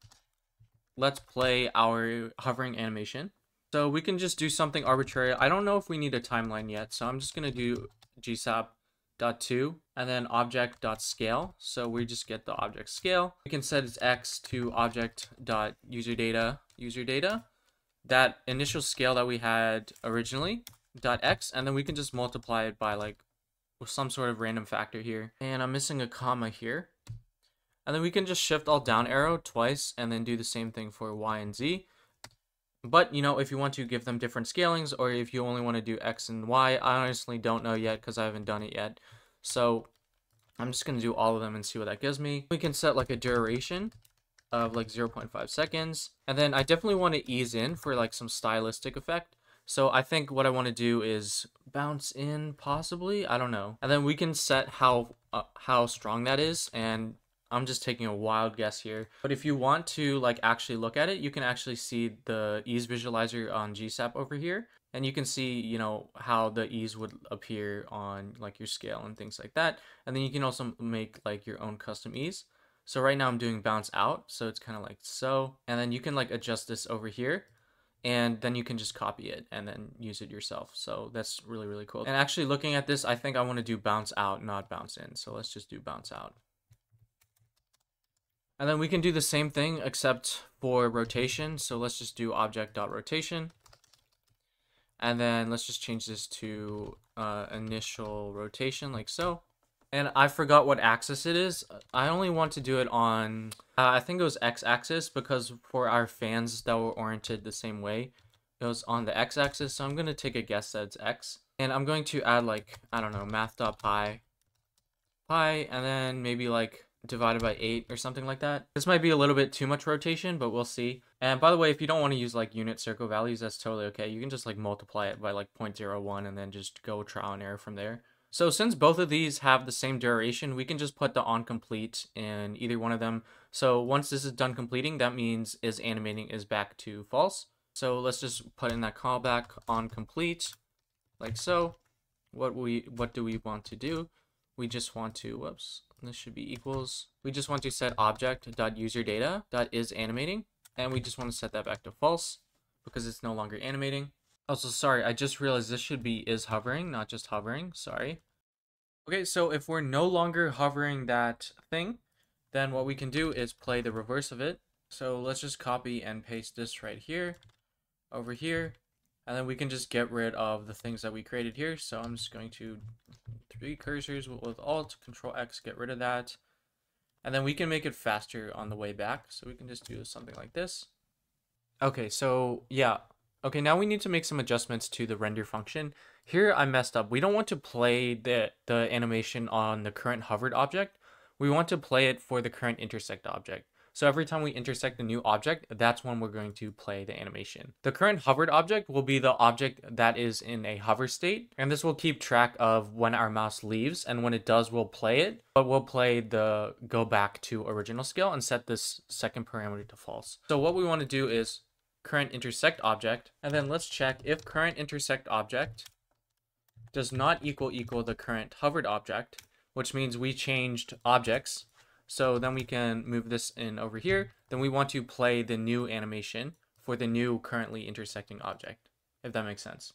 let's play our hovering animation. So we can just do something arbitrary. I don't know if we need a timeline yet, so I'm just going to do GSAP.to and then object.scale. So we just get the object scale. We can set its x to object.userdata, that initial scale that we had originally, .x, and then we can just multiply it by like some sort of random factor here. And I'm missing a comma here. And then we can just shift alt down arrow twice and then do the same thing for y and z. But, if you want to give them different scalings, or if you only want to do x and y, I honestly don't know yet because I haven't done it yet. So I'm just going to do all of them and see what that gives me. We can set like a duration of like 0.5 seconds. And then I definitely want to ease in for like some stylistic effect. So I think what I want to do is bounce in, possibly, I don't know. And then we can set how strong that is, and I'm just taking a wild guess here. But if you want to like actually look at it, you can actually see the ease visualizer on GSAP over here. And you can see, you know, how the ease would appear on like your scale and things like that. And then you can also make like your own custom ease. So right now I'm doing bounce out, so it's kind of like so. And then you can like adjust this over here, and then you can just copy it and then use it yourself. So that's really, really cool. And actually looking at this, I think I want to do bounce out, not bounce in. So let's just do bounce out. And then we can do the same thing except for rotation. So let's just do object.rotation. And then let's just change this to initial rotation like so. And I forgot what axis it is. I only want to do it on, I think it was x-axis, because for our fans that were oriented the same way, it was on the x-axis. So I'm going to take a guess that it's x. And I'm going to add like, I don't know, math.pi, and then maybe like divided by 8 or something like that. This might be a little bit too much rotation, but we'll see. And by the way, if you don't want to use like unit circle values, that's totally okay. You can just like multiply it by like 0.01 and then just go trial and error from there. So since both of these have the same duration, we can just put the onComplete in either one of them. So once this is done completing, that means is animating is back to false. So let's just put in that callback onComplete like so. What do we want to do? We just want to, whoops, this should be equals. We just want to set object.userdata.isAnimating, and we just want to set that back to false because it's no longer animating. Also, sorry, I just realized this should be is hovering, not just hovering, sorry. Okay, so if we're no longer hovering that thing, then what we can do is play the reverse of it. So let's just copy and paste this right here, over here, and then we can just get rid of the things that we created here. So I'm just going to 3 cursors with Alt, Control X, get rid of that. And then we can make it faster on the way back. So we can just do something like this. Okay, so yeah. Okay, now we need to make some adjustments to the render function. Here I messed up. We don't want to play the animation on the current hovered object. We want to play it for the current intersect object. So every time we intersect a new object, that's when we're going to play the animation. The current hovered object will be the object that is in a hover state, and this will keep track of when our mouse leaves, and when it does, we'll play it, but we'll play the go back to original scale and set this second parameter to false. So what we want to do is current intersect object, and then let's check if current intersect object does not equal the current hovered object, which means we changed objects. So then we can move this in over here. Then we want to play the new animation for the new currently intersecting object, if that makes sense.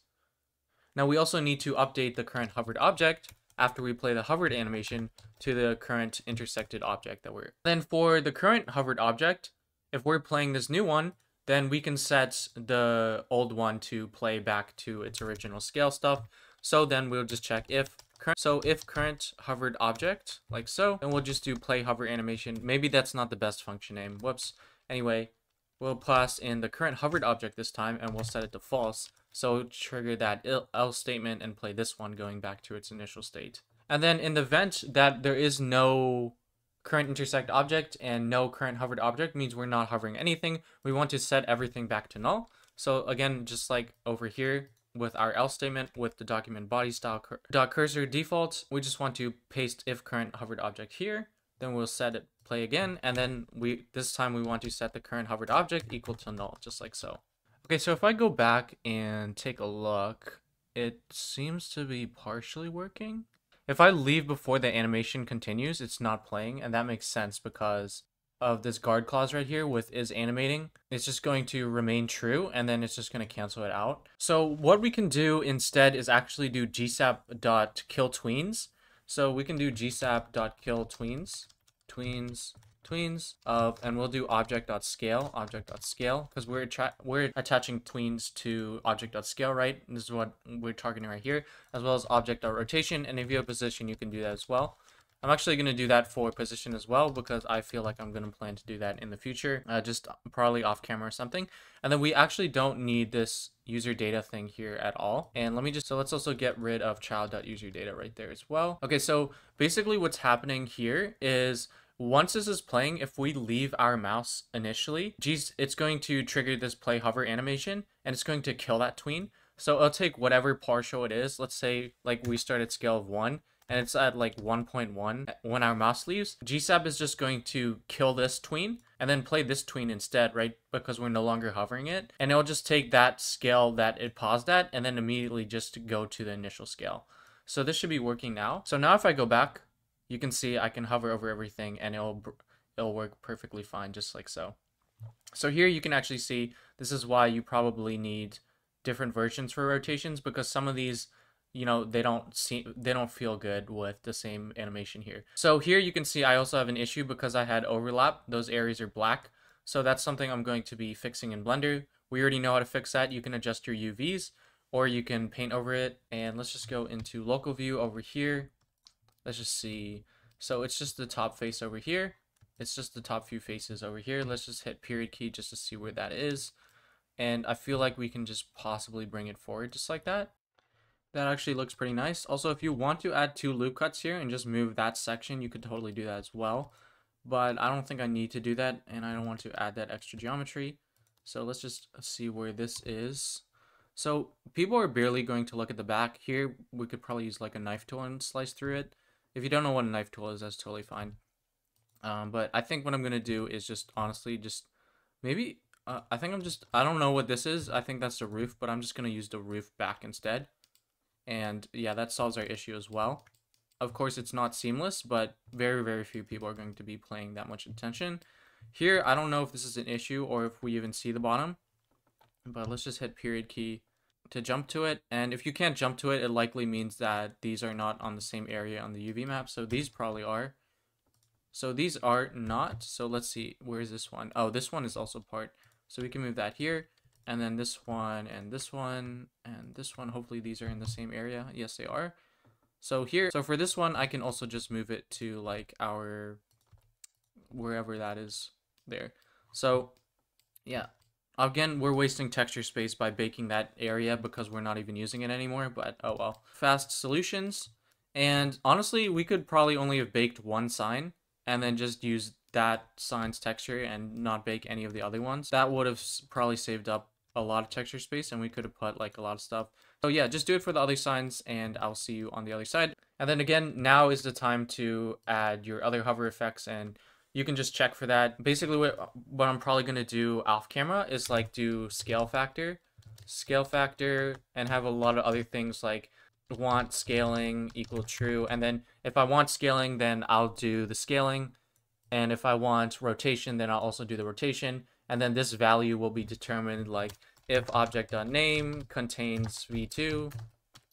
Now we also need to update the current hovered object after we play the hovered animation to the current intersected object that we're. Then for the current hovered object, if we're playing this new one, then we can set the old one to play back to its original scale stuff. So then we'll just check if current hovered object, like so, and we'll just do play hover animation. Maybe that's not the best function name. Whoops. Anyway, we'll pass in the current hovered object this time, and we'll set it to false. So trigger that else statement and play this one going back to its initial state. And then in the event that there is no current intersect object and no current hovered object, means we're not hovering anything. We want to set everything back to null. So again, just like over here, with our else statement with the document body style cursor default, we just want to paste if current hovered object here. Then we'll set it play again, and then this time we want to set the current hovered object equal to null, just like so. Okay, so if I go back and take a look, it seems to be partially working. If I leave before the animation continues, it's not playing, and that makes sense because of this guard clause right here with is animating. It's just going to remain true, and then it's just going to cancel it out. So what we can do instead is actually do gsap.killTweens. So we can do gsap.killTweens, and we'll do object.scale, because we're attaching tweens to object.scale, right? This is what we're targeting right here, as well as object.rotation, and if you have position, you can do that as well. I'm actually going to do that for position as well because I feel like I'm going to plan to do that in the future, just probably off camera or something. And then we actually don't need this user data thing here at all. And let's also get rid of child.userdata right there as well. Okay, so basically what's happening here is once this is playing, if we leave our mouse initially, it's going to trigger this play hover animation and it's going to kill that tween. So it'll take whatever partial it is. Let's say like we start at scale of 1 and it's at like 1.1 when our mouse leaves. GSAP is just going to kill this tween and then play this tween instead, right? Because we're no longer hovering it. And it'll just take that scale that it paused at and then immediately just go to the initial scale. So this should be working now. So now if I go back, you can see I can hover over everything and it'll work perfectly fine, just like so. So here you can actually see this is why you probably need different versions for rotations, because some of these, you know, they don't feel good with the same animation here. So here you can see I also have an issue because I had overlap. Those areas are black. So that's something I'm going to be fixing in Blender. We already know how to fix that. You can adjust your UVs or you can paint over it. And let's just go into local view over here. Let's just see. So it's just the top face over here. It's just the top few faces over here. Let's just hit period key just to see where that is. And I feel like we can just possibly bring it forward just like that. That actually looks pretty nice. Also, if you want to add 2 loop cuts here and just move that section, you could totally do that as well. But I don't think I need to do that, and I don't want to add that extra geometry. So let's just see where this is. So people are barely going to look at the back. Here, we could probably use like a knife tool and slice through it. If you don't know what a knife tool is, that's totally fine. But I think what I'm going to do is just honestly just maybe... I don't know what this is. I think that's the roof, but I'm just going to use the roof back instead. And yeah, that solves our issue as well. Of course, it's not seamless, but very, very few people are going to be paying that much attention. Here, I don't know if this is an issue or if we even see the bottom, but let's just hit period key to jump to it. And if you can't jump to it, it likely means that these are not on the same area on the UV map. So these probably are. So these are not. So let's see, where is this one? Oh, this one is also part. So we can move that here, and then this one, and this one, and this one. Hopefully these are in the same area. Yes, they are. So here, so for this one, I can also just move it to like our, wherever that is there. So yeah, again, we're wasting texture space by baking that area because we're not even using it anymore, but oh well. Fast solutions. And honestly, we could probably only have baked one sign and then just use that sign's texture and not bake any of the other ones. That would have probably saved up a lot of texture space and we could have put like a lot of stuff. So yeah, just do it for the other signs and I'll see you on the other side. And then again, now is the time to add your other hover effects and you can just check for that. Basically what I'm probably going to do off camera is like do scale factor, and have a lot of other things like want scaling equal true. And then if I want scaling, then I'll do the scaling. And if I want rotation, then I'll also do the rotation. And then this value will be determined like if object.name contains v2.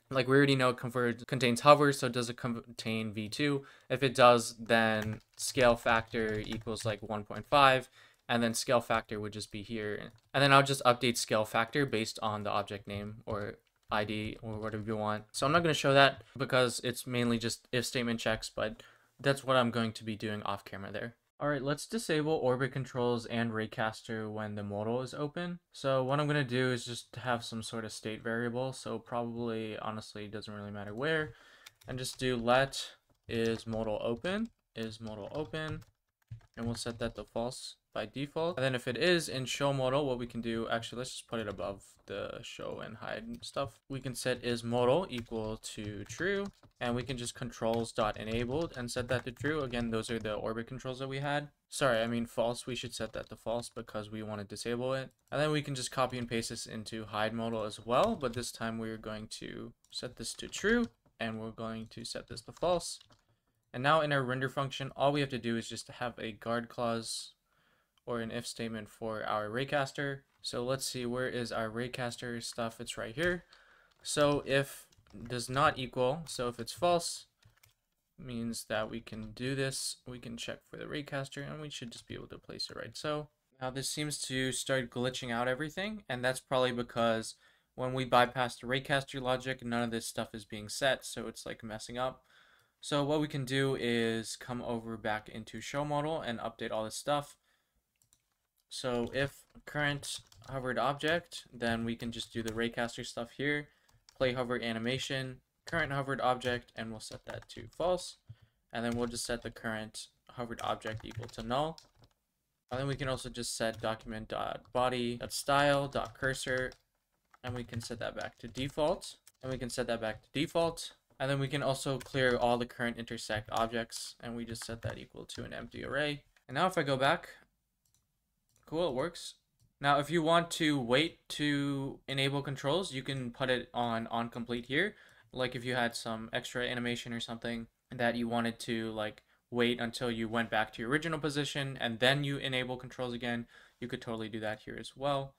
Like we already know it contains hover, so does it contain v2? If it does, then scale factor equals like 1.5. And then scale factor would just be here. And then I'll just update scale factor based on the object name or ID or whatever you want. So I'm not going to show that because it's mainly just if statement checks, but that's what I'm going to be doing off camera there. Alright, let's disable OrbitControls and Raycaster when the modal is open. So what I'm going to do is just have some sort of state variable. So probably, honestly, it doesn't really matter where. And just do let is modal open, and we'll set that to false by default. And then if it is in show modal, what we can do, actually, let's just put it above the show and hide stuff. We can set is modal equal to true, and we can just controls.enabled and set that to true. Again, those are the orbit controls that we had. Sorry, I mean false. We should set that to false because we want to disable it. And then we can just copy and paste this into hide modal as well, but this time we're going to set this to true, and we're going to set this to false. And now in our render function, all we have to do is just have a guard clause or an if statement for our Raycaster. So let's see, where is our Raycaster stuff? It's right here. So if does not equal, so if it's false, means that we can do this. We can check for the Raycaster and we should just be able to place it right. So now this seems to start glitching out everything, and that's probably because when we bypass the Raycaster logic, none of this stuff is being set, so it's like messing up. So what we can do is come over back into show modal and update all this stuff. So if current hovered object, then we can just do the Raycaster stuff here, play hover animation, current hovered object, and we'll set that to false. And then we'll just set the current hovered object equal to null. And then we can also just set document.body.style.cursor and we can set that back to default, and we can set that back to default. And then we can also clear all the current intersect objects, and we just set that equal to an empty array. And now if I go back, cool, it works. Now if you want to wait to enable controls, you can put it on complete here. Like if you had some extra animation or something that you wanted to like wait until you went back to your original position and then you enable controls again, you could totally do that here as well.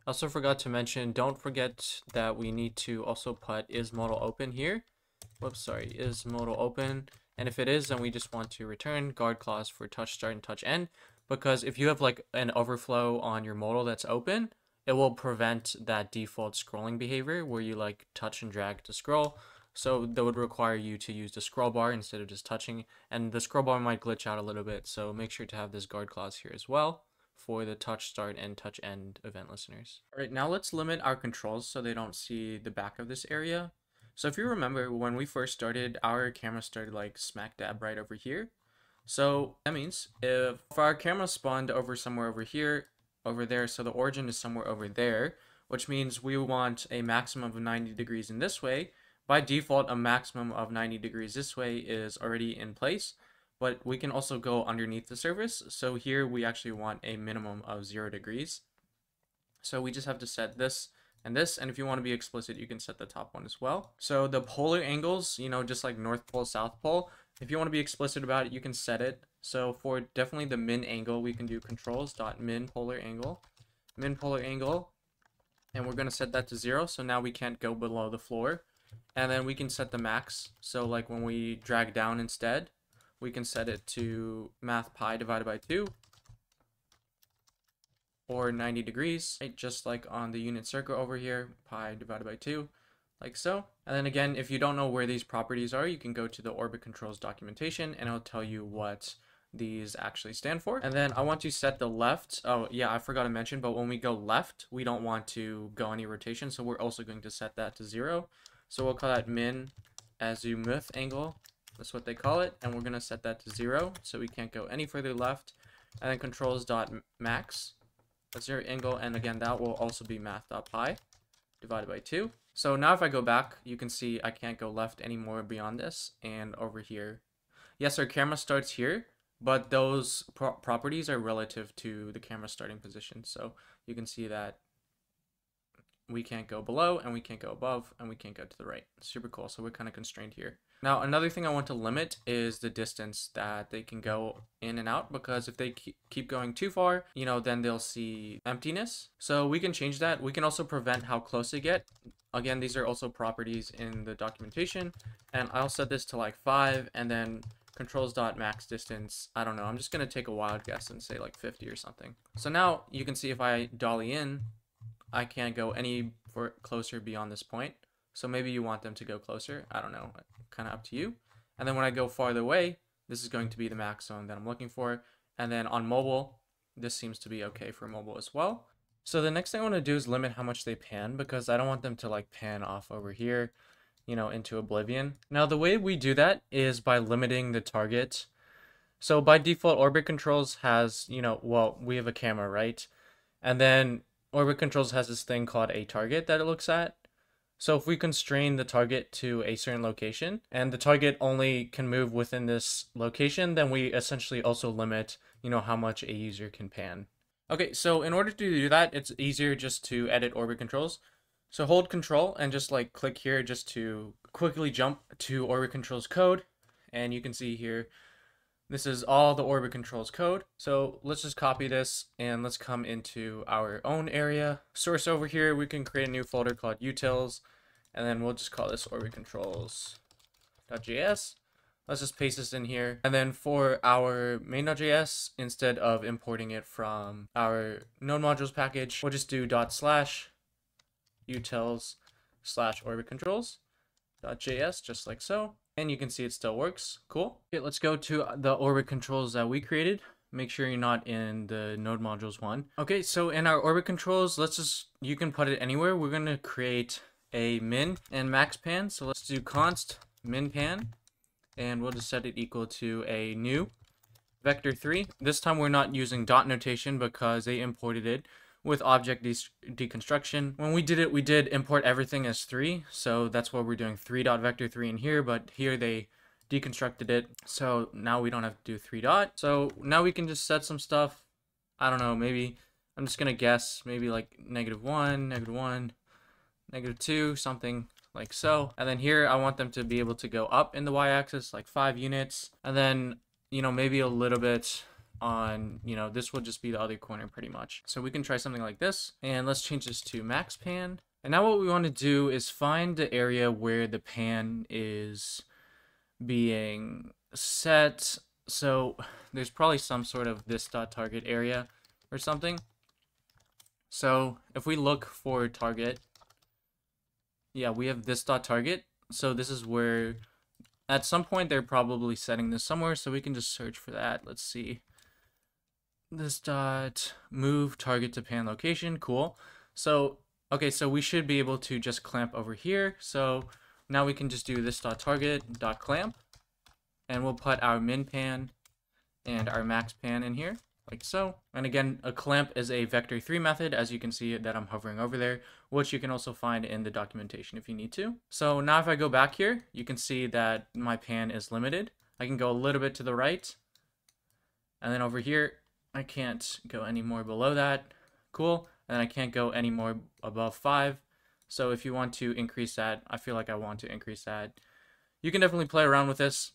Also forgot to mention, don't forget that we need to also put is modal open here. Whoops, sorry, is modal open. And if it is, then we just want to return guard clause for touch start and touch end, because if you have like an overflow on your modal that's open, it will prevent that default scrolling behavior where you like touch and drag to scroll. So that would require you to use the scroll bar instead of just touching, and the scroll bar might glitch out a little bit. So make sure to have this guard clause here as well for the touch start and touch end event listeners. All right, now let's limit our controls so they don't see the back of this area. So if you remember, when we first started, our camera started like smack dab right over here. So that means if our camera spawned over somewhere over here, over there, so the origin is somewhere over there, which means we want a maximum of 90 degrees in this way. By default, a maximum of 90 degrees this way is already in place, but we can also go underneath the surface. So here we actually want a minimum of 0 degrees. So we just have to set this and this, and if you want to be explicit, you can set the top one as well. So the polar angles, you know, just like North Pole, South Pole, if you want to be explicit about it, you can set it. So for definitely the min angle, we can do controls.min polar angle, and we're going to set that to 0. So now we can't go below the floor. And then we can set the max. So like when we drag down instead, we can set it to math pi divided by 2. Or 90 degrees, right? Just like on the unit circle over here, pi divided by 2, like so. And then again, if you don't know where these properties are, you can go to the OrbitControls documentation and it'll tell you what these actually stand for. And then I want to set the left. Oh yeah, I forgot to mention, but when we go left, we don't want to go any rotation, so we're also going to set that to 0. So we'll call that min azimuth angle. That's what they call it, and we're going to set that to 0, so we can't go any further left. And then controls.max. 0 angle, and again that will also be math.pi divided by 2. So now if I go back, you can see I can't go left anymore beyond this. And over here, yes, our camera starts here, but those properties are relative to the camera starting position. So you can see that we can't go below, and we can't go above, and we can't go to the right. Super cool. So we're kind of constrained here. Now, another thing I want to limit is the distance that they can go in and out, because if they keep going too far, you know, then they'll see emptiness. So we can change that. We can also prevent how close they get. Again, these are also properties in the documentation, and I'll set this to like 5, and then controls.max distance, I don't know, I'm just going to take a wild guess and say like 50 or something. So now you can see if I dolly in, I can't go any closer beyond this point. So maybe you want them to go closer. I don't know, kind of up to you. And then when I go farther away, this is going to be the max zone that I'm looking for. And then on mobile, this seems to be okay for mobile as well. So the next thing I want to do is limit how much they pan, because I don't want them to like pan off over here, you know, into oblivion. Now the way we do that is by limiting the target. So by default, OrbitControls has, you know, well, we have a camera, right? And then OrbitControls has this thing called a target that it looks at. So if we constrain the target to a certain location, and the target only can move within this location, then we essentially also limit, you know, how much a user can pan. Okay, so in order to do that, it's easier just to edit OrbitControls. So hold Control and just like click here just to quickly jump to OrbitControls code. And you can see here, this is all the OrbitControls code. So let's just copy this and let's come into our own area. Source over here, we can create a new folder called utils, and then we'll just call this OrbitControls.js. Let's just paste this in here. And then for our main.js, instead of importing it from our node modules package, we'll just do ./utils/OrbitControls.js, just like so. And you can see it still works. Cool. Okay, let's go to the OrbitControls that we created. Make sure you're not in the node modules one. Okay, so in our OrbitControls, you can put it anywhere. We're going to create a min and max pan. So let's do const min pan, and we'll just set it equal to a new vector 3. This time we're not using dot notation because they imported it with object deconstruction. When we did it, we did import everything as 3. So that's what we're doing 3.vector3 in here, but here they deconstructed it. So now we don't have to do 3 dot. So now we can just set some stuff. I don't know, maybe I'm just going to guess maybe like -1, -1, -2, something like so. And then here I want them to be able to go up in the y-axis like 5 units. And then, you know, maybe a little bit on, you know, this will just be the other corner pretty much. So we can try something like this, and let's change this to max pan. And now what we want to do is find the area where the pan is being set. So there's probably some sort of this dot target area or something. So if we look for target, yeah, we have this dot target. So this is where at some point they're probably setting this somewhere, so we can just search for that. Let's see. This dot move target to pan location. Cool. So okay, so we should be able to just clamp over here. So now we can just do this dot target dot clamp, and we'll put our min pan and our max pan in here like so. And again, a clamp is a vector3 method, as you can see that I'm hovering over there, which you can also find in the documentation if you need to. So now if I go back here, you can see that my pan is limited. I can go a little bit to the right, and then over here I can't go any more below that. Cool. And I can't go any more above 5. So if you want to increase that, I feel like I want to increase that. You can definitely play around with this.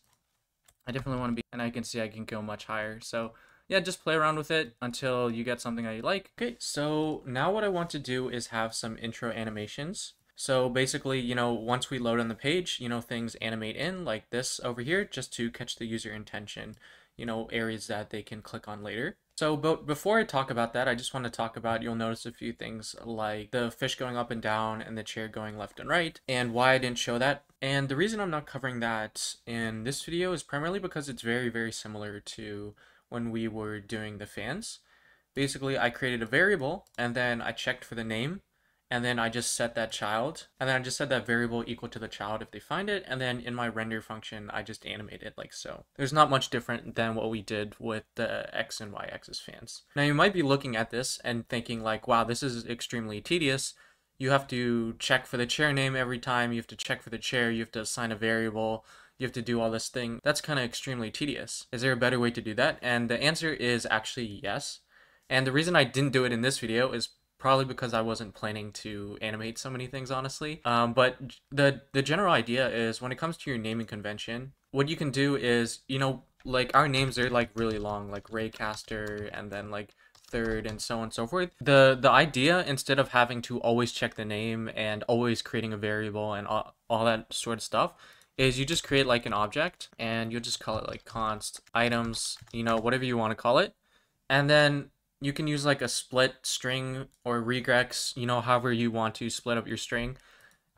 I definitely want to be, and I can see I can go much higher. So yeah, just play around with it until you get something that you like. Okay, so now what I want to do is have some intro animations. So basically, you know, once we load on the page, you know, things animate in like this over here, just to catch the user intention, you know, areas that they can click on later. So but before I talk about that, I just want to talk about, you'll notice a few things like the fish going up and down and the chair going left and right, and why I didn't show that. And the reason I'm not covering that in this video is primarily because it's very, very similar to when we were doing the fans. Basically, I created a variable, and then I checked for the name, and then I just set that child, and then I just set that variable equal to the child if they find it, and then in my render function, I just animate it like so. There's not much different than what we did with the X and Y axis fans. Now you might be looking at this and thinking like, wow, this is extremely tedious. You have to check for the chair name every time, you have to check for the chair, you have to assign a variable, you have to do all this thing. That's kind of extremely tedious. Is there a better way to do that? And the answer is actually yes. And the reason I didn't do it in this video is probably because I wasn't planning to animate so many things, honestly. But the general idea is when it comes to your naming convention, what you can do is, you know, like our names are like really long, like Raycaster and then like third and so on and so forth. The idea, instead of having to always check the name and always creating a variable and all that sort of stuff, is you just create like an object and you'll just call it like const items, you know, whatever you want to call it. And then you can use like a split string or regex, you know, however you want to split up your string.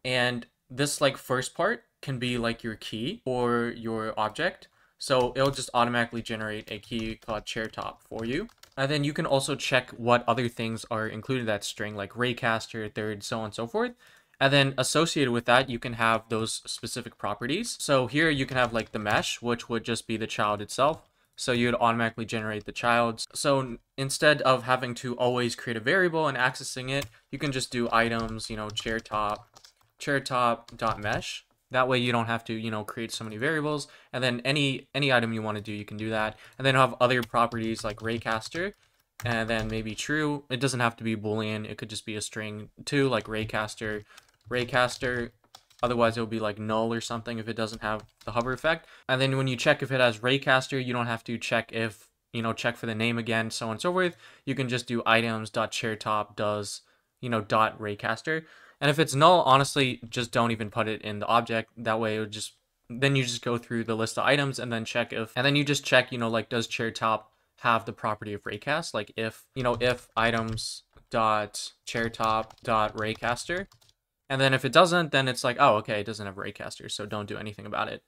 And this like first part can be like your key or your object. So it'll just automatically generate a key called chair top for you. And then you can also check what other things are included in that string, like Raycaster, third, so on and so forth. And then associated with that, you can have those specific properties. So here you can have like the mesh, which would just be the child itself. So you'd automatically generate the childs. So instead of having to always create a variable and accessing it, you can just do items, you know, chair top dot mesh. That way you don't have to, you know, create so many variables. And then any item you want to do, you can do that. And then have other properties like Raycaster, and then maybe true. It doesn't have to be Boolean. It could just be a string too, like Raycaster. Otherwise, it will be like null or something if it doesn't have the hover effect. And then when you check if it has Raycaster, you don't have to check if, you know, check for the name again, so on and so forth. You can just do items.chairTop does, you know, dot Raycaster. And if it's null, honestly, just don't even put it in the object. That way it would just, then you just go through the list of items and then check if, and then you just check, you know, like does chairTop have the property of Raycast? Like if, you know, if items.chairTop.Raycaster. And then if it doesn't, then it's like, oh, okay, it doesn't have Raycaster, so don't do anything about it.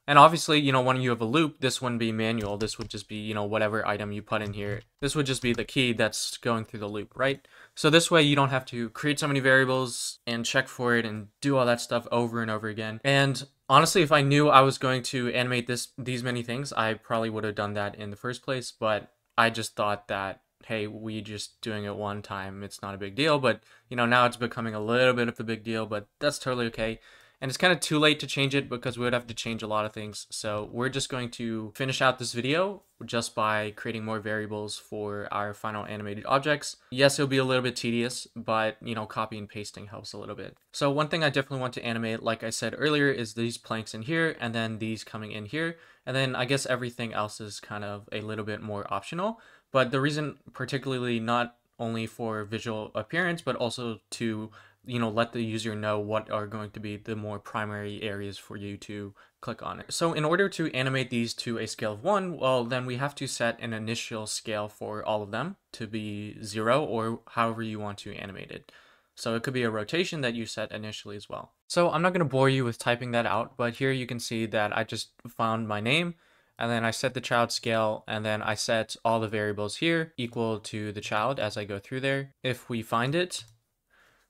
And obviously, you know, when you have a loop, this wouldn't be manual. This would just be, you know, whatever item you put in here. This would just be the key that's going through the loop, right? So this way you don't have to create so many variables and check for it and do all that stuff over and over again. And honestly, if I knew I was going to animate these many things, I probably would have done that in the first place. But I just thought that, hey, we just doing it one time, it's not a big deal. But now it's becoming a little bit of a big deal, but that's totally okay. And it's kind of too late to change it because we would have to change a lot of things. So we're just going to finish out this video just by creating more variables for our final animated objects. Yes, it'll be a little bit tedious, but copy and pasting helps a little bit. So one thing I definitely want to animate, like I said earlier, is these planks in here and then these coming in here. And then I guess everything else is kind of a little bit more optional. But the reason particularly not only for visual appearance, but also to let the user know what are going to be the more primary areas for you to click on it. So in order to animate these to a scale of 1, well, then we have to set an initial scale for all of them to be 0 or however you want to animate it. So it could be a rotation that you set initially as well. So I'm not going to bore you with typing that out, but here you can see that I just found my name and then I set the child scale and then I set all the variables here equal to the child as I go through there. If we find it,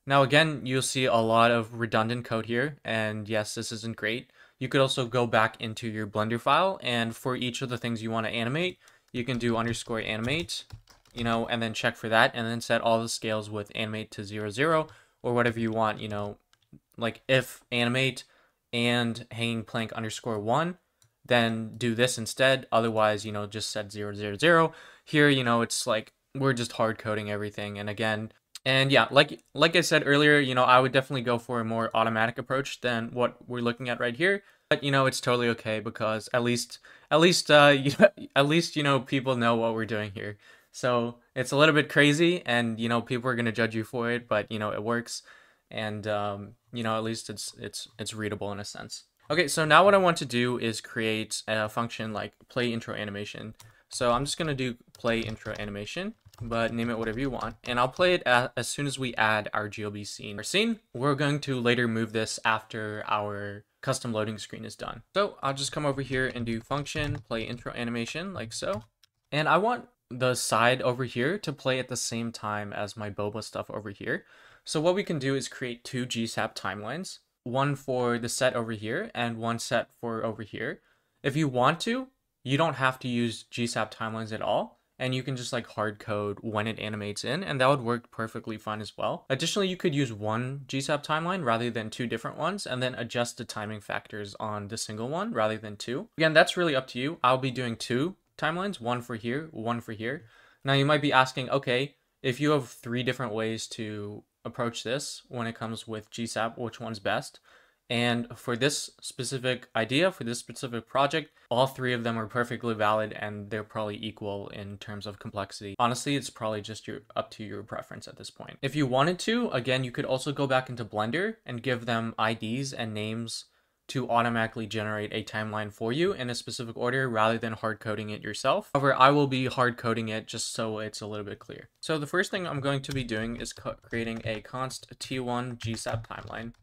now again, you'll see a lot of redundant code here, and yes, this isn't great. You could also go back into your Blender file, and for each of the things you want to animate, you can do _animate, and then check for that, and then set all the scales with animate to 0, 0, or whatever you want, like if animate and hanging plank _1, then do this instead. Otherwise, just set 0, 0, 0. Here, it's like we're just hard coding everything, and again, and yeah, like I said earlier, I would definitely go for a more automatic approach than what we're looking at right here. But it's totally okay because at least people know what we're doing here. So it's a little bit crazy, and people are gonna judge you for it, but it works, and at least it's readable in a sense. Okay, so now what I want to do is create a function like play intro animation. So I'm just gonna do play intro animation, but name it whatever you want, and I'll play it as soon as we add our GLB scene. We're going to later move this after our custom loading screen is done. So I'll just come over here and do function play intro animation like so, and I want the side over here to play at the same time as my boba stuff over here. So what we can do is create 2 GSAP timelines, one for the set over here and one set for over here. If you want to, you don't have to use GSAP timelines at all, and you can just like hard code when it animates in, and that would work perfectly fine as well. Additionally, you could use one GSAP timeline rather than 2 different ones, and then adjust the timing factors on the single one rather than 2. Again, that's really up to you. I'll be doing 2 timelines, one for here, one for here. Now you might be asking, okay, if you have 3 different ways to approach this when it comes with GSAP, which one's best? And for this specific idea, for this specific project, all 3 of them are perfectly valid, and they're probably equal in terms of complexity. Honestly, it's probably just up to your preference at this point. If you wanted to, again, you could also go back into Blender and give them IDs and names to automatically generate a timeline for you in a specific order rather than hard coding it yourself. However, I will be hard coding it just so it's a little bit clear. So the first thing I'm going to be doing is creating a const t1 GSAP timeline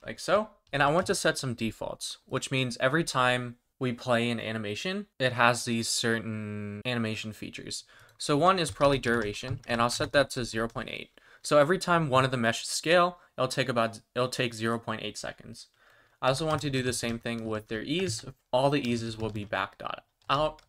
like so, and I want to set some defaults, which means every time we play an animation, it has these certain animation features. So one is probably duration, and I'll set that to 0.8. So every time one of the meshes scale, it'll take 0.8 seconds. I also want to do the same thing with their ease. All the eases will be back dot out,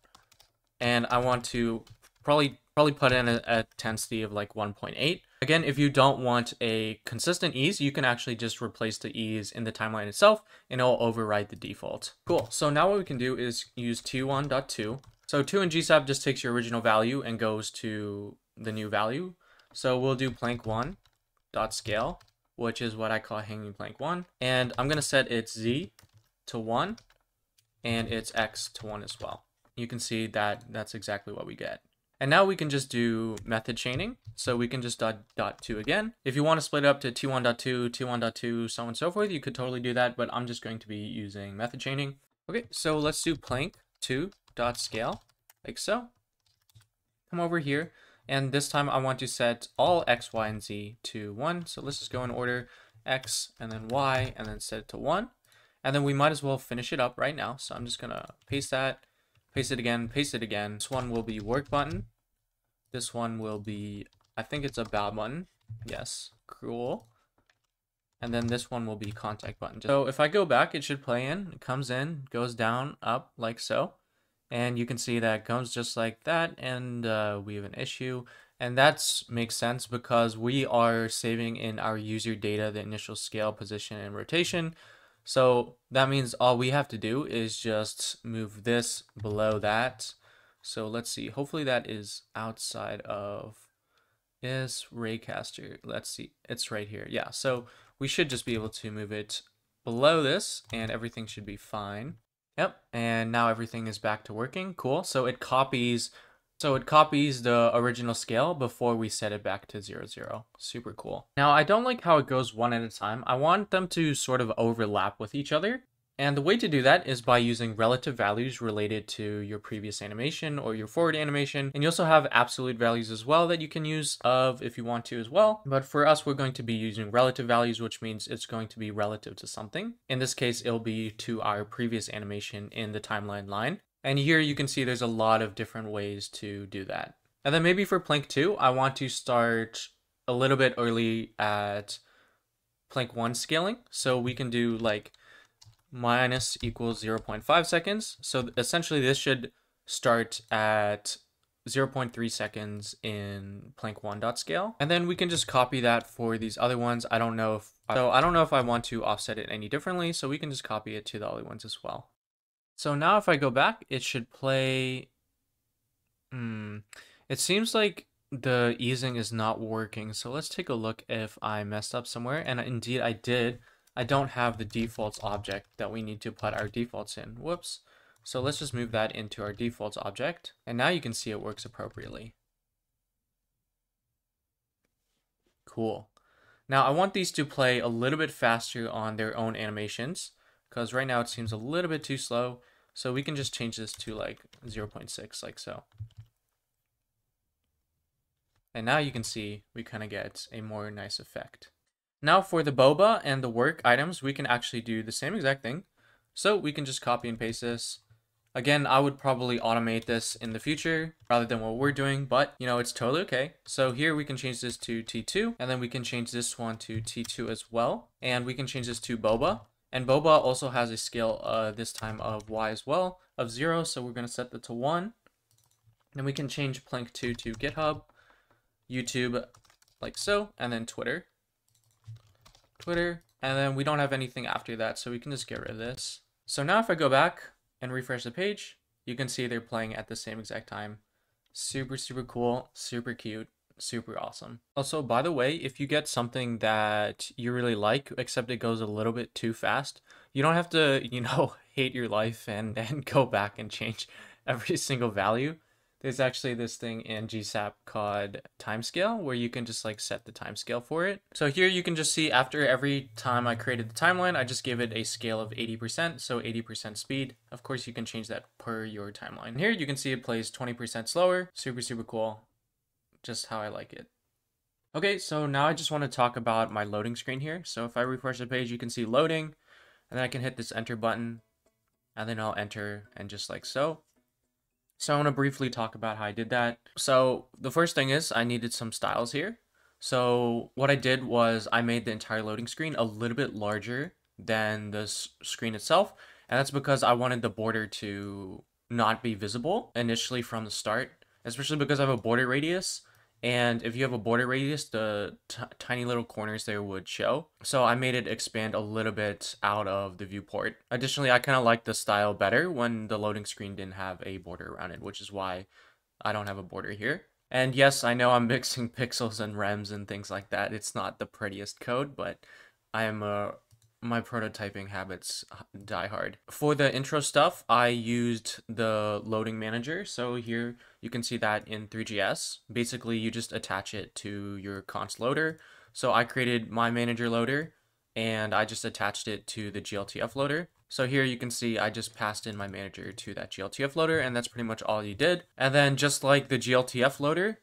and I want to probably put in a intensity of like 1.8. Again, if you don't want a consistent ease, you can actually just replace the ease in the timeline itself, and it'll override the default. Cool. So now what we can do is use t1.2. So 2 in GSAP just takes your original value and goes to the new value. So we'll do plank1.scale, which is what I call hanging plank 1. And I'm going to set its z to 1 and its x to 1 as well. You can see that that's exactly what we get. And now we can just do method chaining. So we can just dot 2 again. If you want to split it up to t1.2, t1.2, so on and so forth, you could totally do that, but I'm just going to be using method chaining. Okay, so let's do plank2.scale, like so. Come over here, and this time I want to set all x, y, and z to 1. So let's just go in order, x, and then y, and then set it to 1. And then we might as well finish it up right now. So I'm just gonna paste that, paste it again, paste it again. This one will be work button. This one will be, I think it's about button. Yes, cool. And then this one will be contact button. So if I go back, it should play in. It comes in, goes down, up, like so. And you can see that it comes just like that, and we have an issue. And that makes sense because we are saving in our user data the initial scale, position, and rotation. So that means all we have to do is just move this below that. So let's see, hopefully that is outside of is Raycaster. Let's see, it's right here. Yeah, so we should just be able to move it below this and everything should be fine. Yep, and now everything is back to working. Cool. So it copies the original scale before we set it back to 0, 0. Super cool. Now, I don't like how it goes one at a time. I want them to sort of overlap with each other. And the way to do that is by using relative values related to your previous animation or your forward animation. And you also have absolute values as well that you can use if you want to as well. But for us, we're going to be using relative values, which means it's going to be relative to something. In this case, it'll be to our previous animation in the timeline line. And here you can see there's a lot of different ways to do that. And then maybe for Plank 2, I want to start a little bit early at Plank 1 scaling. So we can do like minus equals 0.5 seconds. So essentially this should start at 0.3 seconds in Plank 1.scale. And then we can just copy that for these other ones. I don't know if I want to offset it any differently, so we can just copy it to the other ones as well. So now if I go back, it should play. It seems like the easing is not working. So let's take a look if I messed up somewhere. And indeed I did. I don't have the defaults object that we need to put our defaults in. Whoops. So let's just move that into our defaults object. And now you can see it works appropriately. Cool. Now I want these to play a little bit faster on their own animations, because right now it seems a little bit too slow. So we can just change this to like 0.6, like so. And now you can see we kind of get a more nice effect. Now for the boba and the work items, we can actually do the same exact thing. So we can just copy and paste this. Again, I would probably automate this in the future rather than what we're doing, but you know, it's totally okay. So here we can change this to T2, and then we can change this one to T2 as well. And we can change this to boba. And boba also has a scale this time of Y as well, of 0. So we're going to set that to 1. Then we can change Plank 2 to GitHub, YouTube, like so, and then Twitter, and then we don't have anything after that, so we can just get rid of this. So now if I go back and refresh the page, you can see they're playing at the same exact time. Super, super cool, super cute, super awesome. Also, by the way, if you get something that you really like, except it goes a little bit too fast, you don't have to, you know, hate your life and go back and change every single value. There's actually this thing in GSAP called timescale where you can just like set the timescale for it. So here you can just see after every time I created the timeline, I just give it a scale of 80%, so 80% speed. Of course, you can change that per your timeline. And here you can see it plays 20% slower. Super, super cool. Just how I like it. Okay, so now I just want to talk about my loading screen here. So if I refresh the page, you can see loading, and then I can hit this enter button, and then I'll enter, and just like so. So I want to briefly talk about how I did that. So the first thing is I needed some styles here. So what I did was I made the entire loading screen a little bit larger than the screen itself. And that's because I wanted the border to not be visible initially from the start, especially because I have a border radius. And if you have a border radius, the tiny little corners there would show. So I made it expand a little bit out of the viewport. Additionally, I kind of like the style better when the loading screen didn't have a border around it, which is why I don't have a border here. And yes, I know I'm mixing pixels and rems and things like that. It's not the prettiest code, but I am my prototyping habits die hard. For the intro stuff, I used the loading manager. So here you can see that in Three.js. Basically, you just attach it to your const loader. So I created my manager loader and I just attached it to the GLTF loader. So here you can see I just passed in my manager to that GLTF loader, and that's pretty much all you did. And then just like the GLTF loader,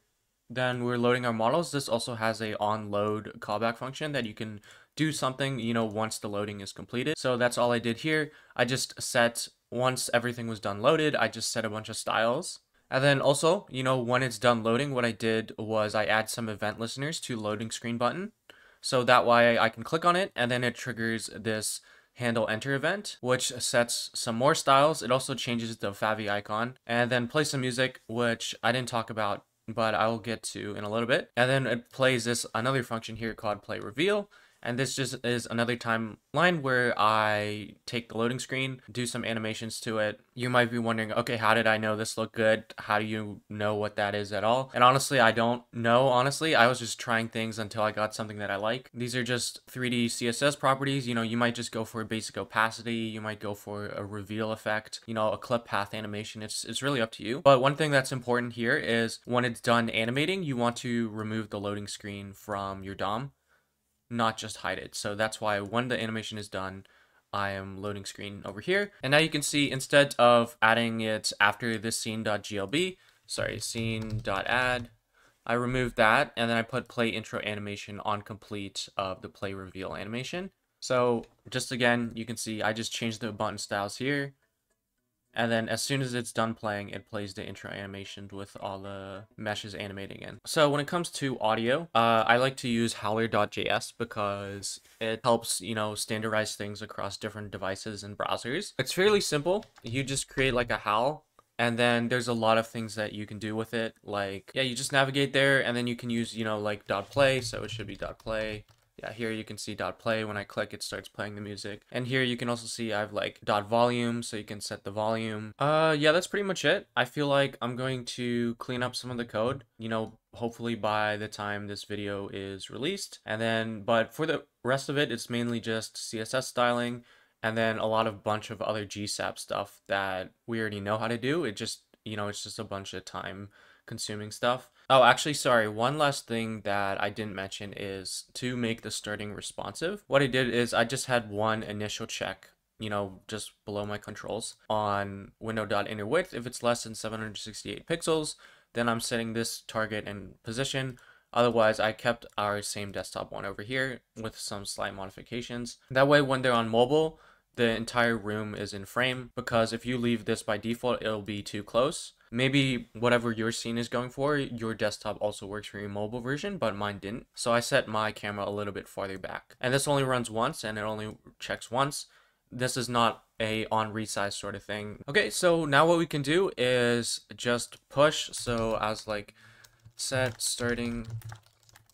then we're loading our models. This also has a onLoad callback function that you can do something, you know, once the loading is completed. So that's all I did here. I just set, once everything was done loaded, I just set a bunch of styles. And then also, you know, when it's done loading, what I did was I add some event listeners to loading screen button. So that way I can click on it and then it triggers this handle enter event, which sets some more styles. It also changes the favy icon, and then play some music, which I didn't talk about, but I will get to in a little bit. And then it plays this another function here called play reveal. And this just is another timeline where I take the loading screen, do some animations to it. You might be wondering, okay, how did I know this looked good? How do you know what that is at all? And honestly, I don't know. Honestly, I was just trying things until I got something that I like. These are just 3D CSS properties. You know, you might just go for a basic opacity. You might go for a reveal effect, you know, a clip path animation. It's really up to you. But one thing that's important here is when it's done animating, you want to remove the loading screen from your DOM, not just hide it. So that's why when the animation is done, I am loading screen over here. And now you can see instead of adding it after this scene.glb, sorry, scene.add, I removed that, and then I put play intro animation on complete of the play reveal animation. So just again, you can see I just changed the button styles here. And then as soon as it's done playing, it plays the intro animation with all the meshes animating in. So when it comes to audio, I like to use Howler.js because it helps, you know, standardize things across different devices and browsers. It's fairly simple. You just create like a howl, and then there's a lot of things that you can do with it. Like, yeah, you just navigate there, and then you can use, you know, like .play, so it should be .play. Yeah, here you can see .play. When I click, it starts playing the music. And here you can also see I have like .volume, so you can set the volume. Yeah, that's pretty much it. I feel like I'm going to clean up some of the code, you know, hopefully by the time this video is released. And then, but for the rest of it, it's mainly just CSS styling, and then a lot of bunch of other GSAP stuff that we already know how to do. It just, you know, it's just a bunch of time consuming stuff. Oh, actually, sorry, one last thing that I didn't mention is to make the starting responsive. What I did is I just had one initial check, you know, just below my controls on window.innerWidth. If it's less than 768 pixels, then I'm setting this target and position. Otherwise, I kept our same desktop one over here with some slight modifications. That way, when they're on mobile, the entire room is in frame, because if you leave this by default, it'll be too close. Maybe whatever your scene is going for, your desktop also works for your mobile version, but mine didn't. So I set my camera a little bit farther back. And this only runs once, and it only checks once. This is not a on resize sort of thing. Okay, so now what we can do is just push. So as like set starting,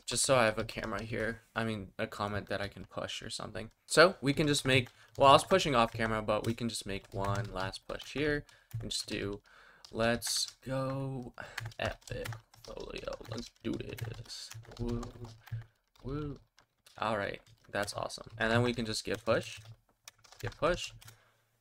just so I have a camera here, I mean a comment that I can push or something. So we can just make, well, I was pushing off camera, but we can just make one last push here and just do, let's go epic folio. Let's do this. Woo, woo. All right, that's awesome. And then we can just git push,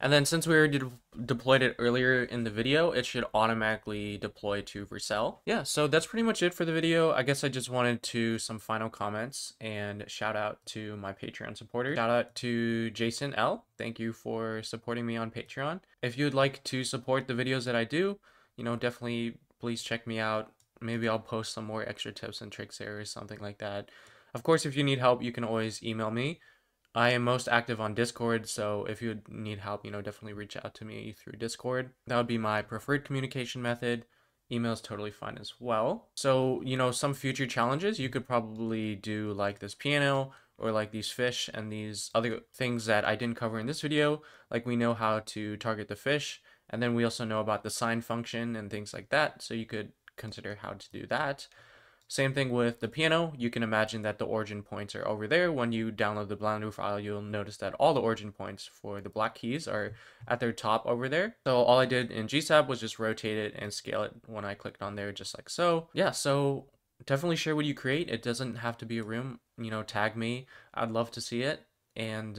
and then since we already deployed it earlier in the video, it should automatically deploy to Vercel. Yeah, so that's pretty much it for the video. I guess I just wanted to some final comments and shout out to my Patreon supporters. Shout out to Jason L. Thank you for supporting me on Patreon. If you'd like to support the videos that I do, you know, definitely please check me out. Maybe I'll post some more extra tips and tricks there or something like that. Of course, if you need help, you can always email me. I am most active on Discord, so if you need help, you know, definitely reach out to me through Discord. That would be my preferred communication method. Email is totally fine as well. So, you know, some future challenges, you could probably do like this piano, or like these fish and these other things that I didn't cover in this video. Like, we know how to target the fish, and then we also know about the sign function and things like that. So you could consider how to do that. Same thing with the piano. You can imagine that the origin points are over there. When you download the Blender file, you'll notice that all the origin points for the black keys are at their top over there. So all I did in GSAP was just rotate it and scale it when I clicked on there, just like so. Yeah, so definitely share what you create. It doesn't have to be a room, you know, tag me. I'd love to see it. And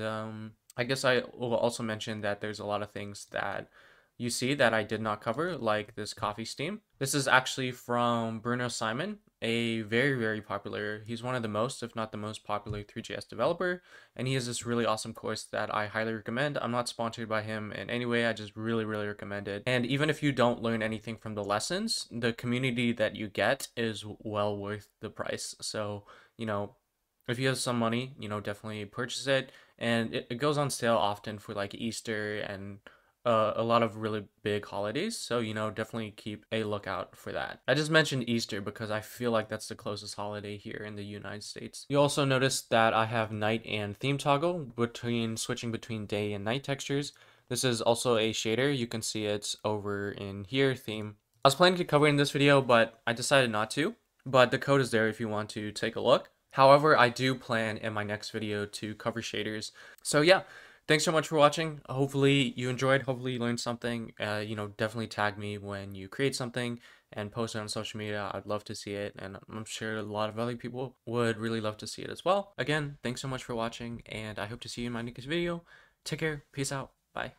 I guess I will also mention that there's a lot of things that you see that I did not cover, like this coffee steam. This is actually from Bruno Simon, a very, very popular, he's one of the most, if not the most popular 3.js developer, and he has this really awesome course that I highly recommend. I'm not sponsored by him in any way, I just really, really recommend it. And even if you don't learn anything from the lessons, the community that you get is well worth the price. So, you know, if you have some money, you know, definitely purchase it. And it goes on sale often for like Easter and a lot of really big holidays, so definitely keep a lookout for that. I just mentioned Easter because I feel like that's the closest holiday here in the United States. You also notice that I have night and theme toggle between switching between day and night textures. This is also a shader. You can see it's over in here, theme. I was planning to cover it in this video, but I decided not to. But the code is there if you want to take a look. However, I do plan in my next video to cover shaders. So yeah, thanks so much for watching. Hopefully you enjoyed. Hopefully you learned something. Definitely tag me when you create something and post it on social media. I'd love to see it, and I'm sure a lot of other people would really love to see it as well. Again, thanks so much for watching, and I hope to see you in my next video. Take care. Peace out. Bye.